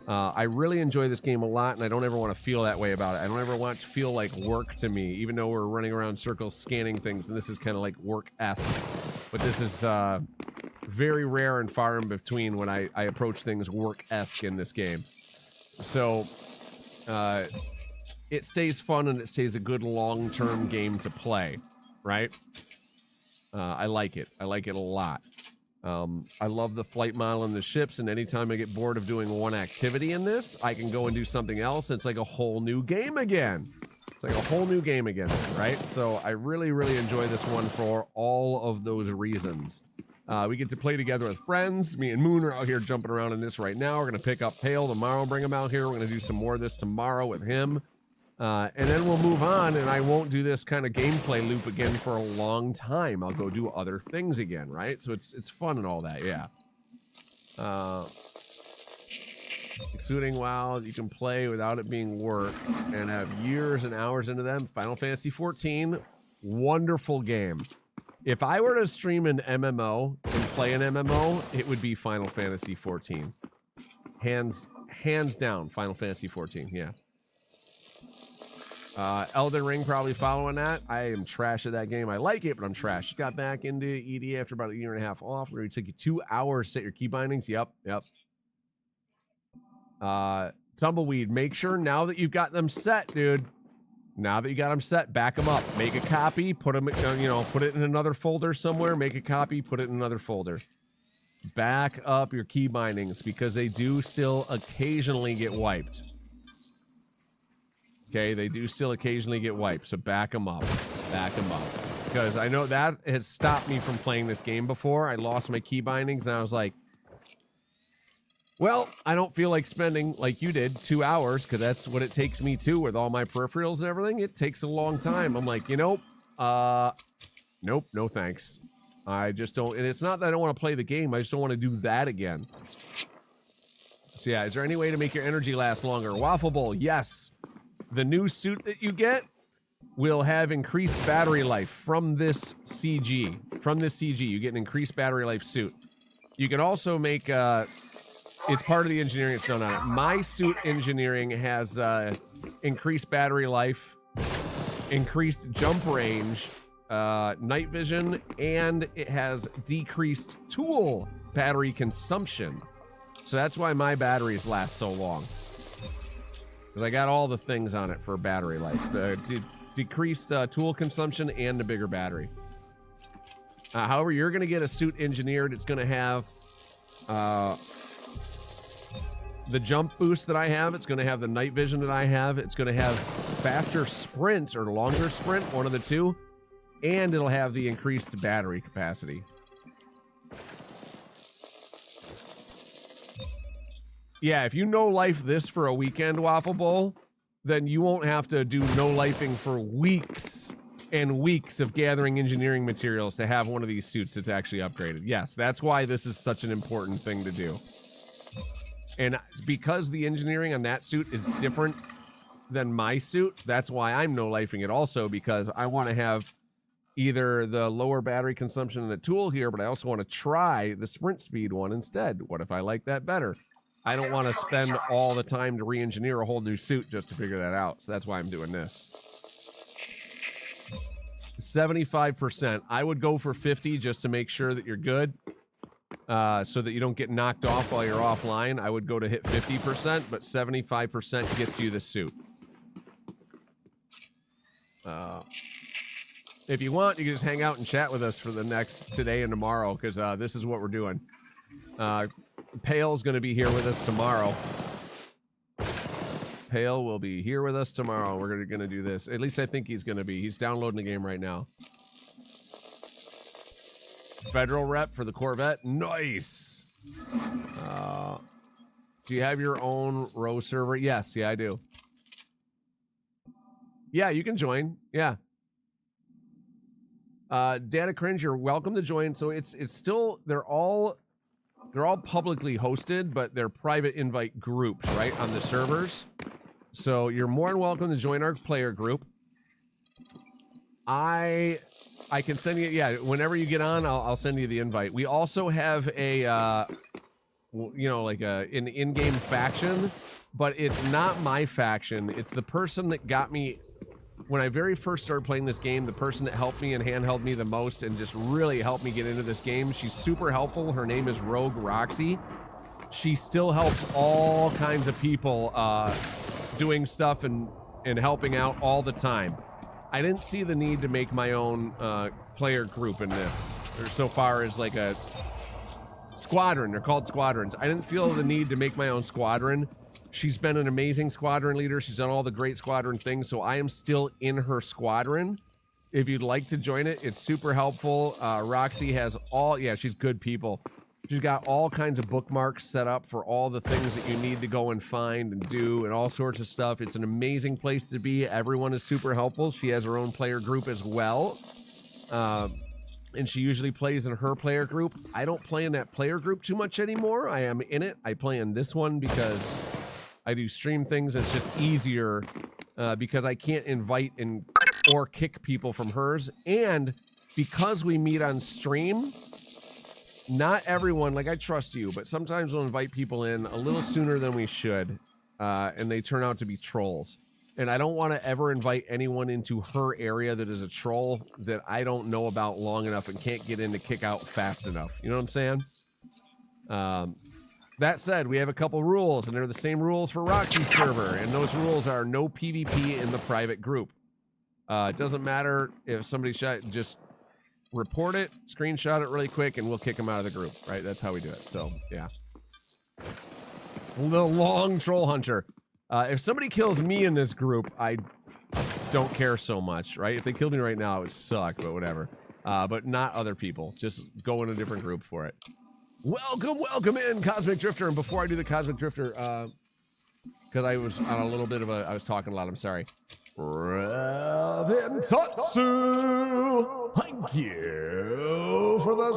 I really enjoy this game a lot, and I don't ever want to feel that way about it. I don't ever want to feel like work to me, even though we're running around in circles scanning things, and this is kind of like work-esque. But this is very rare and far in between when I approach things work-esque in this game. So it stays fun, and it stays a good long-term game to play, right? I like it. I like it a lot. I love the flight model and the ships, and anytime I get bored of doing one activity in this, I can go and do something else. It's like a whole new game again. It's like a whole new game again, right? So I really, really enjoy this one for all of those reasons. We get to play together with friends. Me and Moon are out here jumping around in this right now. We're going to pick up Pale tomorrow, bring him out here. We're going to do some more of this tomorrow with him. And then we'll move on, and I won't do this kind of gameplay loop again for a long time. I'll go do other things again, right? So it's fun and all that, yeah. Exuding WoW, you can play without it being work and have years and hours into them. Final Fantasy 14, wonderful game. If I were to stream an MMO and play an MMO, it would be Final Fantasy 14. Hands down, Final Fantasy 14, yeah. Elden Ring probably following that. I am trash at that game. I like it, but I'm trash. Got back into EDA after about a year and a half off, where it took you 2 hours to set your key bindings. Yep. Tumbleweed, make sure now that you've got them set, dude. Now that you got them set, back them up. Make a copy, put them, put it in another folder somewhere. Make a copy, put it in another folder. Back up your key bindings, because they do still occasionally get wiped. Okay, they do still occasionally get wiped, so back them up. Back them up. Because I know that has stopped me from playing this game before. I lost my key bindings, and I was like, well, I don't feel like spending, like you did, 2 hours, because that's what it takes me to with all my peripherals and everything. It takes a long time. I'm like, nope, no thanks. I just don't, and it's not that I don't want to play the game, I just don't want to do that again. So yeah, is there any way to make your energy last longer? Waffle Bowl, yes. The new suit that you get will have increased battery life from this CG. From this CG, you get an increased battery life suit. You can also make, it's part of the engineering that's done on it. My suit engineering has increased battery life, increased jump range, night vision, and it has decreased tool battery consumption. So that's why my batteries last so long. Because I got all the things on it for battery life. The decreased tool consumption and the bigger battery. However, you're going to get a suit engineered. It's going to have the jump boost that I have. It's going to have the night vision that I have. It's going to have faster sprint or longer sprint, one of the two. And it'll have the increased battery capacity. Yeah, if you no-life this for a weekend, Waffle Bowl, then you won't have to do no-lifing for weeks and weeks of gathering engineering materials to have one of these suits that's actually upgraded. Yes, that's why this is such an important thing to do. And because the engineering on that suit is different than my suit, that's why I'm no-lifing it also, because I want to have either the lower battery consumption in the tool here, but I also want to try the sprint speed one instead. What if I like that better? I don't want to spend all the time to re-engineer a whole new suit just to figure that out. So that's why I'm doing this. 75%. I would go for 50 just to make sure that you're good. So that you don't get knocked off while you're offline. I would go to hit 50%, but 75% gets you the suit. If you want, you can just hang out and chat with us for the next today and tomorrow, because this is what we're doing. Pale's going to be here with us tomorrow. Pale will be here with us tomorrow. We're going to do this. At least I think he's going to be. He's downloading the game right now. Federal rep for the Corvette. Nice. Do you have your own row server? Yes. Yeah, I do. Yeah, you can join. Yeah. Data Cringe, you're welcome to join. So it's still they're all publicly hosted, but they're private invite groups, right, on the servers. So you're more than welcome to join our player group. I can send you, yeah, whenever you get on, I'll send you the invite. We also have a you know, like an in-game faction, but it's not my faction. It's the person that got me when I very first started playing this game, the person that helped me and handheld me the most and just really helped me get into this game. She's super helpful. Her name is Rogue Roxy. She still helps all kinds of people doing stuff and helping out all the time. I didn't see the need to make my own player group in this, or so far as like a squadron. They're called squadrons. I didn't feel the need to make my own squadron. She's been an amazing squadron leader. She's done all the great squadron things, so I am still in her squadron. If you'd like to join it, it's super helpful. Roxy has all, yeah, she's good people. She's got all kinds of bookmarks set up for all the things that you need to go and find and do and all sorts of stuff. It's an amazing place to be. Everyone is super helpful. She has her own player group as well. And she usually plays in her player group. I don't play in that player group too much anymore. I am in it. I play in this one because I do stream things. It's just easier because I can't invite or kick people from hers. And because we meet on stream, not everyone, like I trust you, but sometimes we'll invite people in a little sooner than we should, and they turn out to be trolls. And I don't want to ever invite anyone into her area that is a troll that I don't know about long enough and can't get in to kick out fast enough. You know what I'm saying? That said, we have a couple rules, and they're the same rules for Roxy's server, and those rules are no PvP in the private group. It doesn't matter if somebody just report it, screenshot it really quick, and we'll kick them out of the group, right? That's how we do it. So, yeah. The long troll hunter. If somebody kills me in this group, I don't care so much, right? If they killed me right now, it would suck, but whatever. But not other people. Just go in a different group for it. Welcome in, Cosmic Drifter. And before I do the Cosmic Drifter, because I was on a little bit of I was talking a lot, I'm sorry. Revan Tatsu, thank you for the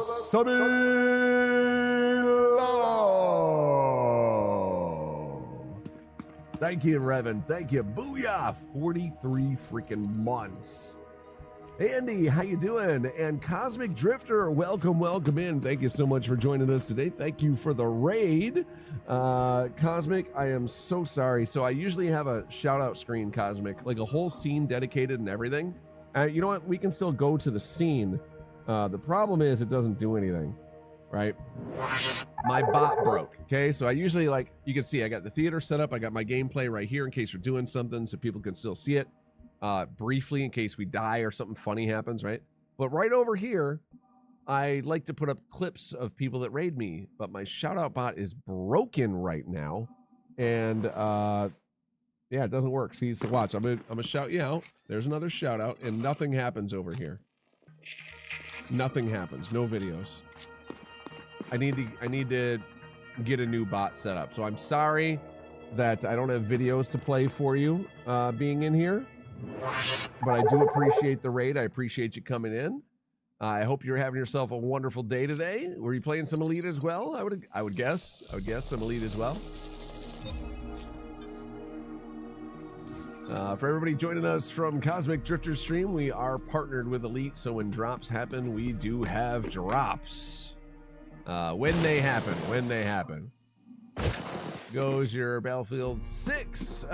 Thank you, Revan. Thank you. Booyah! 43 freaking months. Andy, how you doing? And Cosmic Drifter, welcome in. Thank you so much for joining us today. Thank you for the raid. Cosmic, I am so sorry. So I usually have a shout out screen, Cosmic, like a whole scene dedicated and everything. You know what? We can still go to the scene. The problem is it doesn't do anything, right? My bot broke, okay? So I usually, like, you can see I got the theater set up. I got my gameplay right here in case we're doing something so people can still see it. Briefly in case we die or something funny happens, right? But right over here, I like to put up clips of people that raid me, but my shout out bot is broken right now. And yeah, it doesn't work. See, so watch, I'm gonna shout you out. There's another shout out, and nothing happens over here. Nothing happens, no videos. I need to get a new bot set up. So I'm sorry that I don't have videos to play for you being in here. But I do appreciate the raid. I appreciate you coming in. I hope you're having yourself a wonderful day today. Were you playing some Elite as well? I would guess some Elite as well. For everybody joining us from Cosmic Drifter stream, we are partnered with Elite, so when drops happen, we do have drops. When they happen. Goes your Battlefield 6.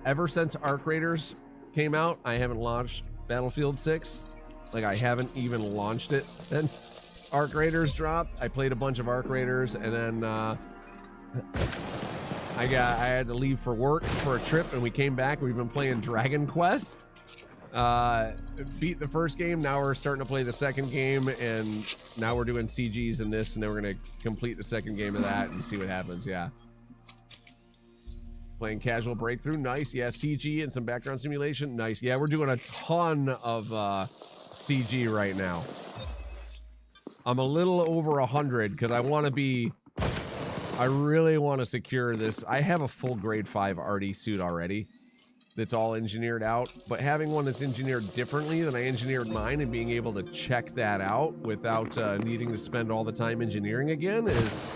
Ever since Arc Raiders came out, I haven't launched Battlefield 6. Like, I haven't even launched it since Arc Raiders dropped. I played a bunch of Arc Raiders, and then I had to leave for work for a trip, and we came back. We've been playing Dragon Quest. Beat the first game. Now we're starting to play the second game, and now we're doing CGs in this, and then we're going to complete the second game of that and see what happens. Yeah. Playing Casual Breakthrough, nice. Yeah, CG and some background simulation, nice. Yeah, we're doing a ton of CG right now. I'm a little over 100 because I really want to secure this. I have a full grade 5 RD suit already, that's all engineered out, but having one that's engineered differently than I engineered mine and being able to check that out without needing to spend all the time engineering again is,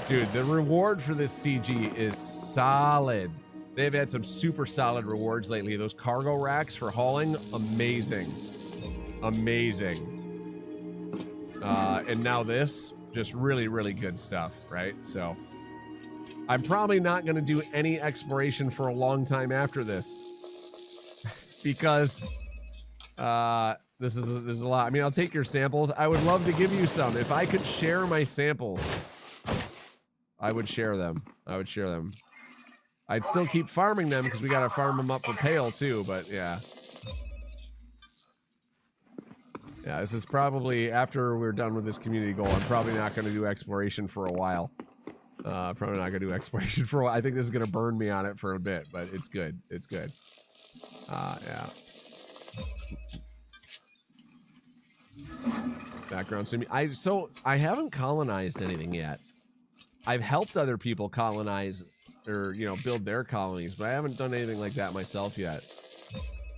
dude, the reward for this CG is solid. They've had some super solid rewards lately. Those cargo racks for hauling, amazing. Amazing. And now this, just really, really good stuff, right? So I'm probably not going to do any exploration for a long time after this because this is a lot. I mean, I'll take your samples. I would love to give you some. If I could share my samples, I would share them. I would share them. I'd still keep farming them because we got to farm them up for Pale too, but yeah. Yeah, this is probably, after we're done with this community goal, I'm probably not going to do exploration for a while. Probably not going to do exploration for a while. I think this is going to burn me on it for a bit, but it's good. It's good. Yeah. Background sim. I haven't colonized anything yet. I've helped other people colonize or, you know, build their colonies, but I haven't done anything like that myself yet.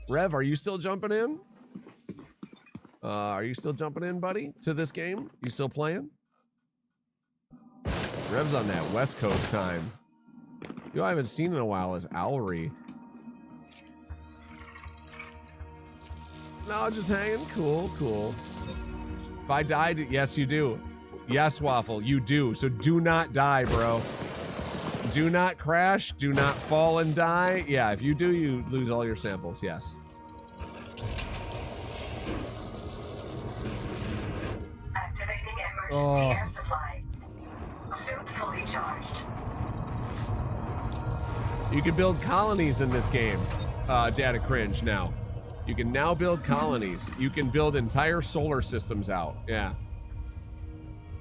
Rev, are you still jumping in? Are you still jumping in, buddy, to this game? You still playing? Rev's on that West Coast time. You know, I haven't seen in a while is Owlery. No, just hanging. Cool, cool. If I died, yes, you do. Yes, Waffle, you do. So do not die, bro. Do not crash. Do not fall and die. Yeah, if you do, you lose all your samples. Yes. Activating emergency air supply. Suit fully charged. You can build colonies in this game, Data Cringe, now. You can now build colonies. You can build entire solar systems out. Yeah.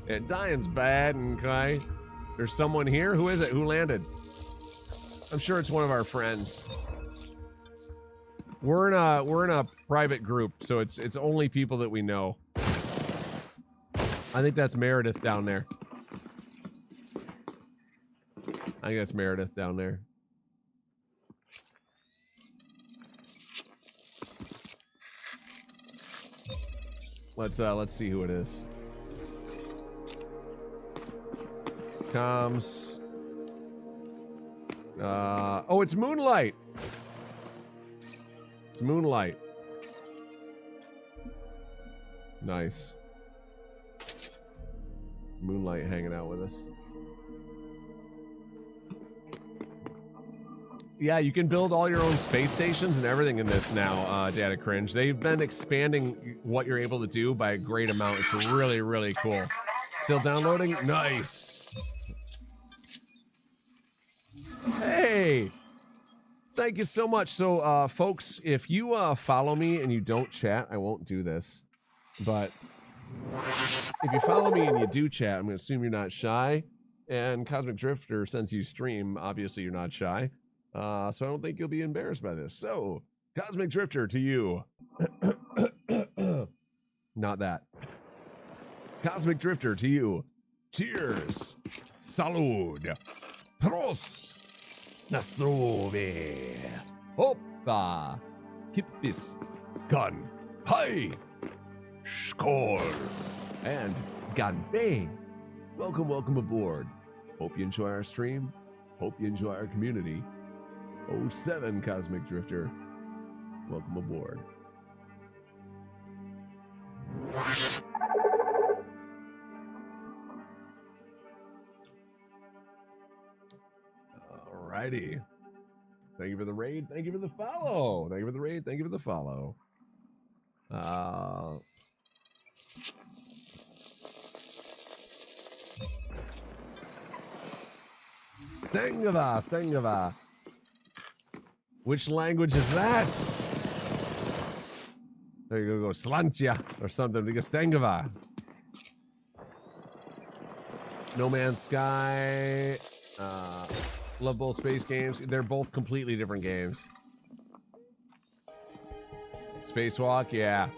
Yeah, dying's bad, okay? There's someone here. Who is it? Who landed? I'm sure it's one of our friends. We're in a private group, so it's only people that we know. I think that's Meredith down there. I think that's Meredith down there. Let's see who it is. Comms. Oh, it's Moonlight. It's Moonlight. Nice. Moonlight hanging out with us. Yeah, you can build all your own space stations and everything in this now, Data Cringe. They've been expanding what you're able to do by a great amount. It's really, really cool. Still downloading? Nice. Hey! Thank you so much. So, folks, if you follow me and you don't chat, I won't do this. But if you follow me and you do chat, I'm going to assume you're not shy. And Cosmic Drifter, since you stream, obviously you're not shy. So I don't think you'll be embarrassed by this. So, Cosmic Drifter, to you. Not that. Cosmic Drifter, to you. Cheers. Salud. Prost. Nastrove. Hoppa. Kippis. Gun. Hi. Skål. And Ganbei. Welcome, welcome aboard. Hope you enjoy our stream. Hope you enjoy our community. 07 Cosmic Drifter. Welcome aboard. Alrighty. Thank you for the raid. Thank you for the follow. Thank you for the raid. Thank you for the follow. Stengava. Which language is that? There you go, Slantia or something. Because Stengava. No Man's Sky. Love both space games. They're both completely different games. Spacewalk, yeah.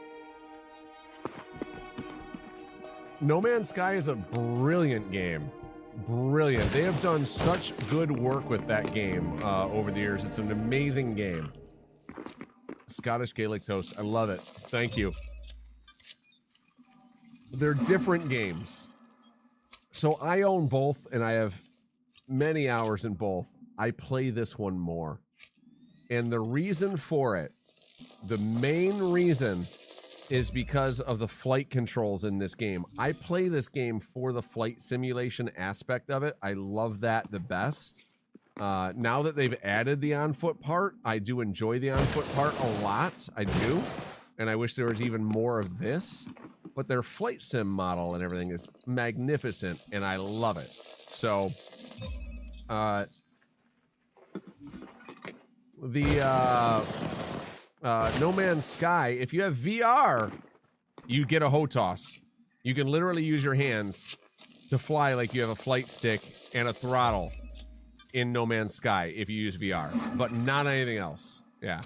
No Man's Sky is a brilliant game. brilliant. They have done such good work with that game over the years. It's an amazing game. Scottish Gaelic Toast. I love it. Thank you. They're different games. So I own both, and I have many hours in both. I play this one more. And the reason for it, the main reason, is because of the flight controls in this game. I play this game for the flight simulation aspect of it. I love that the best. Now that they've added the on-foot part, I do enjoy the on-foot part a lot. I do. And I wish there was even more of this. But their flight sim model and everything is magnificent, and I love it. So, No Man's Sky, if you have VR, you get a HOTOS. You can literally use your hands to fly like you have a flight stick and a throttle in No Man's Sky if you use VR, but not anything else. Yeah.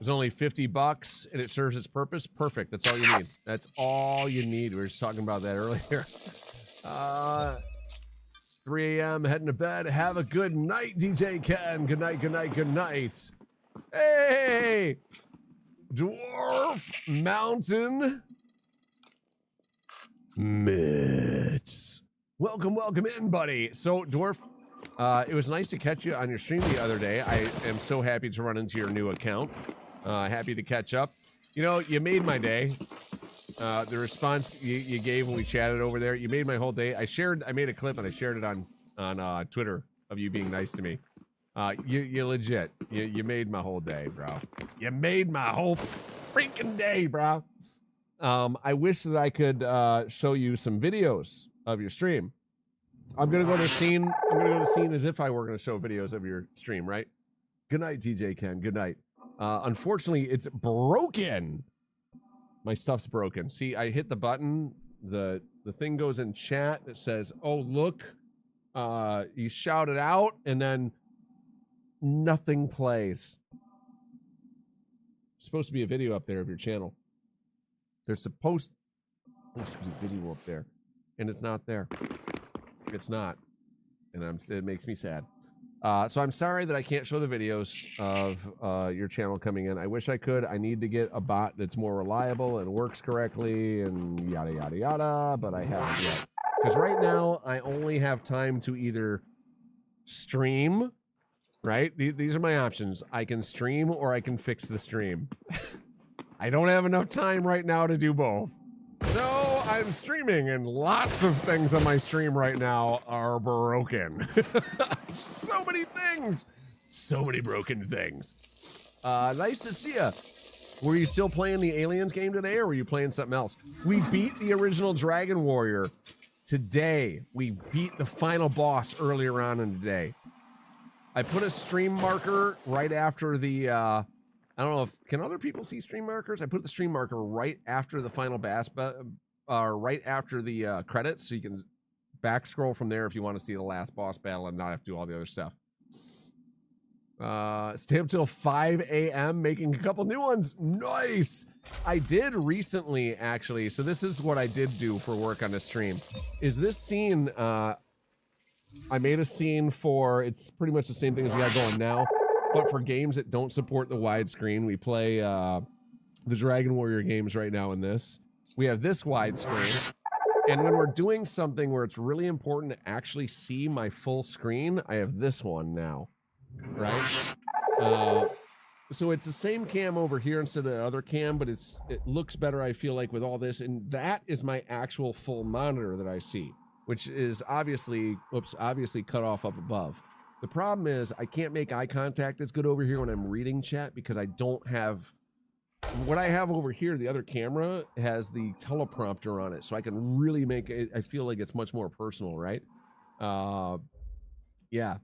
It's only $50 and it serves its purpose. Perfect. That's all you need. That's all you need. We were just talking about that earlier. 3 a.m. heading to bed. Have a good night, DJ Ken. Good night, good night, good night. Hey! Dwarf Mountain Mitch. Welcome, welcome in, buddy. So, Dwarf, it was nice to catch you on your stream the other day. I am so happy to run into your new account. Happy to catch up. You know, you made my day. The response you gave when we chatted over there, you made my whole day. I made a clip and I shared it on Twitter of you being nice to me. You legit. You made my whole day, bro. You made my whole freaking day, bro. I wish that I could show you some videos of your stream. I'm gonna go to scene. I'm gonna go to scene as if I were gonna show videos of your stream, right? Good night, DJ Ken. Good night. Unfortunately, it's broken. My stuff's broken. See, I hit the button. The thing goes in chat that says, "Oh, look." You shout it out, and then nothing plays. There's supposed to be a video up there of your channel. There's supposed to be a video up there, and it's not there. It's not, and it makes me sad. So I'm sorry that I can't show the videos of your channel coming in. I wish I could. I need to get a bot that's more reliable and works correctly and yada, yada, yada, but I haven't yet. Because right now, I only have time to either stream, right? These are my options. I can stream or I can fix the stream. I don't have enough time right now to do both. So I'm streaming, and lots of things on my stream right now are broken. So many things. So many broken things. Nice to see ya. Were you still playing the Aliens game today, or were you playing something else? We beat the original Dragon Warrior today. We beat the final boss earlier on in the day. I put a stream marker right after the... I don't know if... Can other people see stream markers? I put the stream marker right after the final boss... right after the credits, so you can back scroll from there if you want to see the last boss battle and not have to do all the other stuff. Stay up till 5 a.m. making a couple new ones. Nice! I did recently, actually, so this is what I did do for work on this stream. Is this scene, I made a scene for, it's pretty much the same thing as we got going now, but for games that don't support the widescreen. We play the Dragon Warrior games right now in this. We have this widescreen, and when we're doing something where it's really important to actually see my full screen, I have this one now, right? So it's the same cam over here instead of the other cam, but it looks better, I feel like, with all this, and that is my actual full monitor that I see, which is obviously cut off up above. The problem is I can't make eye contact as good over here when I'm reading chat because I don't have... What I have over here, the other camera, has the teleprompter on it, so I can really make it... I feel like it's much more personal, right? Yeah.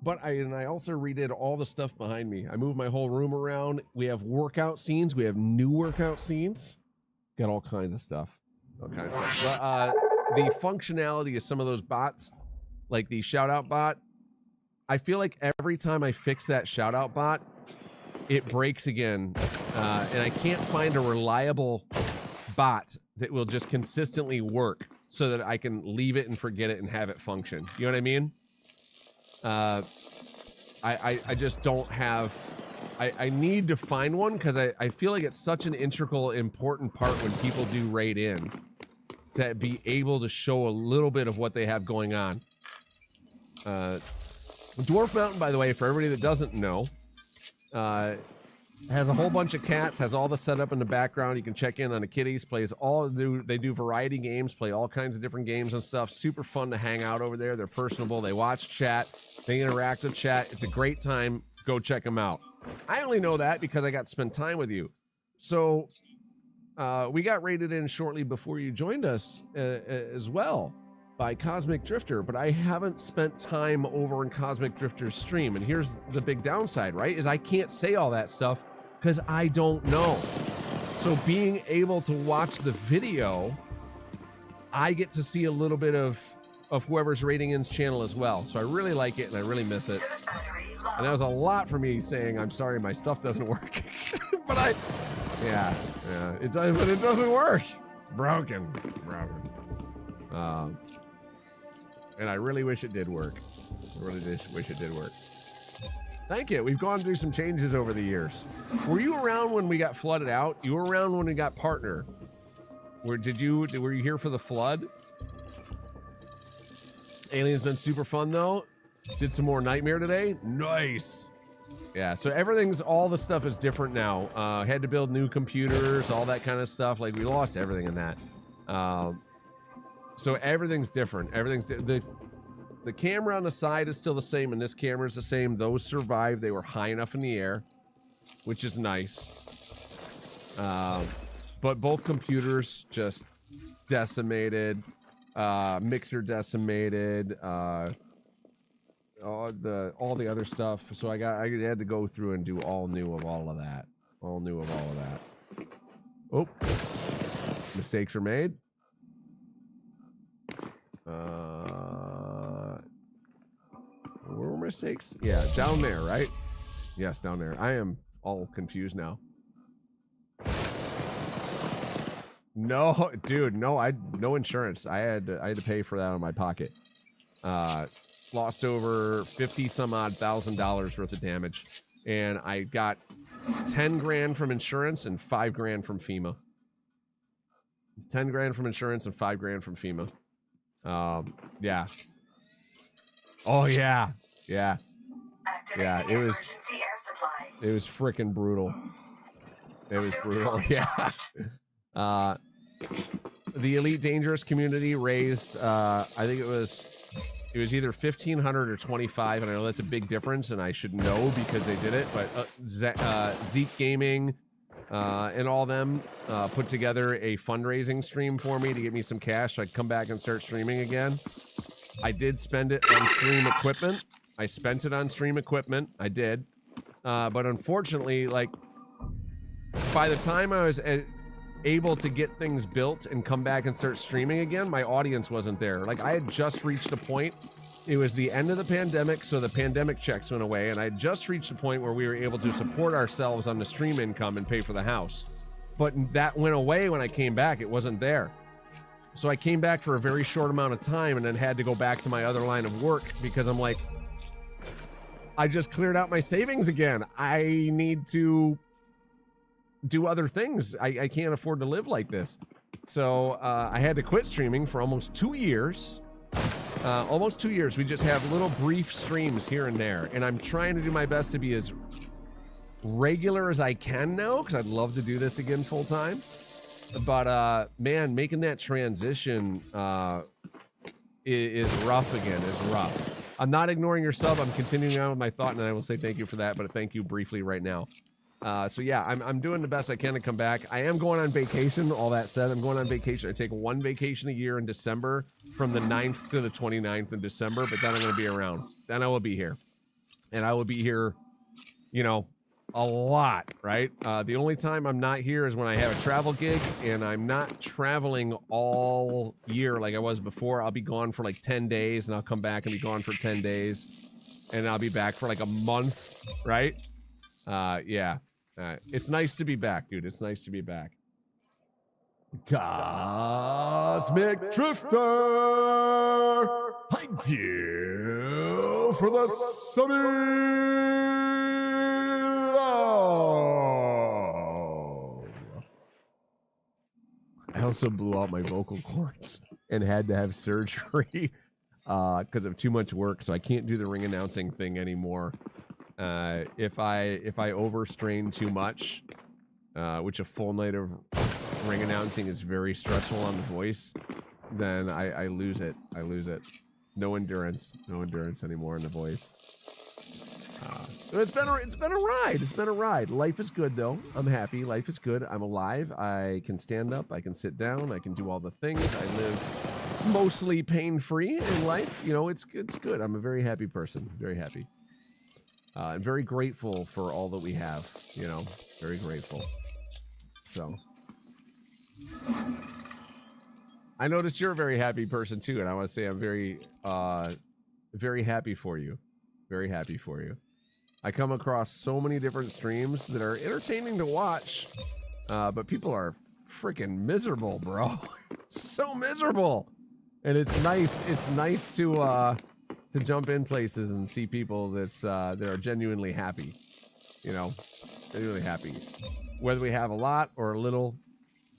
But I also redid all the stuff behind me. I moved my whole room around. We have workout scenes. We have new workout scenes. Got all kinds of stuff. All kinds of stuff. But the functionality of some of those bots, like the shout-out bot, I feel like every time I fix that shout-out bot, it breaks again, and I can't find a reliable bot that will just consistently work. so that I can leave it and forget it and have it function. You know what I mean? I just don't have... I need to find one because I feel like it's such an integral, important part when people do raid in to be able to show a little bit of what they have going on. Dwarf Mountain, by the way, for everybody that doesn't know, has a whole bunch of cats, has all the setup in the background. You can check in on the kitties, plays all they do variety games, play all kinds of different games and stuff. Super fun to hang out over there. They're personable. They watch chat. They interact with chat. It's a great time. Go check them out. I only know that because I got to spend time with you. So we got raided in shortly before you joined us as well by Cosmic Drifter, but I haven't spent time over in Cosmic Drifter's stream. And here's the big downside, right? Is I can't say all that stuff because I don't know. So being able to watch the video, I get to see a little bit of whoever's raiding in's channel as well. So I really like it and I really miss it. And that was a lot for me saying, I'm sorry, my stuff doesn't work. But yeah, it does, but it doesn't work. It's broken. And I really wish it did work. I really wish it did work. Thank you. We've gone through some changes over the years. Were you around when we got flooded out? You were around when we got partner. Were you here for the flood? Alien's been super fun though. Did some more Nightmare today. Nice. Yeah, so all the stuff is different now. Had to build new computers, all that kind of stuff. Like we lost everything in that. So everything's different. The camera on the side is still the same, and this camera is the same. Those survived. They were high enough in the air, which is nice. But both computers just decimated. Mixer decimated. All the other stuff. So I had to go through and do all new of all of that. Oh, mistakes were made. Where were mistakes? Yeah, down there, right? Yes, down there. I am all confused now. No, dude, no, no insurance. I had to pay for that out of my pocket. Lost over 50 some odd $1,000 worth of damage, and I got 10 grand from insurance and 5 grand from FEMA. 10 grand from insurance and 5 grand from FEMA. Yeah. Oh yeah. Yeah. It was freaking brutal. It was brutal. Yeah. The Elite Dangerous community raised, I think it was either 1,500 or 25, and I know that's a big difference, and I should know because they did it. But Zeke Gaming and all them put together a fundraising stream for me to get me some cash so I could come back and start streaming again. I did spend it on stream equipment. I spent it on stream equipment. I did, but unfortunately, like by the time I was able to get things built and come back and start streaming again, my audience wasn't there. Like I had just reached a point. It was the end of the pandemic, so the pandemic checks went away, and I had just reached a point where we were able to support ourselves on the stream income and pay for the house. But that went away when I came back. It wasn't there. So I came back for a very short amount of time and then had to go back to my other line of work because I'm like, I just cleared out my savings again. I need to do other things. I can't afford to live like this. So I had to quit streaming for almost 2 years. Almost 2 years. We just have little brief streams here and there. And I'm trying to do my best to be as regular as I can now because I'd love to do this again full time. But man, making that transition is rough again, is rough. I'm not ignoring your sub. I'm continuing on with my thought, and I will say thank you for that, but thank you briefly right now. So yeah, I'm doing the best I can to come back. I am going on vacation. All that said, I'm going on vacation. I take one vacation a year in December from the 9th to the 29th in December, but then I'm going to be around. Then I will be here. And I will be here, you know, a lot, right? The only time I'm not here is when I have a travel gig, and I'm not traveling all year like I was before. I'll be gone for like 10 days, and I'll come back and be gone for 10 days, and I'll be back for like a month, right? Yeah. It's nice to be back, dude. It's nice to be back. Cosmic Drifter, thank you for the semi-love. I also blew out my vocal cords and had to have surgery because of too much work, so I can't do the ring announcing thing anymore. If I overstrain too much, which a full night of ring announcing is very stressful on the voice, then I lose it. No endurance anymore in the voice. It's been a ride. Life is good though. I'm happy. Life is good. I'm alive. I can stand up. I can sit down. I can do all the things. I live mostly pain-free in life. You know, it's good. I'm a very happy person. Very happy. I'm very grateful for all that we have. You know, very grateful. So, I noticed you're a very happy person too, and I want to say I'm very happy for you. Very happy for you. I come across so many different streams that are entertaining to watch, but people are freaking miserable, bro. So miserable, and it's nice. It's nice to jump in places and see people that are genuinely happy. You know, genuinely happy. Whether we have a lot or a little,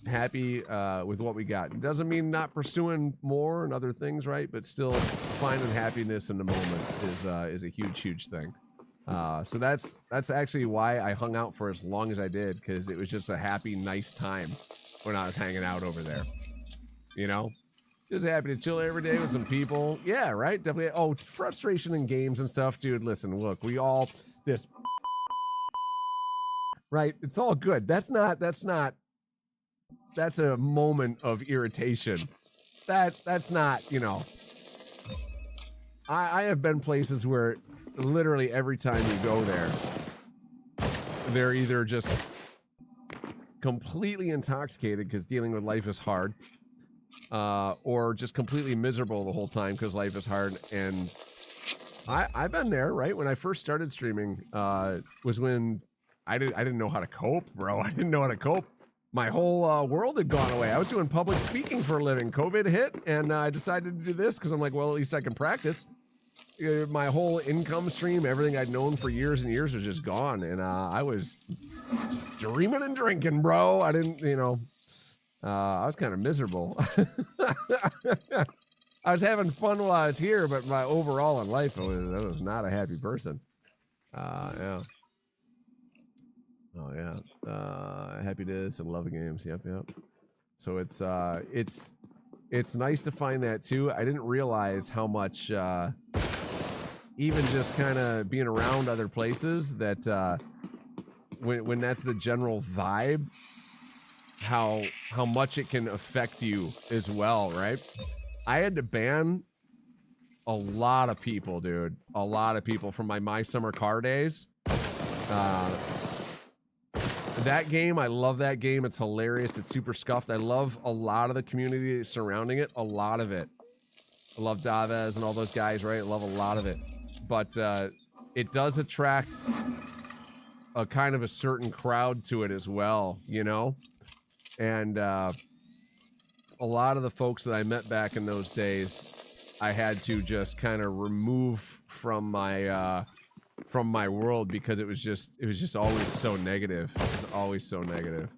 happy with what we got. It doesn't mean not pursuing more and other things, right? But still finding happiness in the moment is a huge thing. So that's actually why I hung out for as long as I did, because it was just a happy, nice time when I was hanging out over there. You know? Just happy to chill every day with some people. Yeah, right? Definitely. Oh, frustration in games and stuff. Dude, listen, look, we all... This... Right? It's all good. That's a moment of irritation. That's not, you know... I have been places where literally every time you go there, they're either just completely intoxicated because dealing with life is hard, or just completely miserable the whole time because life is hard. And I've been there, right? When I first started streaming, was when I didn't know how to cope, bro. I didn't know how to cope. My whole world had gone away. I was doing public speaking for a living. COVID hit, and I decided to do this because I'm like, well, at least I can practice. My whole income stream, everything I'd known for years and years was just gone, and I was streaming and drinking, bro. I didn't, you know, I was kind of miserable. I was having fun while I was here, but my overall in life, I was not a happy person. Yeah. Oh yeah, happiness and love games. Yep. So it's nice to find that too. I didn't realize how much, even just kind of being around other places, that when that's the general vibe, how much it can affect you as well, right? I had to ban a lot of people, dude. A lot of people from my summer car days. That game, I love that game. It's hilarious. It's super scuffed. I love a lot of the community surrounding it. A lot of it. I love Davez and all those guys, right? I love a lot of it. But it does attract a kind of a certain crowd to it as well, you know? And a lot of the folks that I met back in those days, I had to just kind of remove from my world, because it was just always so negative. It was always so negative.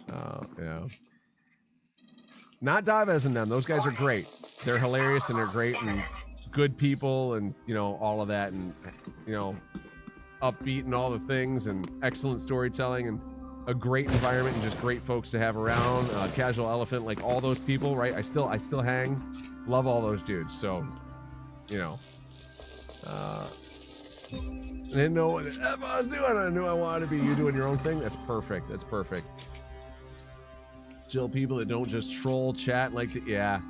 Yeah. Not Davez and them. Those guys are great. They're hilarious and they're great and good people, and you know, all of that, and you know, upbeat and all the things, and excellent storytelling, and a great environment, and just great folks to have around. Casual Elephant, like all those people, right? I still hang, love all those dudes. So, you know, I didn't know what the F I was doing. I knew I wanted to be you doing your own thing. That's perfect. That's perfect. Chill people that don't just troll chat like to, yeah.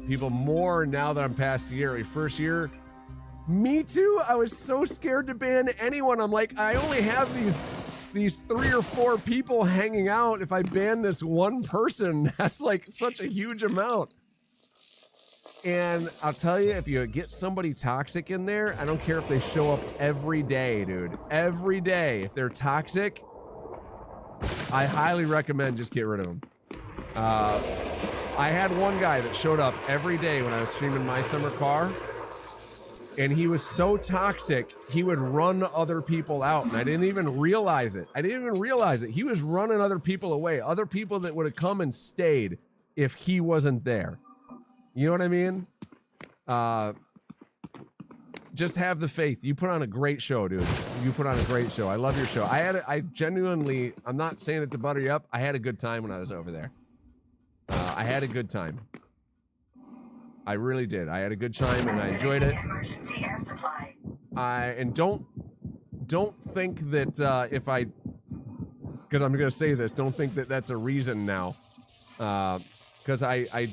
People more now that I'm past the year. First year, me too. I was so scared to ban anyone. I'm like, I only have these 3 or 4 people hanging out. If I ban this one person, that's like such a huge amount. And I'll tell you, if you get somebody toxic in there, I don't care if they show up every day, dude. Every day. If they're toxic, I highly recommend just get rid of them. I had one guy that showed up every day when I was streaming My Summer Car, and he was so toxic, he would run other people out, and I didn't even realize it. He was running other people away, other people that would have come and stayed if he wasn't there. You know what I mean? Just have the faith. You put on a great show, dude. You put on a great show. I love your show. I genuinely, I'm not saying it to butter you up. I had a good time when I was over there. I had a good time. I really did. I had a good time and I enjoyed it. Emergency air supply. And don't think that if I, because I'm gonna say this, don't think that that's a reason now. Because I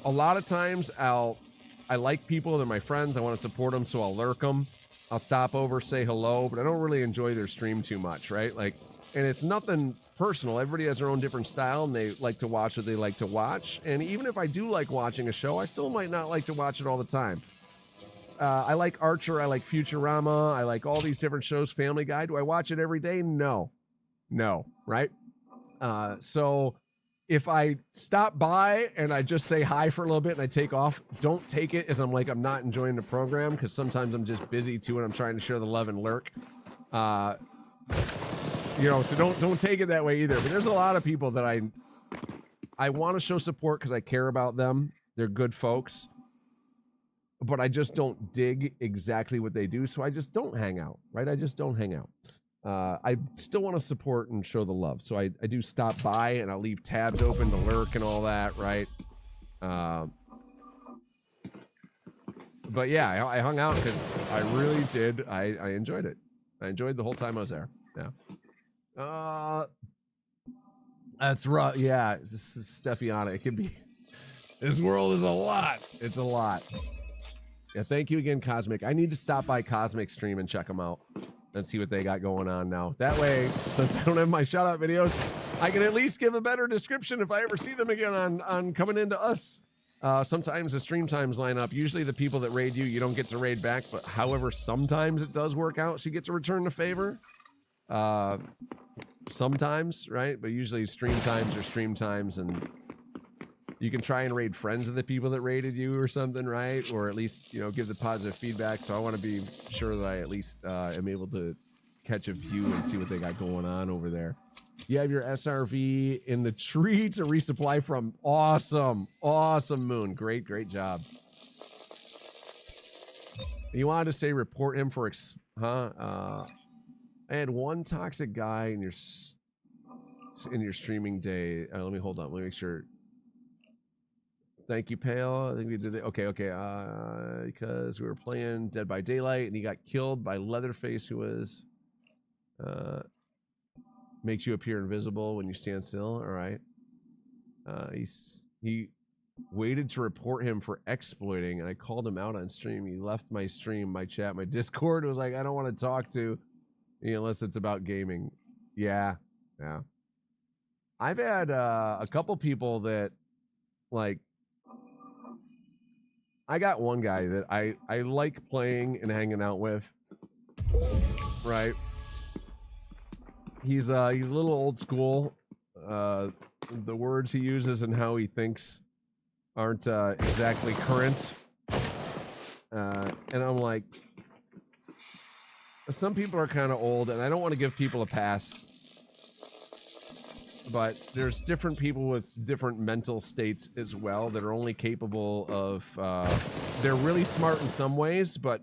a lot of times I like people, they're my friends, I want to support them, so I'll lurk them. I'll stop over, say hello, but I don't really enjoy their stream too much, right? Like, and it's nothing personal. Everybody has their own different style, and they like to watch what they like to watch. And even if I do like watching a show, I still might not like to watch it all the time. I like Archer, I like Futurama, I like all these different shows, Family Guy. Do I watch it every day? No, right? So if I stop by and I just say hi for a little bit and I take off, don't take it as I'm not enjoying the program, because sometimes I'm just busy too and I'm trying to share the love and lurk. You know, so don't take it that way either. But there's a lot of people that I want to show support because I care about them. They're good folks. But I just don't dig exactly what they do, so I just don't hang out, right? I just don't hang out. I still want to support and show the love, so I do stop by and I'll leave tabs open to lurk and all that, right? But yeah, I hung out because I really did. I enjoyed it. I enjoyed the whole time I was there. Yeah. That's rough. Yeah, this is Steffiana. It can be. This world is a lot. It's a lot. Yeah, thank you again, Cosmic. I need to stop by Cosmic stream and check them out and see what they got going on now. That way, since I don't have my shout out videos, I can at least give a better description if I ever see them again on coming into us. Sometimes the stream times line up. Usually the people that raid you don't get to raid back, but however, sometimes it does work out, so you get to return the favor. Sometimes, right? But usually stream times are stream times, and you can try and raid friends of the people that raided you or something, right? Or at least, you know, give the positive feedback. So I want to be sure that I at least am able to catch a view and see what they got going on over there. You have your SRV in the tree to resupply from. Awesome. Awesome, Moon. Great job. You wanted to say report him for I had one toxic guy in your streaming day. Let me hold on. Let me make sure. Thank you, Pale. I think we did it. Okay. Because we were playing Dead by Daylight and he got killed by Leatherface, who was makes you appear invisible when you stand still. All right. He waited to report him for exploiting, and I called him out on stream. He left my stream, my chat, my Discord. It was like, I don't want to talk to you unless it's about gaming. Yeah. I've had a couple people that, like, I got one guy that I like playing and hanging out with, right? He's a little old school. The words he uses and how he thinks aren't exactly current. And I'm like, some people are kind of old, and I don't want to give people a pass. But there's different people with different mental states as well that are only capable of, they're really smart in some ways, but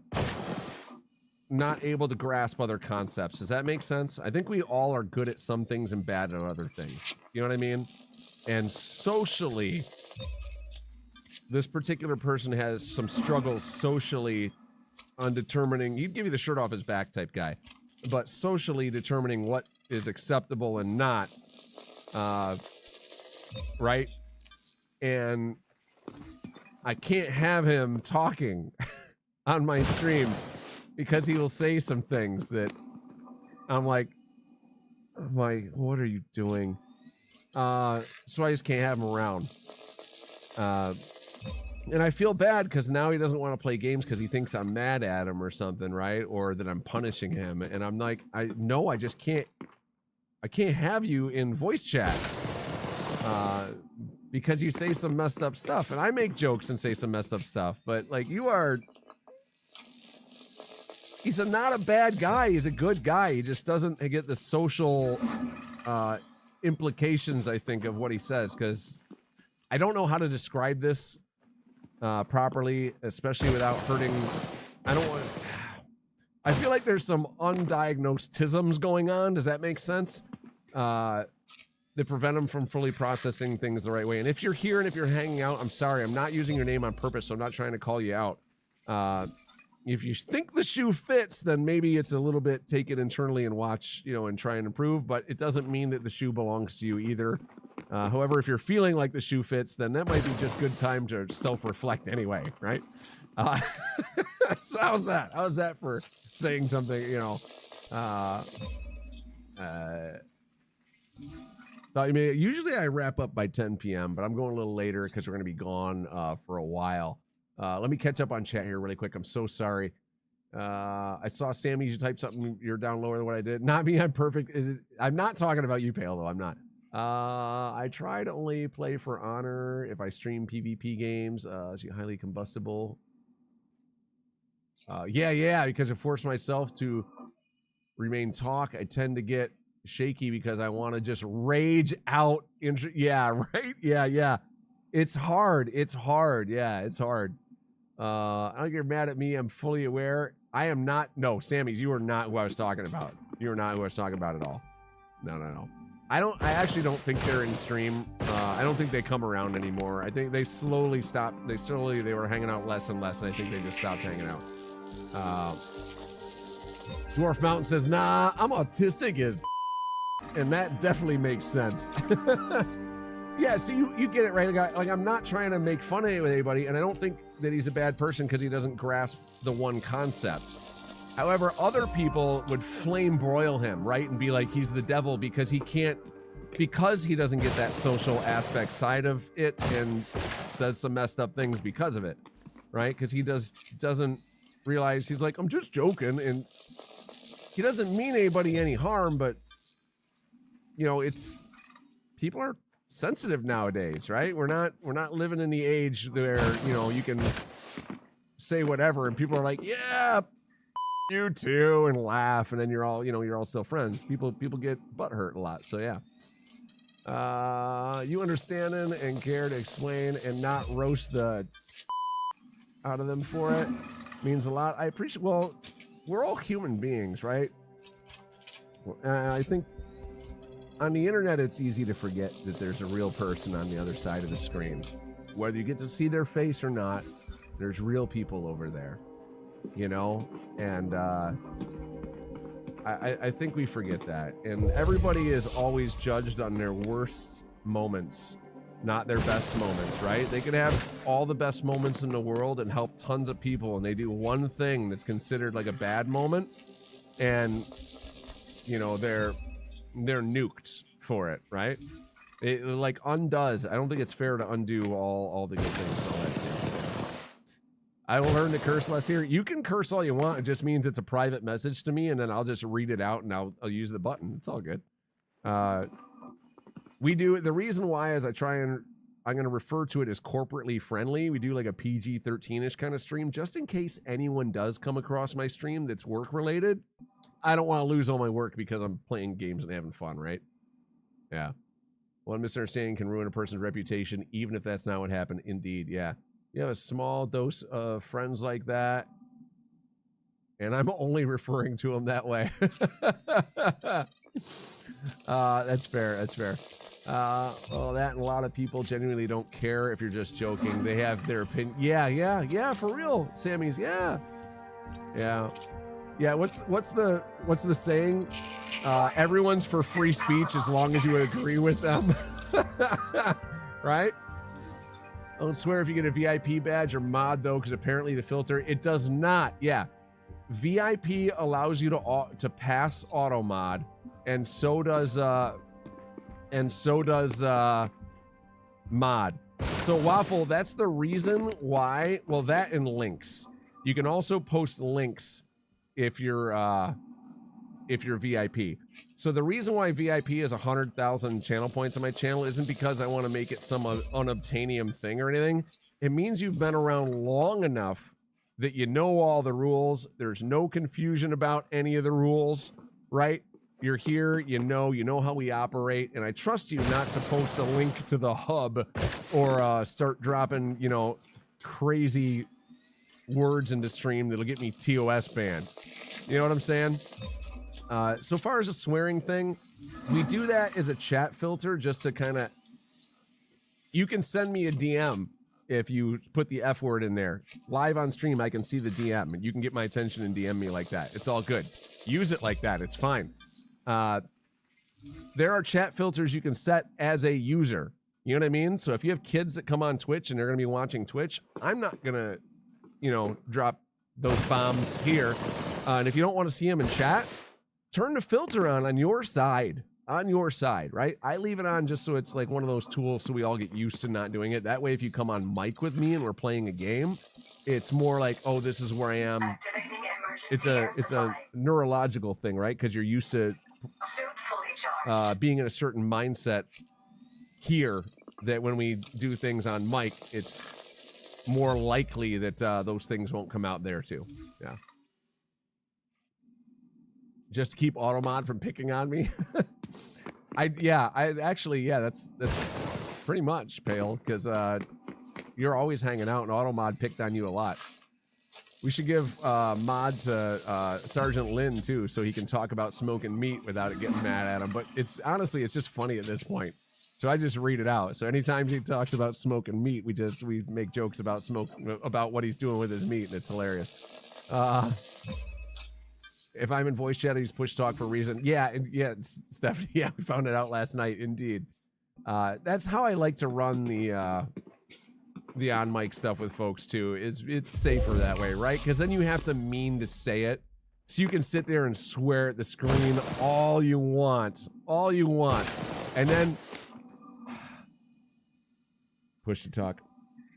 not able to grasp other concepts. Does that make sense? I think we all are good at some things and bad at other things. You know what I mean? And socially, this particular person has some struggles socially on determining, he'd give you the shirt off his back type guy, but socially determining what is acceptable and not. Right? And I can't have him talking on my stream because he will say some things that I'm like, what are you doing? So I just can't have him around. And I feel bad because now he doesn't want to play games because he thinks I'm mad at him or something, right? Or that I'm punishing him. And I'm like, I just can't. I can't have you in voice chat because you say some messed up stuff. And I make jokes and say some messed up stuff. But like, you are... He's not a bad guy. He's a good guy. He just doesn't get the social implications, I think, of what he says. Because I don't know how to describe this properly, especially without hurting. I feel like there's some undiagnosed tisms going on. Does that make sense? That prevent him from fully processing things the right way. And if you're here and if you're hanging out, I'm sorry. I'm not using your name on purpose, so I'm not trying to call you out. If you think the shoe fits, then maybe it's a little bit take it internally and watch, and try and improve. But it doesn't mean that the shoe belongs to you either. However, if you're feeling like the shoe fits, then that might be just good time to self-reflect anyway, right? So how's that? How's that for saying something, usually I wrap up by 10 p.m., but I'm going a little later because we're going to be gone for a while. Let me catch up on chat here really quick. I'm so sorry. I saw Sammy, you typed something, you're down lower than what I did. Not me, I'm perfect. I'm not talking about you, Pale, though. I'm not. I try to only play for honor if I stream PvP games. Is he highly combustible? Yeah, because I force myself to remain talk. I tend to get shaky because I want to just rage out. Yeah, right? Yeah. It's hard. Yeah, it's hard. I don't get mad at me. I'm fully aware. I am not. No, Sammy's, you are not who I was talking about. You are not who I was talking about at all. No. I actually don't think they're in stream. I don't think they come around anymore. I think they slowly stopped. They were hanging out less and less. And I think they just stopped hanging out. Dwarf Mountain says, nah, I'm autistic as and that definitely makes sense. Yeah, so you get it, right? Like, I'm not trying to make fun of anybody, and I don't think that he's a bad person because he doesn't grasp the one concept. However, other people would flame broil him, right? And be like, he's the devil because he doesn't get that social aspect side of it and says some messed up things because of it, right? Because he doesn't realize, he's like, I'm just joking, and he doesn't mean anybody any harm, but people are sensitive nowadays, right? We're not living in the age where you can say whatever and people are like, yeah, you too, and laugh, and then you're all still friends. People get butthurt a lot. So yeah, you understanding and care to explain and not roast the out of them for it means a lot. I appreciate. Well, we're all human beings, right? I think on the internet, it's easy to forget that there's a real person on the other side of the screen. Whether you get to see their face or not, there's real people over there, and I think we forget that. And everybody is always judged on their worst moments, not their best moments, right? They could have all the best moments in the world and help tons of people, and they do one thing that's considered like a bad moment, and they're nuked for it, right? It like undoes. I don't think it's fair to undo all the good things and all that stuff. I will learn to curse less here. You can curse all you want. It just means it's a private message to me, and then I'll just read it out and I'll use the button. It's all good. We do the reason why is I'm going to refer to it as corporately friendly. We do like a PG-13ish kind of stream just in case anyone does come across my stream that's work related. I don't want to lose all my work because I'm playing games and having fun, right? Yeah. One misunderstanding can ruin a person's reputation, even if that's not what happened. Indeed, yeah. You have a small dose of friends like that, and I'm only referring to them that way. That's fair. That's fair. Well, that and a lot of people genuinely don't care if you're just joking. They have their opinion. Yeah, for real, Sammy's. Yeah. What's the saying? Everyone's for free speech as long as you agree with them. Right? Don't swear if you get a VIP badge or mod though, because apparently the filter, it does not. Yeah. VIP allows you to pass auto mod, and so does mod. So Waffle, that's the reason why. Well, that and links. You can also post links if you're VIP. So the reason why VIP is 100,000 channel points on my channel isn't because I want to make it some unobtainium thing or anything. It means you've been around long enough that you know all the rules. There's no confusion about any of the rules, right? You're here, you know how we operate, and I trust you not to post a link to the hub or start dropping, crazy words into stream that'll get me TOS banned. You know what I'm saying? So far as a swearing thing, we do that as a chat filter just to kind of... You can send me a DM if you put the F word in there. Live on stream, I can see the DM, and you can get my attention and DM me like that. It's all good. Use it like that. It's fine. There are chat filters you can set as a user. You know what I mean? So if you have kids that come on Twitch and they're going to be watching Twitch, I'm not going to, drop those bombs here. And if you don't want to see them in chat, turn the filter on your side. On your side, right? I leave it on just so it's like one of those tools so we all get used to not doing it. That way, if you come on mic with me and we're playing a game, it's more like, oh, this is where I am. It's a neurological thing, right? Because you're used to being in a certain mindset here that when we do things on mic, it's more likely that those things won't come out there too. Yeah. Just to keep Automod from picking on me. That's pretty much, Pale, because you're always hanging out and Automod picked on you a lot. We should give mod to Sergeant Lin too, so he can talk about smoking meat without it getting mad at him. But it's just funny at this point. So I just read it out. So anytime he talks about smoking meat, we make jokes about about what he's doing with his meat, and it's hilarious. If I'm in voice chat, he's push talk for a reason. Yeah, Stephanie. Yeah, we found it out last night. Indeed, that's how I like to run the on mic stuff with folks too. It's safer that way, right? Because then you have to mean to say it, so you can sit there and swear at the screen all you want, and then push to talk.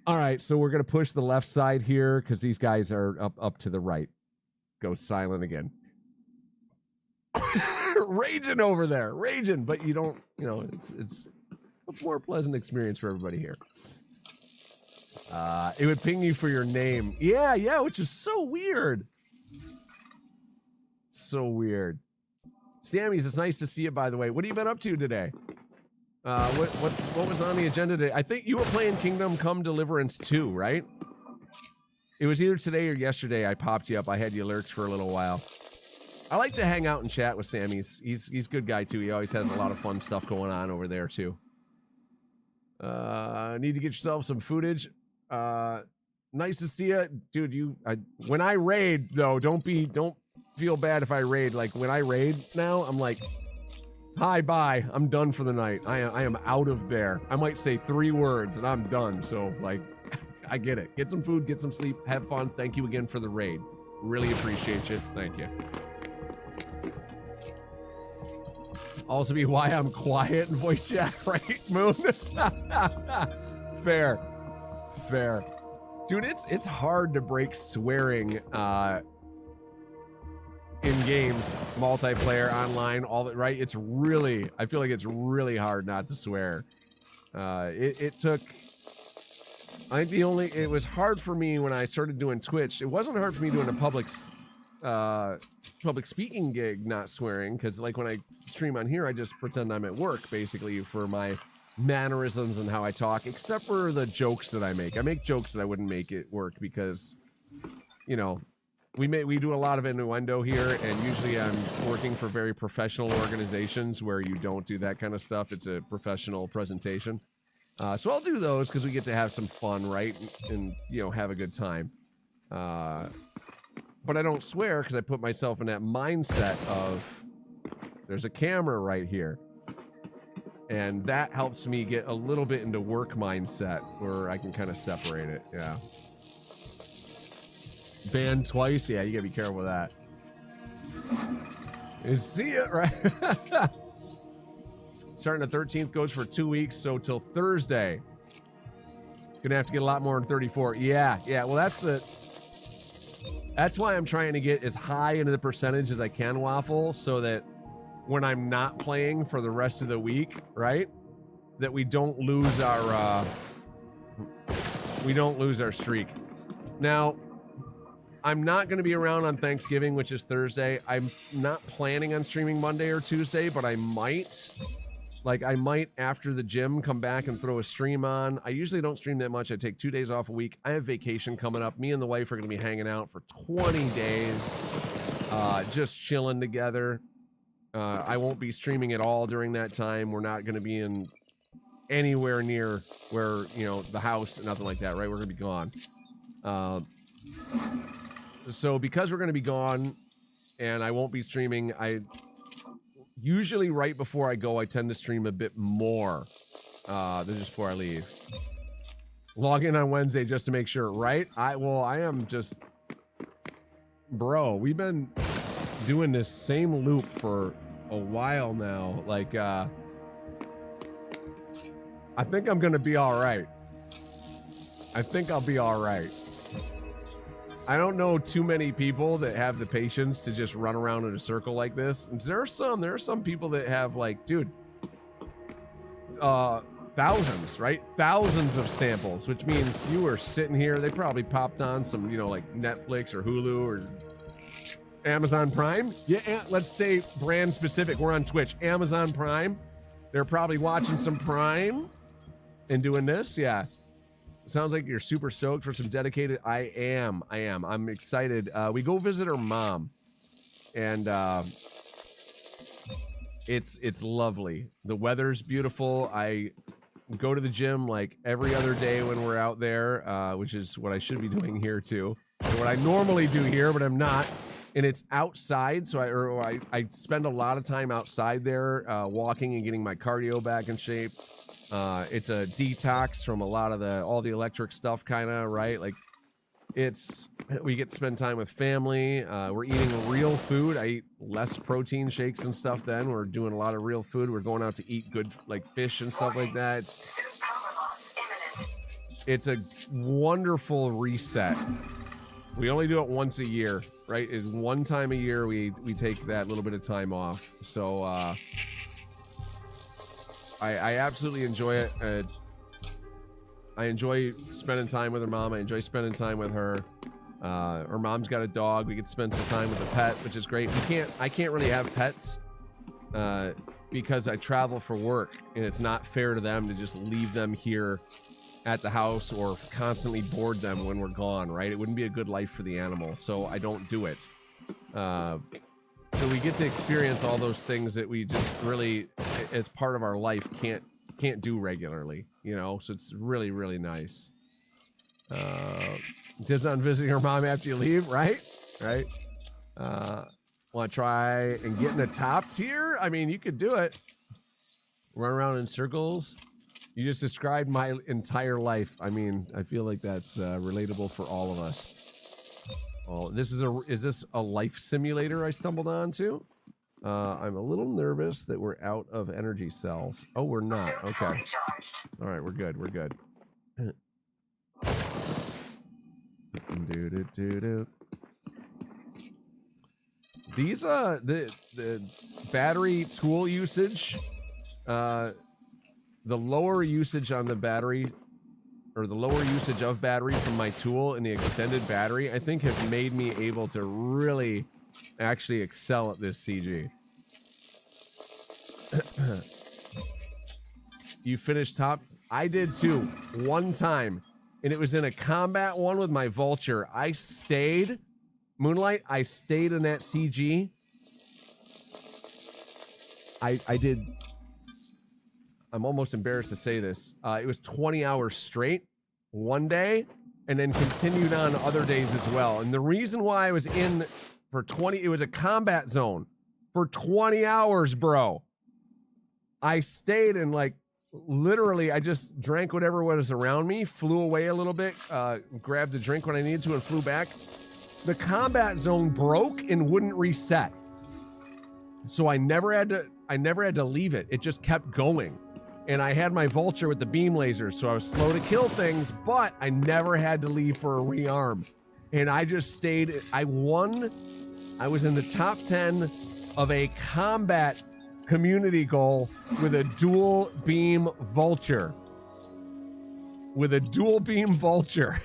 All right, so we're gonna push the left side here because these guys are up to the right. Go silent again. Raging over there, raging, but you don't, it's a more pleasant experience for everybody here. It would ping you for your name. Yeah, which is so weird. So weird. Sammy's, it's nice to see you, by the way. What have you been up to today? What was on the agenda today? I think you were playing Kingdom Come Deliverance 2, right? It was either today or yesterday I popped you up. I had you lurch for a little while. I like to hang out and chat with Sam. He's a good guy, too. He always has a lot of fun stuff going on over there, too. Need to get yourself some footage. Nice to see you. Dude, when I raid, though, don't feel bad if I raid. Like, when I raid now, I'm like, hi, bye. I'm done for the night. I am out of there. I might say 3 words, and I'm done. So, like... I get it. Get some food, get some sleep, have fun. Thank you again for the raid. Really appreciate you. Thank you. Also be why I'm quiet in voice chat, right, Moon? Fair. Dude, it's hard to break swearing in games, multiplayer, online, all that, right? I feel like it's really hard not to swear. It took... I think it was hard for me when I started doing Twitch. It wasn't hard for me doing a public speaking gig, not swearing, because like when I stream on here, I just pretend I'm at work, basically, for my mannerisms and how I talk, except for the jokes that I make. I make jokes that I wouldn't make at work because, we do a lot of innuendo here, and usually I'm working for very professional organizations where you don't do that kind of stuff. It's a professional presentation. So I'll do those because we get to have some fun, right? And have a good time. But I don't swear because I put myself in that mindset of there's a camera right here. And that helps me get a little bit into work mindset where I can kind of separate it. Yeah. Banned twice? Yeah, you gotta be careful with that. You see it, right? Starting the 13th, goes for 2 weeks, so till Thursday. Gonna have to get a lot more than 34. Yeah. Well, that's why I'm trying to get as high into the percentage as I can, Waffle, so that when I'm not playing for the rest of the week, right, that we don't lose our streak. Now, I'm not going to be around on Thanksgiving, which is Thursday. I'm not planning on streaming Monday or Tuesday, but I might. Like, I might, after the gym, come back and throw a stream on. I usually don't stream that much. I take 2 days off a week. I have vacation coming up. Me and the wife are going to be hanging out for 20 days, just chilling together. I won't be streaming at all during that time. We're not going to be in anywhere near where, the house, nothing like that, right? We're going to be gone. So because we're going to be gone and I won't be streaming, I usually right before I go, I tend to stream a bit more than just before I leave. Log in on Wednesday just to make sure, right? I am just... Bro, we've been doing this same loop for a while now. Like, I think I'm going to be all right. I think I'll be all right. I don't know too many people that have the patience to just run around in a circle like this. There are some people that have, like, dude, thousands, right? Thousands of samples, which means you were sitting here. They probably popped on some, like Netflix or Hulu or Amazon Prime. Yeah, let's say brand specific. We're on Twitch. Amazon Prime. They're probably watching some Prime and doing this. Yeah. Sounds like you're super stoked for some dedicated. I am. I'm excited. We go visit her mom, and it's lovely. The weather's beautiful. I go to the gym like every other day when we're out there, which is what I should be doing here too. And what I normally do here, but I'm not. And it's outside, so I spend a lot of time outside there, walking and getting my cardio back in shape. It's a detox from a lot of all the electric stuff, kind of, right? Like, we get to spend time with family. We're eating real food. I eat less protein shakes and stuff then. We're doing a lot of real food. We're going out to eat good, like, fish and stuff like that. It's a wonderful reset. We only do it once a year, right? Is one time a year we take that little bit of time off. So, I absolutely enjoy it. I enjoy spending time with her mom. I enjoy spending time with her. Her mom's got a dog. We get to spend some time with a pet, which is great. I can't really have pets because I travel for work, and it's not fair to them to just leave them here at the house or constantly board them when we're gone, right? It wouldn't be a good life for the animal, so I don't do it. So we get to experience all those things that we just really, as part of our life, can't do regularly, So it's really, really nice. Tips on visiting her mom after you leave, right? Right. Want to try and get in the top tier? I mean, you could do it. Run around in circles. You just described my entire life. I mean, I feel like that's relatable for all of us. Oh, is this a life simulator I stumbled onto? I'm a little nervous that we're out of energy cells. Oh, we're not. Okay. All right, we're good. We're good. These the battery tool usage, the lower usage on the battery, or the lower usage of battery from my tool and the extended battery, I think have made me able to really actually excel at this CG. You finished top? I did too, one time. And it was in a combat one with my vulture. I stayed, Moonlight, I stayed in that CG. I did, I'm almost embarrassed to say this. It was 20 hours straight one day, and then continued on other days as well. And the reason why I was in for 20, it was a combat zone for 20 hours, bro. I stayed and, like, literally, I just drank whatever was around me, flew away a little bit, grabbed a drink when I needed to, and flew back. The combat zone broke and wouldn't reset. So I never had to leave it. It just kept going. and I had my vulture with the beam lasers, so I was slow to kill things, but I never had to leave for a rearm. And I just stayed, I won. I was in the top 10 of a combat community goal with a dual beam vulture. With a dual beam vulture.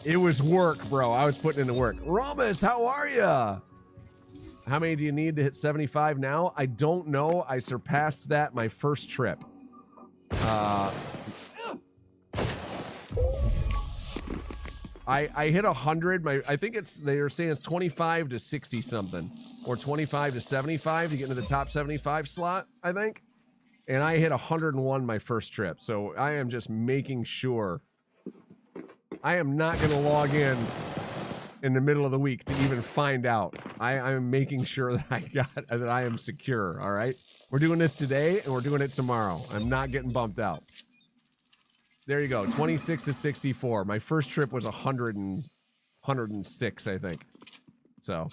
It was work, bro. I was putting in the work. Romus, how are ya? How many do you need to hit 75 now? I don't know. I surpassed that my first trip. I hit 100. I think they were saying it's 25 to 60 something, or 25 to 75 to get into the top 75 slot, I think. And I hit 101 my first trip. So I am just making sure. I am not going to log in the middle of the week to even find out. I'm making sure that that I am secure. All right. We're doing this today and we're doing it tomorrow. I'm not getting bumped out. There you go. 26 to 64. My first trip was 106, I think. So.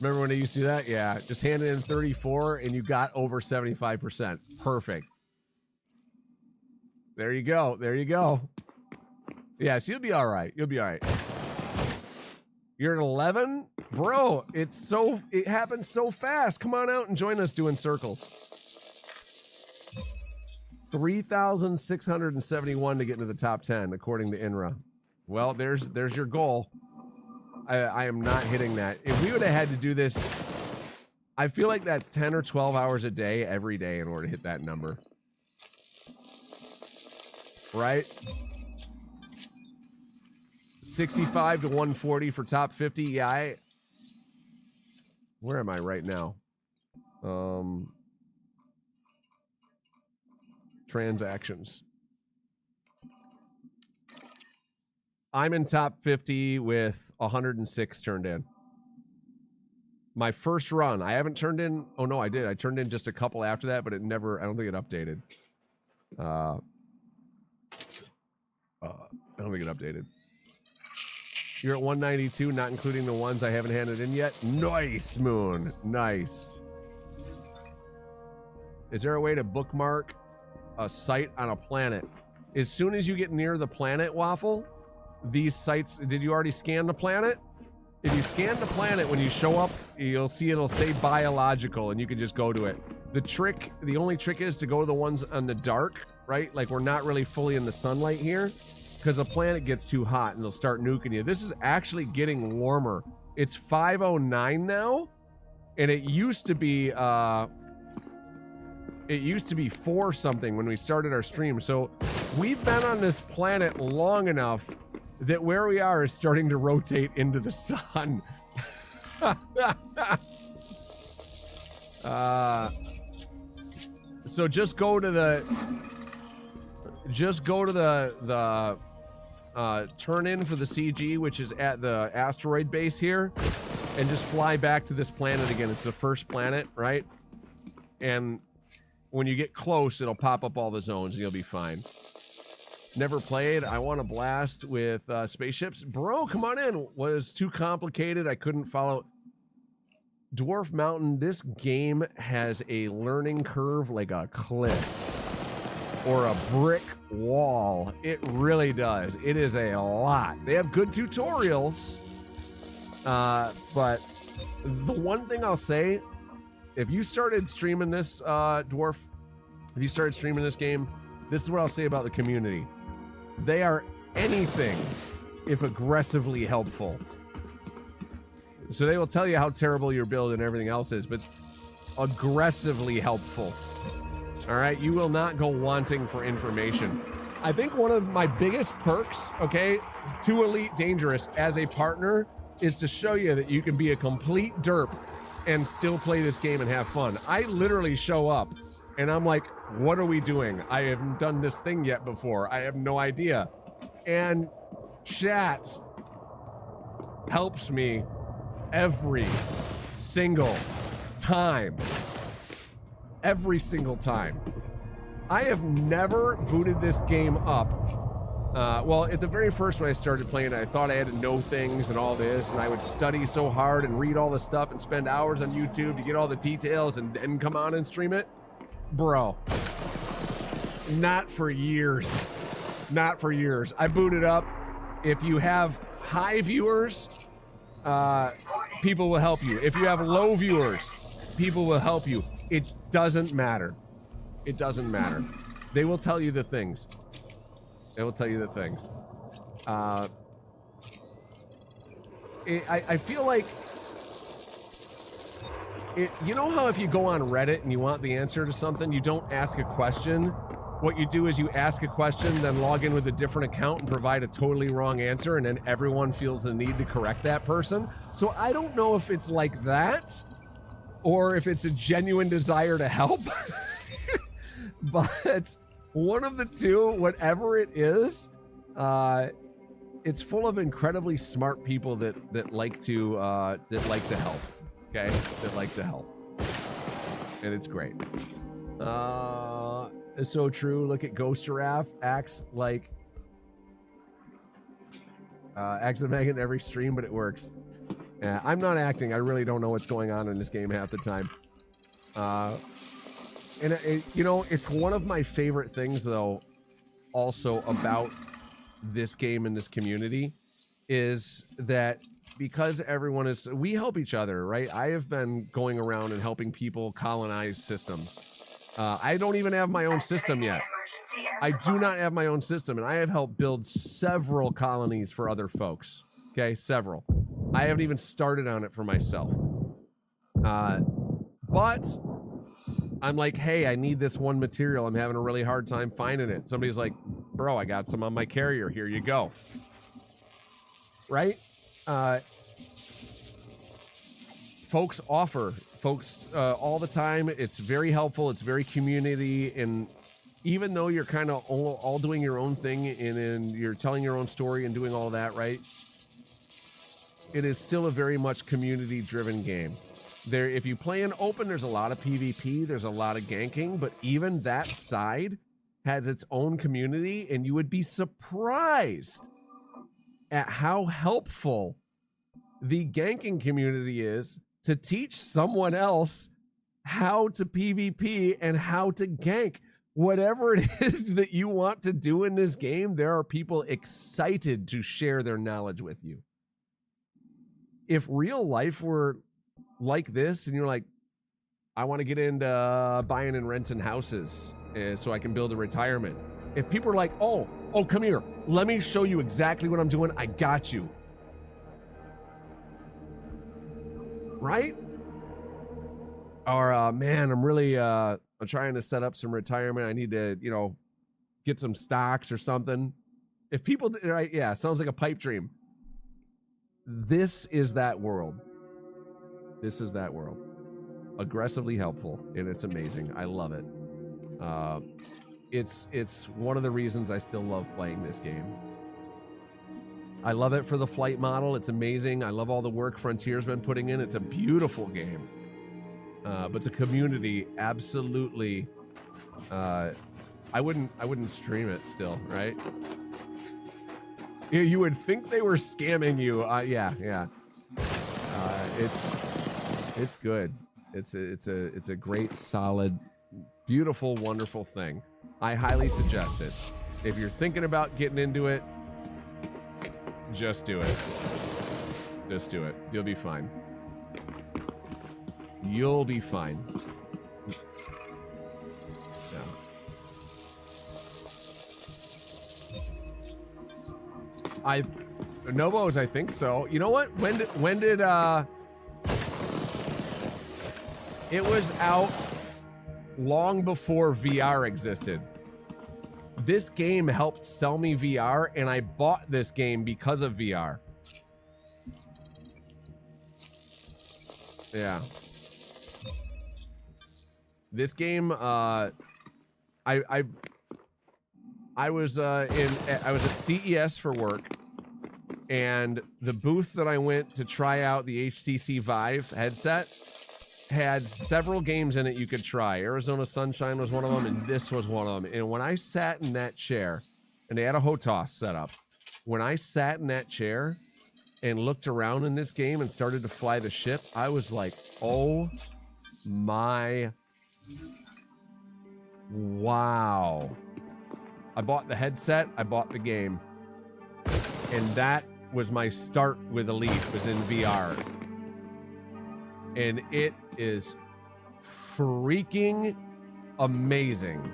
Remember when they used to do that? Yeah. Just hand it in 34 and you got over 75%. Perfect. There you go. There you go. Yes, you'll be all right. You'll be all right. You're at 11? Bro, it happens so fast. Come on out and join us doing circles. 3,671 to get into the top 10, according to INRA. Well, there's your goal. I am not hitting that. If we would have had to do this, I feel like that's 10 or 12 hours a day, every day, in order to hit that number. Right? 65 to 140 for top 50. Yeah, where am I right now? Transactions. I'm in top 50 with 106 turned in. My first run, I haven't turned in. Oh no, I did. I turned in just a couple after that, but it never, I don't think it updated. I don't think it updated. You're at 192, not including the ones I haven't handed in yet. Nice, Moon. Nice. Is there a way to bookmark a site on a planet? As soon as you get near the planet, Waffle, these sites, did you already scan the planet? If you scan the planet, when you show up, you'll see it'll say biological, and you can just go to it. The only trick is to go to the ones on the dark, right? Like, we're not really fully in the sunlight here, because the planet gets too hot and they'll start nuking you. This is actually getting warmer. It's 5:09 now, and it used to be 4 something when we started our stream. So we've been on this planet long enough that where we are is starting to rotate into the sun. So just go to the turn in for the CG, which is at the asteroid base here, and just fly back to this planet again. It's the first planet, right? And when you get close, it'll pop up all the zones and you'll be fine. Never played. I want to blast with spaceships. Bro, come on in. Was too complicated. I couldn't follow. Dwarf Mountain, this game has a learning curve like a cliff or a brick wall. It really does. It is a lot. They have good tutorials. But the one thing I'll say, if you started streaming this, Dwarf, if you started streaming this game, this is what I'll say about the community. They are anything if aggressively helpful. So they will tell you how terrible your build and everything else is, but aggressively helpful. All right? You will not go wanting for information. I think one of my biggest perks, okay, to Elite Dangerous as a partner is to show you that you can be a complete derp and still play this game and have fun. I literally show up and I'm like, what are we doing? I haven't done this thing yet before. I have no idea. And chat helps me every single time. Every single time. I have never booted this game up Well, at the very first when I started playing, I thought I had to know things and all this, and I would study so hard and read all the stuff and spend hours on YouTube to get all the details and then come on and stream it. Bro, not for years. Not for years. I booted up. If you have high viewers, people will help you. If you have low viewers, people will help you. It doesn't matter. It doesn't matter. They will tell you the things. They will tell you the things. I feel like you know how if you go on Reddit and you want the answer to something, you don't ask a question. What you do is you ask a question, then log in with a different account and provide a totally wrong answer, and then everyone feels the need to correct that person. So I don't know if it's like that or if it's a genuine desire to help. But one of the two, whatever it is, it's full of incredibly smart people that like to help. Okay, that like to help, and it's great. It's so true. Look at Ghost Giraffe acts like acts like Megan every stream, but it works. I'm not acting. I really don't know what's going on in this game half the time. And you know, it's one of my favorite things, though, also about this game and this community, is that because everyone is, we help each other, right? I have been going around and helping people colonize systems. I don't even have my own system yet. I do not have my own system, and I have helped build several colonies for other folks. Okay, several. I haven't even started on it for myself. But I'm like, hey, I need this one material. I'm having a really hard time finding it. Somebody's like, bro, I got some on my carrier. Here you go. Right? Folks offer. Folks all the time. It's very helpful. It's very community. And even though you're kind of all doing your own thing and you're telling your own story and doing all that, right? It is still a very much community-driven game. There, if you play in open, there's a lot of PvP, there's a lot of ganking, but even that side has its own community, and you would be surprised at how helpful the ganking community is to teach someone else how to PvP and how to gank. Whatever it is that you want to do in this game, there are people excited to share their knowledge with you. If real life were like this and you're like, I want to get into buying and renting houses so I can build a retirement. If people are like, oh, come here, let me show you exactly what I'm doing. I got you. Right? Or, man, I'm really, I'm trying to set up some retirement. I need to, you know, get some stocks or something. If people, right? Yeah, sounds like a pipe dream. This is that world. This is that world. Aggressively helpful, and it's amazing. I love it. It's one of the reasons I still love playing this game. I love it for the flight model. It's amazing. I love all the work Frontier's been putting in. It's a beautiful game. But the community, absolutely. I wouldn't stream it still, right? You would think they were scamming you. Yeah. It's good. It's a great, solid, beautiful, wonderful thing. I highly suggest it. If you're thinking about getting into it, just do it. Just do it. You'll be fine. You'll be fine. Yeah. Novo's, I think so. You know what? When did it was out long before VR existed. This game helped sell me VR, and I bought this game because of VR. Yeah. This game, I was at CES for work, and the booth that I went to try out the HTC Vive headset had several games in it you could try. Arizona Sunshine was one of them, and this was one of them. And when I sat in that chair and they had a HOTAS set up. When I sat in that chair and looked around in this game and started to fly the ship, I was like, oh my, wow. I bought the headset, I bought the game, and that was my start with Elite, was in VR. And it is freaking amazing.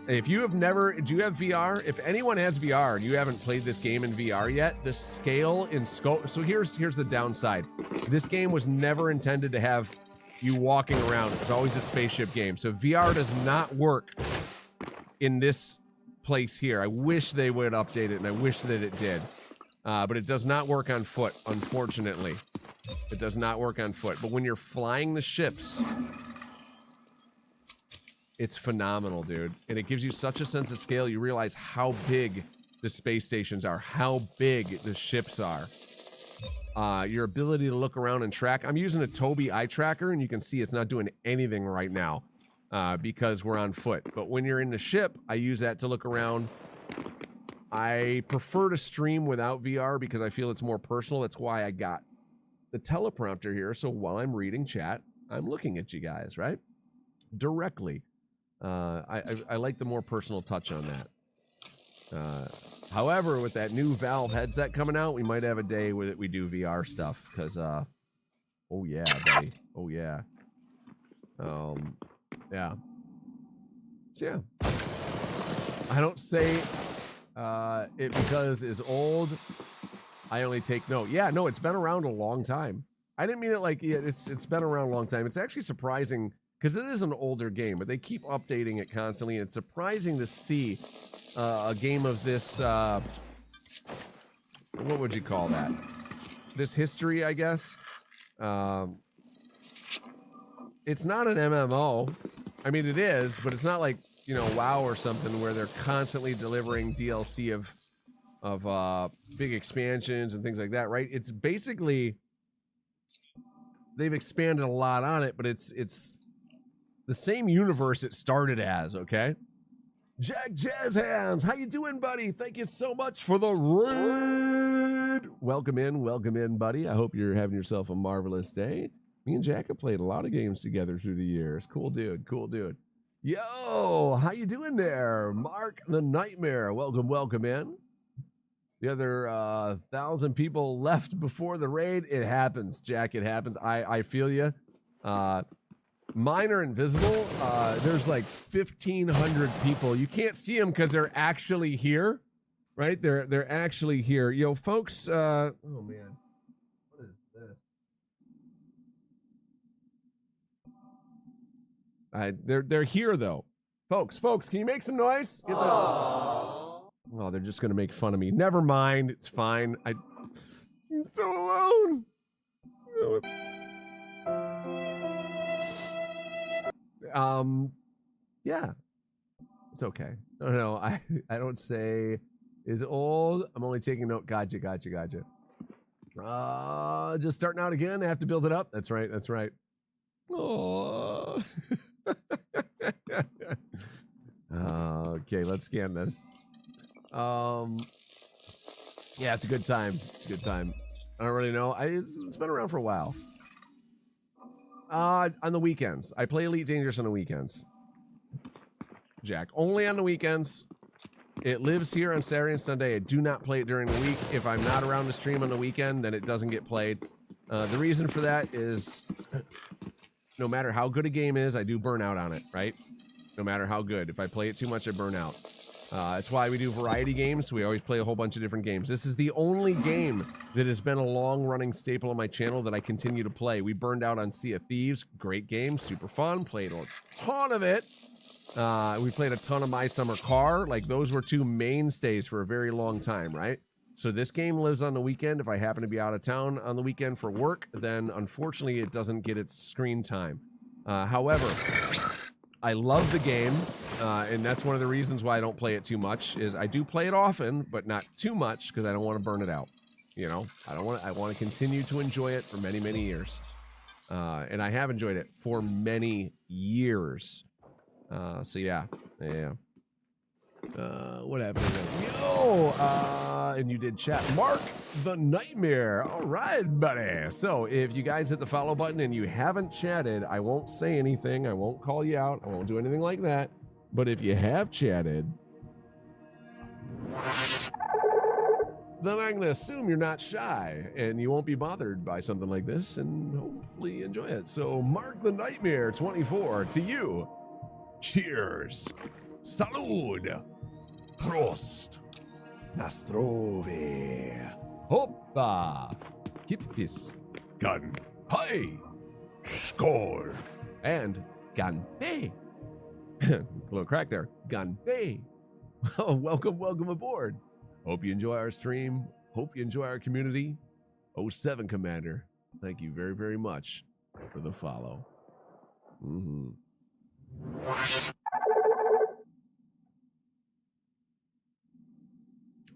If you have never, do you have VR? If anyone has VR and you haven't played this game in VR yet, the scale and scope. So here's the downside. This game was never intended to have you walking around. It's always a spaceship game. So VR does not work in this place here. I wish they would update it, and I wish that it did. But it does not work on foot, unfortunately. It does not work on foot. But when you're flying the ships, it's phenomenal, dude. And it gives you such a sense of scale. You realize how big the space stations are, how big the ships are. Your ability to look around and track. I'm using a Tobii eye tracker, and you can see it's not doing anything right now because we're on foot. But when you're in the ship, I use that to look around. I prefer to stream without VR because I feel it's more personal. That's why I got the teleprompter here. So while I'm reading chat, I'm looking at you guys, right? Directly. I like the more personal touch on that. However, with that new Valve headset coming out, we might have a day where we do VR stuff because, oh yeah, buddy, oh yeah, yeah. So yeah, I don't say it because it's old. I only take note. Yeah, no, it's been around a long time. I didn't mean it like it's been around a long time. It's actually surprising. Because it is an older game, but they keep updating it constantly. And it's surprising to see a game of this, what would you call that? This history, I guess. It's not an MMO. I mean, it is, but it's not like, you know, WoW or something where they're constantly delivering DLC of big expansions and things like that, right? It's basically, they've expanded a lot on it, but it's the same universe it started as, okay? Jack Jazz Hands, how you doing, buddy? Thank you so much for the raid. Welcome in, buddy. I hope you're having yourself a marvelous day. Me and Jack have played a lot of games together through the years. Cool dude, cool dude. Yo, how you doing there? Mark the Nightmare, welcome in. The other 1,000 people left before the raid. It happens, Jack, it happens. I feel you. Mine are invisible. There's like 1,500 people. You can't see them because they're actually here, right? They're actually here. Yo, folks. Oh man, what is this? They're here though, folks. Can you make some noise? Oh, they're just gonna make fun of me. Never mind. It's fine. I'm so alone. Yeah, it's okay. No, I don't say is old. I'm only taking note. Gotcha. Just starting out again. I have to build it up. That's right. Oh. Okay, let's scan this. Yeah, it's a good time. I don't really know. It's been around for a while. On the weekends. I play Elite Dangerous on the weekends. Jack, only on the weekends. It lives here on Saturday and Sunday. I do not play it during the week. If I'm not around the stream on the weekend, then it doesn't get played. The reason for that is no matter how good a game is, I do burn out on it, right? No matter how good. If I play it too much, I burn out. That's why we do variety games. We always play a whole bunch of different games. This is the only game that has been a long-running staple on my channel that I continue to play. We burned out on Sea of Thieves. Great game, super fun. Played a ton of it. We played a ton of My Summer Car. Like, those were two mainstays for a very long time, right? So this game lives on the weekend. If I happen to be out of town on the weekend for work, then unfortunately it doesn't get its screen time. However, I love the game, and that's one of the reasons why I don't play it too much, is I do play it often, but not too much, because I don't want to burn it out. You know, I want to continue to enjoy it for many, many years. And I have enjoyed it for many years. So yeah. What happened? Yo, and you did chat. Mark the Nightmare. All right, buddy. So if you guys hit the follow button and you haven't chatted, I won't say anything. I won't call you out. I won't do anything like that. But if you have chatted, then I'm going to assume you're not shy and you won't be bothered by something like this and hopefully enjoy it. So Mark the Nightmare 24 to you. Cheers. Salud. Prost. Nastrovi. Hoppa. Kippis. Gun. Hi. Skål. And Ganbei. A little crack there. Ganbei. Oh, welcome aboard. Hope you enjoy our stream. Hope you enjoy our community. 07 Commander. Thank you very, very much for the follow.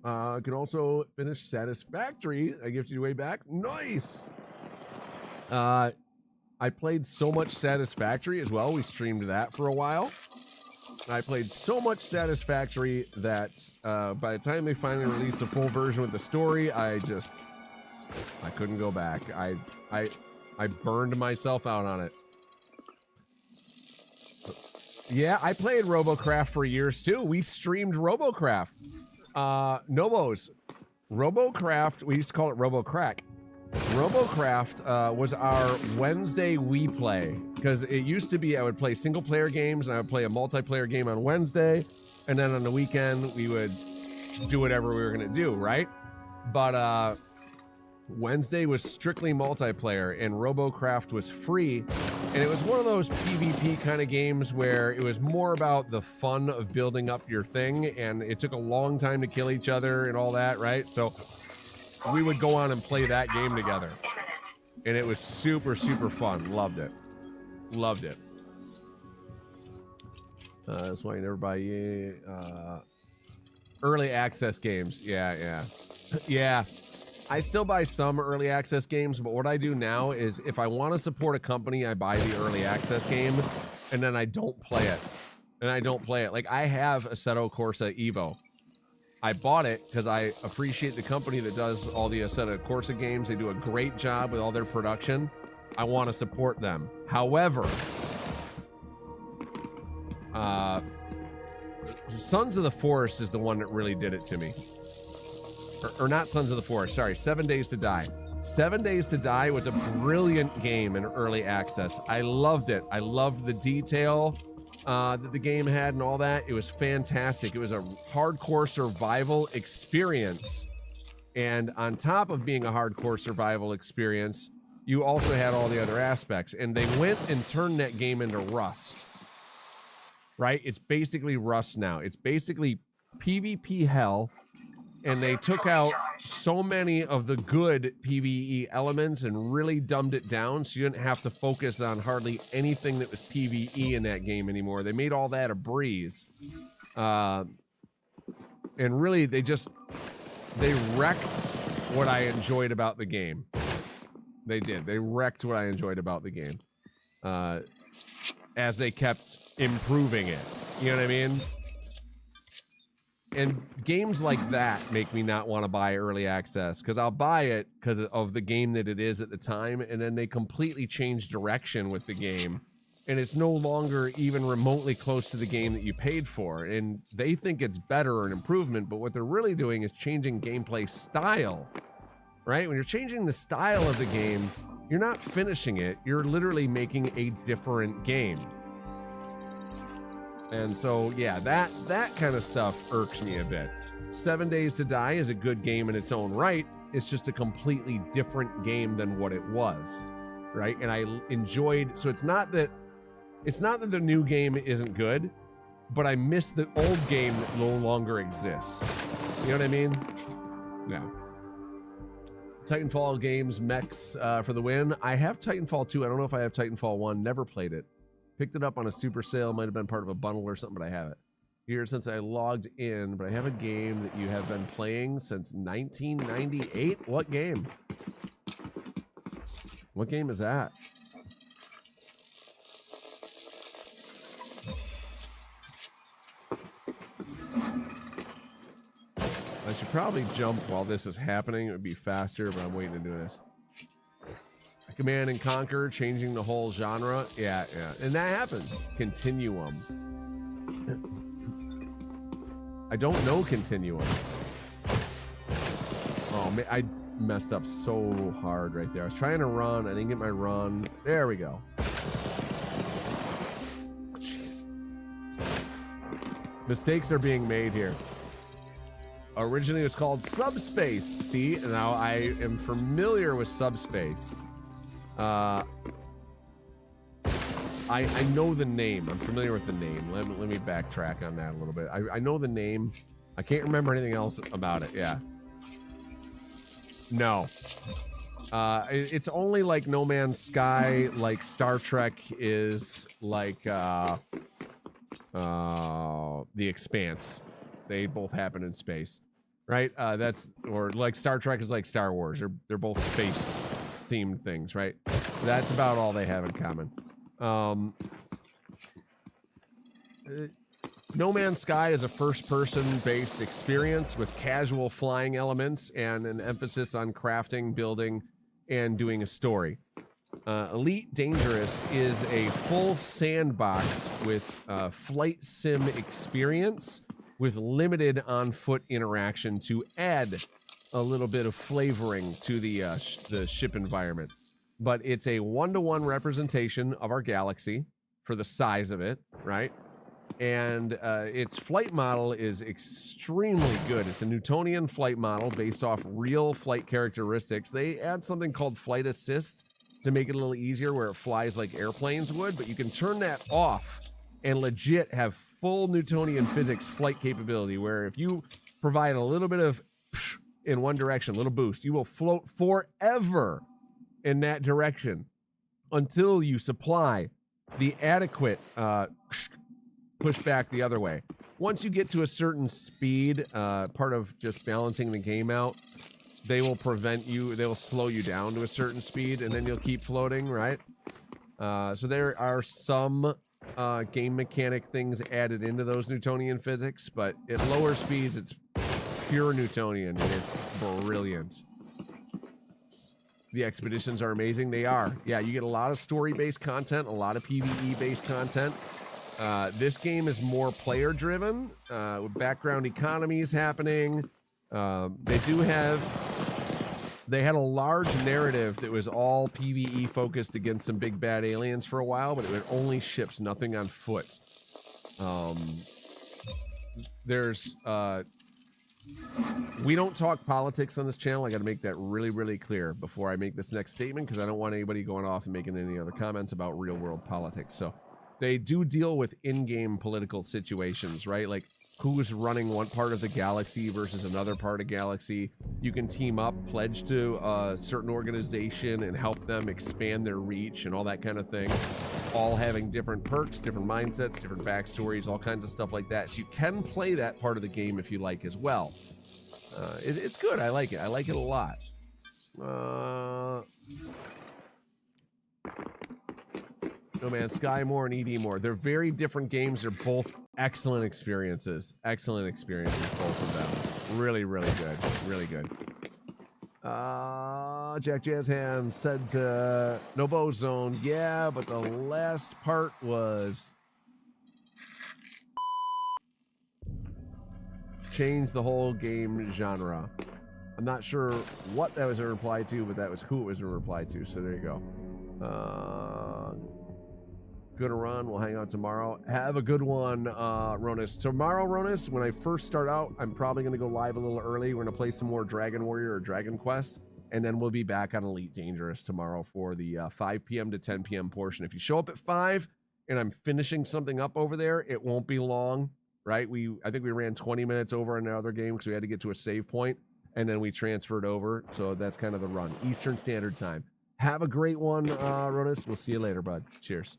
Can also finish Satisfactory. I gifted you way back. Nice. I played so much Satisfactory as well. We streamed that for a while. I played so much Satisfactory that by the time they finally released a full version with the story, I couldn't go back. I burned myself out on it. Yeah, I played RoboCraft for years too. We streamed RoboCraft. Nobos. RoboCraft, we used to call it RoboCrack. RoboCraft was our Wednesday Wii Play, because it used to be I would play single player games and I would play a multiplayer game on Wednesday, and then on the weekend we would do whatever we were going to do, right? But Wednesday was strictly multiplayer and RoboCraft was free, and it was one of those PvP kind of games where it was more about the fun of building up your thing, and it took a long time to kill each other and all that, right? So we would go on and play that game together, and it was super, super fun. Loved it. Loved it. That's why you never buy early access games. Yeah. I still buy some early access games, but what I do now is if I want to support a company, I buy the early access game, and then I don't play it. Like, I have Assetto Corsa Evo. I bought it because I appreciate the company that does all the Assetto Corsa games. They do a great job with all their production. I want to support them. However, Sons of the Forest is the one that really did it to me. Or not Sons of the Forest, sorry, 7 Days to Die. 7 Days to Die was a brilliant game in early access. I loved it. I loved the detail that the game had and all that. It was fantastic. It was a hardcore survival experience. And on top of being a hardcore survival experience, you also had all the other aspects. And they went and turned that game into Rust. Right? It's basically Rust now. It's basically PvP hell. And they took out so many of the good PvE elements and really dumbed it down so you didn't have to focus on hardly anything that was PvE in that game anymore. They made all that a breeze. And really, they wrecked what I enjoyed about the game. They did. They wrecked what I enjoyed about the game. As they kept improving it. You know what I mean? And games like that make me not want to buy early access, because I'll buy it because of the game that it is at the time, and then they completely change direction with the game, and it's no longer even remotely close to the game that you paid for, and they think it's better or an improvement, but what they're really doing is changing gameplay style, right? When you're changing the style of the game, you're not finishing it, you're literally making a different game. And so, yeah, that kind of stuff irks me a bit. 7 Days to Die is a good game in its own right. It's just a completely different game than what it was, right? And I enjoyed, so it's not that the new game isn't good, but I miss the old game that no longer exists. You know what I mean? Yeah. Titanfall games, mechs for the win. I have Titanfall 2. I don't know if I have Titanfall 1. Never played it. Picked it up on a super sale. Might have been part of a bundle or something, but I have it. Here since I logged in, but I have a game that you have been playing since 1998. What game? What game is that? probably jump while this is happening. It would be faster, but I'm waiting to do this. Command and Conquer, changing the whole genre. Yeah. And that happens. Continuum. I don't know Continuum. Oh, man, I messed up so hard right there. I was trying to run. I didn't get my run. There we go. Jeez. Mistakes are being made here. Originally, it was called Subspace. See, now I am familiar with Subspace. I know the name. I'm familiar with the name. Let me backtrack on that a little bit. I know the name. I can't remember anything else about it. Yeah. No. It's only like No Man's Sky, like Star Trek is like The Expanse. They both happen in space, right? Or like Star Trek is like Star Wars. They're both space themed things, right? That's about all they have in common. No Man's Sky is a first-person based experience with casual flying elements and an emphasis on crafting, building, and doing a story. Elite Dangerous is a full sandbox with flight sim experience with limited on-foot interaction to add a little bit of flavoring to the ship environment. But it's a one-to-one representation of our galaxy for the size of it, right? And its flight model is extremely good. It's a Newtonian flight model based off real flight characteristics. They add something called flight assist to make it a little easier where it flies like airplanes would, but you can turn that off and legit have full Newtonian physics flight capability, where if you provide a little bit of in one direction, a little boost, you will float forever in that direction until you supply the adequate push back the other way. Once you get to a certain speed, part of just balancing the game out, they will slow you down to a certain speed, and then you'll keep floating, right? So there are some game mechanic things added into those Newtonian physics, but at lower speeds, it's pure Newtonian, and it's brilliant. The expeditions are amazing. They are. Yeah, you get a lot of story-based content, a lot of PvE-based content. This game is more player-driven, with background economies happening. They had a large narrative that was all PvE focused against some big bad aliens for a while, but it was only ships, nothing on foot. We don't talk politics on this channel. I got to make that really, really clear before I make this next statement, because I don't want anybody going off and making any other comments about real world politics. So they do deal with in-game political situations, right? Like who's running one part of the galaxy versus another part of galaxy. You can team up, pledge to a certain organization and help them expand their reach and all that kind of thing. All having different perks, different mindsets, different backstories, all kinds of stuff like that. So you can play that part of the game if you like as well. It's good. I like it. I like it a lot. No Man's Sky more and ED more. They're very different games. They're both excellent experiences. Excellent experiences, both of them. Really, really good. Really good. Jack Jazz Hands said no bow zone. Yeah, but the last part was change the whole game genre. I'm not sure what that was a reply to, but that was who it was a reply to. So there you go. Gonna run. We'll hang out tomorrow. Have a good one, Ronus. Tomorrow, Ronus, when I first start out, I'm probably going to go live a little early. We're going to play some more Dragon Warrior or Dragon Quest, and then we'll be back on Elite Dangerous tomorrow for the 5 p.m. to 10 p.m. portion. If you show up at 5 and I'm finishing something up over there, it won't be long, right? I think we ran 20 minutes over in another game because we had to get to a save point, and then we transferred over. So that's kind of the run. Eastern Standard Time. Have a great one, Ronus. We'll see you later, bud. Cheers.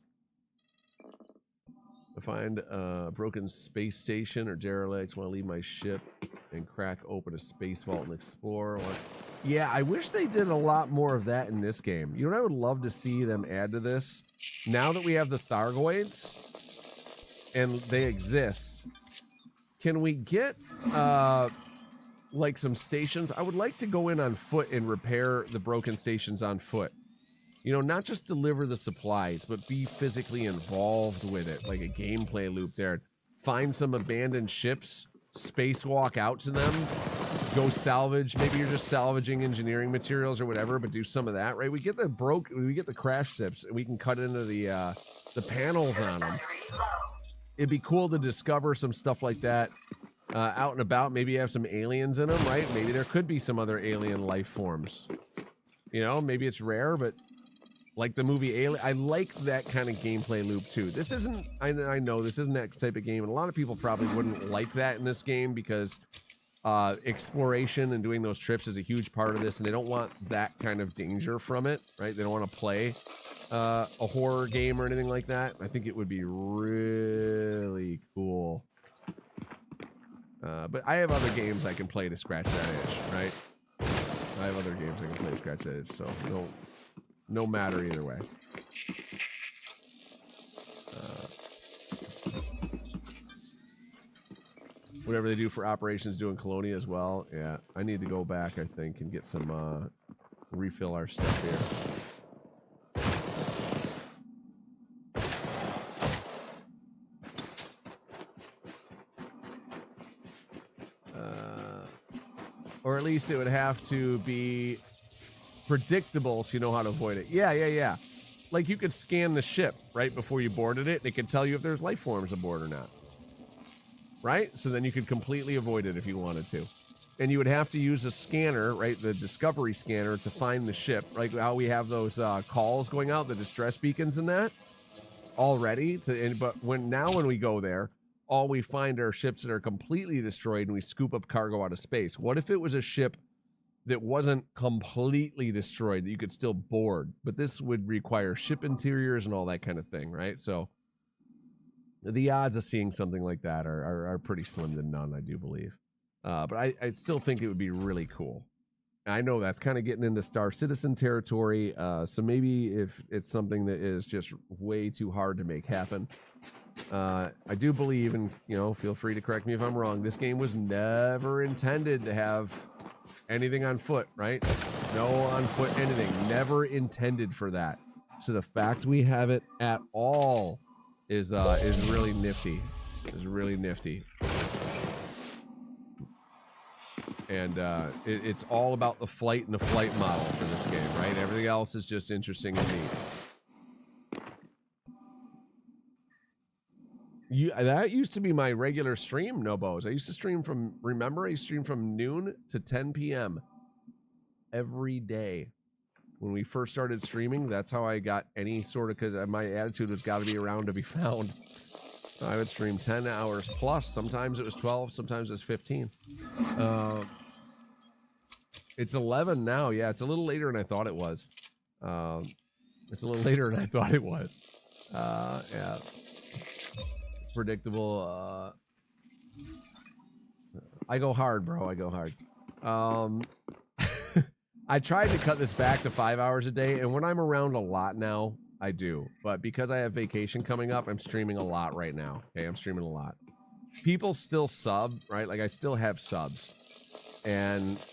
I find a broken space station or derelicts. Want to leave my ship and crack open a space vault and explore. Yeah, I wish they did a lot more of that in this game. You know what I would love to see them add to this? Now that we have the Thargoids and they exist, can we get like some stations. I would like to go in on foot and repair the broken stations on foot. You know, not just deliver the supplies, but be physically involved with it, like a gameplay loop there. Find some abandoned ships, spacewalk out to them, go salvage. Maybe you're just salvaging engineering materials or whatever, but do some of that, right? We get the crash ships, and we can cut into the panels on them. It'd be cool to discover some stuff like that out and about. Maybe have some aliens in them, right? Maybe there could be some other alien life forms. You know, maybe it's rare, but like the movie Alien, I like that kind of gameplay loop too. This isn't, I know this isn't that type of game, and a lot of people probably wouldn't like that in this game because exploration and doing those trips is a huge part of this, and they don't want that kind of danger from it, right? They don't want to play a horror game or anything like that. I think it would be really cool. But I have other games I can play to scratch that itch, right? I have other games I can play to scratch that itch, so no matter either way. Whatever they do for operations doing Colonia as well. Yeah, I need to go back, I think, and get some refill our stuff here. Or at least it would have to be predictable so you know how to avoid it. Yeah. Like you could scan the ship right before you boarded it, and it could tell you if there's life forms aboard or not. Right? So then you could completely avoid it if you wanted to. And you would have to use a scanner, right? The discovery scanner to find the ship. Like how we have those calls going out, the distress beacons and that already. But when we go there, all we find are ships that are completely destroyed, and we scoop up cargo out of space. What if it was a ship that wasn't completely destroyed that you could still board? But this would require ship interiors and all that kind of thing, right? So the odds of seeing something like that are pretty slim to none, I do believe. But I still think it would be really cool. I know that's kind of getting into Star Citizen territory, so maybe if it's something that is just way too hard to make happen. I do believe, and feel free to correct me if I'm wrong, this game was never intended to have anything on foot, right? No on foot anything. Never intended for that. So the fact we have it at all is really nifty. Is really nifty. And it's all about the flight and the flight model for this game, right? Everything else is just interesting and neat. That used to be my regular stream, Nobos. I used to stream from noon to 10 p.m. every day. When we first started streaming, that's how I got any sort of, because my attitude was got to be around to be found. I would stream 10 hours plus. Sometimes it was 12, sometimes it was 15. It's 11 now. Yeah, it's a little later than I thought it was. Yeah. Predictable. I go hard, bro. I go hard. I tried to cut this back to 5 hours a day, and when I'm around a lot now, I do. But because I have vacation coming up, I'm streaming a lot right now. Okay, I'm streaming a lot. People still sub, right? Like I still have subs, and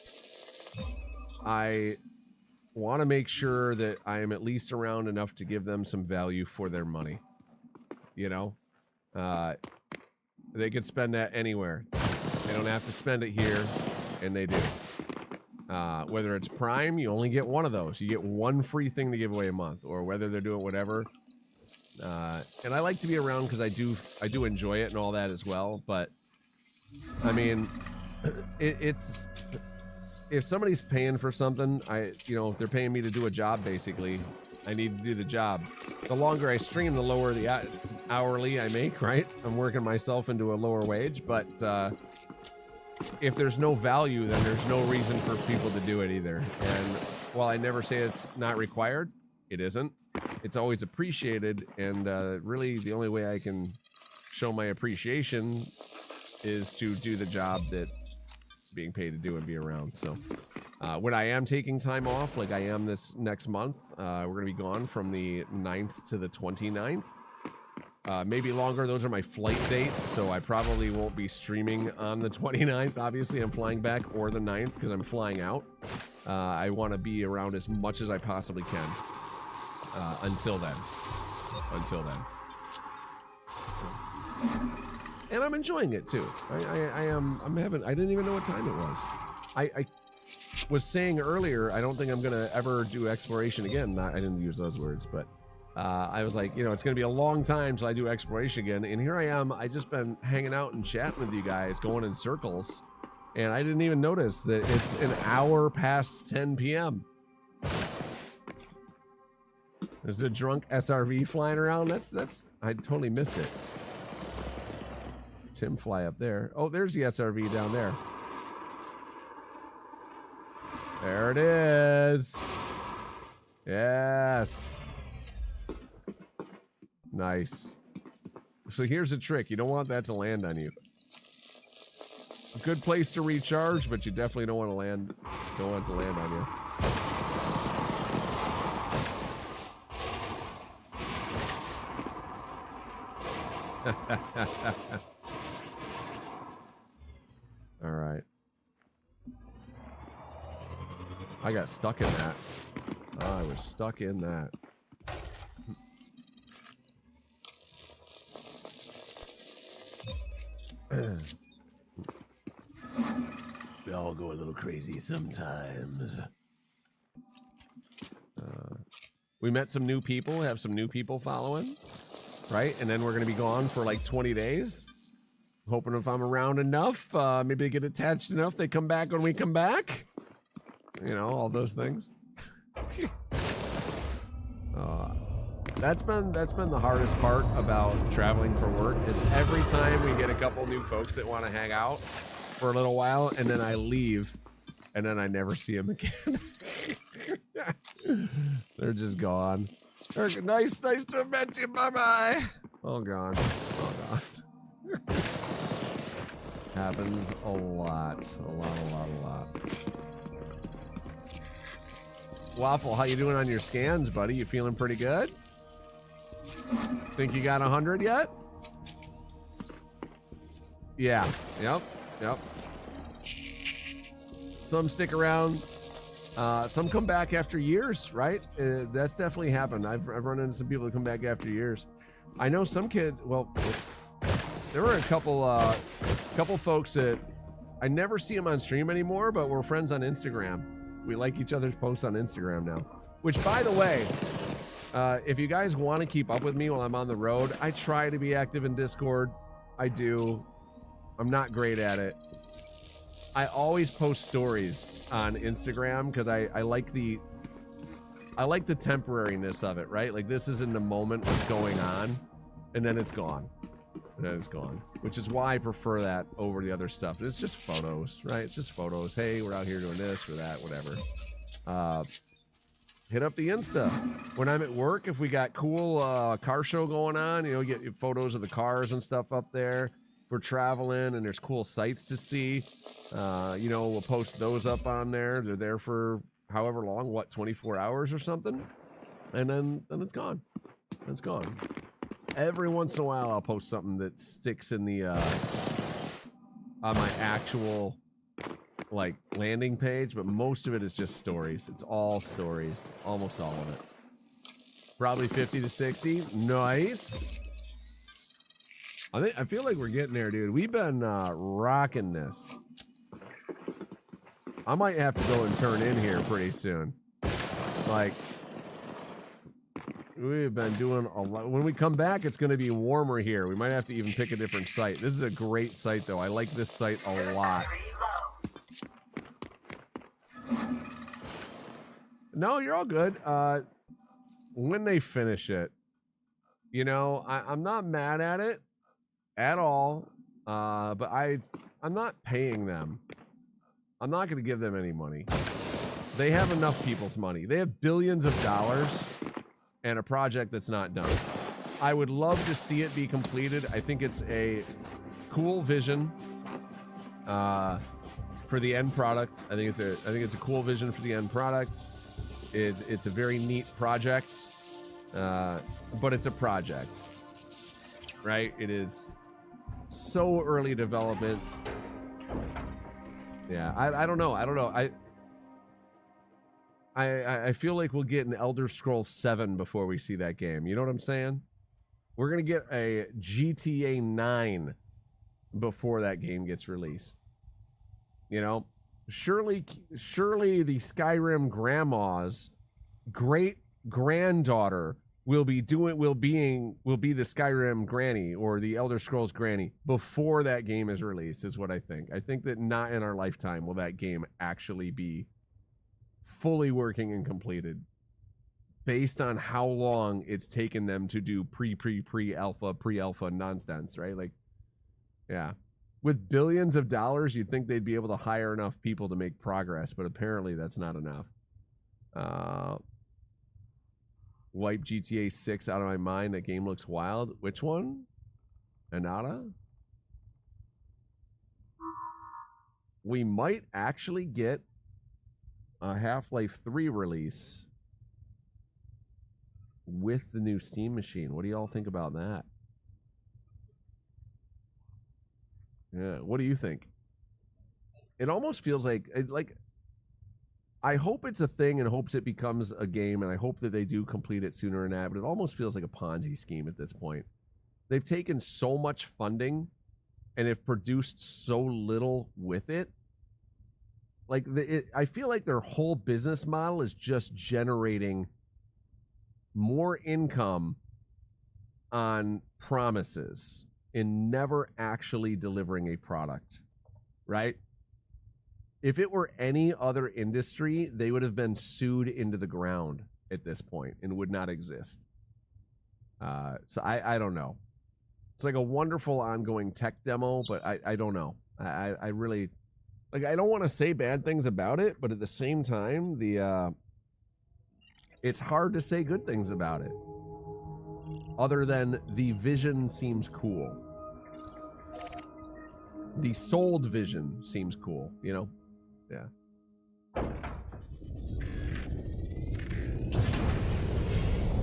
I want to make sure that I am at least around enough to give them some value for their money. They could spend that anywhere. They don't have to spend it here, and they do. Whether it's Prime, you only get one of those. You get one free thing to give away a month, or whether they're doing whatever. And I like to be around because I do enjoy it and all that as well. But I mean, it's if somebody's paying for something, if they're paying me to do a job, basically, I need to do the job. The longer I stream, the lower the hourly I make, right? I'm working myself into a lower wage, but if there's no value, then there's no reason for people to do it either. And while I never say it's not required, it isn't. It's always appreciated, and really the only way I can show my appreciation is to do the job that being paid to do and be around. So when I am taking time off, like I am this next month, we're going to be gone from the 9th to the 29th. maybe longer. Those are my flight dates, so I probably won't be streaming on the 29th. Obviously, I'm flying back, or the 9th, because I'm flying out. I want to be around as much as I possibly can until then. Until then. And I'm enjoying it too. I'm having. I didn't even know what time it was. I was saying earlier, I don't think I'm gonna ever do exploration again. I didn't use those words, but I was like, you know, it's gonna be a long time till I do exploration again. And here I am. I just been hanging out and chatting with you guys, going in circles, and I didn't even notice that it's an hour past 10 p.m. There's a drunk SRV flying around. That's. I totally missed it. Tim fly up there. Oh, there's the SRV down there. There it is. Yes. Nice. So here's a trick. You don't want that to land on you. A good place to recharge, but you definitely don't want to land. Don't want it to land on you. All right. I got stuck in that. I was stuck in that. We all go a little crazy sometimes. We met some new people, have some new people following, right? And then we're going to be gone for like 20 days. Hoping if I'm around enough, maybe they get attached enough, they come back when we come back. You know, all those things. That's been the hardest part about traveling for work, is every time we get a couple new folks that want to hang out for a little while, and then I leave, and then I never see them again. They're just gone. Nice to have met you. Bye-bye. All gone. All gone. Happens a lot. A lot. Waffle, how you doing on your scans, buddy? You feeling pretty good? Think you got 100 yet? Yeah. Yep. Some stick around. Some come back after years, right? That's definitely happened. I've run into some people that come back after years. I know some kids. Well, there were a couple folks that I never see them on stream anymore, but we're friends on Instagram. We like each other's posts on Instagram now. Which, by the way, if you guys want to keep up with me while I'm on the road, I try to be active in Discord. I do. I'm not great at it. I always post stories on Instagram because I like the temporariness of it, right? Like, this is in the moment what's going on, and then it's gone. Which is why I prefer that over the other stuff. It's just photos, right? It's just photos. Hey, we're out here doing this or that, whatever. Hit up the Insta. When I'm at work, if we got cool car show going on, you know, get photos of the cars and stuff up there. We're traveling and there's cool sights to see. You know, we'll post those up on there. They're there for however long, 24 hours or something? And then it's gone. It's gone. Every once in a while, I'll post something that sticks in the on my actual like landing page, but most of it is just stories. It's all stories, almost all of it. Probably 50 to 60. Nice. I feel like we're getting there, dude. We've been rocking this. I might have to go and turn in here pretty soon. Like, we've been doing a lot. When we come back, it's going to be warmer here. We might have to even pick a different site. This is a great site, though. I like this site a lot. No, you're all good. When they finish it, you know, I'm not mad at it at all. But I'm not paying them. I'm not going to give them any money. They have enough people's money. They have billions of dollars and a project that's not done. I would love to see it be completed. I think it's a cool vision for the end product. I think it's a cool vision for the end product. It's a very neat project, but it's a project. right? It is so early development. Yeah, I don't know. I don't know. I feel like we'll get an Elder Scrolls 7 before we see that game. You know what I'm saying? We're going to get a GTA 9 before that game gets released. You know, surely the Skyrim grandma's great granddaughter will be the Skyrim granny or the Elder Scrolls granny before that game is released, is what I think. I think that not in our lifetime will that game actually be fully working and completed, based on how long it's taken them to do pre-alpha nonsense, right? Like, yeah. With billions of dollars, you'd think they'd be able to hire enough people to make progress, but apparently that's not enough. Wipe GTA 6 out of my mind. That game looks wild. Which one? Anata? We might actually get a Half-Life 3 release with the new Steam machine. What do y'all think about that? Yeah, what do you think? It almost feels like I hope it's a thing and hopes it becomes a game, and I hope that they do complete it sooner than that, but it almost feels like a Ponzi scheme at this point. They've taken so much funding and have produced so little with it. Like, I feel like their whole business model is just generating more income on promises and never actually delivering a product, right? If it were any other industry, they would have been sued into the ground at this point and would not exist. So I don't know. It's like a wonderful ongoing tech demo, but I don't know. I really, like, I don't want to say bad things about it, but at the same time, it's hard to say good things about it. Other than the vision seems cool. The sold vision seems cool, you know? Yeah.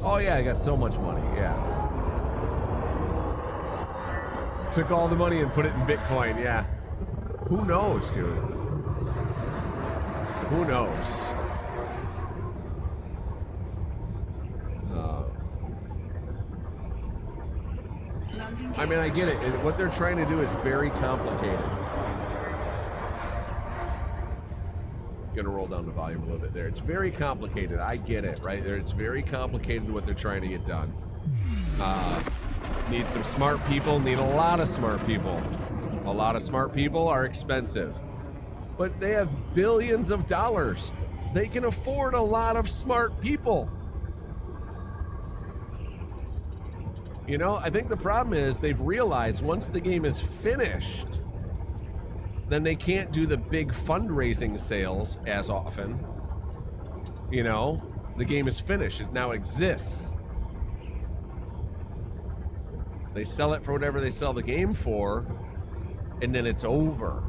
Oh yeah, I got so much money, yeah. Took all the money and put it in Bitcoin, yeah. Who knows, dude? Who knows? I mean, I get it. What they're trying to do is very complicated. Gonna roll down the volume a little bit there. It's very complicated. I get it, right? It's very complicated what they're trying to get done. Need some smart people. Need a lot of smart people. A lot of smart people are expensive. But they have billions of dollars. They can afford a lot of smart people. You know, I think the problem is they've realized once the game is finished, then they can't do the big fundraising sales as often. You know, the game is finished. It now exists. They sell it for whatever they sell the game for, and then it's over.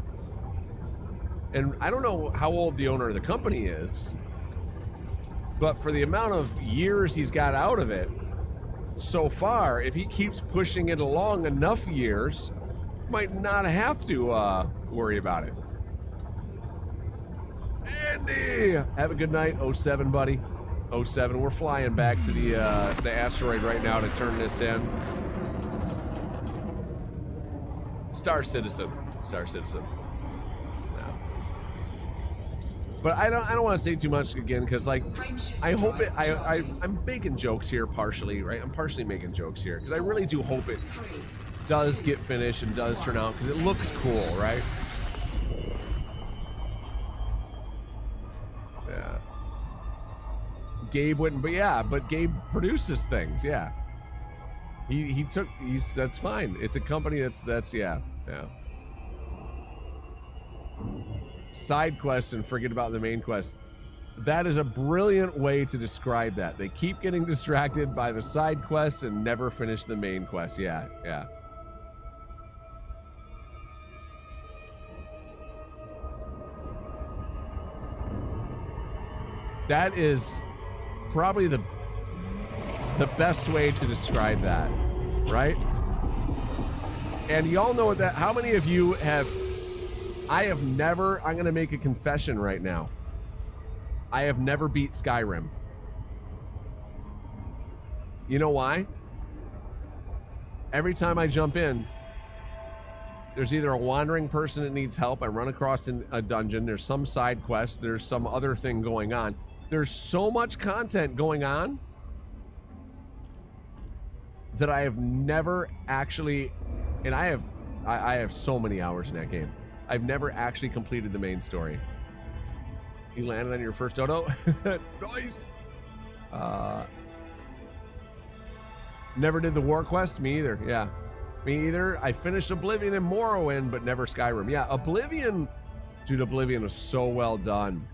And I don't know how old the owner of the company is, but for the amount of years he's got out of it, so far, if he keeps pushing it along enough years, might not have to worry about it. Andy, have a good night, 07, buddy. 07, we're flying back to the asteroid right now to turn this in. Star Citizen. No. But I don't want to say too much again, because like I hope it. I'm making jokes here partially, right? I'm partially making jokes here because I really do hope it does get finished and does turn out, because it looks cool, right? Yeah. Gabe wouldn't, but yeah, but Gabe produces things, yeah. That's fine. It's a company that's yeah. Side quest and forget about the main quest. That is a brilliant way to describe that. They keep getting distracted by the side quests and never finish the main quest. Yeah. That is probably the best way to describe that, right? And y'all know what that, how many of you have, I have never, I'm going to make a confession right now. I have never beat Skyrim. You know why? Every time I jump in, there's either a wandering person that needs help, I run across a dungeon, there's some side quest, there's some other thing going on. There's so much content going on that I have never actually, and I have so many hours in that game. I've never actually completed the main story. You landed on your first dodo? Nice! Never did the war quest? Me either, yeah. Me either. I finished Oblivion and Morrowind, but never Skyrim. Yeah, Oblivion, dude, Oblivion was so well done.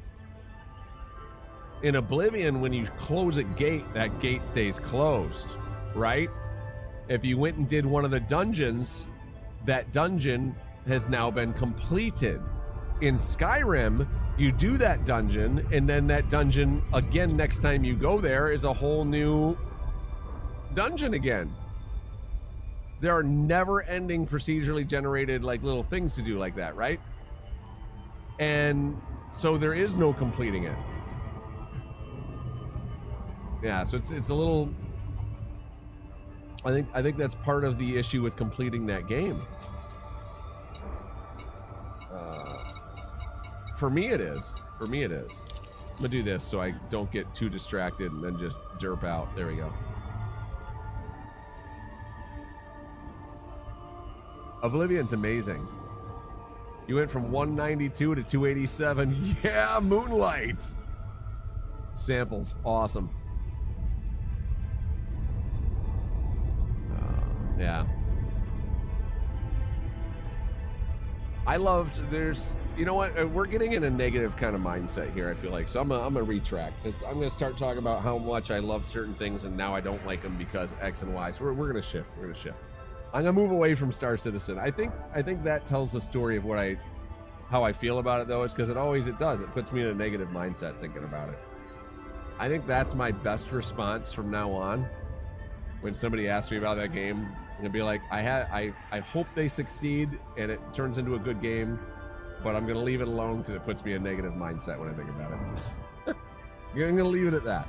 In Oblivion, when you close a gate, that gate stays closed, right? If you went and did one of the dungeons, that dungeon has now been completed. In Skyrim, you do that dungeon, and then that dungeon, again, next time you go there, is a whole new dungeon again. There are never-ending procedurally generated like little things to do like that, right? And so there is no completing it. Yeah, so it's a little, I think that's part of the issue with completing that game. For me it is. For me it is. I'm gonna do this so I don't get too distracted and then just derp out. There we go. Oblivion's amazing. You went from 192 to 287. Yeah, Moonlight. Samples, awesome. Yeah. I loved, you know what? We're getting in a negative kind of mindset here, I feel like. So I'm gonna retract this. I'm gonna start talking about how much I love certain things and now I don't like them because X and Y. So we're gonna shift. We're gonna shift. I'm gonna move away from Star Citizen. I think that tells the story of how I feel about it, though. It's because it does. It puts me in a negative mindset thinking about it. I think that's my best response from now on. When somebody asks me about that game, I'm gonna be like, I hope they succeed and it turns into a good game, but I'm gonna leave it alone because it puts me in a negative mindset when I think about it. I'm gonna leave it at that.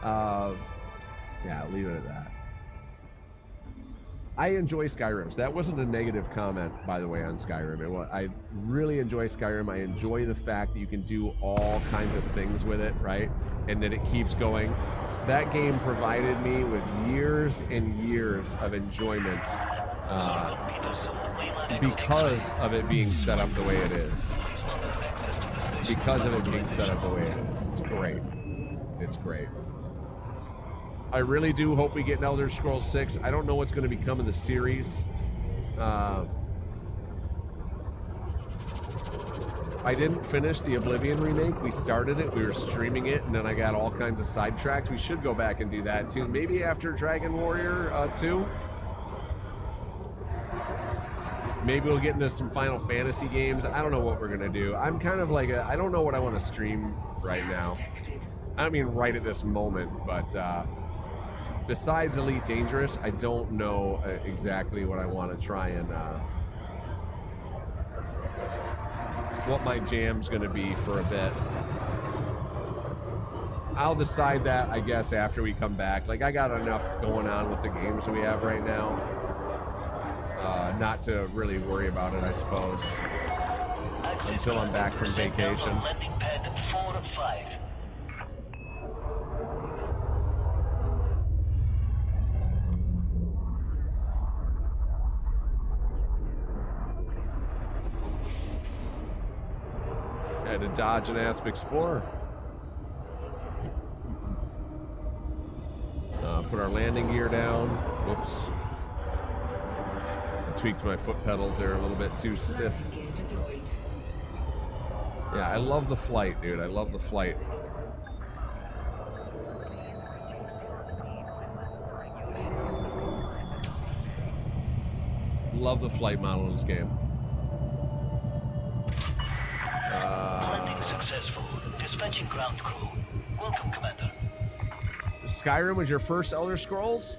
Yeah, leave it at that. I enjoy Skyrim. So that wasn't a negative comment, by the way, on Skyrim. I really enjoy Skyrim. I enjoy the fact that you can do all kinds of things with it, right? And that it keeps going. That game provided me with years and years of enjoyment because of it being set up the way it is. Because of it being set up the way it is. It's great. It's great. I really do hope we get an Elder Scrolls 6. I don't know what's going to become of the series. I didn't finish the Oblivion remake. We started it, we were streaming it, and then I got all kinds of sidetracks. We should go back and do that too. Maybe after Dragon Warrior 2. Maybe we'll get into some Final Fantasy games. I don't know what we're going to do. I'm kind of like I don't know what I want to stream right now. I don't mean right at this moment, but besides Elite Dangerous, I don't know exactly what I want to try and what my jam's going to be for a bit. I'll decide that, I guess, after we come back. Like, I got enough going on with the games we have right now. Not to really worry about it, I suppose, until I'm back from vacation. Landing pad 4 of 5. Had to dodge an Asp Explorer. Put our landing gear down. Whoops. I tweaked my foot pedals there a little bit too stiff. Yeah, I love the flight, dude. I love the flight. Love the flight model in this game. Landing successful. Dispatching ground crew. Welcome, Commander. Skyrim was your first Elder Scrolls?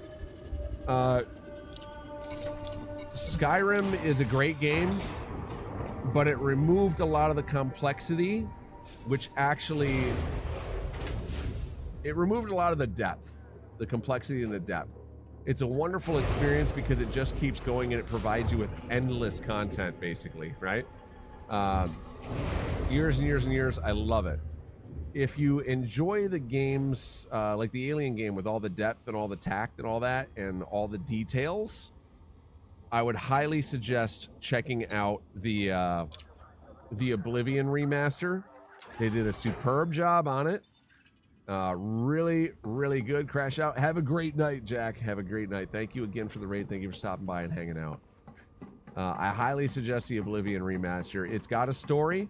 Skyrim is a great game, but it removed a lot of the complexity, which actually, it removed a lot of the depth, the complexity and the depth. It's a wonderful experience because it just keeps going and it provides you with endless content, basically, right? Years and years and years, I love it. If you enjoy the games, like the Alien game with all the depth and all the tact and all that and all the details, I would highly suggest checking out the Oblivion remaster. They did a superb job on it. Really, really good. Crash out. Have a great night, Jack. Have a great night. Thank you again for the raid. Thank you for stopping by and hanging out. I highly suggest the Oblivion remaster. It's got a story.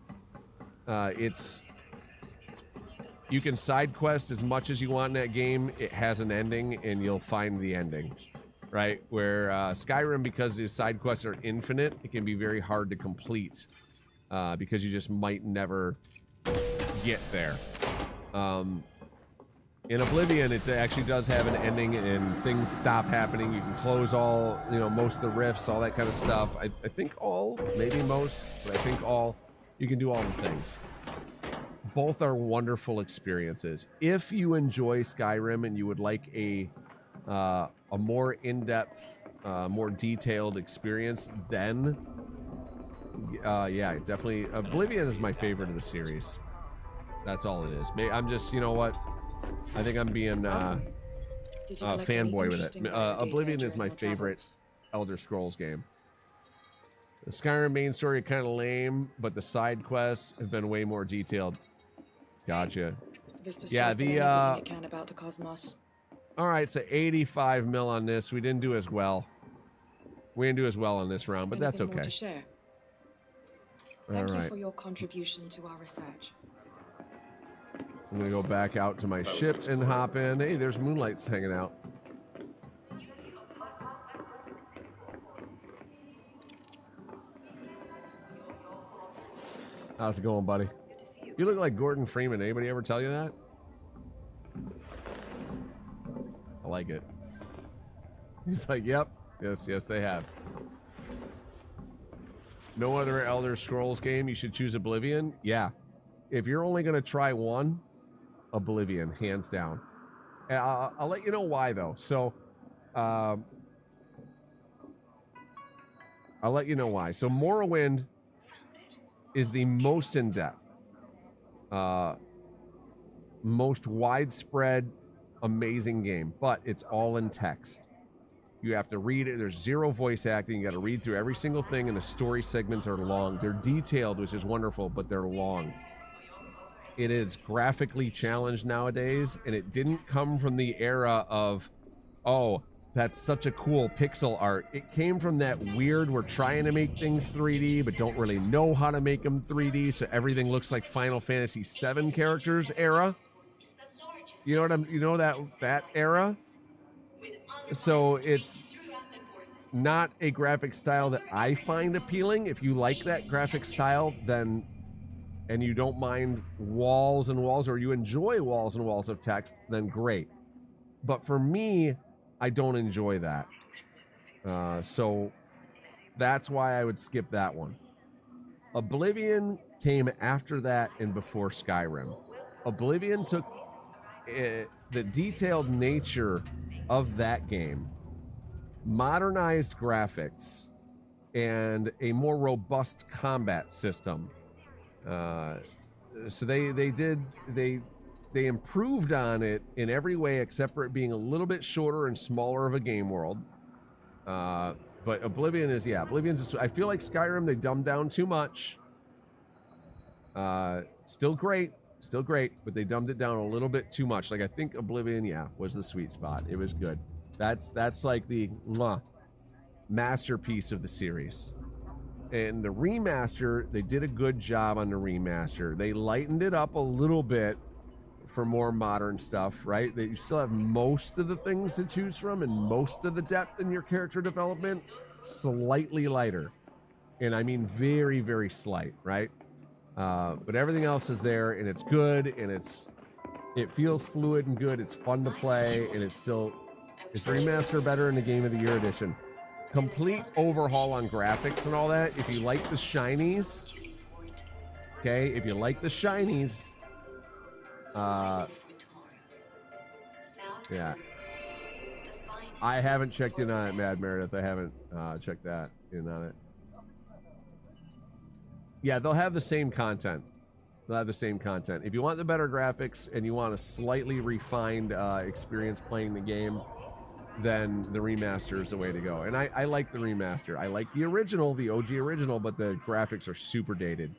You can side quest as much as you want in that game. It has an ending, and you'll find the ending. Right? Where Skyrim, because the side quests are infinite, it can be very hard to complete because you just might never get there. In Oblivion, it actually does have an ending and things stop happening. You can close all, most of the rifts, all that kind of stuff. I think all, maybe most, but I think all. You can do all the things. Both are wonderful experiences. If you enjoy Skyrim and you would like a more in-depth, more detailed experience, then yeah, definitely Oblivion is my favorite of the series. That's all it is. I'm just, you know what, I think I'm being fanboy with it. Oblivion is my favorite Elder Scrolls game. The Skyrim main story kind of lame, but the side quests have been way more detailed. Gotcha. Yeah, everything it can about the cosmos. All right, so 85 mil on this. We didn't do as well. We didn't do as well on this round, but that's okay. More to share? Thank you for your contribution to our research. I'm gonna go back out to my ship and hop in. Hey, there's Moonlight's hanging out. How's it going, buddy? You look like Gordon Freeman. Anybody ever tell you that? I like it. He's like, yep. Yes, they have. No other Elder Scrolls game, you should choose Oblivion? Yeah. If you're only going to try one, Oblivion, hands down. And I'll let you know why, though. So, I'll let you know why. So, Morrowind is the most in-depth, most widespread, amazing game, but it's all in text. You have to read it. There's zero voice acting. You got to read through every single thing, and the story segments are long. They're detailed, which is wonderful, but they're long. It is graphically challenged nowadays, and it didn't come from the era of, oh, that's such a cool pixel art. It came from that weird, we're trying to make things 3D, but don't really know how to make them 3D, so everything looks like Final Fantasy VII characters era. You know what that era? So it's not a graphic style that I find appealing. If you like that graphic style, then, and you don't mind walls and walls, or you enjoy walls and walls of text, then great. But for me, I don't enjoy that. So that's why I would skip that one. Oblivion came after that and before Skyrim. Oblivion took the detailed nature of that game, modernized graphics, and a more robust combat system. So they improved on it in every way except for it being a little bit shorter and smaller of a game world. But Oblivion is, I feel like Skyrim, they dumbed down too much. Still great, but they dumbed it down a little bit too much. Like, I think Oblivion, was the sweet spot. It was good. That's like the masterpiece of the series. And the remaster, they did a good job on the remaster. They lightened it up a little bit for more modern stuff, right? That you still have most of the things to choose from and most of the depth in your character development, slightly lighter. And I mean very, very slight, right? But everything else is there, and it's good, and it feels fluid and good. It's fun to play, and it's the remaster better in the Game of the Year edition. complete overhaul on graphics and all that. If you like the shinies, okay, if you like the shinies, yeah. I haven't checked in on it, Mad Meredith. I haven't checked that in on it. Yeah, they'll have the same content. They'll have the same content. If you want the better graphics and you want a slightly refined experience playing the game, then the remaster is the way to go. And I like the remaster. I like the original, the OG original, but the graphics are super dated.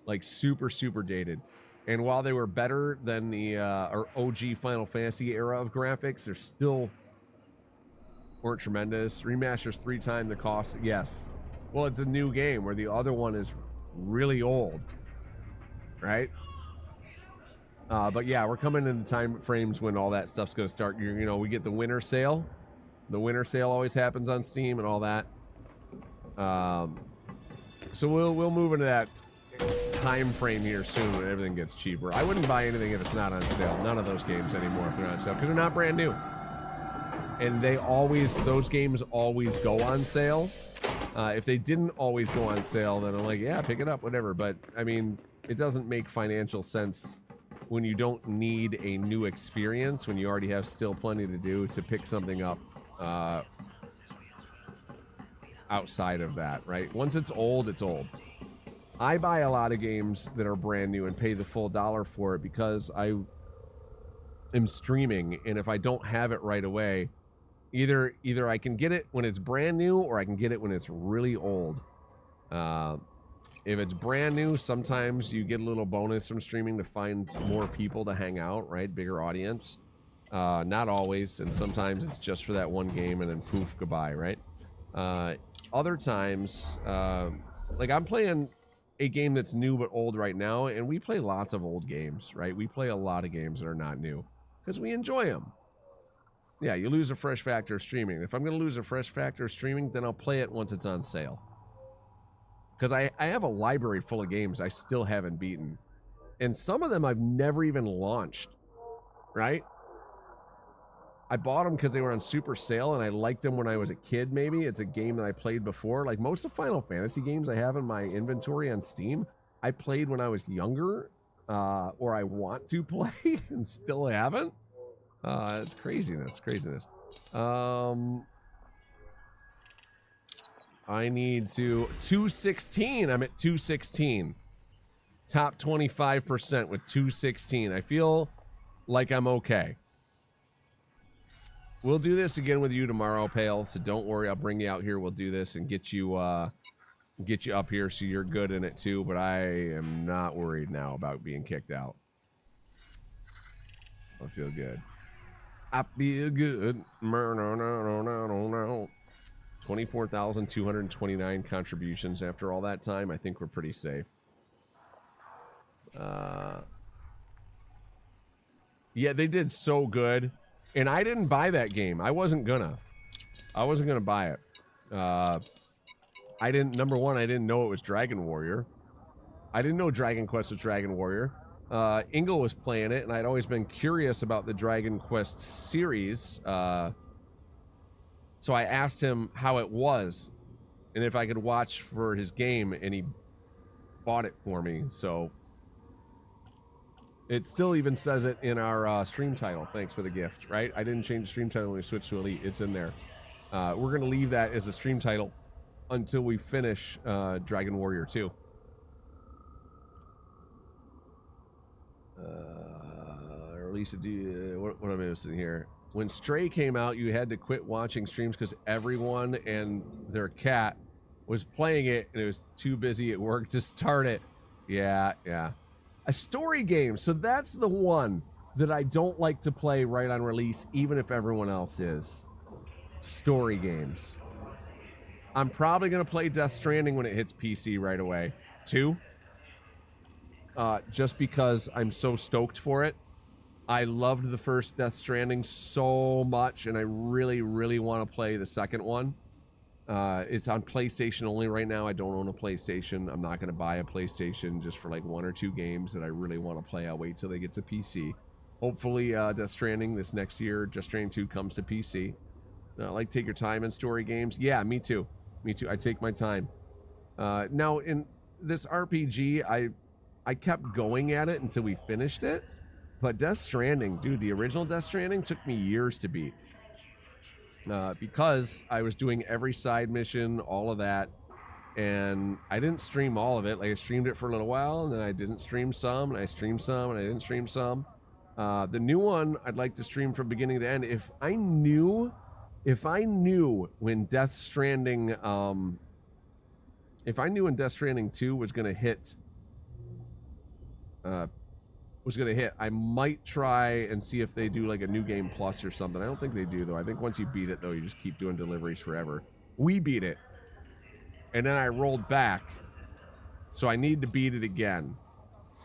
Like super, super dated. And while they were better than the or OG Final Fantasy era of graphics, they're still weren't tremendous. Remaster's 3 times the cost. Yes. Well, it's a new game where the other one is really old. Right? But yeah, we're coming into time frames when all that stuff's going to start. You know, we get the winter sale. The winter sale always happens on Steam and all that. So we'll move into that time frame here soon when everything gets cheaper. I wouldn't buy anything if it's not on sale. None of those games anymore if they're on sale because they're not brand new. And those games always go on sale. If they didn't always go on sale, then I'm like, yeah, pick it up, whatever. But I mean, it doesn't make financial sense when you don't need a new experience, when you already have still plenty to do, to pick something up outside of that, right? Once it's old, it's old. I buy a lot of games that are brand new and pay the full $1 for it because I am streaming, and if I don't have it right away, either I can get it when it's brand new or I can get it when it's really old. If it's brand new, sometimes you get a little bonus from streaming to find more people to hang out, right? Bigger audience. Not always, and sometimes it's just for that one game and then poof, goodbye, right? Other times, like I'm playing a game that's new but old right now, and we play lots of old games, right? We play a lot of games that are not new because we enjoy them. Yeah, you lose a fresh factor of streaming. If I'm going to lose a fresh factor of streaming, then I'll play it once it's on sale. Because I have a library full of games I still haven't beaten. And some of them I've never even launched, right? I bought them because they were on super sale, and I liked them when I was a kid, maybe. It's a game that I played before. Like most of Final Fantasy games I have in my inventory on Steam, I played when I was younger, or I want to play, and still haven't. It's craziness. I need to 216. I'm at 216. Top 25% with 216. I feel like I'm okay. We'll do this again with you tomorrow, Pale. So don't worry. I'll bring you out here. We'll do this and get you up here so you're good in it too. But I am not worried now about being kicked out. I feel good. I feel good. 24,229 contributions after all that time. I think we're pretty safe. Yeah, they did so good. And I didn't buy that game. I wasn't gonna buy it. Number one, I didn't know it was Dragon Warrior. I didn't know Dragon Quest was Dragon Warrior. Ingle was playing it, and I'd always been curious about the Dragon Quest series. So I asked him how it was and if I could watch for his game, and he bought it for me. So it still even says it in our stream title. Thanks for the gift, right? I didn't change the stream title when we switched to Elite. It's in there. We're going to leave that as a stream title until we finish Dragon Warrior 2. Release what am I missing here? When Stray came out, you had to quit watching streams because everyone and their cat was playing it, and it was too busy at work to start it. Yeah. A story game. So that's the one that I don't like to play right on release, even if everyone else is. Story games. I'm probably going to play Death Stranding when it hits PC right away. 2. Just because I'm so stoked for it. I loved the first Death Stranding so much, and I really, really want to play the second one. It's on PlayStation only right now. I don't own a PlayStation. I'm not going to buy a PlayStation just for like 1 or 2 games that I really want to play. I'll wait till they get to PC. Hopefully, Death Stranding this next year, Death Stranding 2 comes to PC. Like take your time in story games. Yeah, me too. Me too. I take my time. Now in this RPG, I kept going at it until we finished it. But Death Stranding, dude, the original Death Stranding took me years to beat. Because I was doing every side mission, all of that. And I didn't stream all of it. Like I streamed it for a little while, and then I didn't stream some, and I streamed some, and I didn't stream some. The new one, I'd like to stream from beginning to end. If I knew when Death Stranding, if I knew when Death Stranding 2 was gonna hit, I might try and see if they do like a new game plus or something. I don't think they do though. I think once you beat it though, you just keep doing deliveries forever. We beat it. And then I rolled back, so I need to beat it again.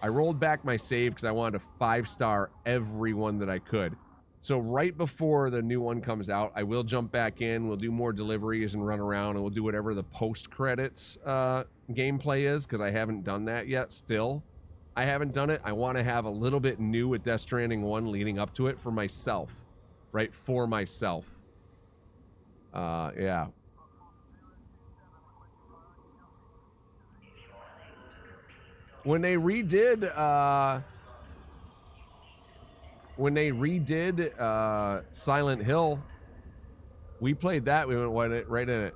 I rolled back my save because I wanted to 5-star every one that I could. So right before the new one comes out, I will jump back in. We'll do more deliveries and run around, and we'll do whatever the post-credits gameplay is, because I haven't done that yet still. I haven't done it. I want to have a little bit new with Death Stranding 1 leading up to it for myself. Right? For myself. Yeah. When they redid Silent Hill, we played that. We went right in it.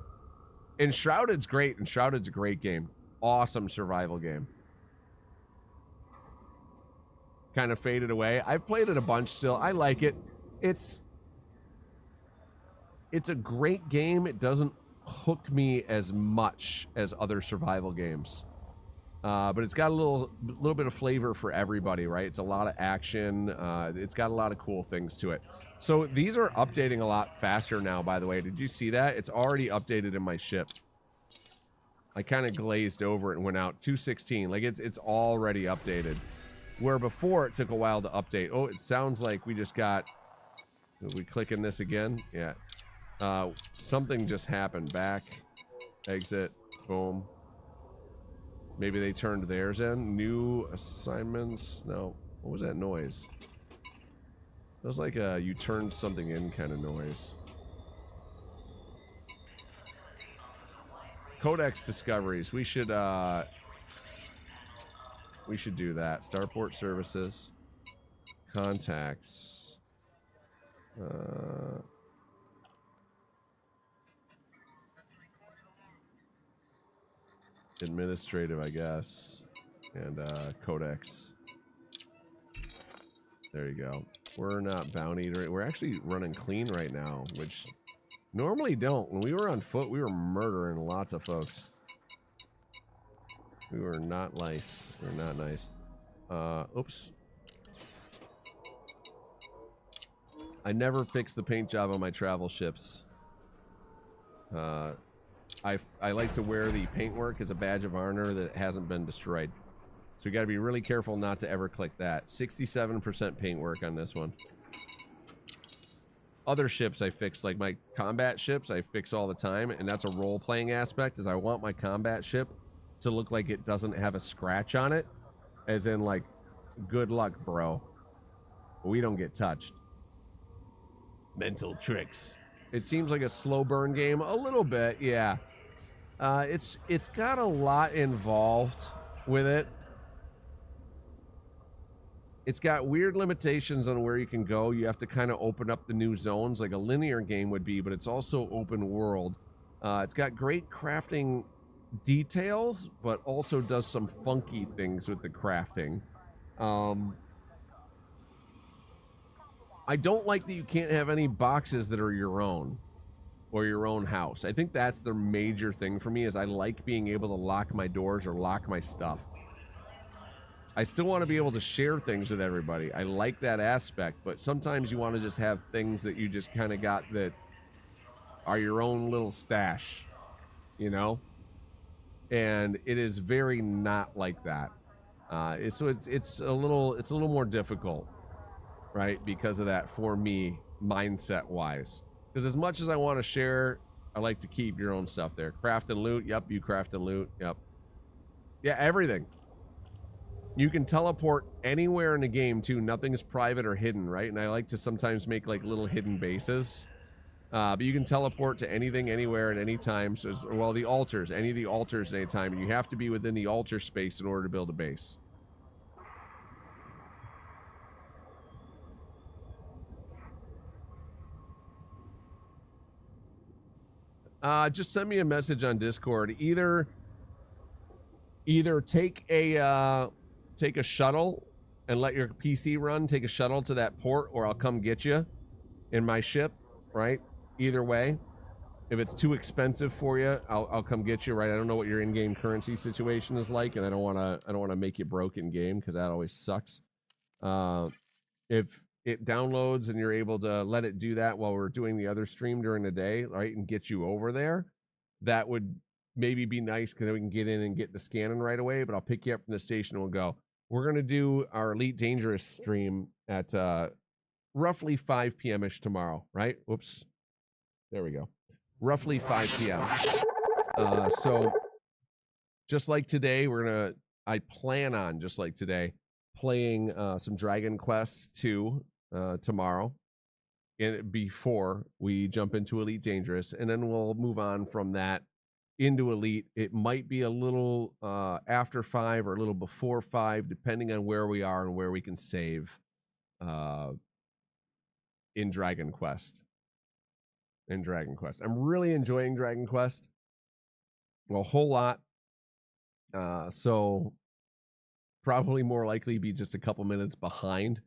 Enshrouded's great. Enshrouded's a great game. Awesome survival game. Kind of faded away. I've played it a bunch still. I like it. It's a great game. It doesn't hook me as much as other survival games. But it's got a little bit of flavor for everybody, right? It's a lot of action. It's got a lot of cool things to it. So these are updating a lot faster now, by the way. Did you see that? It's already updated in my ship. I kind of glazed over it and went out 216. Like it's already updated. Where before it took a while to update. Oh, it sounds like we just got... Are we clicking this again? Yeah. Something just happened. Back. Exit. Boom. Maybe they turned theirs in. New assignments. No. What was that noise? It was like a you turned something in kind of noise. Codex discoveries. We should do that. Starport services. Contacts. Administrative, I guess, and codex. There you go. We're not bounty. We're actually running clean right now, which normally don't. When we were on foot, we were murdering lots of folks. We were not nice. We're not nice. Oops. I never fix the paint job on my travel ships. I like to wear the paintwork as a badge of honor that hasn't been destroyed. So you got to be really careful not to ever click that. 67% paintwork on this one. Other ships I fix, like my combat ships, I fix all the time, and that's a role-playing aspect, is I want my combat ship to look like it doesn't have a scratch on it, as in, like, good luck, bro. We don't get touched. Mental tricks. It seems like a slow burn game, a little bit, yeah. It's got a lot involved with it. It's got weird limitations on where you can go. You have to kind of open up the new zones like a linear game would be, but it's also open world. It's got great crafting details, but also does some funky things with the crafting. I don't like that you can't have any boxes that are your own or your own house. I think that's the major thing for me, is I like being able to lock my doors or lock my stuff. I still want to be able to share things with everybody. I like that aspect, but sometimes you want to just have things that you just kind of got that are your own little stash, you know? And it is very not like that. It's a little more difficult, right? Because of that for me, mindset wise. Because as much as I want to share, I like to keep your own stuff there. Craft and loot. Yep, you craft and loot. Yep. Yeah, everything. You can teleport anywhere in the game too. Nothing is private or hidden, right? And I like to sometimes make like little hidden bases But you can teleport to anything, anywhere, at any time. So, well, the altars, any of the altars at any time. And you have to be within the altar space in order to build a base. Just send me a message on Discord. Either take a shuttle and let your PC run. Take a shuttle to that port, or I'll come get you in my ship. Right? Either way. If it's too expensive for you, I'll come get you. Right? I don't know what your in-game currency situation is like, and I don't want to make you broke in game because that always sucks. If it downloads and you're able to let it do that while we're doing the other stream during the day, right, and get you over there, that would maybe be nice because we can get in and get the scanning right away. But I'll pick you up from the station and we'll go. We're going to do our Elite Dangerous stream at roughly 5 p.m.-ish tomorrow, right? Whoops. There we go. Roughly 5 p.m. So just like today, I plan on, just like today, playing some Dragon Quest 2 tomorrow before we jump into Elite Dangerous, and then we'll move on from that into Elite. It might be a little after 5 or a little before 5, depending on where we are and where we can save in Dragon Quest. I'm really enjoying Dragon Quest a whole lot. So probably more likely be just a couple minutes behind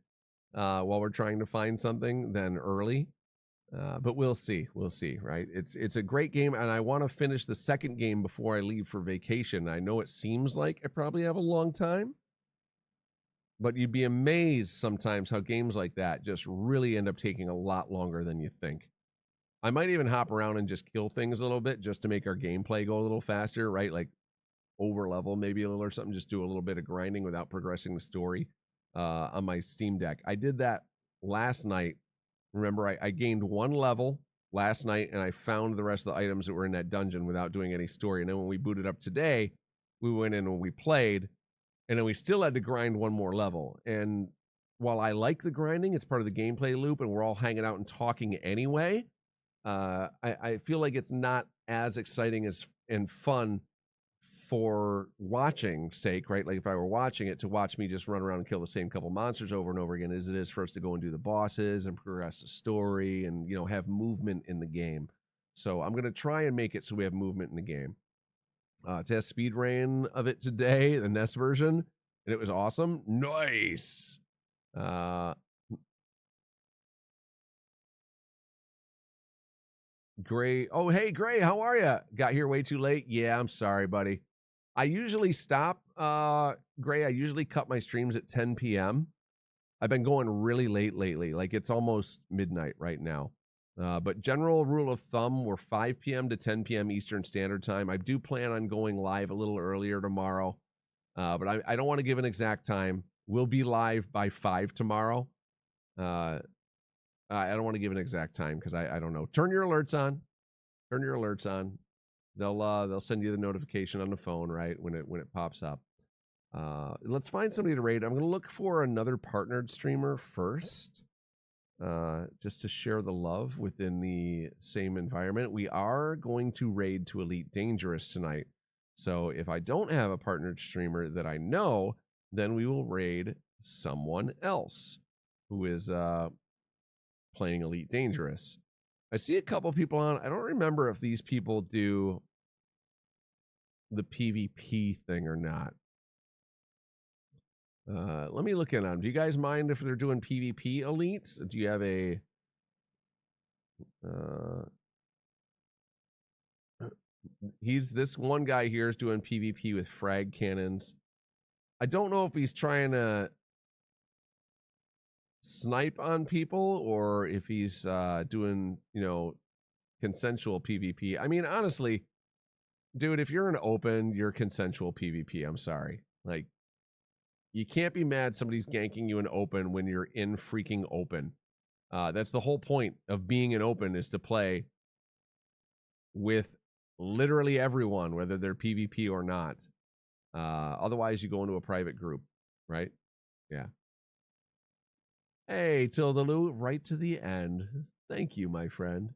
while we're trying to find something than early. But we'll see, right? It's a great game, and I want to finish the second game before I leave for vacation. I know it seems like I probably have a long time, but you'd be amazed sometimes how games like that just really end up taking a lot longer than you think. I might even hop around and just kill things a little bit just to make our gameplay go a little faster, right? Like over level maybe a little or something, just do a little bit of grinding without progressing the story on my Steam Deck. I did that last night. Remember, I gained 1 level last night, and I found the rest of the items that were in that dungeon without doing any story. And then when we booted up today, we went in and we played, and then we still had to grind 1 more level. And while I like the grinding, it's part of the gameplay loop, and we're all hanging out and talking anyway, I feel like it's not as exciting and fun for watching sake, right? Like if I were watching it, to watch me just run around and kill the same couple monsters over and over again, as it is for us to go and do the bosses and progress the story and, have movement in the game. So I'm going to try and make it so we have movement in the game. Test speed rain of it today, the NES version, and it was awesome. Nice. Gray. Oh, hey, Gray, how are you? Got here way too late? Yeah, I'm sorry, buddy. I usually stop, Gray, I usually cut my streams at 10 p.m. I've been going really late lately. Like, it's almost midnight right now. But general rule of thumb, we're 5 p.m. to 10 p.m. Eastern Standard Time. I do plan on going live a little earlier tomorrow, but I don't want to give an exact time. We'll be live by 5 tomorrow. I don't want to give an exact time because I don't know. Turn your alerts on. Turn your alerts on. They'll send you the notification on the phone, right, when it pops up. Let's find somebody to raid. I'm going to look for another partnered streamer first, just to share the love within the same environment. We are going to raid to Elite Dangerous tonight. So if I don't have a partnered streamer that I know, then we will raid someone else who is playing Elite Dangerous. I see a couple people on. I don't remember if these people do the PvP thing or not. Let me look in on them. Do you guys mind if they're doing PvP elites? Do you have a this one guy here is doing PvP with frag cannons. I don't know if he's trying to snipe on people or if he's doing, consensual PvP. I mean, honestly, dude, if you're in open, you're consensual PvP. I'm sorry. Like, you can't be mad somebody's ganking you in open when you're in freaking open. That's the whole point of being in open, is to play with literally everyone, whether they're PvP or not. Otherwise, you go into a private group, right? Yeah. Hey, Tilda Lou, right to the end. Thank you, my friend.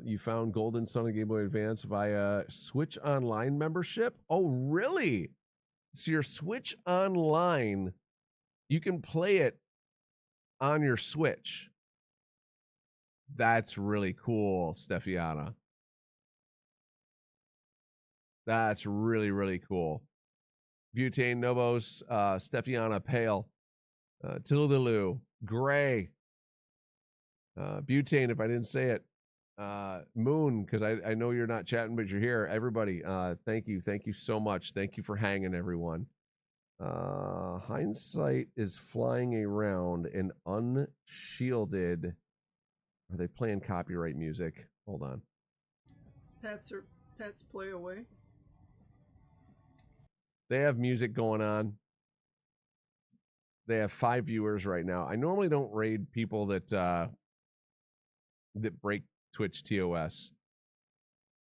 You found Golden Sun and Game Boy Advance via Switch Online membership? Oh, really? So your Switch Online, you can play it on your Switch. That's really cool, Stefiana. That's really, really cool. Butane, Novos, Stefiana, Pale, Tildaloo, Gray, Butane, if I didn't say it, Moon, because I know you're not chatting, but you're here. Everybody, thank you. Thank you so much. Thank you for hanging, everyone. Hindsight is flying around and unshielded. Are they playing copyright music? Hold on. Pets play away. They have music going on. They have 5 viewers right now. I normally don't raid people that break Twitch TOS.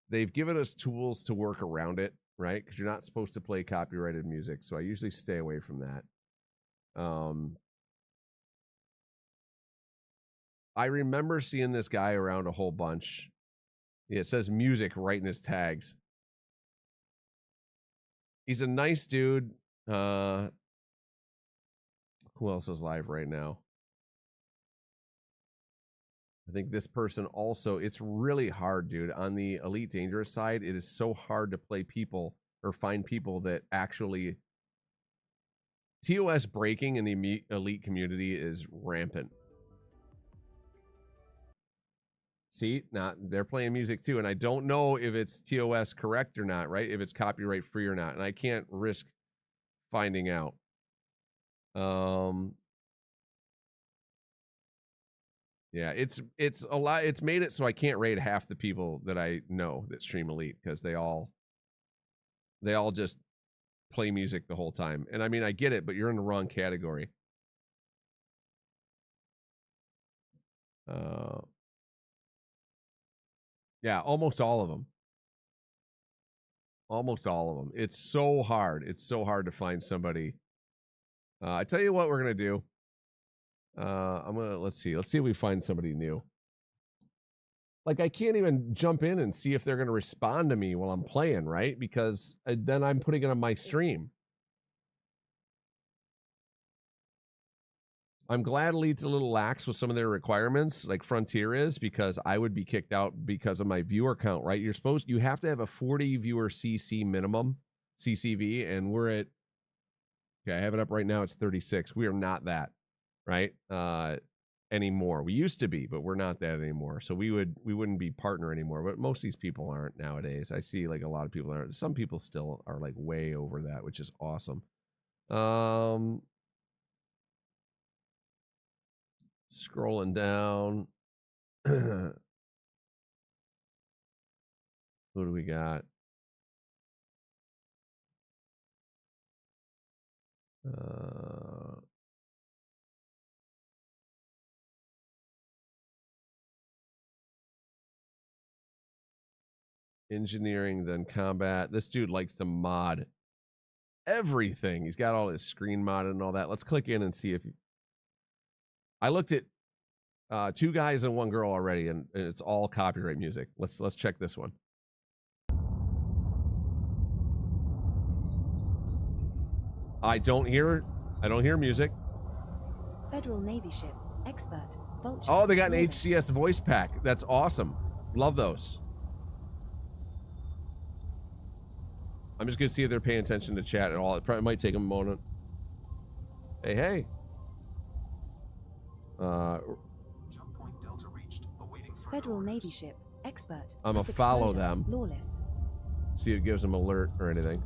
They've given us tools to work around it, right? Because you're not supposed to play copyrighted music, so I usually stay away from that. I remember seeing this guy around a whole bunch. Yeah, it says music right in his tags. He's a nice dude. Who else is live right now? I think this person also, it's really hard, dude. On the Elite Dangerous side, it is so hard to play people or find people that actually... TOS breaking in the Elite community is rampant. See, they're playing music too, and I don't know if it's TOS correct or not, right? If it's copyright free or not, and I can't risk finding out. Yeah, it's a lot. It's made it so I can't raid half the people that I know that stream Elite because they all just play music the whole time. And I mean, I get it, but you're in the wrong category. Yeah, almost all of them. Almost all of them. It's so hard. It's so hard to find somebody. I tell you what we're going to do. Let's see if we find somebody new. Like, I can't even jump in and see if they're going to respond to me while I'm playing, right? Because then I'm putting it on my stream. I'm glad Elite's a little lax with some of their requirements, like Frontier is, because I would be kicked out because of my viewer count, right? You have to have a 40 viewer CC minimum, CCV, and we're at, okay, I have it up right now, it's 36. We are not that, right? Anymore. We used to be, but we're not that anymore. So we wouldn't be partner anymore, but most of these people aren't nowadays. I see like a lot of people aren't. Some people still are like way over that, which is awesome. Scrolling down. Who do we got? Engineering, then combat. This dude likes to mod everything. He's got all his screen modded and all that. Let's click in and see if I looked at 2 guys and 1 girl already, and it's all copyright music. Let's check this one. I don't hear music. Federal Navy ship, expert, Vulture. Oh, they got an HCS voice pack. That's awesome. Love those. I'm just gonna see if they're paying attention to chat at all. It probably might take them a moment. Hey. Federal Navy ship, expert. I'm gonna follow them. Lawless. See if it gives them alert or anything.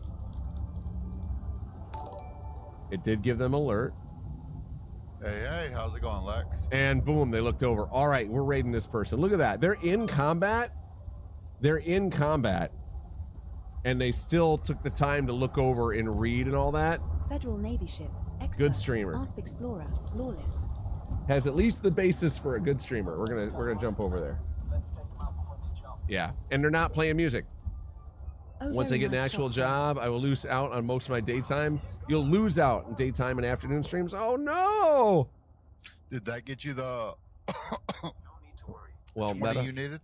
It did give them alert. Hey, how's it going, Lex? And boom, they looked over. All right, we're raiding this person. Look at that. They're in combat. And they still took the time to look over and read and all that. Federal Navy ship, expert. Good streamer. Asp Explorer, Lawless. Has at least the basis for a good streamer. We're gonna jump over there. Yeah, and they're not playing music. Once I get an actual job, I will lose out on most of my daytime. You'll lose out in daytime and afternoon streams. Oh no! Did that get you the Well, Which money Meta, you needed?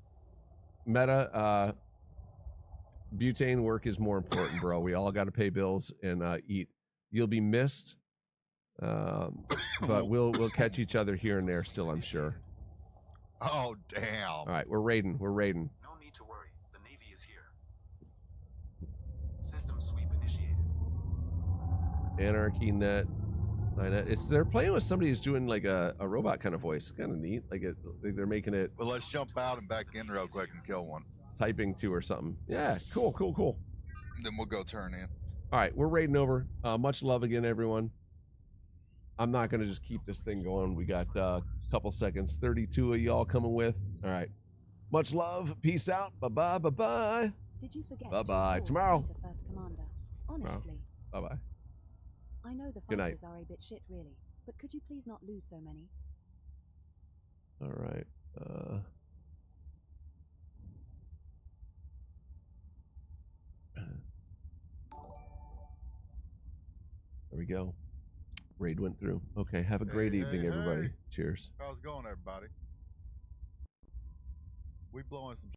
butane work is more important, bro. We all got to pay bills and eat. You'll be missed, but we'll catch each other here and there still, I'm sure. Oh, damn. All right, we're raiding. We're raiding. No need to worry. The Navy is here. System sweep initiated. Anarchy net. They're playing with somebody who's doing like a robot kind of voice. Kind of neat. Like they're making it. Well, let's jump out and back in real quick and kill one. Typing to or something. Yeah, cool. Then we'll go turn in. All right, we're raiding over. Much love again, everyone. I'm not gonna just keep this thing going. We got a couple seconds. 32 of y'all coming with. All right. Much love. Peace out. Bye bye. Did you forget? Bye tomorrow. First Commander. Honestly. Bye. I know the Good night. fighters are a bit shit, really, but could you please not lose so many? All right. There we go. Raid went through. Okay, have a great evening, everybody. Cheers. How's it going, everybody? We blowing some